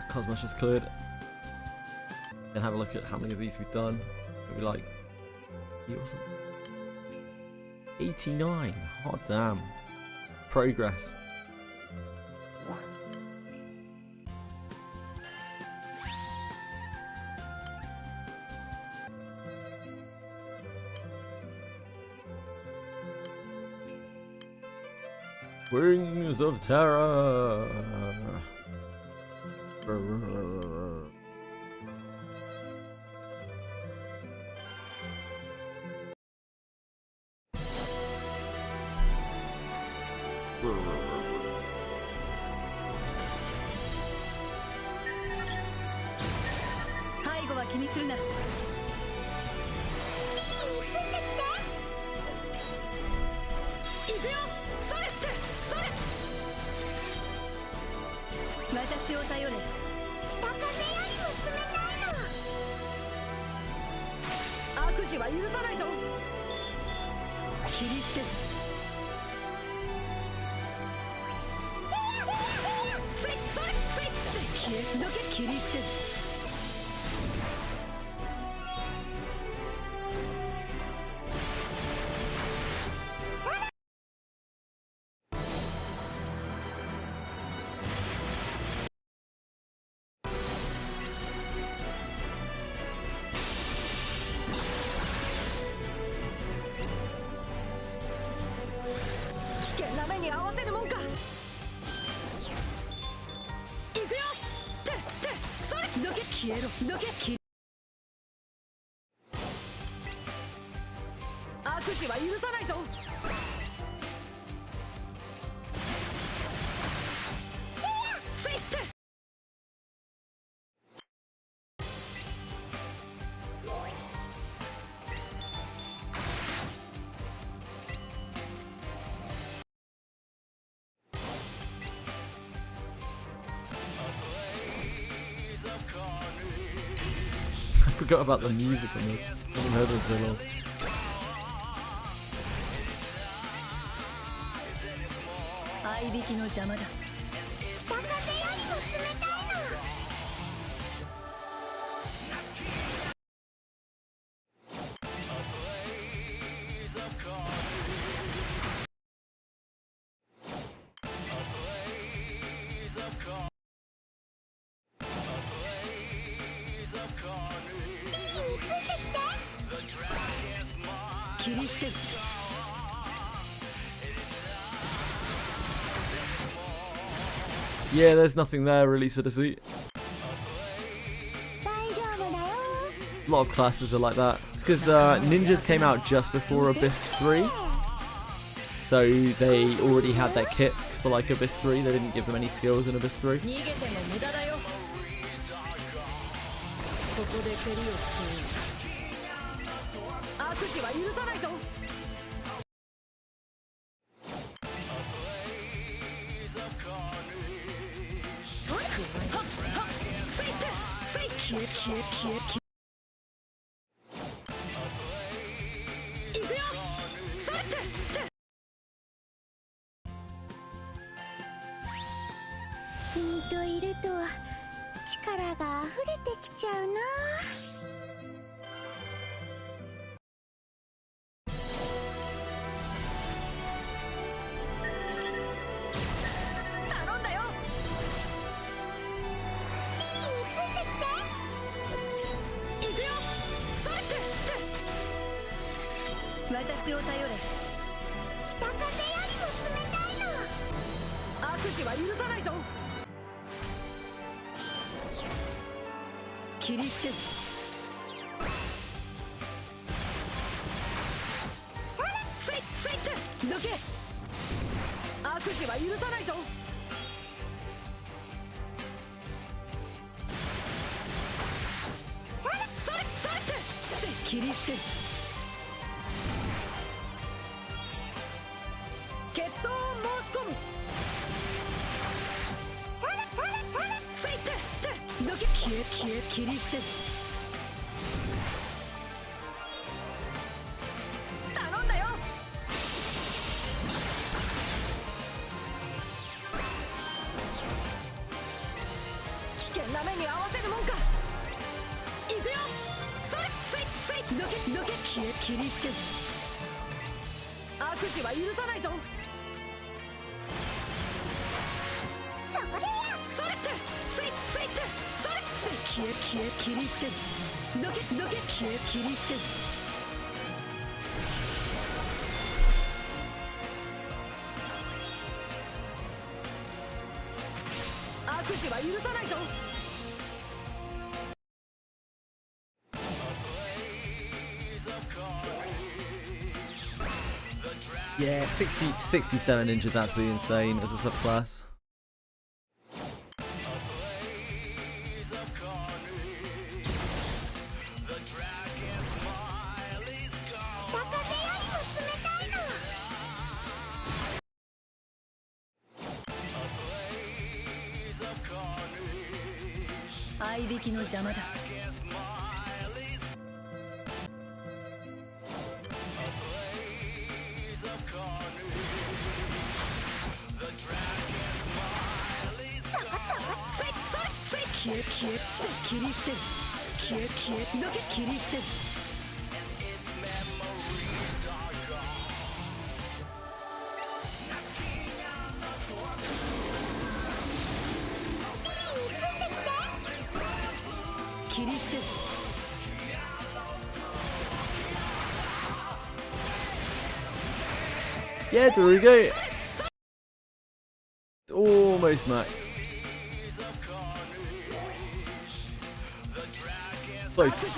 Cosmos just cleared. And have a look at how many of these we've done. Maybe like 89. Hot damn. Progress. Wings of Terror. I forgot about the music on this. I haven't heard it in so long. Yeah, there's nothing there really, so to see. A lot of classes are like that. It's because ninjas came out just before Abyss 3. So they already had their kits for like Abyss 3. They didn't give them any skills in Abyss 3. 力が溢れてきちゃうな。頼んだよ。リリーについてきて。行くよ。それって私を頼れ。北風よりも冷たいの。悪事は許さないぞ。切り捨てる。スイッチどけ。悪事は許さないぞ。それって切り捨てる。決闘を申し込む。それスイッチどけ。切り捨てる。頼んだよ。危険な目に合わせるもんか。行くよ。それスイッチどけ。切り捨てる。悪事は許さないぞ。そこでや。それってスイッチそれ切り捨てる。どけ切り捨てる。悪事は許さないぞ。Yeah, 67 inches, absolutely insane as a subclass.「合いびきの邪魔だ」切り捨てる。切り捨てる。切り捨てる。Yeah, there we go. It's almost max. Close.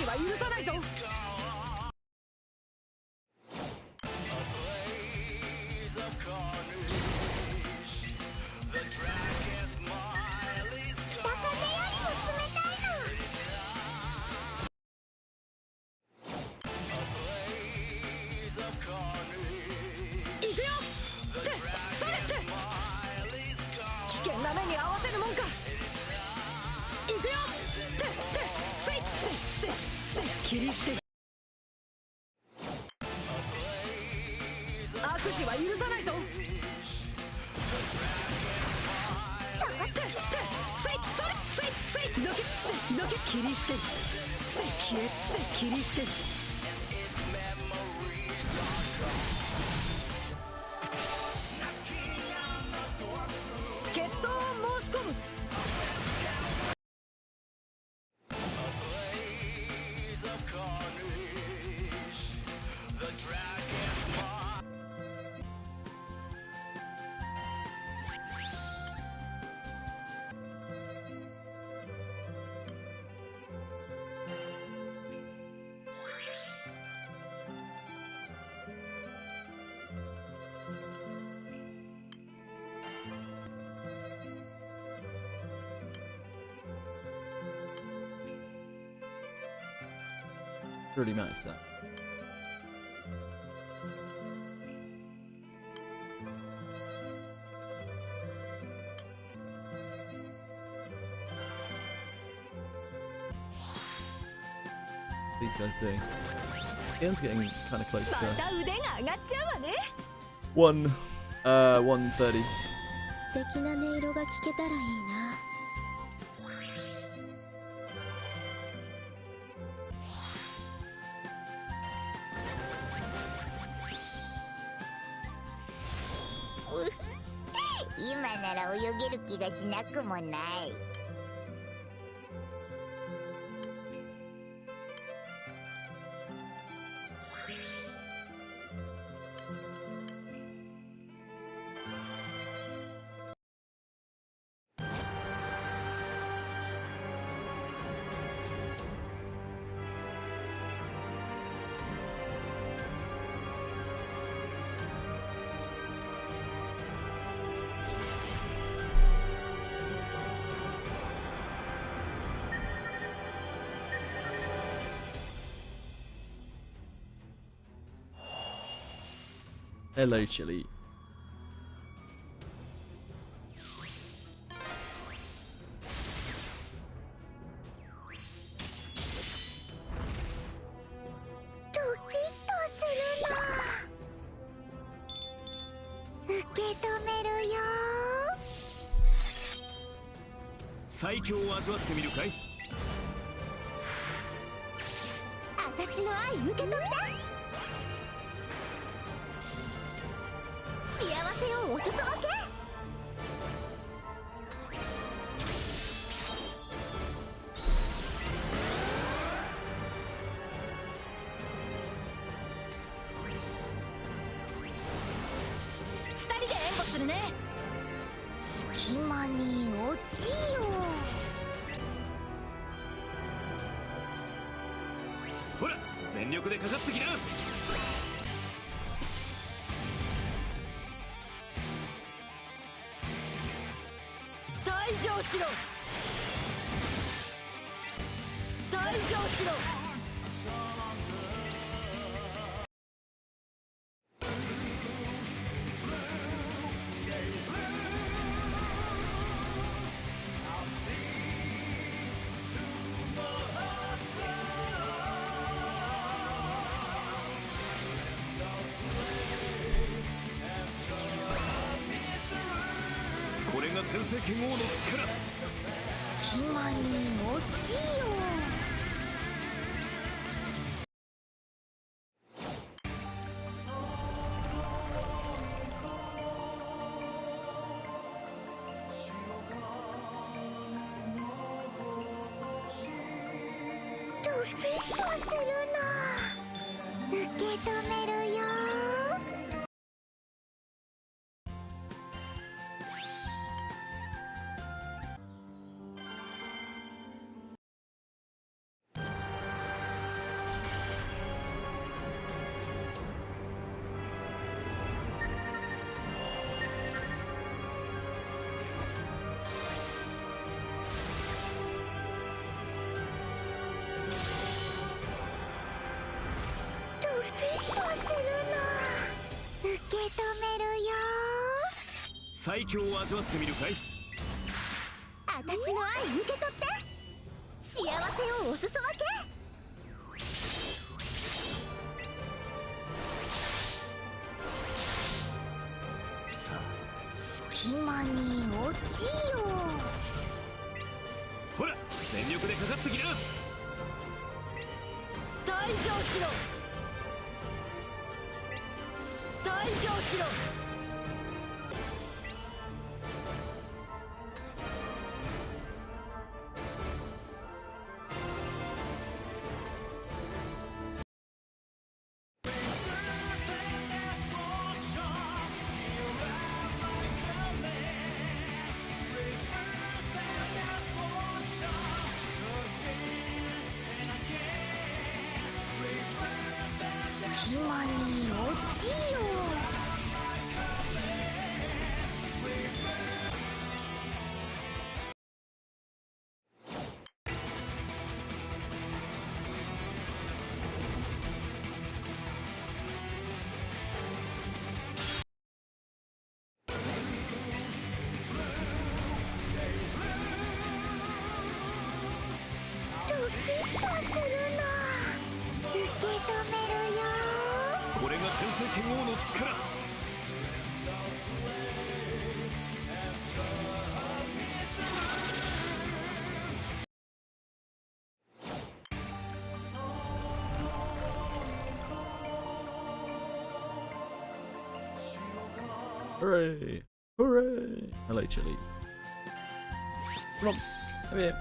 Really nice that. These guys doing? Ian's getting kind of close to 素 130. 敵な音色が聞けたらいいな。今なら泳げる気がしなくもない。Hello, Chili. ドキッとするな。受け止めるよ。最強を味わってみるかい？私の愛受け取って。幸せをお裾分け。二人で援護するね。隙間に落ちよ。ほら全力でかかってきな。退場しろ。退場しろ。これが天聖剣王の力。隙間に落ちよ。ドキッとするな。受け止めるよ。ドキッとするな。受け止めるよ。最強を味わってみるかい？私の愛受け取って。幸せをお裾分け。さあ隙間に落ちよ。ほら全力でかかってきな。退場しろ。退場しろ。隙間に落ちよ。ドキッとするな。受け止めるよ。これが天聖剣王の力。Hooray! Hooray! Hello, Chili. Come on, come here.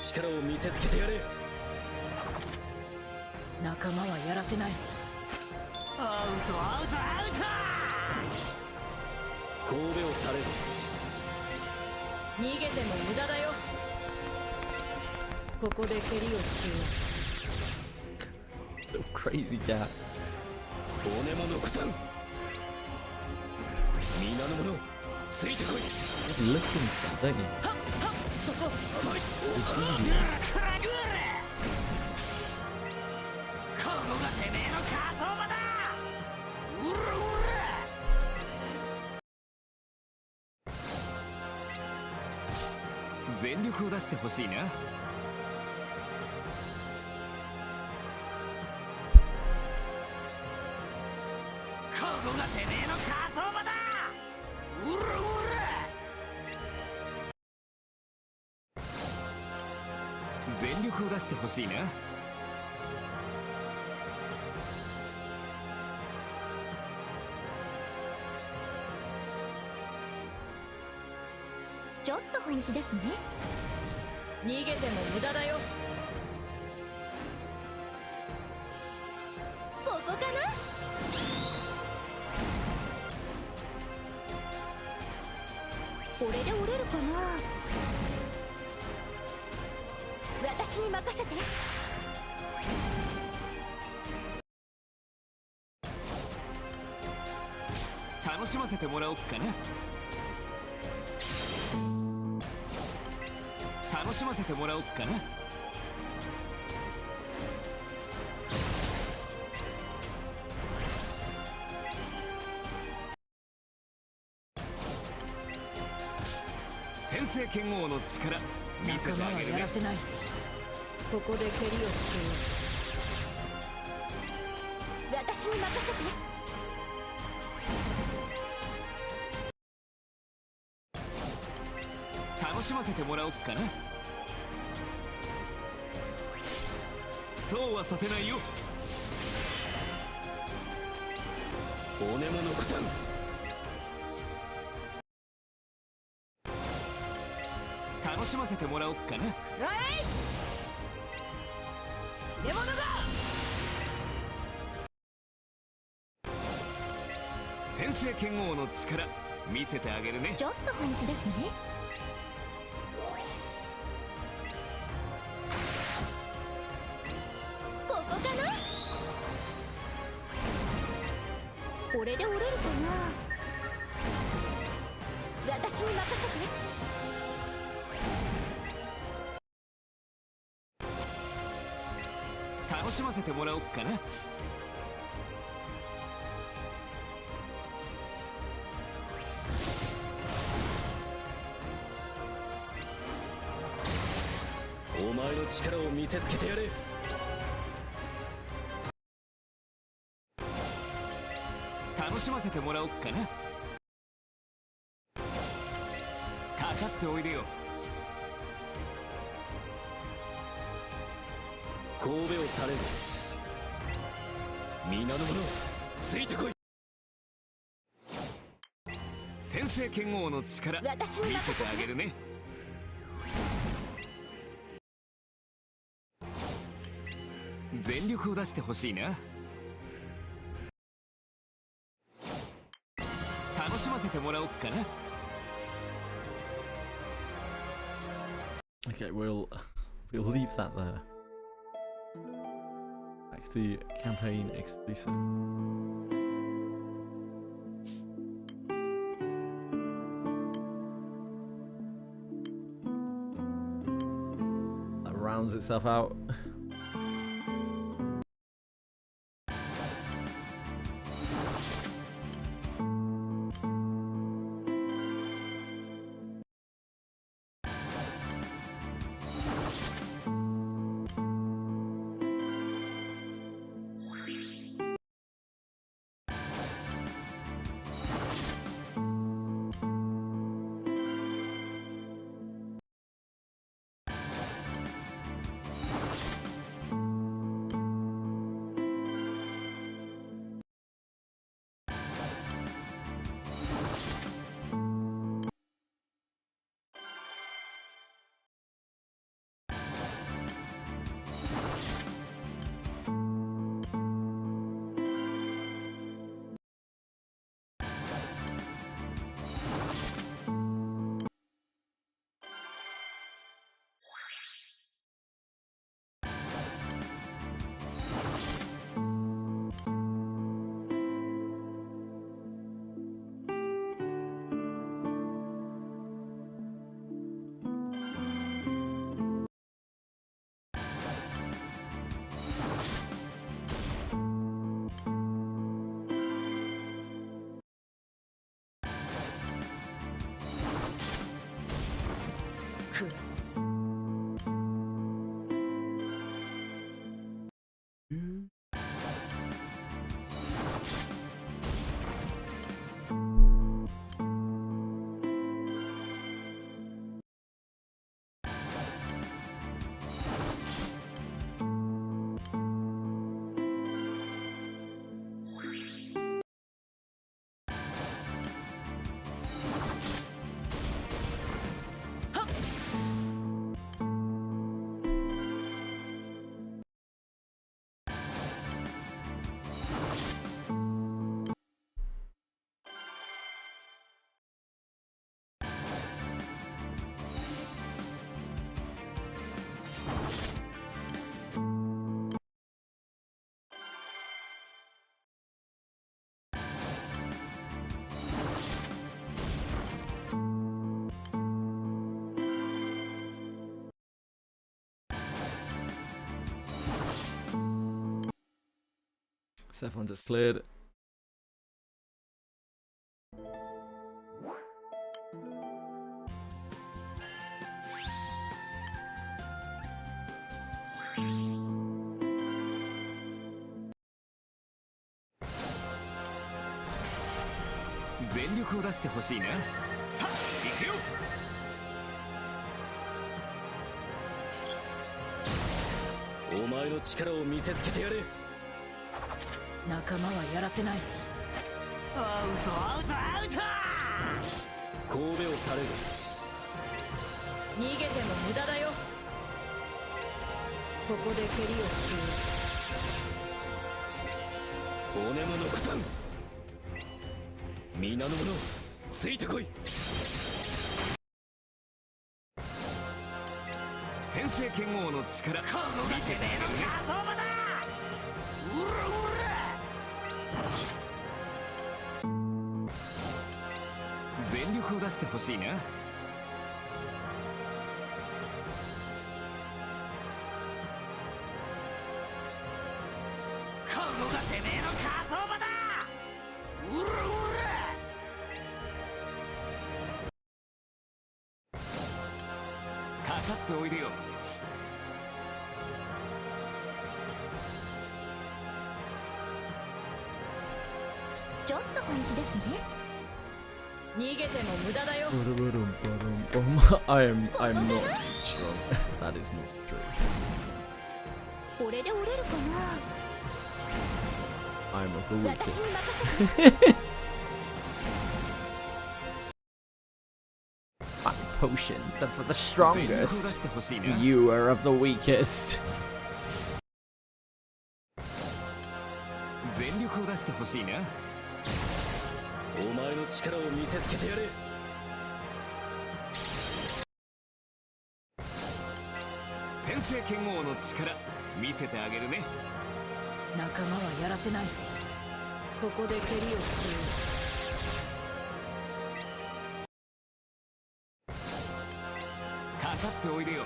力を見せつけてやれ。仲間はやらせない。アウトアウトアウト。神戸を垂れる。逃げても無駄だよ。ここで蹴りをつけよう。Crazy cat。骨も残さん。皆の者ついてこい。Licking stuff, don't you? そこ。甘い。ここがてめえの火葬場だ。うらうら。全力を出してほしいな。ここがてめえの火葬場だ。うらうら。全力を出してほしいな。ちょっと本気ですね。逃げても無駄だよ。ここかな。これで折れるかな。私に任せて。楽しませてもらおうかな。楽しませてもらおうかな。天聖剣王の力見せてあげるね。仲間はやらせない。ここで蹴りをつけよう。私に任せて。楽しませてもらおうかな。そうはさせないよ。骨も残さん。楽しませてもらおうかな。う。死ね者だ。天聖剣王の力見せてあげるね。ちょっと本気ですね。ここかな。これで折れるかな。私に任せて。楽しませてもらおうかな。お前の力を見せつけてやれ。楽しませてもらおうかな。かかっておいでよ。神戸を垂れる。皆の者ついてこい。天聖剣王の力見せてあげるね。全力を出してほしいな。楽しませてもらおうかな。Okay, we'll leave that there. Back to campaign exclusive. That rounds itself out. So everyone just cleared.仲間はやらせない。アウトアウトアウト。神戸を垂れる。逃げても無駄だよ。ここで蹴りをつ骨も残さん。皆の者ついてこい。天聖剣王の力見せてやるね。全力を出してほしいな。ここがてめえの火葬場だ。うらうかかっておいでよ。ちょっと本気ですね。逃げても無駄だよ。I'm not strong. That is not true. これで折れるかな。 I'm of the 私 weakest. に任せて。My potions are for the strongest. You are of the weakest. 全力を出してほしいな。お前の力を見せつけてやれ。天聖剣王の力見せてあげるね。仲間はやらせない。ここで蹴りをつける。かかっておいでよ。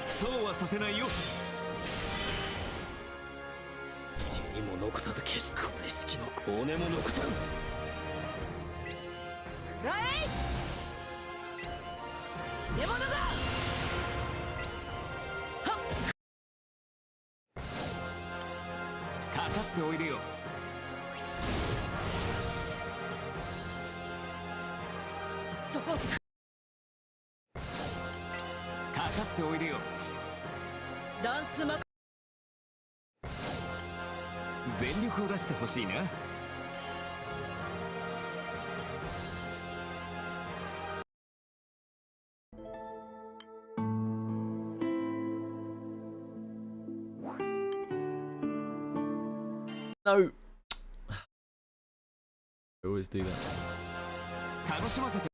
そうはさせないよ。血にも残さず消し、これ式の骨も残さん。死ね者だ。かかっておいでよ。そこ。かかっておいでよ。ダンスマ全力を出してほしいな。No. I always do that. 楽しませて。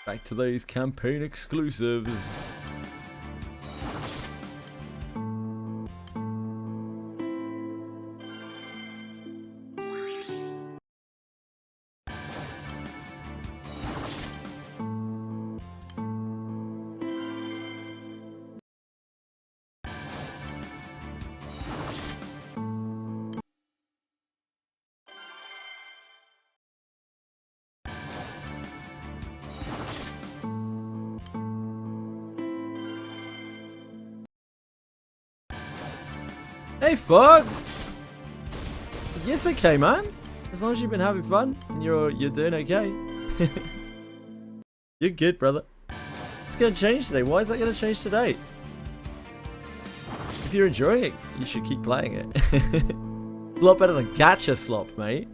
Back to those campaign exclusives. Hey, Fox! Yes, okay, man. As long as you've been having fun and you're doing okay. You're good, brother. It's gonna change today. Why is that gonna change today? If you're enjoying it, you should keep playing it. A lot better than gacha slop, mate.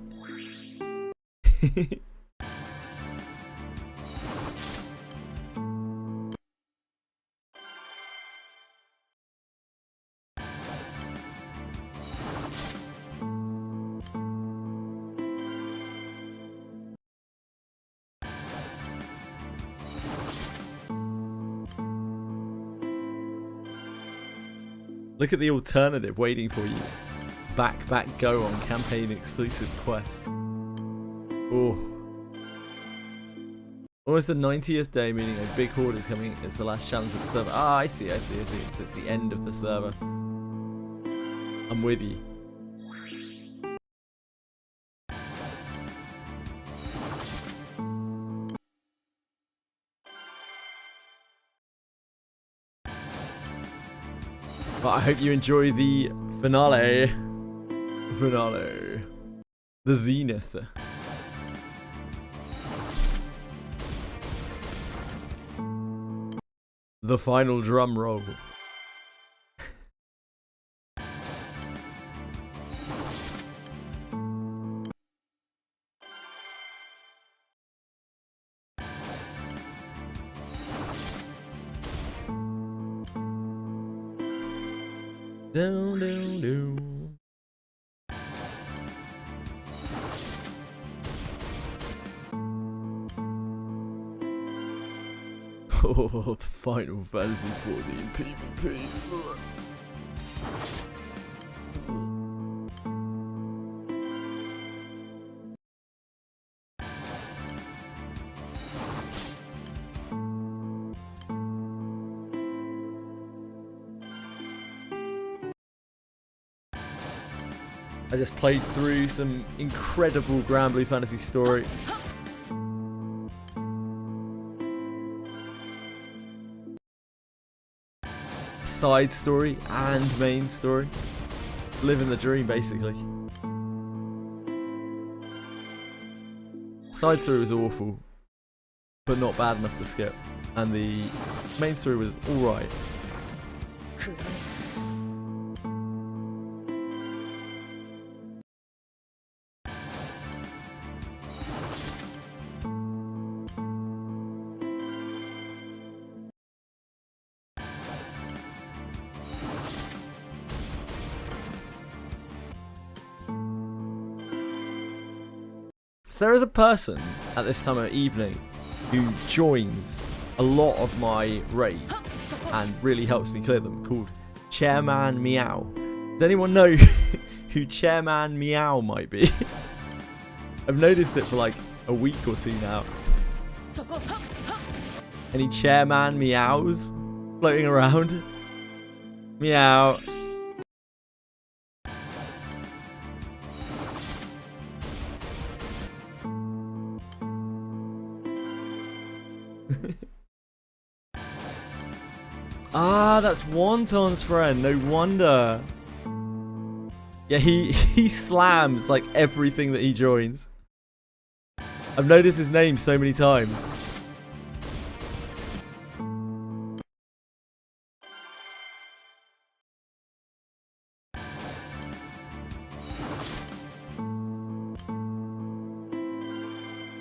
Look at the alternative waiting for you. Back, go on campaign exclusive quest. Oh. Almost the 90th day, meaning a big horde is coming. It's the last challenge of the server. Ah, I see. So it's the end of the server. I'm with you. But I hope you enjoy the finale. The zenith. The final drum roll. Down. Oh, Final Fantasy 14 PvP. I just played through some incredible Granblue fantasy story. Side story and main story. Living the dream, basically. Side story was awful, but not bad enough to skip. And the main story was alright. So there is a person at this time of evening who joins a lot of my raids and really helps me clear them, called Chairman Meow. Does anyone know who Chairman Meow might be? I've noticed it for like a week or two now. Any Chairman Meows floating around? Meow. Ah, that's Wonton's friend. No wonder. Yeah, he slams like everything that he joins. I've noticed his name so many times.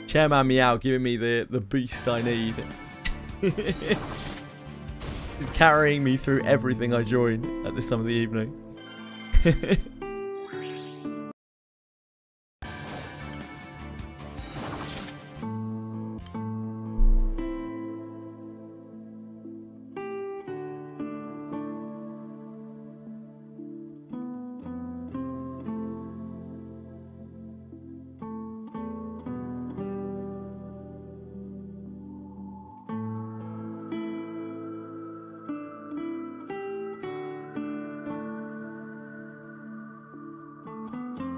Chairman Meow giving me the boost I need. He's carrying me through everything I join at this time of the evening.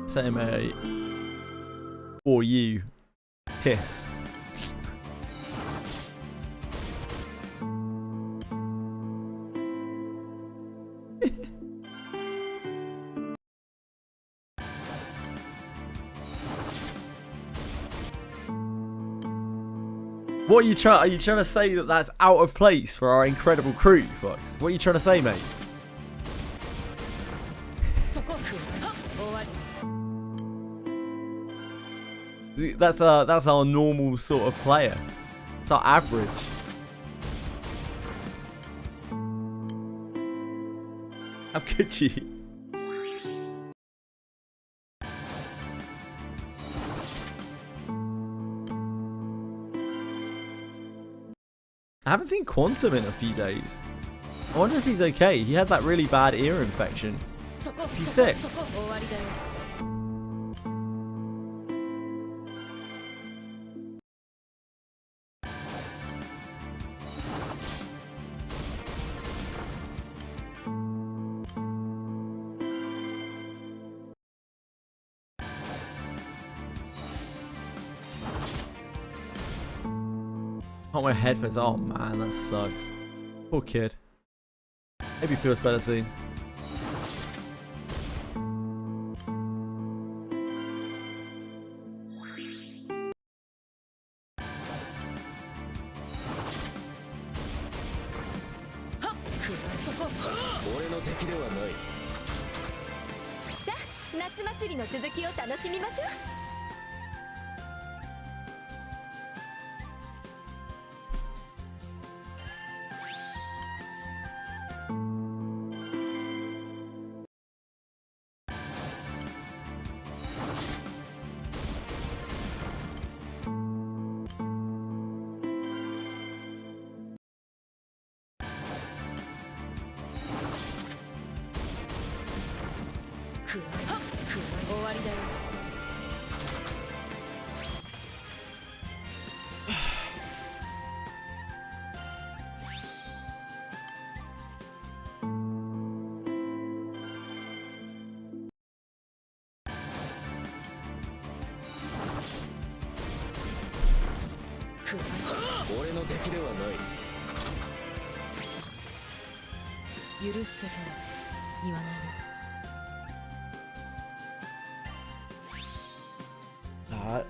Same a or you kiss. What are you trying? Are you trying to say that that's out of place for our incredible crew, Fox? What are you trying to say, mate? That's our normal sort of player. It's our average. How could you? I haven't seen Quantum in a few days. I wonder if he's okay. He had that really bad ear infection. Is he sick? Can't wear headphones. Oh man, that sucks. Poor kid. Maybe he feels better soon.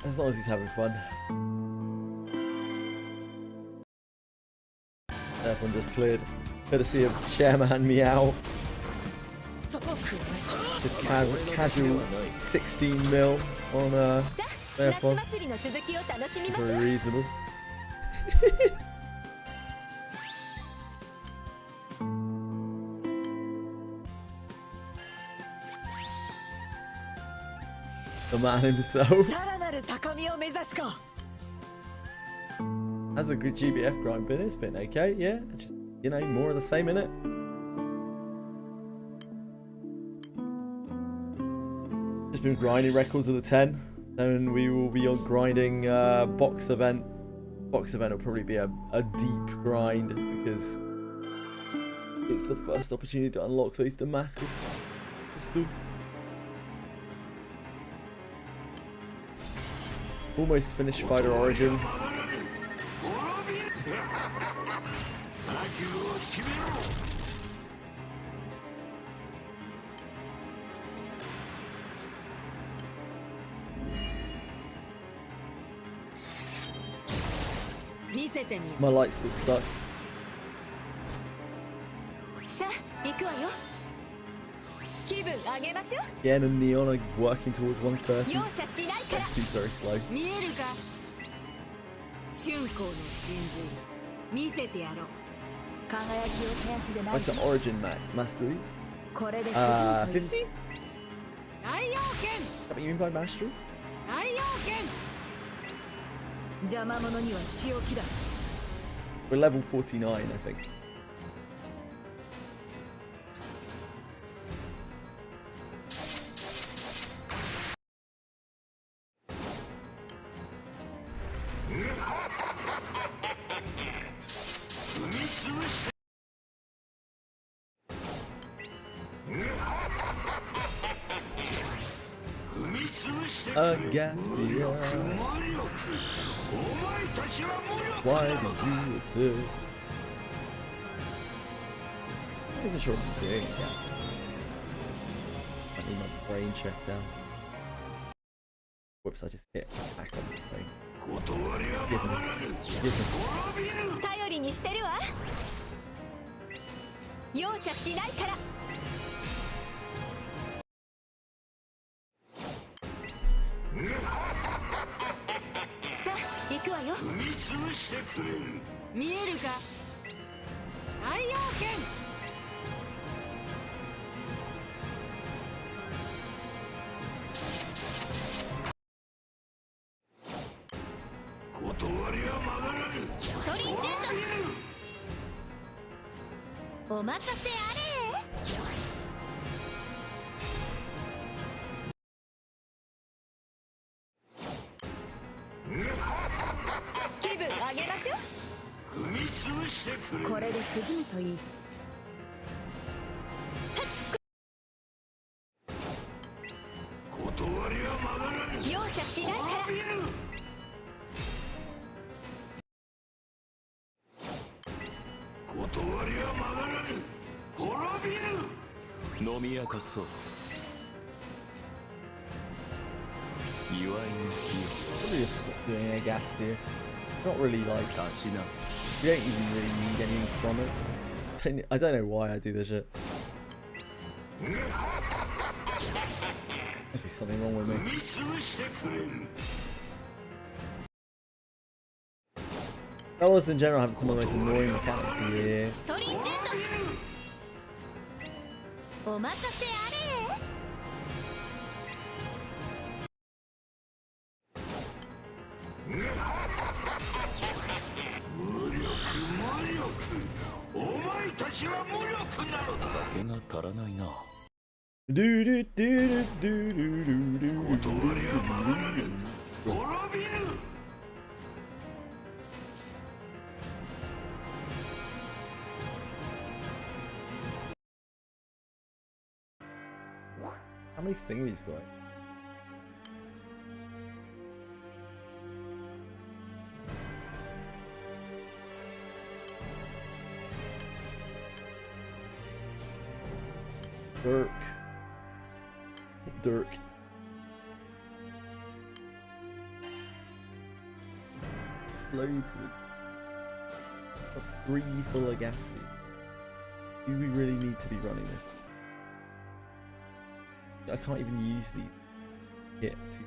As long as he's having fun. Everyone just cleared. Courtesy of Chairman Meow. The casual 16 mil on their phone. Very reasonable. The man himself. Has a good GBF grind been? It's been okay, yeah. Just, you know, more of the same in it. Just been grinding records of the 10. Then we will be on grinding box event. Box event will probably be a deep grind because it's the first opportunity to unlock these Damascus pistols. Almost finished Fighter Origin. My light still sucks. Yen and Neon are working towards 130. XP's very slow. Went to Origin Masteries. 50? Is that what you mean by Mastery? We're level 49, I think. Agastia, why do you exist? I'm not even sure what I'm doing yet. I need my brain checked out. Whoops, I just hit attack on the thing. お任せあれ。気分上げましょう。踏み潰してくれ。これで進むといい。断りは曲がらぬ。容赦しないから。滅びぬ。断りは曲がらぬ。滅びぬ。飲み明かそう。祝いの日。 Probably just stop doing a gas steer. Not really like. You don't even really need anything from it. I don't know why I do this shit. There'd be something wrong with me. Colors in general have some of the most annoying mechanics in the year. お任せあれ。お前たちは無力なのだ。酒が足らないな。ドゥルドゥルドゥルドゥル断りは曲がらぬ。滅びぬ。How many thingies do I? Dirk. Loads of 3 full of gas. Do we really need to be running this? I can't even use the kit to.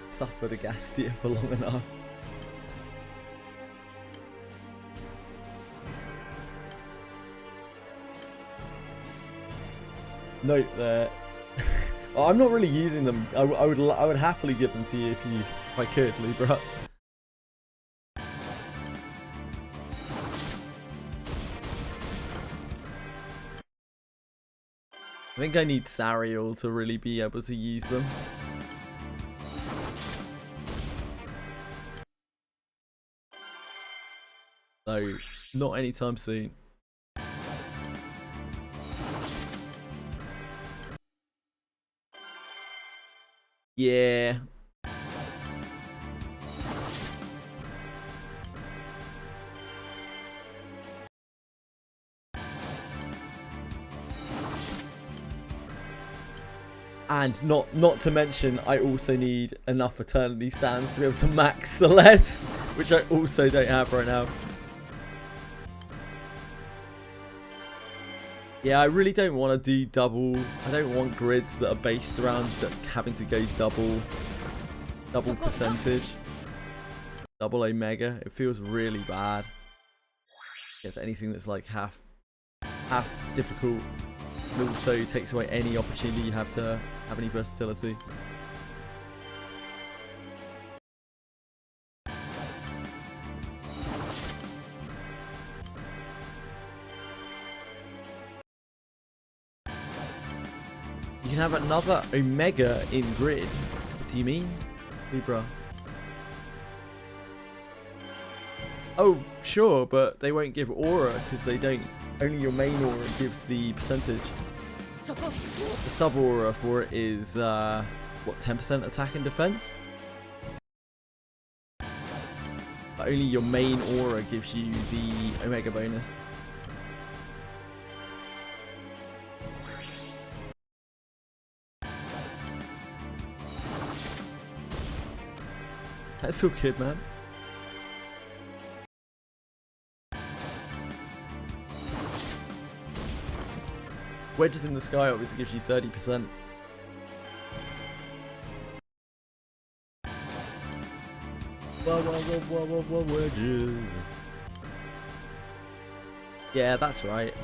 Suffered a gas steer for long enough. Note that well, I'm not really using them. I would happily give them to you if I could, Libra. I think I need Sariel to really be able to use them. So, not anytime soon. Yeah. And not to mention, I also need enough Eternity Sands to be able to max Celeste, which I also don't have right now. Yeah, I really don't want to do double. I don't want grids that are based around having to go double percentage, double Omega. It feels really bad. It's anything that's like half difficult. It also takes away any opportunity you have to have any versatility. You can have another Omega in grid. What do you mean, Libra? Oh, sure, but they won't give aura because they don't. Only your main aura gives the percentage. The sub aura for it is what, 10% attack and defense? But only your main aura gives you the Omega bonus. That's all good, man. Wedges in the sky obviously gives you 30%. Wedges. Yeah, that's right.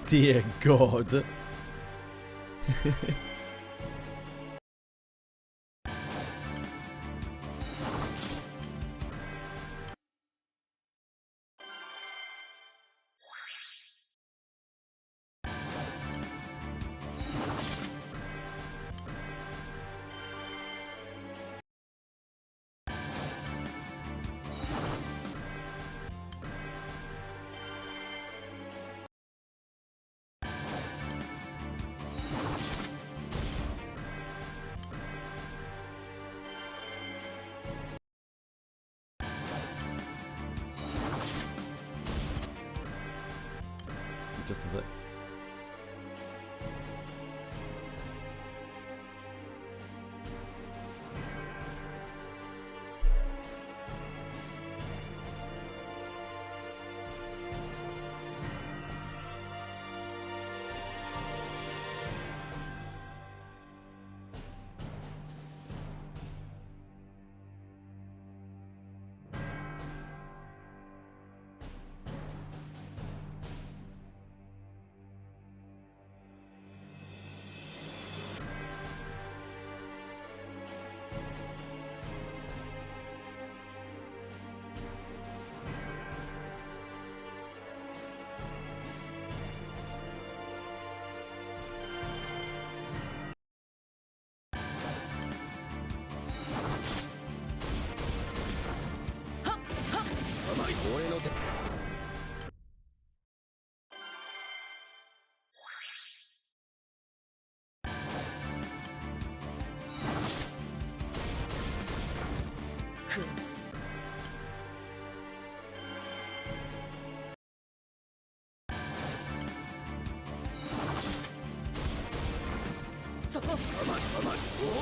Dear God. Just was it.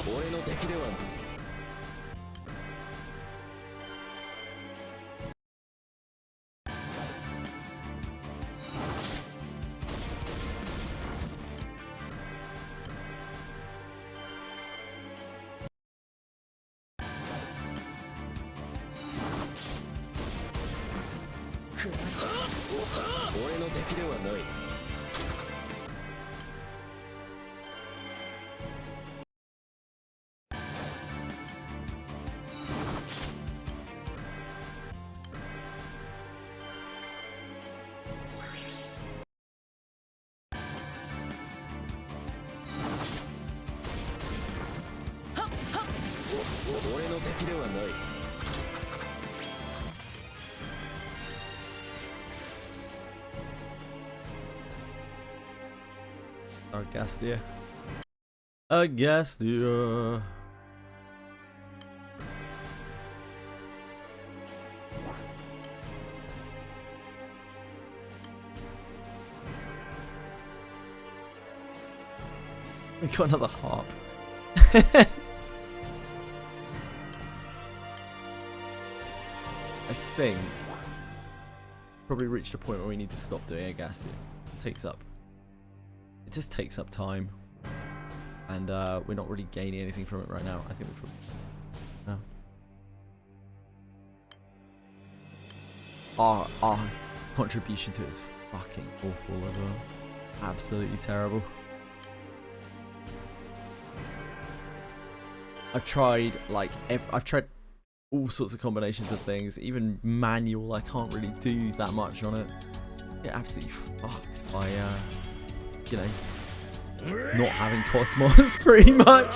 俺の敵ではない。俺の敵ではない。俺の敵ではない。Argastia. Argastia. We got another harp. I think probably reached a point where we need to stop doing Argastia. It just takes up time, and we're not really gaining anything from it right now. I think we probably our contribution to it is fucking awful as well. Absolutely terrible. I've tried I've tried all sorts of combinations of things, even manual. I can't really do that much on it. Get absolutely fucked by you know, not having Cosmos pretty much.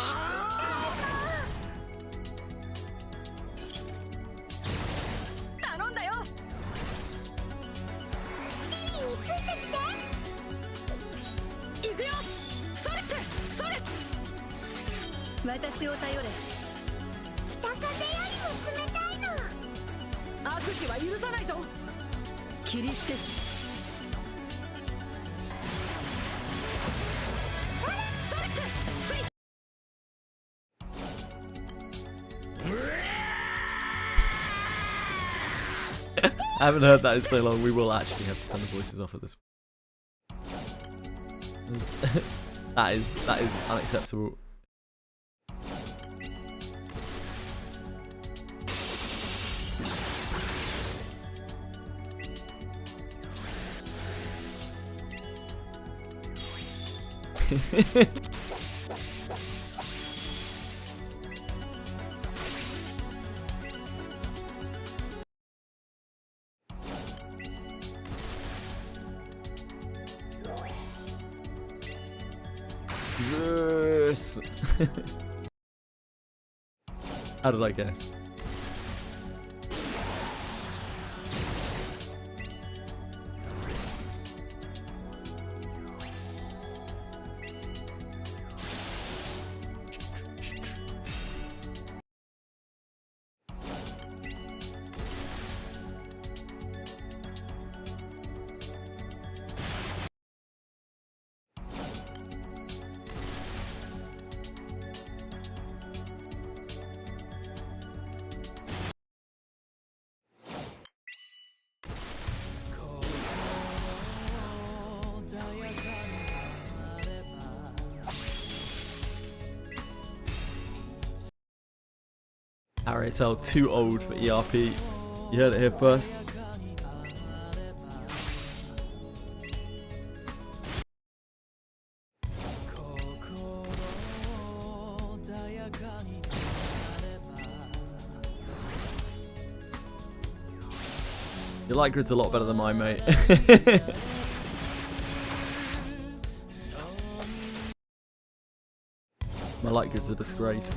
I haven't heard that in so long. We will actually have to turn the voices off at this. That is unacceptable. Yes. How did I guess? Ariatel too old for ERP. You heard it here first. Your light grid's a lot better than mine, mate. My light grid's a disgrace.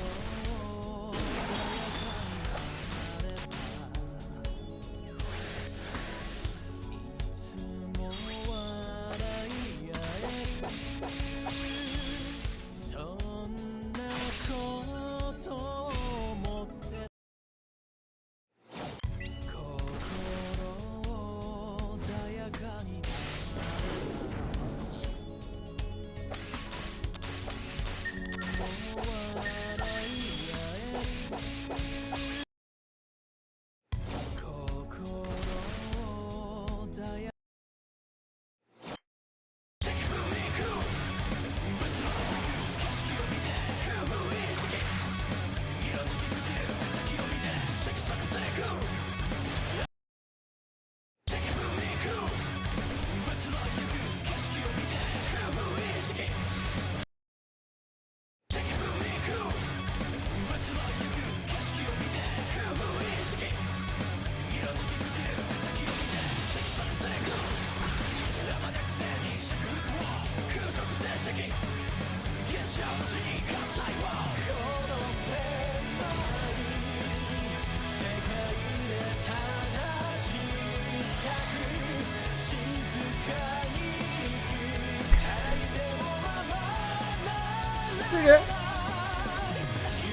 Mugen!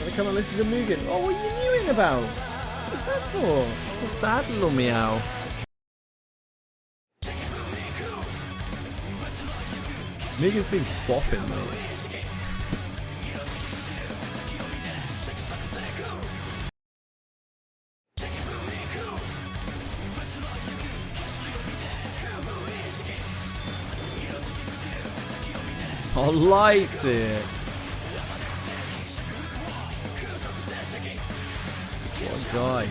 Wanna come and listen to Mugen? Oh, what are you mewing about? What's that for? It's a sad little meow. Mugen seems bopping, mate. Oh, likes it. What a guy.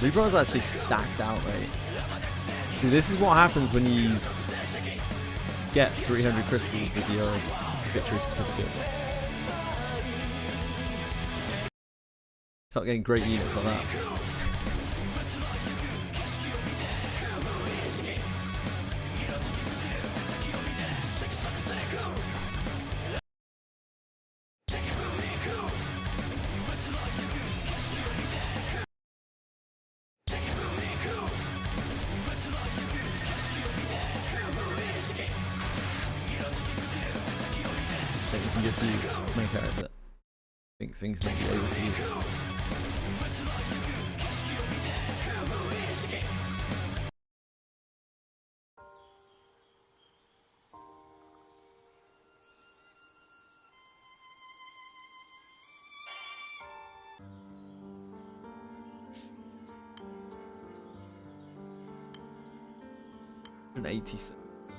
Libron's actually stacked out, mate. Dude, this is what happens when you get 300 crystals with your victory certificate. Start getting great units like that. good for you, main character. I think things may be over for you.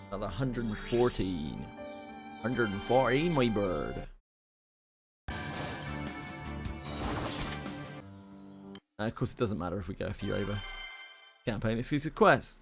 Another 114. 114, my bird. Of course, it doesn't matter if we go a few over. Campaign exclusive quest.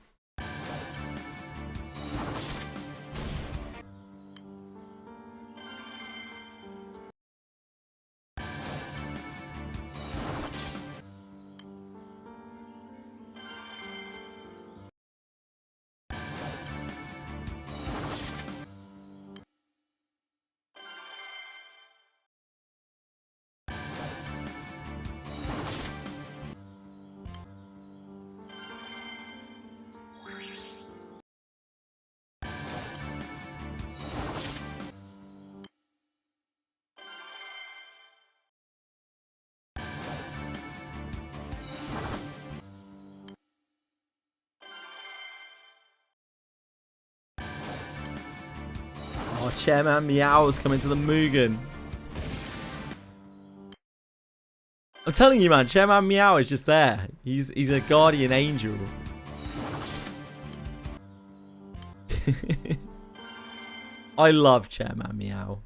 Oh, Chairman Meow is coming to the Mugen. I'm telling you, man, Chairman Meow is just there. He's a guardian angel. I love Chairman Meow.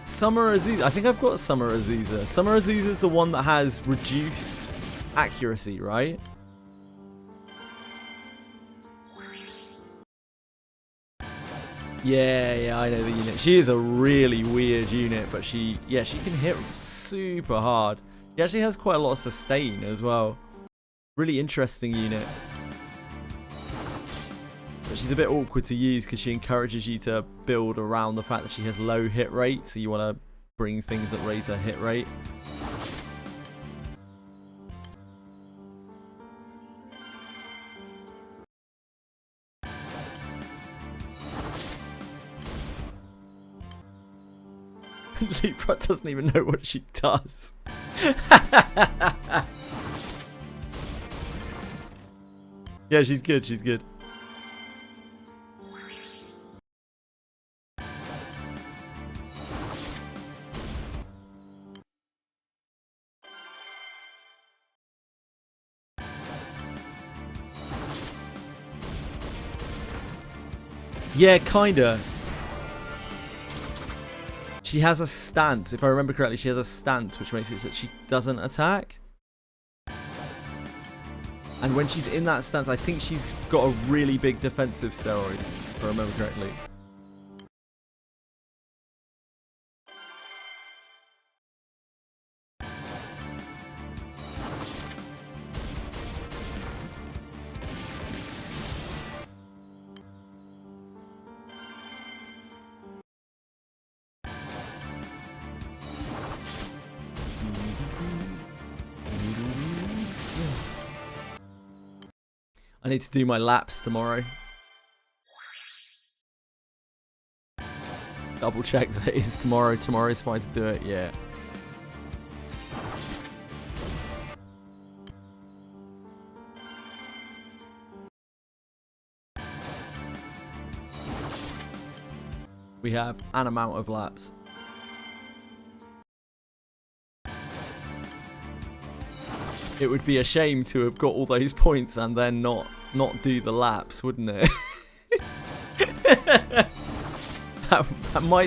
Summer Aziza. I think I've got Summer Aziza. Summer Aziza is the one that has reduced accuracy, right? Yeah, I know the unit. She is a really weird unit, but she can hit super hard. She actually has quite a lot of sustain as well. Really interesting unit. But she's a bit awkward to use because she encourages you to build around the fact that she has low hit rate, so you want to bring things that raise her hit rate. Libra doesn't even know what she does. Yeah, she's good, she's good. Yeah, kinda. She has a stance, if I remember correctly, she has a stance which makes it so that she doesn't attack. And when she's in that stance, I think she's got a really big defensive steroid, if I remember correctly. I need to do my laps tomorrow. Double check that it is tomorrow. Tomorrow's fine to do it, yeah. We have an amount of laps. It would be a shame to have got all those points and then not do the laps, wouldn't it?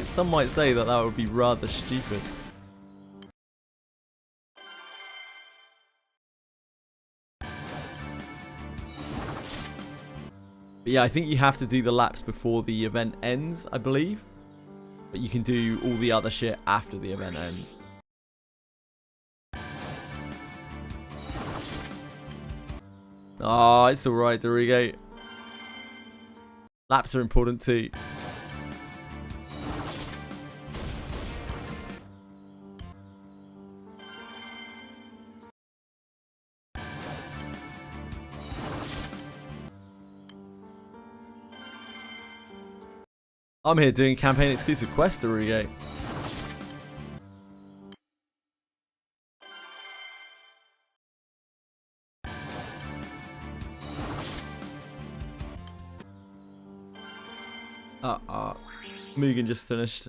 Some might say that would be rather stupid. But yeah, I think you have to do the laps before the event ends, I believe. But you can do all the other shit after the event ends. Oh, it's alright, Dorigo. Laps are important too. I'm here doing campaign exclusive quests, Dorigo. Mugen just finished.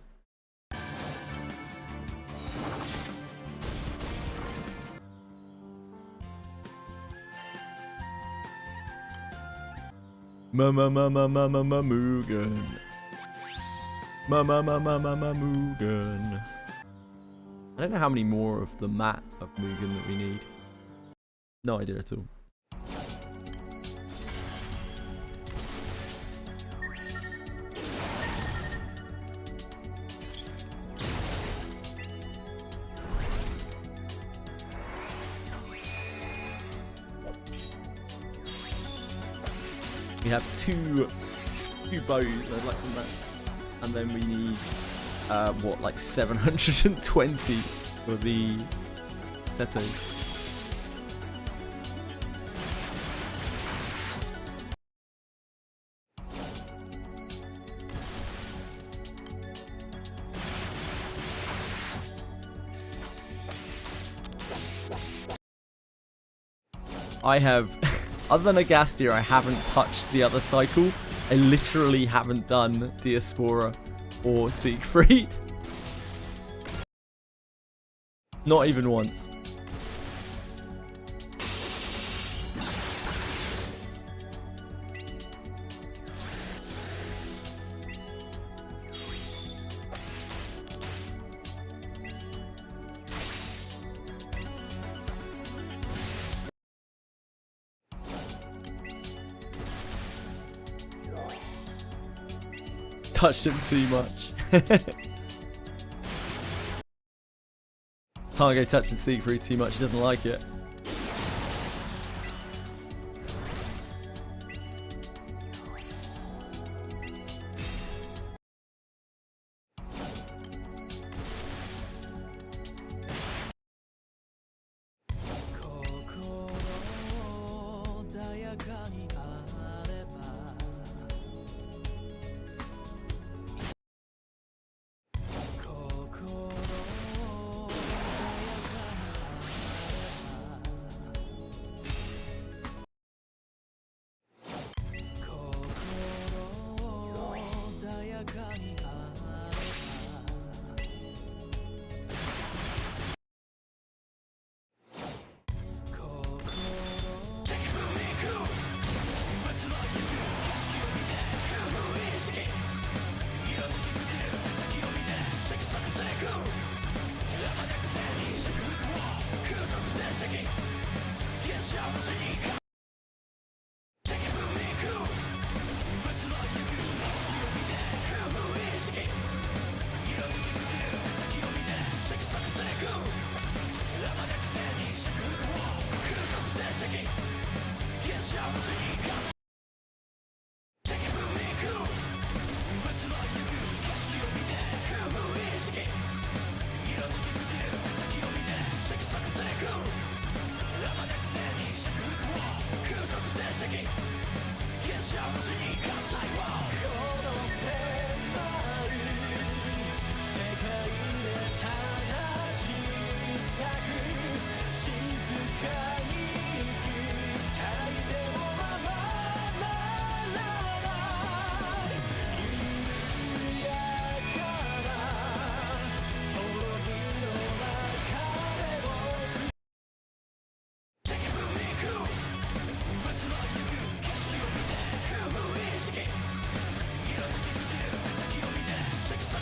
Mugen. Mugen. I don't know how many more of the mat of Mugen that we need. No idea at all. We have two bows I'd like to match, and then we need what, like 720 for the setos. I have, other than Agastia, I haven't touched the other cycle. I literally haven't done Diaspora or Siegfried. Not even once. Touched him too much. Can't go touching Siegfried too much, he doesn't like it.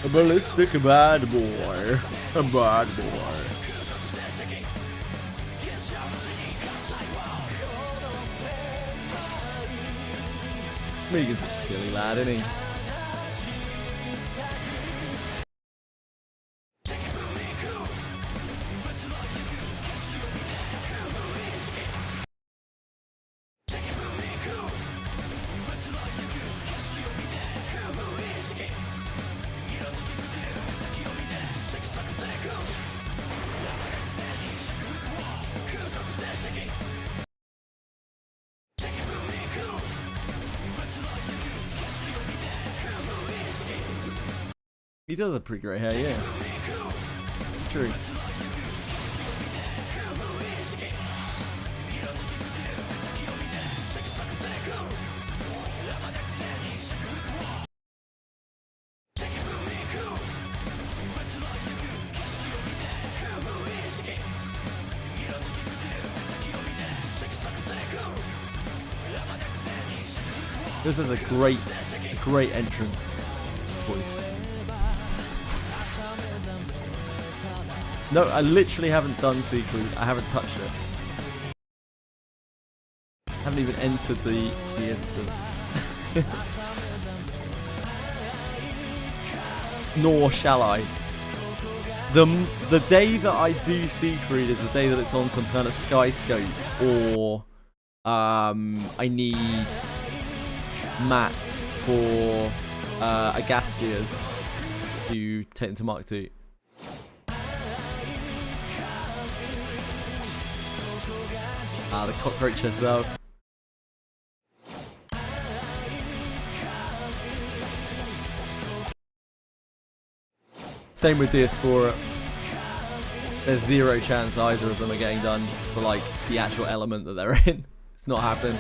A ballistic bad boy. A bad boy. Mugen's a silly lad, isn't he? He does have pretty great hair, yeah. True. This is a great entrance voice. No, I literally haven't done Siegfried. I haven't touched it. I haven't even entered the instance. Nor shall I. The day that I do Siegfried is the day that it's on some kind of skyscope, or I need mats for Agastias to take into Mark 2. Ah, the cockroach herself. Same with Diaspora. There's zero chance either of them are getting done for like the actual element that they're in. It's not happening.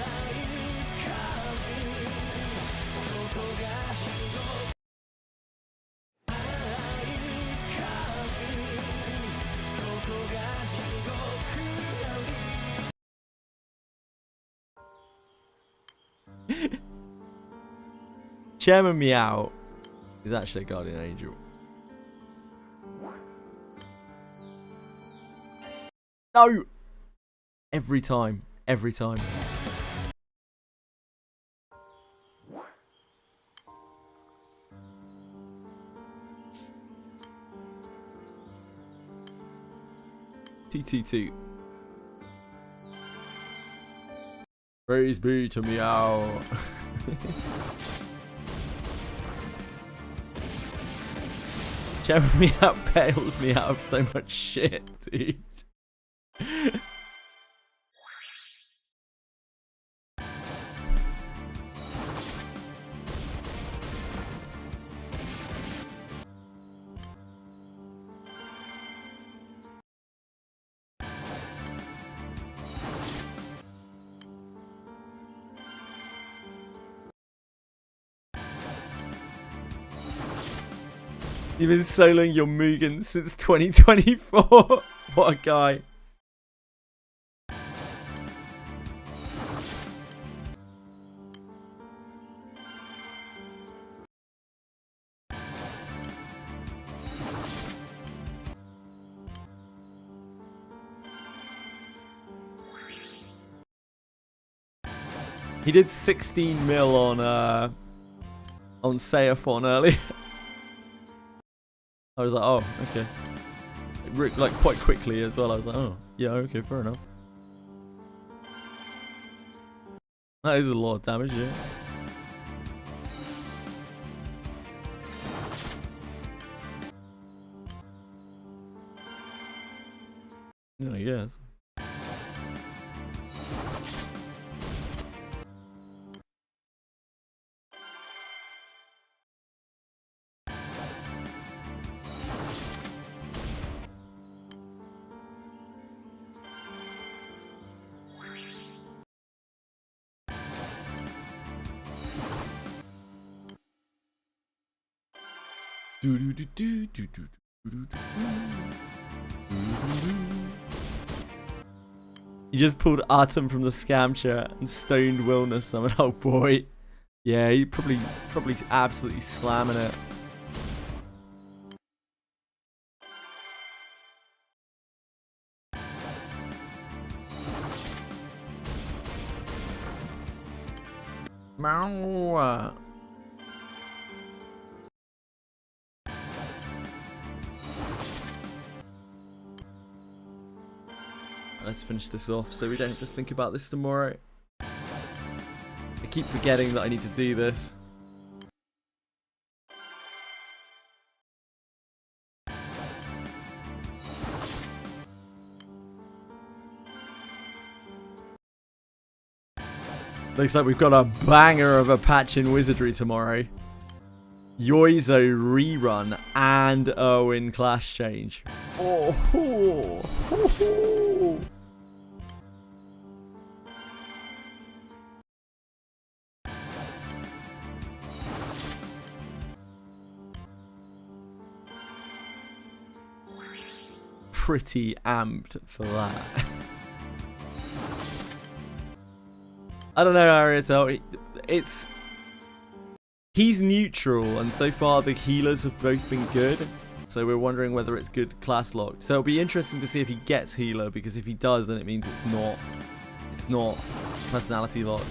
Chairman Meow is actually a guardian angel. No! Every time. Every time. TT2. Praise be to Meow. Chairman Meow bails me out of so much shit, dude. You've been soloing your Mugen since 2024. What a guy. He did 16 mil on Seiphon earlier. I was like, oh, okay. Like quite quickly as well. I was like, oh, yeah, okay, fair enough. That is a lot of damage, yeah. Yeah, I guess. He just pulled Artem from the scam chat and stoned Wilness summon. Oh boy. Yeah, he probably absolutely slamming it. Meow. Let's finish this off so we don't have to think about this tomorrow. I keep forgetting that I need to do this. Looks like we've got a banger of a patch in Wizardry tomorrow. Yoizo rerun and Irwin class change. Oh, ho, ho, ho. Pretty amped for that. I don't know, Ariel. He's neutral, and so far the healers have both been good. So we're wondering whether it's good class locked. So it'll be interesting to see if he gets healer, because if he does, then it means it's not personality locked.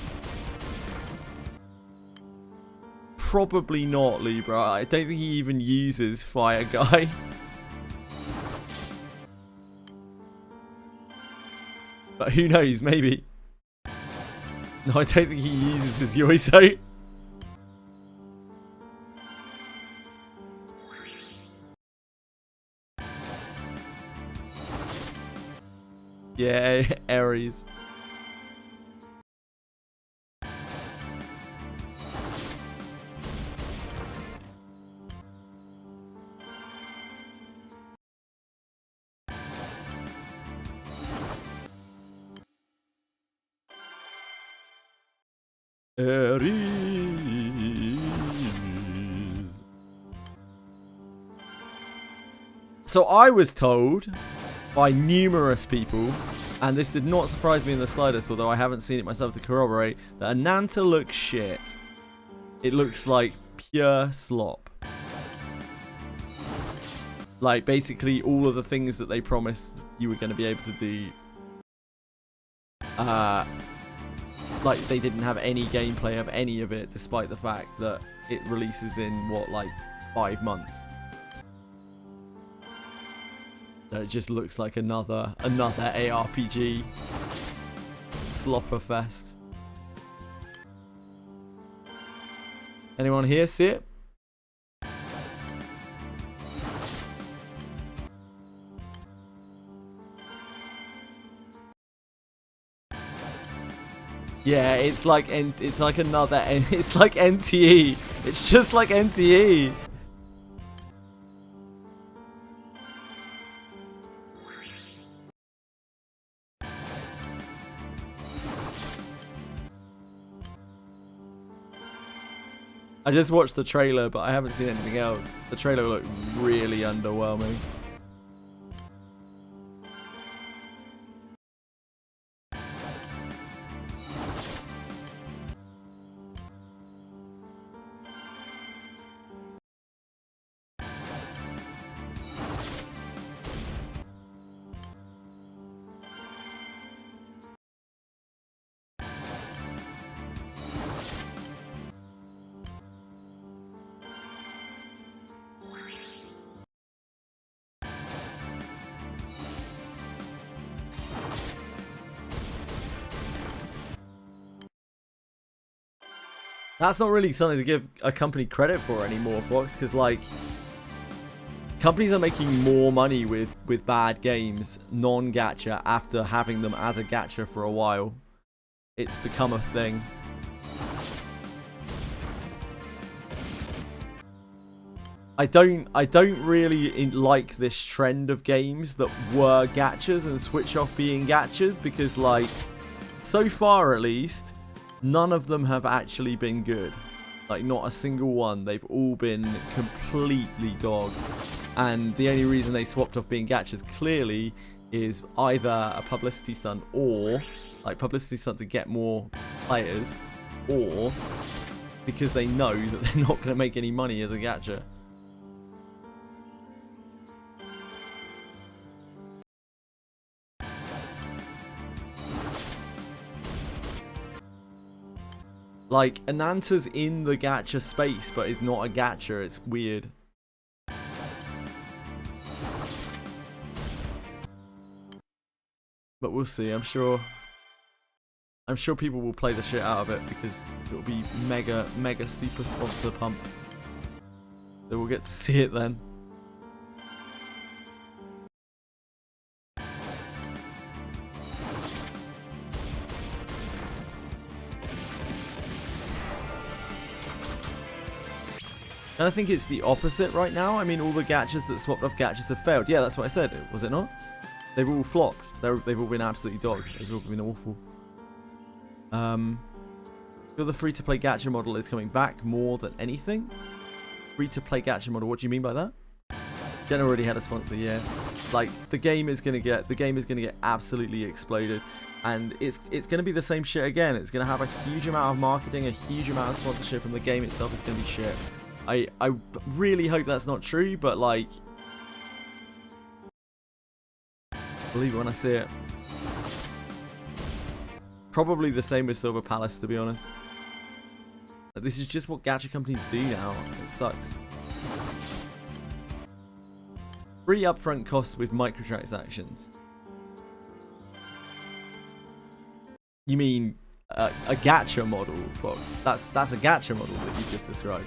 Probably not, Libra. I don't think he even uses Fire Guy. But who knows, maybe. No, I don't think he uses his Yoizo. Yeah, Ares. So I was told by numerous people, and this did not surprise me in the slightest, although I haven't seen it myself to corroborate, that Ananta looks shit. It looks like pure slop. Like, basically all of the things that they promised you were going to be able to do, like, they didn't have any gameplay of any of it, despite the fact that it releases in, what, like 5 months. So it just looks like another ARPG slopper fest. Anyone here see it? Yeah, it's like another, it's like NTE. It's just like NTE. I just watched the trailer, but I haven't seen anything else. The trailer looked really underwhelming. That's not really something to give a company credit for anymore, Fox, because, like, companies are making more money with bad games, non-gacha, after having them as a gacha for a while. It's become a thing. I don't really like this trend of games that were gachas and switch off being gachas, because, like, so far at least, none of them have actually been good. Like, not a single one. They've all been completely dog. And the only reason they swapped off being gachas clearly is either a publicity stunt, or like publicity stunt to get more players, or because they know that they're not going to make any money as a gacha. Like, Ananta's in the gacha space, but is not a gacha. It's weird. But we'll see. I'm sure people will play the shit out of it because it'll be mega super sponsor pumped. So we'll get to see it then. And I think it's the opposite right now. I mean, all the gachas that swapped off gachas have failed. Yeah, that's what I said. Was it not? They've all flopped. They've all been absolutely dogged. They've all been awful. Feel the free-to-play gacha model is coming back more than anything. Free-to-play gacha model. What do you mean by that? Gen already had a sponsor. Yeah, like the game is gonna get absolutely exploded, and it's gonna be the same shit again. It's gonna have a huge amount of marketing, a huge amount of sponsorship, and the game itself is gonna be shit. I really hope that's not true, but like, believe it when I see it. Probably the same with Silver Palace, to be honest. This is just what gacha companies do now. It sucks. Free upfront costs with microtransactions. You mean a gacha model, Fox? That's a gacha model that you just described.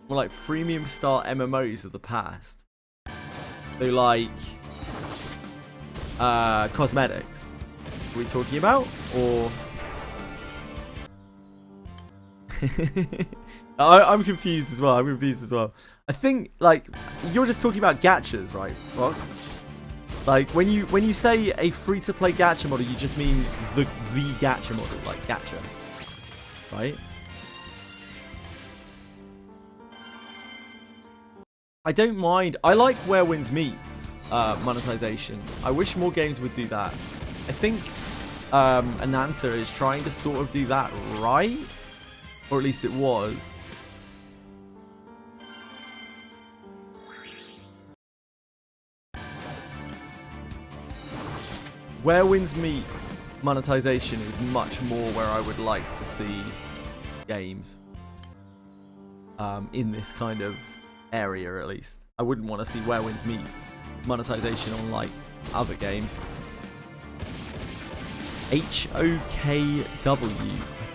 More like freemium style MMOs of the past. So like cosmetics. Are we talking about? Or I'm confused as well. I think like you're just talking about gachas, right, Fox? Like when you say a free-to-play gacha model, you just mean the gacha model, like gacha, right? I don't mind. I like Where Winds Meets monetization. I wish more games would do that. I think Ananta is trying to sort of do that right, or at least it was. Where Winds Meet monetization is much more where I would like to see games in this kind of area, at least. I wouldn't want to see Where Winds Meet monetization on like other games. HOKW. I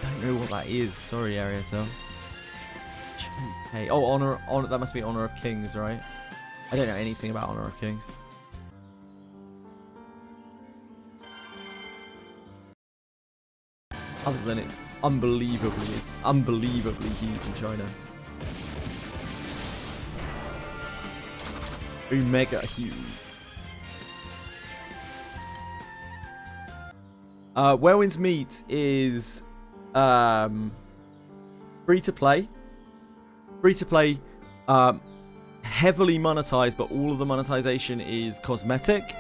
don't know what that is. Sorry, Ariatel. HOK. Oh, honor. That must be Honor of Kings, right? I don't know anything about Honor of Kings. Other than it's unbelievably huge in China. Mega huge. Where Winds Meet is free to play. Heavily monetized, but all of the monetization is cosmetic.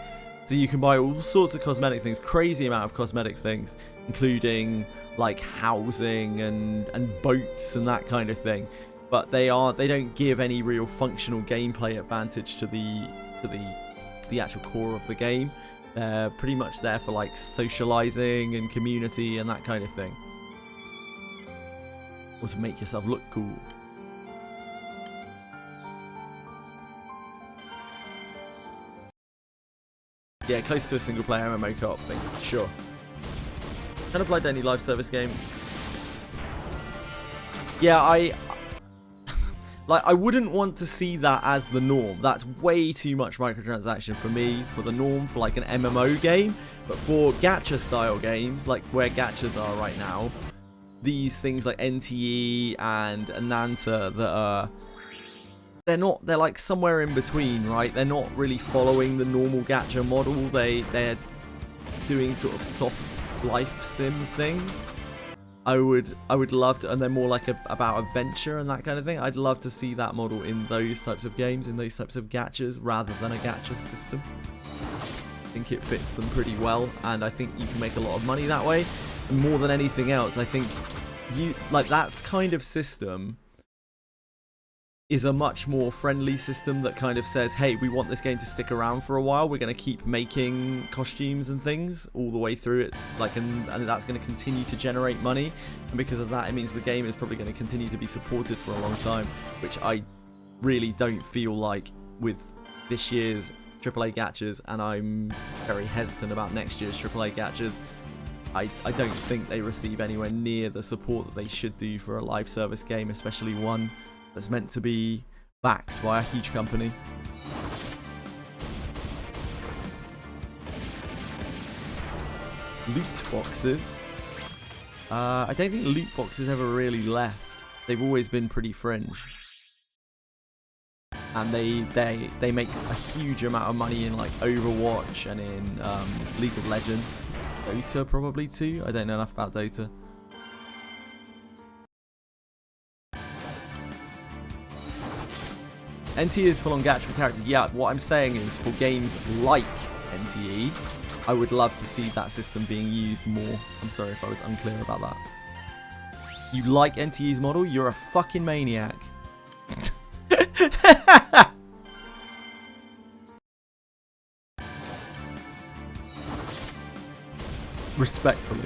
So you can buy all sorts of cosmetic things, crazy amount of cosmetic things, including like housing and boats and that kind of thing. But they don't give any real functional gameplay advantage to the actual core of the game. They're pretty much there for like socializing and community and that kind of thing, or to make yourself look cool. Yeah, close to a single player MMO co-op thing, sure. Can apply to any live service game. Yeah, I wouldn't want to see that as the norm. That's way too much microtransaction for me, for the norm, for like an MMO game. But for gacha style games, like where gachas are right now, these things like NTE and Ananta that are... They're like somewhere in between, right? They're not really following the normal gacha model. They're doing sort of soft life sim things. I would love to, and they're more like about adventure and that kind of thing. I'd love to see that model in those types of games, in those types of gachas, rather than a gacha system. I think it fits them pretty well, and I think you can make a lot of money that way. And more than anything else, I think that's kind of system is a much more friendly system that kind of says, hey, we want this game to stick around for a while. We're going to keep making costumes and things all the way through. It's like, and that's going to continue to generate money. And because of that, it means the game is probably going to continue to be supported for a long time, which I really don't feel like with this year's AAA gachas, and I'm very hesitant about next year's AAA gachas. I don't think they receive anywhere near the support that they should do for a live service game, especially one that's meant to be backed by a huge company. Loot boxes. I don't think loot boxes ever really left. They've always been pretty fringe. And they make a huge amount of money in like Overwatch and in League of Legends. Dota probably too. I don't know enough about Dota. NTE is full on gacha for characters. Yeah, what I'm saying is for games like NTE, I would love to see that system being used more. I'm sorry if I was unclear about that. You like NTE's model? You're a fucking maniac. Respectfully.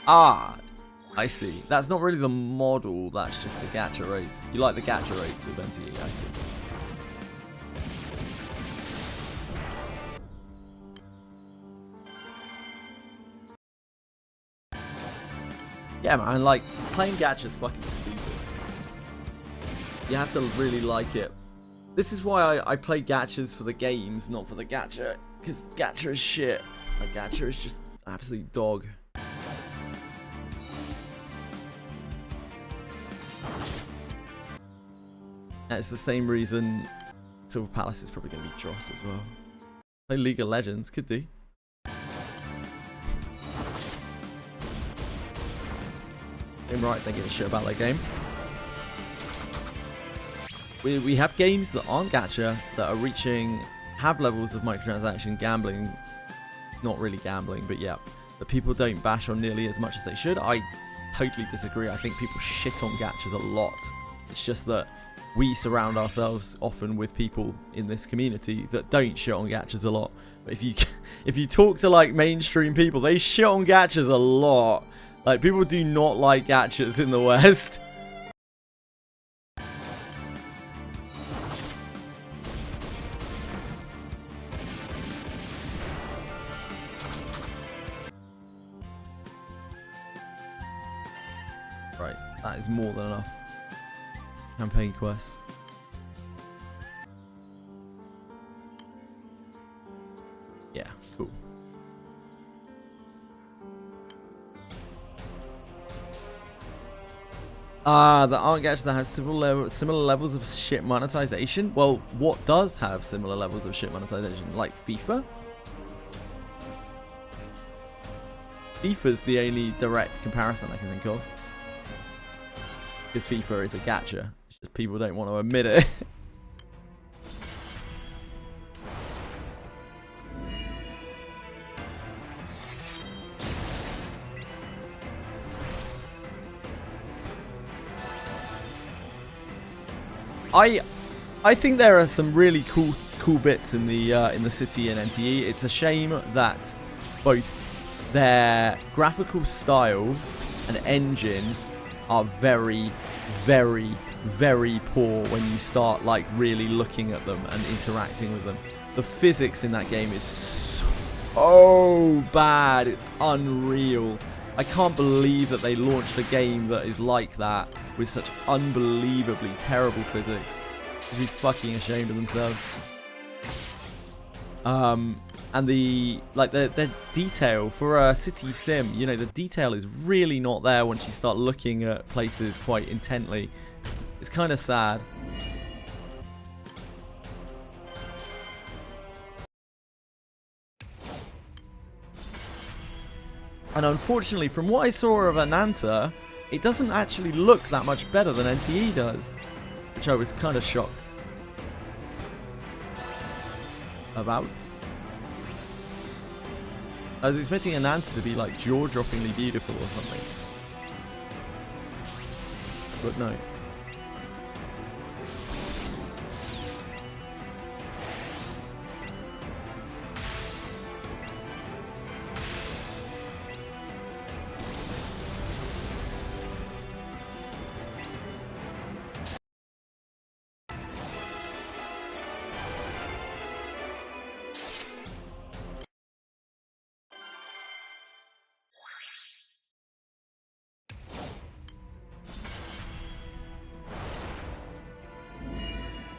Ah, I see. That's not really the model, that's just the gacha rates. You like the gacha rates of NTE, I see. Yeah, man, like, playing gacha is fucking stupid. You have to really like it. This is why I play gachas for the games, not for the gacha. Because gacha is shit. Like, gacha is just absolute dog. And it's the same reason Silver Palace is probably going to be Dross as well. Play League of Legends, could do. Game right, don't give a shit about that game. We have games that aren't gacha that are have levels of microtransaction gambling. Not really gambling, but yeah. That people don't bash on nearly as much as they should. I totally disagree. I think people shit on gachas a lot. It's just that we surround ourselves often with people in this community that don't shit on gachas a lot. But if you talk to like mainstream people, they shit on gachas a lot. Like, people do not like gachas in the West. Right, that is more than enough. Campaign quests. Yeah, cool. The aren't gacha that has similar levels of shit monetization. Well, what does have similar levels of shit monetization? Like FIFA? FIFA's the only direct comparison I can think of. Because FIFA is a gacha. It's just people don't want to admit it. I think there are some really cool bits in the city in NTE. It's a shame that both their graphical style and engine are very, very, very poor when you start like really looking at them and interacting with them. The physics in that game is so bad. It's unreal. I can't believe that they launched a game that is like that with such unbelievably terrible physics. They'd be fucking ashamed of themselves. And the detail for a city sim, you know, the detail is really not there once you start looking at places quite intently. It's kind of sad. And unfortunately, from what I saw of Ananta, it doesn't actually look that much better than NTE does, which I was kind of shocked about. I was expecting Ananta to be like jaw-droppingly beautiful or something, but no.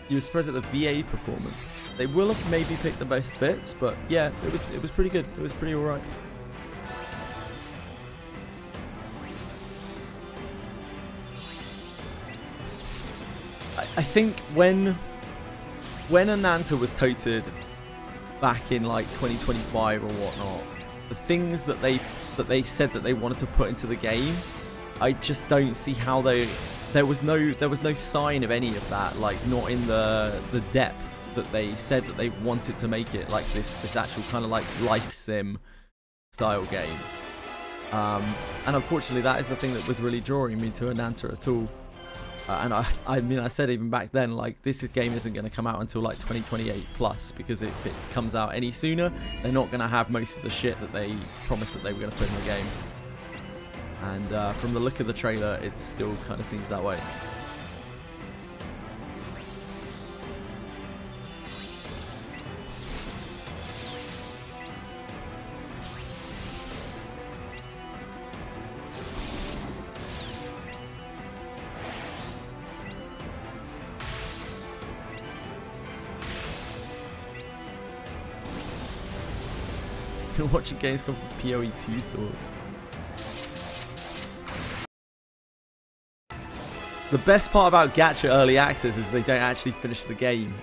You were surprised at the VA performance. They will have maybe picked the best bits, but yeah, it was pretty good. It was pretty alright. I think when Ananta was toted back in like 2025 or whatnot, the things that they said that they wanted to put into the game, I just don't see how there was no sign of any of that, like not in the depth that they said that they wanted to make it, like this actual kind of like life sim style game. And unfortunately that is the thing that was really drawing me to Ananta at all. And I mean, I said even back then, like, this game isn't going to come out until like 2028 plus, because if it comes out any sooner, they're not going to have most of the shit that they promised that they were going to put in the game. And from the look of the trailer, it still kind of seems that way. Watching games come from PoE 2 swords. The best part about Gacha Early Access is they don't actually finish the game.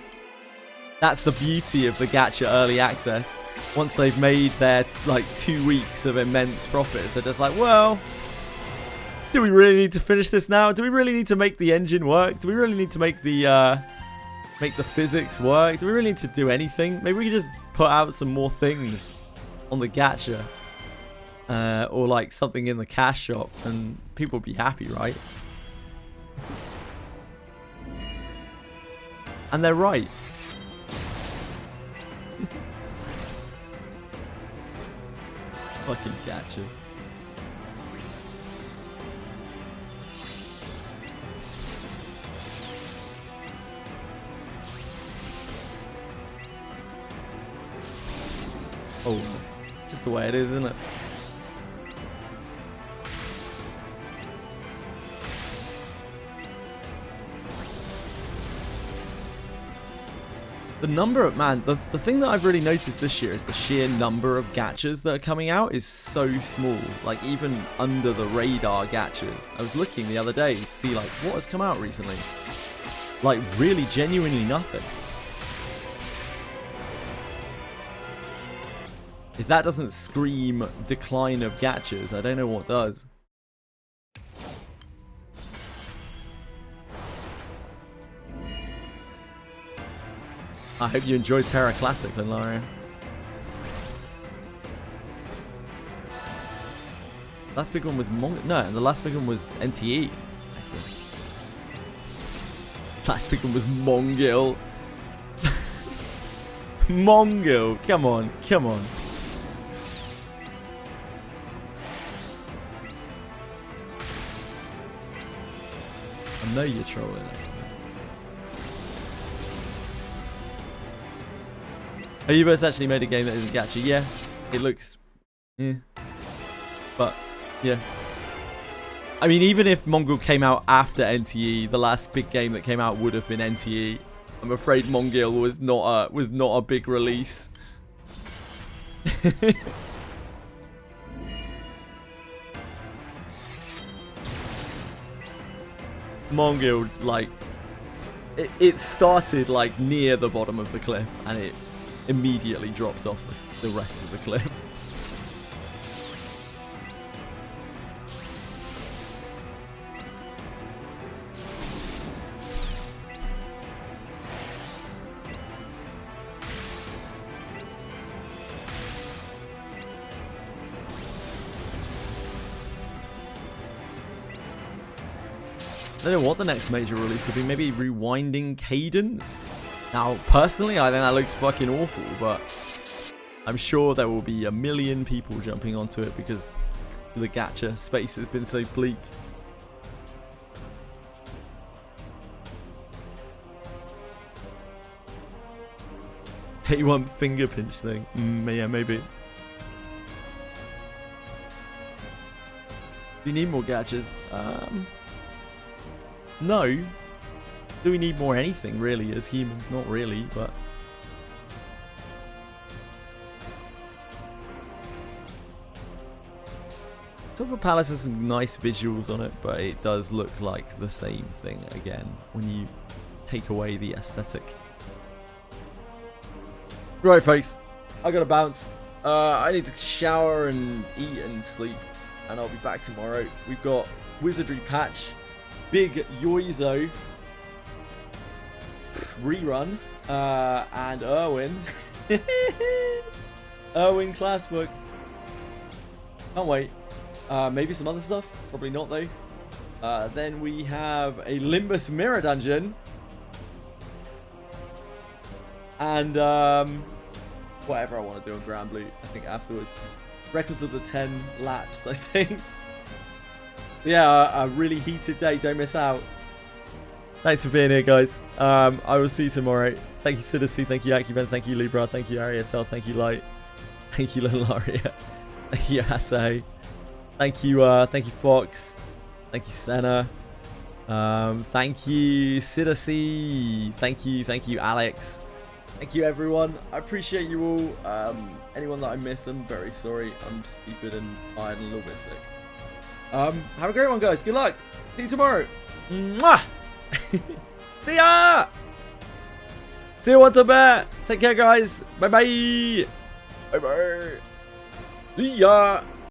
That's the beauty of the Gacha Early Access. Once they've made their like 2 weeks of immense profits, they're just like, well, do we really need to finish this now? Do we really need to make the engine work? Do we really need to make the physics work? Do we really need to do anything? Maybe we could just put out some more things on the gacha, or like something in the cash shop, and people would be happy, right? And they're right. Fucking gachas. Oh, just the way it is, isn't it? The number of, man, the thing that I've really noticed this year is the sheer number of gachas that are coming out is so small. Like, even under the radar gachas. I was looking the other day to see, like, what has come out recently. Like, really genuinely nothing. If that doesn't scream decline of gachas, I don't know what does. I hope you enjoyed Terra Classic, Lenlaria. Last big one was no, the last big one was NTE. Actually. Last big one was Mongil. Mongil, come on, come on. I know you're trolling. Oh, you guys actually made a game that isn't gacha. Yeah, it looks, yeah, but yeah. I mean, even if Mongol came out after NTE, the last big game that came out would have been NTE. I'm afraid Mongil was not a big release. Mongill, like, it started like near the bottom of the cliff and it immediately dropped off the rest of the cliff. I don't know what the next major release will be. Maybe Rewinding Cadence? Now, personally, I think that looks fucking awful, but I'm sure there will be a million people jumping onto it because the gacha space has been so bleak. Day one finger pinch thing. Yeah, maybe. Do you need more gachas? No. Do we need more anything, really, as humans? Not really, but... Silver Palace has some nice visuals on it, but it does look like the same thing again when you take away the aesthetic. Right, folks. I gotta bounce. I need to shower and eat and sleep, and I'll be back tomorrow. We've got Wizardry Patch, Big Yoizo rerun, and Irwin. Irwin Classbook. Can't wait. Maybe some other stuff. Probably not, though. Then we have a Limbus Mirror Dungeon. And whatever I want to do on Granblue, I think, afterwards. Records of the 10 laps, I think. Yeah, a really heated day. Don't miss out. Thanks for being here, guys. I will see you tomorrow. Thank you, Citizen. Thank you, Acuben. Thank you, Libra. Thank you, Arietel. Thank you, Light. Thank you, Little Aria. Thank you, Asay. Thank you, Fox. Thank you, Senna. Thank you, Citizen. Thank you, Alex. Thank you, everyone. I appreciate you all. Anyone that I missed, I'm very sorry. I'm stupid and tired and a little bit sick. Have a great one, guys. Good luck. See you tomorrow. Mwah! See ya! See you once a bit. Take care, guys. Bye-bye. Bye-bye. See ya.